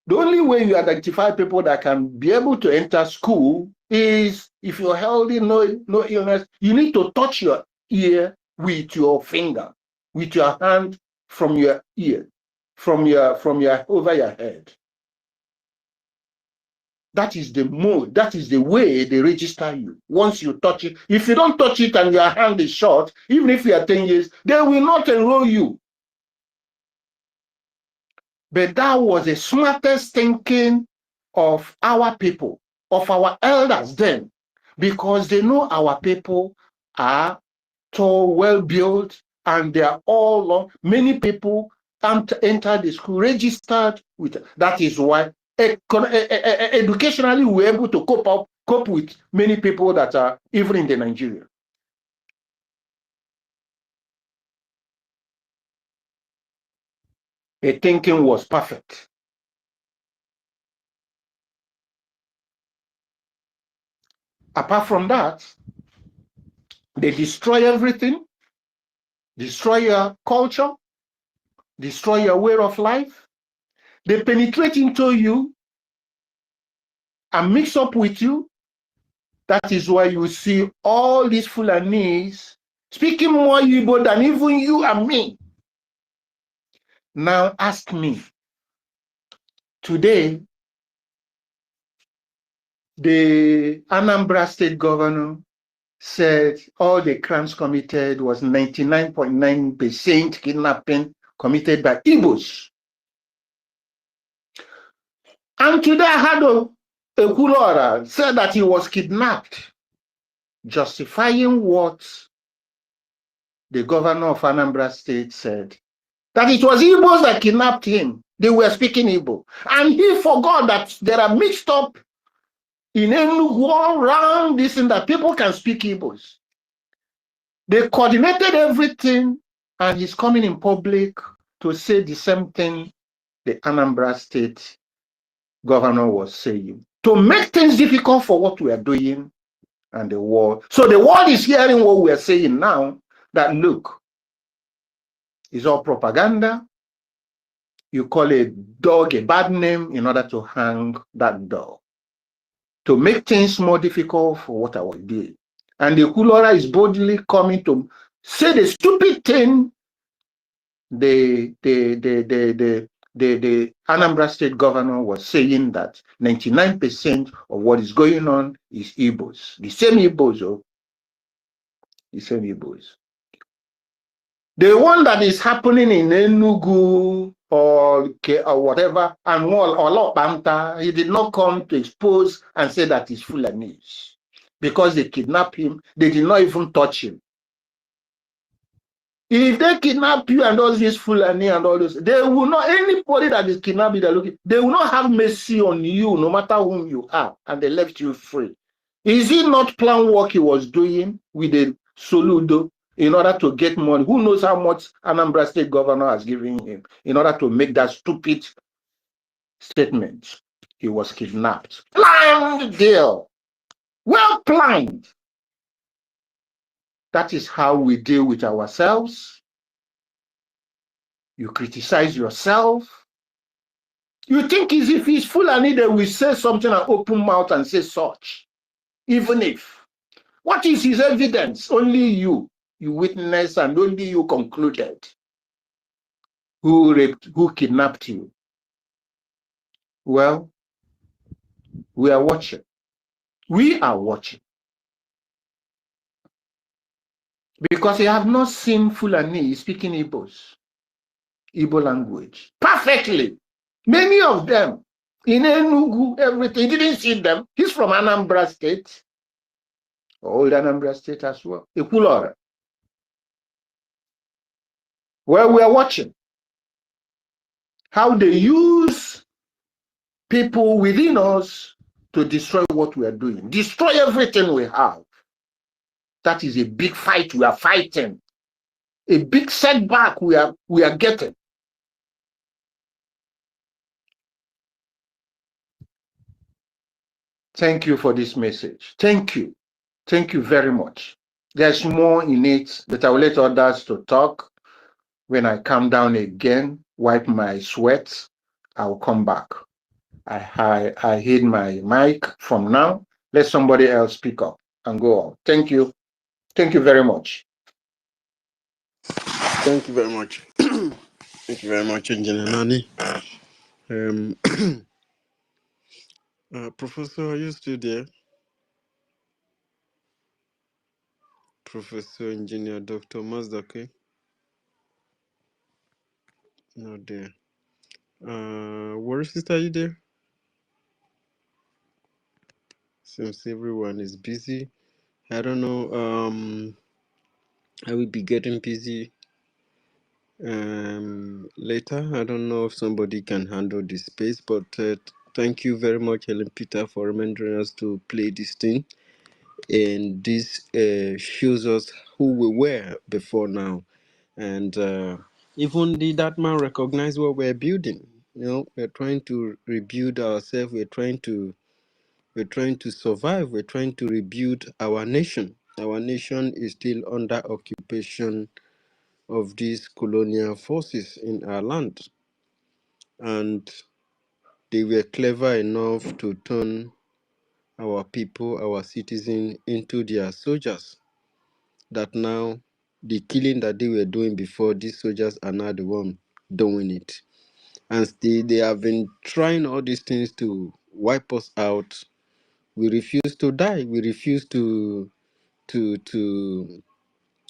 The only way you identify people that can be able to enter school is if you're healthy, no illness, you need to touch your ear with your finger, with your hand from your ear, from your over your head. That is the mode, that is the way they register you. Once you touch it, if you don't touch it and your hand is short, even if you are 10 years, they will not enroll you. But that was the smartest thinking of our people, of our elders then, because they know our people are tall, well-built, and they are all long. Many people enter the school registered with. That is why educationally we're able to cope with many people that are even in the Nigeria. The thinking was perfect. Apart from that, they destroy everything, destroy your culture, destroy your way of life. They penetrate into you and mix up with you. That is why you see all these Fulanis speaking more Igbo than even you and me. Now ask me, today, the Anambra State governor said all the crimes committed was 99.9% kidnapping committed by Igbos. And today I had a Kulora said that he was kidnapped, justifying what the governor of Anambra State said, that it was Igbos that kidnapped him. They were speaking Igbo. And he forgot that there are mixed up in Enugu all around this and that people can speak Igbos. They coordinated everything, and he's coming in public to say the same thing the Anambra State governor was saying, to make things difficult for what we are doing and the world. So the world is hearing what we are saying now, that look, it's all propaganda. you call a dog a bad name in order to hang that dog, to make things more difficult for what I was doing. And the Kulora is boldly coming to say the stupid thing the Anambra State governor was saying, that 99% of what is going on is Igbos. The same Igbos, oh, the same Igbos. The one that is happening in Enugu or whatever, and or Banta, he did not come to expose and say that he's Fulanese because they kidnapped him. They did not even touch him. If they kidnap you and all this Fulani and all this, they will not, anybody that is kidnapped, they will not have mercy on you, no matter whom you are, and they left you free. Is it not plan work he was doing with the Soludo in order to get money? Who knows how much Anambra State governor has given him in order to make that stupid statement? He was kidnapped. Planned deal. Well planned. That is how we deal with ourselves. You criticize yourself. You think as if he's Fulani, they will say something and open mouth and say such. Even if. What is his evidence? Only you witnessed, and only you concluded who raped, who kidnapped you. Well, we are watching. We are watching. Because you have not seen Fulani speaking Igbo language perfectly. Many of them in Enugu, everything. He didn't see them. He's from Anambra State, old Anambra State as well. Ekulora. Well, we are watching how they use people within us to destroy what we are doing, destroy everything we have. That is a big fight we are fighting, a big setback we are getting. Thank you for this message. Thank you. Thank you very much. There's more in it, but I will let others to talk. When I calm down again, wipe my sweat, I'll come back. I hid my mic from now. Let somebody else speak up and go on. Thank you. Thank you very much. Thank you very much. Thank you very much, Engineer Nani. Professor, are you still there? Professor Engineer Dr. Mazdake? Not there. Where sister, are you there? Seems everyone is busy. I don't know. I will be getting busy later. I don't know if somebody can handle this space, but thank you very much, Helen Peter, for reminding us to play this thing. And this shows us who we were before now. And even that man recognized what we're building. You know, we're trying to rebuild ourselves. We're trying to survive. We're trying to rebuild our nation. Our nation is still under occupation of these colonial forces in our land. And they were clever enough to turn our people, our citizens, into their soldiers. That now, the killing that they were doing before, these soldiers are now the one doing it. And still, they have been trying all these things to wipe us out. We refuse to die. We refuse to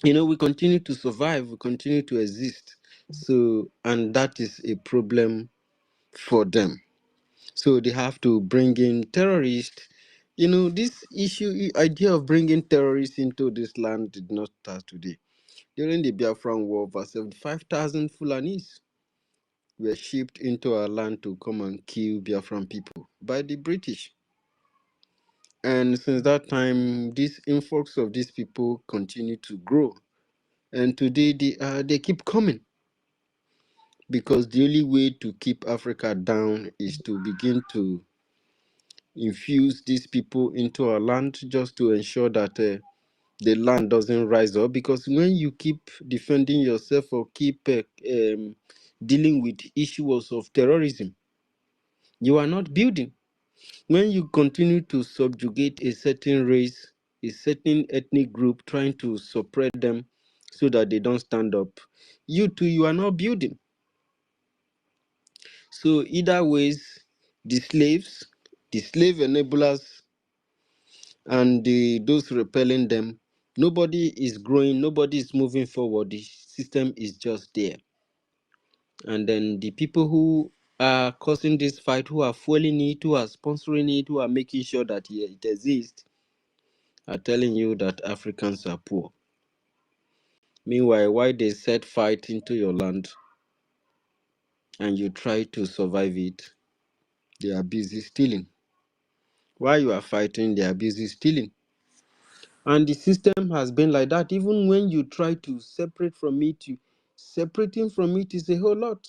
we continue to survive. We continue to exist. So, and that is a problem for them. So they have to bring in terrorists. You know, this idea of bringing terrorists into this land did not start today. During the Biafran War, over 75,000 Fulanis were shipped into our land to come and kill Biafran people by the British. And since that time, this influx of these people continue to grow. And today they keep coming. Because the only way to keep Africa down is to begin to infuse these people into our land, just to ensure that the land doesn't rise up. Because when you keep defending yourself or keep dealing with issues of terrorism. You are not building. When you continue to subjugate a certain race, a certain ethnic group, trying to suppress them so that they don't stand up, you too, you are not building. So either ways, the slaves, the slave enablers, and those repelling them, nobody is growing, nobody is moving forward. The system is just there. And then the people who are causing this fight, who are fueling it, who are sponsoring it, who are making sure that it exists, are telling you that Africans are poor. Meanwhile, why they set fight into your land and you try to survive it, they are busy stealing. While you are fighting, they are busy stealing. And the system has been like that. Even when you try to separate from it, separating from it is a whole lot.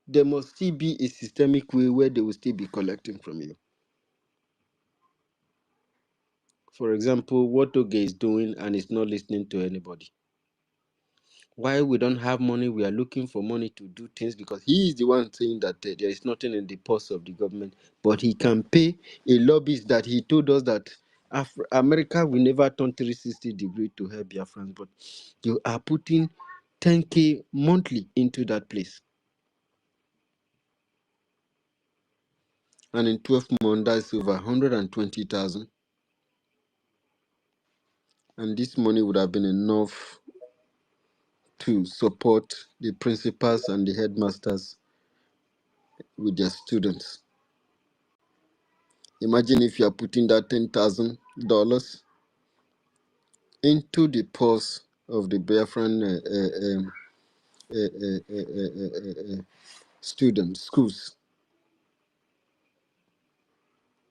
There must still be a systemic way where they will still be collecting from you. For example, what Oge is doing and is not listening to anybody. Why we don't have money, we are looking for money to do things, because he is the one saying that there is nothing in the purse of the government, but he can pay a lobbyist that he told us that America will never turn 360 degrees to help Biafrans, but you are putting 10K monthly into that place. And in 12 months, that's over 120,000. And this money would have been enough to support the principals and the headmasters with their students. Imagine if you are putting that $10,000 into the purse of the Biafran students, schools.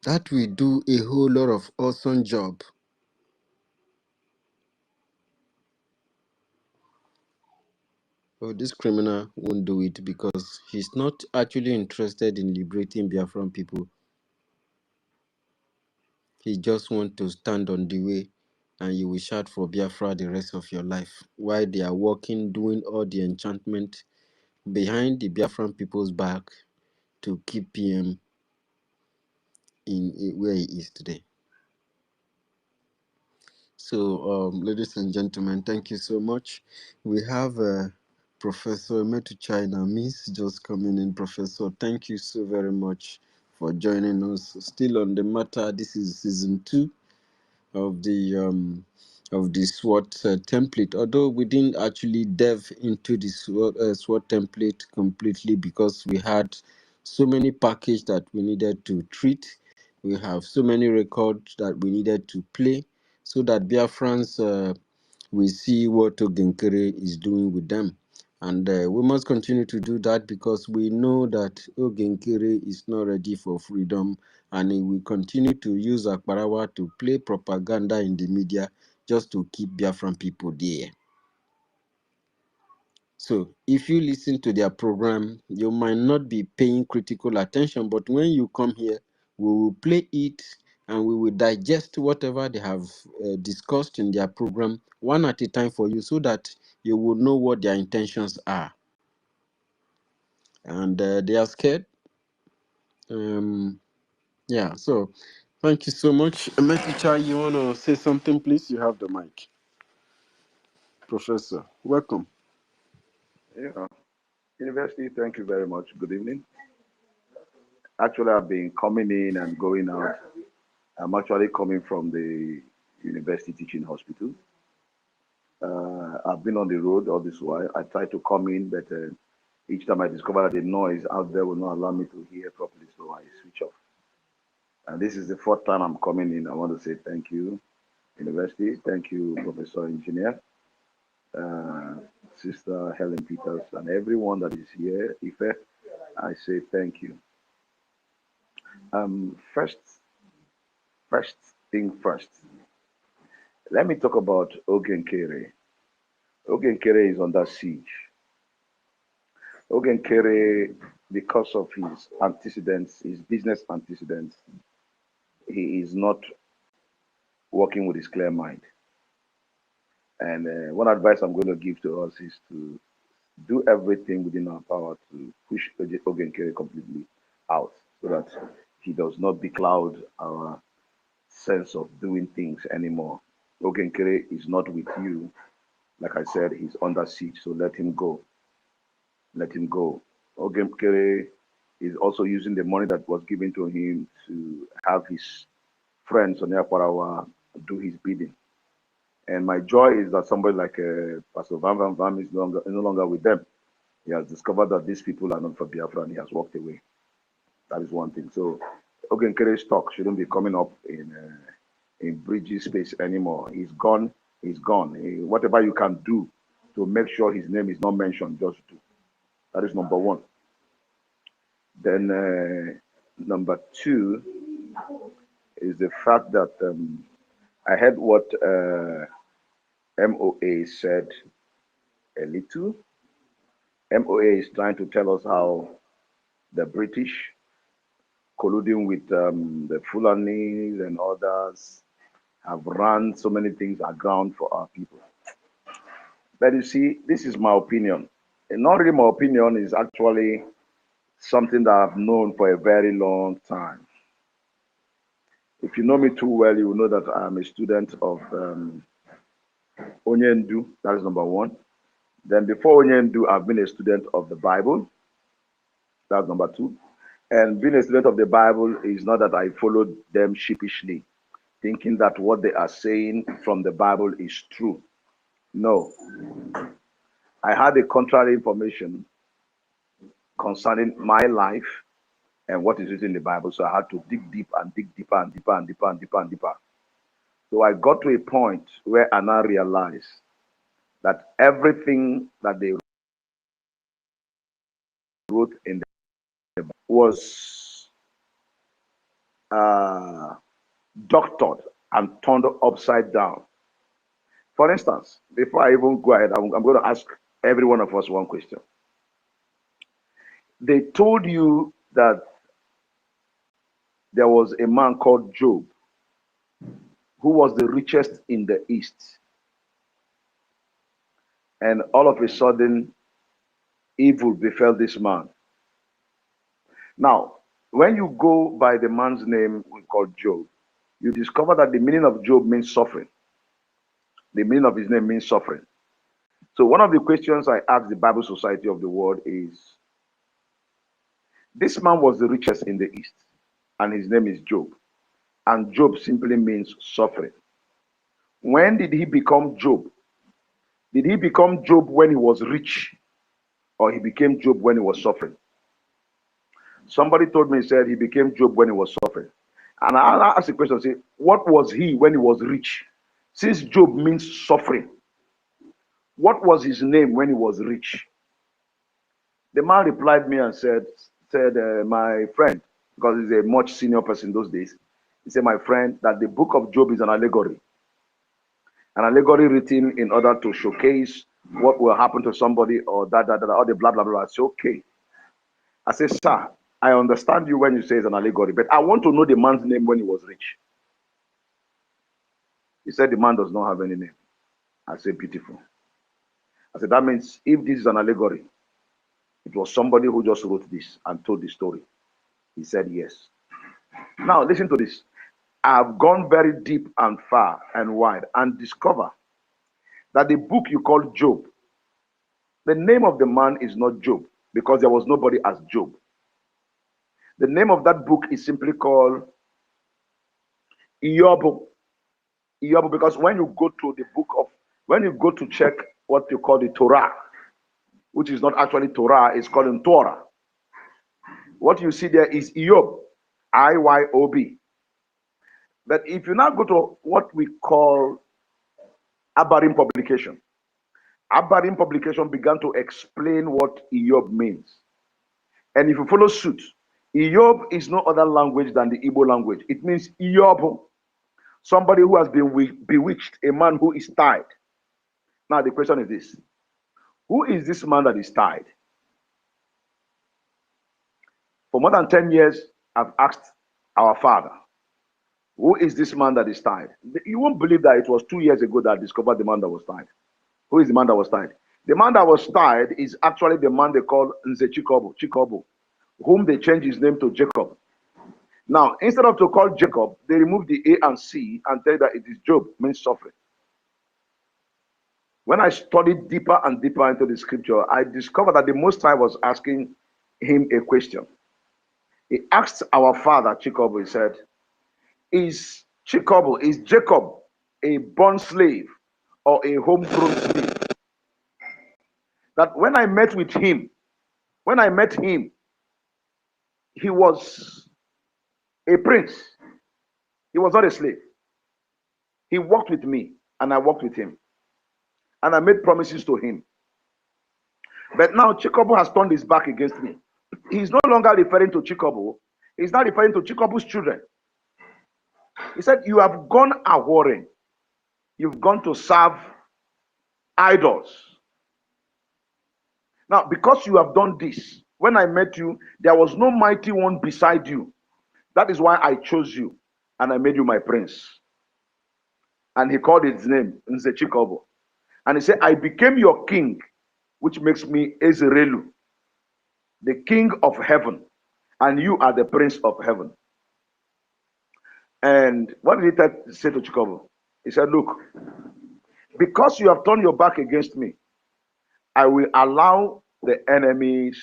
That will do a whole lot of awesome job. But this criminal won't do it because he's not actually interested in liberating Biafran people. He just wants to stand on the way and you will shout for Biafra the rest of your life while they are working, doing all the enchantment behind the Biafran people's back to keep PM in where he is today. So, ladies and gentlemen, thank you so much. We have Professor Metu China Miss just coming in. Professor, thank you so very much for joining us. Still on the matter, this is season 2 of the SWOT template. Although we didn't actually delve into the SWOT template completely because we had so many packages that we needed to treat. We have so many records that we needed to play so that Biafrans will see what Ogenkere is doing with them. And we must continue to do that because we know that Ogenkere is not ready for freedom and he will continue to use Akbarawa to play propaganda in the media just to keep Biafran people there. So if you listen to their program, you might not be paying critical attention, but when you come here, we will play it and we will digest whatever they have discussed in their program one at a time for you so that you will know what their intentions are. And they are scared. Yeah, so thank you so much. Meticha, you want to say something, please? You have the mic. Professor, welcome. Yeah, University, thank you very much. Good evening. Actually, I've been coming in and going out. I'm actually coming from the University Teaching Hospital. I've been on the road all this while. I try to come in, but each time I discover that the noise out there will not allow me to hear properly, so I switch off. And this is the fourth time I'm coming in. I want to say thank you, University. Thank you, Professor Engineer, Sister Helen Peters, and everyone that is here. Ife, I say thank you. First thing first. Let me talk about Ogenkere. Ogenkere is under siege. Ogenkere, because of his antecedents, his business antecedents, he is not working with his clear mind. And one advice I'm going to give to us is to do everything within our power to push Ogenkere completely out so that he does not becloud our sense of doing things anymore. Ogenkere is not with you. Like I said, he's under siege, so let him go. Let him go. Ogenkere is also using the money that was given to him to have his friends on Yakwarawa do his bidding. And my joy is that somebody like Pastor Van Van Van is no longer with them. He has discovered that these people are not for Biafra and he has walked away. That is one thing. So Ogenkere's talk shouldn't be coming up in Bridges space anymore. He's gone. He's gone. Whatever you can do to make sure his name is not mentioned, just do. That is number one. Then number two is the fact that I heard what MOA said a little. MOA is trying to tell us how the British, colluding with the Fulanis and others, have run so many things aground for our people. But you see, this is my opinion. And not really my opinion, is actually something that I've known for a very long time. If you know me too well, you will know that I'm a student of Onyendu. That is number one. Then before Onyendu, I've been a student of the Bible. That's number two. And being a student of the Bible is not that I followed them sheepishly, thinking that what they are saying from the Bible is true. No. I had a contrary information concerning my life and what is written in the Bible. So I had to dig deep and dig deeper and deeper and deeper and deeper and deeper. So I got to a point where I now realized that everything that they wrote in the Bible was doctored and turned upside down. For instance, before I even go ahead, I'm going to ask every one of us one question. They told you that there was a man called Job who was the richest in the East. And all of a sudden, evil befell this man. Now, when you go by the man's name we call Job, you discover that the meaning of Job means suffering. The meaning of his name means suffering. So one of the questions I asked the Bible Society of the World is, this man was the richest in the East, and his name is Job. And Job simply means suffering. When did he become Job? Did he become Job when he was rich, or he became Job when he was suffering? Somebody told me, he said he became Job when he was suffering. And I asked the question, say, what was he when he was rich? Since Job means suffering, what was his name when he was rich? The man replied me and said, my friend, because he's a much senior person those days, he said, my friend, that the book of Job is an allegory. An allegory written in order to showcase what will happen to somebody or all the blah, blah, blah. I said, okay. I said, sir, I understand you when you say it's an allegory, but I want to know the man's name when he was rich. He said the man does not have any name. I said, beautiful. I said, that means if this is an allegory, it was somebody who just wrote this and told the story. He said, yes. Now, listen to this. I've gone very deep and far and wide and discover that the book you call Job, the name of the man is not Job because there was nobody as Job. The name of that book is simply called Iob. Iob, because when you go to the book of, when you go to check what you call the Torah, which is not actually Torah, it's called in Torah. What you see there is Iob, I-Y-O-B. But if you now go to what we call Abarim publication, Abarim publication began to explain what Iob means. And if you follow suit, Iob is no other language than the Igbo language. It means Iob, somebody who has been bewitched, a man who is tied. Now the question is this: who is this man that is tied? For more than 10 years, I've asked our father, who is this man that is tied? You won't believe that it was 2 years ago that I discovered the man that was tied. Who is the man that was tied? The man that was tied is actually the man they call Nze Chikobu, whom they changed his name to Jacob. Now, instead of to call Jacob, they remove the A and C and tell that it is Job, means suffering. When I studied deeper and deeper into the scripture, I discovered that the Most High was asking him a question. He asked our father, Chikobu, he said, is Jacob a born slave or a homegrown slave? That when I met him, he was a prince. He was not a slave. He walked with me and I walked with him. And I made promises to him. But now Chikobu has turned his back against me. He's no longer referring to Chikobu. He's not referring to Chikobu's children. He said, you have gone a warring. You've gone to serve idols. Now, because you have done this, when I met you, there was no mighty one beside you. That is why I chose you and I made you my prince. And he called his name Nze Chikobu. And he said, I became your king, which makes me Ezerelu, the king of heaven, and you are the prince of heaven. And what did he say to Chikobu? He said, look, because you have turned your back against me, I will allow the enemies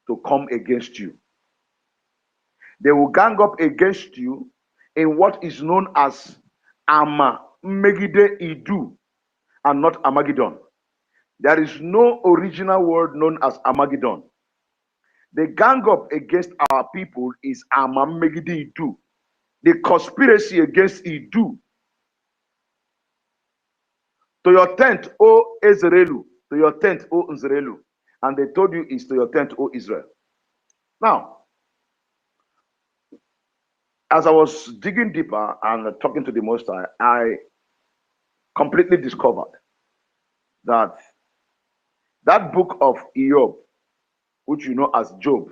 to come against you. They will gang up against you in what is known as Megide Idu and not Armageddon. There is no original word known as Armageddon. The gang up against our people is Megide Idu. The conspiracy against Idu. To your tent, O Ezerelu. To your tent, O Nzerelu. And they told you is to your tent, O Israel. Now, as I was digging deeper and talking to the Most High, I completely discovered that that book of Job, which you know as Job,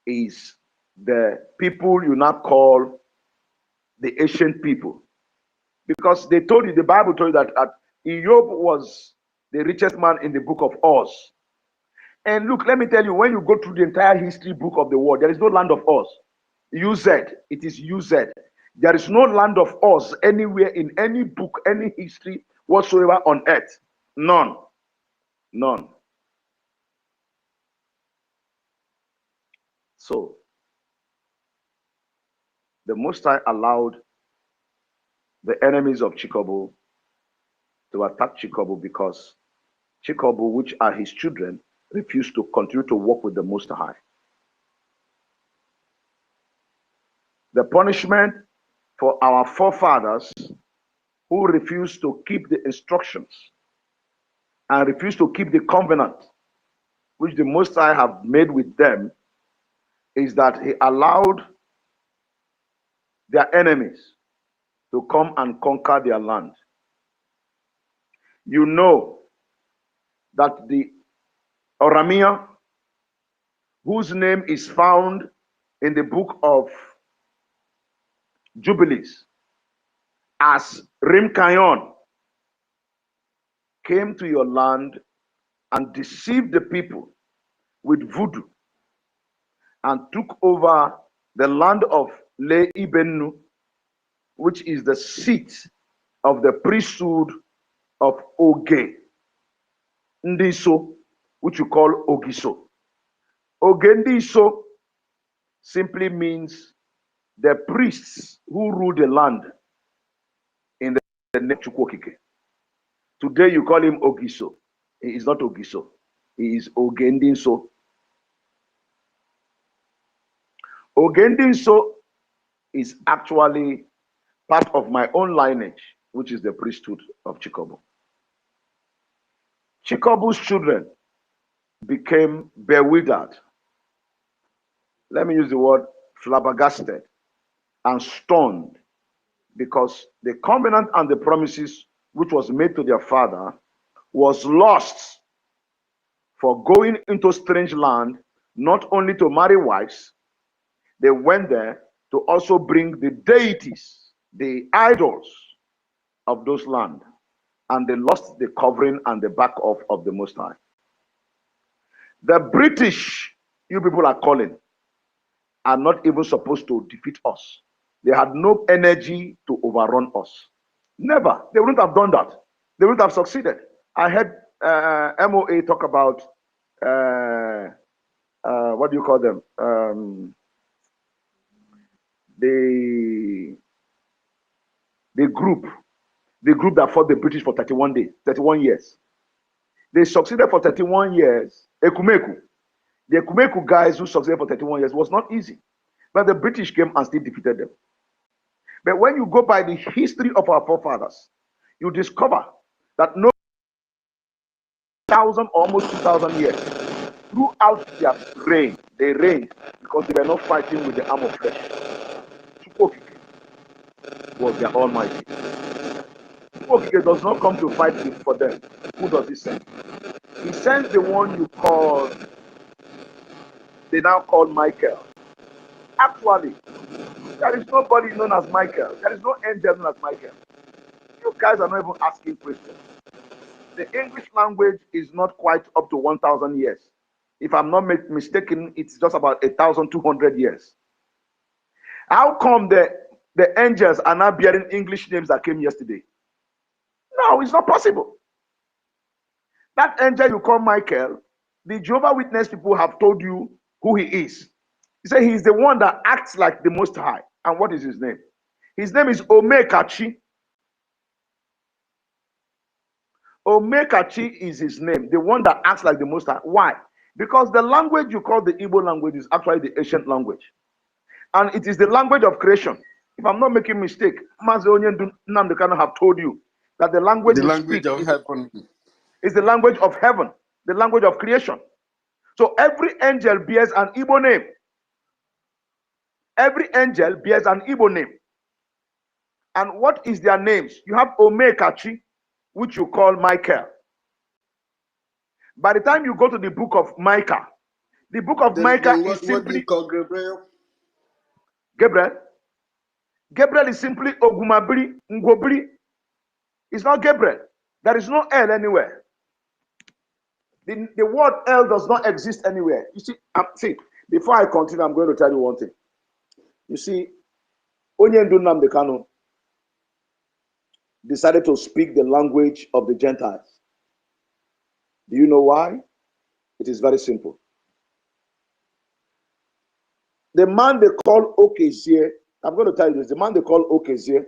is the people you now call the ancient people. Because they told you, the Bible told you that Job was the richest man in the book of Oz. And look, let me tell you, when you go through the entire history book of the world, there is no land of Oz. UZ, it is UZ. There is no land of Oz anywhere in any book, any history whatsoever on earth. None. None. So, the Most High allowed the enemies of Chikobu to attack Chikobu because Chikobu, which are his children, refused to continue to walk with the Most High. The punishment for our forefathers who refused to keep the instructions and refused to keep the covenant which the Most High have made with them is that he allowed their enemies to come and conquer their land. You know that the Oromia, whose name is found in the book of Jubilees as Rimkayon, came to your land and deceived the people with voodoo and took over the land of Le Ibenu, which is the seat of the priesthood of Oge Ndiso, which you call Ogiso. Oge Ndiso simply means the priests who rule the land in the name Chukwokike. Today you call him Ogiso. He is not Ogiso. He is Ogendinso. Ogendinso is actually part of my own lineage, which is the priesthood of Chikobu. Chikobu's children became bewildered. Let me use the word flabbergasted and stunned because the covenant and the promises which was made to their father was lost for going into strange land, not only to marry wives, they went there to also bring the deities, the idols of those land. and they lost the covering and the back of the Most High. The British, you people are calling, are not even supposed to defeat us. They had no energy to overrun us. Never. They wouldn't have done that. They wouldn't have succeeded. I heard MOA talk about, what do you call them? The group that fought the British for 31 years. They succeeded for 31 years. Ekumeku. The Ekumeku guys who succeeded for 31 years was not easy. But the British came and still defeated them. But when you go by the history of our forefathers, you discover that no 1,000, almost 2,000 years, throughout their reign, they reigned because they were not fighting with the arm of flesh. Chukwu was their almighty. Chukwu does not come to fight for them. Who does he send? He sends the one they now call Michael. Actually, there is nobody known as Michael. There is no angel known as Michael. You guys are not even asking questions. The English language is not quite up to 1,000 years. If I'm not mistaken, it's just about 1,200 years. How come the angels are now bearing English names that came yesterday? No, it's not possible. That angel you call Michael, the Jehovah Witness people have told you who he is. He said he's the one that acts like the Most High. And what is his name? His name is Omekachi. Omekachi is his name, the one that acts like the Most High. Why? Because the language you call the Igbo language is actually the ancient language. And it is the language of creation. If I'm not making a mistake, Mazi Onyendu Nnamdi Kanu have told you that the language you speak is the language of heaven, the language of creation. So every angel bears an Igbo name. Every angel bears an Igbo name. And what is their names? You have Omekachi, which you call Michael. By the time you go to the book of Micah, the book of Micah is simply... What do you call Gabriel? Gabriel? Gabriel is simply Ogumabri, Ngobri. It's not Gabriel. There is no L anywhere. The word L does not exist anywhere. You see, before I continue, I'm going to tell you one thing. You see, Onyendu Nnamdi Kanu decided to speak the language of the Gentiles. Do you know why? It is very simple. The man they call Okezie, I'm going to tell you this, the man they call Okezie,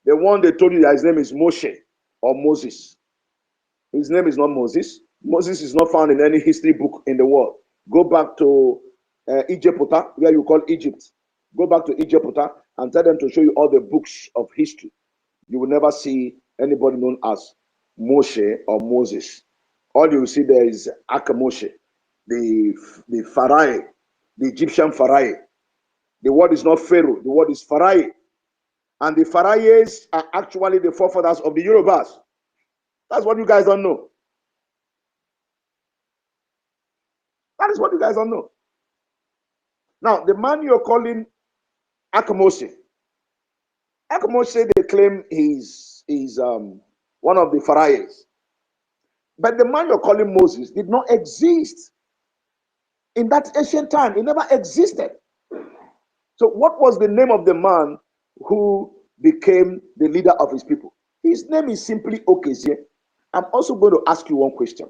the one they told you that his name is Moshe or Moses. His name is not Moses. Moses is not found in any history book in the world. Go back to Egypt, where you call Egypt. Go back to Egypt and tell them to show you all the books of history. You will never see anybody known as Moshe or Moses. All you will see there is Akamoshe, the Pharaoh, the Egyptian Pharaoh. The word is not Pharaoh, the word is Pharaoh. And the Pharaohs are actually the forefathers of the Yorubas. That's what you guys don't know. That is what you guys don't know. Now, the man you're calling Akamose, they claim he's one of the Pharaohs. But the man you're calling Moses did not exist in that ancient time. He never existed. So what was the name of the man who became the leader of his people? His name is simply Okezie. I'm also going to ask you one question.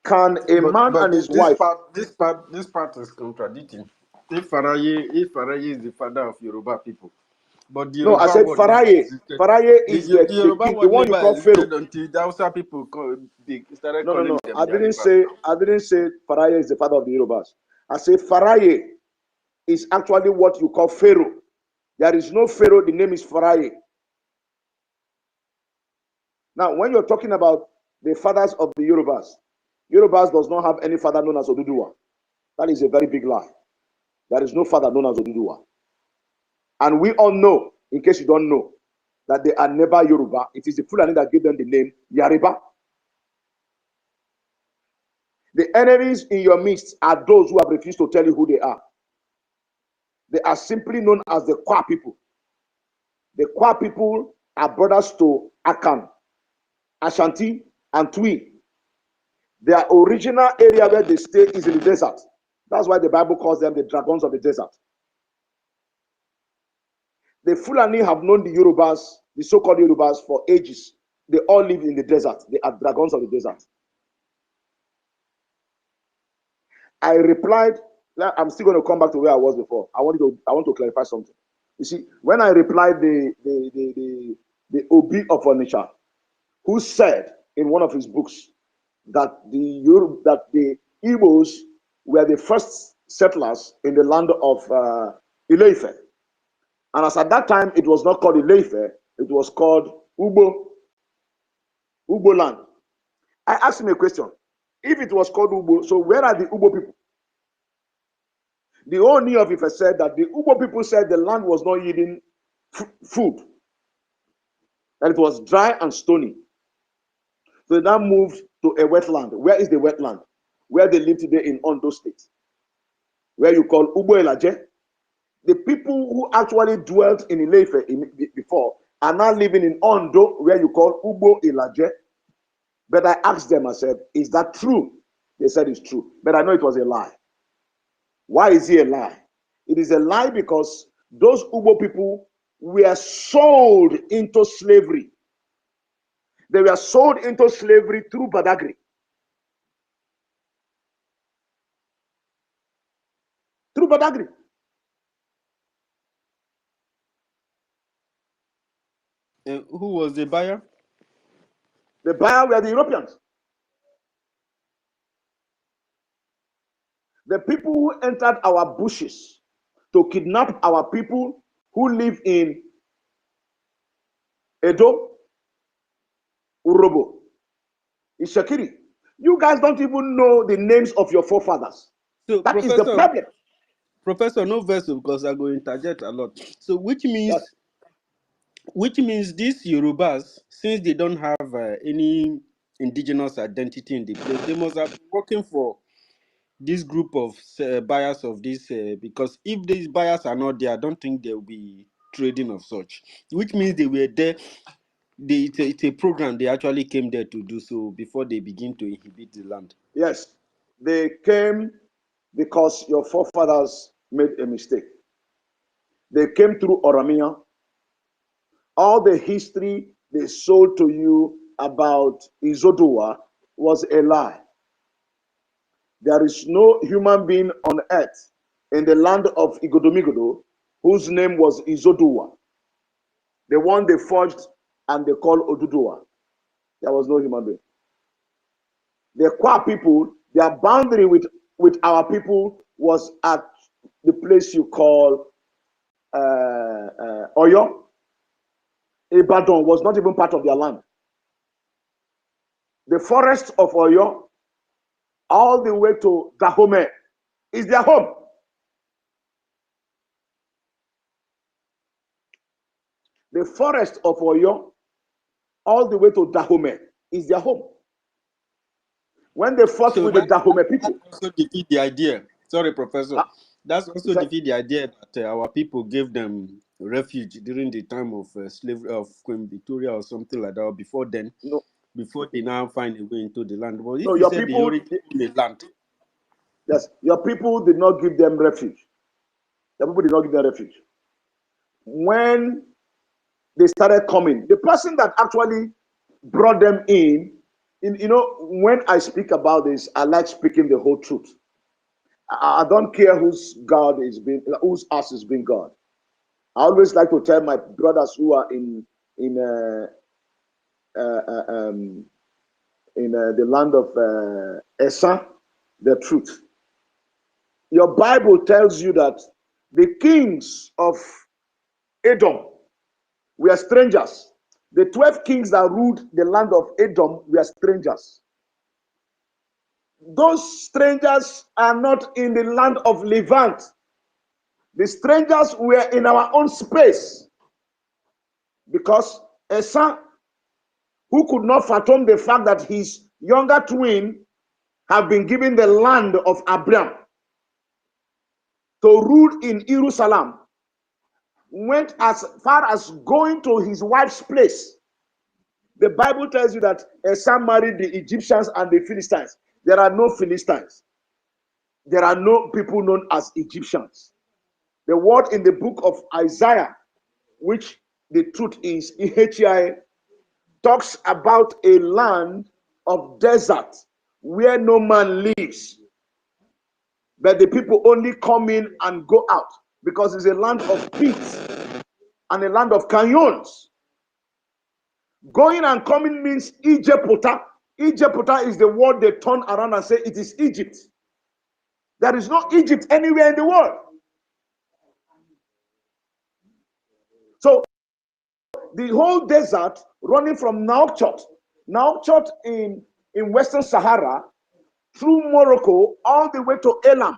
Can a man and his wife... This part is contradicting. If Pharaoh is the father of Yoruba people, but the Yoruba I said Pharaoh. Pharaoh is the Yoruba the one you call Pharaoh. Until the Hausa people started No. them. I didn't say Pharaoh is the father of the Yorubas. I said Pharaoh is actually what you call Pharaoh. There is no Pharaoh. The name is Pharaoh. Now, when you're talking about the fathers of the Yorubas does not have any father known as Oduduwa. That is a very big lie. There is no father known as Oduduwa. And we all know, in case you don't know, that they are never Yoruba. It is the Fulani that gave them the name Yariba. The enemies in your midst are those who have refused to tell you who they are. They are simply known as the Kwa people. The Kwa people are brothers to Akan. Ashanti, and Twi. Their original area where they stay is in the desert. That's why the Bible calls them the dragons of the desert. The Fulani have known the Yorubas, the so-called Yorubas, for ages. They all live in the desert. They are dragons of the desert. I replied, I'm still going to come back to where I was before. I want to clarify something. You see, when I replied the Obi of Onitsha, who said in one of his books that the Igbos were the first settlers in the land of Ile-Ife. And as at that time, it was not called Ile-Ife, it was called Ugbo land. I asked him a question. If it was called Ugbo, so where are the Ugbo people? The Oni of Ife said that the Ugbo people said the land was not yielding food, that it was dry and stony. So they now moved to a wetland. Where is the wetland? Where they live today in Ondo State, where you call Ugbo Elaje. The people who actually dwelt in Ile-Ife before are now living in Ondo, where you call Ugbo Elaje. But I asked them, I said, is that true? They said it's true. But I know it was a lie. Why is it a lie? It is a lie because those Ugbo people were sold into slavery. They were sold into slavery through Badagry. Through Badagry. Who was the buyer? The buyer were the Europeans. The people who entered our bushes to kidnap our people who live in Edo, Urobo, Ishakiri. You guys don't even know the names of your forefathers. So, That is the problem. Professor, no vessel because I go interject a lot. So, which means these Yorubas, since they don't have any indigenous identity in the place, they must have been working for this group of buyers of this. Because if these buyers are not there, I don't think there will be trading of such. Which means they were there. It's a program they actually came there to do so before they begin to inhabit the land. Yes, they came because your forefathers made a mistake. They came through Oromia. All the history they sold to you about Izodua was a lie. There is no human being on earth in the land of Igodomigodo whose name was Izodua. The one they forged and they called Odudua. There was no human being. The Kwa people, their boundary with our people was at the place you call Oyo. Ibadan was not even part of their land. The forest of Oyo, all the way to Dahomey, is their home. The forest of Oyo, all the way to Dahomey, is their home. When they fought with the Dahomey people, that also defeat the idea. Sorry, Professor. That's also defeat the idea that our people gave them refuge during the time of slavery of Queen Victoria or something like that. Or before then, before they now find a way into the land. But if no, you your said they people, already own the land, yes, your people did not give them refuge. Your people did not give them refuge. When they started coming, the person that actually brought them in, you know, when I speak about this, I like speaking the whole truth. I don't care whose God is being, whose ass is being God. I always like to tell my brothers who are in the land of Esa the truth. Your Bible tells you that the kings of Edom were strangers. The 12 kings that ruled the land of Edom were strangers. Those strangers are not in the land of Levant. The strangers were in our own space. Because Esa, who could not fathom the fact that his younger twin had been given the land of Abraham to rule in Jerusalem, went as far as going to his wife's place The Bible tells you that Sam married the Egyptians and the Philistines. There are no Philistines. There are no people known as Egyptians. The word in the book of Isaiah, which the truth is EHI, talks about a land of desert where no man lives, but the people only come in and go out because it's a land of pits and a land of canyons. Going and coming means Egyptota. Egyptota is the word they turn around and say it is Egypt. There is no Egypt anywhere in the world. So the whole desert running from Nouakchott in Western Sahara, through Morocco, all the way to Elam,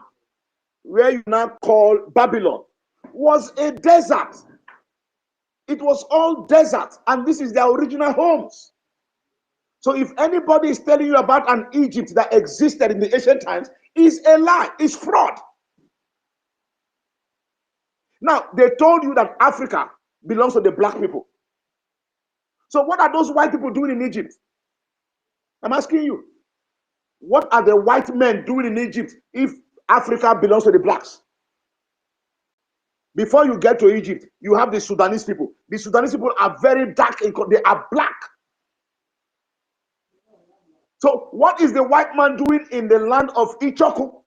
where you now call Babylon, was a desert. It was all desert, and this is their original homes. So if anybody is telling you about an Egypt that existed in the ancient times, is a lie, is fraud. Now, they told you that Africa belongs to the black people. So what are those white people doing in Egypt? I'm asking you. What are the white men doing in Egypt if Africa belongs to the blacks? Before you get to Egypt, you have the Sudanese people. The Sudanese people are very dark in color. They are black. So what is the white man doing in the land of Ichoku?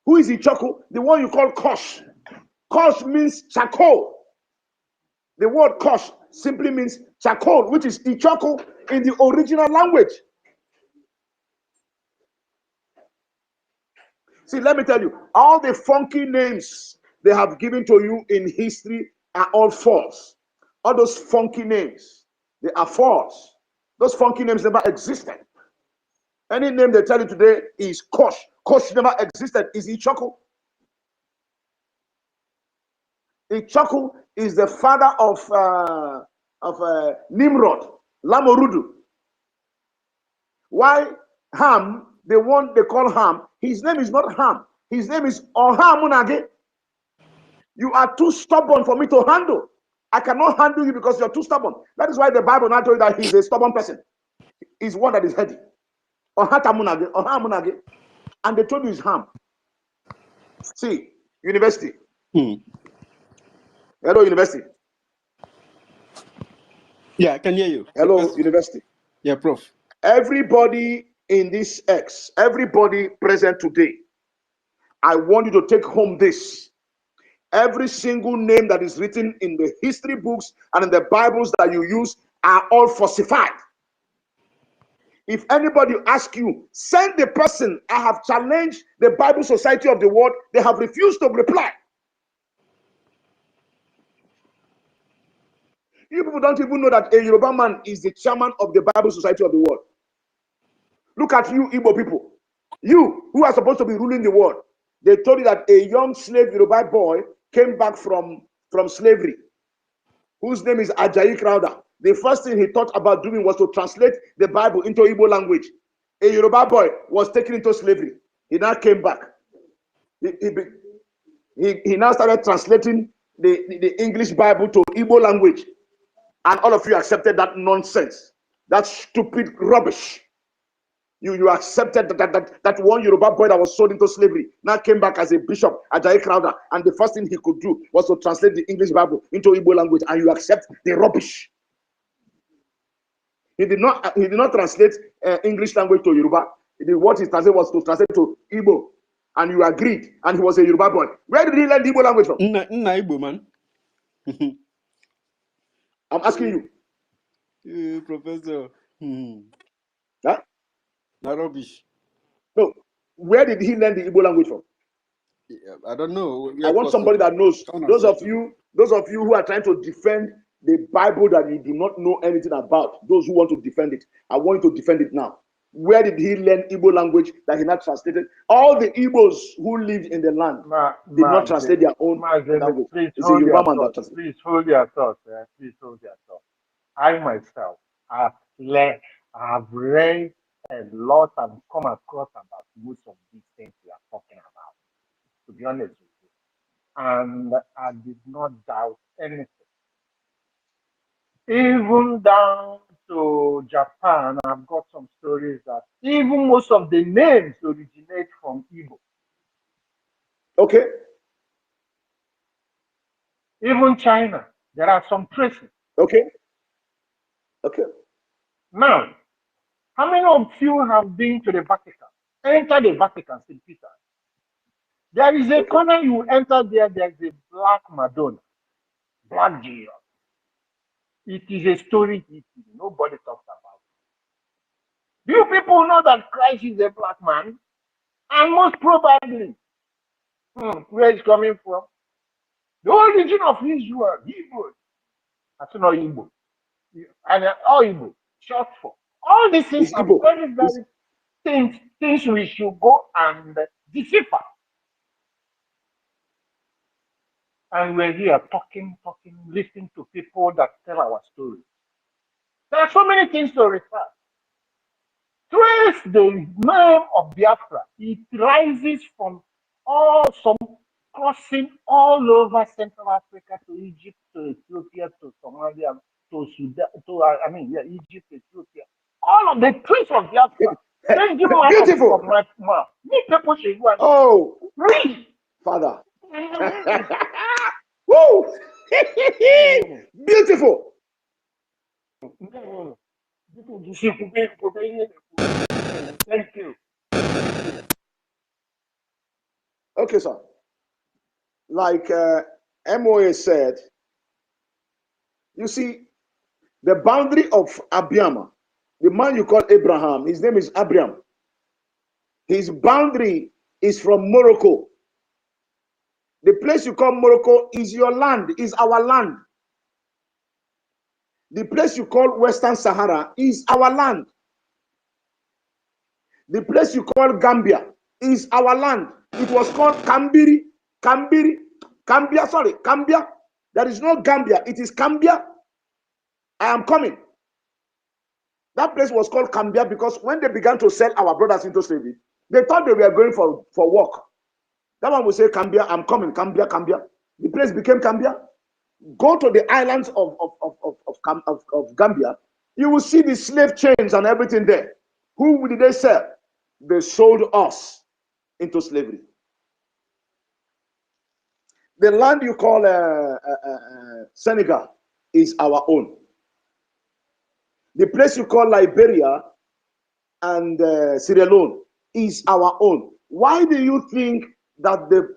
Who is Ichoku? The one you call Kosh. Kosh means charcoal. The word Kosh simply means charcoal, which is Ichoku in the original language. See, let me tell you, all the funky names they have given to you in history are all false. All those funky names, they are false. Those funky names never existed. Any name they tell you today is Kosh. Kosh never existed. Is Ichoku? Ichoku is the father of Nimrod, Lamorudu. Why Ham, the one they call Ham, his name is not Ham. His name is Ohamunage. You are too stubborn for me to handle. I cannot handle you because you're too stubborn. That is why the Bible now told you that he's a stubborn person. He's one that is heady. Ohamunage. And they told you it's Ham. See, university. Hello, university. Yeah, I can hear you. Hello, Professor. university. Yeah, Prof. Everybody in this X, everybody present today, I want you to take home this. Every single name that is written in the history books and in the Bibles that you use are all falsified. If anybody asks you, send the person. I have challenged the Bible Society of the World. They have refused to reply. You people don't even know that a Yoruba man is the chairman of the Bible Society of the World. Look at you, Igbo people. You who are supposed to be ruling the world. They told you that a young slave Yoruba boy came back from slavery, whose name is Ajayi Crowder. The first thing he thought about doing was to translate the Bible into Igbo language. A Yoruba boy was taken into slavery. He now came back. He now started translating the English Bible to Igbo language. And all of you accepted that nonsense, that stupid rubbish. You accepted that one Yoruba boy that was sold into slavery now came back as a bishop, Ajayi Crowder, and the first thing he could do was to translate the English Bible into Igbo language, and you accept the rubbish. He did not translate English language to Yoruba. What he translated was to translate to Igbo, and you agreed, and he was a Yoruba boy. Where did he learn the Igbo language from? Igbo, man. I'm asking you. Professor. Huh? Not rubbish. No. Where did he learn the Igbo language from? I don't know. I want somebody that knows. Those of you who are trying to defend the Bible that you do not know anything about, those who want to defend it, I want you to defend it now. Where did he learn Igbo language that he not translated? All the Igbos who lived in the land did not translate their own language. Please It's a Yoruba man that translated. Please hold your thoughts. Please hold your thoughts. I myself have read a lot and come across about most of these things we are talking about, to be honest with you. And I did not doubt anything. Even down to Japan, I've got some stories that even most of the names originate from Igbo. Okay. Even China, there are some traces. Okay. Okay. Now, how many of you have been to the Vatican? Enter the Vatican, St. Peter. There is a corner you enter there, there's a black Madonna, black Jesus. It is a story nobody talks about. Do you people know that Christ is a black man? And most probably, where is coming from? The origin of Israel, Hebrew. I don't know Igbo. And all Igbo, short for. All these things It's are Igbo. very, very things we should go and decipher. And we're here talking, listening to people that tell our stories. There are so many things to refer. Trace the name of Biafra. It rises from some crossing all over Central Africa to Egypt, to Ethiopia, to Somalia, to Sudan, Egypt, Ethiopia. All of the trees of Biafra. Changing Beautiful. from my mouth. Me people should go and Oh, read. Father. Woo! Beautiful. Thank you. Okay, sir. Like MOA said, you see, the boundary of Abiam, the man you call Abraham, his name is Abraham. His boundary is from Morocco. The place you call Morocco is your land, is our land. The place you call Western Sahara is our land. The place you call Gambia is our land. It was called Cambia. There is no Gambia. It is Cambia. I am coming. That place was called Cambia because when they began to sell our brothers into slavery, they thought they were going for work. That one will say Cambia, I'm coming, Cambia. The place became Cambia. Go to the islands of Gambia. You will see the slave chains and everything there. Who did they sell? They sold us into slavery. The land you call Senegal is our own. The place you call Liberia and Sierra Leone is our own. Why do you think that the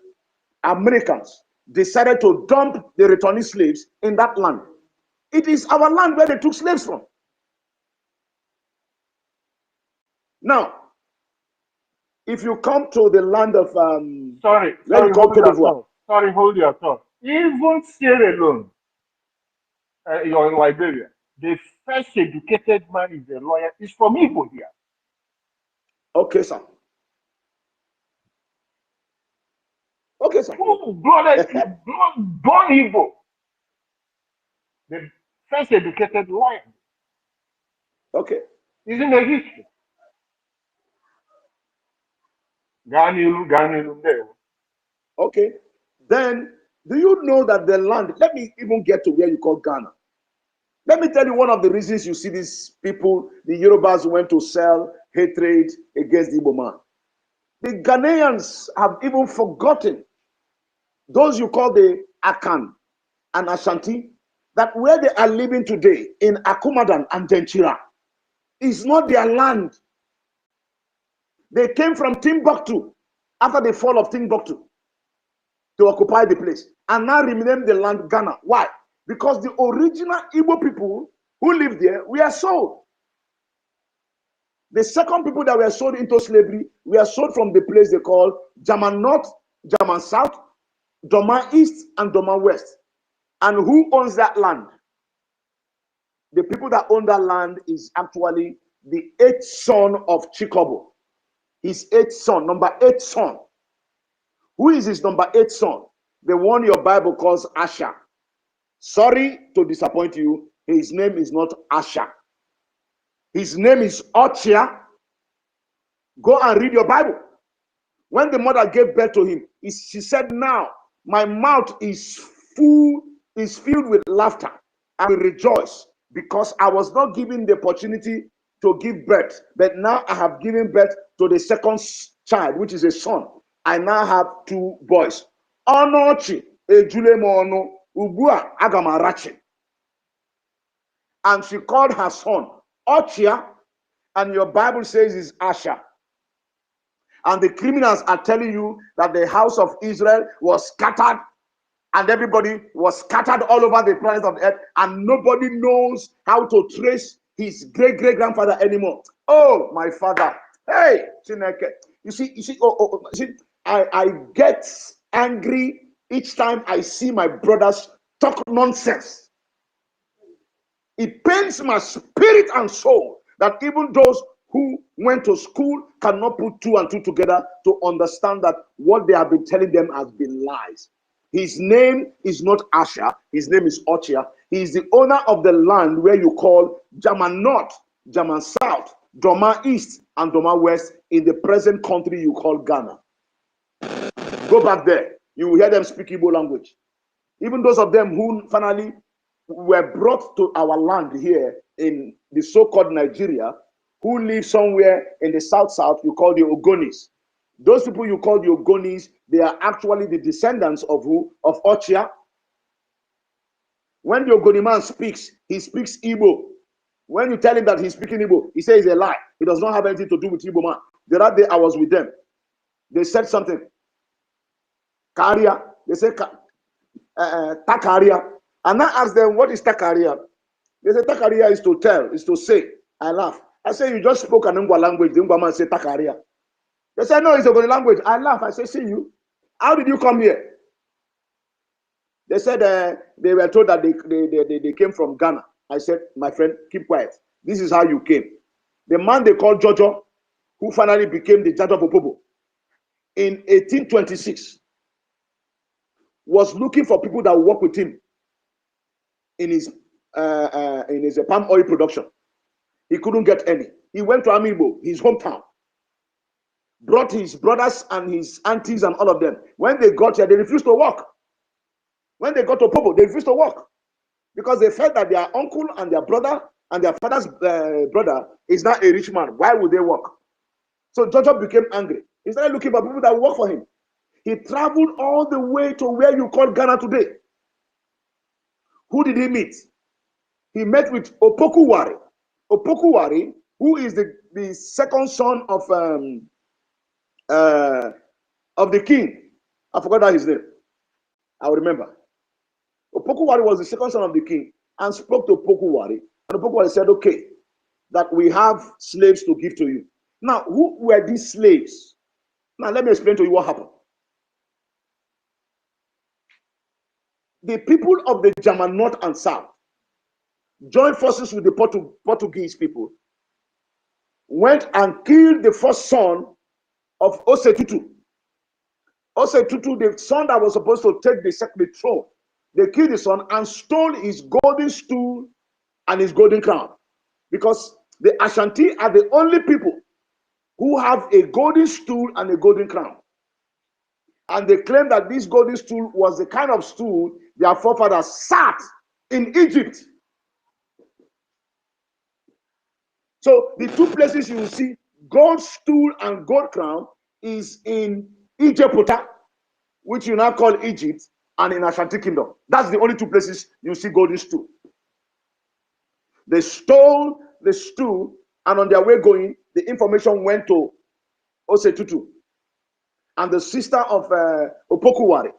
Americans decided to dump the returning slaves in that land? It is our land where they took slaves from. Now, if you come to the land of Sorry, hold your thought. Hold your thought. Even Sierra Leone, your Liberia, the first educated man is a lawyer. Is from Igbo here. Okay, sir. Okay, sir. Born Igbo. The first educated lawyer. Okay. Isn't there history? Okay. Then, do you know that the land, let me even get to where you call Ghana. Let me tell you one of the reasons you see these people, the Yorubas went to sell hatred against the Igbo man. The Ghanaians have even forgotten, those you call the Akan and Ashanti, that where they are living today in Akumadan and Denchira is not their land. They came from Timbuktu after the fall of Timbuktu to occupy the place and now rename the land Ghana. Why? Because the original Igbo people who lived there were sold. The second people that were sold into slavery were sold from the place they call German North, German South, Doma East, and Doma West. And who owns that land? The people that own that land is actually the 8th son of Chikobo. His 8th son, number 8 son. Who is his number 8 son? The one your Bible calls Asher. Sorry to disappoint you. His name is not Asher. His name is Ochia. Go and read your Bible. When the mother gave birth to him, she said, now my mouth is filled with laughter. I will rejoice because I was not given the opportunity to give birth, but now I have given birth to the second child, which is a son. I now have 2 boys. Onochi ejulemono ubua agamarachi. And she called her son Ochia, and your Bible says is Asher. And the criminals are telling you that the house of Israel was scattered, and everybody was scattered all over the planet of the earth, and nobody knows how to trace his great-great-grandfather anymore. Oh, my father. Hey, Chineke. You see, I get angry each time I see my brothers talk nonsense. It pains my spirit and soul that even those who went to school cannot put 2 and 2 together to understand that what they have been telling them has been lies. His name is not Asher, his name is Ochia. He is the owner of the land where you call German North, German South, Doma East, and Doma West in the present country you call Ghana. Go back there, you will hear them speak Igbo language. Even those of them who finally were brought to our land here in the so-called Nigeria, who live somewhere in the south, you call the Ogonis. Those people you call the Ogonis, they are actually the descendants of who? Of Ochia. When the Ogoni man speaks, he speaks Igbo. When you tell him that he's speaking Igbo, he says a lie. He does not have anything to do with Igbo man. The other day I was with them. They said something. Karia. They said Takaria. And I asked them, what is Takaria? They said Takaria is to tell, is to say. I laugh. I say, you just spoke an Ngwa language. The Ngwa man said Takaria. They said, no, it's a good language. I laugh. I say, see you. How did you come here? They said they were told that they came from Ghana. I said, my friend, keep quiet. This is how you came. The man they called Jojo, who finally became the judge of Opobo, in 1826, was looking for people that would work with him in his palm oil production. He couldn't get any. He went to Amibo, his hometown, brought his brothers and his aunties and all of them. When they got here, they refused to work. When they got to Popo, they refused to work because they felt that their uncle and their brother and their father's brother is not a rich man. Why would they work? So Jojo became angry. He started looking for people that work for him. He traveled all the way to where you call Ghana today. Who did he meet? He met with Opokuwari. Opokuwari, who is the second son of the king. I forgot his name. I will remember. Opokuwari was the second son of the king and spoke to Opokuwari. And Opokuwari said, okay, that we have slaves to give to you. Now, who were these slaves? Now, let me explain to you what happened. The people of the German North and South joined forces with the Portuguese people, went and killed the first son of Osetutu. Osetutu, the son that was supposed to take the throne, they killed the son and stole his golden stool and his golden crown. Because the Ashanti are the only people who have a golden stool and a golden crown. And they claim that this golden stool was the kind of stool their forefathers sat in Egypt. So the two places you will see gold stool and gold crown is in Egypt, which you now call Egypt, and in Ashanti Kingdom. That's the only two places you see golden stool. They stole the stool, and on their way going, the information went to Osetutu. And the sister of Opokuwari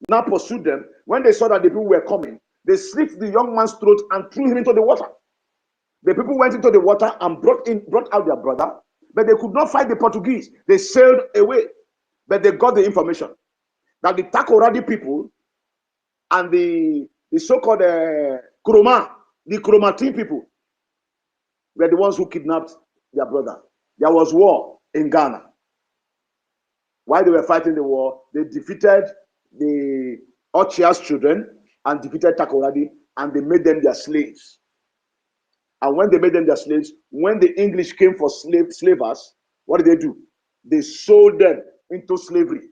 now pursued them. When they saw that the people were coming, they slit the young man's throat and threw him into the water. The people went into the water and brought out their brother, but they could not fight the Portuguese. They sailed away, but they got the information that the Takoradi people and the so-called Kuroma, the Kuromati people, were the ones who kidnapped their brother. There was war in Ghana. While they were fighting the war, they defeated the Ochia's children and defeated Takoradi, and they made them their slaves. And when they made them their slaves, when the English came for slavers, what did they do? They sold them into slavery.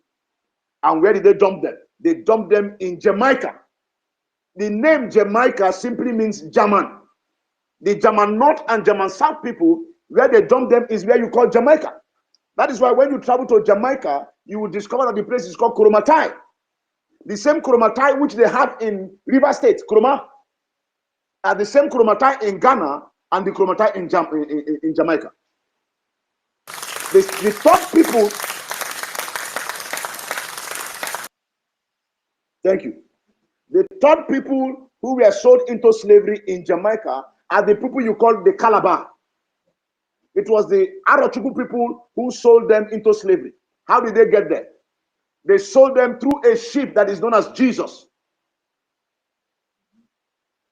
And where did they dump them? They dumped them in Jamaica. The name Jamaica simply means German. The German North and German South people, where they dump them is where you call Jamaica. That is why when you travel to Jamaica, you will discover that the place is called Kurumatai. The same Kurumatai which they have in River State, Kuruma, are the same Kurumatai in Ghana and the Kurumatai in Jamaica. The top people, thank you. The third people who were sold into slavery in Jamaica are the people you call the Calabar. It was the Arochukwu people who sold them into slavery. How did they get there? They sold them through a ship that is known as Jesus.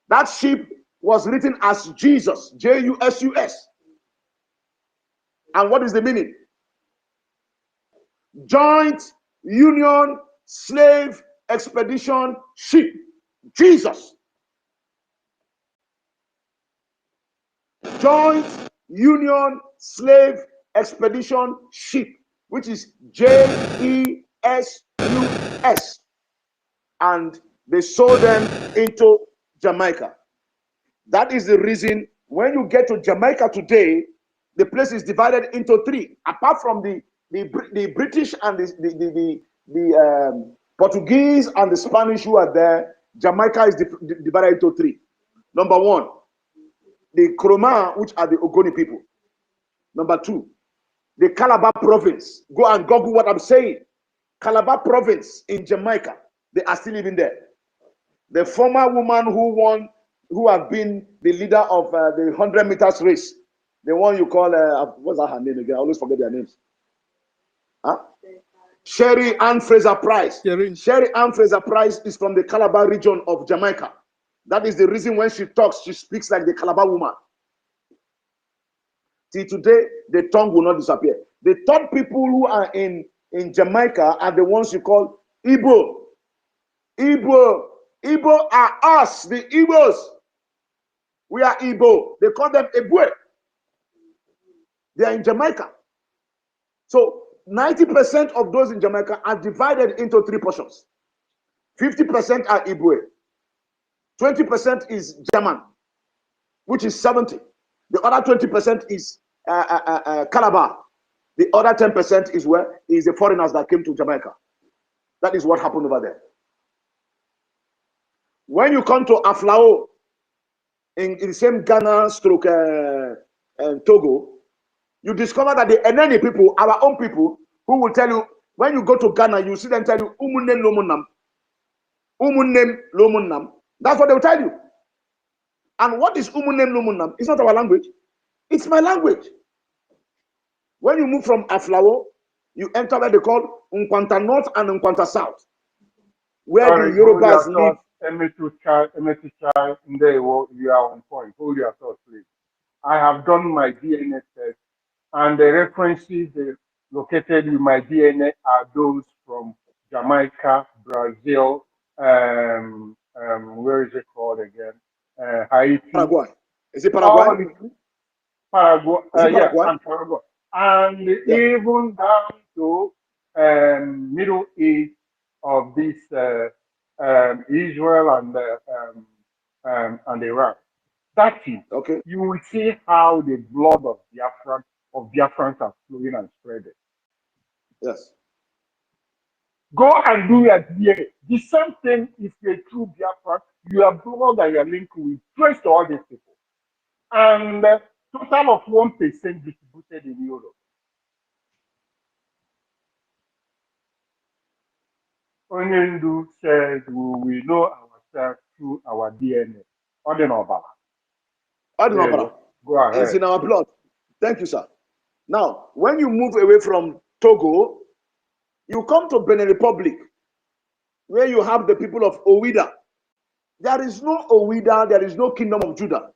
That ship was written as Jesus, J-U-S-U-S. And what is the meaning? Joint Union Slave Expedition Ship. Jesus. Joint Union Slave Expedition Ship, which is J-E-S-U-S. And they sold them into Jamaica. That is the reason when you get to Jamaica today, the place is divided into three. Apart from the British and the Portuguese and the Spanish who are there, Jamaica is divided into three. Number one, the Kroma, which are the Ogoni people. Number two, the Calabar province. Go and Google what I'm saying. Calabar province in Jamaica. They are still living there. The former woman who had been the leader of the 100 meters race, the one you call, what's that her name again? I always forget their names. Huh? Sherry Ann Fraser Price. Sherry Ann Fraser Price is from the Calabar region of Jamaica. That is the reason when she talks, she speaks like the Calabar woman. Till today, the tongue will not disappear. The third people who are in Jamaica are the ones you call Igbo. Igbo are us, the Igbos. We are Igbo. They call them Ebue. They are in Jamaica. So 90% of those in Jamaica are divided into three portions. 50% are Ibwe. 20% is German, which is 70. The other 20% is Calabar. The other 10% is where is the foreigners that came to Jamaica. That is what happened over there. When you come to Aflao, in the same Ghana stroke Togo, you discover that the Eneni people, our own people, who will tell you, when you go to Ghana, you see them tell you, Umunem Lomunam. Umunem Lomunam. That's what they will tell you. And what is Umunem Lomunam? It's not our language. It's my language. When you move from Aflao, you enter what they call Nkwanta North and Nkwanta South, where Sorry, the Yorubas live. You are on point. Hold your thoughts, please. I have done my DNA test, and the references located with my DNA are those from Jamaica, Brazil, where is it called again? Haiti. Paraguay. Is it Paraguay? Paraguay. Is it Paraguay? Yeah, and Paraguay. And even down to Middle East of this Israel and Iran. That is, okay. You will see how the blood of Biafrans are flowing and spreading. Yes. Go and do your DNA. The same thing if you're a true Biafran, your blood and your link will trace to all these people. And total of 1% distributed in Europe. Onyendu says we know ourselves through our DNA. Odinobala. Go ahead. It's in our blood. Thank you, sir. Now, when you move away from Togo, you come to Benin Republic, where you have the people of Owida. There is no Owida, there is no Kingdom of Judah.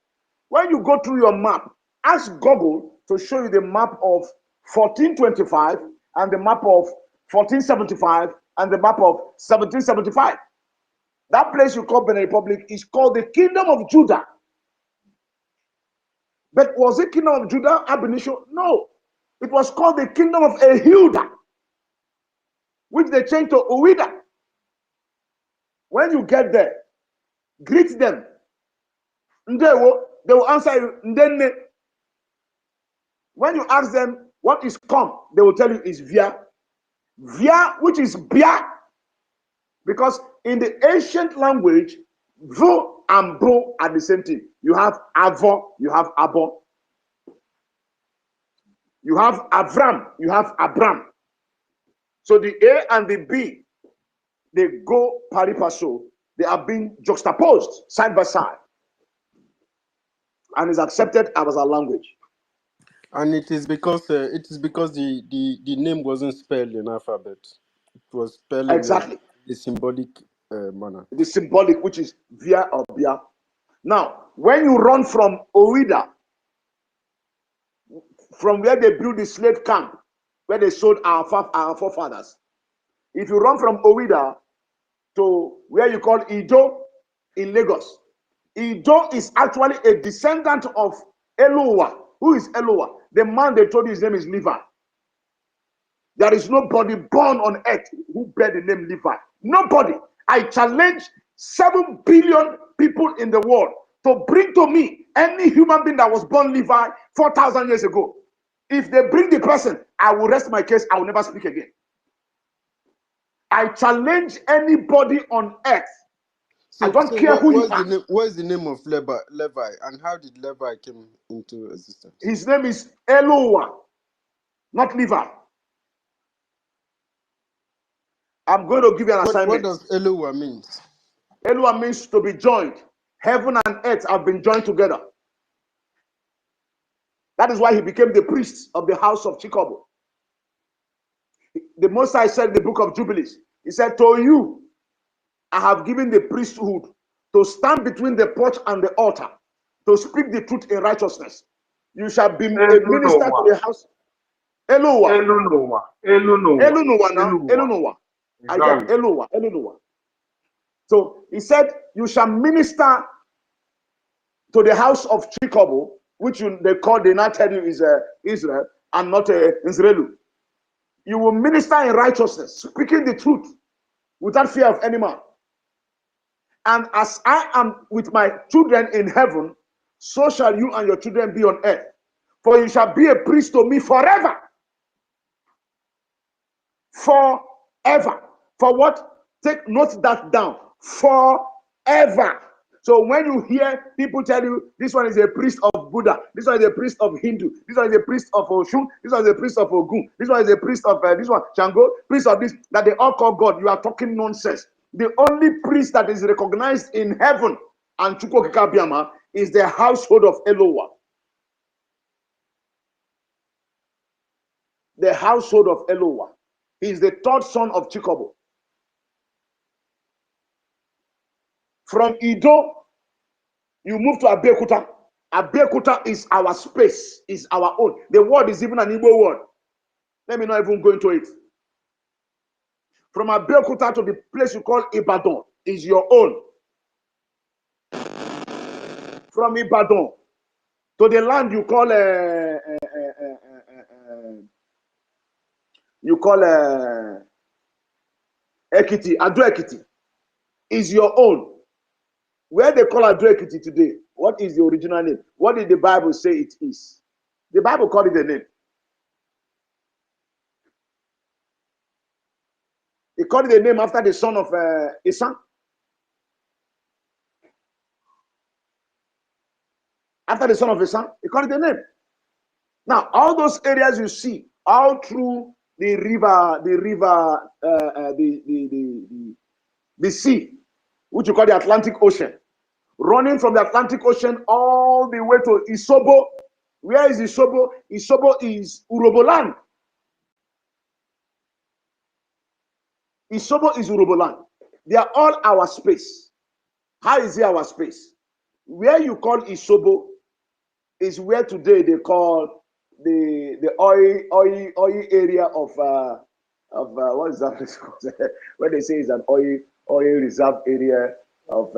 When you go through your map, ask Google to show you the map of 1425 and the map of 1475 and the map of 1775. That place you call Benin Republic is called the Kingdom of Judah. But was it Kingdom of Judah ab initio? No. It was called the Kingdom of Ehuda, which they changed to Owida. When you get there, greet them. Ndewo, they will answer you. Then when you ask them what is come, they will tell you is via. Via, which is bia. Because in the ancient language, vo and bro are the same thing. You have avo, you have abo. You have Avram, you have Abram. So the A and the B, they go pari passu. They are being juxtaposed side by side. And is accepted as a language. And it is because the name wasn't spelled in alphabet. It was spelled in Exactly. a symbolic manner. The symbolic, which is via or bia. Now, when you run from Ouida, from where they built the slave camp, where they sold our forefathers, if you run from Ouida to where you call Ido in Lagos, Ido is actually a descendant of Eloah. Who is Eloah? The man they told you his name is Levi. There is nobody born on earth who bear the name Levi. Nobody. I challenge 7 billion people in the world to bring to me any human being that was born Levi 4,000 years ago. If they bring the person, I will rest my case. I will never speak again. I challenge anybody on earth. So, I don't care who you are. What is the name of Levi, and how did Levi came into existence? His name is Eloah, not Levi. I'm going to give you an assignment. What does Eloah mean? Eloah means to be joined. Heaven and earth have been joined together. That is why he became the priest of the house of Jacob. The Most High said in the book of Jubilees, he said, to you, I have given the priesthood to stand between the porch and the altar, to speak the truth in righteousness. You shall be a minister to the house. Eloah. Elunoah now. Elunoah. I get Eloah. Elunoah. So he said, you shall minister to the house of Jacob, which they now tell you is Israel and not Israel. You will minister in righteousness, speaking the truth without fear of any man. And as I am with my children in heaven, so shall you and your children be on earth. For you shall be a priest to me forever. Forever. For what? Take note that down. Forever. So when you hear people tell you this one is a priest of Buddha, this one is a priest of Hindu, this one is a priest of Oshun, this one is a priest of Ogun, this one is a priest of this one, Shango, priest of this, that they all call God, you are talking nonsense. The only priest that is recognized in heaven and Chukwokikabiama is the household of Eloah. The household of Eloah. He is the third son of Chikobo. From Ido, you move to Abeokuta. Abeokuta is our space, is our own. The word is even an Igbo word. Let me not even go into it. From Abeokuta to the place you call Ibadan is your own. From Ibadan to the land you call Ekiti, Ado Ekiti, is your own. Where they call Ado Ekiti today, what is the original name? What did the Bible say it is? The Bible called it a name. He called it a name after the son of Isa. After the son of Isa, he called it a name. Now, all those areas you see, all through the river, the sea, which you call the Atlantic Ocean, running from the Atlantic Ocean all the way to Isobo. Where is Isobo? Isobo is Uroboland. Isobo is Uroboland. They are all our space. How is it our space? Where you call Isobo is where today they call the oil area of what is that place called? Where they say it's an oil reserve area of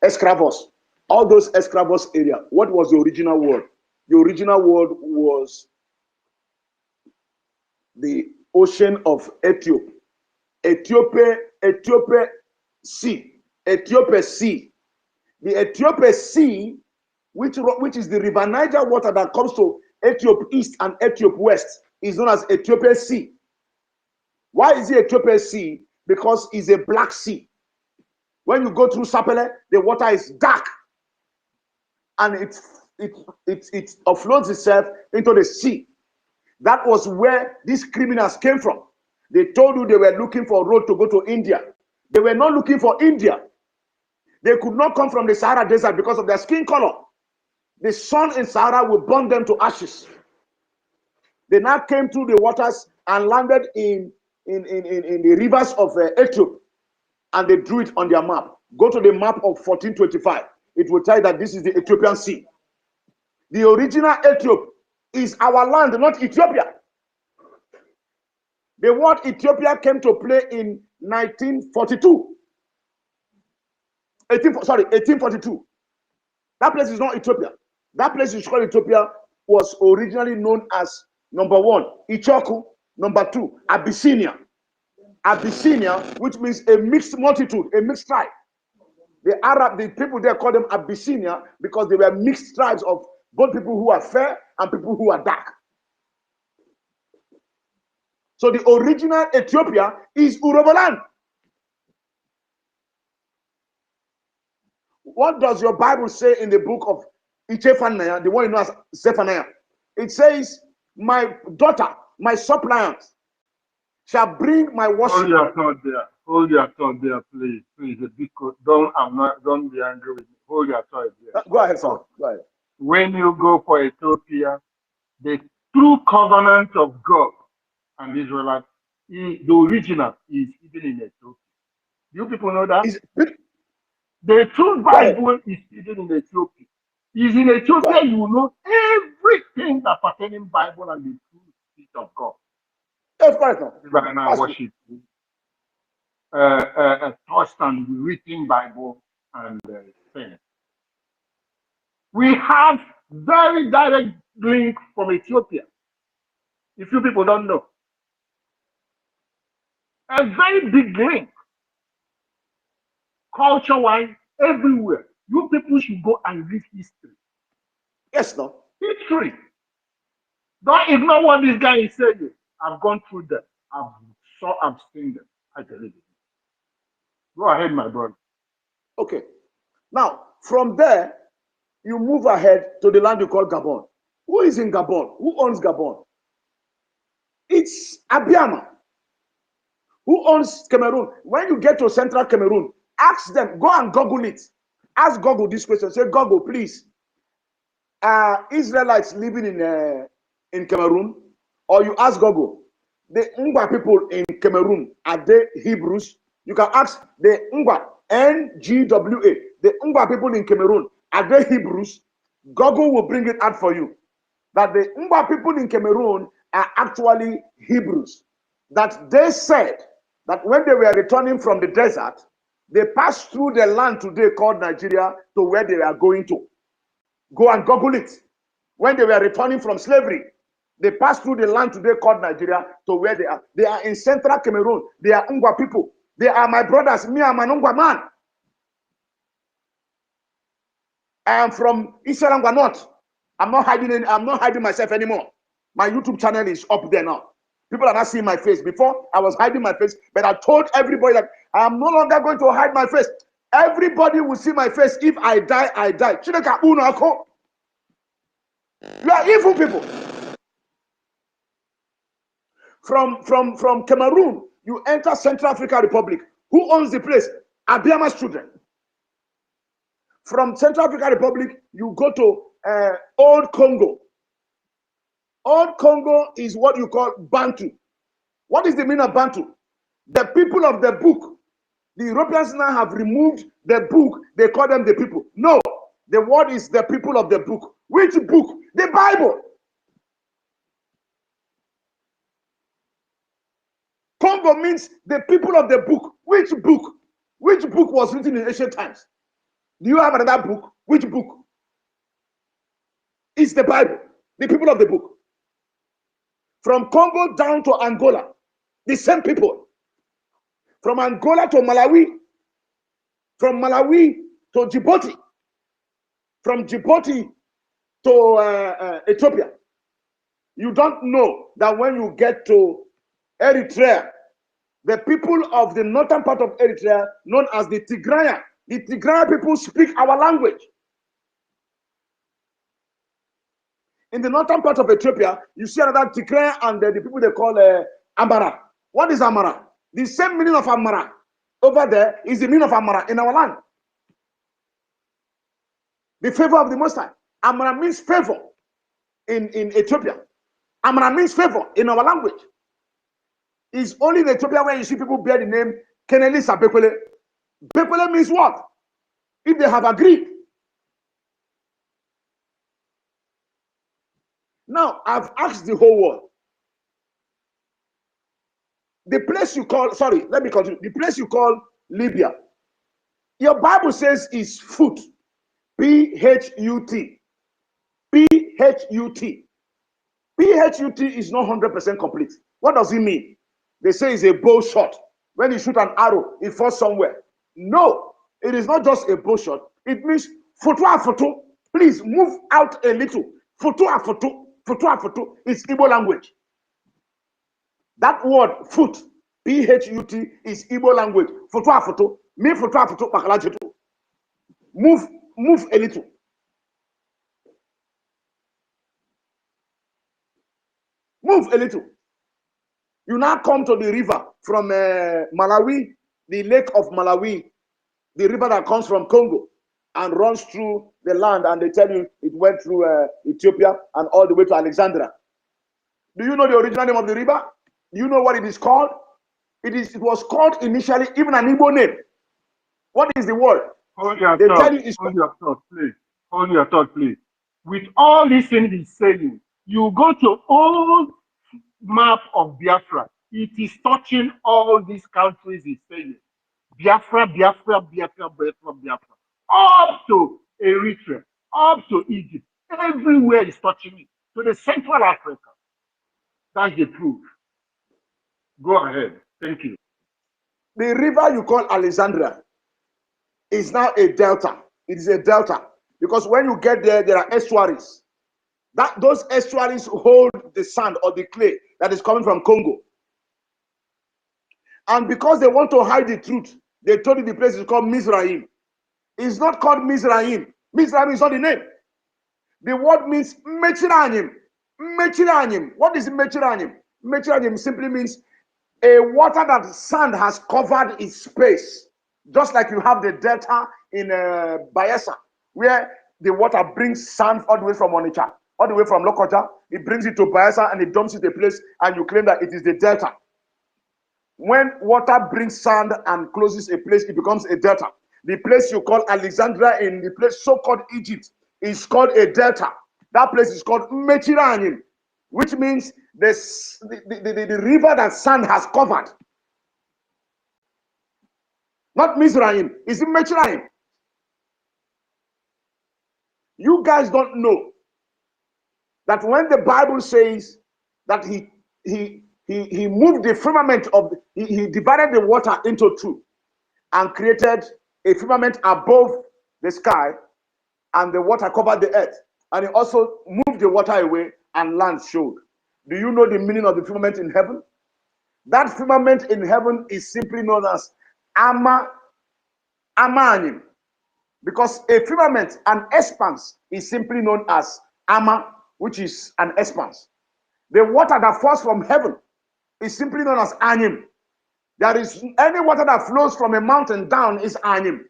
Escravos. All those Escravos area. What was the original word? The original word was the ocean of Ethiopia. Ethiopia Sea. Ethiopia Sea. The Ethiopia Sea which is the River Niger water that comes to Ethiopia East and Ethiopia West, is known as Ethiopian Sea. Why is it Ethiopian Sea? Because it's a Black Sea. When you go through Sapele, the water is dark, and it offloads itself into the sea. That was where these criminals came from. They told you they were looking for a road to go to India. They were not looking for India. They could not come from the Sahara Desert because of their skin color. The sun in Sahara will burn them to ashes. They now came through the waters and landed in the rivers of Ethiopia, and they drew it on their map. Go to the map of 1425. It will tell you that this is the Ethiopian Sea. The original Ethiopia is our land, not Ethiopia. The word Ethiopia came to play in 1842. That place is not Ethiopia. That place is called Ethiopia was originally known as number 1, Ichoku, number 2, Abyssinia. Abyssinia, which means a mixed multitude, a mixed tribe. The people there call them Abyssinia because they were mixed tribes of both people who are fair and people who are dark. So the original Ethiopia is Uroboland. What does your Bible say in the book of Zephaniah, the one you know as Zephaniah? It says, my daughter, my suppliant, shall bring my worship. Hold your thought there. Hold your thought there, please. Please, don't be angry with me. Hold your thought there. Go ahead, sir. Go ahead. When you go for Ethiopia, the true covenant of God and Israelites, the original is hidden in Ethiopia. You people know that? The true Bible is hidden in Ethiopia. Is in Ethiopia you will know everything that pertaining Bible and the true spirit of God. Of course not. People can now worship a trust and written Bible and things. We have very direct link from Ethiopia. If you people don't know, a very big link, culture-wise, everywhere. You people should go and read history. Yes, no. History. Don't ignore what this guy is saying. I've gone through them. I've seen them. I believe it. Go ahead, my brother. Okay. Now, from there, you move ahead to the land you call Gabon. Who is in Gabon? Who owns Gabon? It's Abiama. Who owns Cameroon? When you get to central Cameroon, ask them, go and Google it. Ask Google this question. Say, Google, please. Are Israelites living in Cameroon? Or you ask Google, the Ngwa people in Cameroon, are they Hebrews? You can ask the Ngwa, Ngwa, the Ngwa people in Cameroon, are they Hebrews? Google will bring it out for you. That the Ngwa people in Cameroon are actually Hebrews. That they said that when they were returning from the desert, they passed through the land today called Nigeria to where they are going to. Go and Google it. When they were returning from slavery, they passed through the land today called Nigeria to where they are. They are in central Cameroon. They are Ngwa people. They are my brothers. Me, I'm an Ngwa man. I am from Eastern Ngwa North. I'm not hiding myself anymore. My YouTube channel is up there now. People are not seeing my face. Before, I was hiding my face, but I told everybody that I am no longer going to hide my face. Everybody will see my face. If I die, I die. You are evil people. From Cameroon, you enter Central African Republic. Who owns the place? Abiama's children. From Central African Republic, you go to Old Congo. Old Congo is what you call Bantu. What is the meaning of Bantu? The people of the book. The Europeans now have removed the book. They call them the people. No, the word is the people of the book. Which book? The Bible. Congo means the people of the book. Which book? Which book was written in ancient times? Do you have another book? Which book? It's the Bible. The people of the book. From Congo down to Angola, the same people. From Angola to Malawi, from Malawi to Djibouti, from Djibouti to Ethiopia. You don't know that when you get to Eritrea, the people of the northern part of Eritrea, known as the Tigraya people speak our language. In the northern part of Ethiopia, you see another Tigraya and the people they call Amara. What is Amara? The same meaning of Amara over there is the meaning of Amara in our land. The favor of the Most High. Amara means favor in Ethiopia. Amara means favor in our language. It's only in Ethiopia where you see people bear the name Kenelisa Bekwele. Bekwele means what? If they have agreed. Now, I've asked the whole world. The place you call, sorry, let me continue. The place you call Libya, your Bible says is foot. P-H-U-T. P-H-U-T. P-H-U-T is not 100% complete. What does it mean? They say it's a bow shot. When you shoot an arrow, it falls somewhere. No, it is not just a bow shot. It means photo a photo. Please move out a little. Photo a photo. Photo a photo is Igbo language. That word foot, P-H-U-T, is Igbo language. Photo a photo. Me photo a photo. Move a little. Move a little. You now come to the river from Malawi, the lake of Malawi, the river that comes from Congo and runs through the land, and they tell you it went through Ethiopia and all the way to Alexandria. Do you know the original name of the river? Do you know what it is called? It was called initially even an Igbo name. What is the word? Hold your They thought. tell you it's Hold your thought, please. Hold your thought, please. With all these things he's saying, you go to old map of Biafra. It is touching all these countries he's saying. Biafra, Biafra, Biafra, Biafra, Biafra. Up to Eritrea, up to Egypt. Everywhere is touching it. To the Central Africa. That's the proof. Go ahead. Thank you. The river you call Alexandria is now a delta. It is a delta. Because when you get there, there are estuaries. Those estuaries hold the sand or the clay that is coming from Congo. And because they want to hide the truth, they told you the place is called Mizraim. It's not called Mizraim. Mizraim is not the name. The word means Mechiranyim. Mechiranyim. What is Mechiranyim? Mechiranyim simply means a water that sand has covered its space. Just like you have the delta in Bayelsa, where the water brings sand all the way from Onitsha, all the way from Lokoja. It brings it to Bayelsa and it dumps it a place, and you claim that it is the delta. When water brings sand and closes a place, it becomes a delta. The place you call Alexandria in the place so-called Egypt is called a delta. That place is called Mechiranyim, which means the river that sand has covered. Not Mizraim, it's in Mechiranyim. You guys don't know that when the Bible says that he moved the firmament of, he divided the water into two and created a firmament above the sky, and the water covered the earth. And he also moved the water away and land showed. Do you know the meaning of the firmament in heaven? That firmament in heaven is simply known as Amanim. Because a firmament, an expanse, is simply known as Ama, which is an expanse. The water that falls from heaven is simply known as Anim. There is any water that flows from a mountain down is Anim.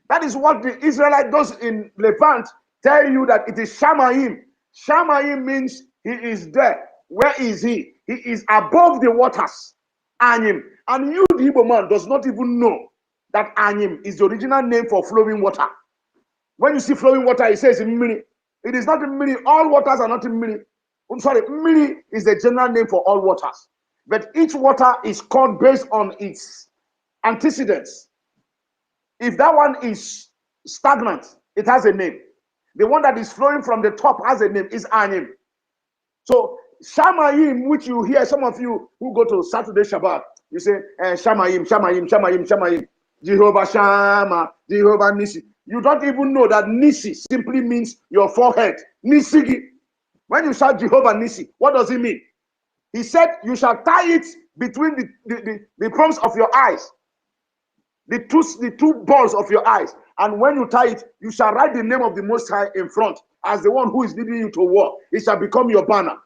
That is what the Israelite does in Levant, tell you that it is Shamayim. Shamayim means he is there. Where is he? He is above the waters. Anim. And you, the Igbo man, does not even know that Anim is the original name for flowing water. When you see flowing water, it says Mmiri. It is not Mmiri. All waters are not Mmiri. I'm sorry, Mmiri is the general name for all waters. But each water is called based on its antecedents. If that one is stagnant, it has a name. The one that is flowing from the top has a name, is Anim. So Shamayim, which you hear, some of you who go to Saturday Shabbat, you say Shamayim, Shamayim, Shamayim, Shamayim, Jehovah Shama, Jehovah Nisi. You don't even know that Nisi simply means your forehead. Nisigi. When you shout Jehovah Nisi, what does it mean? He said you shall tie it between the prongs of your eyes, the two balls of your eyes. And when you tie it, you shall write the name of the Most High in front as the one who is leading you to war. It shall become your banner.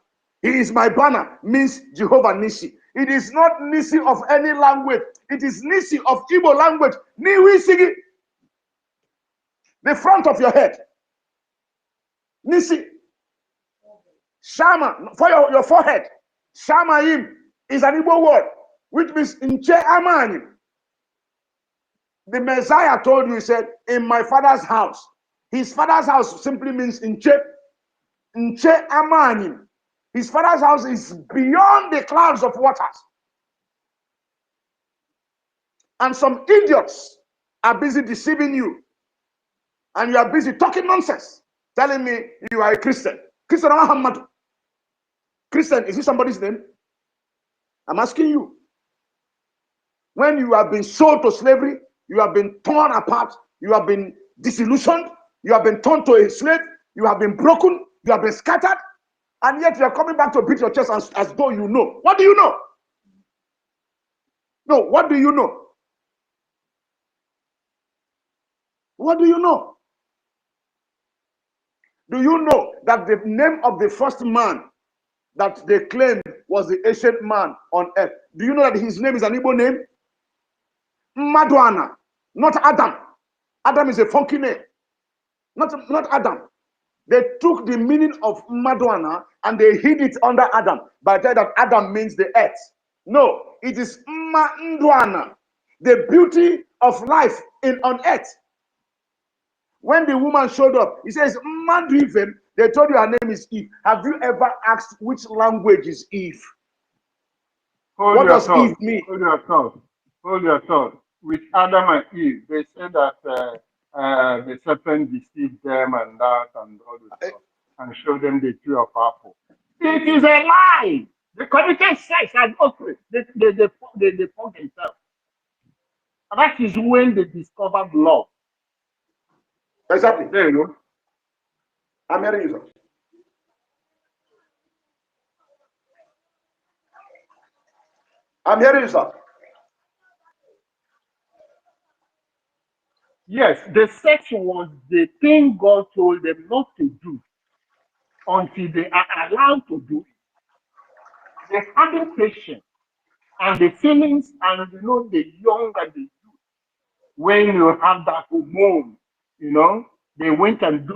He is my banner means Jehovah Nisi. It is not Nisi of any language. It is Nisi of Igbo language. Niwisigi. The front of your head. Nisi. Shama, for your forehead. Shamaim is an Igbo word, which means Nche Amanim. The Messiah told you, he said, in my father's house. His father's house simply means Nche Amanim. His father's house is beyond the clouds of waters. And some idiots are busy deceiving you. And you are busy talking nonsense, telling me you are a Christian. Christian Muhammad. Christian, is it somebody's name? I'm asking you. When you have been sold to slavery, you have been torn apart, you have been disillusioned, you have been turned to a slave, you have been broken, you have been scattered, and yet you are coming back to beat your chest as though you know. What do you know? No, what do you know? What do you know? Do you know that the name of the first man that they claimed was the ancient man on earth? Do you know that his name is an Igbo name? Madwana, not Adam. Adam is a funky name. Not Adam. They took the meaning of Madwana and they hid it under Adam by telling that Adam means the earth. No, it is Mandwana, the beauty of life on earth. When the woman showed up, he says, Mandriven, they told you her name is Eve. Have you ever asked which language is Eve? What does Eve mean? Hold your thought. Hold your thought. With Adam and Eve, they said that the serpent deceived them and that and all this stuff and showed them the tree of apple. It is a lie. They committed sex and adultery. They found themselves. And that is when they discovered love. Exactly. There you go. I'm hearing you, sir. I'm hearing you, sir. Yes, the sex was the thing God told them not to do until they are allowed to do it. They hadn't patience and the feelings and the young and the youth. When you have that hormone, they went and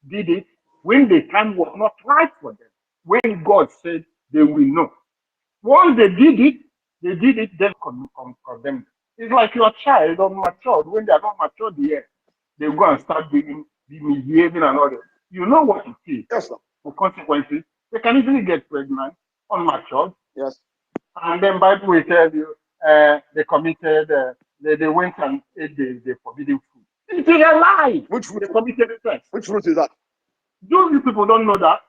did it when the time was not right for them. When God said they will know. Once they did it, then condemn. It's like your child unmatured. When they are not matured yet, they go and start behaving and all that. You know what it is. Yes, sir. The consequences. They can easily get pregnant, unmatured. Yes. And then Bible will tell you they committed, they went and ate the forbidden fruit. It is a lie. Which fruit? They committed sex. Which fruit is that? You people don't know that.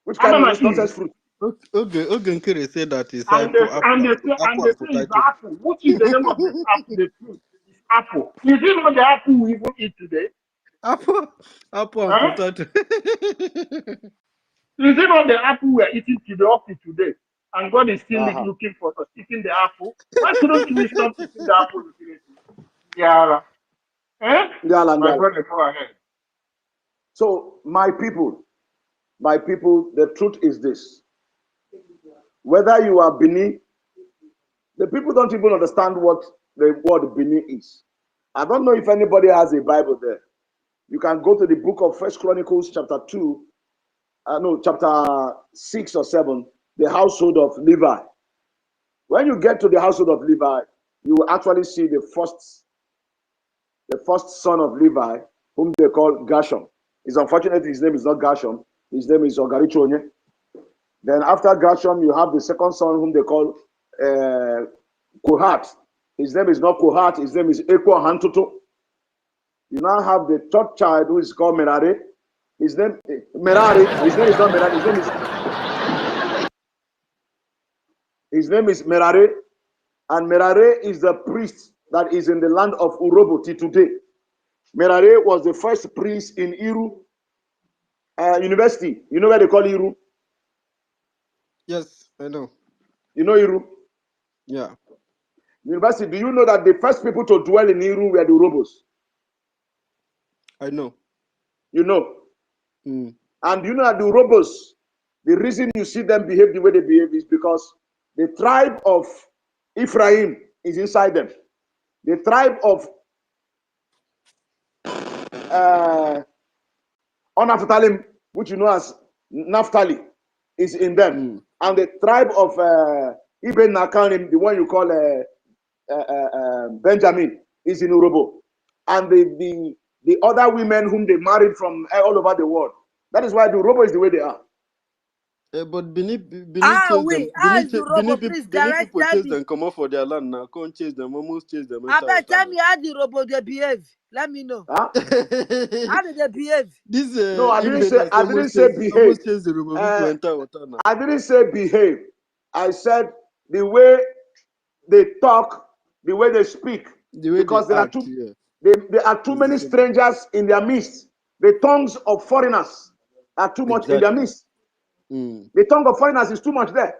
Which kind Adam of and nonsense Eve. fruit? Okay, Nkere said that it's And apple, they say it's apple. What is the name of the apple? The fruit is apple. Is it not the apple we even eat today? apple and Huh? potato. Is it not the apple we are eating today up to today? And God is still looking for us eating the apple. Why couldn't we stop eating the apple? Yeah. Eh? My brother, go ahead. So my people, the truth is this. Whether you are Bini, the people don't even understand what the word Bini is. I don't know if anybody has a Bible there. You can go to the book of First Chronicles chapter 2, chapter 6 or 7, the household of Levi. When you get to the household of Levi, you will actually see the first son of Levi, whom they call Gershom. It's unfortunate his name is not Gershom. His name is Ogarichonye. Then after Gershom, you have the second son whom they call Kohat. His name is not Kohat. His name is Ekwa Hantutu. You now have the third child who is called Merari. His name is not Merari. His name is Merari. And Merari is the priest that is in the land of Uroboti today. Merare was the first priest in Iru University. You know where they call Iru? Yes, I know. You know Iru? Yeah, University. Do you know that the first people to dwell in Iru were the Urobos? I know. You know. Mm. And you know that the Urobos, the reason you see them behave the way they behave is because the tribe of Ephraim is inside them. The tribe of Naphtali, which you know as Naphtali, is in them. Mm. And the tribe of Ibn Nakanim, the one you call Benjamin, is in Urobo. And the other women whom they married from all over the world. That is why the Urobo is the way they are. But Benin chase them. Wait, how is the robo? Please Benin direct, people tell chase me. them, come out for their land now. Can't chase them, almost chase them, I enter bet water tell now. me how the robo they behave. Let me know. Huh? How did they behave? These No, I didn't say invaders behave. almost chase the robo people enter water now. I didn't say behave. I said the way they talk, the way they speak, The way they because there are act, yeah. there are too It's the many same. strangers in their midst. The tongues of foreigners are too much in their Exactly. midst. Mm. The tongue of foreigners is too much there.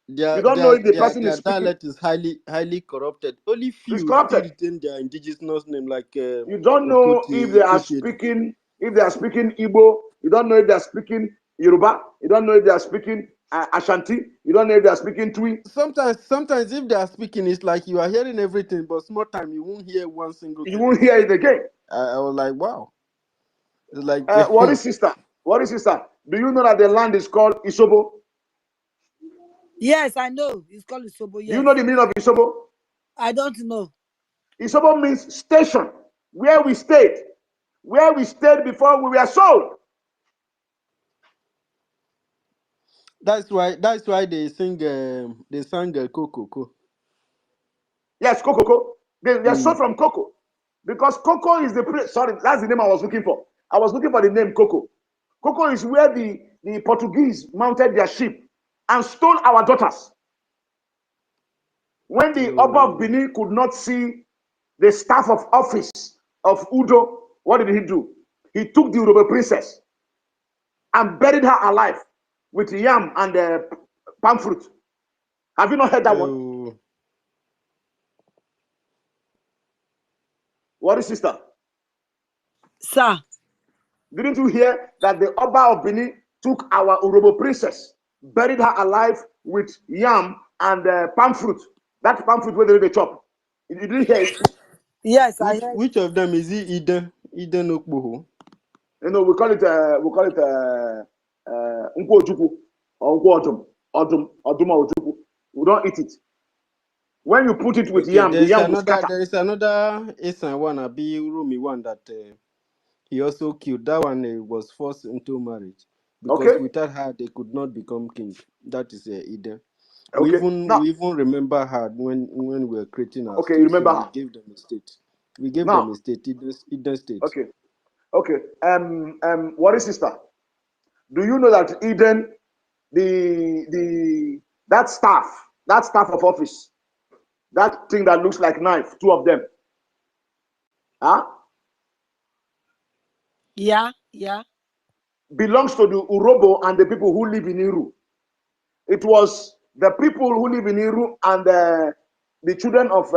You Their don't know their if the their person is their speaking. dialect is highly corrupted. Only It's few still corrupted. retain their indigenous name, like You don't know if Okoti, they are Ikusheti. speaking, Igbo. You don't know if they are speaking Yoruba. You don't know if they are speaking Ashanti. You don't know if they are speaking Twi. Sometimes if they are speaking, it's like you are hearing everything, but small time you won't hear one single You thing. won't hear it again. I was like, wow. It's like What is sister? Do you know that the land is called Isobo? Yes, I know. It's called Isobo. Do you Yes. know the meaning of Isobo? I don't know. Isobo means station, where we stayed before we were sold. that's why they sang Coco. Yes, cocoa. They are sold Mm. from cocoa. Because cocoa is the place. Sorry, that's the name I was looking for. I was looking for the name cocoa. Cocoa is where the Portuguese mounted their ship and stole our daughters. When the Oba of Oh. Benin could not see the staff of office of Udo, what did he do? He took the Yoruba princess and buried her alive with yam and palm fruit. Have you not heard that one? Oh. What is sister? Sir. Didn't you hear that the Oba of Benin took our Urobo princess, buried her alive with yam and palm fruit? That palm fruit where they chop. You didn't hear it? Yes, I heard. Which of them is it? Eden Okboho? You know, we call it Nkwo Ojukwu or Nkwo Odum Ojukwu. We don't eat it. When you put it with Okay, yam, the yam will scatter. there is another Esan one, Abi Rumi one that he also killed. That one was forced into marriage because Okay? without her they could not become king. That is Eden. Okay. Now, We even remember her when we were creating our okay, you state. So remember we her. gave them a state. We gave them Now, a state, Eden State. okay. Okay. What is sister? Do you know that Eden, that staff of office, that thing that looks like knife, two of them, huh? Yeah. Belongs to the Urobo and the people who live in Iru. It was the people who live in Iru and the children of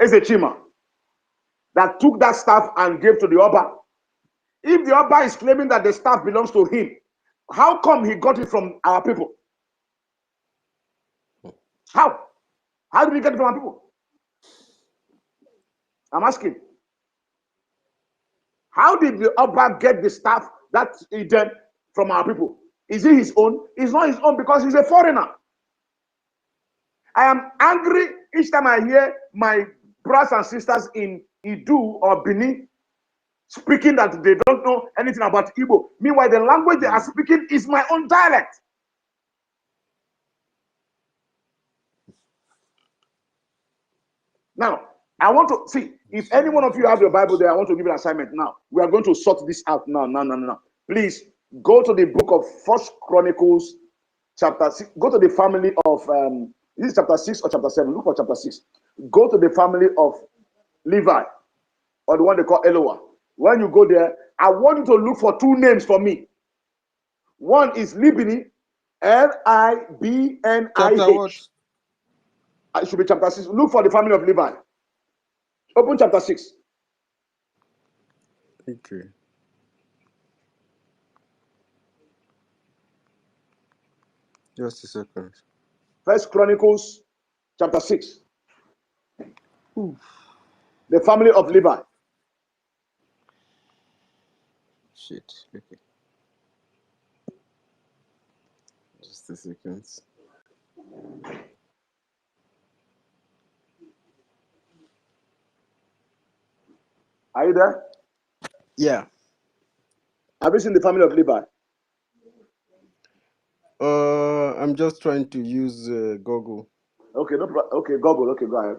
Ezechima that took that staff and gave to the Oba. If the Oba is claiming that the staff belongs to him, how come he got it from our people? How? How did he get it from our people? I'm asking. How did the Oba get the staff that he did from our people? Is it his own? It's not his own because he's a foreigner. I am angry each time I hear my brothers and sisters in Idu or Benin speaking that they don't know anything about Igbo. Meanwhile, the language they are speaking is my own dialect. Now, I want to see if any one of you have your Bible there. I want to give you an assignment now. We are going to sort this out now. No. Please go to the book of First Chronicles, chapter 6. Go to the family of this is chapter 6 or chapter 7. Look for chapter 6. Go to the family of Levi. or the one they call Eloa. When you go there, I want you to look for two names for me. One is Libni, Libnih. Chapter what? It should be chapter 6. Look for the family of Levi. Open chapter 6. Okay. Just a second. First Chronicles chapter 6. Ooh. The family of Levi. Shit. Okay. Just a second. Are you there? Yeah. Have you seen the family of Levi? I'm just trying to use Google. Okay, okay, Google. Okay, go ahead.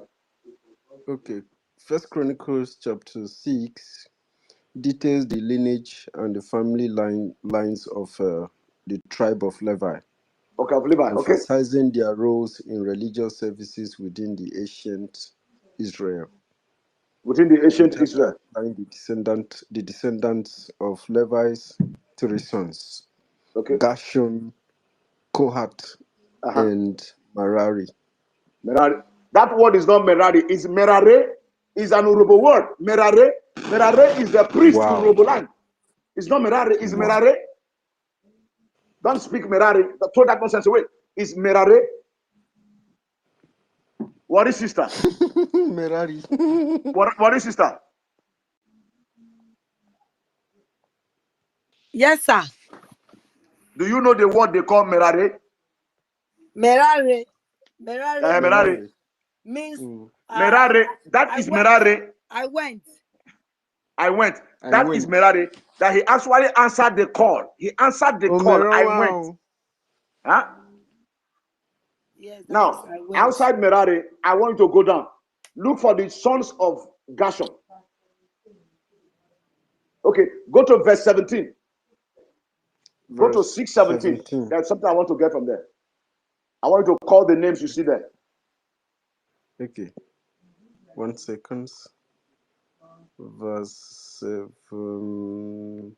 Okay. First Chronicles chapter 6 details the lineage and the family lines of the tribe of Levi. Okay, of Levi. Okay. Emphasizing their roles in religious services within the ancient Israel. Within the ancient Israel. The descendants of Levi's three sons. Okay. Gershon, Kohath, and Merari. Merari. That word is not Merari, it's Merare. It's an Urobo word. Merare. Merare is the priest in Urobo land. It's not Merari, it's Merare. Don't speak Merari. Throw that nonsense away. It's Merare. What is sister? Merari. What is sister? Yes, sir. Do you know the word they call Merare? Merare. Merare Merare. means Merare. That is Merare. I went. That is Merari. That he actually answered the call. He answered the call. I went. Huh? Yes, Now, I went. outside Merari, I want you to go down. Look for the sons of Gershon. Okay, go to verse 17. Go to 6:17. There's something I want to get from there. I want you to call the names you see there. Okay. 1 second. Verse 17.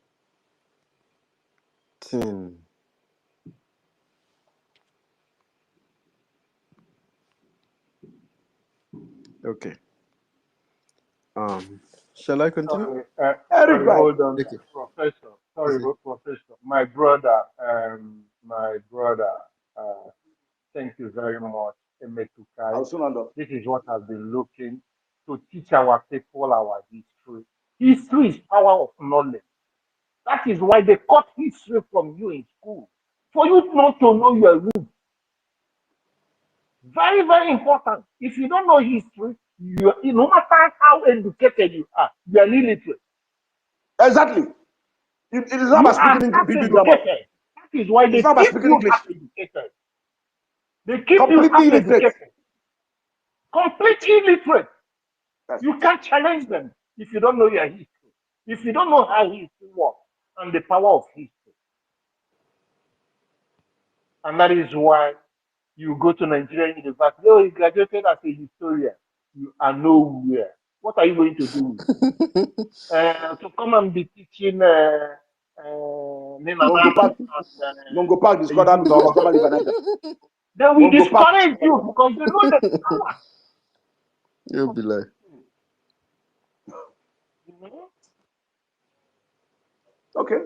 Okay. Shall I continue? Sorry, hold on, Okay. Professor. Sorry, Professor. My brother, thank you very much, Emetukai. This is what I've been looking to teach our people our history. History is power of knowledge. That is why they cut history from you in school. For you not to know your roots. Very, very important. If you don't know history, no matter how educated you are illiterate. Exactly. It is not You about are speaking half big grammar. educated. That is why they It's not about keep speaking you English. half educated. They keep you Completely half illiterate. educated. Completely illiterate. You can't challenge them if you don't know your history. If you don't know how history works and the power of history. And that is why you go to Nigerian University. Oh, you graduated as a historian. You are nowhere. What are you going to do? To come and be teaching Mongo Park discovered River Niger. They will discourage you because they know the power. You'll be like. Okay.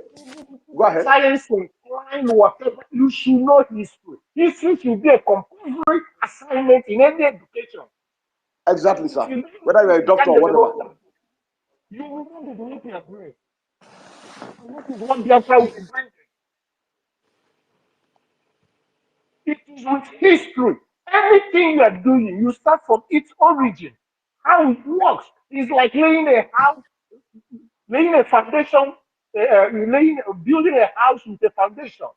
Go ahead. Science, crime, whatever. You should know history. History should be a compulsory assignment in any education. Exactly, sir. Whether you're a doctor or whatever. You will not develop your brain. And that is what Biafra will bring. It is with history. Everything you are doing, you start from its origin. How it works. It's like laying a house, laying a foundation, building a house with a foundation.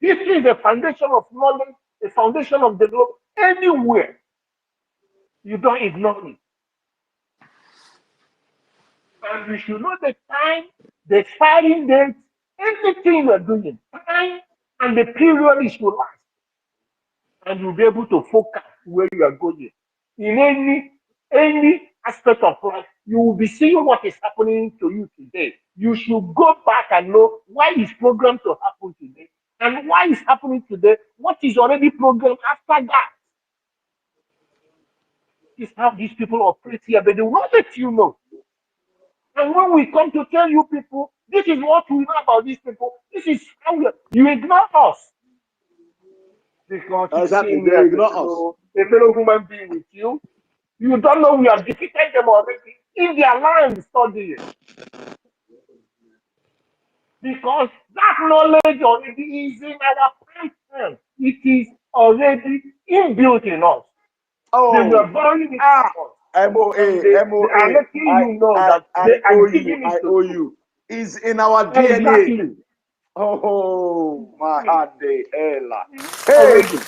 History is a foundation of knowledge, a foundation of development. Anywhere, you don't ignore it. And you should know the time, the expiring date, everything you are doing, time and the period it should last. And you'll be able to focus where you are going in any aspect of life, you will be seeing what is happening to you today. You should go back and know why is programmed to happen today and why is happening today, what is already programmed after that. This is how these people operate here, but they will not let you know. And when we come to tell you people, this is what we know about these people, this is how you ignore us. Because you see Exactly. me They as ignore us. a fellow human being with you. You don't know we have defeated them already in their land studying. Because that knowledge already is in our presence. It is already inbuilt in us. They were Oh, borrowing it from us. And they are MOA, letting you know that I they are owe you, giving I it to owe you. you. Is in our DNA. Exactly. Oh, my Hmm. heart day, Ella. Hey, Already.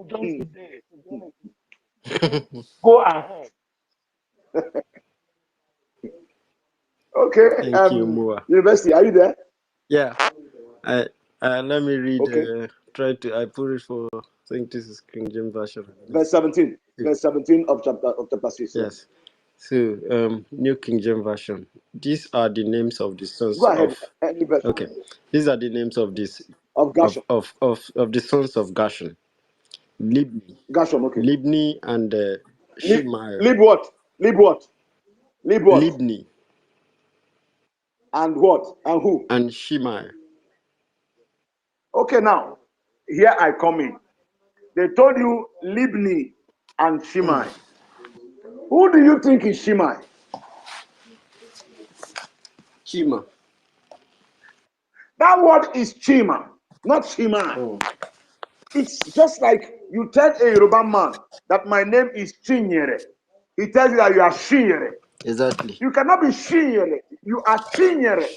Just today. Go ahead. okay. Thank you, Moa. University, are you there? Yeah, I let me read. Okay. I put it for. I think this is King James version. Verse 17. Verse 17 of chapter 6. Yeah. Yes. So, New King James version. These are the names of the sons Go of. ahead. Any version Okay, these are the names of this of Gershon. of the sons of Gershon. Libni, Gershon, okay. Libni and Shimei. Lib what? Lib what? Lib what? Libni And what? And who? and Shimei. Okay, now, here I come in. They told you Libni and Shimei. Who do you think is Shimei? Shima. That word is Chima, not Shimei. Oh. It's just like you tell a Yoruba man that my name is Chinyere. He tells you that you are Shinyere. Exactly. You cannot be Shinyere. You are Chinyere.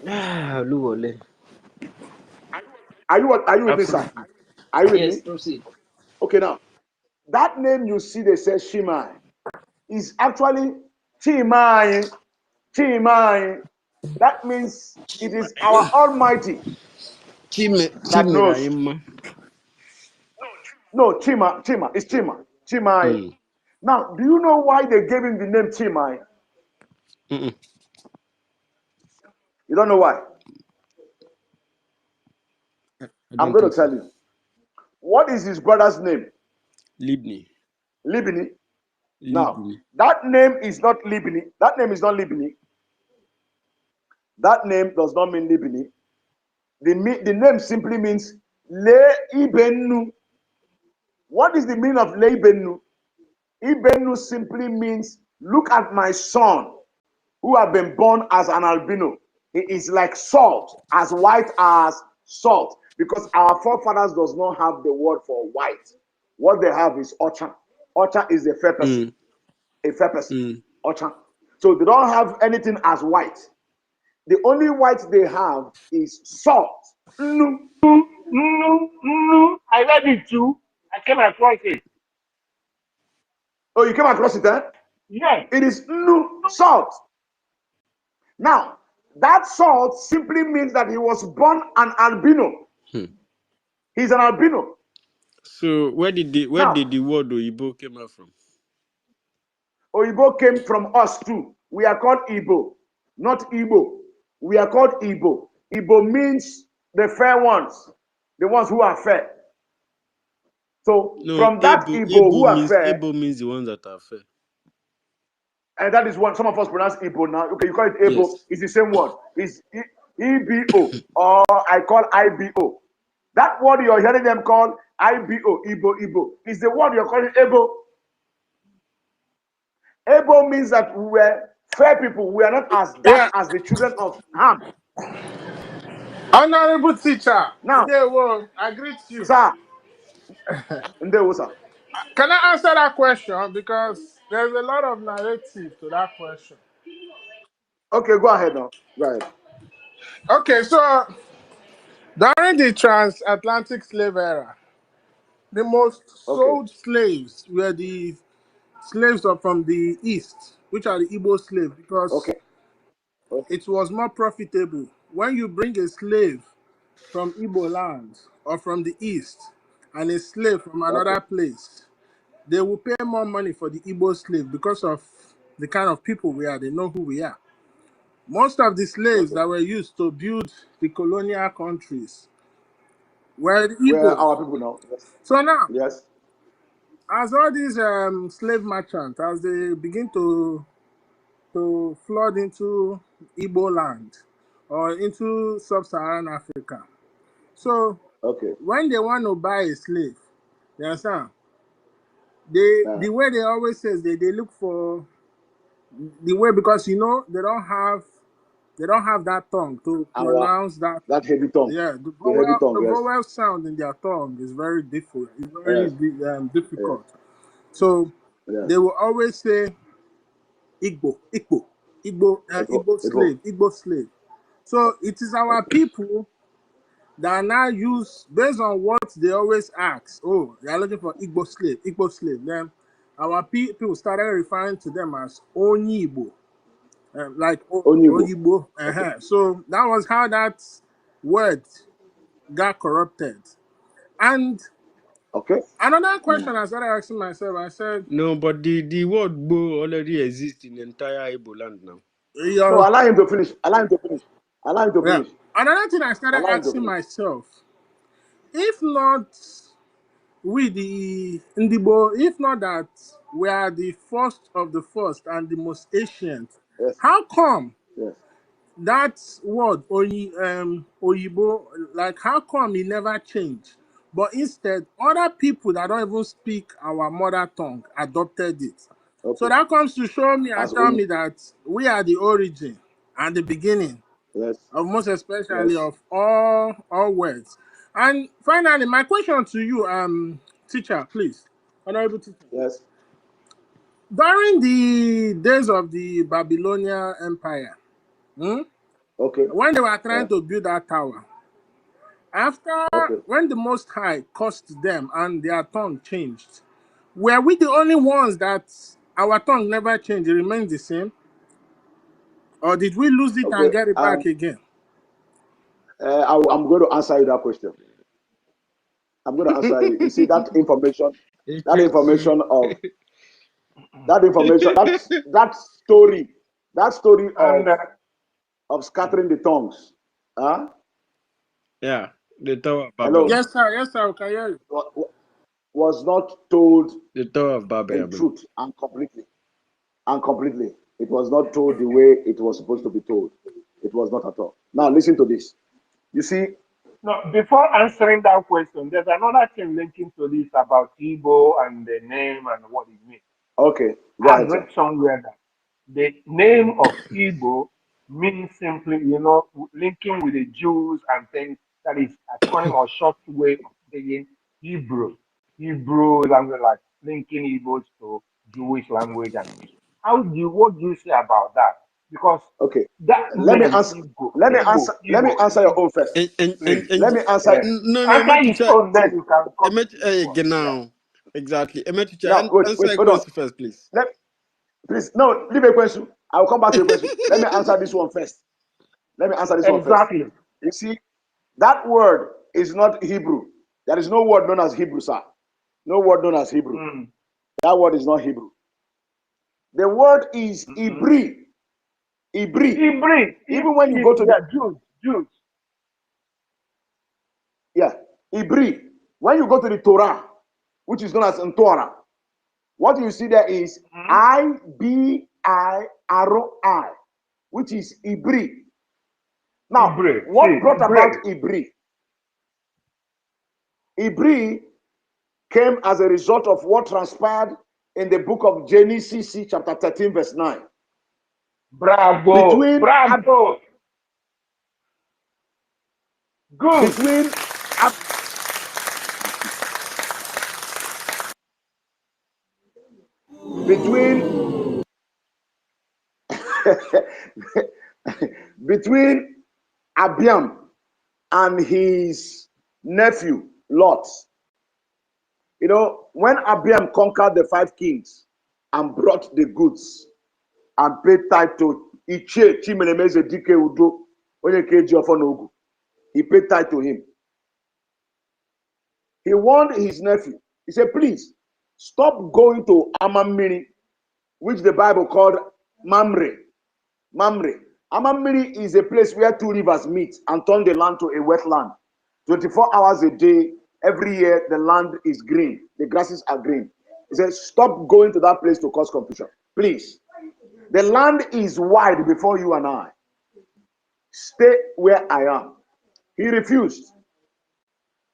Luwole. Are you with me, sir? Absolutely. Are you with Yes, me? proceed. Okay, now that name you see they say Shimei is actually Chimai. Chimai. That means it is our Almighty that knows. Chimeraima. No, Chima. It's Chima. Chimai. Now, do you know why they gave him the name Chimai? Mm-mm. You don't know why? I I'm don't going think to so. tell you. What is his brother's name? Libni. Libni. Now, Libni. that name is not Libni. That name is not Libni. That name does not mean Libni. The name simply means Le Ibenu. What is the meaning of Le Ibenu? Ibenu simply means, look at my son who have been born as an albino. He is like salt, as white as salt, because our forefathers does not have the word for white. What they have is ocha. Ocha is a fair person. A fair person. Ocha. So they don't have anything as white. The only white they have is salt. I read it too. I came across it. Oh, you came across it, eh? Yes. It is salt. Now, that salt simply means that he was born an albino. He's an albino. So where did the word Oyibo came out from? Oyibo came from us too. We are called Igbo, not Igbo. We are called Igbo. Igbo means the fair ones, the ones who are fair. So No, from that Igbo who are fair, Ebo means the ones that are fair. and that is what some of us pronounce Igbo now. Okay, you call it Ebo. Yes. It's the same word. It's EBO, or I call IBO. That word you're hearing them call IBO, Igbo, is the word you're calling Ebo. Ebo means that we were fair people. We are not as dark Yeah. as the children of Ham. Honorable teacher, Now, they will agree to you. sir, sir. Can I answer that question? Because there's a lot of narrative to that question. Okay, go ahead now. Go ahead. Okay, so during the transatlantic slave era, the most Okay. sold slaves were the slaves from the east, which are the Igbo slaves, because Okay. Okay. it was more profitable when you bring a slave from Igbo land or from the east and a slave from Okay. another place, they will pay more money for the Igbo slave because of the kind of people we are. They know who we are. Most of the slaves Okay. that were used to build the colonial countries were the Where are Igbos. our people now? Yes. So now, Yes. as all these slave merchants, as they begin to flood into Igbo land or into sub-Saharan Africa, so Okay. when they want to buy a slave, you understand? The way they always says they look for the way, because you know they don't have that tongue to Our pronounce that. that heavy tongue. Yeah, The heavy the tongue, yes. vowel sound in their tongue is very difficult. It's very Yes. Yes. difficult. So Yes. they will always say Igbo, Igbo, Igbo, Ego. Igbo slave. So it is our Okay. people that now use, based on what they always ask. Oh, they are looking for Igbo slave, Igbo slave. Then our people started referring to them as Onyibo, like Onibo. Oyibo. Okay. So that was how that word got corrupted. And Okay. another question I started asking myself, I said, No, but the word Bo already exists in the entire Igbo land now. No, yeah, allow him to finish. Allow him to finish. Allow him to yeah. finish. Another thing I started Allow him to asking finish. myself, if not we the Ndibo, if not that we are the first of the first and the most ancient, Yes. how come Yes. that word Oyibo, like how come it never changed? But instead, other people that don't even speak our mother tongue adopted it. So Okay. that comes to show me and As tell Oyi. me that we are the origin and the beginning Yes. of most especially Yes. of all words. And finally, my question to you, teacher, please, honorable teacher. Yes. During the days of the Babylonian Empire, Okay. when they were Yeah. trying to build that tower, after Okay. when the Most High cursed them and their tongue changed, were we the only ones that our tongue never changed? It remains the same, or did we lose it Okay. and get it back again? I'm going to answer you that question. I'm going to answer you. You see that information, that information of that information, that story And of scattering the tongues. Huh? Yeah, the Tower of Babel. Hello. Yes, sir. Yes, sir. Okay, yeah. Was not told The Tower of Babel. in truth and completely. And completely. It was not told the way it was supposed to be told. It was not at all. Now listen to this. You see, no, before answering that question, there's another thing linking to this about Igbo and the name and what it means. okay, go I ahead, sir. read somewhere that the name of Igbo means simply, linking with the Jews and things, that is acronym or short way of saying Hebrew. Hebrew language, like linking Igbos to Jewish language and things. What do you say about that? Because Okay. that Let me name, answer. Let me answer. Let me answer your own first. please, Let me answer. No, answer his Emetucha, own, then you can come to this one. Yeah. genau. Exactly. Emetucha, Now, wait, answer wait, a hold on. question first, please. Please, no, leave a question. I'll come back to your question. Let me answer this one first. Let me answer this one first. Exactly. You see, that word is not Hebrew. There is no word known as Hebrew, sir. No word known as Hebrew. That word is not Hebrew. The word is Ibri. Ibri. Even when you go to the Jews. yeah, Ibri. When you go to the Torah, which is known as Torah, what you see there is IBI, which is Ibri. Now, what brought about Ibri? Ibri came as a result of what transpired in the book of Genesis, chapter 13, verse 9. Bravo. Good. Between Abiam and his nephew Lot. You know, when Abiam conquered the 5 kings and brought the goods and paid tithe to Ichie Chimelemeze Dike Udo, He paid tithe to him. He warned his nephew. He said, please, stop going to Amamiri, which the Bible called Mamre. Mamre. Amamiri is a place where two rivers meet and turn the land to a wetland. 24 hours a day, every year, the land is green. The grasses are green. He said, stop going to that place to cause confusion. Please. The land is wide before you and I. Stay where I am. He refused.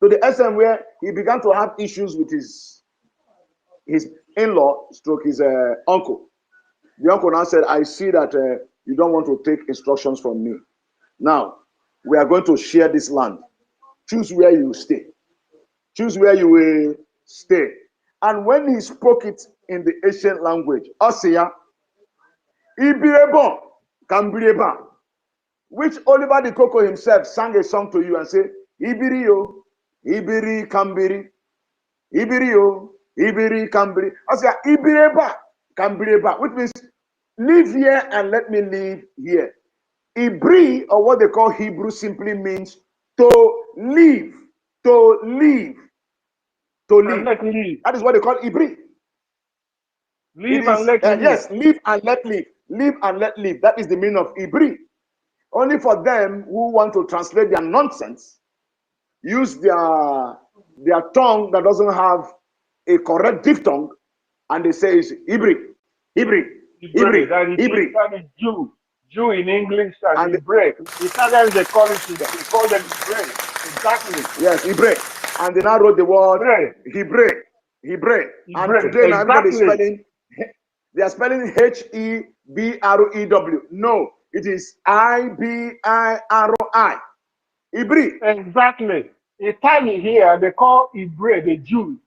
To the extent where he began to have issues with his in-law, stroke his uncle. The uncle now said, I see that you don't want to take instructions from me. Now, we are going to share this land. Choose where you stay. Choose where you will stay. And when he spoke it in the ancient language, Osia, Ibirebo, Kambireba, which Oliver the Coco himself sang a song to you and said, Ibirio, Ibiri Kambiri, Ibirio, Ibiri Kambiri. Osia, Ibireba, Kambireba, which means live here and let me live here. Ibri, or what they call Hebrew, simply means to live, to live, to live. And let live. That is what they call Ibri. Live and let live. Yes, live and let live. Live and let live. That is the meaning of Ibri. Only for them who want to translate their nonsense, use their tongue that doesn't have a correct diphthong, and they say it's Ibri, Ibri, Ibri, Ibri. That is Jew. Jew in English and Hebrew. Italians, they call them Hebrew. Exactly. Yes, Hebrew. And they now wrote the word Hebrew. And today now everybody is spelling, they are spelling Hebrew. No, it is Ibiri. Ibri. Exactly. Italy here, they call Hebrew the Jews.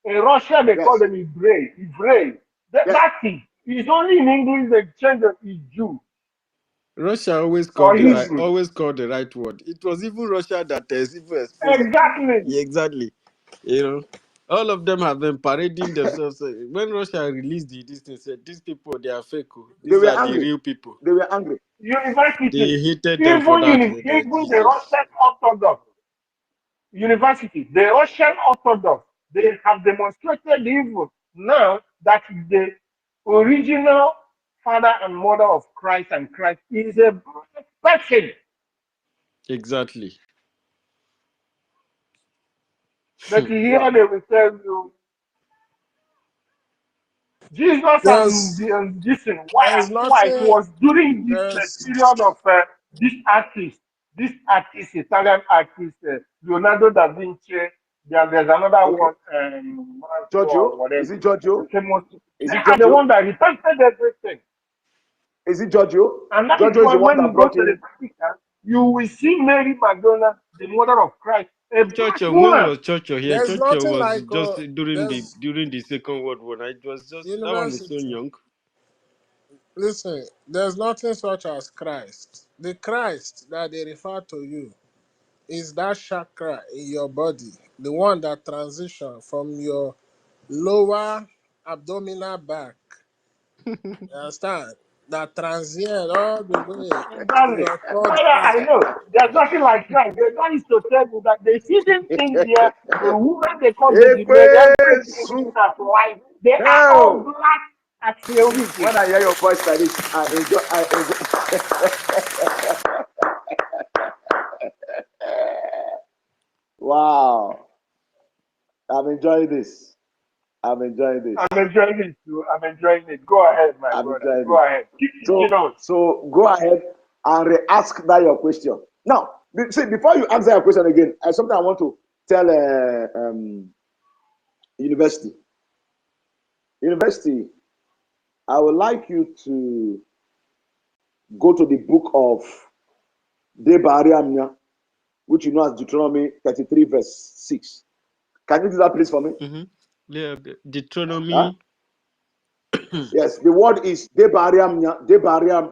In Russia, they call them Hebrew. That's it. It's only in English they change it to Jew. Russia always Or called Hebrew. the right word. It was even Russia that even exposed. Exactly. Yeah, exactly. You know, all of them have been parading themselves. When Russia released this thing, said these people they are fake. These are the real people. They were angry. University. They hated them Even for that. even the Russian Orthodox University, the Russian Orthodox, they have demonstrated even now that the original father and mother of Christ and Christ is a black person. Exactly. But here they will tell you Jesus and this and there's why it nothing. was during this There's period of this artist, Italian artist, Leonardo da Vinci. There's another one, Giorgio? whatever. Is it Giorgio? Famous. Is They it are the Giorgio? one that repented everything. Is it Giorgio? And that is Giorgio is why the one when that you go brought to the in. Vatican, you will see Mary Magdalene, the mother of Christ, a black Churchill, when woman. was Churchill here? there's Churchill nothing was like just there's during the Second World War. It was just that one is so university. young. Listen, there's nothing such as Christ. The Christ that they refer to you is that chakra in your body, the one that transition from your lower abdominal back. You understand? That transient all the way to Exactly. your third Brother, I eye. know. There's nothing like that. The guy is to tell you that the hidden things there, the woman they call Baby Mary, everything in that life, they are all Hell! black at the origin. When I hear your voice like this, I enjoy. Wow. I'm enjoying this. I'm enjoying this. I'm enjoying it too. I'm enjoying it. Go ahead, my I'm brother. enjoying Go it. ahead. Keep teaching us. So go ahead and re-ask that your question. Now, see, before you answer your question again, something I want to tell university. University, I would like you to go to the book of Debariamnya, which you know as Deuteronomy 33, verse 6. Can you do that, please, for me? Yeah, Deuteronomy. Huh? Yes, the word is Debariam, not Deuteronomy,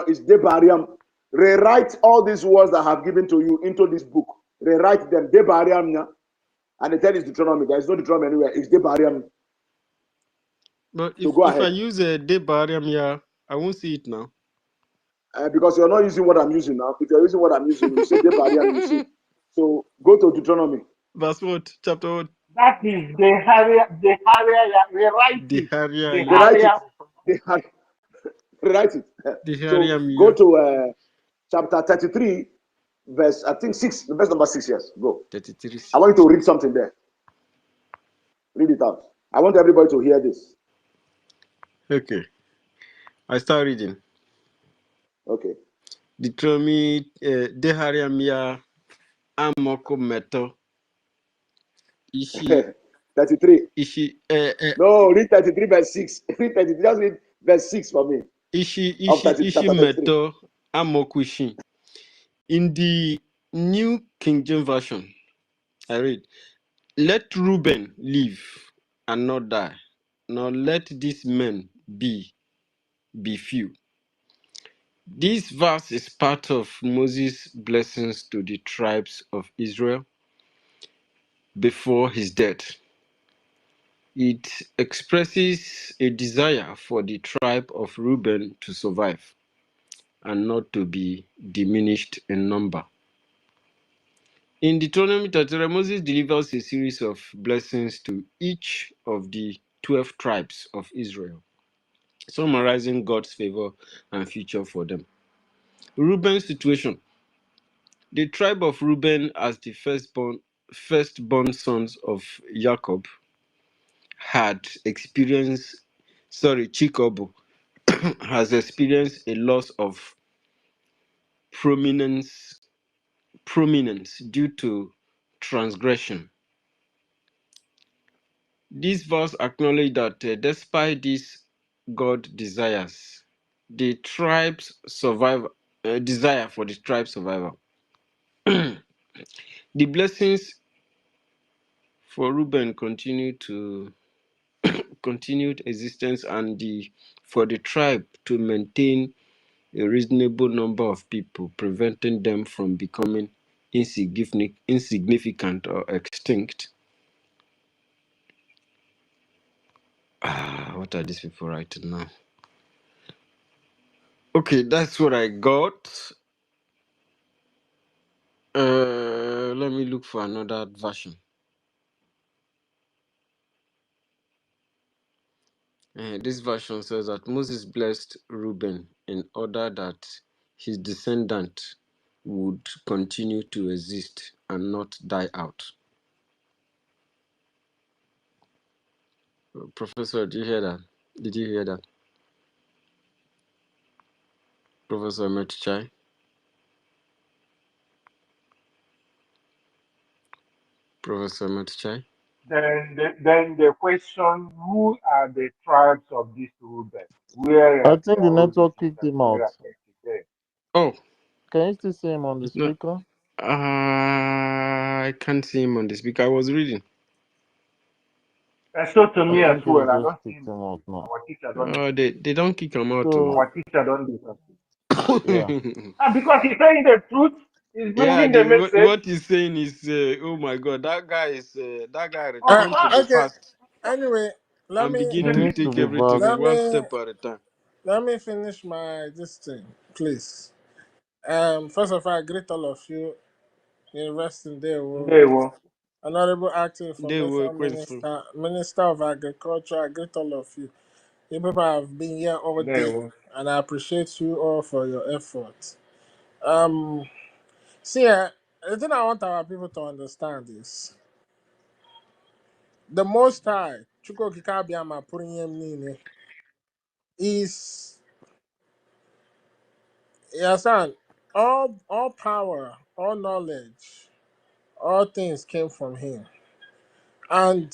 it's Debariam. Rewrite all these words that I have given to you into this book. Rewrite them, Debariam, and the tell is Deuteronomy. There is no Deuteronomy anywhere. It's Debariam. But So go if I ahead. use a Debariam, yeah, I won't see it now. Because you're not using what I'm using now. If you're using what I'm using, you say Debari and you see. So go to Deuteronomy. Verse what? Chapter what? That is the Harrier, rewrite The it. Haria, The They write it. Harrier. They write it. the So Haria go Mia. to chapter 33, verse, I think 6, verse number 6, yes. Go. 33. I want you to read something there. Read it out. I want everybody to hear this. Okay. I start reading. Okay. Deuteronomy, the Haria Mia, Amoko Meto, Ishi, 33. Ishi, No, read 33, verse 6. Read 33, just read verse 6 for me. Of 30, Ishi chapter 33. Meto, Amokushi. In the New King James Version, I read, let Reuben live and not die, nor let these men be few. This verse is part of Moses' blessings to the tribes of Israel before his death. It expresses a desire for the tribe of Reuben to survive and not to be diminished in number. In Deuteronomy 33, Moses delivers a series of blessings to each of the 12 tribes of Israel, summarizing God's favor and future for them. Reuben's situation. The tribe of Reuben, as the firstborn sons of Jacob, had experienced, Jacob has experienced a loss of prominence due to transgression. This verse acknowledges that despite this, God desires the tribe's survival, desire for the tribe's survival. The blessings for Reuben continued existence and for the tribe to maintain a reasonable number of people, preventing them from becoming insignificant or extinct. What are these people writing now? Okay, that's what I got. Let me look for another version. This version says that Moses blessed Reuben in order that his descendant would continue to exist and not die out. Professor, did you hear that? Did you hear that? Professor Metichai? Professor Metichai? Then the question, who are the tribes of this Reuben? Where I are think their the origins network kicked and him where out. are they today? Oh, Can you still see him on the it's not. speaker? I can't see him on the speaker. I was reading. And so to I me as think well, they I just don't see kicked him out now. our teacher don't do They don't kick him out too. So our teacher don't do something. yeah. And because he's saying the truth, he's Yeah, bringing the message. what he's saying is, oh my God, that guy Of returned to course. the Okay. past Anyway, let and me begin He to needs to take be everything back. let one me step at a time. let me finish my this thing, please. First of all, I greet all of you, University Day, They will. Honorable Acting They were Information Quincy. Minister, Minister of Agriculture. I greet all of you. You people have been here all They day, will. and I appreciate you all for your efforts. See, the thing I want our people to understand is the Most High, Chuko Kikabiama Purinyem is, you understand, all power, all knowledge, all things came from him. And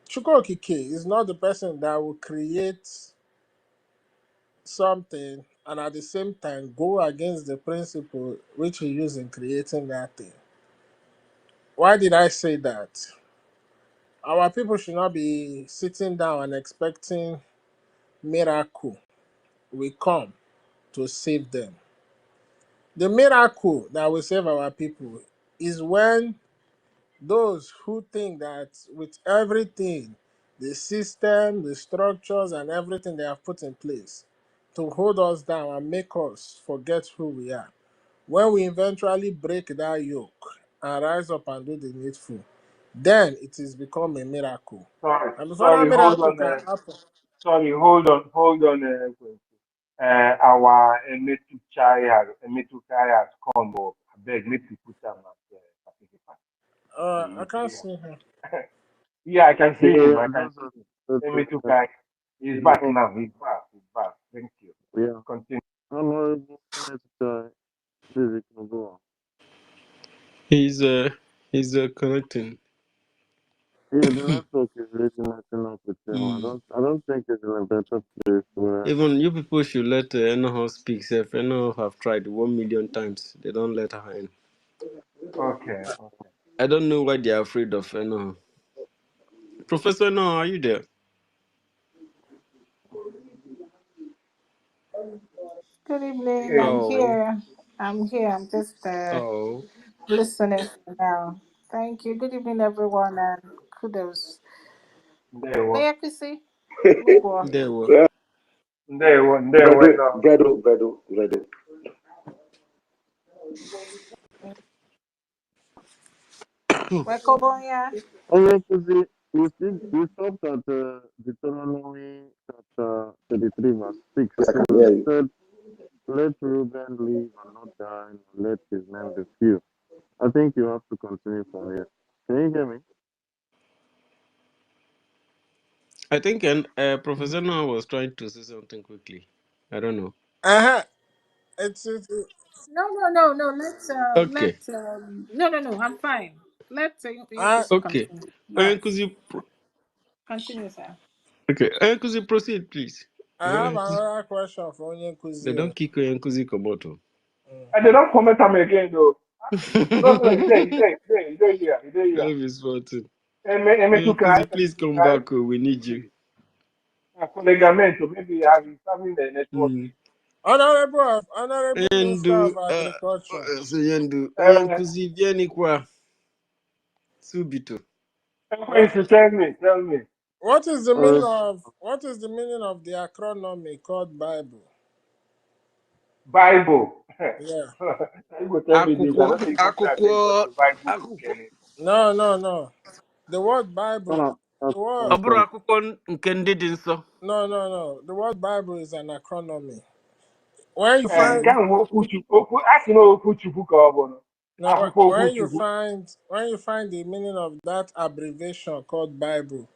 Chuko Kike is not the person that will create something and at the same time go against the principle which he used in creating that thing. Why did I say that? Our people should not be sitting down and expecting miracle will come to save them. The miracle that will save our people is when those who think that with everything, the system, the structures, and everything they have put in place to hold us down and make us forget who we are. When we eventually break that yoke and rise up and do the needful, then it is become a miracle. Sorry, And before that sorry, hold miracle on. can happen, Sorry, hold on. Our Emetuchai has come up. I beg, make you put them as participant. I can't Yeah. see him. Yeah, I can see Yeah, him. yeah, I can those see are him. the two. Emetuchai is back now. He's back. He's back. Thank you. Yeah. Continue. Honorable Senator, please, you can go on. He's connecting. Yeah, the network is really messing up with him. Mm. I don't think it's in a better place where. Even you people should let Enoho speak. If Enoho have tried 1 million times, they don't let her in. Okay. Okay. I don't know why they are afraid of Enoho. Professor Enoho, are you there? Good evening. Yeah. I'm Oh, here. I'm here. I'm just oh, listening for now. Thank you. Good evening, everyone, and kudos. There was. Mayakisi, Mugwo. there were. Yeah, There was now. Vedo. Wekobonya. Oh, yeah, because you stopped at Deuteronomy chapter 33, verse 6. I can You hear you. said, let Reuben live and not die, and let his name be few. I think you have to continue from here. Can you hear me? I think Professor Enoho was trying to say something quickly. I don't know. Uh-huh. It's No. Let's Okay, no. I'm fine. Let I Mayakisi okay. continue. Yes. Nkuzi, Continue, sir. okay. Nkuzi, proceed, please. I have another question for They Onyenkuzi. don't kick Nkuzi Komoto. And they don't comment him again though. No, no, he there here. He there here. That is something. Emetuchai, Nkuzi, please come back. Oh, we need you. collegamento, maybe he's having the network Mm. issue. Honorable Minister Endu, of Agriculture. Yendu, Uh, Nkuzi, vieni qua subito. What tell me. Alright. what is the meaning of the acronym called Bible? Bible. Yeah. You go tell me this. I don't even pay attention to Bible book. Akwụkwọ, No. The word Bible. The ọ word bụrụ akwụkwọ nke ndị dị nsọ. no. The word Bible is an acronym. When you Nke find ahụ okwu asị na okwu Chukwu ka ọ bụ no, akwụkwọ okwu Chukwu. when you find the meaning of that abbreviation called Bible,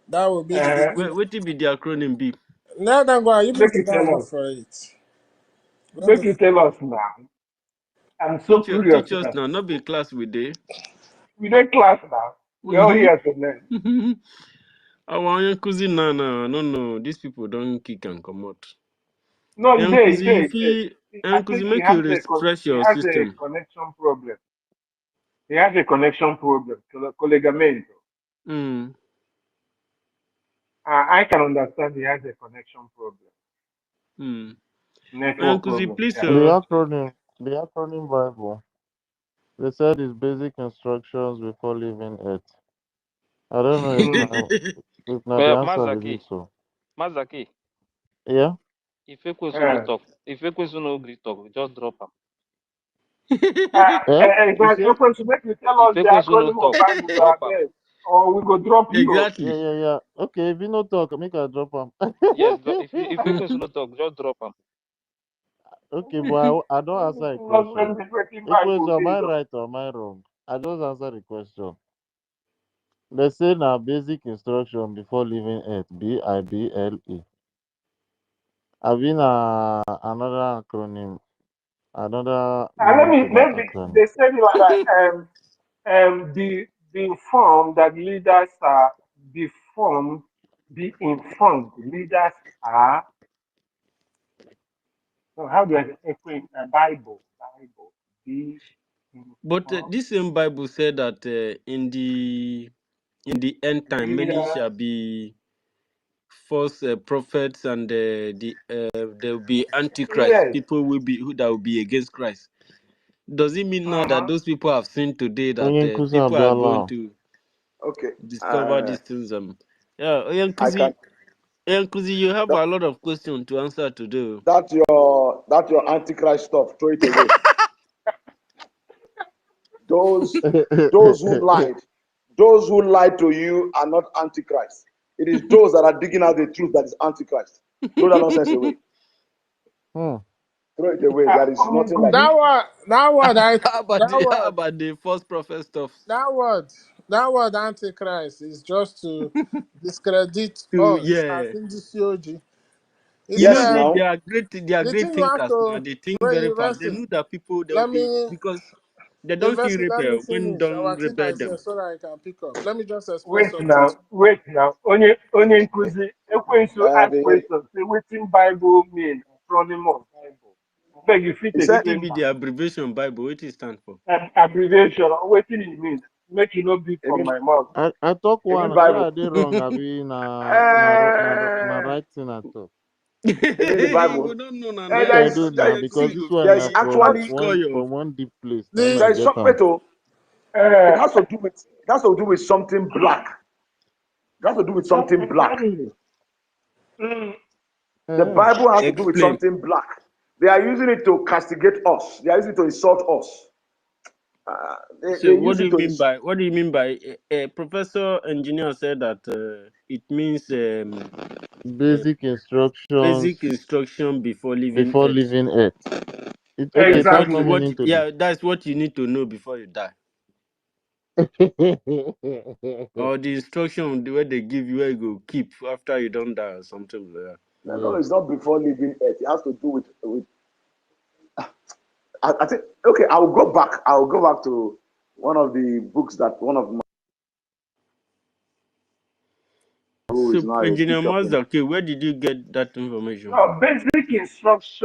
that will be the Uh, beginning. Wetin be the acronym be? Now then go on, you make people you should go and tell look us. for it. Make you tell us now. I'm so curious Teach to us know. now, not be class we dey. We dey class now. We all here to learn. Our onye nkuzi na, no, these people don't kick and comot. No, he dey, he Nkuzi, dey, you he dey. fit, I Nkuzi, think make you refresh he your has a system. connection problem. He has a connection problem. Collegamento. Mm. I can understand he has a connection problem. Mm. Network Nkuzi, problem. please, Yeah. The acronym Bible, they said is basic instructions before leaving Earth. I don't know if now the Well, answer will be Mazaki, so. Mazaki, Yeah? if Ekwesu no Uh, talk, if Ekwesu no gree talk, just drop am. Eh? You say? Open to make you tell If us the Ekwesu no acronym of talk, Bible to drop our am. best, or we go drop you. Yeah, exactly. yeah, yeah. Okay, if you no talk, make a drop them. Yes, if Ekwesu no talk, just drop am. Okay, but I don't Make you answer a tell us question. when the breaking A Bible question, am is. I right or am I wrong? I just answer the question. They say now basic instruction before leaving Earth. Bible. I've been another acronym, another meaning to that Let me, acronym. they said it like that. Be informed that leaders are be formed, be informed. Leaders are. So how do I explain Bible? Be But informed. this same Bible said that in the end time, many Leaders. shall be false prophets, and there will be antichrist. Yes. People will be who that will be against Christ. Does it mean now that Uh-huh. those people have seen today that Onye nkuzi people are going abịala. to Okay. discover these things? Yeah, Oya I Nkuzi, can. Nkuzi, you have That, a lot of questions to answer today. that your antichrist stuff. Throw it away. Those those who lied, those who lied to you are not antichrist. It is those that are digging out the truth that is antichrist. Throw that nonsense away. Hmm. Throw it away. There is nothing like That it. word, that word, How about the false prophet stuff? that word, that word antichrist is just to discredit To us yeah. as in the COG. You You see, know Yes, they now. are the great thing you have thinkers now. to They think very fast. They invest in. know that people they'll Let be me because they don't see invest in. Let me rebel when finish. don't Our teacher rebel is here them. so that I can pick up. Let me just explain Wait something. now, wait now. Onye nkuzi ekwensu ask The, question say wetin Bible mean acronym of Bible. Beg you fit he said, What explain be am. the abbreviation Bible? What it stand for? Abbreviation wetin e mean. Make e no big I for mean, my mouth. I talk I mean one. Sure, Bible. are they wrong? I be na Uh, right thing at all. I mean the You Bible. go don't know now. Make There I is, do there now is, because see, this there one is na actually, Score your from one deep place. Then The I there is get some, wait, them. oh, it has to do with, something black. It has to do with something black. Exactly. Mm. The Bible has to do with Explain. something black. They are using it to castigate us. They are using it to insult us. They So use it to insult. what do you mean by Professor Engineer said that it means uh, Basic basic instructions instruction before leaving before Earth. leaving Earth. It okay. That's Pass what more Exactly. meaning to this. that's what you need to know before you die. Or the instruction the way they give you where you go keep after you don't die or something like that. No, Yes. it's not before leaving Earth. It has to do with I think, okay, I'll go back. I'll go back to one of the books that one of my who is So now a Engineer bishop in Mazda, okay, where did you get that information from? No, basic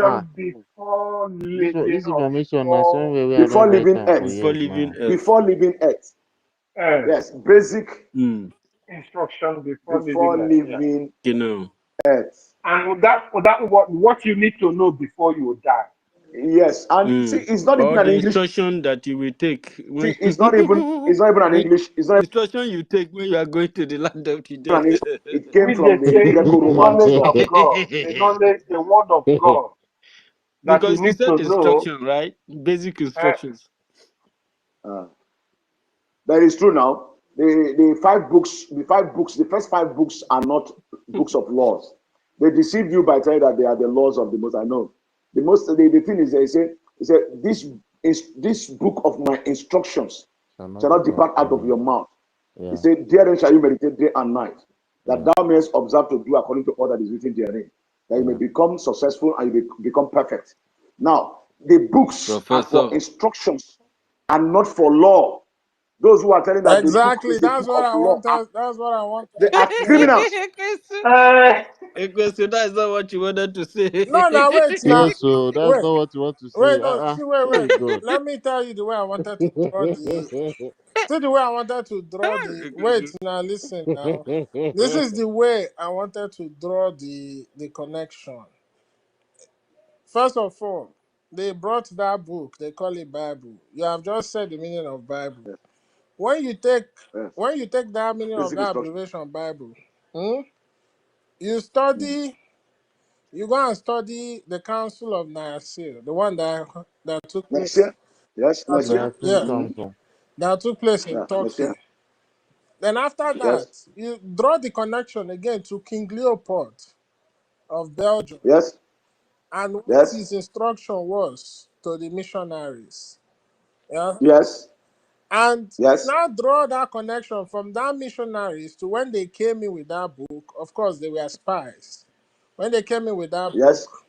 Ah, instruction before leaving this or information na before somewhere where I before don't write leaving down for Earth. Before years leaving now. Earth. Before leaving Earth. uh, Yes, basic Hmm. instruction before before leaving. Yeah. leaving You know. Earth. And what you need to know before you die. Yes, and see, Hmm. it's not even Or an the English. instruction that you will take See, when it's not even an English. It's not instruction you take when you are going to the land of the even an dead. English. It came We from they the say is the Greco-Roman knowledge stuff. of God, the word of God that you Because you need said to know. instruction, right? Basic Uh, instructions. Uh, that is true now. The first 5 books are not books of laws. They deceive you by telling that they are the laws of the most. I know. The thing is they say this is this book of my instructions Shall not shall not depart depart out from of me. your mouth. He Yeah, said, therein shall you meditate day and night, that yeah, thou mayest observe to do according to all that is written therein, that you may yeah. become successful and you become perfect. Now, the books are for Professor. instructions and not for law. Those who are telling that the book Exactly. is a That's book what of I law, wanted. That's what I wanted they to are say. criminals. uh, Equation, that is not what you wanted to say. No, now wait, now Yes, so that's wait, not what you want to say. wait. No, see, Hey God. Let me tell you the way I wanted to draw the. See the way I wanted to draw the. Wait, now listen. Now, this is the way I wanted to draw the connection. First of all, they brought that book. They call it Bible. You have just said the meaning of Bible. Yes, When you take yes. that meaning of Basic that instruction. abbreviation Bible, hmm, you Mm. study. You go and study the Council of Nicaea, the one that took Next place. year? Yes, next year? Niacin Yeah, Mm. Council. that took place in Yeah, next year? Turkey. Then after Yes, that, you draw the connection again to King Leopold of Belgium yes, and what yes, his instruction was to the missionaries. Yeah, yes, and yes, now draw that connection from that missionaries to when they came in with that book. Of course, they were spies. When they came in with that yes, book,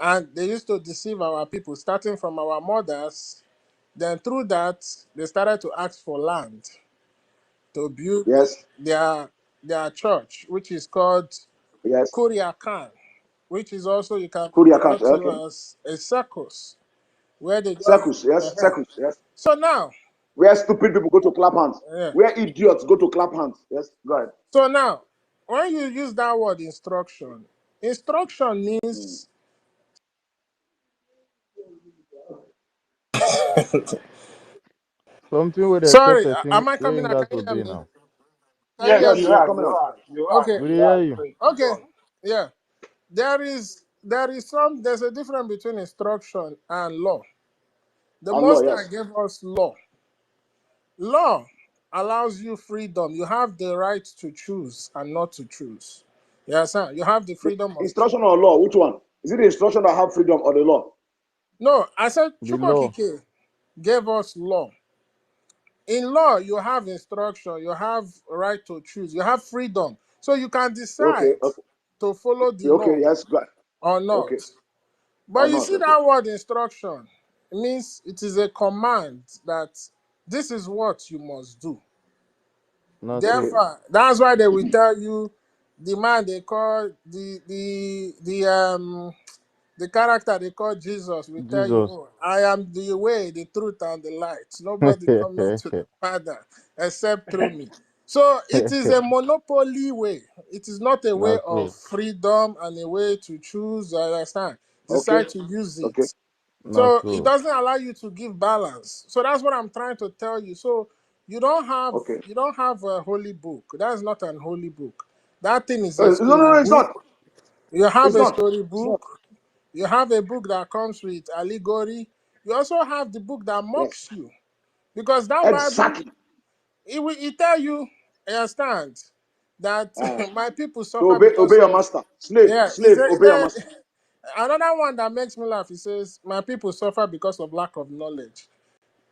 and they used to deceive our people, starting from our mothers. Then through that, they started to ask for land to build yes, their church, which is called yes. Kuriakan, which is also you can Korea refer country, okay. to as a circus, where they just Circus, yes, circus, yes. so now, Where stupid people go to clap hands. yeah. Where idiots go to clap hands. Yes, go ahead. So now, when you use that word instruction, instruction Mm. means Something where they tell sorry. person Am I where coming you out? got Can to you hear obey me? now. Can you yes, hear Yes, me? you you are are, coming you out. are, you are, Okay, We dey you are. hear you. Please, go okay. on. Yeah, there's a difference between instruction and law. The Allah, Most High yes. gave us law. Law allows you freedom. You have the right to choose and not to choose. Yes, sir. You have the The freedom of choice. instruction or law, which one? Is it the instruction that have freedom or the law? No, I said The law. Chukwokike gave us law. In law, you have instruction, you have right to choose, you have freedom. So you can Okay, decide okay, to follow the okay, law yes, good. or Okay, not. or But you not, see okay. that word instruction, it means it is a command that this is what you must do. Not Okay, so. Therefore, that's why they will tell you the man they call the character they call Jesus will tell you, Jesus. oh, I am the way, the truth, and the light. Nobody coming to the Father except through me. So it is a monopoly way. It is not a way Not of so. freedom and a way to choose. You understand? okay, Decide to use okay, it. Not So it so. doesn't allow you to give balance. So that's what I'm trying to tell you. So okay. you don't have a holy book. That's not an holy book. That thing is a No, no, no, it's storybook. not. You have It's a not. It's not. storybook. You have a book that comes with allegory. You also have the book that Yes, mocks you. Because that Bible, exactly. it tell you, understand, that Uh, my people to suffer obey because your of, master. Slave, yeah, slave, obey your master. another one that makes me laugh, he says, my people suffer because of lack of knowledge.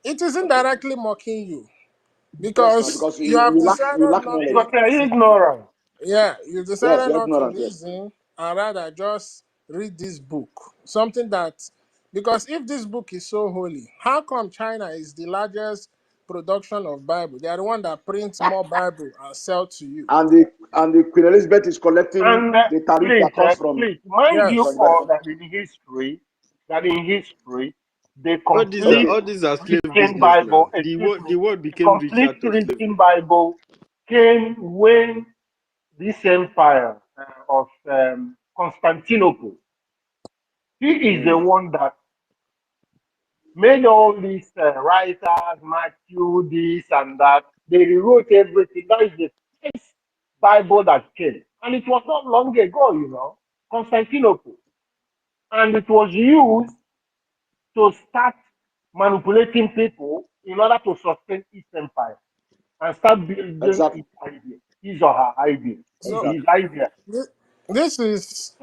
It is Okay. indirectly mocking you Yes, now because because you have you decided lack not knowledge. to Because they're reason. ignorant. Yeah, you Yes, decided you're not to ignorant. Yes. reason and rather just read this book. Something that, because if this book is so holy, how come China is the largest production of Bible? They are the one that prints more Bible and sell to you. And the Queen Elizabeth is collecting And the tariff that comes from please, mind you, Yes. Nigeria. all that in history, the Okay. All these are slave written business now. Bible, excuse The me, word the became rich complete out of written slavery. Bible came when this empire of Constantinople, he is the Mm, one that made all these writers, Matthew, this and that. They rewrote everything. That is the first Bible that came. And it was not long ago, Constantinople. And it was used to start manipulating people in order to sustain his empire and start building exactly. his or her idea. So His Exactly. idea. this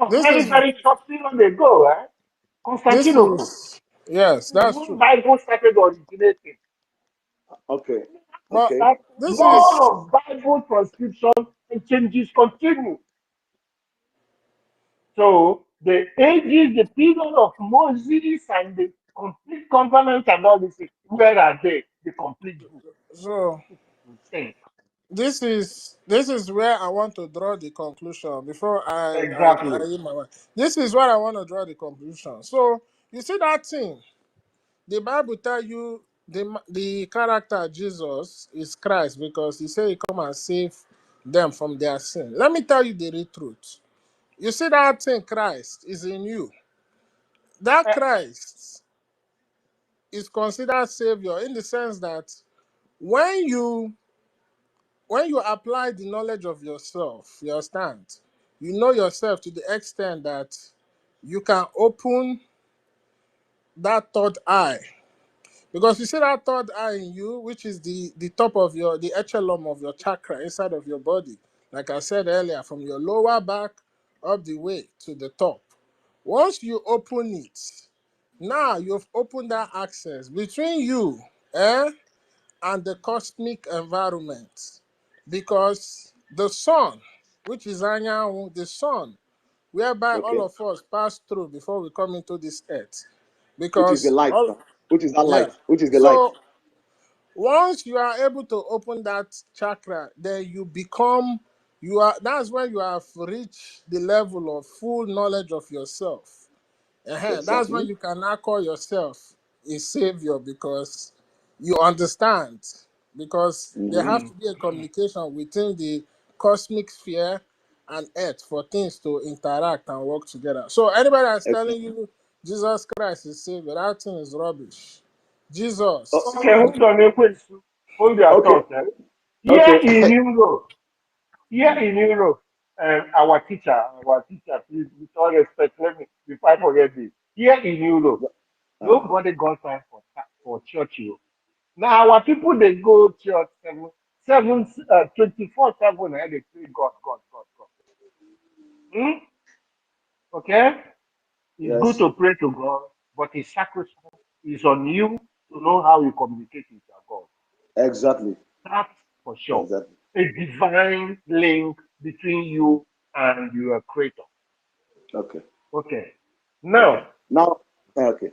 Very, is very short period ago, this Constantinople. is yes, that's When true. Bible started originating. Okay. But Okay. That this more is of Bible transcription and changes continue. So the ages, the period of Moses and the complete covenant and all this, where are they? The complete book. so Thing. this is where I want to draw the conclusion before I Exactly. eat my mind. This is where I want to draw the conclusion. So you see that thing, the Bible tell you the character Jesus is Christ because he said he come and save them from their sin. Let me tell you the real truth. You see that thing Christ is in you. That Uh, Christ is considered savior in the sense that when you when you apply the knowledge of yourself, you understand, you know yourself to the extent that you can open that third eye. Because you see that third eye in you, which is the top of the echelon of your chakra inside of your body. Like I said earlier, from your lower back up the way to the top. Once you open it, now you've opened that access between you and the cosmic environment. Because the sun, which is Anyaogu, the sun, whereby all Okay. of us pass through before we come into this earth. Which is the Because light all now? Which is that yeah. light? Which is the light? So once you are able to open that chakra, then that's when you have reached the level of full knowledge of yourself. That's when Exactly. you can now call yourself a savior because you understand. Because there has Mm-hmm. to be a communication within the cosmic sphere and earth for things to interact and work together. So anybody that's telling Exactly. you Jesus Christ is savior, that thing is rubbish. Jesus. okay, hold on, hold your Okay. thought. Here Okay. in Europe, here in Europe. our teacher, please, with all respect, let me, before I forget this. Here in Europe, nobody got time for church. You. Now our people they go church 24/7 and they pray God, God, God, God. Hmm? Okay? It's good Yes. to pray to God, but His sacrifice is on you to know how you communicate with your God. Exactly. That's for sure. Exactly. A divine link between you and your creator. Okay. Okay. Okay. Now, Now, okay.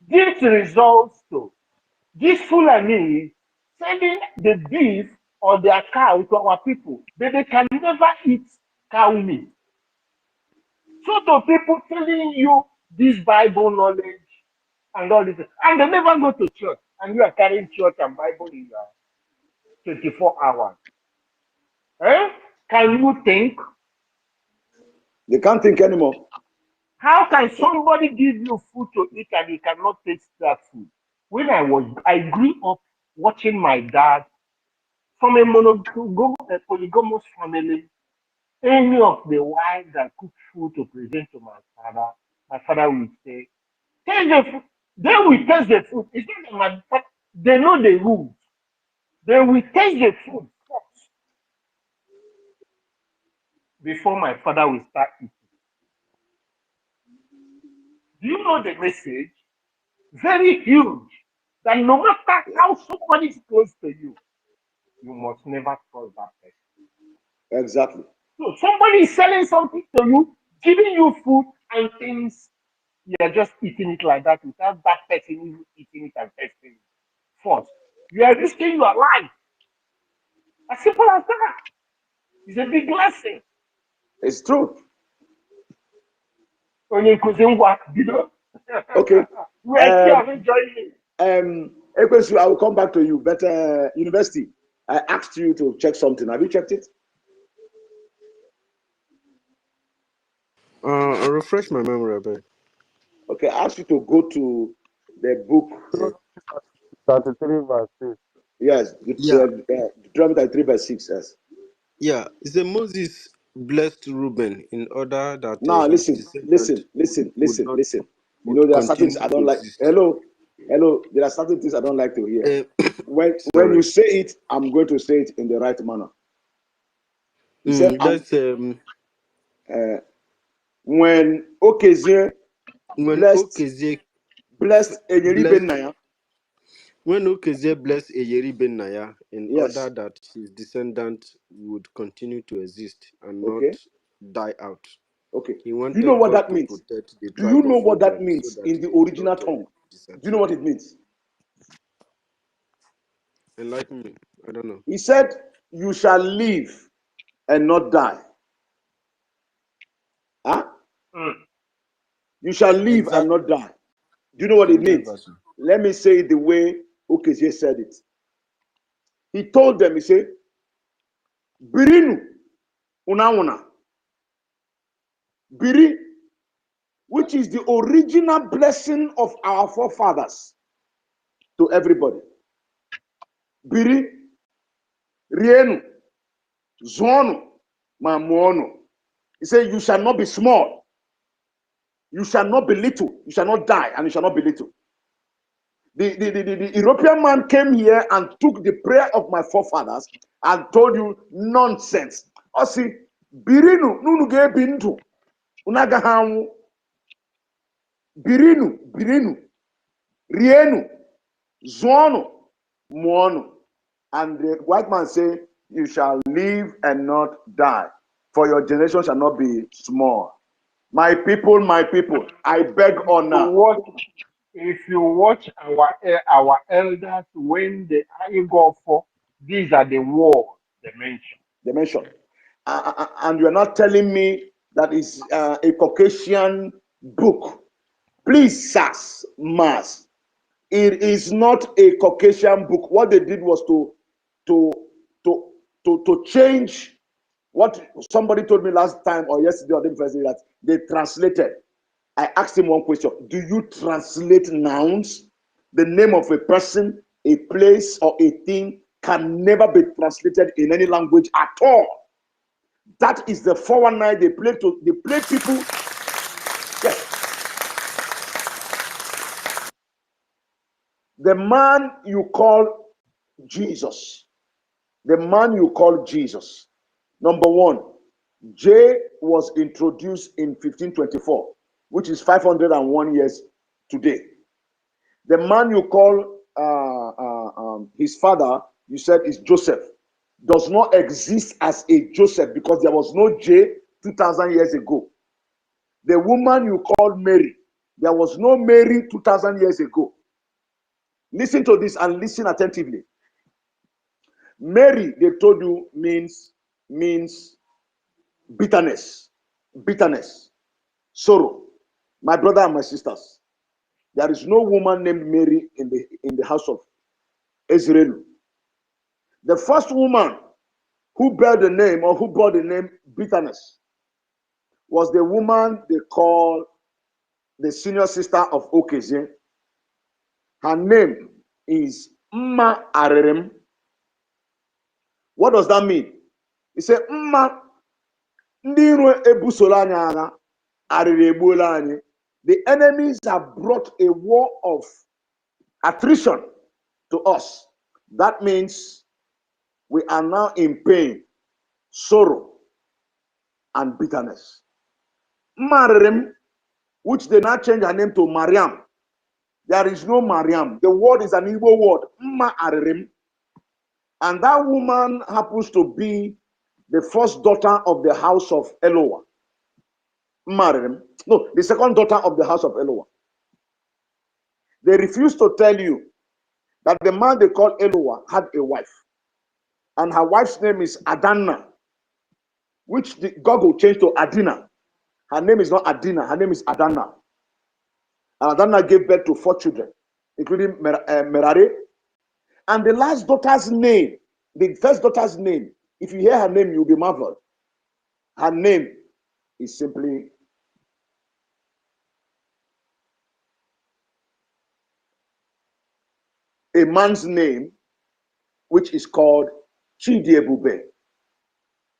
this results to this Fulani sending the beef or their cow to our people, but they can never eat cow meat. So to people telling you this Bible knowledge and all this, and they never go to church, and you are carrying church and Bible in your 24 hours. Eh? Can you think? They can't think anymore. How can somebody give you food to eat and you cannot taste that food? I grew up watching my dad from a polygamous family. Any of the wives that cook food to present to my father will say, taste the food. They will taste the food. It's not that my father, they know the rules. They will taste the food first before my father will start eating. Do you know the message? Very huge. That no matter how somebody is close to you, you must never trust that person. Exactly. So somebody is selling something to you, giving you food and things, you're just eating it like that without that person even eating it and tasting it first. You are risking your life. As simple as that. It's a big blessing. It's true. Onye nkuzi ngwa, you know? Okay. We are here enjoying it. Ekwesu, I will come back to you. But university, I asked you to check something. Have you checked it? I'll refresh my memory a bit. Okay, I asked you to go to the book. 33 verse 6. Yes, Yeah, Deuteronomy 33 verse 6. Yes. yeah. It's a Moses blessed Reuben in order that Now his listen, descendant listen, listen, would listen, not listen. You know would there are certain things continue I to don't like. exist. Hello, hello. There are certain things I don't like to hear. When you Sorry. say it, I'm going to say it in the right manner. He said, That's uh, when Okezie when blessed Okezie Enyeri blessed Benaya. when Okezie blessed Eyeri Ben Naya in order Yes. that his descendant would continue to exist and not Okay. die out. Okay. He Do you know wanted what God that to means? protect the Do you tribe know of what that Reuben so means that in the he would original not tongue? Do you know what disappear. it means? Enlighten me. I don't know. He said, "You shall live and not die." Huh? Mm. You shall live and Exactly. not die. Do you know what it King James means? Version. Let me say it the way Okezie said it. He told them, he said, Birinu una biri, which is the original blessing of our forefathers to everybody. Biri, rienu, zono, mamuono. He said, you shall not be small, you shall not be little, you shall not die, and you shall not be little. The European man came here and took the prayer of my forefathers and told you nonsense. Osi, birinu, nunu ge bintu, unagahamu, birinu, rienu, zono, muono. And the white man say, you shall live and not die, for your generation shall not be small. My people, I beg You honor. watch, if you watch our elders when they go for, these are the words they mention. They mentioned. And you're not telling me that is a Caucasian book. Please, sirs, mass. It is not a Caucasian book. What they did was to change what somebody told me last time or yesterday or the first day that they translated. I asked him one question. Do you translate nouns? The name of a person, a place, or a thing can never be translated in any language at all. That is the 419 they play people. Yes. The man you call Jesus. The man you call Jesus. Number one, J was introduced in 1524, which is 501 years today. The man you call his father, you said is Joseph, does not exist as a Joseph because there was no J 2,000 years ago. The woman you call Mary, there was no Mary 2,000 years ago. Listen to this and listen attentively. Mary, they told you, means bitterness, sorrow. My brother and my sisters, there is no woman named Mary in the house of Israel. The first woman who bore the name bitterness was the woman they call the senior sister of Okezie. Her name is Mma Arerem. What does that mean? He said, Mma Ndiro Ebusolanya agha, Arere egbuola anyị. The enemies have brought a war of attrition to us. That means we are now in pain, sorrow, and bitterness. Mariam, which they now change her name to Mariam. There is no Mariam. The word is an Igbo word, Mariam. And that woman happens to be the first daughter of the house of Eloah. Mariam. No, the second daughter of the house of Eloah. They refuse to tell you that the man they call Eloah had a wife. And her wife's name is Adana, which the Google changed to Adina. Her name is not Adina, her name is Adana. And Adana gave birth to 4 children, including Merari. And the last daughter's name, the first daughter's name, if you hear her name, you'll be marveled. Her name is simply a man's name, which is called Chidiebube.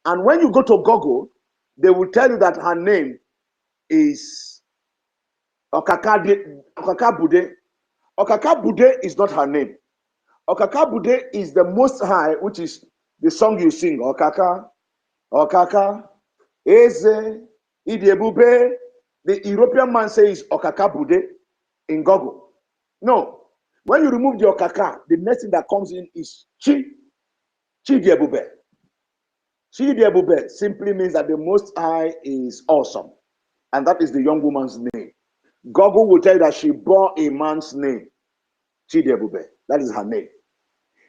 And when you go to Google, they will tell you that her name is Okakabude. Okakabude is not her name. Okakabude is the Most High, which is the song you sing. Okaka, Eze, Idiebube. The European man says Okakabude in Google. No. When you remove the Okaka, the next thing that comes in is Chidiebube. Chidiebube simply means that the Most High is awesome. And that is the young woman's name. Google will tell you that she bore a man's name, Chidiebube. That is her name.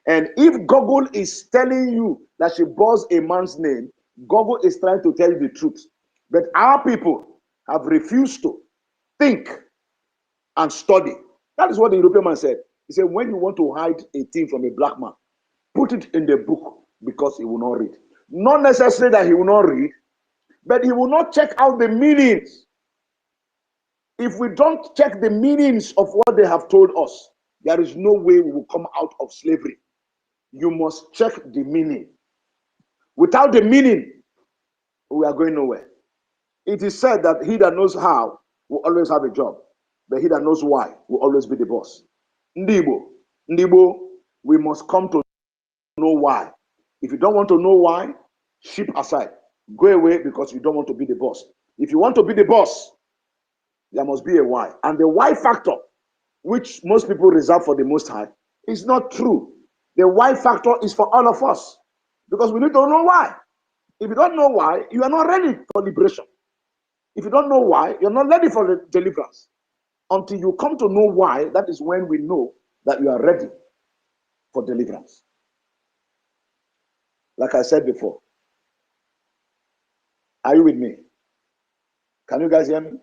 And if Google is telling you that she bears a man's name, Google is trying to tell you the truth. But our people have refused to think and study. That is what the European man said. He said, when you want to hide a thing from a black man, put it in the book because he will not read. Not necessarily that he will not read, but he will not check out the meanings. If we don't check the meanings of what they have told us, there is no way we will come out of slavery. You must check the meaning. Without the meaning, we are going nowhere. It is said that he that knows how will always have a job, but he that knows why will always be the boss. Ndibo, we must come to know why. If you don't want to know why, ship aside. Go away because you don't want to be the boss. If you want to be the boss, there must be a why. And the why factor, which most people reserve for the Most High, is not true. The why factor is for all of us because we need to know why. If you don't know why, you are not ready for liberation. If you don't know why, you're not ready for the deliverance. Until you come to know why, that is when we know that you are ready for deliverance. Like I said before, are you with me? Can you guys hear me?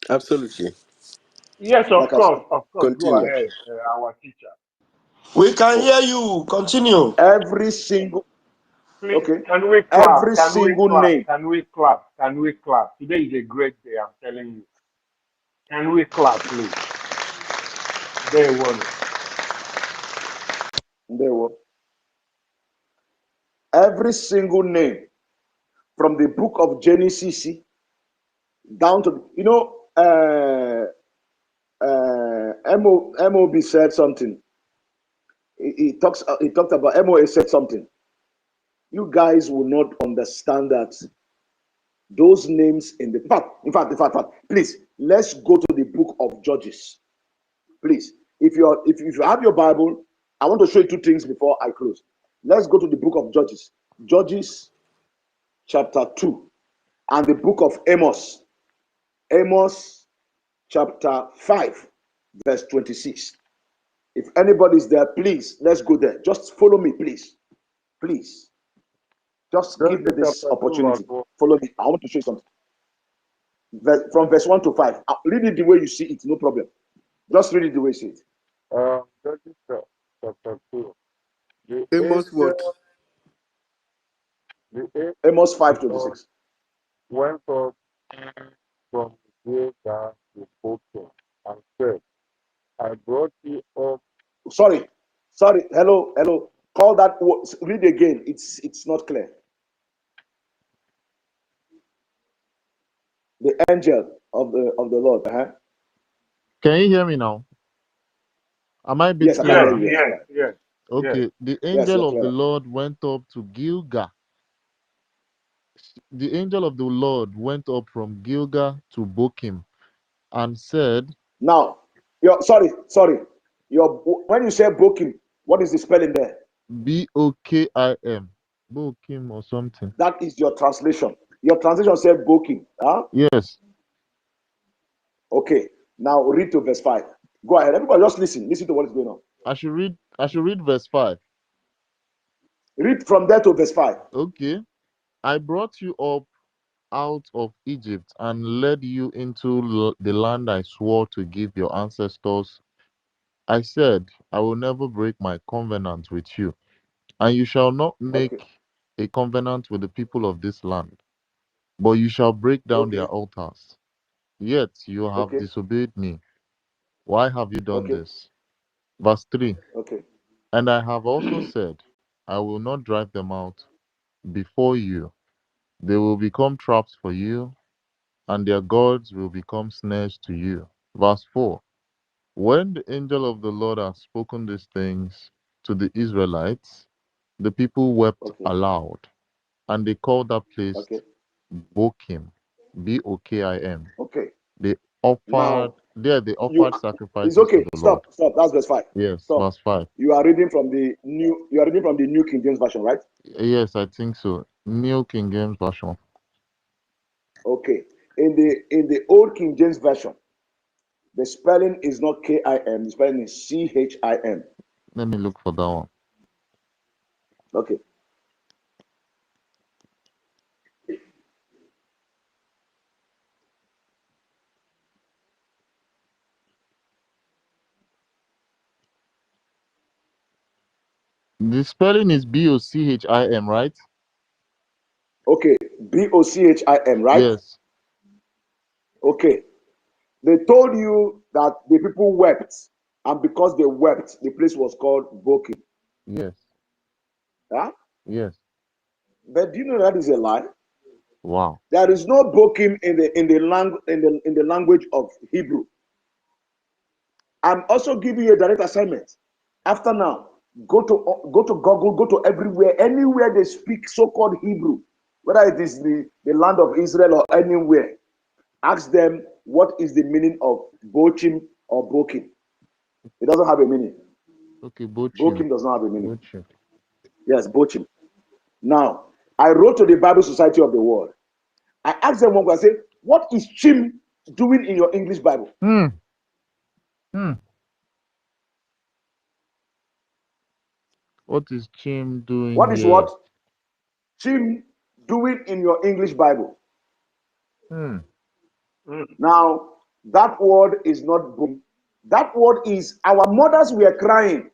Absolutely. Yes, Like of I said, course, of course. Go Continue. ahead, our teacher. We can hear you. Continue. every single, Please, okay, can we clap? every Can we single clap? name. Can we clap? Can we clap? Today is a great day, I'm telling you. Can we clap, please? They want it. There were every single name from the book of Genesis down to, MOB said something. He talked about MOA said something. You guys will not understand that those names in fact, please, let's go to the book of Judges. Please, if you have your Bible, I want to show you two things before I close. Let's go to the book of Judges. Judges chapter 2 and the book of Amos. Amos chapter 5 verse 26. If anybody's there, please, let's go there. Just follow me, please. Please. Just give me this opportunity. Follow me. I want to show you something. From verse 1 to 5. Read it the way you see it, no problem. Just read it the way you see it. Judges chapter 2. The Amos what? angel, the angel Amos of the Lord 5:26. went up from Gilgal to Bochum and said, I brought you up. Sorry. Hello. Call that. Read again. It's not clear. The angel of the Lord. Can you hear me now? Am I a bit Yes, I can hear clearer? you. Yes. Okay. The Yes, you're angel of the clear. Lord went up to Gilgal. The angel of the Lord went up from Gilgal to Bochum and said, Now, sorry. When you say Bokim, what is the spelling there? Bokim. Bokim or something. That is your translation. Your translation said Bokim. Huh? Yes. Okay. Now read to verse 5. Go ahead. Everybody just listen. Listen to what is going on. I should read verse 5. Read from there to verse 5. Okay. I brought you up out of Egypt and led you into the land I swore to give your ancestors. I said, I will never break my covenant with you, and you shall not make Okay. a covenant with the people of this land, but you shall break down their Okay. altars. Yet you have Okay. disobeyed me. Why have you done Okay. this? Verse 3. Okay. And I have also said, I will not drive them out before you. They will become traps for you, and their gods will become snares to you. Verse 4. When the angel of the Lord had spoken these things to the Israelites, the people wept Okay. aloud, and they called that place Okay. Bokim, Bokim. Okay. They offered Now they you offered it's sacrifices to okay. the Lord. Stop. That's verse 5. Yes, Stop. verse 5. You are reading from the New King James Version, right? Yes, I think so. New King James Version. Okay. In the old King James Version, the spelling is not Kim, the spelling is Chim. Let me look for that one. Okay. The spelling is Bochim, right? Okay. Bochim, right? Yes, Okay. They told you that the people wept, and because they wept, the place was called Bokim. yes, Huh? yes. But do you know that is a lie? Wow. There is no Bokim in the language of Hebrew. I'm also giving you a direct assignment. After now, go to Google, go to everywhere, anywhere they speak so-called Hebrew, whether it is the land of Israel or anywhere. Ask them what is the meaning of Bochim or Bokim. It doesn't have a meaning. Okay, Bochim. Bokim does not have a meaning. Bochim. Yes, Bochim. Now, I wrote to the Bible Society of the World. I asked them one question, I say, what is Chim doing in your English Bible? What is Chim doing What is here? what Chim doing in your English Bible? Now, that word is not boom. That word is our mothers were crying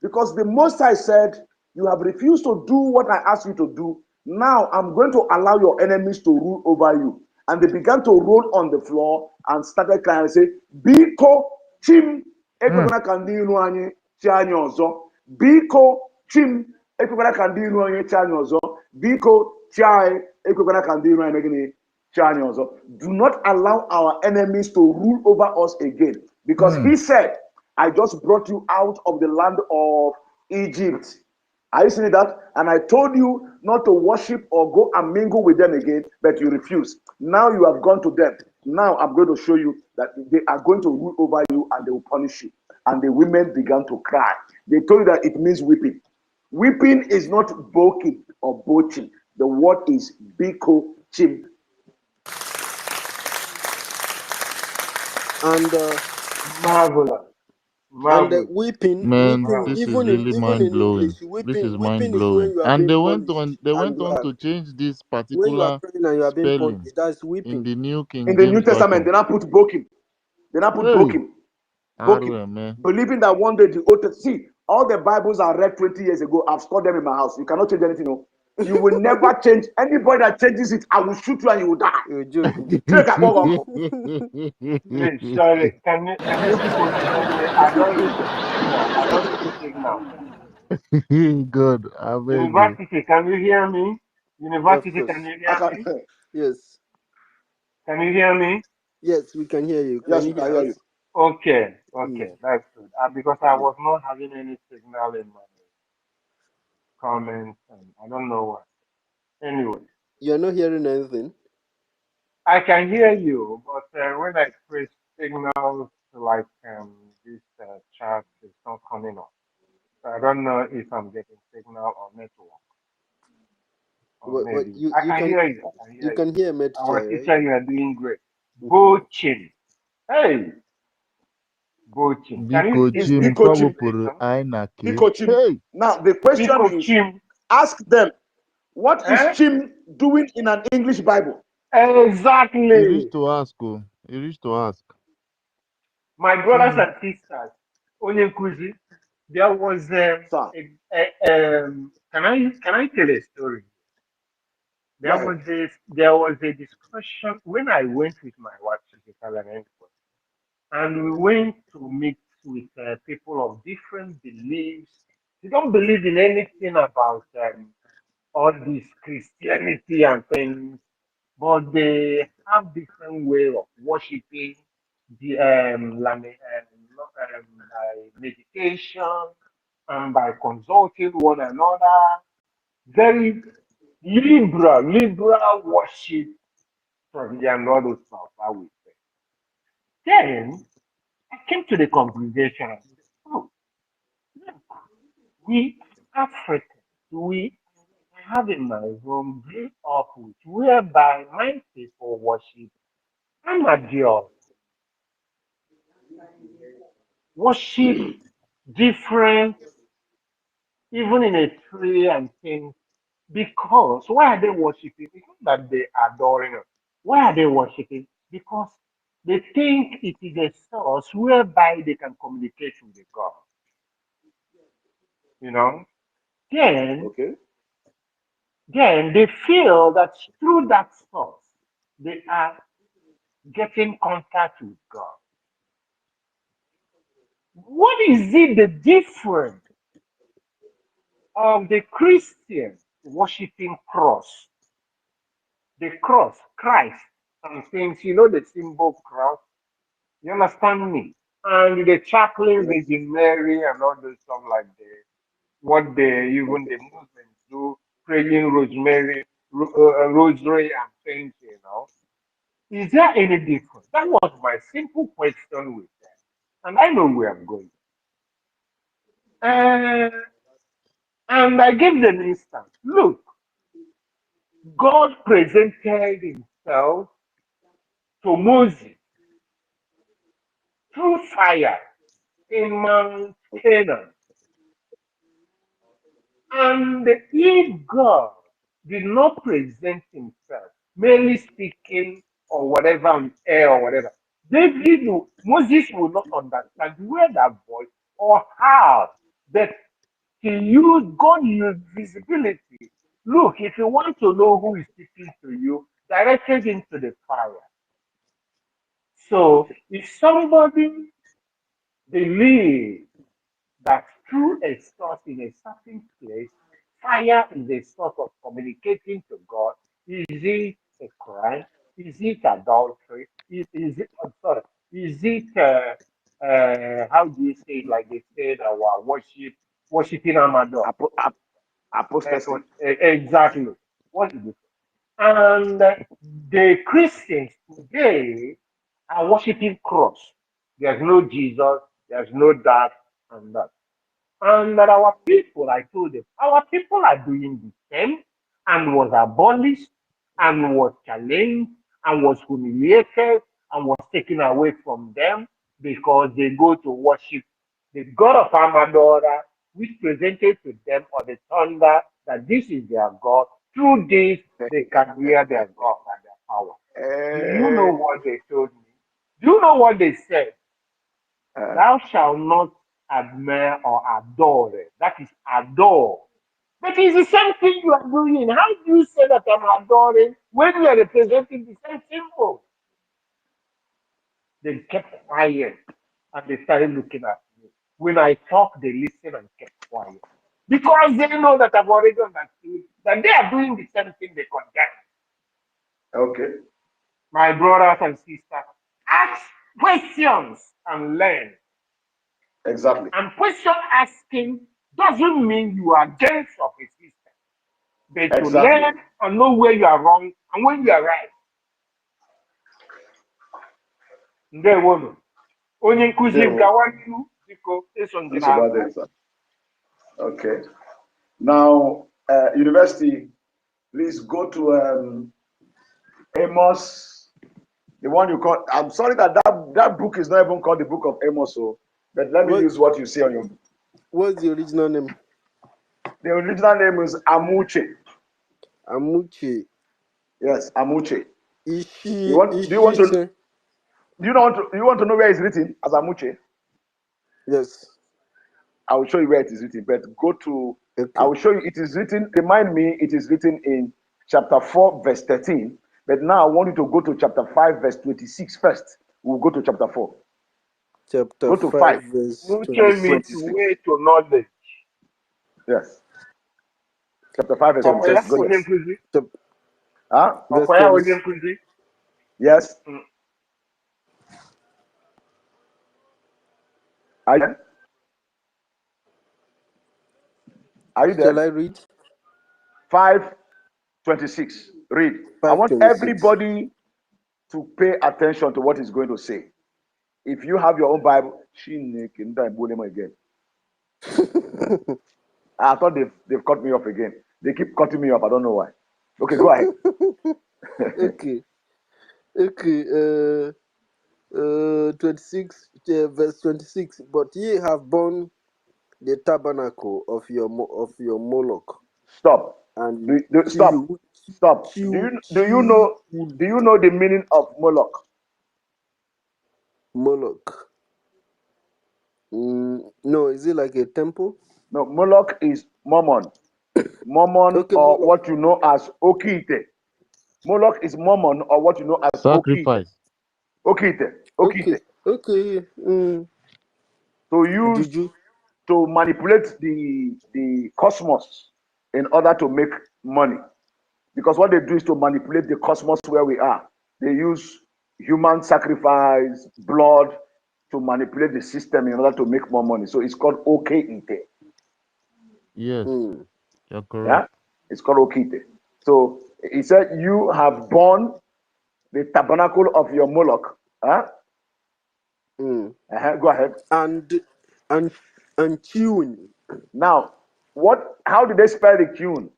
because the Most High said, you have refused to do what I asked you to do. Now I'm going to allow your enemies to rule over you. And they began to roll on the floor and started crying and say, Biko Chim ekwekwana ka ndị iro anyị chi anyị ọzọ. Biko Chim ekwekwana ka ndị iro anyị chi anyị ọzọ. Biko Chai, ekwekwana ka ndị iro anyị mee gịnị? Chai anyị ọzọ. Do not allow our enemies to rule over us again. Because he said, I just brought you out of the land of Egypt. Are you seeing that? And I told you not to worship or go and mingle with them again, but you refuse. Now you have gone to them. Now I'm going to show you that they are going to rule over you and they will punish you. And the women began to cry. They told you that it means weeping. Weeping is not boking or boching. The word is biko chim. And Marvelous. Marvelous. weeping, Man, weeping, Marvelous. this is even in really even mind in blowing. English, This is mind weeping is when blowing. you are And being they punished, went and on to change this when you are particular praying and you are being spelling punished, that's in weeping. the New In King the New James Testament, they Version. now put boking. They now put Hey, boking. Boking. man. Believing that one day the Old Testament, see, all the Bibles I read 20 years ago, I've stored them in my house. You cannot change anything. No. You will never change. Anybody that changes it, I will shoot you and you will die. You're joking. Please, sorry. Can you people hear me? I don't lose signal. I don't lose signal. God, I beg you. University, can you hear me? Of University, can course. you I hear can, me? Yes. Can you hear me? Yes, we can hear you. Can yes, you we can hear hear you. us? Okay, Mm. okay, that's good. Because I was not having any signal in my comments, and I don't know why. Anyway, You're not hearing anything? I can hear you, but when I press signals like this chat, it's not coming up. So I don't know if I'm getting signal or network, or What maybe I can hear you. I can you hear you. can hear Our Medjoy, right? teacher, you are doing great. Mm-hmm. Bochin. Hey, Bochin. Can you Biko speak It's chim Biko Chim. kwabupuru pronunciation? ainake. Biko Chim. Hey, Now, the question Biko is Chim. ask them, what is Eh? Chim doing in an English Bible? he reached Exactly. to ask. Oh, he reached to ask. My brothers Chim, and sisters, Onyenkuzi, there was sir. can I tell a story? Go ahead. There was a discussion when I went with my wife to the Italian and we went to meet with people of different beliefs. They don't believe in anything about all this Christianity and things, but they have different way of worshiping the by meditation and by consulting one another. Very liberal worship from the and all those stuff, I would say. Then I came to the conclusion and said, oh, look, we Africans, we I have in my home grew up with whereby my people worship Amadioh, worship different, even in a tree and things. Because why are they worshiping? It's not that they are adoring us. Why are they worshiping? Because they think it is a source whereby they can communicate with the God. You know? Then Okay. then they feel that through that source they are getting contact with God. What is it the difference of the Christian worshiping cross? The cross, Christ, and things, you know the symbol cross. You understand me? And the chaplain Yes. Virgin Mary and all those stuff like that. What they even Okay. the Muslims do, praying rosary and things, you know. Is there any difference? That was my simple question with them. And I know where I'm going. Uh, and I gave them instance. Look, God presented himself to Moses through fire in Mount Canaan. And if God did not present himself, merely speaking or whatever on air or whatever, Moses will not understand where that voice or how that God used visibility. Look, if you want to know who is speaking to you, directed into the fire. So if somebody believes that through a source in a certain place, fire is a source of communicating to God, is it a crime? Is it adultery? Is it, I'm sorry, is it, how do you say it, like they said, our worshiping Amador? Apostasy. Exactly. What is it? And the Christians today are worshiping cross. There's no Jesus, there's no that and that. And that our people, I told them, our people are doing the same and was abolished and was challenged and was humiliated and was taken away from them because they go to worship the God of Amadora, which presented to them on the thunder that this is their God. Through this, they can hear their God and their power. Do you know what they told me? Do you know what they said? Thou shalt not admire or adore them. That is adore. But it's the same thing you are doing. How do you say that I'm adoring when we are representing the same symbol? They kept quiet and they started looking at me. When I talk, they listen and kept quiet. Because they know that I've already understood that they are doing the same thing they condemn. Okay. My brothers and sisters, ask questions and learn. Exactly. And question asking doesn't mean you are against of a system, but to Exactly. learn and know where you are wrong and when you are right. Ndewono. Onye nkuzi m gawa n'ihu biko eso ndị That's about na-azụ. it, sir. Okay. Now, university, please go to Amos, the one you call. I'm sorry that book is not even called the book of Amos, so but let me use what you see on your. What's the original name? The original name is Amuche. Amuche. Yes, Amuche. Is Do she? you want Is do you want she? to do you want to know where it's written as Amuche? Yes. I will show you where it is written, but go to Okay. I will show you it is written. Remind me, it is written in chapter 4, verse 13. But now I want you to go to chapter 5, verse 26 first. We'll go to chapter 4. Chapter Go to 5, 5, verse Uche means 26. 26. way to knowledge. Yes. Chapter 5, verse Ọkwa Chapter 26. ya Go there. 6, onye nkuzi? Huh? verse Ọkwa ya 20. onye nkuzi? Yes. Are you there? Are you Shall I there? read? 5:26. Read. I want 5:26. everybody to pay attention to what he's going to say. If you have your own Bible, again. I thought they've cut me off again. They keep cutting me off. I don't know why. Okay, go ahead. Okay. Okay. 26, verse 26. But ye have borne the tabernacle of your Moloch, Stop. and Stop. Stop. Do you know the meaning of Moloch? Moloch. No, is it like a temple? No, Moloch is Mammon. Mammon, Okay, or Moloch. what you know as Okite. Moloch is Mammon, or what you know as Okite. Sacrifice. Okite. Okay. Okite. Okay. So used Did you? to manipulate the cosmos in order to make money. Because what they do is to manipulate the cosmos where we are. They use human sacrifice, blood to manipulate the system in order to make more money. So it's called Okite. Yes, Mm. you're Yeah? correct. It's called Okite. So he said, you have borne the tabernacle of your Moloch. Huh? Mm. Go ahead. And tune. Now, how did they spell the tune?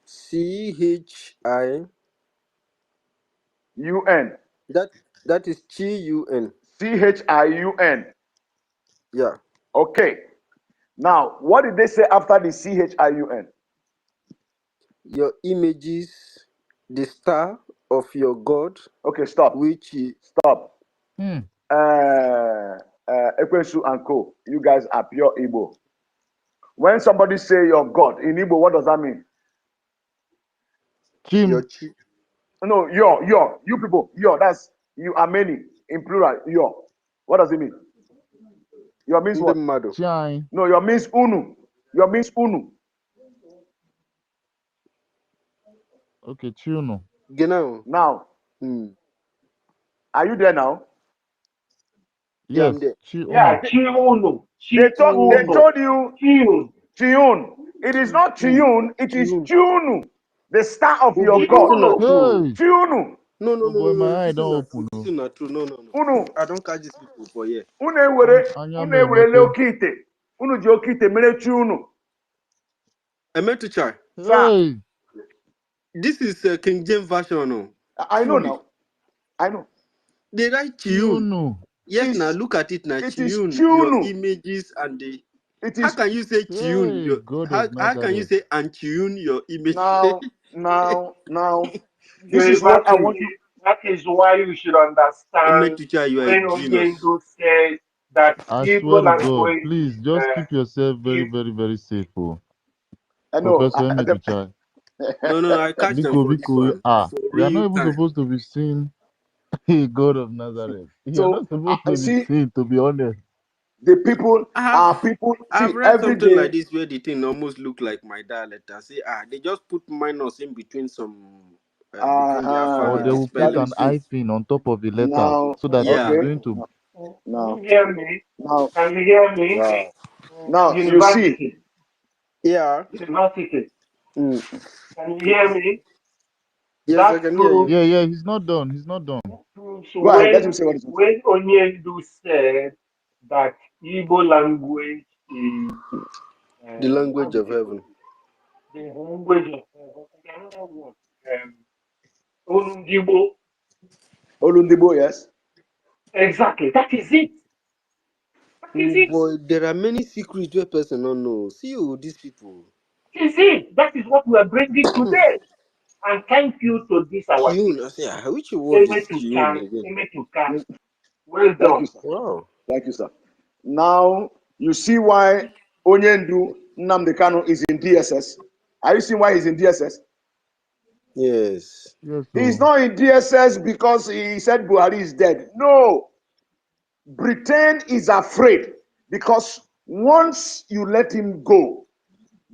CHI. UN. That is CUN. CHIUN. Yeah. Okay. Now, what did they say after the CHIUN? Your images, the star of your God. Okay, stop. Which is Stop. Hmm. Ekwensu and Co. You guys are pure Igbo. When somebody say your God in Igbo, what does that mean? your Chim. No, you people, that's you are many in plural. Your, what does it mean? Your means what? Ndemado. Chine. No, your means unu. Your means unu. Okay, Chuno. Genau. Now, Mm. are you there now? Yeah, I'm Yes, there. Yeah, Chuno. Chiunu. They Chiunu. told you Chiunu. Chiyun. It is not Chiyun, it is Tune. Chunu, the star of Oh your boy, this God. thing not Chiunu. true. Hey! Chunu. No, no, Oh no, boy, no, no. my eye This is don't not true. open. This No. is not true. No, no, no. Unu. I don't catch these people for here. Unu were. Anya Unu me were le mete. okite. Unu ji okite mere Chunu. I meant to try. Sir, Hey! This is King James version. No, I know truly. now. I know. They write Chiun. Chuno. Yes, now It's, look at it now. it is Chiun, your Chunu. images and the. It How is can you say Chiun? Hey, Your God of how can you Nazareth. say and Chiun your image? now. This is what I want University. you. That is why you should I meant understand to try. You are a when genius. Oyendo says that I Igbo swear to God, language please just keep yourself very, is very, very safe. Oh. I know. Professor Emetuchai. No, no, I catch them Biko, for this Biko, one ah, for you are not real even time. supposed to be seen. Hey, God of Nazareth. You are So not supposed I to be see seen, to be honest. the people I are people. I've See, read every something day. like this where the thing almost look like my dialect. I say, they just put minus in between some between the alpha Or with they the Uh-huh. will put That spelling. an is it. hyphen on top of the letters Now, so that it's Yeah. okay. going to. Can Now, you hear me? now, Can you hear me? wow. Now you see. University. Yeah. University. Mm. Can you hear me? Yes, I That can hear you. proves Yeah, yeah, he's not done. He's not done. Go ahead. Let him say what he wants. when Onyendu said that Igbo language is The how language do of they put heaven. it? The language of another word. Olundibo. Olundibo, yes. Exactly. That is it. That is Oh it. boy, there are many secrets where person don't know. See you, these people. That is it. That is what we are bringing today. And thank you to this our Tune. I sister. say, which word is tune again? Emetuka. Well Thank done. you, sir. Wow. Thank you, sir. Now you see why Onyendu Nnamdi Kanu is in DSS. Are you seeing why he's in DSS? Yes. Yes, He's so. not in DSS because he said Buhari is dead. No, Britain is afraid because once you let him go,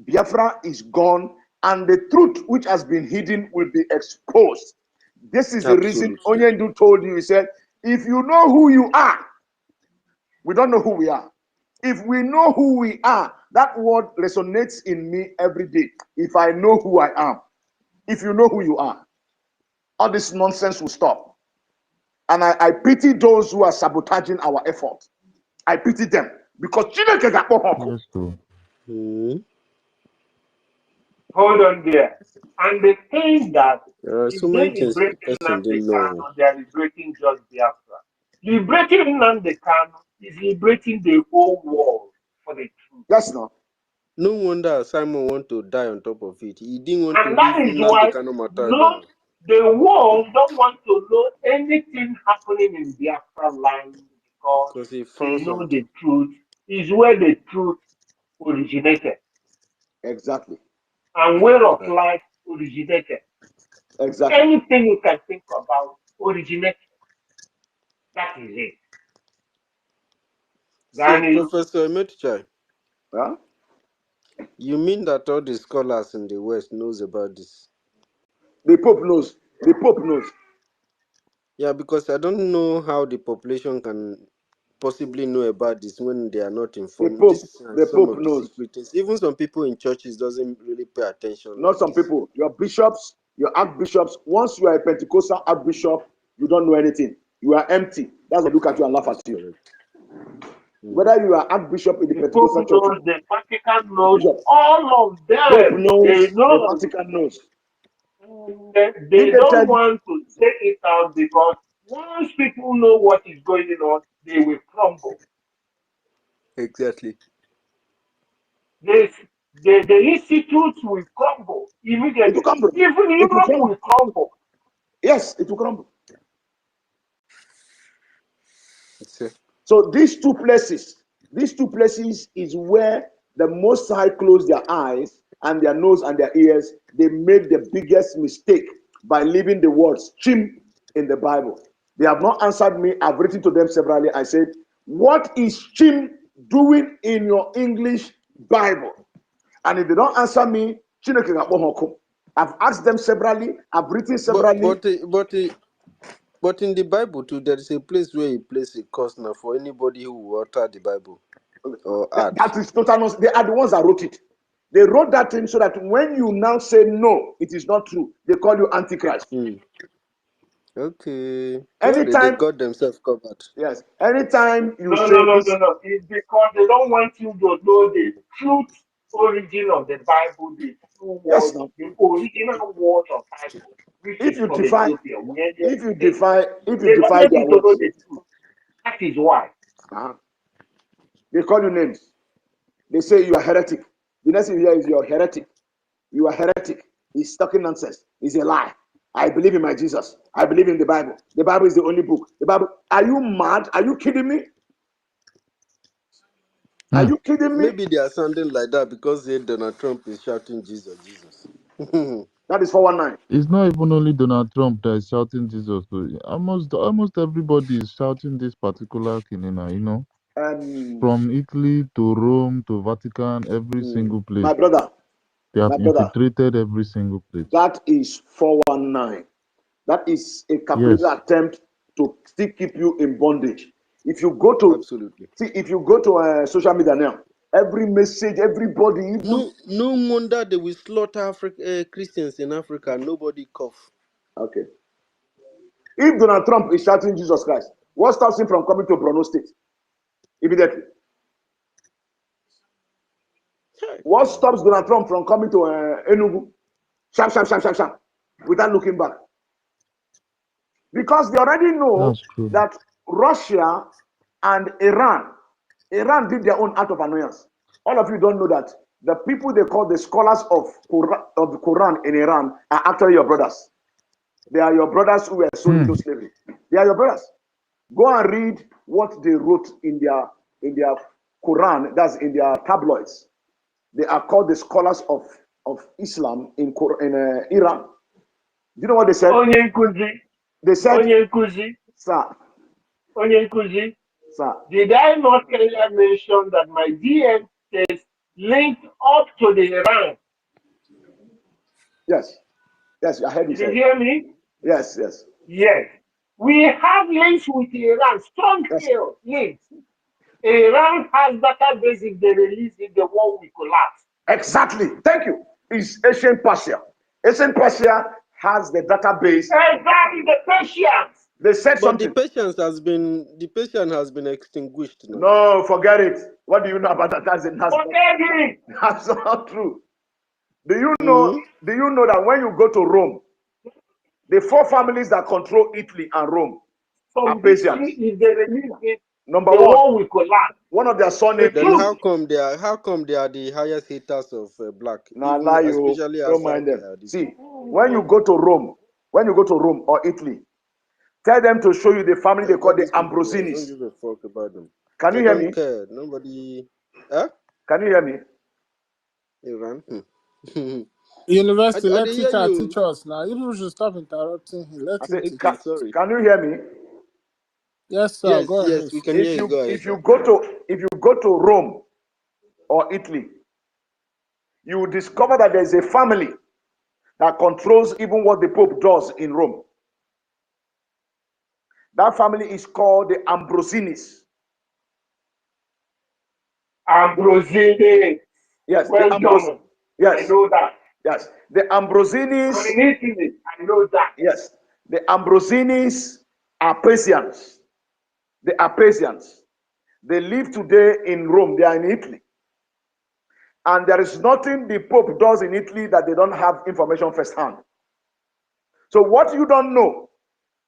Biafra is gone and the truth which has been hidden will be exposed. This is the reason Absolutely. Onyendu told you, he said, if you know who you are, we don't know who we are. If we know who we are, that word resonates in me every day. If I know who I am, if you know who you are, all this nonsense will stop. And I pity those who are sabotaging our effort. I pity them because Chineke ga-akpọ ha ọkụ. Yes, so. Hmm. Hold on there. And they think that There are so if they many things the liberate person Nnamdi didn't know. Kanu, they are liberating just Biafra. Liberating Nnamdi Kanu is liberating the whole world for the truth. Yes, no. No wonder Simon want to die on top of it. He didn't want to And that leave is Nnamdi why Kanu matter no, alone. the world don't want to know anything happening in Biafra land because Because he they found know something. the truth is where the truth originated Exactly. and where of Right. life originated. Exactly. Anything you can think about originated. That is it. So, Gani, Professor Emetuchai, Huh? you mean that all the scholars in the West knows about this? The Pope knows. The Pope knows. Yeah, because I don't know how the population can possibly know about this when they are not informed. This are The some Pope of the knows. secret things. Even some people in churches doesn't really pay attention Not like some this. people. Your bishops, your archbishops, once you are a Pentecostal archbishop, you don't know anything. You are empty. That's why they look at you and laugh That's at you. correct. Mm. Whether you are archbishop in the the Pope Pentecostal church, knows, the Vatican knows, bishop, all of Pope them, they knows, the know. Vatican knows. They Did they tell don't you? want to say it out because once people know what is going on, they will crumble. Exactly. They, the institutes will crumble It will immediately. crumble. Even It will Europe crumble. will crumble. Yes, it will crumble. It's a, So these two places is where the Most High closed their eyes and their nose and their ears. They made the biggest mistake by leaving the word stream in the Bible. They have not answered me. I've written to them severally. I said, what is stream doing in your English Bible? And if they don't answer me, Chineke ga-akpọ ha ọkụ. I've asked them severally. I've written But severally. but in the Bible too, there is a place where he places a curse now for anybody who will alter the Bible or add. That is total nonsense. They are the ones that wrote it. They wrote that thing so that when you now say no, it is not true. They call you Antichrist. Okay. Well, they Anytime, got themselves covered. yes. Anytime you No, say no, no, this, no, no. It's because they don't want you to know the truth origin of the Bible, the true yes, word, now. the original word of Bible, which If is you from defy, Ethiopia, where if you they, defy, if you they don't defy want their you to know words, the truth. That is why. uh-huh, they call you names. They say you are heretic. The next thing you hear is you're heretic. You are heretic. He's talking nonsense. He's a lie. I believe in my Jesus. I believe in the Bible. The Bible is the only book. The Bible. Are you mad? Are you kidding me? Are you kidding me? Maybe they are sounding like that because Donald Trump is shouting Jesus, Jesus. That is 419. It's not even only Donald Trump that is shouting Jesus. Almost everybody is shouting this particular Kinina, you know. From Italy to Rome to Vatican, every single place. My brother, They have infiltrated every single place. that is 419. That is a calculated Yes. attempt to still keep you in bondage. If you go to Absolutely. see, if you go to social media now, every message, everybody, even No wonder they will slaughter Christians in Africa. Nobody cough. okay. If Donald Trump is shouting Jesus Christ, what stops him from coming to Borno State immediately? What stops Donald Trump from coming to Enugu? Sharp, sharp, sharp, sharp, sharp, without looking back. Because they already know That's true. that Russia and Iran did their own act of annoyance. All of you don't know that the people they call the scholars of the Quran in Iran are actually your brothers. They are your brothers who were sold into slavery. They are your brothers. Go and read what they wrote in their Quran, that's in their tabloids. They are called the scholars of Islam in Iran. Do you know what they said? Onye nkuzi, They said, Onye nkuzi, sir, Onye nkuzi. sir. Did I not earlier mention that my DM is linked up to the Iran? Yes. Yes, I heard you Did you say. hear me? Yes, yes. Yes. We have links with Iran, strong Yes. links. Iran has database. If they release it, the war will collapse. Exactly. Thank you. It's ancient Persia. Ancient Persia has the database. Exactly, the Persians. They said But the something. patience has been extinguished now. No, forget it. What do you know about that? Forget it. That's not true. Do you know that when you go to Rome, the four families that control Italy and Rome are From this Persians? if they release it, Number the one, war will collapse. one of their The surnames Then is truth. how come they are the highest haters of black, nah, even lie you. especially Don't outside mind them. this? See, when you go to Rome or Italy, tell them to show you the family they All call the these people, I don't Ambrosinis. give a fuck about them. Can you They hear don't me? care. Nobody. Huh? Can you hear me? Iran. University, I let dey hear teacher teach you. us now. You people should stop interrupting him. Let I him say, teach Okay, us. sorry. can you hear me? Yes, sir. Yes, Go ahead, yes, we sir. can hear you. Go ahead, If sir. you go to Rome or Italy, you will discover that there is a family that controls even what the Pope does in Rome. That family is called the Ambrosinis. Ambrosini. Yes, the Well Ambros. done. I Yes, know that. yes, the Ambrosinis. I'm in Italy. I know that. Yes, the Ambrosinis are Persians. They are Persians. They live today in Rome. They are in Italy. And there is nothing the Pope does in Italy that they don't have information firsthand. So what you don't know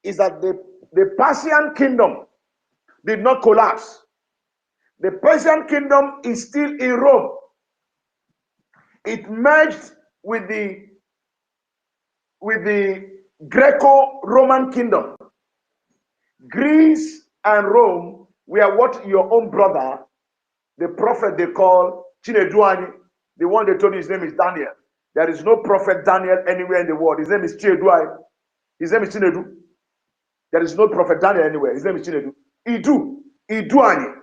is that the Persian kingdom did not collapse. The Persian kingdom is still in Rome. It merged with the Greco-Roman kingdom. Greece and Rome were what your own brother, the prophet they call Chineduani, the one they told you his name is Daniel. There is no prophet Daniel anywhere in the world. His name is Chineduai. His name is Chinedu. There is no prophet Daniel anywhere. His name is Chinedu. Iduani.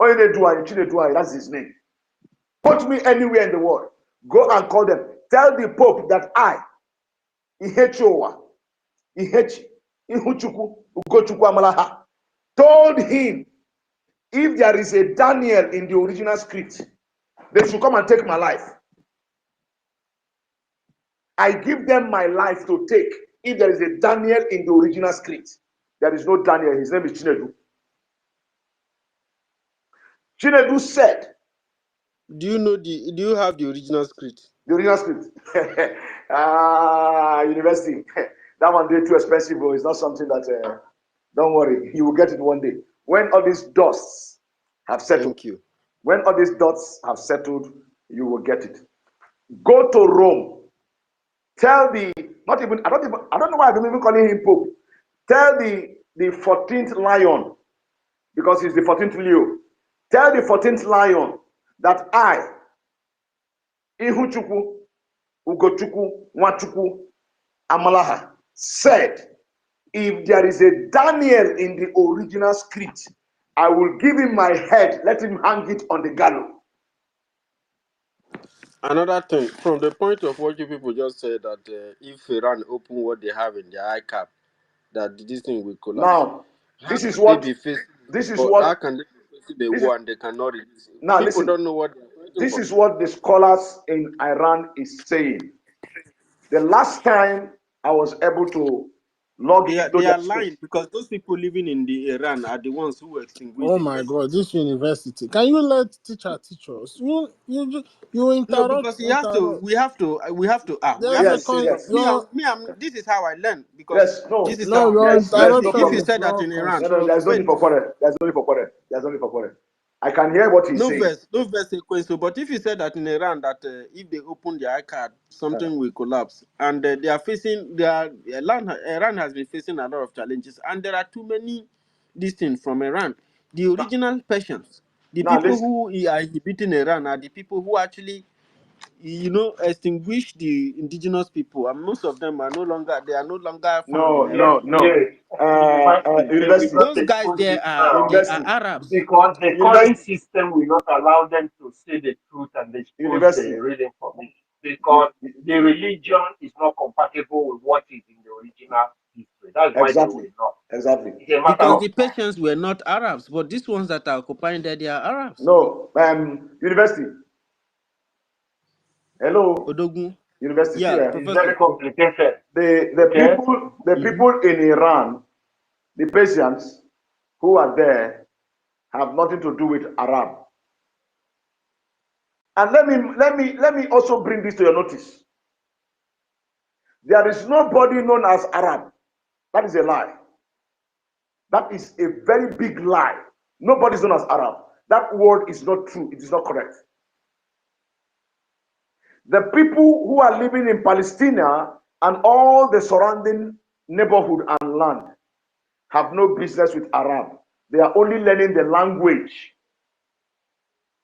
Oyeneduani, Chineduani, that's his name. Put me anywhere in the world. Go and call them. Tell the Pope that I, Ihechowa, Ihechi, Ihuchuku, Ugochukwu Amalaha, told him, if there is a Daniel in the original script, they should come and take my life. I give them my life to take if there is a Daniel in the original script. There is no Daniel. His name is Chinedu. Chinedu said, Do you have the original script? the original script. University. That one day too expensive, bro. It's not something that, don't worry, you will get it one day. When all these dusts have settled, Thank you. when all these dots have settled, you will get it. Go to Rome. Tell the, not even, I don't know why I'm even calling him Pope. Tell the 14th lion, because he's the 14th Leo. Tell the 14th lion that I, Ihuchukwu, Ugochukwu, Nwachukwu, Amalaha, said, if there is a Daniel in the original script, I will give him my head, let him hang it on the gallows. Another thing, from the point of what you people just said that if Iran open what they have in their ICAP, that this thing will collapse. Now, How this can is they what, be facing? this is Or how what, can they be facing the this is, war and they cannot release it? now People listen, don't know what they're fighting this for. is what the scholars in Iran is saying. The last time I was able to log into They their are space. lying because those people living in the Iran are the ones who extinguished Oh the my university. God, this university. Can you let teacher teach us? You No, interrupt. because he has to. We have to. We have to. We There's have a to Yes, say yes, This is how I learn because yes, this no, is no, how. you're yes, yes, no If interrupting. he problem. It's said that not in Iran, No, there's no need wait. for quarrel. There's no need for quarrel. There's no need for quarrel. I can hear what he's saying. No verse sequence. But if you said that in Iran, that if they open their iCard, something will collapse, and they are facing Iran has been facing a lot of challenges, and there are too many these things from Iran. The Now, original Persians, the now people listen. who are inhibiting Iran, are the people who actually, extinguish the indigenous people, and most of them are no longer. They are no longer found in No, Iran. no, no. Yes, university, they will University, not Those guys expose there it now they are university, Arabs. because the current university, system will not allow them to say the truth and expose the university. real information You, because the religion is not compatible with what is in the original history. That's why they will exactly, not. exactly. It's a matter Because of the time. Persians were not Arabs, but these ones that are occupying there, they are Arabs. No, university. Hello, Odogun. university. See, Yeah, It's very Professor. complicated. the Okay? people, the Mhm. people in Iran, the Persians who are there, have nothing to do with Arab. And let me also bring this to your notice. There is nobody known as Arab. That is a lie. That is a very big lie. Nobody is known as Arab. That word is not true. It is not correct. The people who are living in Palestine and all the surrounding neighborhood and land have no business with Arab. They are only learning the language.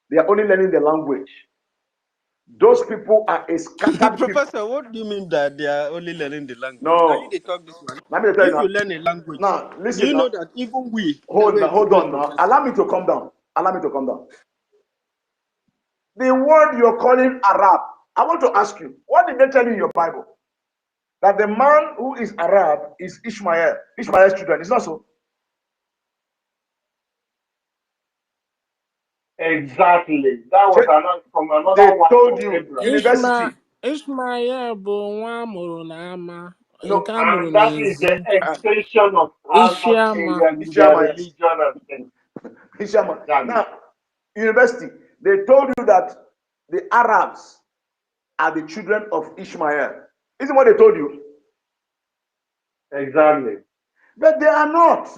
They are only learning the language. Those people are a scattered people. Professor, what do you mean that they are only learning the language? Now you No, they talk this one. let me tell you If now. you learn a language, Now, do listen you know now. that even we Hold wait, on now. Professor. Allow me to calm down. Allow me to calm down. The word you're calling Arab, I want to ask you, what did they tell you in your Bible? That the man who is Arab is Ishmael, Ishmael's children. It's not so. Exactly. That was from They another wife told of you, Abraham. university. Ishmael bụ nwa amụrụ n'ama nke No, amụrụ And that is the n'ezi. extension of other Ishiama. Syrian, their Ishmael, yes. religion and things. Ishmael. Exactly. Now, university, they told you that the Arabs are the children of Ishmael. Isn't what they told you? Exactly. But they are not.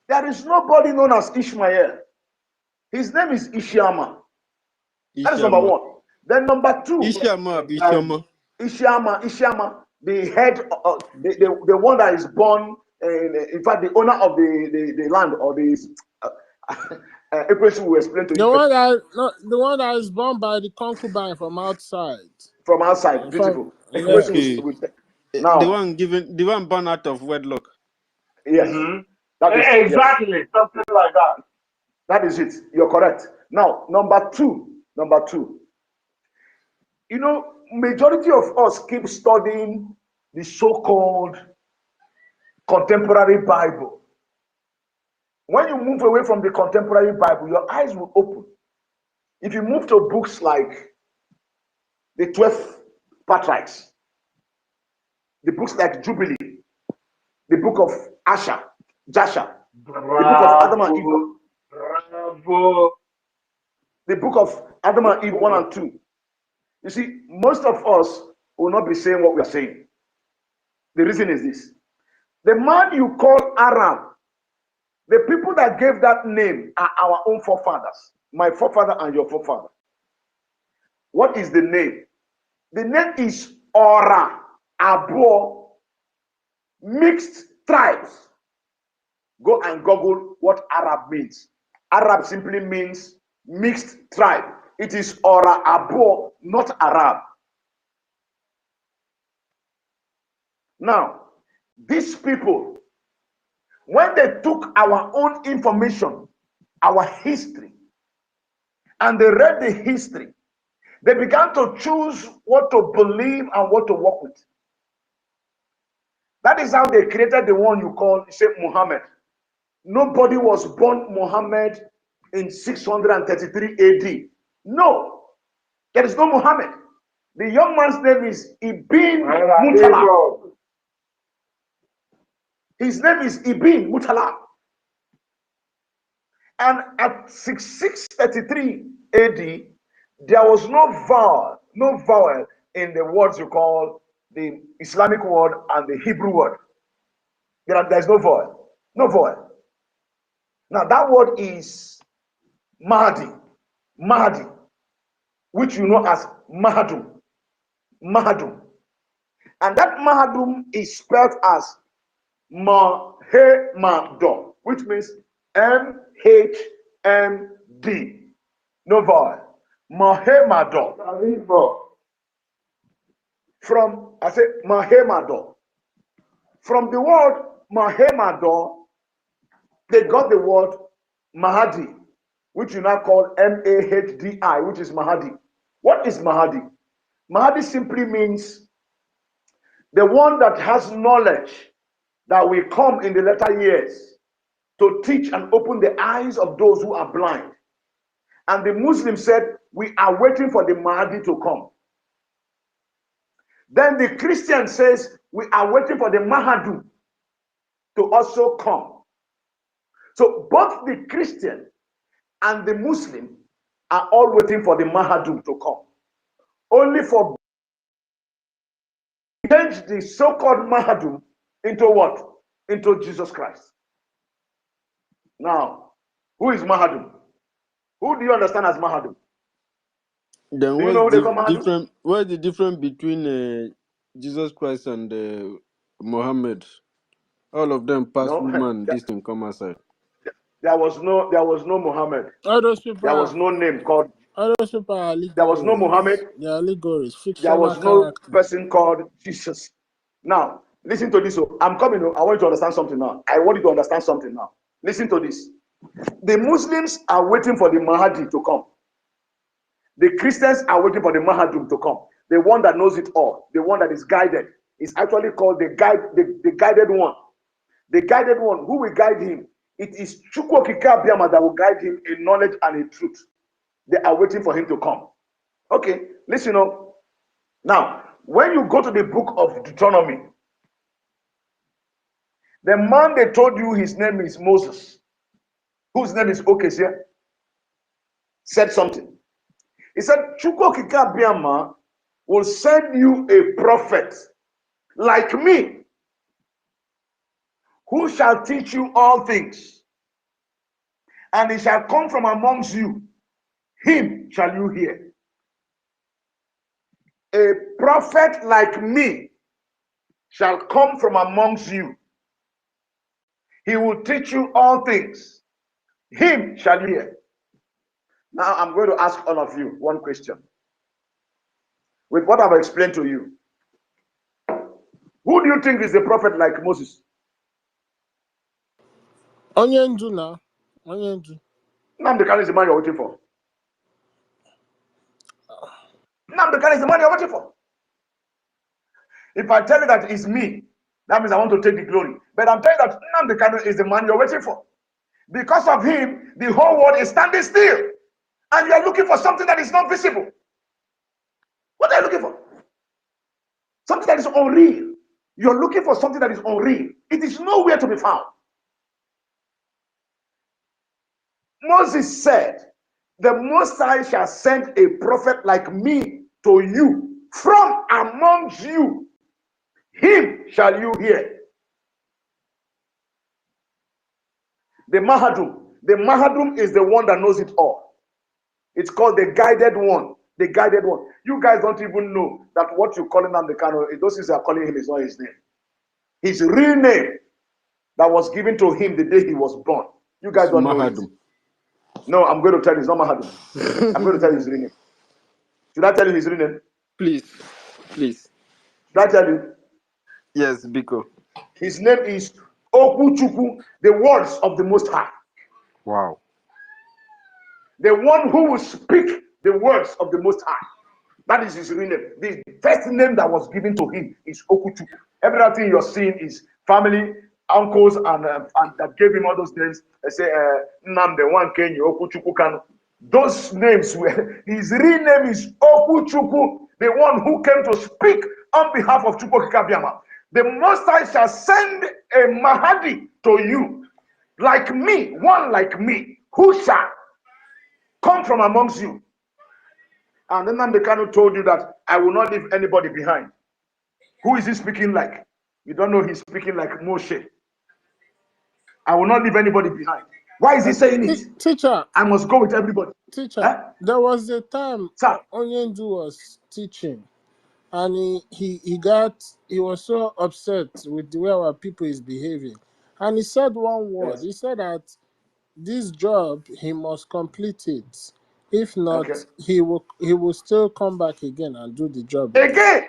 There is nobody known as Ishmael. His name is Ishama. That is number Ishama. one. Then number two, Exactly. Ishama, the head, the one that is born, in fact, the owner of the land or the equation will explain to you The one that is born by the concubine from outside. from outside. Beautiful. Equation Yes. Okay. will The now. one born out of wedlock. Yes, Mm-hmm. that is yes. Exactly. Something like that. That is it. You're correct. Now, number two. You know, majority of us keep studying the so-called contemporary Bible. When you move away from the contemporary Bible, your eyes will open. If you move to books like the 12 Patriarchs, the books like Jubilee, the book of Asher, Jasher, the book of Adam and Eve, Bravo. the book of Adam and Eve 1 and 2. You see, most of us will not be saying what we are saying. The reason is this. The man you call Aram, the people that gave that name are our own forefathers, my forefather and your forefather. What is the name? The name is Ora Abo, mixed tribes. Go and Google what Arab means. Arab simply means mixed tribe. It is Ora Abo, not Arab. Now, these people, when they took our own information, our history, and they read the history, they began to choose what to believe and what to work with. That is how they created the one you call, say, Muhammad. Nobody was born Muhammad in 633 AD. No, there is no Muhammad. The young man's name is Ibn Mutala. His name is Ibn Mutala. And at 633 AD, there was no vowel in the words you call the Islamic word and the Hebrew word. There's no vowel. No vowel. Now that word is Mahdi, which you know as Mahadum. And that Mahadum is spelled as Mahemado, which means MHMD. No vowel. Mahemado. I say Mahemado. From the word Mahemado, they got the word Mahadi, which you now call Mahdi, which is Mahadi. What is Mahadi? Mahadi simply means the one that has knowledge that will come in the latter years to teach and open the eyes of those who are blind. And the Muslim said, we are waiting for the Mahdi to come. Then the Christian says, we are waiting for the Mahadu to also come. So both the Christian and the Muslim are all waiting for the Mahadu to come. Only for change the so-called Mahadu into what? Into Jesus Christ. Now, who is Mahadu? Who do you understand as Mahadu? Then Do you know who they call Mahadu? what's the difference between Jesus Christ and Muhammad? All of them pass No, woman, this thing come outside. there was no Muhammad. All those people There was no name called. are There was no allegories. Muhammad. They are allegories, There fictional was no characters. person called Jesus. Now, listen to this. I'm coming. I want you to understand something now. I want you to understand something now. Listen to this. The Muslims are waiting for the Mahdi to come. The Christians are waiting for the Mahadum to come. The one that knows it all, the one that is guided, is actually called the guided one. The guided one, who will guide him? It is Chukwokika Abiyama that will guide him in knowledge and in truth. They are waiting for him to come. Okay, listen up. Now, when you go to the book of Deuteronomy, the man they told you his name is Moses, whose name is Okesia, said something. He said, Chukwokika Abiyama will send you a prophet like me, who shall teach you all things, and he shall come from amongst you. Him shall you hear. A prophet like me shall come from amongst you. He will teach you all things. Him shall you hear. Now I'm going to ask all of you one question. With what I've explained to you, who do you think is a prophet like Moses? Onyendu now. Onyendu. Nnamdi Kanu is the man you're waiting for. Nnamdi Nnamdi Kanu is the man you're waiting for. If I tell you that it's me, that means I want to take the glory. But I'm telling you that Nnamdi Kanu is the man you're waiting for. Because of him, the whole world is standing still. And you are looking for something that is not visible. What are you looking for? Something that is unreal. You're looking for something that is unreal. It is nowhere to be found. Moses said, the Most High shall send a prophet like me to you from amongst you. Him shall you hear. The Mahadum is the one that knows it all. It's called the guided one. The guided one. You guys don't even know that what you call him Nnamdi Kanu, those things you are calling him is not his name. His real name that was given to him the day he was born. You guys don't know it. No, I'm going to tell you, it's not Mahadum. I'm going to tell you his real name. Should I tell you his real name? Please. Should I tell you? Yes, Biko. His name is Okuchukwu, the words of the Most High. Wow. The one who will speak the words of the Most High. That is his real name. The first name that was given to him is Okuchukwu. Everything you're seeing is family, uncles, and that gave him all those names. They say, Nnamdi one Kenyi, Okuchukwu Kanu. Those names were, his real name is Okuchukwu, the one who came to speak on behalf of Chukwu Kikabiama. The Most High shall send a Mahadi to you, like me, one like me, who shall come from amongst you. And then Nnamdi Kanu told you that I will not leave anybody behind. Who is he speaking like? You don't know he's speaking like Moshe. I will not leave anybody behind. Why is he saying it? Teacher, I must go with everybody. Teacher, there was a time Sir. Onyendu was teaching, and he was so upset with the way our people is behaving. And he said one word. Yes. He said that this job he must complete it. If not, Okay. he will still come back again and do the job Again.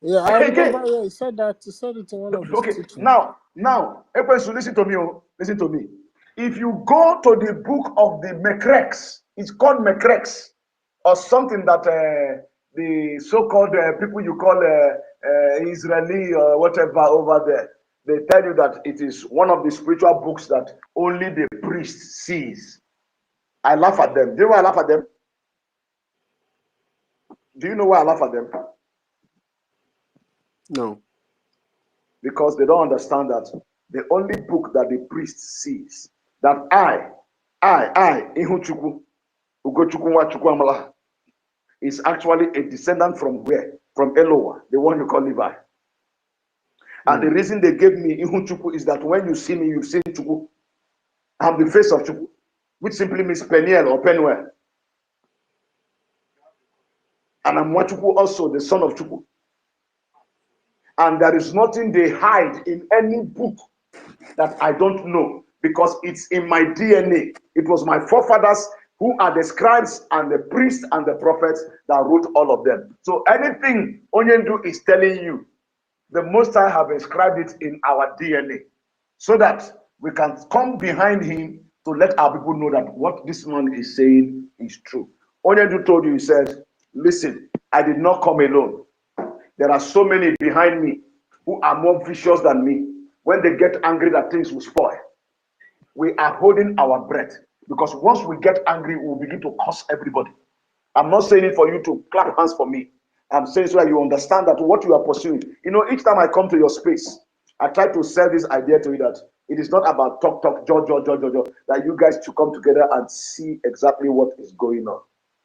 Yeah, I remember. Again. Yeah, he said that. He said it in one of his Okay. teachings. Now, everybody, listen to me. Listen to me. If you go to the book of the Mekrex, it's called Mekrex, or something that the so-called people you call Israeli or whatever over there, they tell you that it is one of the spiritual books that only the priest sees. I laugh at them. Do you know why I laugh at them? Do you know why I laugh at them? No. Because they don't understand that the only book that the priest sees, that I, Ihuchukwu, Ugochukwu Nwachukwu Amala, is actually a descendant from where? From Eloah, the one you call Levi. And the reason they gave me Ihuchukwu is that when you see me, you see Chukwu. I'm the face of Chukwu, which simply means Peniel or Penuel. And I'm Nwachukwu also, the son of Chukwu. And there is nothing they hide in any book that I don't know, because it's in my DNA. It was my forefathers who are the scribes and the priests and the prophets that wrote all of them. So anything Onyendu is telling you, the Most High have inscribed it in our DNA, so that we can come behind him to let our people know that what this man is saying is true. Onyendu told you, he said, listen, I did not come alone. There are so many behind me who are more vicious than me. When they get angry, that things will spoil. We are holding our breath, because once we get angry, we will begin to curse everybody. I'm not saying it for you to clap hands for me. I'm saying so that you understand that what you are pursuing. You know, each time I come to your space, I try to sell this idea to you that it is not about talk, that you guys should come together and see exactly what is going on.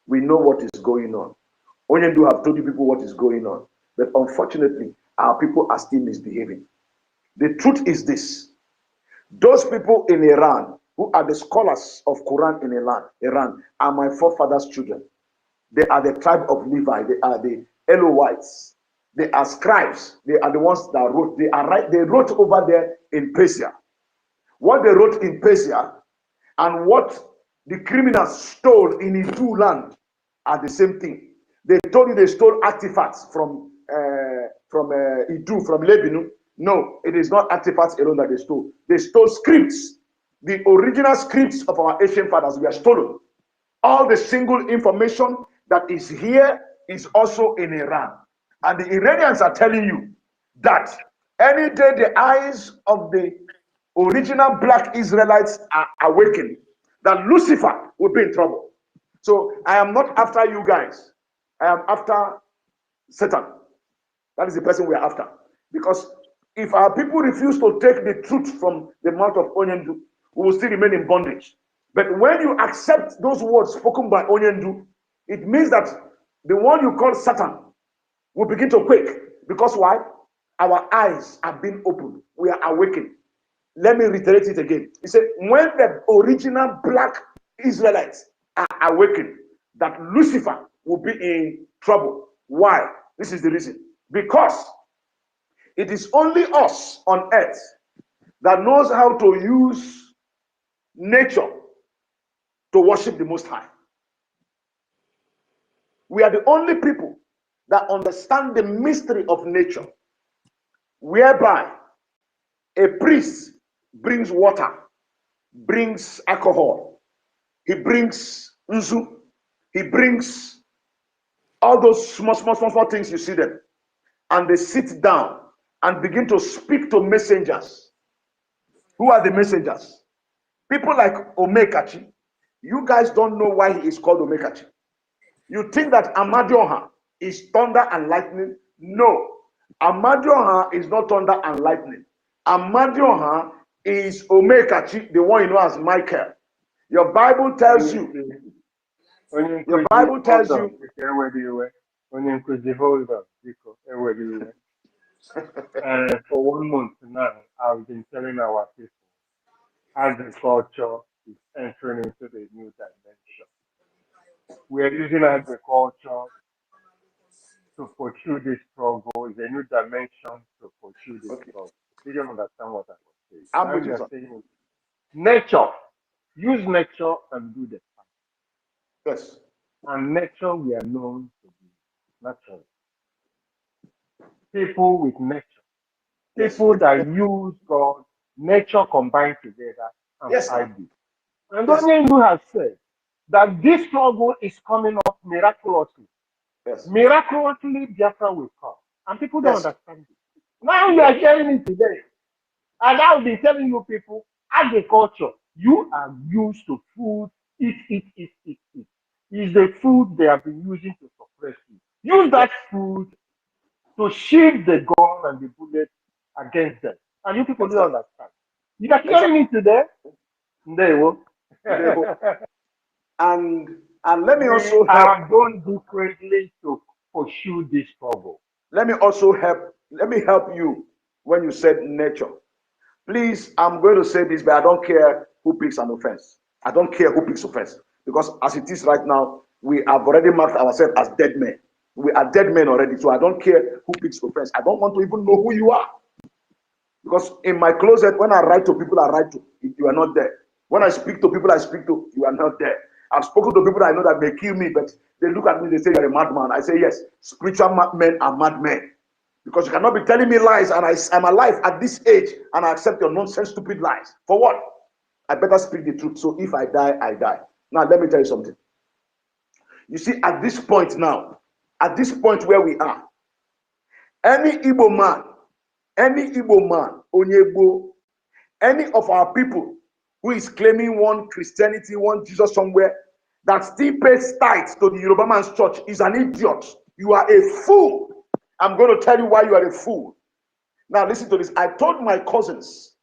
We know what is going on. Onyendu have told you people what is going on. But unfortunately, our people are still misbehaving. The truth is this. Those people in Iran, who are the scholars of Quran in Iran, are my forefathers' children. They are the tribe of Levi. They are the Elohites. They are scribes. They are the ones that wrote. They wrote over there in Persia. What they wrote in Persia and what the criminals stole in Idu land are the same thing. They told you they stole artifacts from Idu, from Lebanon. No, it is not artifacts alone that they stole. They stole scripts. The original scripts of our ancient fathers were stolen. All the single information that is here is also in Iran. And the Iranians are telling you that any day the eyes of the original black Israelites are awakened, that Lucifer will be in trouble. So I am not after you guys. I am after Satan. That is the person we are after. Because if our people refuse to take the truth from the mouth of Onyendu, we will still remain in bondage. But when you accept those words spoken by Onyendu, it means that the one you call Satan will begin to quake. Because why? Our eyes are being opened. We are awakened. Let me reiterate it again. He said, when the original black Israelites are awakened, that Lucifer will be in trouble. Why? This is the reason. Because it is only us on earth that knows how to use nature to worship the Most High. We are the only people that understand the mystery of nature, whereby a priest brings water, brings alcohol, he brings nzu, he brings all those small things you see them, and they sit down and begin to speak to messengers. Who are the messengers? People like Omekachi. You guys don't know why he is called Omekachi. You think that Amadioha is thunder and lightning? No. Amadioha is not thunder and lightning. Amadioha is Omekachi, the one you know as Michael. Your Bible tells you. Your Bible tells you. For 1 month now, I've been telling our people agriculture is entering into the new dimension. We are using agriculture to pursue this struggle. It's a new dimension to pursue this struggle. You don't understand what I was saying. I'm Now with we you, are son. saying nature. Use nature and do the farm. Yes. And nature we are known to be natural. People with nature. Yes. People that use God, nature combined together and Yes, fight sir. it. And Yes. Onyendu has said that this struggle is coming up miraculously. Yes. Miraculously, Biafra will come. And people don't Yes. understand it. Now you are hearing it today. And I'll be telling you people, agriculture, you are used to food, eat. Is the food they have been using to suppress you. Use that food to shield the gun and the bullet against them. And you people don't understand. You are hearing it today. They will. And let me We also help. are going differently to pursue this struggle. Let me also help. Let me help you when you said nature. Please, I'm going to say this, but I don't care who picks an offense. I don't care who picks offense. Because as it is right now, we have already marked ourselves as dead men. We are dead men already. So I don't care who picks offense. I don't want to even know who you are. Because in my closet, when I write to people, I write to. You are not there. When I speak to people, I speak to. You are not there. I've spoken to people I know that may kill me, but they look at me, they say, you're a madman. I say, yes, spiritual men are madmen. Because you cannot be telling me lies, and I'm alive at this age, and I accept your nonsense, stupid lies. For what? I better speak the truth. So if I die, I die. Now, let me tell you something. You see, at this point now, at this point where we are, any Igbo man, Onyegbo, any of our people who is claiming one Christianity, one Jesus somewhere, that still pays tithes to the Yoruba man's church is an idiot. You are a fool. I'm going to tell you why you are a fool. Now listen to this. I told my cousins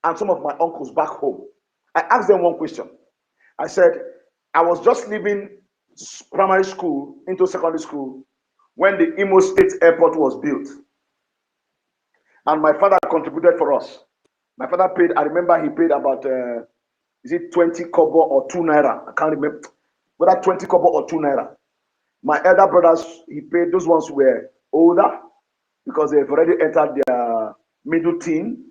and some of my uncles back home, I asked them one question. I said, I was just leaving primary school into secondary school when the Imo State Airport was built. And my father contributed for us. My father paid, I remember he paid about, is it 20 kobo or 2 naira? I can't remember. Whether 20 kobo or 2 naira. My elder brothers, he paid, those ones were older because they've already entered their middle teen.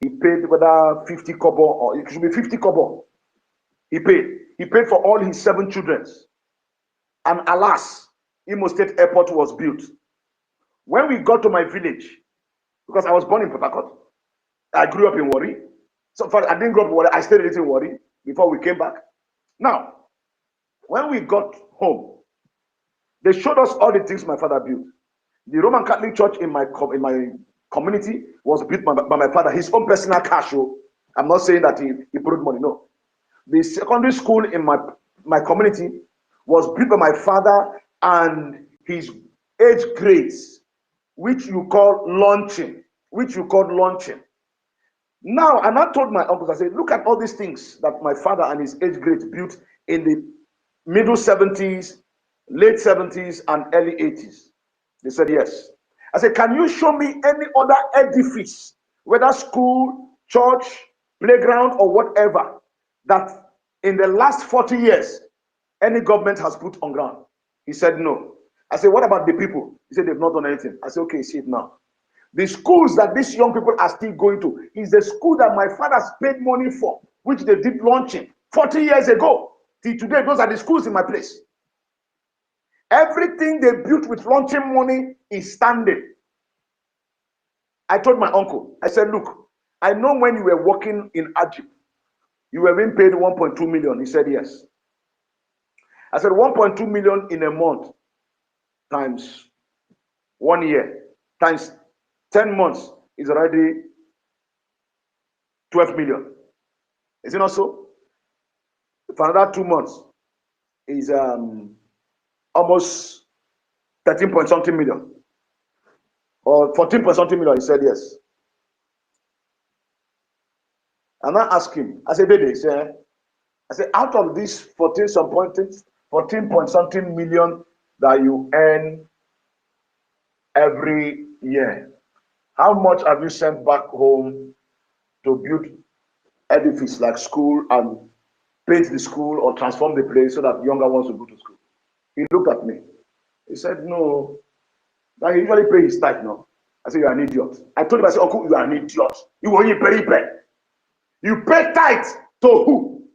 He paid whether 50 kobo or it should be 50 kobo. He paid. He paid for all his 7 children. And alas, Imo State Airport was built. When we got to my village, because I was born in Port Harcourt, I grew up in Warri. So far, I didn't grow up in Warri. I stayed a little in Warri before we came back. Now, when we got home, They showed us all the things my father built. The Roman Catholic Church in my community was built by my father, his own personal cash. Oh. I'm not saying that he borrowed money, no. The secondary school in my community was built by my father and his age grades, which you call launching, Now, and I told my uncles, I said, look at all these things that my father and his age grades built in the middle 70s, late 70s, and early 80s. They said, yes. I said, can you show me any other edifice, whether school, church, playground, or whatever, that in the last 40 years, any government has put on ground? He said, no. I said, what about the people? He said, they've not done anything. I said, okay, see it now. The schools that these young people are still going to is the school that my father paid money for, which they did launching 40 years ago. Till today, those are the schools in my place. Everything they built with launching money is standing. I told my uncle, I said, look, I know when you were working in Egypt, you were being paid 1.2 million. He said, yes. I said, 1.2 million in a month times 1 year times 10 months is already 12 million. Is it not so? For another 2 months is almost 13 point something million or 14 point something million. He said yes. And I asked him, I said, baby, I said, out of this 14 point something million that you earn every year, how much have you sent back home to build edifice like school and paint the school or transform the place so that younger ones will go to school? He looked at me. He said, no, that he usually pay his tithe now. I said, you're an idiot. I told him, I said, uncle, you are an idiot. You will pay. You pay tithe to who?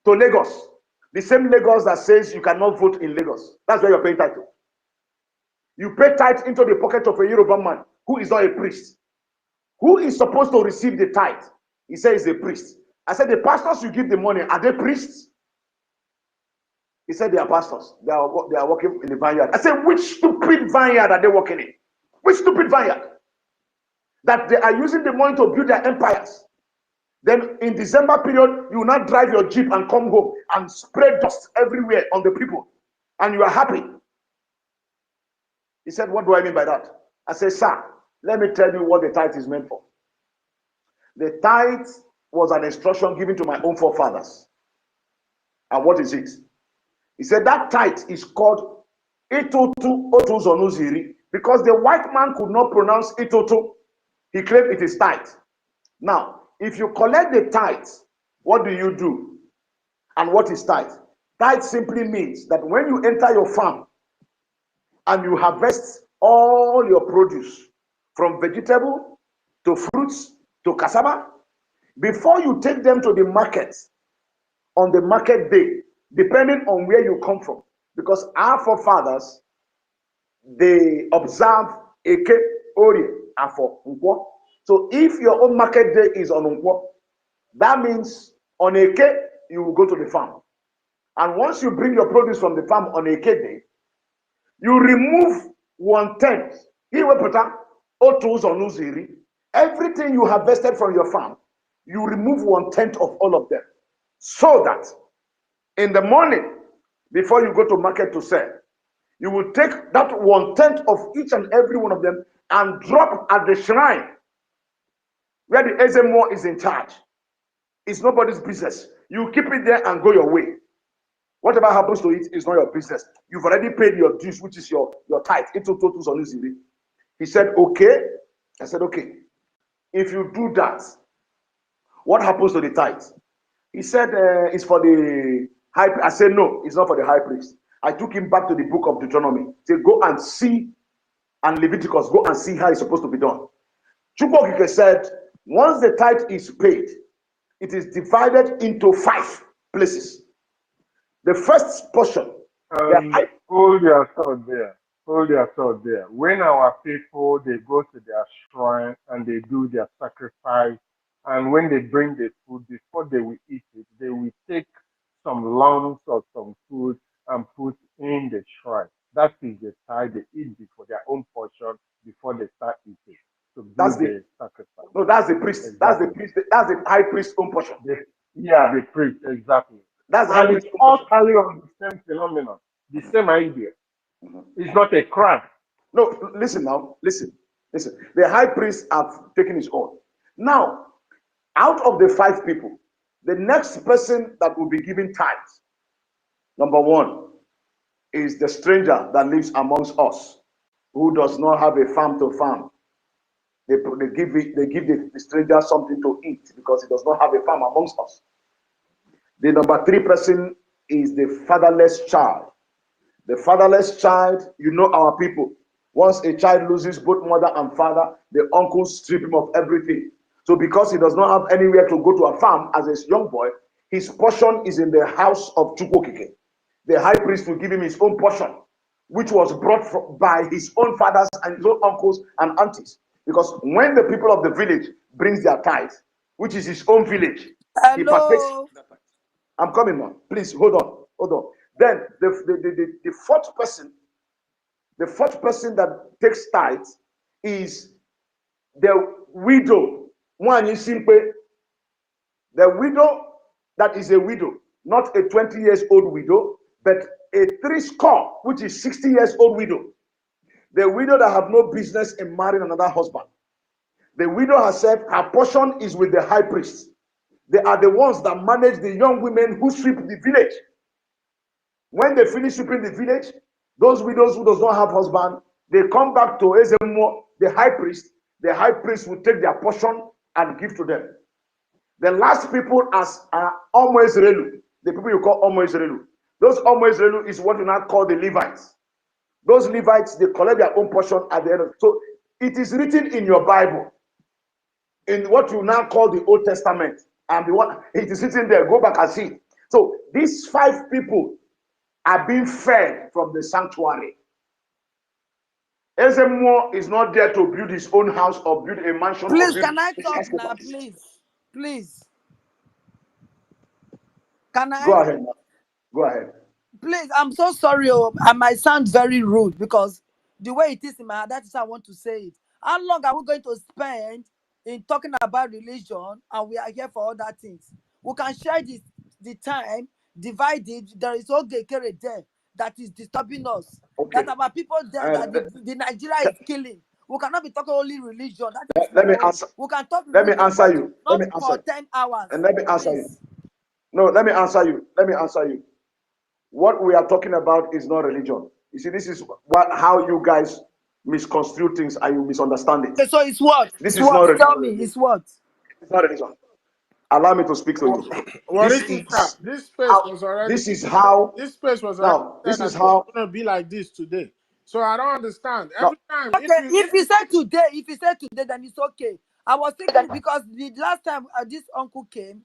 To Lagos. The same Lagos that says you cannot vote in Lagos. That's where you're paying tithe to. You pay tithe into the pocket of a Yoruba man who is not a priest. Who is supposed to receive the tithe? He says he's a priest. I said, the pastors you give the money, are they priests? He said they are pastors. They are working in the vineyard. I said, which stupid vineyard are they working in? Which stupid vineyard? That they are using the money to build their empires. Then in December period, you will not drive your Jeep and come home and spray dust everywhere on the people. And you are happy. He said, what do I mean by that? I said, sir, let me tell you what the tithe is meant for. The tithe was an instruction given to my own forefathers. And what is it? He said that tithe is called Itotu Otuzonuziri because the white man could not pronounce Itotu. He claimed it is tithe. Now, if you collect the tithe, what do you do? And what is tithe? Tithe simply means that when you enter your farm and you harvest all your produce, from vegetable to fruits to cassava, before you take them to the market on the market day, depending on where you come from, because our forefathers, they observe Eke, Ori, Afo, Nkwo. So if your own market day is on Nkwo, that means on Eke, you will go to the farm. And once you bring your produce from the farm on Eke day, you remove 1/10. Everything you harvested from your farm, you remove 1/10 of all of them. So that in the morning, before you go to market to sell, you will take that 1/10 of each and every one of them and drop at the shrine where the Ezemo is in charge. It's nobody's business. You keep it there and go your way. Whatever happens to it is not your business. You've already paid your dues, which is your tithe. He said, okay. I said, okay. If you do that, what happens to the tithe? He said, it's for the high priest. I said, no, it's not for the high priest. I took him back to the book of Deuteronomy. Say, go and see, and Leviticus, go and see how it's supposed to be done. Chukwokike said, once the tithe is paid, it is divided into 5 places. The first portion. Hold your thought there. Hold your thought there. When our people, they go to their shrine and they do their sacrifice, and when they bring the food, before they will eat it, they will take some lumps of some food and put in the shrine. That is the time they eat before their own portion before they start eating to do That's the the sacrifice. no, that's the priest. That's the Exactly. priest. That's the high priest own portion. Yeah, the priest, exactly. That's the high And it's priest own all portion. carry on the same phenomenon, the same idea. It's not a crime. No, listen now. Listen. The high priest have taken his own. Now, out of the 5 people, the next person that will be given tithes, number 1, is the stranger that lives amongst us, who does not have a farm to farm. They give the stranger something to eat because he does not have a farm amongst us. The number 3 person is the fatherless child. The fatherless child, you know our people. Once a child loses both mother and father, the uncles strip him of everything. So because he does not have anywhere to go to a farm as a young boy, his portion is in the house of Chukwokike. The high priest will give him his own portion, which was brought by his own fathers and his own uncles and aunties. Because when the people of the village brings their tithe, which is his own village, he partakes. Hello. I'm coming now. Please hold on. Then the fourth person that takes tithes is the widow. One is simple. The widow that is a widow, not a 20 years old widow, but a 3 score, which is 60 years old widow. The widow that have no business in marrying another husband. The widow herself, her portion is with the high priest. They are the ones that manage the young women who sweep the village. When they finish sweeping the village, those widows who does not have husband, they come back to Ezemo, the high priest. The high priest will take their portion and give to them. The last people as Omo Ezrelu, the people you call Omo Ezrelu. Those Omo Ezrelu is what you now call the Levites. Those Levites, they collect their own portion at the end of. So it is written in your Bible, in what you now call the Old Testament, and the one it is written there. Go back and see. So these 5 people are being fed from the sanctuary. Ezemo is not there to build his own house or build a mansion or Please, build can I talk specialized now, properties. please? Please. Can Go I? ahead. Go ahead. Please, I'm so sorry. Oh, I might sound very rude because the way it is in my heart, that is how I want to say it. How long are we going to spend in talking about religion and we are here for other things? We can share this the time, divide it. There is okay carry there that is disturbing us. Okay. That our people there that the Nigeria is killing. We cannot be talking only religion. That is Let me no. answer. We can talk Let me religion, answer but you. Let not me answer for you. 10 hours. And let me answer you. Please. No, let me answer you. Let me answer you. What we are talking about is not religion. You see, this is how you guys misconstrue things and you misunderstand it. Okay, so it's what? This It's is what? not religion. Tell me, it's what? It's not religion. Allow me to speak to you. Well, This this is is this space how. was already This is how. this space was already Now, said this that is it was how. gonna be like this today. So I don't understand. Now, Every time Okay, if you say today, then it's okay. I was thinking because the last time this uncle came,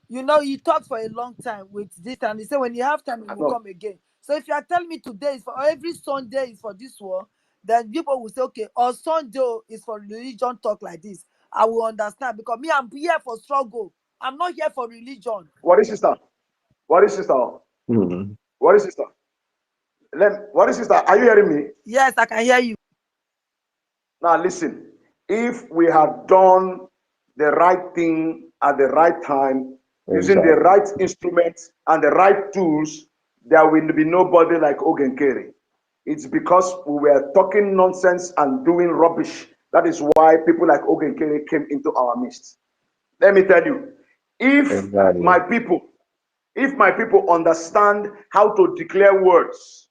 he talked for a long time with this, and he said when you have time, he will no. come again. So if you are telling me today is for every Sunday is for this one, then people will say, okay, or Sunday is for religion talk like this. I will understand because me, I'm here for struggle. I'm not here for religion. What is sister? What is sister? What is sister? What is sister? Are you hearing me? Yes, I can hear you. Now listen, if we have done the right thing at the right time, using the Exactly. right instruments and the right tools, there will be nobody like Ogenkere. It's because we were talking nonsense and doing rubbish. That is why people like Ogenkere came into our midst. Let me tell you, if Exactly. my people, understand how to declare words,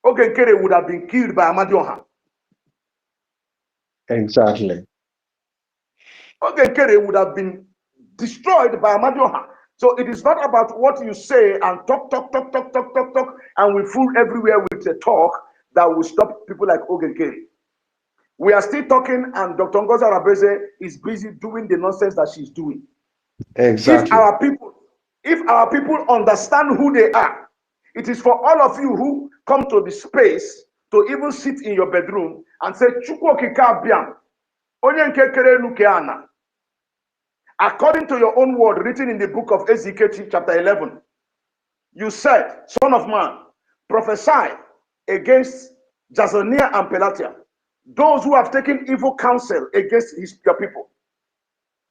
Ogenkere would have been killed by Amadioha. Exactly. Ogenkere would have been destroyed by Amadioha. So it is not about what you say and talk, and we fool everywhere with a talk that will stop people like Ogenkere. We are still talking, and Dr. Ngozi Arabeze is busy doing the nonsense that she's doing. If Exactly. our people understand who they are, it is for all of you who come to the space to even sit in your bedroom and say, Chukwu okike abiam, onye nke kere elu ke ana. According to your own word written in the book of Ezekiel chapter 11, you said, Son of man, prophesy against Jasonia and Pelatia, those who have taken evil counsel against your people.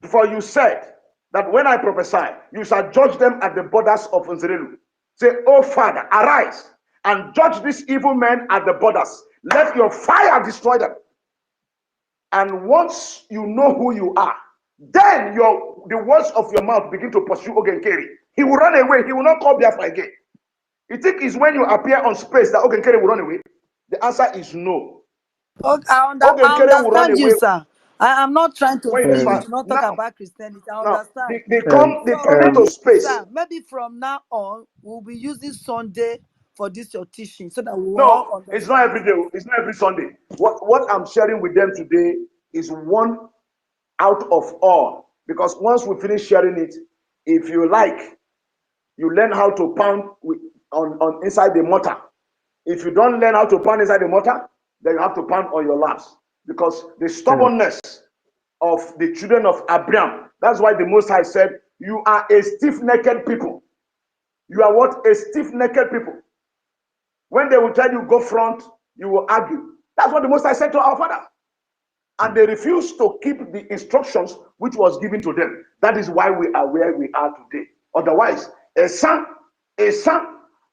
For you said that when I prophesy, you shall judge them at the borders of Nzerelu. Say, oh Father, arise and judge these evil men at the borders. Let your fire destroy them. And once you know who you are, then the words of your mouth begin to pursue Ogenkeri. He will run away. He will not call Biafra again. You think it's when you appear on space that Ogenkeri will run away? The answer is no. Okay, I Ogenkeri will run understand you, away sir. I am not trying to when he say we fast. should not talk Now, about Christianity. I understand. they So come into maybe, space. sir, maybe from now on, we'll be using Sunday for this your teaching so that we will all No, it's not understand. every day. It's not every Sunday. What I'm sharing with them today is one out of all. Because once we finish sharing it, if you like, you learn how to pound on inside the mortar. If you don't learn how to pound inside the mortar, then you have to pound on your laps. Because the stubbornness of the children of Abraham, that's why the Most High said, you are a stiff-necked people. You are what? A stiff-necked people. When they will tell you go front, you will argue. That's what the Most High said to our father. And they refused to keep the instructions which was given to them. That is why we are where we are today. Otherwise, a son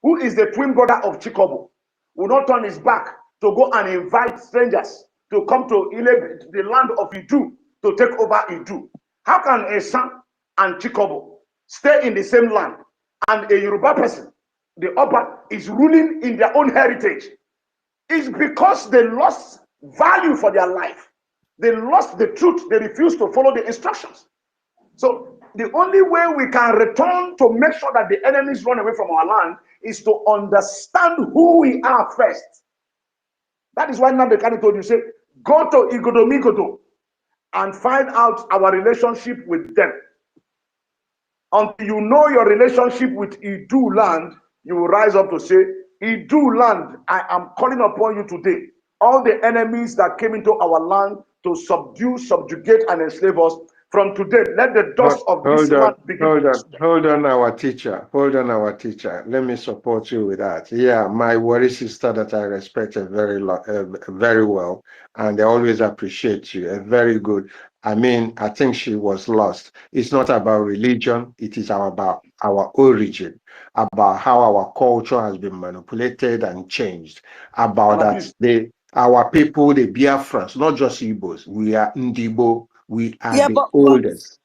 who is the twin brother of Chikobo will not turn his back to go and invite strangers to come to the land of Idu to take over Idu. How can a son and Chikobo stay in the same land and a Yoruba person, the Oba, is ruling in their own heritage? It's because they lost value for their life. They lost the truth. They refused to follow the instructions. So the only way we can return to make sure that the enemies run away from our land is to understand who we are first. That is why Nabekani told you, say, go to Igodomigodo and find out our relationship with them. Until you know your relationship with Idu land, you will rise up to say, Idu land, I am calling upon you today. All the enemies that came into our land to subdue, subjugate, and enslave us, from today, let the dust of this land begin to consume them. Hold on, our teacher. Hold on, our teacher. Let me support you with that. Yeah, my worry sister that I respect very well, and I always appreciate you. Very good. I mean, I think she was lost. It's not about religion. It is about our origin, about how our culture has been manipulated and changed, about that our people, the Biafrans, not just Igbos, we are Ndibo, we are Yeah, the but oldest.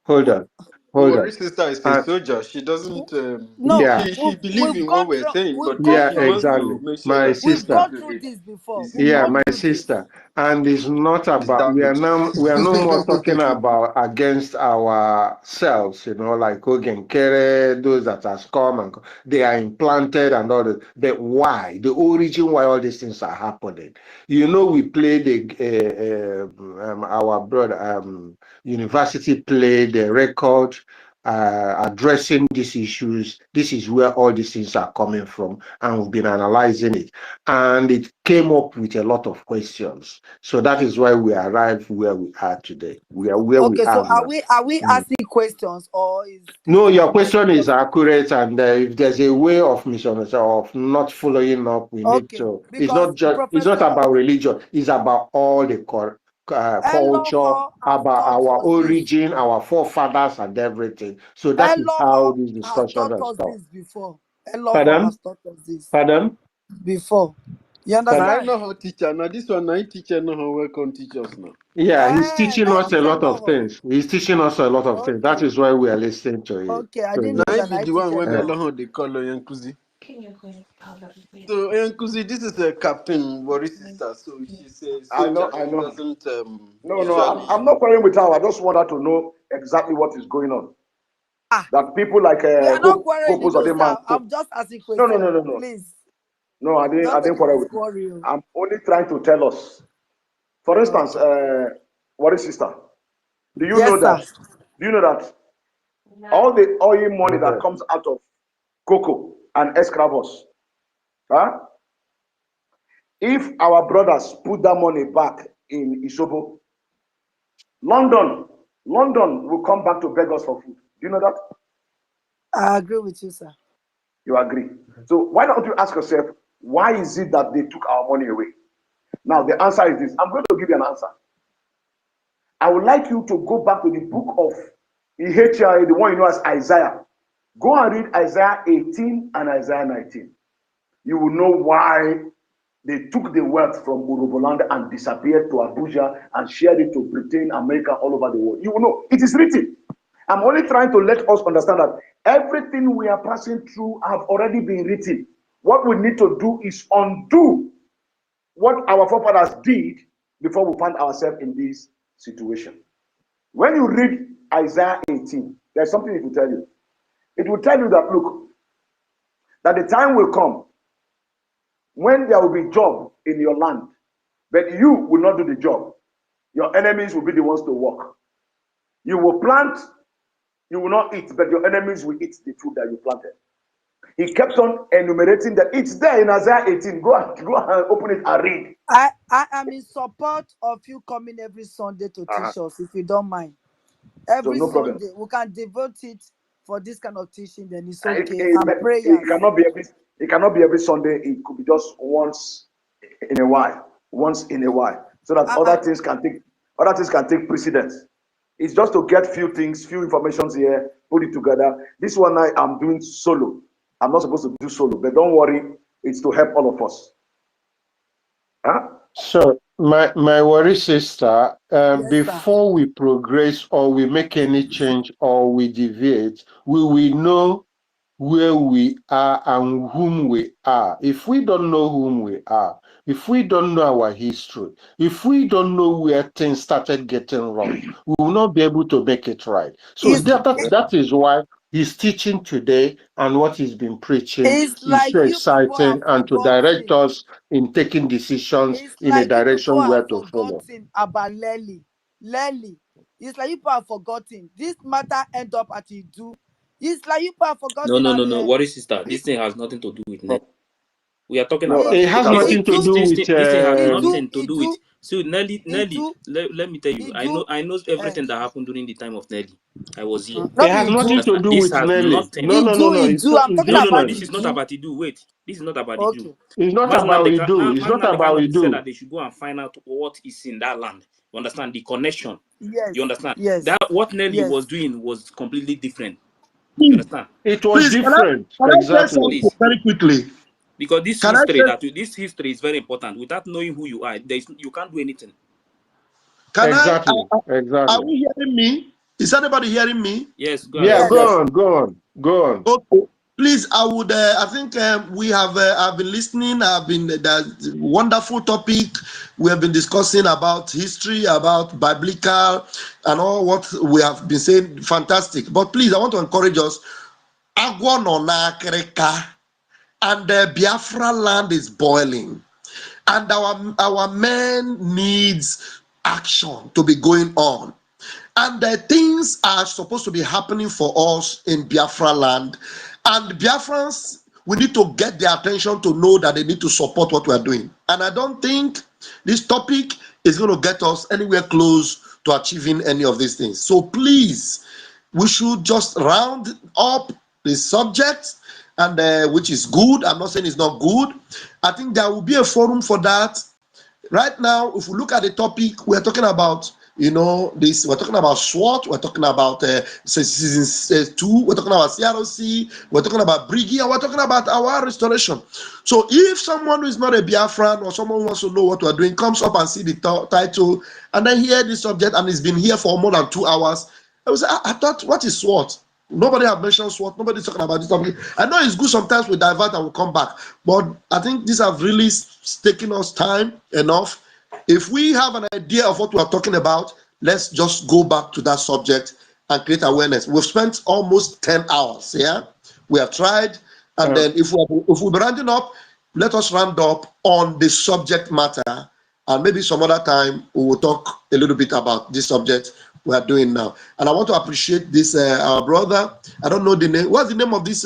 Hold on, hold Worry on. sister is a soldier. She doesn't. no, Yeah, She believes we've in what gone we're through saying, but we've gone yeah, she through wants this. exactly. to make sure My that We've sister. gone everybody through this before. is We've Yeah, in gone my through this. sister. And it's not is about, damaged. we are no more talking about against ourselves, like Hogan Kere, those that has come and they are implanted and all that. But why? The origin why all these things are happening. We played our brother, university played the record addressing these issues. This is where all these things are coming from, and we've been analyzing it. And it came up with a lot of questions. So that is why we arrived where we are today. We are where we Okay, so are now. are we asking questions or is this No, your just question is accurate, and if there's a way of misunderstanding of not following up, we need okay? to. Because It's not Professor about religion. It's about all the culture, Eloho has about taught our us this. origin, our forefathers, and everything. So that is how Eloho this has discussion taught has us come. this before. Eloho Pardon? has taught us this Pardon? before. You Now I understand? know how teacher. Now this one, now teacher know how welcome teach us now. Yeah, he's teaching Now us a teach lot of Eloho. things. He's teaching us a lot of things. That Okay. is why we are listening to it. Okay, I To didn't Now know him. I that be I the teach one when Uh, Eloho. Elohon they call Yankuzi. So Yankuzi, this is a captain worry sister. So she's a I know, soldier. I She know. doesn't No, usually. I'm not quarreling with her. I just want her to know exactly what is going on. Ah, That people like we are not Hope quarreling, no, Uzodinma. sir. I'm just asking No, no, no, questions. no, no. Please, No, I don't take didn't it quarrel as with you. quarrel. I'm only trying to tell us. For instance, Okay. what is sister? Do you know Yes, sir. that? Do you know that all the oil money that okay. comes out of cocoa and escravos, huh? If our brothers put that money back in Isobo, London will come back to beg us for food. Do you know that? I agree with you, sir. You agree? So why don't you ask yourself, why is it that they took our money away? Now the answer is this. I'm going to give you an answer. I would like you to go back to the book of EHI, the one you know as Isaiah. Go and read Isaiah 18 and Isaiah 19. You will know why they took the wealth from Uroboland and disappeared to Abuja and shared it to Britain, America, all over the world. You will know. It is written. I'm only trying to let us understand that everything we are passing through have already been written. What we need to do is undo what our forefathers did before we found ourselves in this situation. When you read Isaiah 18, there's something it will tell you. It will tell you that, look, that the time will come when there will be job in your land, but you will not do the job. Your enemies will be the ones to work. You will plant, you will not eat, but your enemies will eat the food that you planted. He kept on enumerating that. It's there in Isaiah 18. Go and open it and read. I am in support of you coming every Sunday to teach us, if you don't mind. Every So no problem. Sunday, we can devote it for this kind of teaching, then it's It, okay. it, And prayers. it cannot be every. It cannot be every Sunday. It could be just once in a while. Once in a while, so that other things can take precedence. It's just to get few things, few informations here, put it together. This one I'm doing solo. I'm not supposed to do solo, but don't worry, it's to help all of us. Huh? So my worry, sister, Yes, sir. before we progress or we make any change or we deviate, we will know where we are and whom we are. If we don't know whom we are, if we don't know our history, if we don't know where things started getting wrong, we will not be able to make it right. So It's, that is why he's teaching today, and what he's been preaching it's is like so you people have exciting and to direct forgotten. us in taking decisions It's in a like you people direction have where to follow. forgotten about Lely. Lely. It's like you people have forgotten. This matter end up at Idu. It's like you people have No, forgotten. no, no, And no. Worry, sister. This thing has nothing to do with Nelly. No, We are talking no, about It it has has this not. thing. nothing to Idu, do with This thing has Idu, nothing to do with. Idu, So Nelly. Idu, Let me tell you. Idu. I know everything that happened during the time of Nelly. I was here. Not it has be Idu. nothing to Understand? do This with has Nelly. nothing. No, no, no, no. Idu. I'm talking No, no, no. about This Different. is not Idu. about Idu. Wait. This is not about Okay. Idu. It's not Mazi about we Nnamdi do. It's not about we said do. that they should go and find out what is in that land. You understand? The connection. Yes. You understand? Yes. That what Nelly Yes. was doing was completely different. You Please, understand? It was please, different. can I say Exactly. something Please. very quickly? Because this Can I say, history is very important. Without knowing who you are, you can't do anything. can I, Exactly. are Exactly. we hearing me? Is anybody hearing me? Yes, go Yeah, ahead. Yes. go on, go on, go on. Okay. Please, I would. I think we have. I've been listening. I've been. That's wonderful topic. We have been discussing about history, about biblical, and all what we have been saying. Fantastic. But please, I want to encourage us. Agwa no na Africa, and the Biafra land is boiling, and our men needs action to be going on. And the things are supposed to be happening for us in Biafra land. And Biafrans, we need to get their attention to know that they need to support what we are doing. And I don't think this topic is going to get us anywhere close to achieving any of these things. So please, we should just round up the subject, and which is good. I'm not saying it's not good. I think there will be a forum for that. Right now, if we look at the topic, we're talking about, this, we're talking about SWOT, we're talking about season 2, we're talking about CROC, we're talking about Brigi, and we're talking about our restoration. So if someone who is not a Biafran or someone who wants to know what we're doing comes up and see the title and then hear this subject and it's been here for more than 2 hours, I was I thought, what is SWOT? Nobody have mentioned SWOT. Nobody's talking about this topic. I know it's good sometimes we divert and we come back, but I think these have really taken us time enough. If we have an idea of what we are talking about, let's just go back to that subject and create awareness. We've spent almost 10 hours. Yeah, we have tried, and then if we'll be rounding up, let us round up on the subject matter, and maybe some other time we will talk a little bit about this subject we are doing now. And I want to appreciate this our brother. I don't know the name. What's the name of this?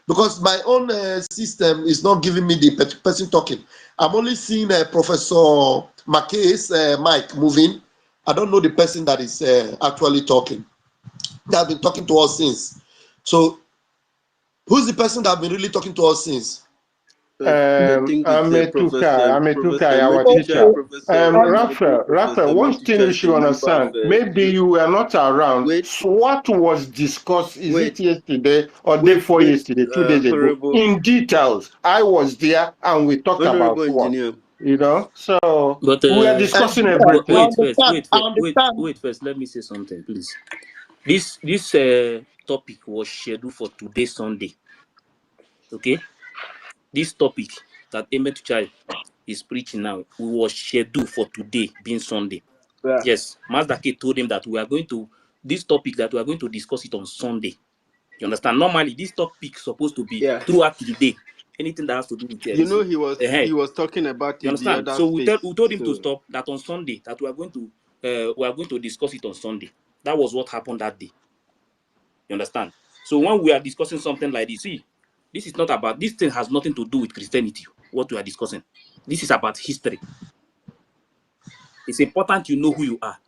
Because my own system is not giving me the person talking. I'm only seeing Professor McKay's mic moving. I don't know the person that is actually talking. They have been talking to us since. So Who's the person that have been really talking to us since? I think it's Ametukai, Professor our Emetucha, teacher. Okay. Professor Ezekiel, Raphael, Professor one thing you Emetucha, is a should member of understand, maybe you were not around. wait, So what was discussed, is it wait, yesterday or day wait, before wait, yesterday, 2 days ago, Honorable, in details? I was there and we talked Honorable about what, Engineer. So But we were And discussing yeah, but I everything. understand. I understand. wait first. Let me say something, please. This topic was scheduled for today, Sunday. Okay, this topic that Emetuchai is preaching now was scheduled for today, being Sunday. Yeah. Yes, Mazdake told him that we are going to this topic that we are going to discuss it on Sunday. You understand? Normally, this topic is supposed to be Yeah. throughout the day. Anything that has to do with You this, know he was talking about you in the understand? other So space. we told him to So stop that on Sunday that we are going to discuss it on Sunday. That was what happened that day. You understand? So when we are discussing something like this, see, this is not about this thing has nothing to do with Christianity. What we are discussing, this is about history. It's important you know who you are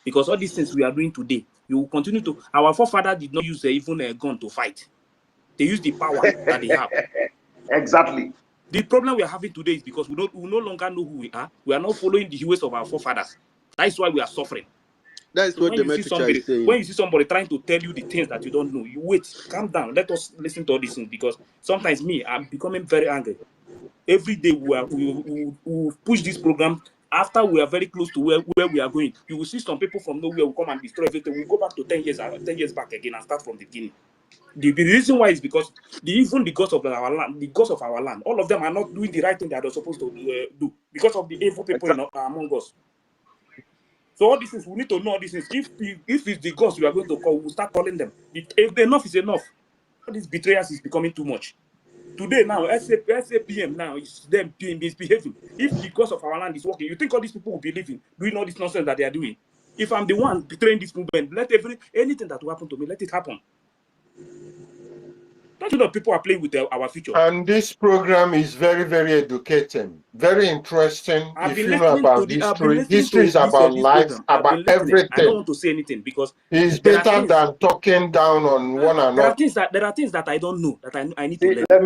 because all these things we are doing today, you will continue to. Our forefathers did not use even a gun to fight. They used the power that they have. Exactly. The problem we are having today is because we no longer know who we are. We are not following the ways of our forefathers. That is why we are suffering. that is So what the Emetucha is saying. when you see somebody trying to tell you the things that you don't know, you wait, calm down. Let us listen to all these things because sometimes I'm becoming very angry. Every day we push this program. After we are very close to where we are going, you will see some people from nowhere will come and destroy everything. We go back to 10 years back again and start from the beginning. The reason why is because even the gods of our land, the gods of our land, all of them are not doing the right thing that they're supposed to do because of the evil people among us. So all these things, we need to know all these things. If it's the gods we are going to call, we'll start calling them. If enough is enough. All these betrayals is becoming too much. Today now, SAPM now is them being misbehaving. If the gods of our land is working, you think all these people will be living, doing all this nonsense that they are doing? If I'm the one betraying this movement, let anything that will happen to me, let it happen. Don't you know people are playing with our future? And this program is very, very educating, very interesting. I've If been you know listening about to history is about this life, program. I've about been listening. I don't everything. want to say anything because It's there are better things. than talking down on one another. There are things that I don't know that I need to See, learn. let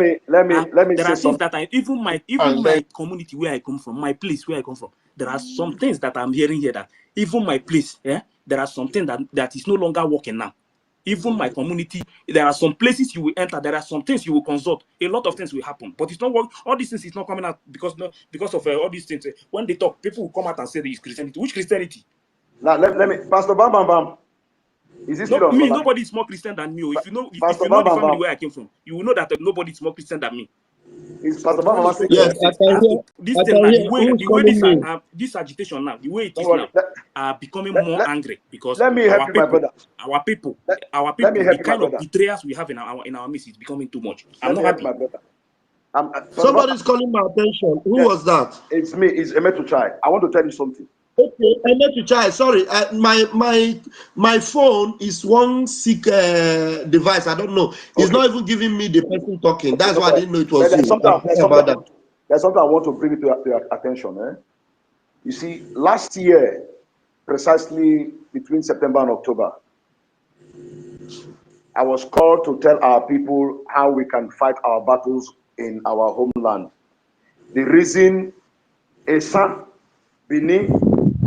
me There say are things something. that even And then my community where I come from, my place where I come from, there are some things that I'm hearing here that even my place, there are some things that is no longer working now. Even my community, there are some places you will enter, there are some things you will consult. A lot of things will happen, but it's not work. All these things is not coming out because of all these things. When they talk, people will come out and say there is Christianity. Which Christianity? Now let me, Pastor Bam Bam Bam. Is this No, still on me. online? Nobody is more Christian than me. If Pastor you know Bam the Bam family Bam. where I came from, you will know that nobody is more Christian than me. Is Pastor But Bam when Bam we still talk of Yes, there? these I things, I can have hear. to this I thing can now. hear who's The way calling this me. this agitation now, the way it Don't is worry. now, are becoming Let, more let, angry because let me help you, my brother. Let, our let me people, the help you, my kind of brother. betrayals we have in our midst is becoming too much. I'm Let not me help you, happy. my brother. Pastor Bam, Somebody's calling my attention. Who yes, was that? it's me. It's Emetuchai. I want to tell you something. Okay, I need to try. Sorry, my phone is one sick device. I don't know. It's Okay, not even giving me the person talking. okay, That's no why I problem. didn't know it But was you. I'm sorry about that. there's something I want to bring it to your attention. You see, last year, precisely between September and October, I was called to tell our people how we can fight our battles in our homeland. The reason Esan, Benin,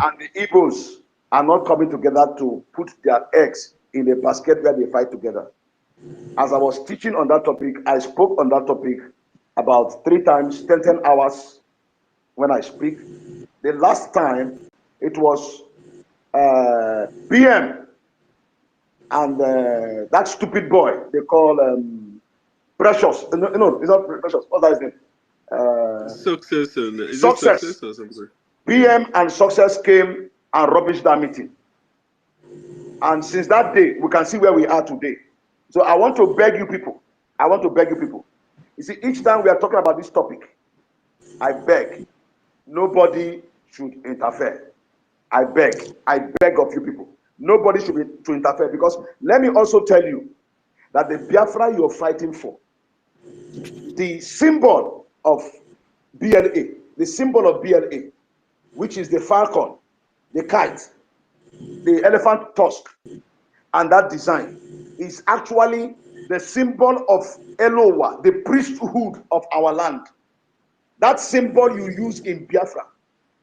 and the Igbos are not coming together to put their eggs in a basket where they fight together. As I was teaching on that topic, I spoke on that topic about 3 times, 10 hours when I speak. The last time it was PM and that stupid boy they call Precious. No, it's not Precious. What's that his name? Success, is it Success. success or something? PM and Success came and rubbished that meeting. And since that day, we can see where we are today. So I want to beg you people. You see, each time we are talking about this topic, I beg, nobody should interfere. I beg of you people. Nobody should be to interfere because let me also tell you that the Biafra you're fighting for, the symbol of BLA, which is the falcon, the kite, the elephant tusk, and that design is actually the symbol of Elowa, the priesthood of our land. That symbol you use in Biafra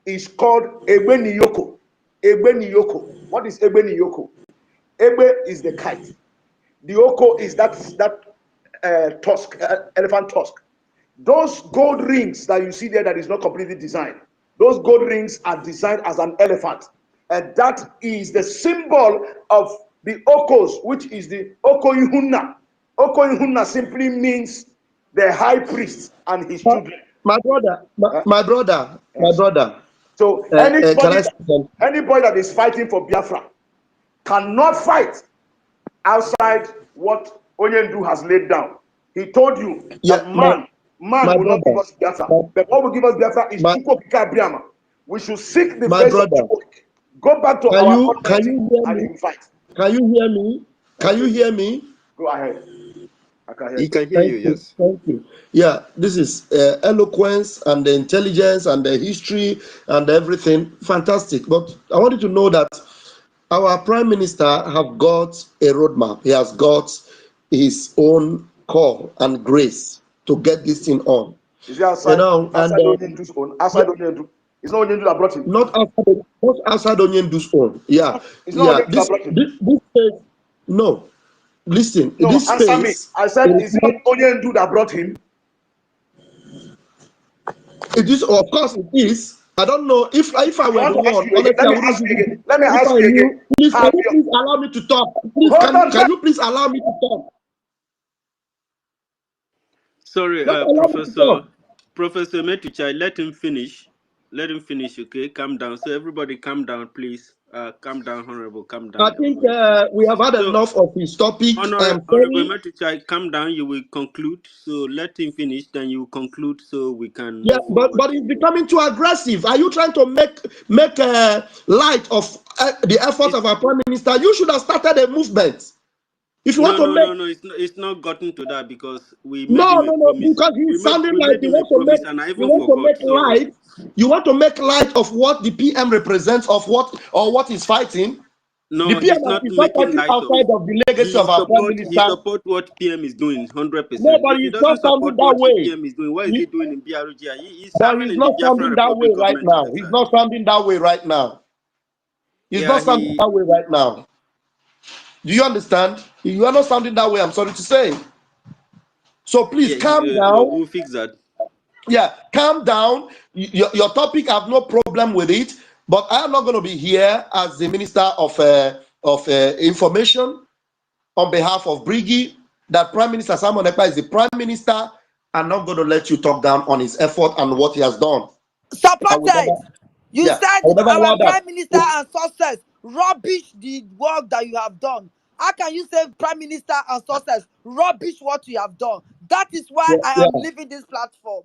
is called Ebeniyoko. Ebeniyoko. What is Ebeniyoko? Ebe is the kite. The oko is that tusk, elephant tusk. Those gold rings that you see there that is not completely designed, those gold rings are designed as an elephant. And that is the symbol of the okos, which is the Okoihunna. Okoihunna simply means the high priest and his children. My brother, my Yes. brother. So Can I say something? anybody that is fighting for Biafra cannot fight outside what Onyendu has laid down. He told you Yeah, that man my will not give brother, us Biafra. my, But what will give us Biafra is my, Chukwokika Abriama. We should seek the my face of brother. Chukwu. Go back to Can our you Almighty hear and me? you will fight. Can you hear me? Can you Okay, hear me? go ahead. I can hear He you. can hear you, Thank you. yes. Thank you. Yeah, this is eloquence and the intelligence and the history and everything. Fantastic. But I want you to know that our prime minister have got a roadmap. He has got his own call and grace to get this thing on. Is he outside And Onyendu's own? Outside yeah, Onyendu. It's not Onyendu that brought him. not outside Onyendu's own. Yeah, It's not yeah. Onyendu that brought him. This space, no. Listen, No, this answer me. space, I said, is it not Onyendu that brought him? it is, of course, it is. I don't know if I I were want the to ask one. you again. Honestly, Let I me wouldn't ask give you you. again. Let me If ask I you knew, again. please, can Have you you please allow me to talk? Please, hold on, can you please allow me to talk? Sorry, Just allow me to talk. Professor Metuchai, let him finish. Let him finish, okay? Calm down. So everybody calm down, please. Calm down, Honorable. Calm I down, think everybody, please. we have had So, enough of his topic. I am Honorable sorry. Metuchai, calm down. You will conclude. So let him finish, then you conclude so we can Yeah, move forward. but it's becoming too aggressive. Are you trying to make light of the efforts It's of our prime minister? You should have started a movement. If you want to make no. It's not gotten to that because we made him a no, promise. because he's sounding We like made him a promise, and I even forgot. So you want to make light of what the PM represents of what he's fighting. The no, PM he's not is not making fighting light of. outside of the legacy of our prime He minister. support what PM is doing 100%. No, but If he he's not doesn't sounding support that what way. PM is doing, what is he doing in BRG? He's But serving he's in the not Biafran sounding that way Republic right government on now. the He's side. not sounding that way right now. He's Yeah, not sounding that way right now. Do you understand? You are not sounding that way, I'm sorry to say. So please calm no, down. we'll fix that. Yeah, calm down. Your topic, I have no problem with it, but I am not going to be here as the Minister of Information on behalf of Brigi. That Prime Minister Simon Ekpa is the Prime Minister. I'm not going to let you talk down on his effort and what he has done. I will Supported. never, You yeah, I said will never our allow prime that. minister and success rubbish the work that you have done. How can you say prime minister and success rubbish what you have done? That is why Yeah, I yeah, am leaving this platform.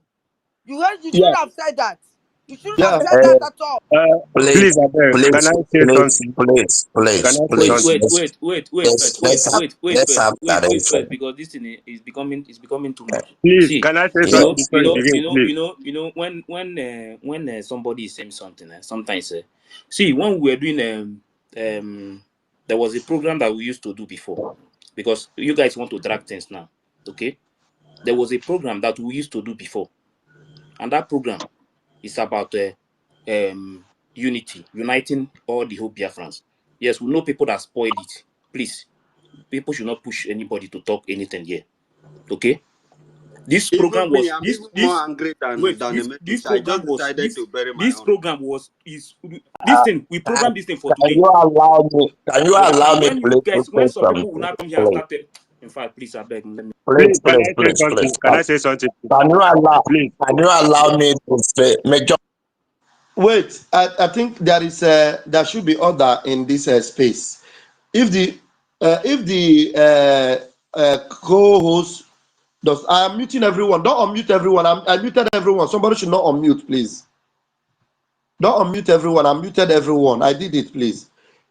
You yeah, shouldn't have said that. You shouldn't have yeah. said that at all. Please, Please, I beg, can please, I say please, something? please, Can please, I say Wait, please. something? wait, wait, wait, wait, Let's first, wait, let's have wait, wait, let's first, have wait, that wait, info. first, because this thing is becoming too much. Please, See, can I say Yeah. something before you begin, please? when somebody is saying something, sometimes, see, when we were doing there was a program that we used to do before, because you guys want to drag things now, okay? There was a program that we used to do before, and that program is about unity, uniting all the whole Biafrans. Yes, we know people that spoiled it. Please, people should not push anybody to talk anything here. Okay? This Even program me, was I'm even more angry than this Emetucha. I program just was decided to bury my this own. program was is this thing we Can, programmed this thing for can today. you allow me? Can you You allow understand? me When you please to guys, say when some people will something? not come here and Please, start in fact, please I beg, let me Please, can I say please. something? Can I say something? Can you allow? Please. Can you allow me to say major? Wait, I think there should be order in this space. If the co-host does, I am muting everyone. Don't unmute everyone. I muted everyone. Somebody should not unmute, please. Don't unmute everyone. I muted everyone. I did it, please.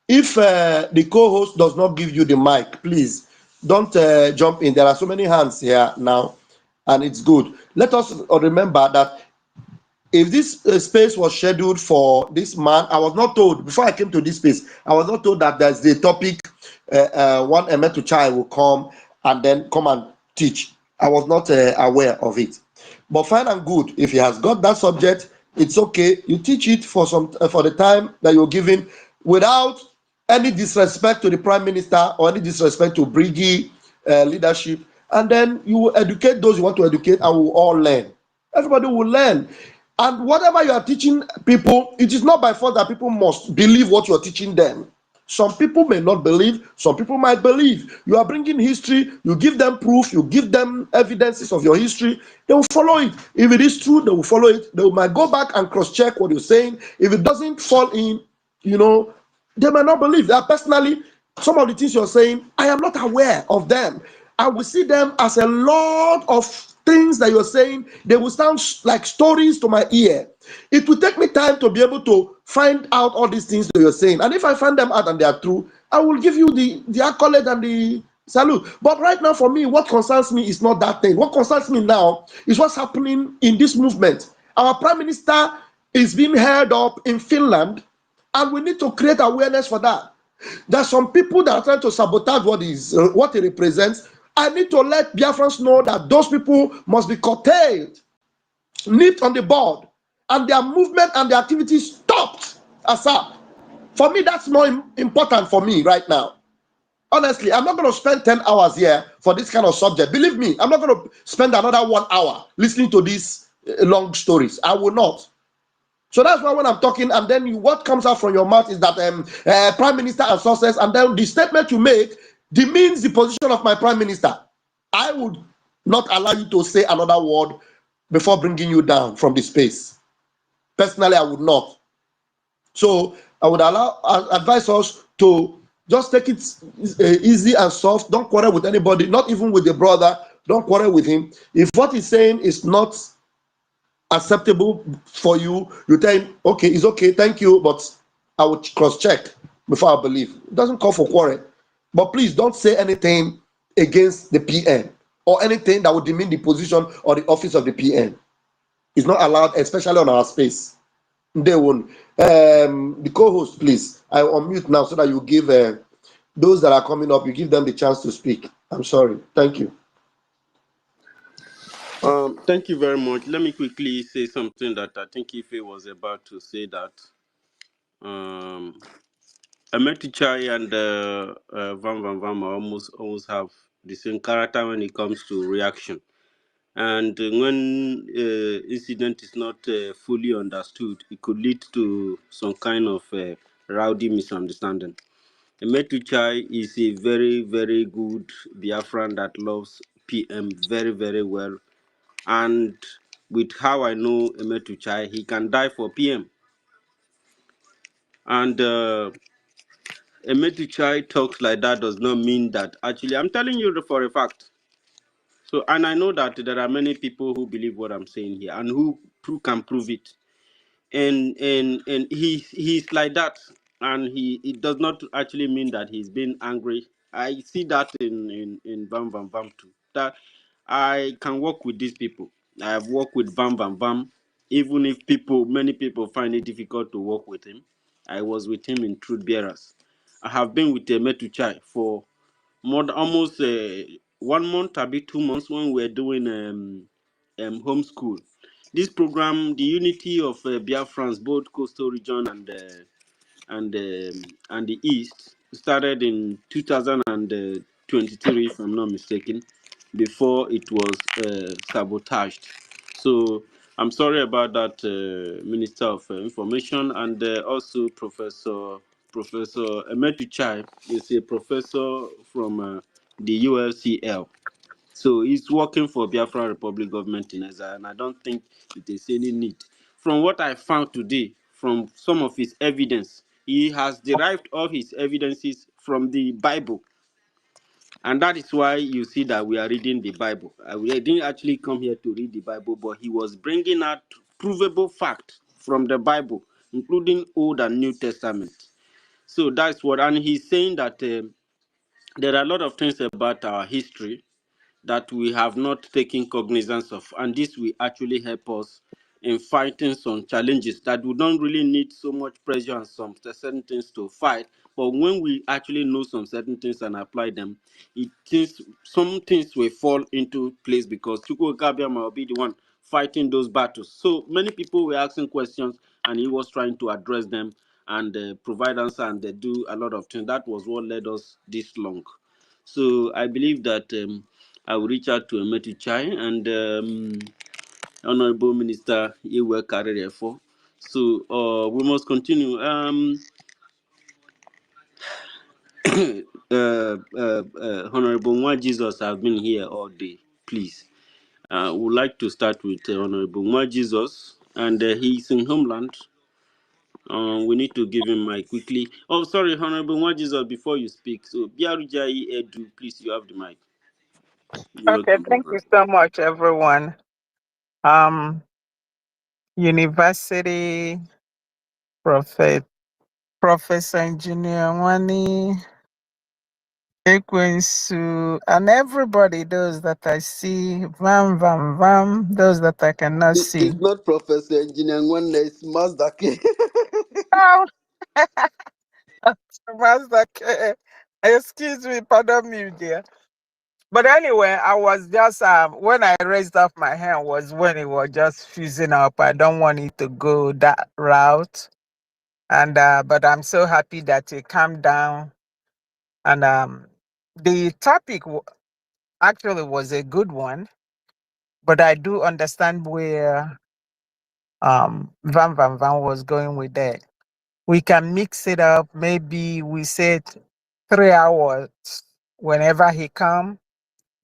If the co-host does not give you the mic, please don't jump in. There are so many hands here now, and it's good. Let us remember that if this space was scheduled for this man, I was not told before I came to this space. I was not told that there's the topic. One Emetuchai will come and then come and teach. I was not aware of it. But fine and good. If he has got that subject, it's okay. You teach it for for the time that you're given, without any disrespect to the prime minister or any disrespect to Brigi leadership. And then you will educate those you want to educate, and we will all learn. Everybody will learn. And whatever you are teaching people, it is not by force that people must believe what you are teaching them. Some people may not believe, some people might believe. You are bringing history, you give them proof, you give them evidences of your history, they will follow it. If it is true, they will follow it. They might go back and cross-check what you're saying. If it doesn't fall in, you know, they might not believe that. Personally, some of the things you're saying, I am not aware of them. I will see them as a lot of things that you're saying. They will sound like stories to my ear. It will take me time to be able to find out all these things that you're saying. And if I find them out and they are true, I will give you the accolade and the salute. But right now, for me, what concerns me is not that thing. What concerns me now is what's happening in this movement. Our prime minister is being held up in Finland, and we need to create awareness for that. There are some people that are trying to sabotage what it represents. I need to let Biafrans know that those people must be curtailed, nipped on the bud, and their movement and their activities stopped ASAP. For me, that's more important for me right now. Honestly, I'm not going to spend 10 hours here for this kind of subject. Believe me, I'm not going to spend another 1 hour listening to these long stories. I will not. So that's why when I'm talking, and then what comes out from your mouth is that prime minister and sources, and then the statement you make demeans the position of my prime minister. I would not allow you to say another word before bringing you down from the space. Personally, I would not. So I would advise us to just take it easy and soft. Don't quarrel with anybody, not even with the brother. Don't quarrel with him. If what he's saying is not acceptable for you, you tell him, okay, it's okay, thank you, but I will cross-check before I believe. It doesn't call for quarrel. But please don't say anything against the PM or anything that would demean the position or the office of the PM. It's not allowed, especially on our space. They won't. The co-host, please, I unmute now so that you give those that are coming up, you give them the chance to speak. I'm sorry. Thank you. Thank you very much. Let me quickly say something that I think Ife was about to say, that Emetichai and Van Van Van almost have the same character when it comes to reaction. And when incident is not fully understood, it could lead to some kind of rowdy misunderstanding. Emetuchai is a very, very good Biafran that loves PM very, very well. And with how I know Emetuchai, he can die for PM. And Emetuchai talks like that does not mean that actually, I'm telling you for a fact. So, and I know that there are many people who believe what I'm saying here and who can prove it. And he's like that, and it does not actually mean that he's been angry. I see that in Bam Bam Bam too, that I can work with these people. I have worked with Bam Bam Bam, even if many people find it difficult to work with him. I was with him in Truth Bearers. I have been with Metuchai for almost 1 month, a bit 2 months, when we're doing homeschool. This program, the unity of Biafrans, both coastal region and the east, started in 2023, if I'm not mistaken, before it was sabotaged. So I'm sorry about that, Minister of Information, and also Professor Emetuchai is a professor from the ULCL. So he's working for Biafra Republic government in exile, and I don't think it is any need. From what I found today, from some of his evidence, he has derived all his evidences from the Bible. And that is why you see that we are reading the Bible. We didn't actually come here to read the Bible, but he was bringing out provable facts from the Bible, including Old and New Testament. So that's what, and he's saying that there are a lot of things about our history that we have not taken cognizance of, and this will actually help us in fighting some challenges that we don't really need so much pressure and some certain things to fight. But when we actually know some certain things and apply them, some things will fall into place because Chukwu Gabiama will be the one fighting those battles. So many people were asking questions and he was trying to address them and provide answer and do a lot of things. That was what led us this long. So I believe that I will reach out to Emetu Chai and Honorable Minister Iwe Karere. So we must continue. Honorable Nwa Jesus have been here all day. Please, would like to start with Honorable Nwa Jesus, and he's in Homeland. We need to give him mic quickly. Oh, sorry, Honorable Nwa Jesus, before you speak. So, Biarujai Edu, please, you have the mic. You're Okay, welcome, thank brother. you so much, everyone. University Prophet, Professor Engineer Wani, Ekwensu, and everybody, those that I see, those that I cannot see. It's not Professor Engineer One, it's Master K. Oh, Master K. Excuse me, pardon me, dear. But anyway, I was just when I raised up my hand was when it was just fusing up. I don't want it to go that route, and but I'm so happy that it calmed down. And the topic actually was a good one, but I do understand where Van was going with that. We can mix it up. Maybe we said 3 hours whenever he come.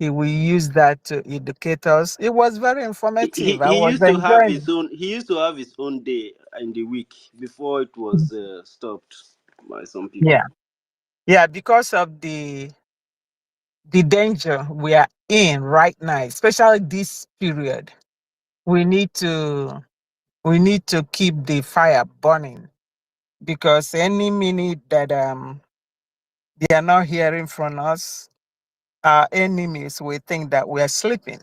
He will use that to educate us. It was very informative. I He was used to have enjoying his it. own. He used to have his own day in the week before it was stopped by some people. Yeah, yeah, because of the danger we are in right now, especially this period. We need to we need to keep the fire burning because any minute that they are not hearing from us, our enemies will think that we are sleeping.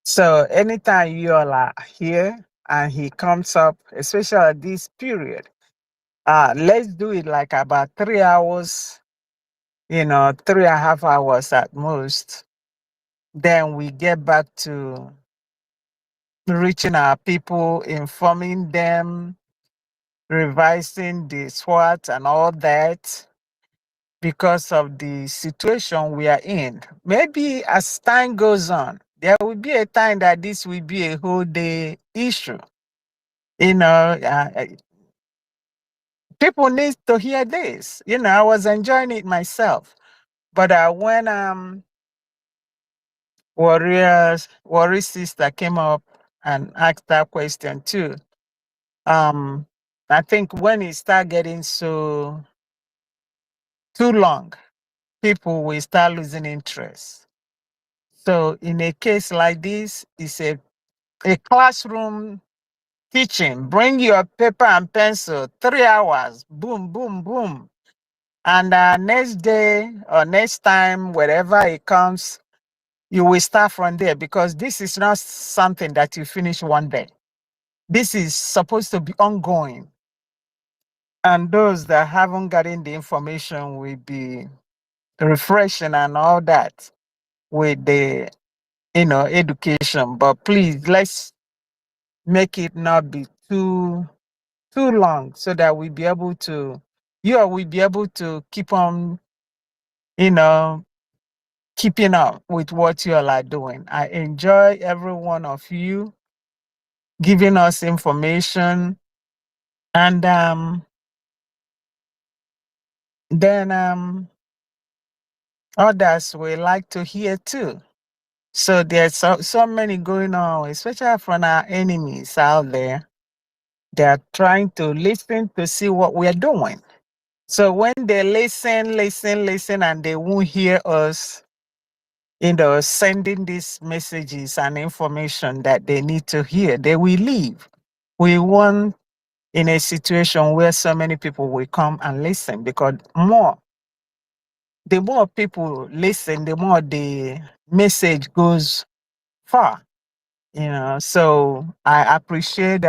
So anytime you all are here and he comes up, especially at this period, let's do it like about 3 hours, 3.5 hours at most. Then we get back to reaching our people, informing them, revising the SWOT and all that because of the situation we are in. Maybe as time goes on, there will be a time that this will be a whole day issue. You know, people need to hear this. I was enjoying it myself. But when Warrior Sister came up and asked that question too, I think when it start getting so too long, people will start losing interest. So in a case like this, it's a classroom teaching. Bring your paper and pencil, 3 hours, boom, boom, boom. And next day or next time, wherever it comes, you will start from there because this is not something that you finish one day. This is supposed to be ongoing. And those that haven't gotten the information will be refreshing and all that with the education. But please let's make it not be too long so that we be able to will be able to keep on, you know, keeping up with what you all are doing. I enjoy every one of you giving us information and then others will like to hear too. So there's so many going on, especially from our enemies out there. They are trying to listen to see what we are doing. So when they listen, and they won't hear us, sending these messages and information that they need to hear, they will leave. We want in a situation where so many people will come and listen because the more people listen, the more the message goes far. So I appreciate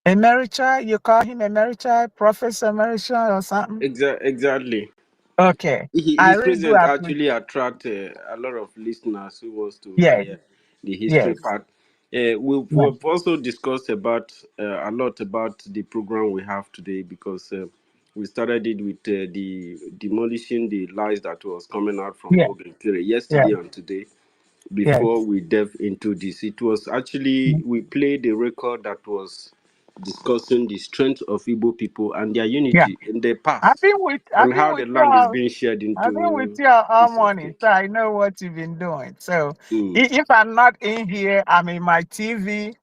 Emericha. You call him Emericha, Professor Emericha or something? Exactly. Okay. I His really do presence appreciate. actually attract a lot of listeners who wants to Yes, hear the history yes, part. yes, We've also discussed about a lot about the program we have today because we started it with the demolishing the lies that was coming out from yes, Ogenkere yes, yesterday and today. Before yes. we delve into this, it was actually we played a record that was discussing the strength of Igbo people and their Yeah. unity in the I've past been with I've and been how the with you land is all being shared I've been with into you all piece of morning, so cake. I know what you've been doing. So Mm. if I'm not in here, I'm in my TV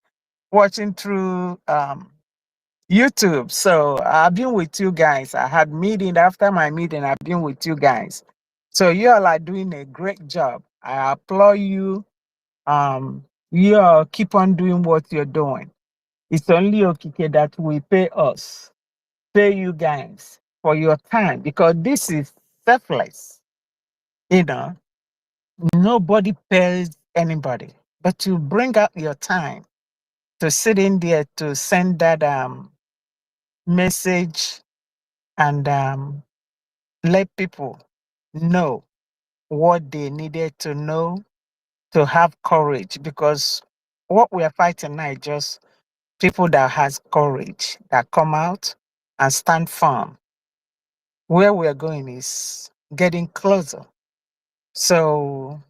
watching through YouTube. So I've been with you guys. I had meeting after my meeting. I've been with you guys. So you all are doing a great job. I applaud you. You all keep on doing what you're doing. It's only Okike that will pay you guys for your time because this is selfless. You know, nobody pays anybody, but you bring out your time to sit in there to send that message and let people know what they needed to know to have courage because what we are fighting now is just people that has courage that come out and stand firm. Where we are going is getting closer. So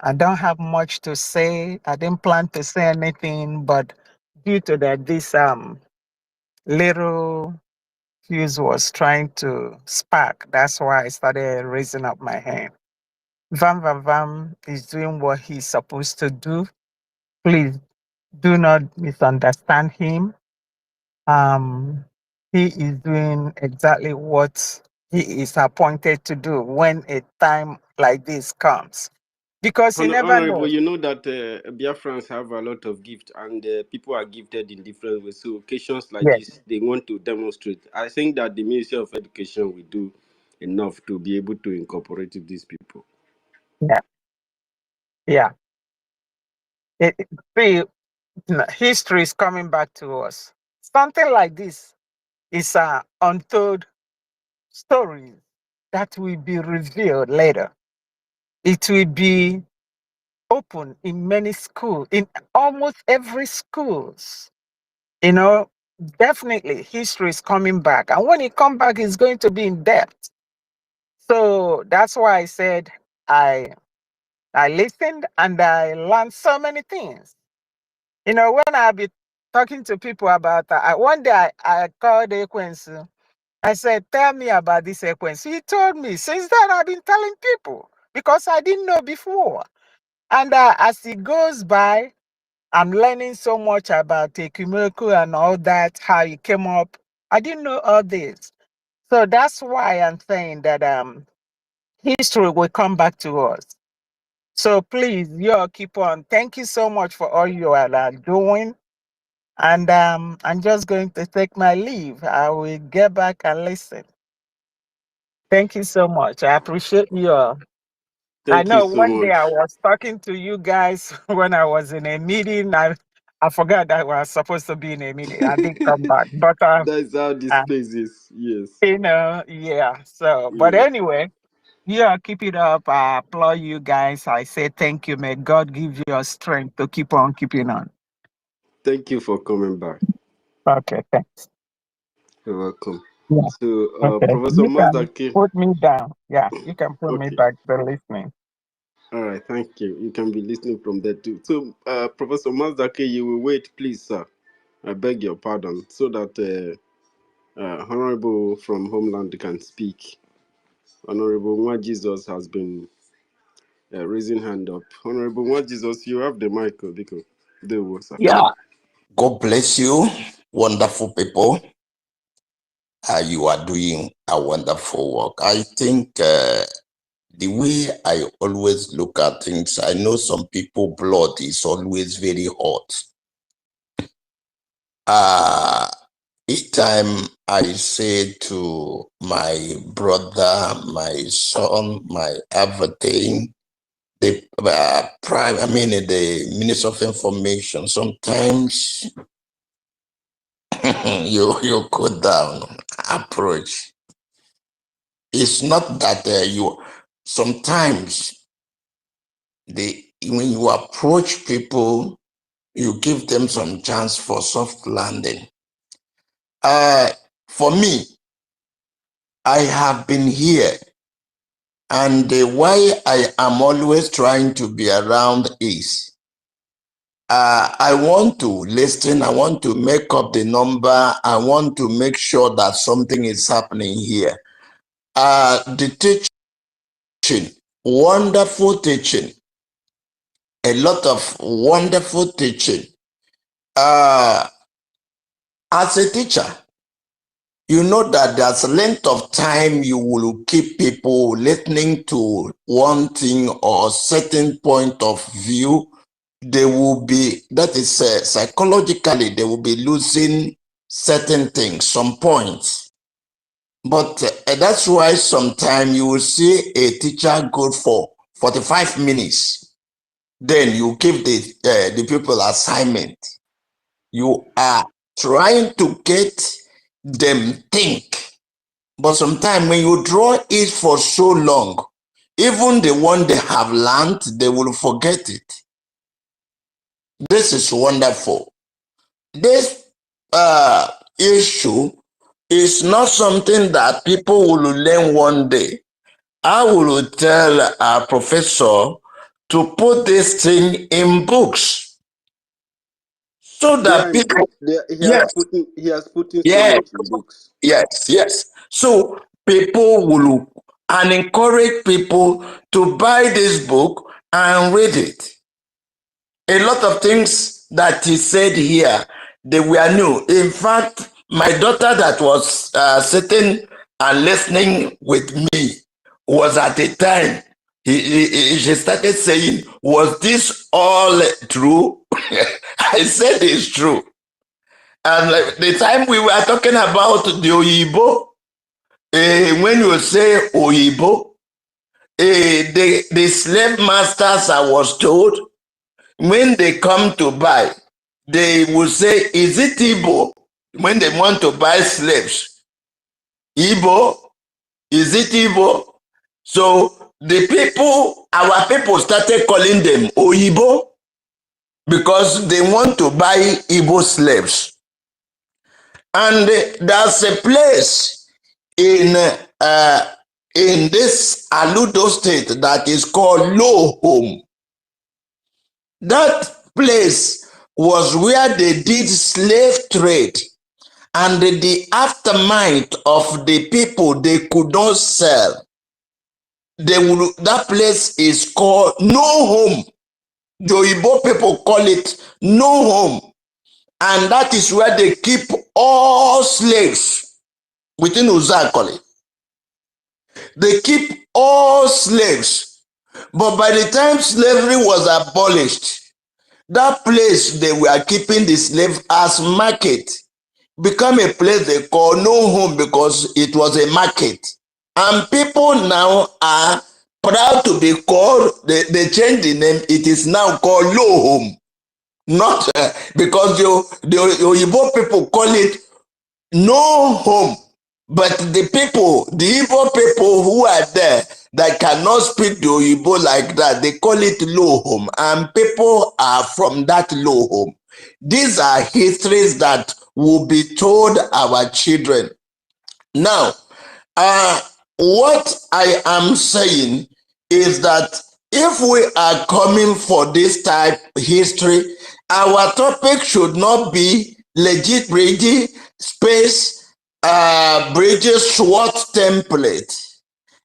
I don't have much to say. I didn't plan to say anything, but due to that this little fuse was trying to spark, that's why I started raising up my hand. Vam Vam Vam is doing what he's supposed to do. Please do not misunderstand him. Um, he is doing exactly what he is appointed to do when a time like this comes. Because he never Honorable, knows. you know that Biafrans have a lot of gift and people are gifted in different ways. So occasions like Yes, this, they want to demonstrate. I think that the Ministry of Education will do enough to be able to incorporate these people. yeah, yeah. See, history is coming back to us. Something like this is untold story that will be revealed later. It will be open in many schools, in almost every schools. You know, definitely history is coming back. And when it comes back, it's going to be in depth. So that's why I said I listened and I learned so many things. You know, when I be talking to people about that, one day I called Ekwensu. I said, tell me about this Ekwensu. He told me. Since then, I've been telling people because I didn't know before. And as it goes by, I'm learning so much about Ekumeko and all that, how it came up. I didn't know all this. So that's why I'm saying that history will come back to us. So please, you all keep on. Thank you so much for all you are doing. And I'm just going to take my leave. I will get back and listen. Thank you so much. I appreciate you all. I Thank you know so one day I much. was talking to you guys when I was in a meeting. I forgot that I was supposed to be in a meeting. I didn't come back. But, That's how this uh, space is. Yes. yeah. So, but Yes. anyway, yeah, keep it up. I applaud you guys. I say thank you. May God give you strength to keep on keeping on. Thank you for coming back. Okay, thanks. You're welcome. Yeah. So, Okay. Professor You can Mazdaki. put me down. Yeah, you can put me Okay. back to listening. All right. Thank you. You can be listening from there too. So, Professor Mazdaki, you will wait, please, sir. I beg your pardon, so that Honorable from Homeland can speak. Honorable Nwa Jesus has been raising hand up. Honorable Nwa Jesus, you have the mic, Biko. There was sir. Yeah, God bless you, wonderful people. You are doing a wonderful work. I think the way I always look at things, I know some people blood is always very hot. Each time I say to my brother, my son, my everything, the the Minister of Information, sometimes you go down approach. It's not that you sometimes when you approach people, you give them some chance for soft landing. For me, I have been here, and why I am always trying to be around is I want to listen, I want to make up the number, I want to make sure that something is happening here. The teaching, wonderful teaching, a lot of wonderful teaching. As a teacher, you know that there's a length of time you will keep people listening to one thing or certain point of view. They will be, that is psychologically, they will be losing certain things, some points. But that's why sometimes you will see a teacher go for 45 minutes. Then you give the people assignment. You are trying to get them think. But sometimes when you draw it for so long, even the one they have learned, they will forget it. This is wonderful. This issue is not something that people will learn one day. I will tell our professor to put this thing in books so that Yeah, in people, books. yes, He has put in so yes, much in books. yes. So people will, and encourage people to buy this book and read it. A lot of things that he said here, they were new. In fact, my daughter that was sitting and listening with me was at the time, she started saying, was this all true? I said it's true. And the time we were talking about the Oyibo, when you say Oyibo, the slave masters, I was told, when they come to buy, they will say, is it Igbo? When they want to buy slaves, Igbo, is it Igbo? So the people, our people started calling them Oyibo because they want to buy Igbo slaves. And there's a place in this Aludo state that is called Low Home. That place was where they did slave trade, and the aftermath of the people they could not sell. That place is called No Home. The Igbo people call it No Home. And that is where they keep all slaves within Uzakoli. They keep all slaves. But by the time slavery was abolished, that place they were keeping the slave as market become a place they call No Home because it was a market. And people now are proud to be called, they changed the name, it is now called Low Home. Not because the Igbo people call it No Home. But the people, the Igbo people who are there that cannot speak the Igbo like that, they call it Low Home. And people are from that Low Home. These are histories that will be told our children. Now, what I am saying is that if we are coming for this type of history, our topic should not be legit bridge, space, bridges, SWOT template.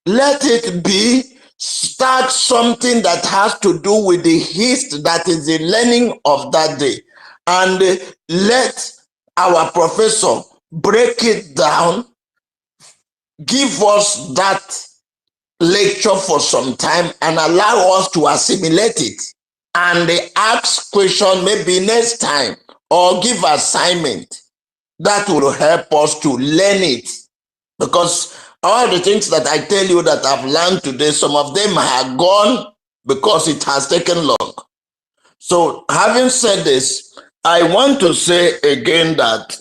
Let it be start something that has to do with the history, that is the learning of that day. And let our professor break it down, give us that lecture for some time and allow us to assimilate it, and they ask question maybe next time or give assignment that will help us to learn it. Because all the things that I tell you that I've learned today, some of them are gone because it has taken long. So having said this, I want to say again that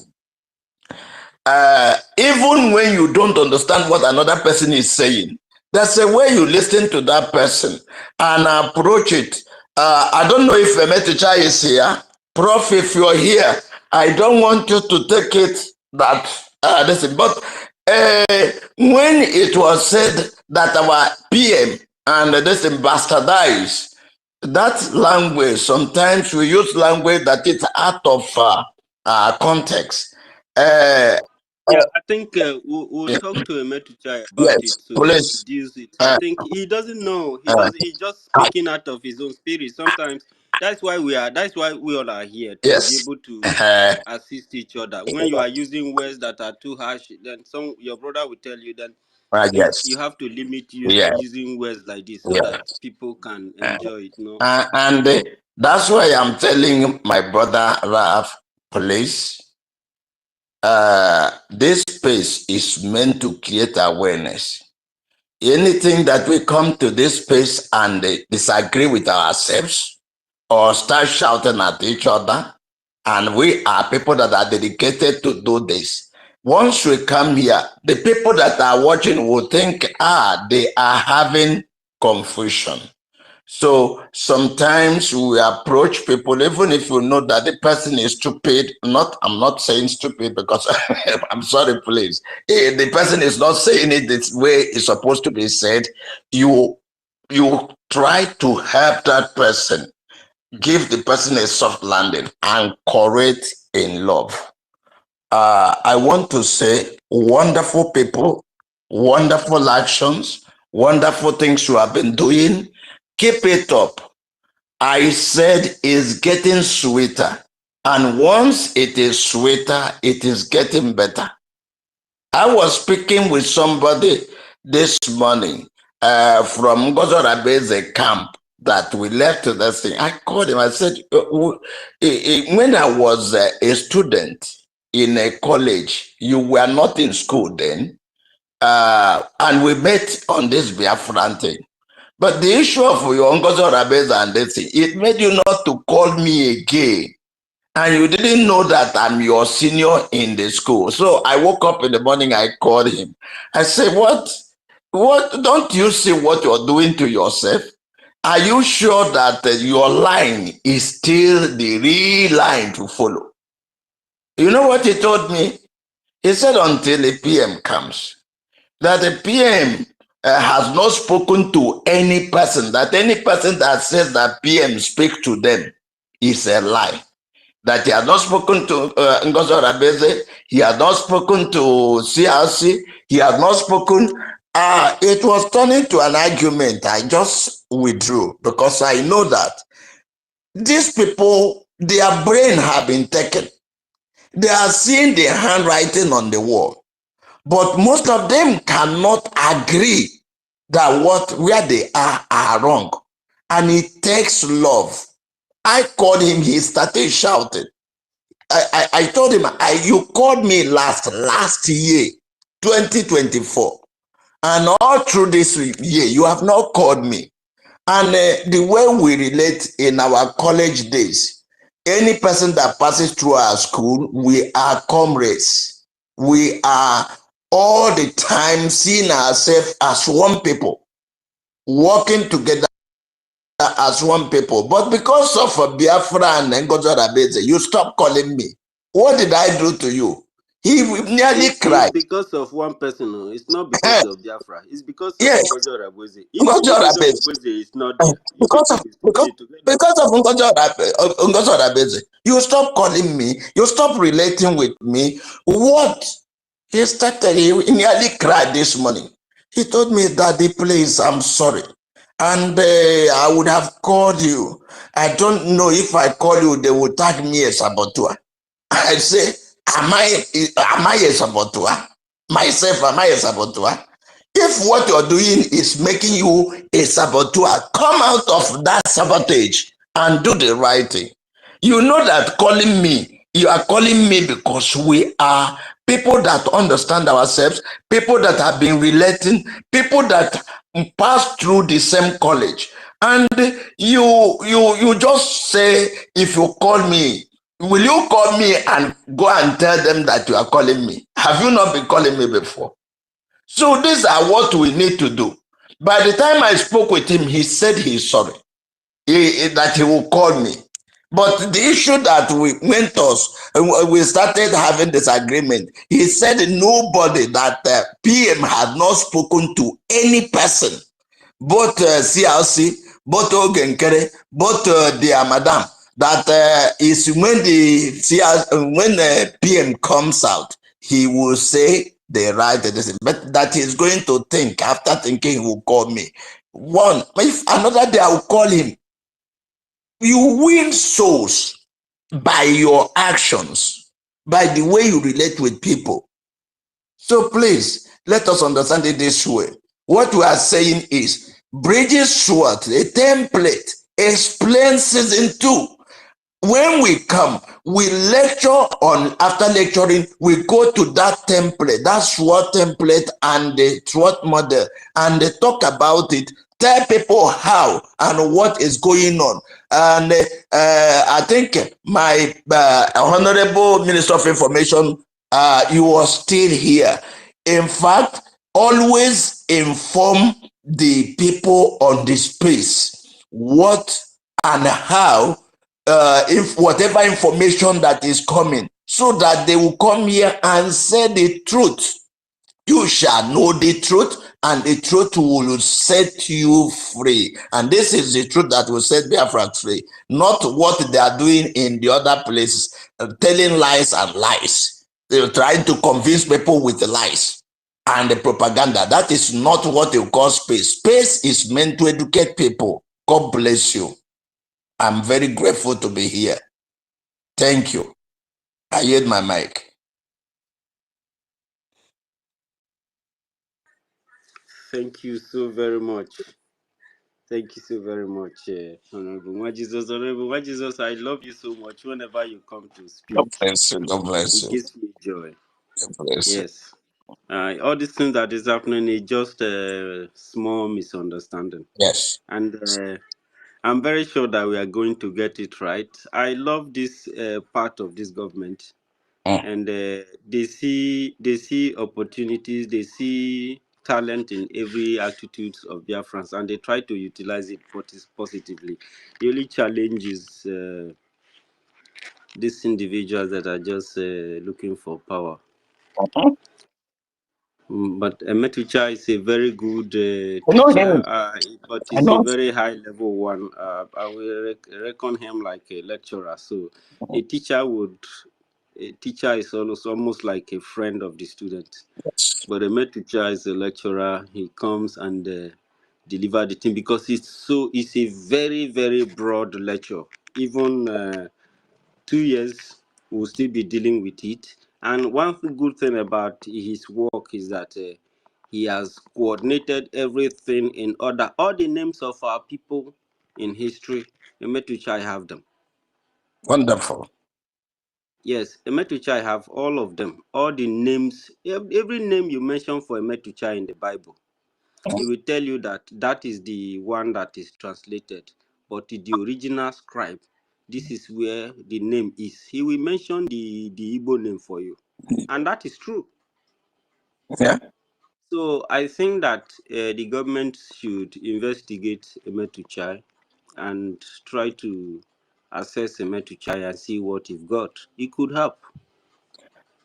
even when you don't understand what another person is saying, there's a way you listen to that person and approach it. I don't know if Emeticha is here. Prof, if you're here, I don't want you to take it that but when it was said that our PM and this bastardized that language, sometimes we use language that is out of context. Yeah, I think we'll Yeah. talk to Emetuchai about it Yes, to please. reduce it. I Uh, think he doesn't know. uh, He's just speaking out of his own spirit. Sometimes that's why we all are here to be yes. able to Uh, assist each other. When you are using words that are too harsh, then your brother will tell you then you yes. have to limit Yeah. using words like this so that Yes. people can Uh, enjoy it. No. and that's why I'm telling my brother Raf, please. This space is meant to create awareness. Anything that we come to this space and disagree with ourselves or start shouting at each other, and we are people that are dedicated to do this. Once we come here, the people that are watching will think, they are having confusion. So sometimes we approach people, even if you know that the person is stupid. I'm not saying stupid because I'm sorry, please. The person is not saying it this way it's supposed to be said. You try to help that person, give the person a soft landing, and correct in love. I want to say, wonderful people, wonderful actions, wonderful things you have been doing. Keep it up. I said it's getting sweeter. And once it is sweeter, it is getting better. I was speaking with somebody this morning from Gozorabeze camp that we left this thing. I called him. I said, when I was a student in a college, you were not in school then, and we met on this Biafran thing. But the issue of your Ngozo Rabeza and this thing, it made you not to call me again. And you didn't know that I'm your senior in the school. So I woke up in the morning, I called him. I said, what? Don't you see what you're doing to yourself? Are you sure that your line is still the real line to follow? You know what he told me? He said, until the PM comes, that the PM has not spoken to any person, that any person that says that PM speak to them is a lie. That he has not spoken to Ngozo Rabeze, he has not spoken to CRC, he has not spoken. It was turning to an argument. I just withdrew because I know that these people, their brain have been taken. They are seeing the handwriting on the wall. But most of them cannot agree that where they are wrong. And it takes love. I called him, he started shouting. I told him, you called me last year, 2024. And all through this year, you have not called me. And the way we relate in our college days, any person that passes through our school, we are comrades. We are all the time seeing ourselves as one people, working together as one people. But because of Biafra and Ngozo Rabeze, you stop calling me. What did I do to you? He nearly It's cried. because of one person. No? It's not because of Biafra. It's because of Yes, Ngozo Rabweze. If Ngozo Ngozo Rabeze. Rabweze is not there, you Because people of will still be together. Ngozo Rabeze, you stop calling me. You stop relating with me. What? He nearly cried this morning. He told me, Daddy, please, I'm sorry. And I would have called you. I don't know if I call you, they will tag me as saboteur. I say, am I a saboteur? Myself, am I a saboteur? If what you're doing is making you a saboteur, come out of that sabotage and do the right thing. You know that you are calling me because we are people that understand ourselves, people that have been relating, people that pass through the same college. And you just say, if you call me, will you call me and go and tell them that you are calling me? Have you not been calling me before? So these are what we need to do. By the time I spoke with him, he said he's sorry, that he will call me. But the issue that we started having disagreement. He said nobody, that PM had not spoken to any person, both CLC, both Ogenkere, both their madam. That is when the PM comes out, he will say the right decision, but that he's going to think. After thinking, he will call me. One, if another day I will call him. You win souls by your actions, by the way you relate with people. So please, let us understand it this way. What we are saying is, Bridges SWOT, a template, explains season 2. When we come, we lecture on, after lecturing, we go to that template, that SWOT template and the SWOT model, and they talk about it, tell people how and what is going on. And I think my Honorable Minister of Information, you are still here. In fact, always inform the people on the space what and how, if whatever information that is coming, so that they will come here and say the truth. You shall know the truth, and the truth will set you free. And this is the truth that will set Biafra free, not what they are doing in the other places, telling lies and lies. They're trying to convince people with the lies and the propaganda. That is not what you call space. Space is meant to educate people. God bless you. I'm very grateful to be here. Thank you. I yield my mic. Thank you so very much. Thank you so very much, Honorable Majisos. Honorable Majisos, I love you so much. Whenever you come to speak, God bless you. God bless it you. gives me joy. God bless you. Yes. All these things that is happening is just a small misunderstanding. Yes. And I'm very sure that we are going to get it right. I love this part of this government. And they see opportunities, they see talent in every attitude of Biafrans, and they try to utilize it positively. The only challenge is these individuals that are just looking for power. But Emetucha is a very good teacher, but I he's a know. very high level one. I will reckon him like a lecturer. So a teacher is almost like a friend of the student. But Emetucha is a lecturer. He comes and deliver the thing because it's a very, very broad lecture. Even 2 years, we'll still be dealing with it. And one good thing about his work is that he has coordinated everything in order. All the names of our people in history, Emetuchai have them. Wonderful. Yes, Emetuchai have all of them. All the names, every name you mention for Emetuchai in the Bible, he will tell you that that is the one that is translated. But the original scribe, this is where the name is. He will mention the Igbo name for you. And that is true. Yeah. So I think that the government should investigate Emetuchai and try to assess Emetuchai and see what he's got. It could help.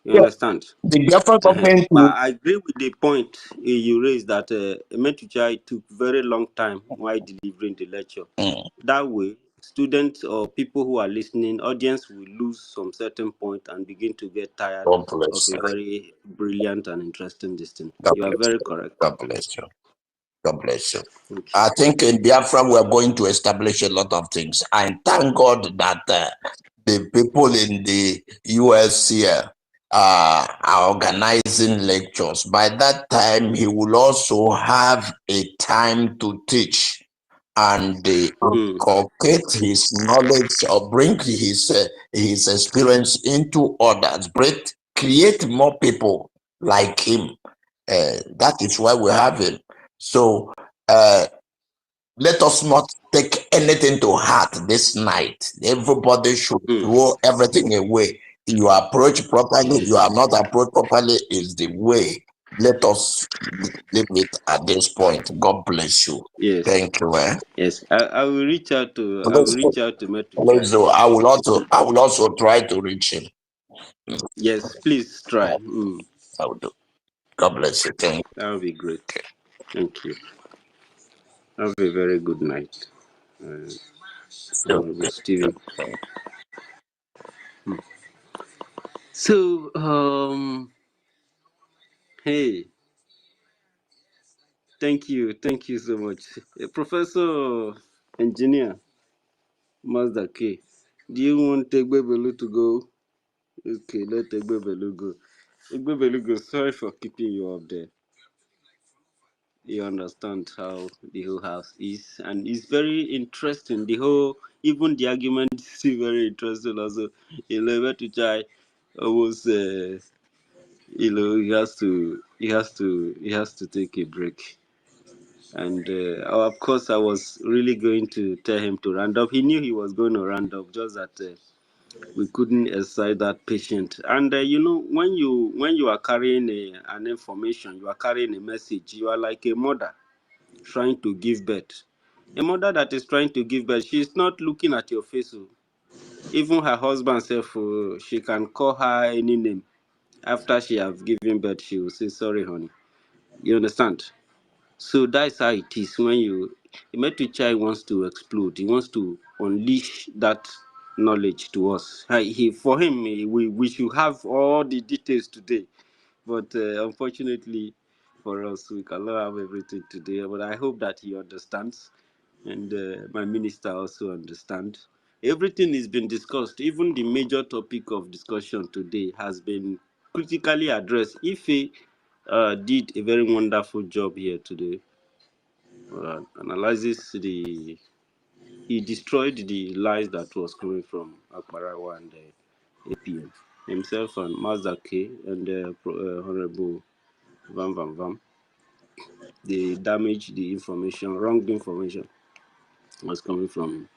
You Yeah. understand? The Biafra government But will. I agree with the point you raised that Emetuchai took very long time while delivering the lecture. That way, students or people who are listening, audience will lose some certain point and begin to get tired God of bless a you. very brilliant and interesting distance. God You are bless very you. correct. God bless you. God bless you. Thank you. I think in Biafra we are going to establish a lot of things. And thank God that the people in the US here are organizing lectures. By that time, he will also have a time to teach and inculcate his knowledge or bring his experience into others, create more people like him. That is why we have him. So let us not take anything to heart this night. Everybody should throw everything away. You approach properly, you are not approached properly is the way. Let us leave it at this point. God bless you. Yes. Thank you. Yes. I will reach out to Metuchai. So I will also try to reach him. Yes, please try. I will do. God bless you. Thank you. That will be great. Thank you. Have a very good night. Honorable Stephen. So, hey, thank you so much, Professor Engineer Mazda K. Do you want Tegbebelu to go? Okay, let Tegbebelu go. Tegbebelu go. Sorry for keeping you up there. You understand how the whole house is, and it's very interesting. The whole, even the argument is still very interesting. Also, to try almost, he has to take a break. And of course, I was really going to tell him to round up. He knew he was going to round up, just that we couldn't excite that patient. And when you are carrying an information, you are carrying a message. You are like a mother trying to give birth. A mother that is trying to give birth, she is not looking at your face. Even her husband self, she can call her any name. After she has given birth, she will say, "Sorry, honey." You understand? So that's how it is when a metric child wants to explode. He wants to unleash that knowledge to us. For him, we should have all the details today. But unfortunately for us, we cannot have everything today. But I hope that he understands, and my minister also understands. Everything has been discussed. Even the major topic of discussion today has been critically addressed. Ife did a very wonderful job here today. He destroyed the lies that was coming from Akbarawa and APM. Himself and Mazake and Honorable Vam. They damaged the information, wrong information was coming from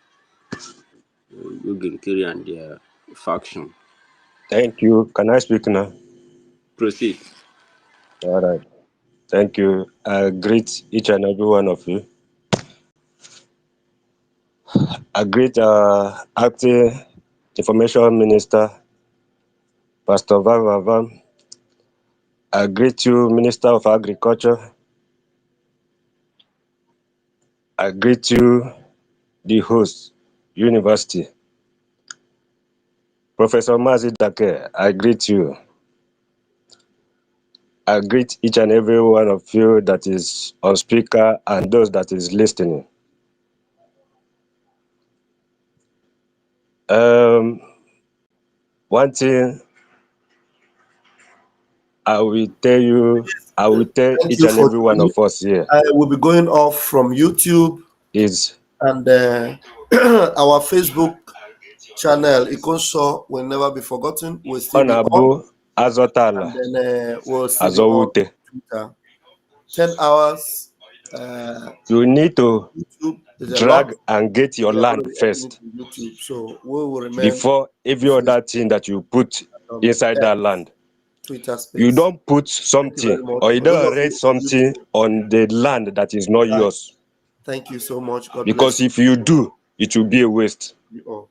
Yugen Kiri and their faction. Thank you. Can I speak now? Proceed. All right. Thank you. I greet each and every one of you. I greet Acting Information Minister, Pastor Vam. I greet you, Minister of Agriculture. I greet you, the host, University. Professor Mazi Dake, I greet you. I greet each and every one of you that is on speaker and those that is listening. One thing I will tell Thank each you and for every one joining. of us here I will be going off from YouTube is and our Facebook channel. Ikonso will never be forgotten. Will still be on, Honorable Azotala and then we'll still be on Azowute. Twitter. 10 hours. You need to YouTube is a lot. drag and get your We are going to land be ending it first in YouTube, so we will remain before every Facebook, other thing that you put inside that X, land. Twitter You space. don't put Thank you very something much or you for those don't of erect you on something YouTube. on the land that is not Right. yours. Thank you so much. God bless Because if you do, it will be a waste. you all.